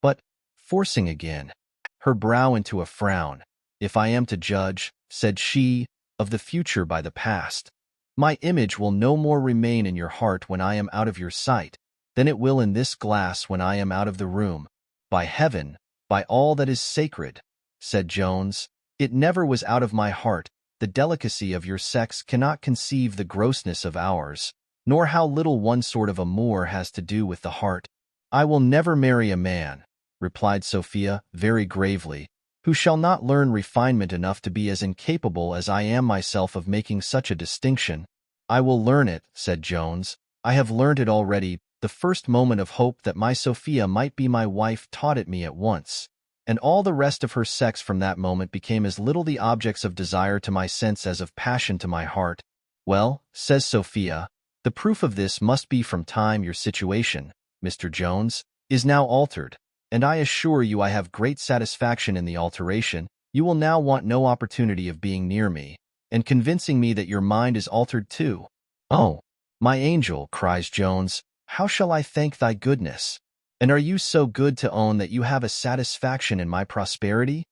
but, forcing again her brow into a frown, if I am to judge, said she, of the future by the past, my image will no more remain in your heart when I am out of your sight than it will in this glass when I am out of the room. By heaven, by all that is sacred, said Jones, it never was out of my heart. The delicacy of your sex cannot conceive the grossness of ours, nor how little one sort of amour has to do with the heart. I will never marry a man, replied Sophia very gravely, who shall not learn refinement enough to be as incapable as I am myself of making such a distinction. I will learn it, said Jones. I have learned it already. The first moment of hope that my Sophia might be my wife taught it me at once, and all the rest of her sex from that moment became as little the objects of desire to my sense as of passion to my heart. Well, says Sophia, the proof of this must be from time your situation, Mr. Jones, is now altered, and I assure you I have great satisfaction in the alteration. You will now want no opportunity of being near me, and convincing me that your mind is altered too. Oh, my angel, cries Jones, how shall I thank thy goodness? And are you so good to own that you have a satisfaction in my prosperity?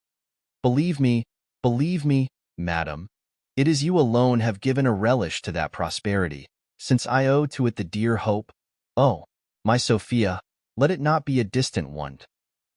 Believe me, madam, it is you alone have given a relish to that prosperity, since I owe to it the dear hope. Oh, my Sophia, let it not be a distant one.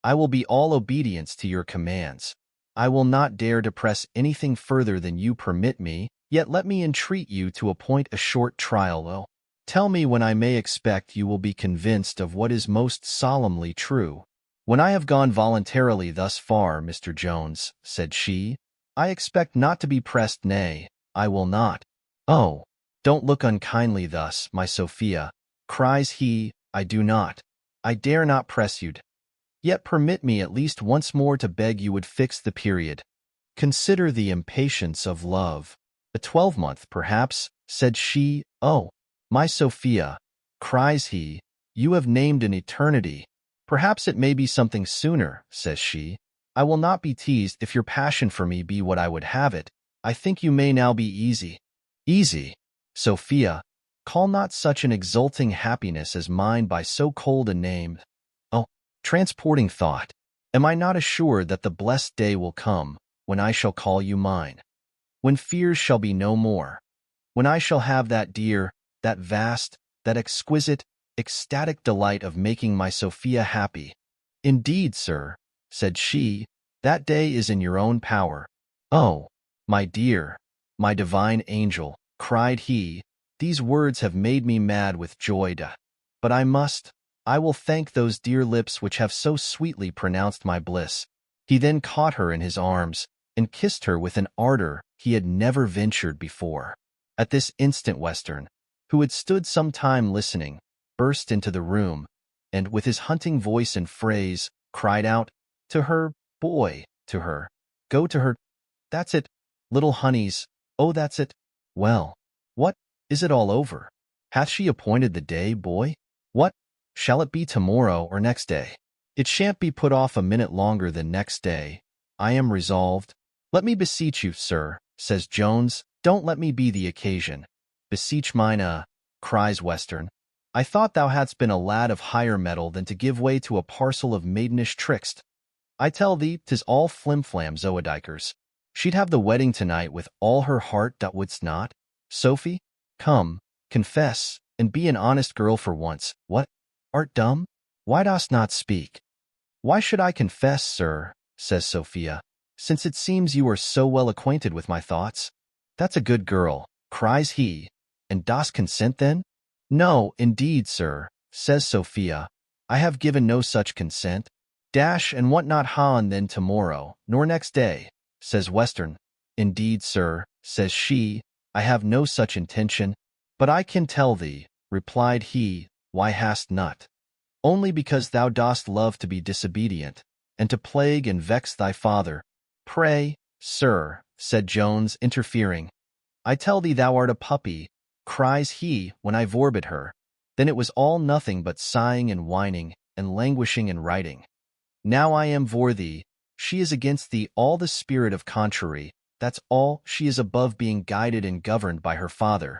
I will be all obedience to your commands. I will not dare to press anything further than you permit me, yet let me entreat you to appoint a short trial. Oh, tell me when I may expect you will be convinced of what is most solemnly true. When I have gone voluntarily thus far, Mr. Jones, said she, I expect not to be pressed, nay, I will not. Oh, don't look unkindly thus, my Sophia, cries he, I do not. I dare not press you. Yet permit me at least once more to beg you would fix the period. Consider the impatience of love. A 12-month, perhaps, said she. Oh, my Sophia, cries he, you have named an eternity. Perhaps it may be something sooner, says she. I will not be teased if your passion for me be what I would have it. I think you may now be easy. Easy, Sophia, call not such an exulting happiness as mine by so cold a name. Oh, transporting thought, am I not assured that the blessed day will come when I shall call you mine? When fears shall be no more, when I shall have that dear, that vast, that exquisite, ecstatic delight of making my Sophia happy. Indeed, sir, said she, that day is in your own power. Oh, my dear, my divine angel, cried he, these words have made me mad with joy. But I will thank those dear lips which have so sweetly pronounced my bliss. He then caught her in his arms and kissed her with an ardor he had never ventured before. At this instant Western, who had stood some time listening, burst into the room, and with his hunting voice and phrase, cried out, to her, boy, to her, go to her, that's it, little honeys, oh that's it, well, what, is it all over? Hath she appointed the day, boy? What, shall it be tomorrow or next day? It shan't be put off a minute longer than next day, I am resolved. Let me beseech you, sir, says Jones, don't let me be the occasion. Beseech mine, cries Western. I thought thou hadst been a lad of higher mettle than to give way to a parcel of maidenish tricks. I tell thee, 'tis all flimflam, Zoodikers. She'd have the wedding tonight with all her heart, wouldst not? Sophie, come, confess, and be an honest girl for once. What? Art dumb? Why dost not speak? Why should I confess, sir, says Sophia, since it seems you are so well acquainted with my thoughts? That's a good girl, cries he, and dost consent then? No, indeed, sir, says Sophia, I have given no such consent. Dash, and what not han then tomorrow, nor next day, says Western. Indeed, sir, says she, I have no such intention. But I can tell thee, replied he, why hast not? Only because thou dost love to be disobedient, and to plague and vex thy father. Pray, sir, said Jones, interfering, I tell thee thou art a puppy, cries he when I vorbid her. Then it was all nothing but sighing and whining, and languishing and writing. Now I am vor thee, she is against thee all the spirit of contrary, that's all, she is above being guided and governed by her father.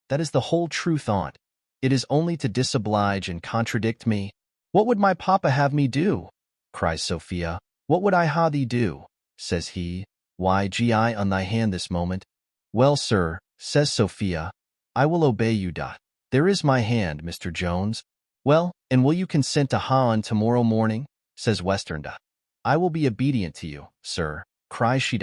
That is the whole truth on't. It is only to disoblige and contradict me. What would my papa have me do? Cries Sophia. What would I ha thee do? Says he. Why, gi on thy hand this moment. Well, sir, says Sophia, I will obey you. There is my hand, Mr. Jones. Well, and will you consent to ha on tomorrow morning? Says Western. I will be obedient to you, sir, cries she.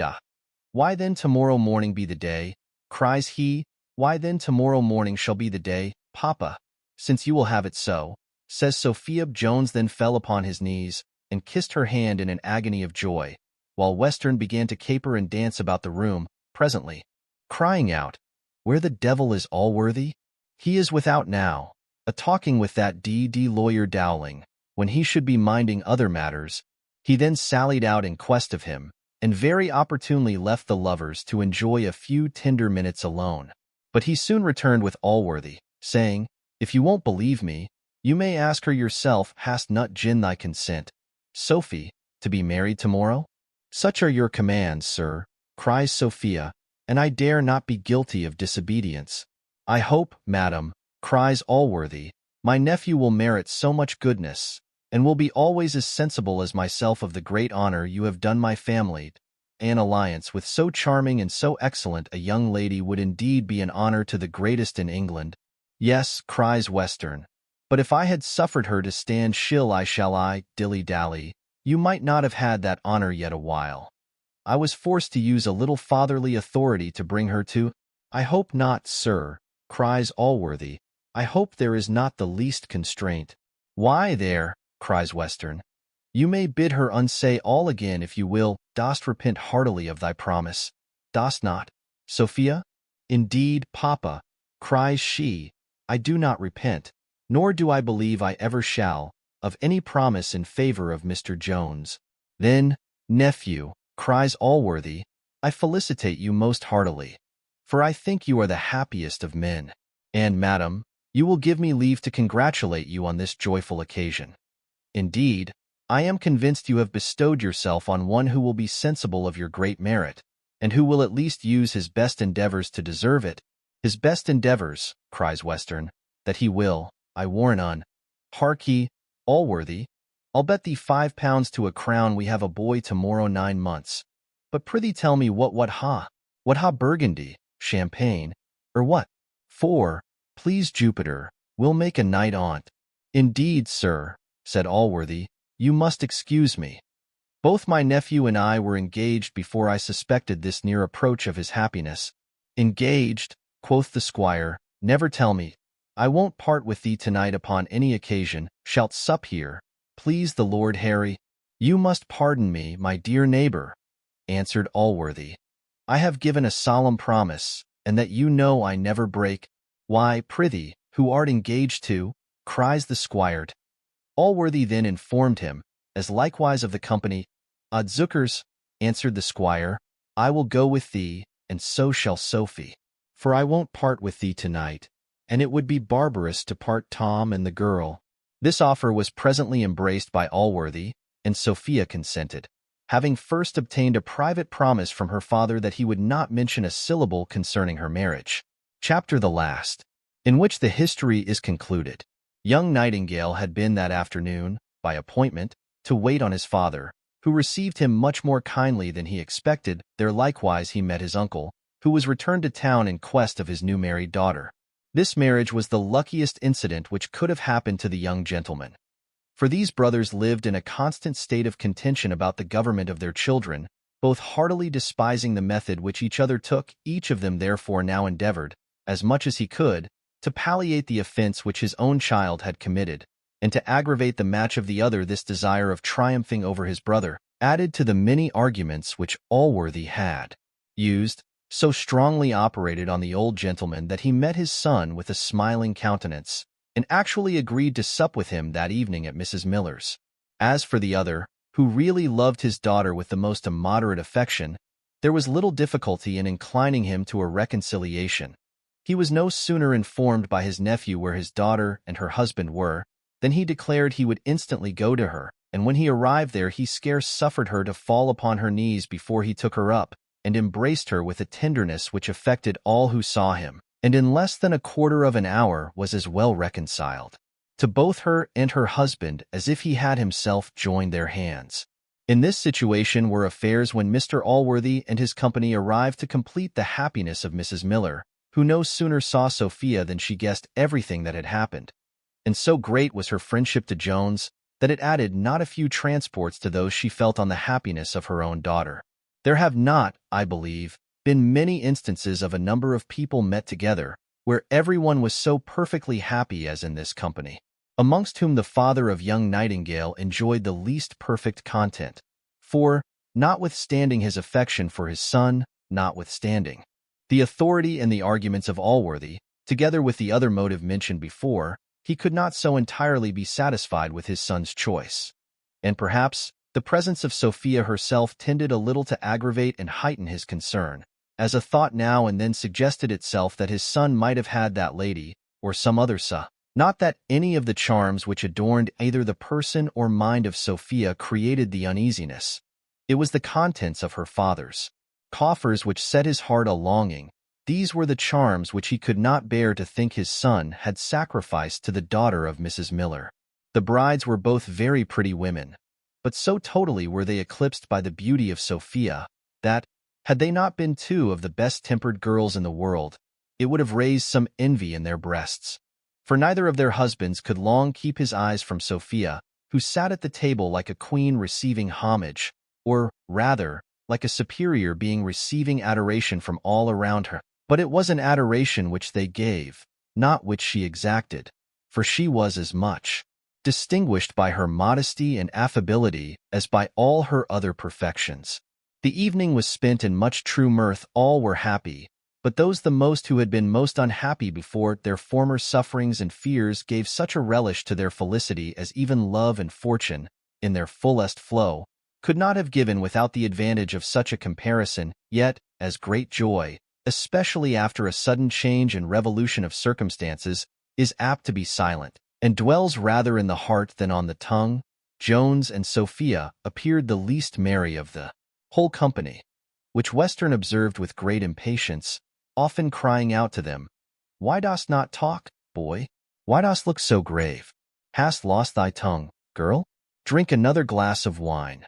Why then tomorrow morning be the day? Cries he. Why then tomorrow morning shall be the day, papa, since you will have it so, says Sophia. Jones then fell upon his knees and kissed her hand in an agony of joy, while Western began to caper and dance about the room, presently crying out, Where the devil is Allworthy? He is without now, a-talking with that D.D. lawyer Dowling, when he should be minding other matters. He then sallied out in quest of him, and very opportunely left the lovers to enjoy a few tender minutes alone. But he soon returned with Allworthy, saying, If you won't believe me, you may ask her yourself. Hast not gin thy consent, Sophy, to be married tomorrow? Such are your commands, sir, cries Sophia, and I dare not be guilty of disobedience. I hope, madam, cries Allworthy, my nephew will merit so much goodness, and will be always as sensible as myself of the great honor you have done my family. An alliance with so charming and so excellent a young lady would indeed be an honor to the greatest in England. Yes, cries Western, but if I had suffered her to stand dilly-dally, you might not have had that honor yet a while. I was forced to use a little fatherly authority to bring her to. I hope not, sir, cries Allworthy. I hope there is not the least constraint. Why there, cries Western, you may bid her unsay all again if you will. Dost repent heartily of thy promise? Dost not, Sophia? Indeed, papa, cries she, I do not repent, nor do I believe I ever shall, of any promise in favor of Mr. Jones. Then, nephew, cries Allworthy, I felicitate you most heartily, for I think you are the happiest of men. And, madam, you will give me leave to congratulate you on this joyful occasion. Indeed, I am convinced you have bestowed yourself on one who will be sensible of your great merit, and who will at least use his best endeavors to deserve it. His best endeavors, cries Western, that he will, I warn on. Hark ye, Allworthy, I'll bet thee £5 to a crown we have a boy tomorrow 9 months. But prithee tell me what ha Burgundy, champagne, or what? For, please Jupiter, we'll make a night on't. Indeed, sir, said Allworthy, you must excuse me. Both my nephew and I were engaged before I suspected this near approach of his happiness. Engaged, quoth the squire, never tell me. I won't part with thee tonight upon any occasion. Shalt sup here, please the Lord Harry. You must pardon me, my dear neighbor, answered Allworthy. I have given a solemn promise, and that you know I never break. Why, prithee, who art engaged to? Cries the squire. Allworthy then informed him, as likewise of the company. Odzookers, answered the squire, I will go with thee, and so shall Sophy. For I won't part with thee tonight, and it would be barbarous to part Tom and the girl. This offer was presently embraced by Allworthy, and Sophia consented, having first obtained a private promise from her father that he would not mention a syllable concerning her marriage. Chapter the last, in which the history is concluded. Young Nightingale had been that afternoon, by appointment, to wait on his father, who received him much more kindly than he expected. There likewise he met his uncle, who was returned to town in quest of his new married daughter. This marriage was the luckiest incident which could have happened to the young gentleman. For these brothers lived in a constant state of contention about the government of their children, both heartily despising the method which each other took. Each of them therefore now endeavored, as much as he could, to palliate the offense which his own child had committed, and to aggravate the match of the other. This desire of triumphing over his brother, added to the many arguments which Allworthy had used, so strongly operated on the old gentleman that he met his son with a smiling countenance, and actually agreed to sup with him that evening at Mrs. Miller's. As for the other, who really loved his daughter with the most immoderate affection, There was little difficulty in inclining him to a reconciliation. He was no sooner informed by his nephew where his daughter and her husband were, than he declared he would instantly go to her, and when he arrived there he scarce suffered her to fall upon her knees before he took her up, and embraced her with a tenderness which affected all who saw him, and in less than a quarter of an hour was as well reconciled to both her and her husband as if he had himself joined their hands. In this situation were affairs when Mr. Allworthy and his company arrived to complete the happiness of Mrs. Miller, who no sooner saw Sophia than she guessed everything that had happened, and so great was her friendship to Jones that it added not a few transports to those she felt on the happiness of her own daughter. There have not, I believe, been many instances of a number of people met together where everyone was so perfectly happy as in this company, amongst whom the father of young Nightingale enjoyed the least perfect content, for, notwithstanding his affection for his son, notwithstanding the authority and the arguments of Allworthy, together with the other motive mentioned before, he could not so entirely be satisfied with his son's choice. And perhaps the presence of Sophia herself tended a little to aggravate and heighten his concern, as a thought now and then suggested itself that his son might have had that lady, or some other not that any of the charms which adorned either the person or mind of Sophia created the uneasiness. It was the contents of her father's coffers which set his heart a-longing. These were the charms which he could not bear to think his son had sacrificed to the daughter of Mrs. Miller. The brides were both very pretty women, but so totally were they eclipsed by the beauty of Sophia, that, had they not been two of the best-tempered girls in the world, it would have raised some envy in their breasts. For neither of their husbands could long keep his eyes from Sophia, who sat at the table like a queen receiving homage, or, rather, like a superior being receiving adoration from all around her. But it was an adoration which they gave, not which she exacted, for she was as much distinguished by her modesty and affability as by all her other perfections. The evening was spent in much true mirth. All were happy, but those the most who had been most unhappy before their former sufferings and fears gave such a relish to their felicity as even love and fortune, in their fullest flow, could not have given without the advantage of such a comparison. Yet, as great joy, especially after a sudden change and revolution of circumstances, is apt to be silent, and dwells rather in the heart than on the tongue, Jones and Sophia appeared the least merry of the whole company, which Western observed with great impatience, often crying out to them, "Why dost not talk, boy? Why dost look so grave? Hast lost thy tongue, girl? Drink another glass of wine."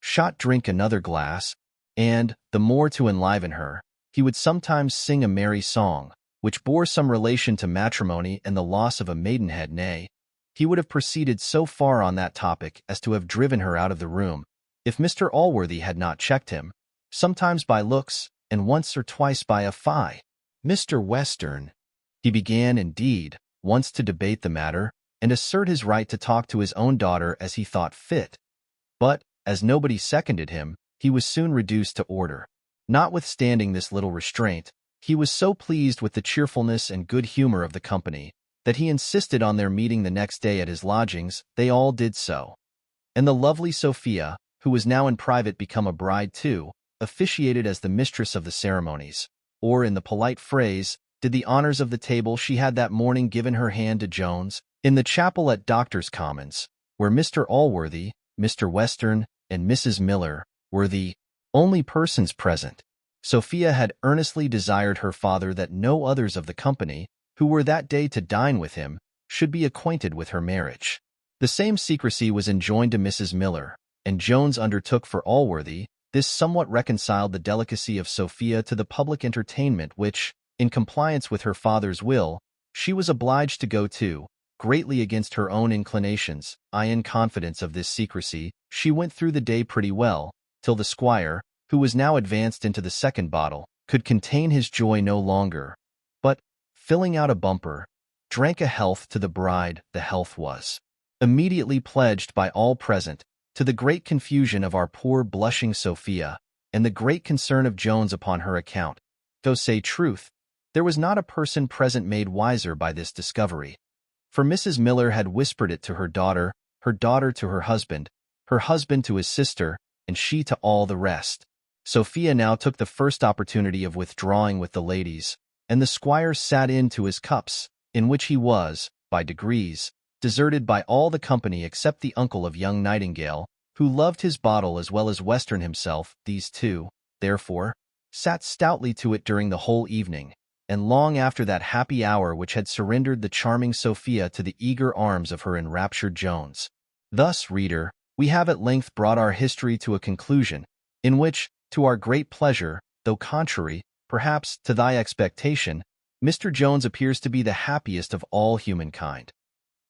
Shot drink another glass, and, the more to enliven her, he would sometimes sing a merry song, which bore some relation to matrimony and the loss of a maidenhead. Nay, he would have proceeded so far on that topic as to have driven her out of the room, if Mr. Allworthy had not checked him, sometimes by looks, and once or twice by a fie. "Mr. Western," he began, indeed, once to debate the matter, and assert his right to talk to his own daughter as he thought fit. But, as nobody seconded him, he was soon reduced to order. Notwithstanding this little restraint, he was so pleased with the cheerfulness and good humor of the company that he insisted on their meeting the next day at his lodgings. They all did so, and the lovely Sophia, who was now in private become a bride too, officiated as the mistress of the ceremonies, or, in the polite phrase, did the honors of the table. She had that morning given her hand to Jones, in the chapel at Doctors' Commons, where Mr. Allworthy, Mr. Western, and Mrs. Miller were the only persons present. Sophia had earnestly desired her father that no others of the company, who were that day to dine with him, should be acquainted with her marriage. The same secrecy was enjoined to Mrs. Miller, and Jones undertook for Allworthy. This somewhat reconciled the delicacy of Sophia to the public entertainment which, in compliance with her father's will, she was obliged to go to, greatly against her own inclinations. In confidence of this secrecy, she went through the day pretty well, till the squire, who was now advanced into the second bottle, could contain his joy no longer, but, filling out a bumper, drank a health to the bride. The health was immediately pledged by all present, to the great confusion of our poor blushing Sophia, and the great concern of Jones upon her account. Though, say truth, there was not a person present made wiser by this discovery, for Mrs. Miller had whispered it to her daughter to her husband to his sister, and she to all the rest. Sophia now took the first opportunity of withdrawing with the ladies, and the squire sat in to his cups, in which he was, by degrees, deserted by all the company except the uncle of young Nightingale, who loved his bottle as well as Western himself. These two, therefore, sat stoutly to it during the whole evening, and long after that happy hour which had surrendered the charming Sophia to the eager arms of her enraptured Jones. Thus, reader, we have at length brought our history to a conclusion, in which, to our great pleasure, though contrary, perhaps, to thy expectation, Mr. Jones appears to be the happiest of all humankind.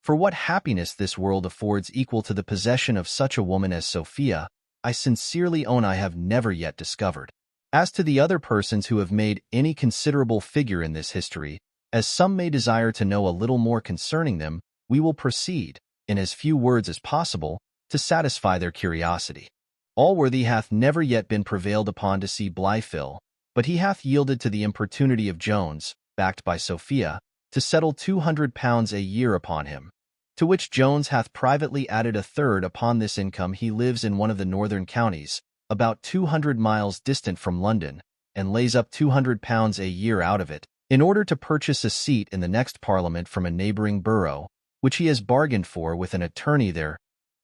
For what happiness this world affords equal to the possession of such a woman as Sophia, I sincerely own I have never yet discovered. As to the other persons who have made any considerable figure in this history, as some may desire to know a little more concerning them, we will proceed, in as few words as possible, to satisfy their curiosity. Allworthy hath never yet been prevailed upon to see Blifil, but he hath yielded to the importunity of Jones, backed by Sophia, to settle £200 a year upon him, to which Jones hath privately added a third upon this income. He lives in one of the northern counties, about 200 miles distant from London, and lays up £200 a year out of it, in order to purchase a seat in the next Parliament from a neighbouring borough, which he has bargained for with an attorney there.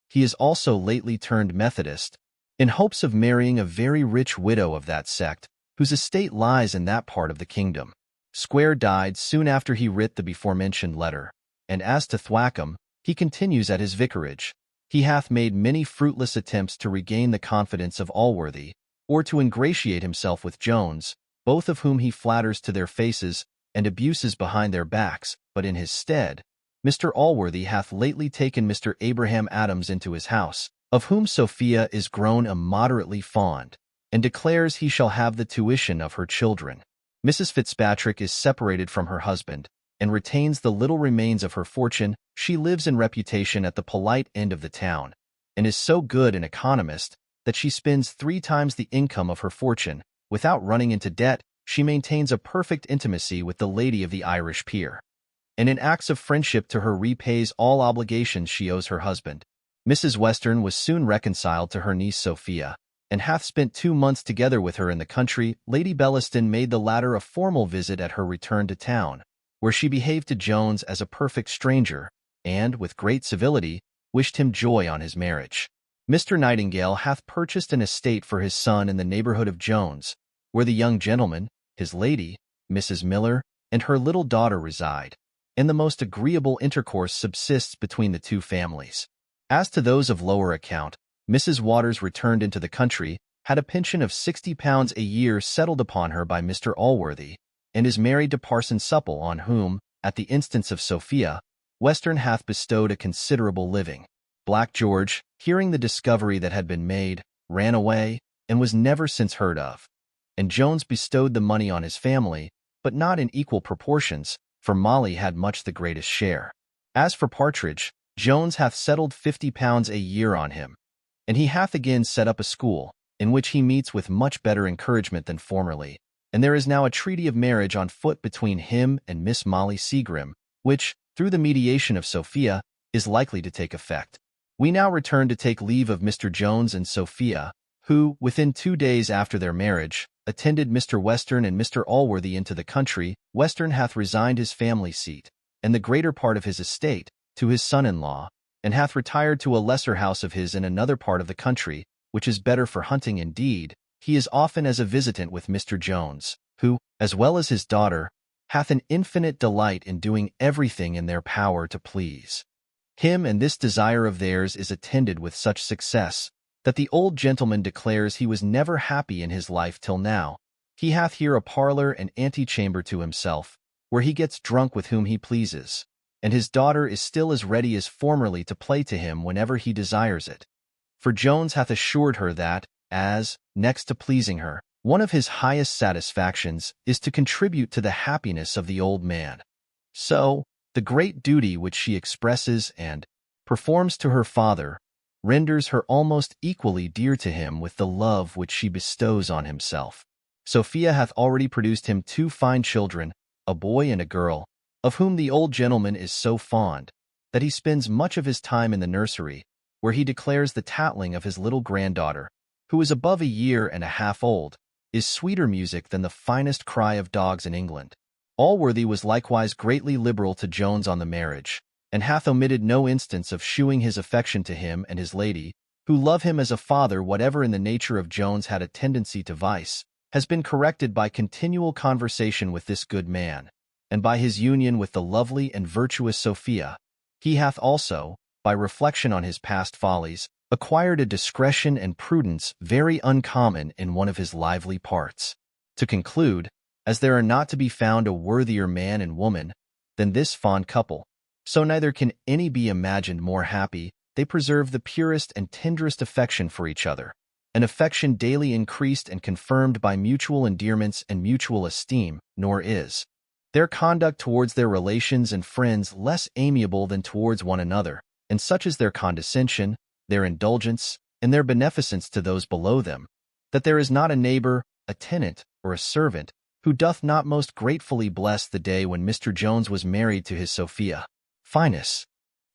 He is also lately turned Methodist, in hopes of marrying a very rich widow of that sect, whose estate lies in that part of the kingdom. Square died soon after he writ the before-mentioned letter, and as to Thwackum, he continues at his vicarage. He hath made many fruitless attempts to regain the confidence of Allworthy, or to ingratiate himself with Jones, both of whom he flatters to their faces and abuses behind their backs, but in his stead, Mr. Allworthy hath lately taken Mr. Abraham Adams into his house, of whom Sophia is grown immoderately fond, and declares he shall have the tuition of her children. Mrs. Fitzpatrick is separated from her husband, and retains the little remains of her fortune. She lives in reputation at the polite end of the town, and is so good an economist that she spends 3 times the income of her fortune. Without running into debt, she maintains a perfect intimacy with the lady of the Irish peer, and in acts of friendship to her repays all obligations she owes her husband. Mrs. Western was soon reconciled to her niece Sophia, and hath spent 2 months together with her in the country. Lady Bellaston made the latter a formal visit at her return to town, where she behaved to Jones as a perfect stranger, and, with great civility, wished him joy on his marriage. Mr. Nightingale hath purchased an estate for his son in the neighbourhood of Jones, where the young gentleman, his lady, Mrs. Miller, and her little daughter reside, and the most agreeable intercourse subsists between the two families. As to those of lower account, Mrs. Waters returned into the country, had a pension of £60 a year settled upon her by Mr. Allworthy, and is married to Parson Supple, on whom, at the instance of Sophia, Western hath bestowed a considerable living. Black George, hearing the discovery that had been made, ran away, and was never since heard of, and Jones bestowed the money on his family, but not in equal proportions, for Molly had much the greatest share. As for Partridge, Jones hath settled £50 a year on him, and he hath again set up a school, in which he meets with much better encouragement than formerly, and there is now a treaty of marriage on foot between him and Miss Molly Seagrim, which, through the mediation of Sophia, is likely to take effect. We now return to take leave of Mr. Jones and Sophia, who, within 2 days after their marriage, attended Mr. Western and Mr. Allworthy into the country. Western hath resigned his family seat, and the greater part of his estate, to his son-in-law, and hath retired to a lesser house of his in another part of the country, which is better for hunting. Indeed, he is often as a visitant with Mr. Jones, who, as well as his daughter, hath an infinite delight in doing everything in their power to please him, and this desire of theirs is attended with such success, that the old gentleman declares he was never happy in his life till now. He hath here a parlour and antechamber to himself, where he gets drunk with whom he pleases, and his daughter is still as ready as formerly to play to him whenever he desires it. For Jones hath assured her that, as, next to pleasing her, one of his highest satisfactions is to contribute to the happiness of the old man. So, the great duty which she expresses and performs to her father renders her almost equally dear to him with the love which she bestows on himself. Sophia hath already produced him 2 fine children, a boy and a girl, of whom the old gentleman is so fond that he spends much of his time in the nursery, where he declares the tattling of his little granddaughter who is above 1.5 years old, is sweeter music than the finest cry of dogs in England. Allworthy was likewise greatly liberal to Jones on the marriage, and hath omitted no instance of shewing his affection to him and his lady, who love him as a father. Whatever in the nature of Jones had a tendency to vice, has been corrected by continual conversation with this good man, and by his union with the lovely and virtuous Sophia. He hath also, by reflection on his past follies, acquired a discretion and prudence very uncommon in one of his lively parts. To conclude, as there are not to be found a worthier man and woman than this fond couple, so neither can any be imagined more happy. They preserve the purest and tenderest affection for each other, an affection daily increased and confirmed by mutual endearments and mutual esteem, nor is their conduct towards their relations and friends less amiable than towards one another, and such is their condescension, their indulgence, and their beneficence to those below them, that there is not a neighbor, a tenant, or a servant, who doth not most gratefully bless the day when Mr. Jones was married to his Sophia. Finus.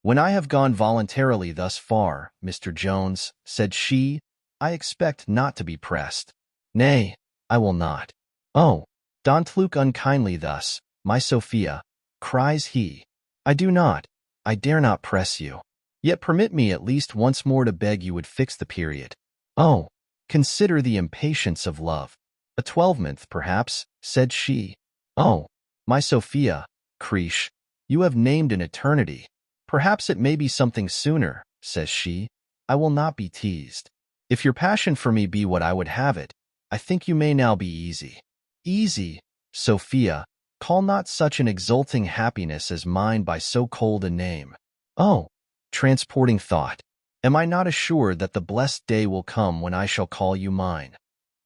When I have gone voluntarily thus far, Mr. Jones, said she, I expect not to be pressed. Nay, I will not. Oh, don't look unkindly thus, my Sophia, cries he. I do not, I dare not press you. Yet permit me at least once more to beg you would fix the period. Oh, consider the impatience of love. A 12-month, perhaps, said she. Oh, my Sophia, Creesh, you have named an eternity. Perhaps it may be something sooner, says she. I will not be teased. If your passion for me be what I would have it, I think you may now be easy. Easy, Sophia, call not such an exulting happiness as mine by so cold a name. Oh, transporting thought! Am I not assured that the blessed day will come when I shall call you mine?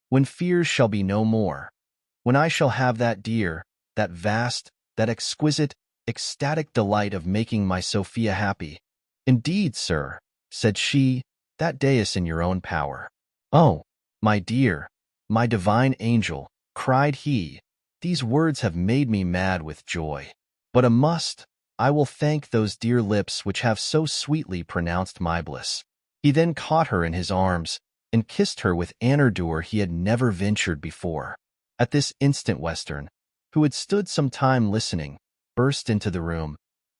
When fears shall be no more? When I shall have that dear, that vast, that exquisite, ecstatic delight of making my Sophia happy? Indeed, sir, said she, that day is in your own power. Oh, my dear, my divine angel, cried he, these words have made me mad with joy. But I will thank those dear lips which have so sweetly pronounced my bliss. He then caught her in his arms, and kissed her with an ardor he had never ventured before. At this instant Western, who had stood some time listening, burst into the room,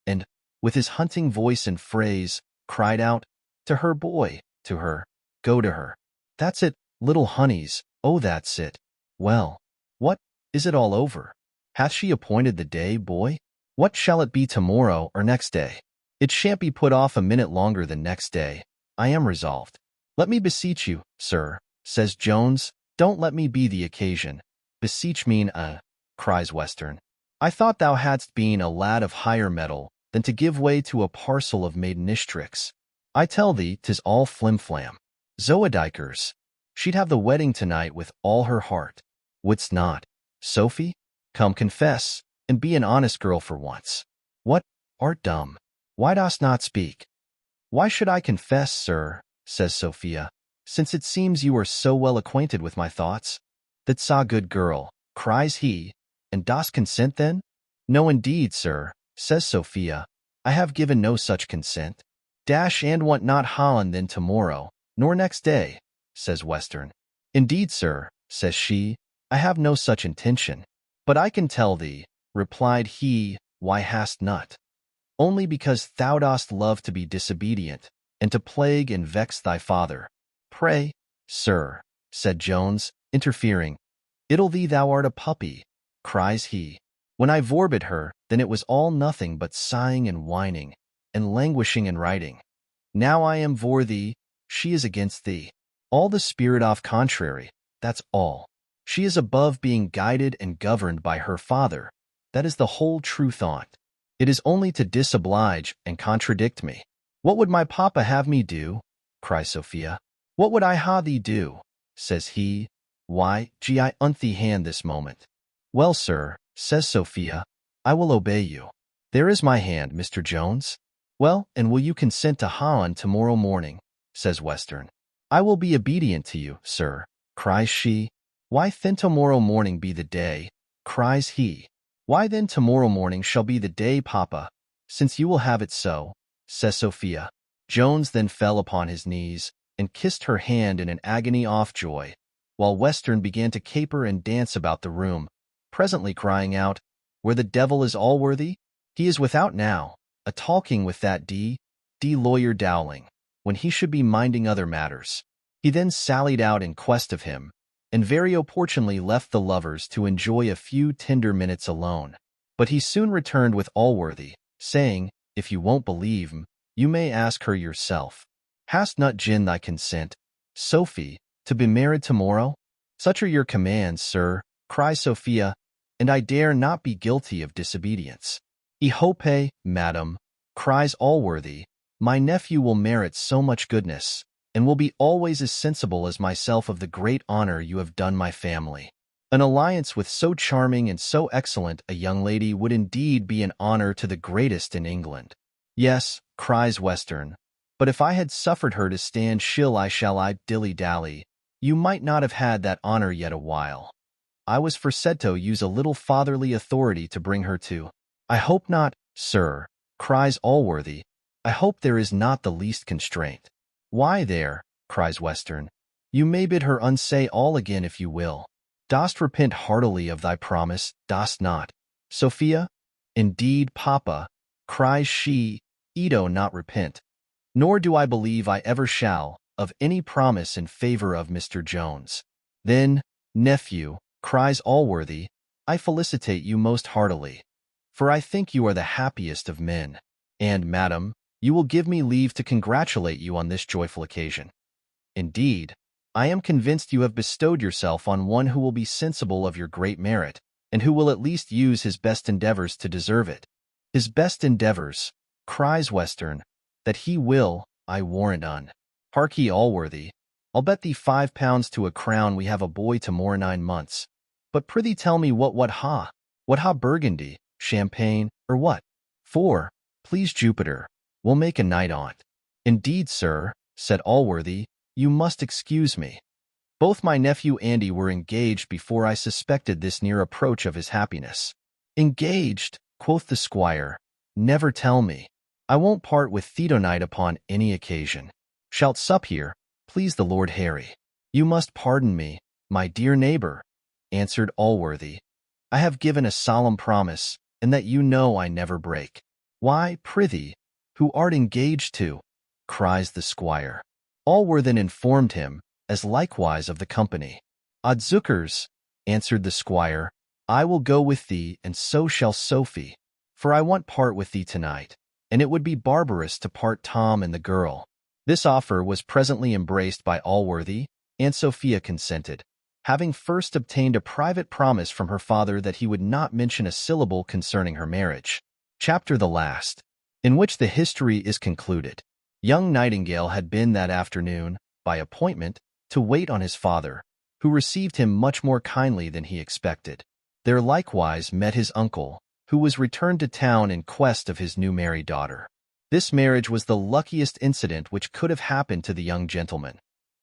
and, with his hunting voice and phrase, cried out, to her, boy, to her, go to her. That's it, little honeys, oh that's it. Well, what, is it all over? Hath she appointed the day, boy? What shall it be tomorrow or next day? It shan't be put off a minute longer than next day. I am resolved. Let me beseech you, sir, says Jones, don't let me be the occasion. Beseech mean, cries Western. I thought thou hadst been a lad of higher mettle than to give way to a parcel of maidenish tricks. I tell thee, 'tis all flim-flam. Zoodikers. She'd have the wedding tonight with all her heart. Wouldst not? Sophie? Come confess, and be an honest girl for once. What, art dumb? Why dost not speak? Why should I confess, sir, says Sophia, since it seems you are so well acquainted with my thoughts? That's a good girl, cries he, and dost consent then? No indeed, sir, says Sophia, I have given no such consent. Dash and want not Holland then tomorrow, nor next day, says Western. Indeed, sir, says she, I have no such intention. But I can tell thee, replied he, why hast not? Only because thou dost love to be disobedient, and to plague and vex thy father. Pray, sir, said Jones, interfering, it'll thee thou art a puppy, cries he. When I vorbid her, then it was all nothing but sighing and whining, and languishing and writing. Now I am vor thee, she is against thee. All the spirit off contrary, that's all. She is above being guided and governed by her father. That is the whole true thought. It is only to disoblige and contradict me. What would my papa have me do? Cries Sophia. What would I ha thee do? Says he. Why, gee, I unt thee hand this moment. Well, sir, says Sophia, I will obey you. There is my hand, Mr. Jones. Well, and will you consent to Holland tomorrow morning? Says Western. I will be obedient to you, sir, cries she. Why then tomorrow morning be the day, cries he. Why then tomorrow morning shall be the day, papa, since you will have it so, says Sophia. Jones then fell upon his knees, and kissed her hand in an agony of joy, while Western began to caper and dance about the room, presently crying out, "Where the devil is Allworthy? He is without now, a-talking with that lawyer Dowling, when he should be minding other matters." He then sallied out in quest of him, and very opportunely left the lovers to enjoy a few tender minutes alone. But he soon returned with Allworthy, saying, "If you won't believe you may ask her yourself. Hast not gin thy consent, Sophie, to be married tomorrow?" "Such are your commands, sir," cries Sophia, "and I dare not be guilty of disobedience." "I hope, madam," cries Allworthy, "my nephew will merit so much goodness, and will be always as sensible as myself of the great honor you have done my family. An alliance with so charming and so excellent a young lady would indeed be an honor to the greatest in England." "Yes," cries Western, "but if I had suffered her to stand dilly-dally, you might not have had that honor yet a while. I was for to use a little fatherly authority to bring her to." "I hope not, sir," cries Allworthy. "I hope there is not the least constraint." "Why there," cries Western, "you may bid her unsay all again if you will. Dost repent heartily of thy promise, dost not, Sophia?" "Indeed, papa," cries she, "Edo not repent, nor do I believe I ever shall, of any promise in favor of Mr. Jones." "Then, nephew," cries Allworthy, "I felicitate you most heartily, for I think you are the happiest of men. And, madam, you will give me leave to congratulate you on this joyful occasion. Indeed, I am convinced you have bestowed yourself on one who will be sensible of your great merit, and who will at least use his best endeavors to deserve it." "His best endeavors," cries Western, "that he will, I warrant un. Hark ye, Allworthy, I'll bet thee £5 to a crown we have a boy to more 9 months. But prithee tell me what ha Burgundy, champagne, or what? For, please Jupiter, we'll make a night on't." "Indeed, sir," said Allworthy, "you must excuse me. Both my nephew Andy were engaged before I suspected this near approach of his happiness." "Engaged?" quoth the squire. "Never tell me. I won't part with Theodonite upon any occasion. Shalt sup here, please the Lord Harry." "You must pardon me, my dear neighbor," answered Allworthy. "I have given a solemn promise, and that you know I never break." "Why, prithee, who art engaged to?" cries the squire. Allworthy then informed him, as likewise of the company. "Odzookers," answered the squire, "I will go with thee, and so shall Sophie, for I want part with thee tonight, and it would be barbarous to part Tom and the girl." This offer was presently embraced by Allworthy, and Sophia consented, having first obtained a private promise from her father that he would not mention a syllable concerning her marriage. Chapter the last, in which the history is concluded. Young Nightingale had been that afternoon, by appointment, to wait on his father, who received him much more kindly than he expected. There likewise met his uncle, who was returned to town in quest of his new married daughter. This marriage was the luckiest incident which could have happened to the young gentleman,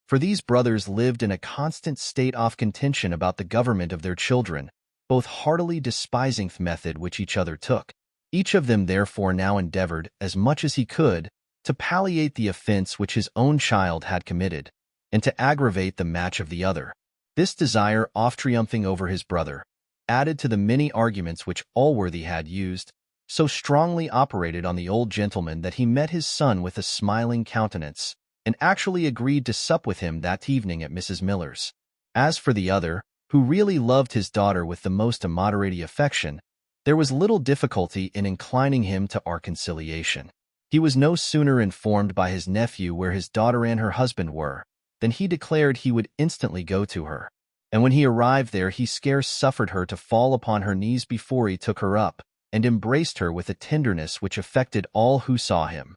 for these brothers lived in a constant state of contention about the government of their children, both heartily despising the method which each other took. Each of them therefore now endeavored, as much as he could, to palliate the offense which his own child had committed, and to aggravate the match of the other. This desire, oft triumphing over his brother, added to the many arguments which Allworthy had used, so strongly operated on the old gentleman that he met his son with a smiling countenance, and actually agreed to sup with him that evening at Mrs. Miller's. As for the other, who really loved his daughter with the most immoderate affection, there was little difficulty in inclining him to our conciliation. He was no sooner informed by his nephew where his daughter and her husband were, than he declared he would instantly go to her. And when he arrived there, he scarce suffered her to fall upon her knees before he took her up, and embraced her with a tenderness which affected all who saw him,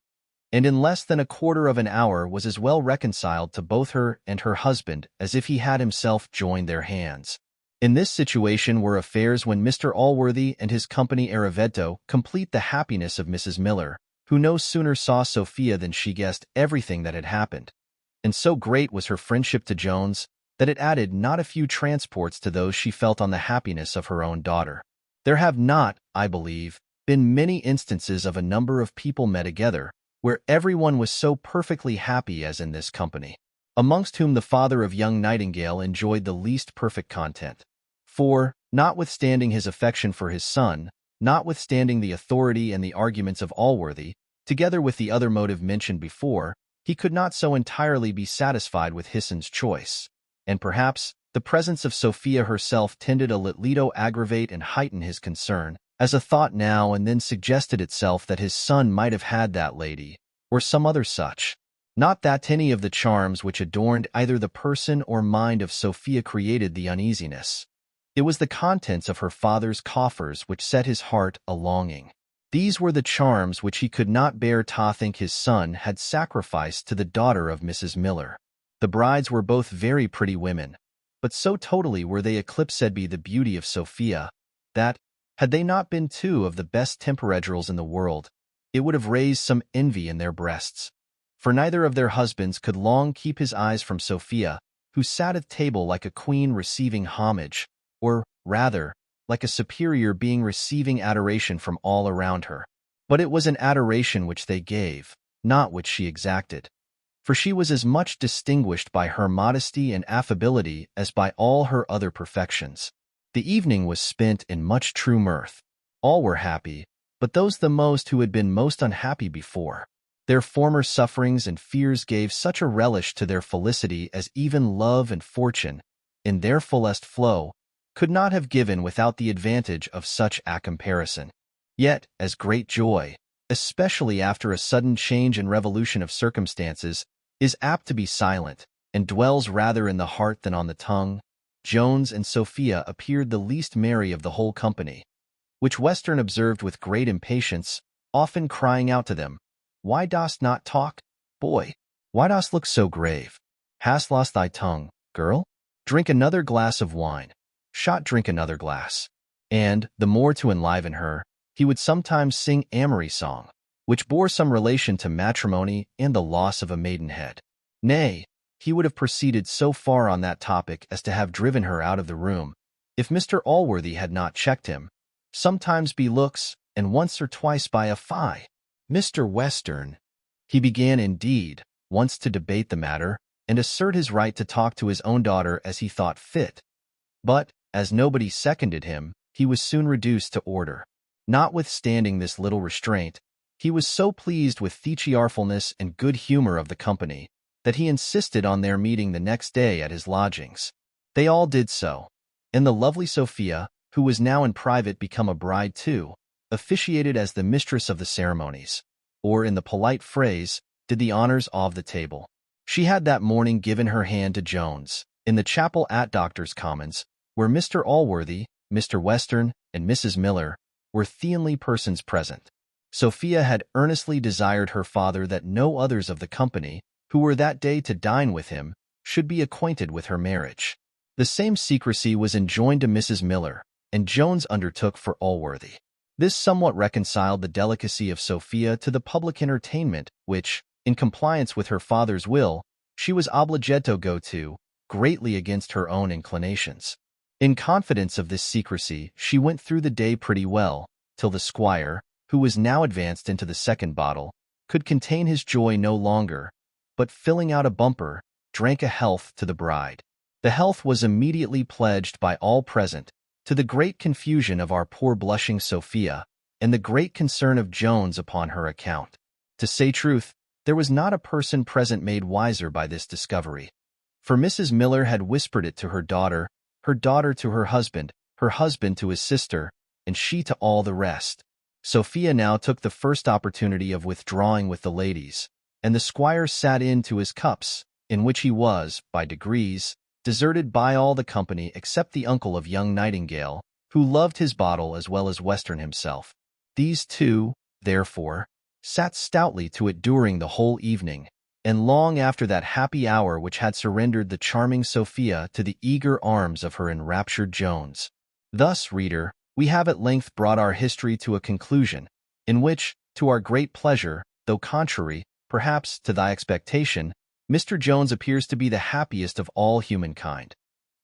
and in less than a quarter of an hour was as well reconciled to both her and her husband as if he had himself joined their hands. In this situation were affairs when Mr. Allworthy and his company arrivetto complete the happiness of Mrs. Miller, who no sooner saw Sophia than she guessed everything that had happened, and so great was her friendship to Jones that it added not a few transports to those she felt on the happiness of her own daughter. There have not, I believe, been many instances of a number of people met together, where everyone was so perfectly happy as in this company. amongst whom the father of young Nightingale enjoyed the least perfect content. For, notwithstanding his affection for his son, notwithstanding the authority and the arguments of Allworthy, together with the other motive mentioned before, he could not so entirely be satisfied with Hison's choice, and perhaps the presence of Sophia herself tended a little to aggravate and heighten his concern, as a thought now and then suggested itself that his son might have had that lady, or some other such. Not that any of the charms which adorned either the person or mind of Sophia created the uneasiness. It was the contents of her father's coffers which set his heart a-longing. These were the charms which he could not bear to think his son had sacrificed to the daughter of Mrs. Miller. The brides were both very pretty women, but so totally were they eclipsed by the beauty of Sophia, that, had they not been two of the best temperaturas in the world, it would have raised some envy in their breasts. For neither of their husbands could long keep his eyes from Sophia, who sat at table like a queen receiving homage, or, rather, like a superior being receiving adoration from all around her. But it was an adoration which they gave, not which she exacted. For she was as much distinguished by her modesty and affability as by all her other perfections. The evening was spent in much true mirth. All were happy, but those the most who had been most unhappy before. Their former sufferings and fears gave such a relish to their felicity as even love and fortune, in their fullest flow, could not have given without the advantage of such a comparison. Yet, as great joy, especially after a sudden change and revolution of circumstances, is apt to be silent, and dwells rather in the heart than on the tongue, Jones and Sophia appeared the least merry of the whole company, which Western observed with great impatience, often crying out to them, "Why dost not talk, boy? Why dost look so grave? Hast lost thy tongue, girl? Drink another glass of wine. Shot, drink another glass." And, the more to enliven her, he would sometimes sing Amory song, which bore some relation to matrimony and the loss of a maidenhead. Nay, he would have proceeded so far on that topic as to have driven her out of the room, if Mr. Allworthy had not checked him, sometimes by looks, and once or twice by a fie. "Mr. Western," he began indeed, once to debate the matter, and assert his right to talk to his own daughter as he thought fit. But, as nobody seconded him, he was soon reduced to order. Notwithstanding this little restraint, he was so pleased with the cheerfulness and good humor of the company, that he insisted on their meeting the next day at his lodgings. They all did so, and the lovely Sophia, who was now in private become a bride too, officiated as the mistress of the ceremonies, or in the polite phrase, did the honors of the table. She had that morning given her hand to Jones, in the chapel at Doctors' Commons, where Mr. Allworthy, Mr. Western, and Mrs. Miller were the only persons present. Sophia had earnestly desired her father that no others of the company, who were that day to dine with him, should be acquainted with her marriage. The same secrecy was enjoined to Mrs. Miller, and Jones undertook for Allworthy. This somewhat reconciled the delicacy of Sophia to the public entertainment which, in compliance with her father's will, she was obliged to go to, greatly against her own inclinations. In confidence of this secrecy, she went through the day pretty well, till the squire, who was now advanced into the second bottle, could contain his joy no longer, but filling out a bumper, drank a health to the bride. The health was immediately pledged by all present, to the great confusion of our poor blushing Sophia, and the great concern of Jones upon her account. To say truth, there was not a person present made wiser by this discovery. For Mrs. Miller had whispered it to her daughter to her husband to his sister, and she to all the rest. Sophia now took the first opportunity of withdrawing with the ladies, and the squire sat in to his cups, in which he was, by degrees, deserted by all the company except the uncle of young Nightingale, who loved his bottle as well as Western himself. These two, therefore, sat stoutly to it during the whole evening, and long after that happy hour which had surrendered the charming Sophia to the eager arms of her enraptured Jones. Thus, reader, we have at length brought our history to a conclusion, in which, to our great pleasure, though contrary, perhaps, to thy expectation, Mr. Jones appears to be the happiest of all humankind.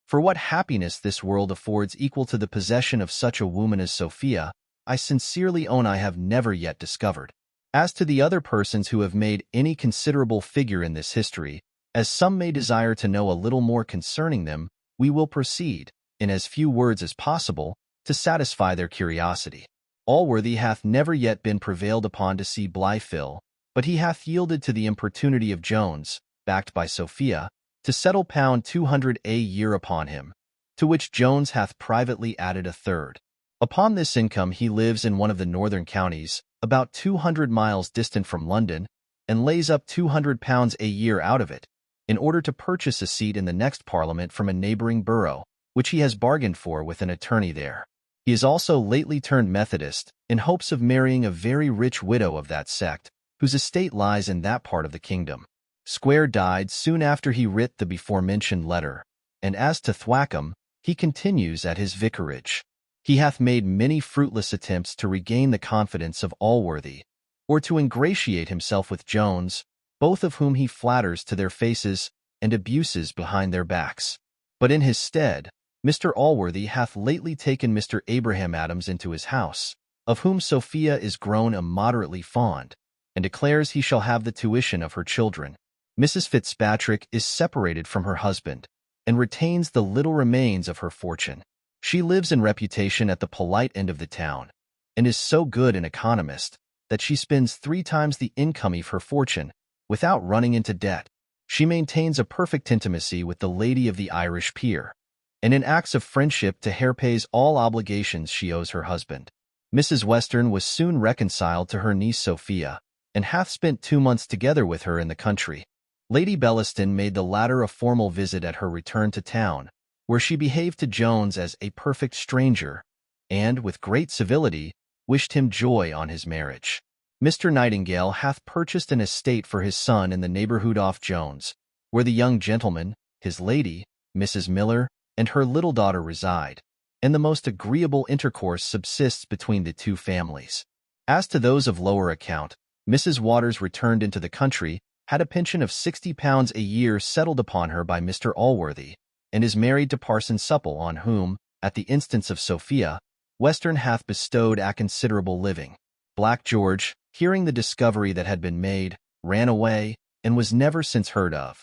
For what happiness this world affords equal to the possession of such a woman as Sophia, I sincerely own I have never yet discovered. As to the other persons who have made any considerable figure in this history, As some may desire to know a little more concerning them, we will proceed, in as few words as possible, to satisfy their curiosity. Allworthy hath never yet been prevailed upon to see Blifil, but he hath yielded to the importunity of Jones, backed by Sophia, to settle £200 a year upon him, to which Jones hath privately added a third. Upon this income he lives in one of the northern counties, about 200 miles distant from London, and lays up £200 a year out of it, in order to purchase a seat in the next Parliament from a neighbouring borough, which he has bargained for with an attorney there. He is also lately turned Methodist, in hopes of marrying a very rich widow of that sect, whose estate lies in that part of the kingdom. Square died soon after he writ the before-mentioned letter, and as to Thwackum, he continues at his vicarage. He hath made many fruitless attempts to regain the confidence of Allworthy, or to ingratiate himself with Jones, both of whom he flatters to their faces and abuses behind their backs. But in his stead, Mr. Allworthy hath lately taken Mr. Abraham Adams into his house, of whom Sophia is grown immoderately fond, and declares he shall have the tuition of her children. Mrs. Fitzpatrick is separated from her husband, and retains the little remains of her fortune. She lives in reputation at the polite end of the town, and is so good an economist that she spends 3 times the income of her fortune without running into debt. She maintains a perfect intimacy with the lady of the Irish peer, and in acts of friendship to her pays all obligations she owes her husband. Mrs. Western was soon reconciled to her niece Sophia, and hath spent 2 months together with her in the country. Lady Bellaston made the latter a formal visit at her return to town, where she behaved to Jones as a perfect stranger, and, with great civility, wished him joy on his marriage. Mr. Nightingale hath purchased an estate for his son in the neighbourhood of Jones, where the young gentleman, his lady, Mrs. Miller, and her little daughter reside, and the most agreeable intercourse subsists between the two families. As to those of lower account, Mrs. Waters returned into the country, had a pension of £60 a year settled upon her by Mr. Allworthy, and is married to Parson Supple, on whom, at the instance of Sophia, Western hath bestowed a considerable living. Black George, hearing the discovery that had been made, ran away, and was never since heard of,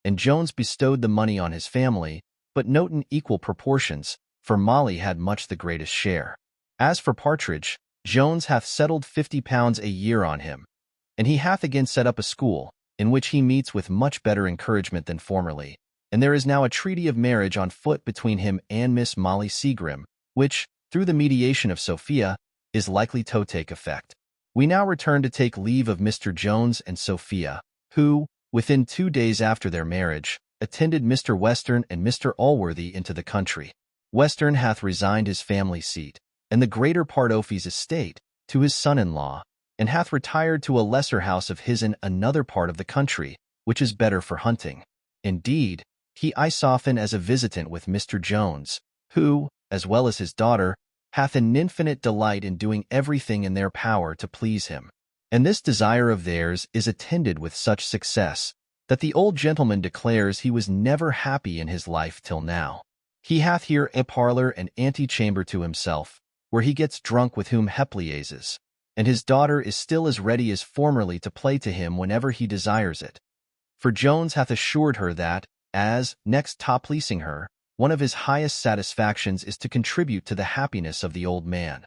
and Jones bestowed the money on his family, but not in equal proportions, for Molly had much the greatest share. As for Partridge, Jones hath settled £50 a year on him, and he hath again set up a school, in which he meets with much better encouragement than formerly, and there is now a treaty of marriage on foot between him and Miss Molly Seagrim, which, through the mediation of Sophia, is likely to take effect. We now return to take leave of Mr. Jones and Sophia, who, within 2 days after their marriage, attended Mr. Western and Mr. Allworthy into the country. Western hath resigned his family seat, and the greater part of his estate, to his son-in-law, and hath retired to a lesser house of his in another part of the country, which is better for hunting. Indeed, he is often as a visitant with Mr. Jones, who, as well as his daughter, hath an infinite delight in doing everything in their power to please him. And this desire of theirs is attended with such success, that the old gentleman declares he was never happy in his life till now. He hath here a parlour and antechamber to himself, where he gets drunk with whom he pleases, and his daughter is still as ready as formerly to play to him whenever he desires it. For Jones hath assured her that, as, next to pleasing her, one of his highest satisfactions is to contribute to the happiness of the old man.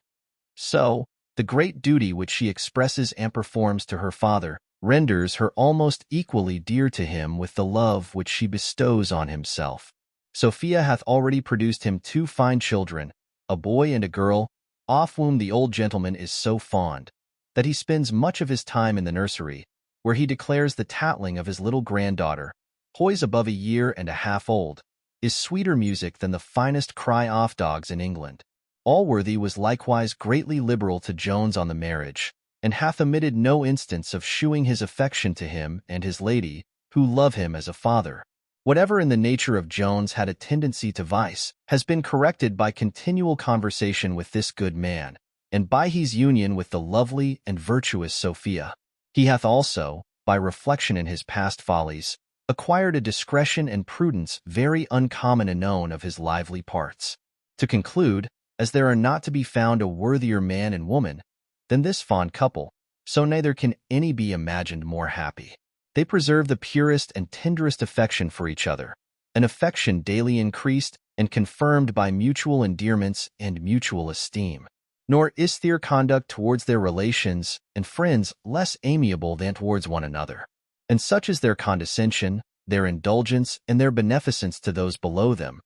So, the great duty which she expresses and performs to her father renders her almost equally dear to him with the love which she bestows on himself. Sophia hath already produced him 2 fine children, a boy and a girl, of whom the old gentleman is so fond, that he spends much of his time in the nursery, where he declares the tattling of his little granddaughter, who is above a year and a half old, is sweeter music than the finest cry-off dogs in England. Allworthy was likewise greatly liberal to Jones on the marriage, and hath omitted no instance of shewing his affection to him and his lady, who love him as a father. Whatever in the nature of Jones had a tendency to vice, has been corrected by continual conversation with this good man, and by his union with the lovely and virtuous Sophia. He hath also, by reflection in his past follies, acquired a discretion and prudence very uncommon and known of his lively parts. To conclude, as there are not to be found a worthier man and woman than this fond couple, so neither can any be imagined more happy. They preserved the purest and tenderest affection for each other, an affection daily increased and confirmed by mutual endearments and mutual esteem. Nor is their conduct towards their relations and friends less amiable than towards one another. And such is their condescension, their indulgence, and their beneficence to those below them,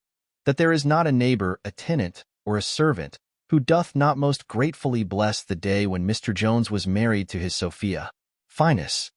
that there is not a neighbor, a tenant, or a servant, who doth not most gratefully bless the day when Mr. Jones was married to his Sophia. Finus,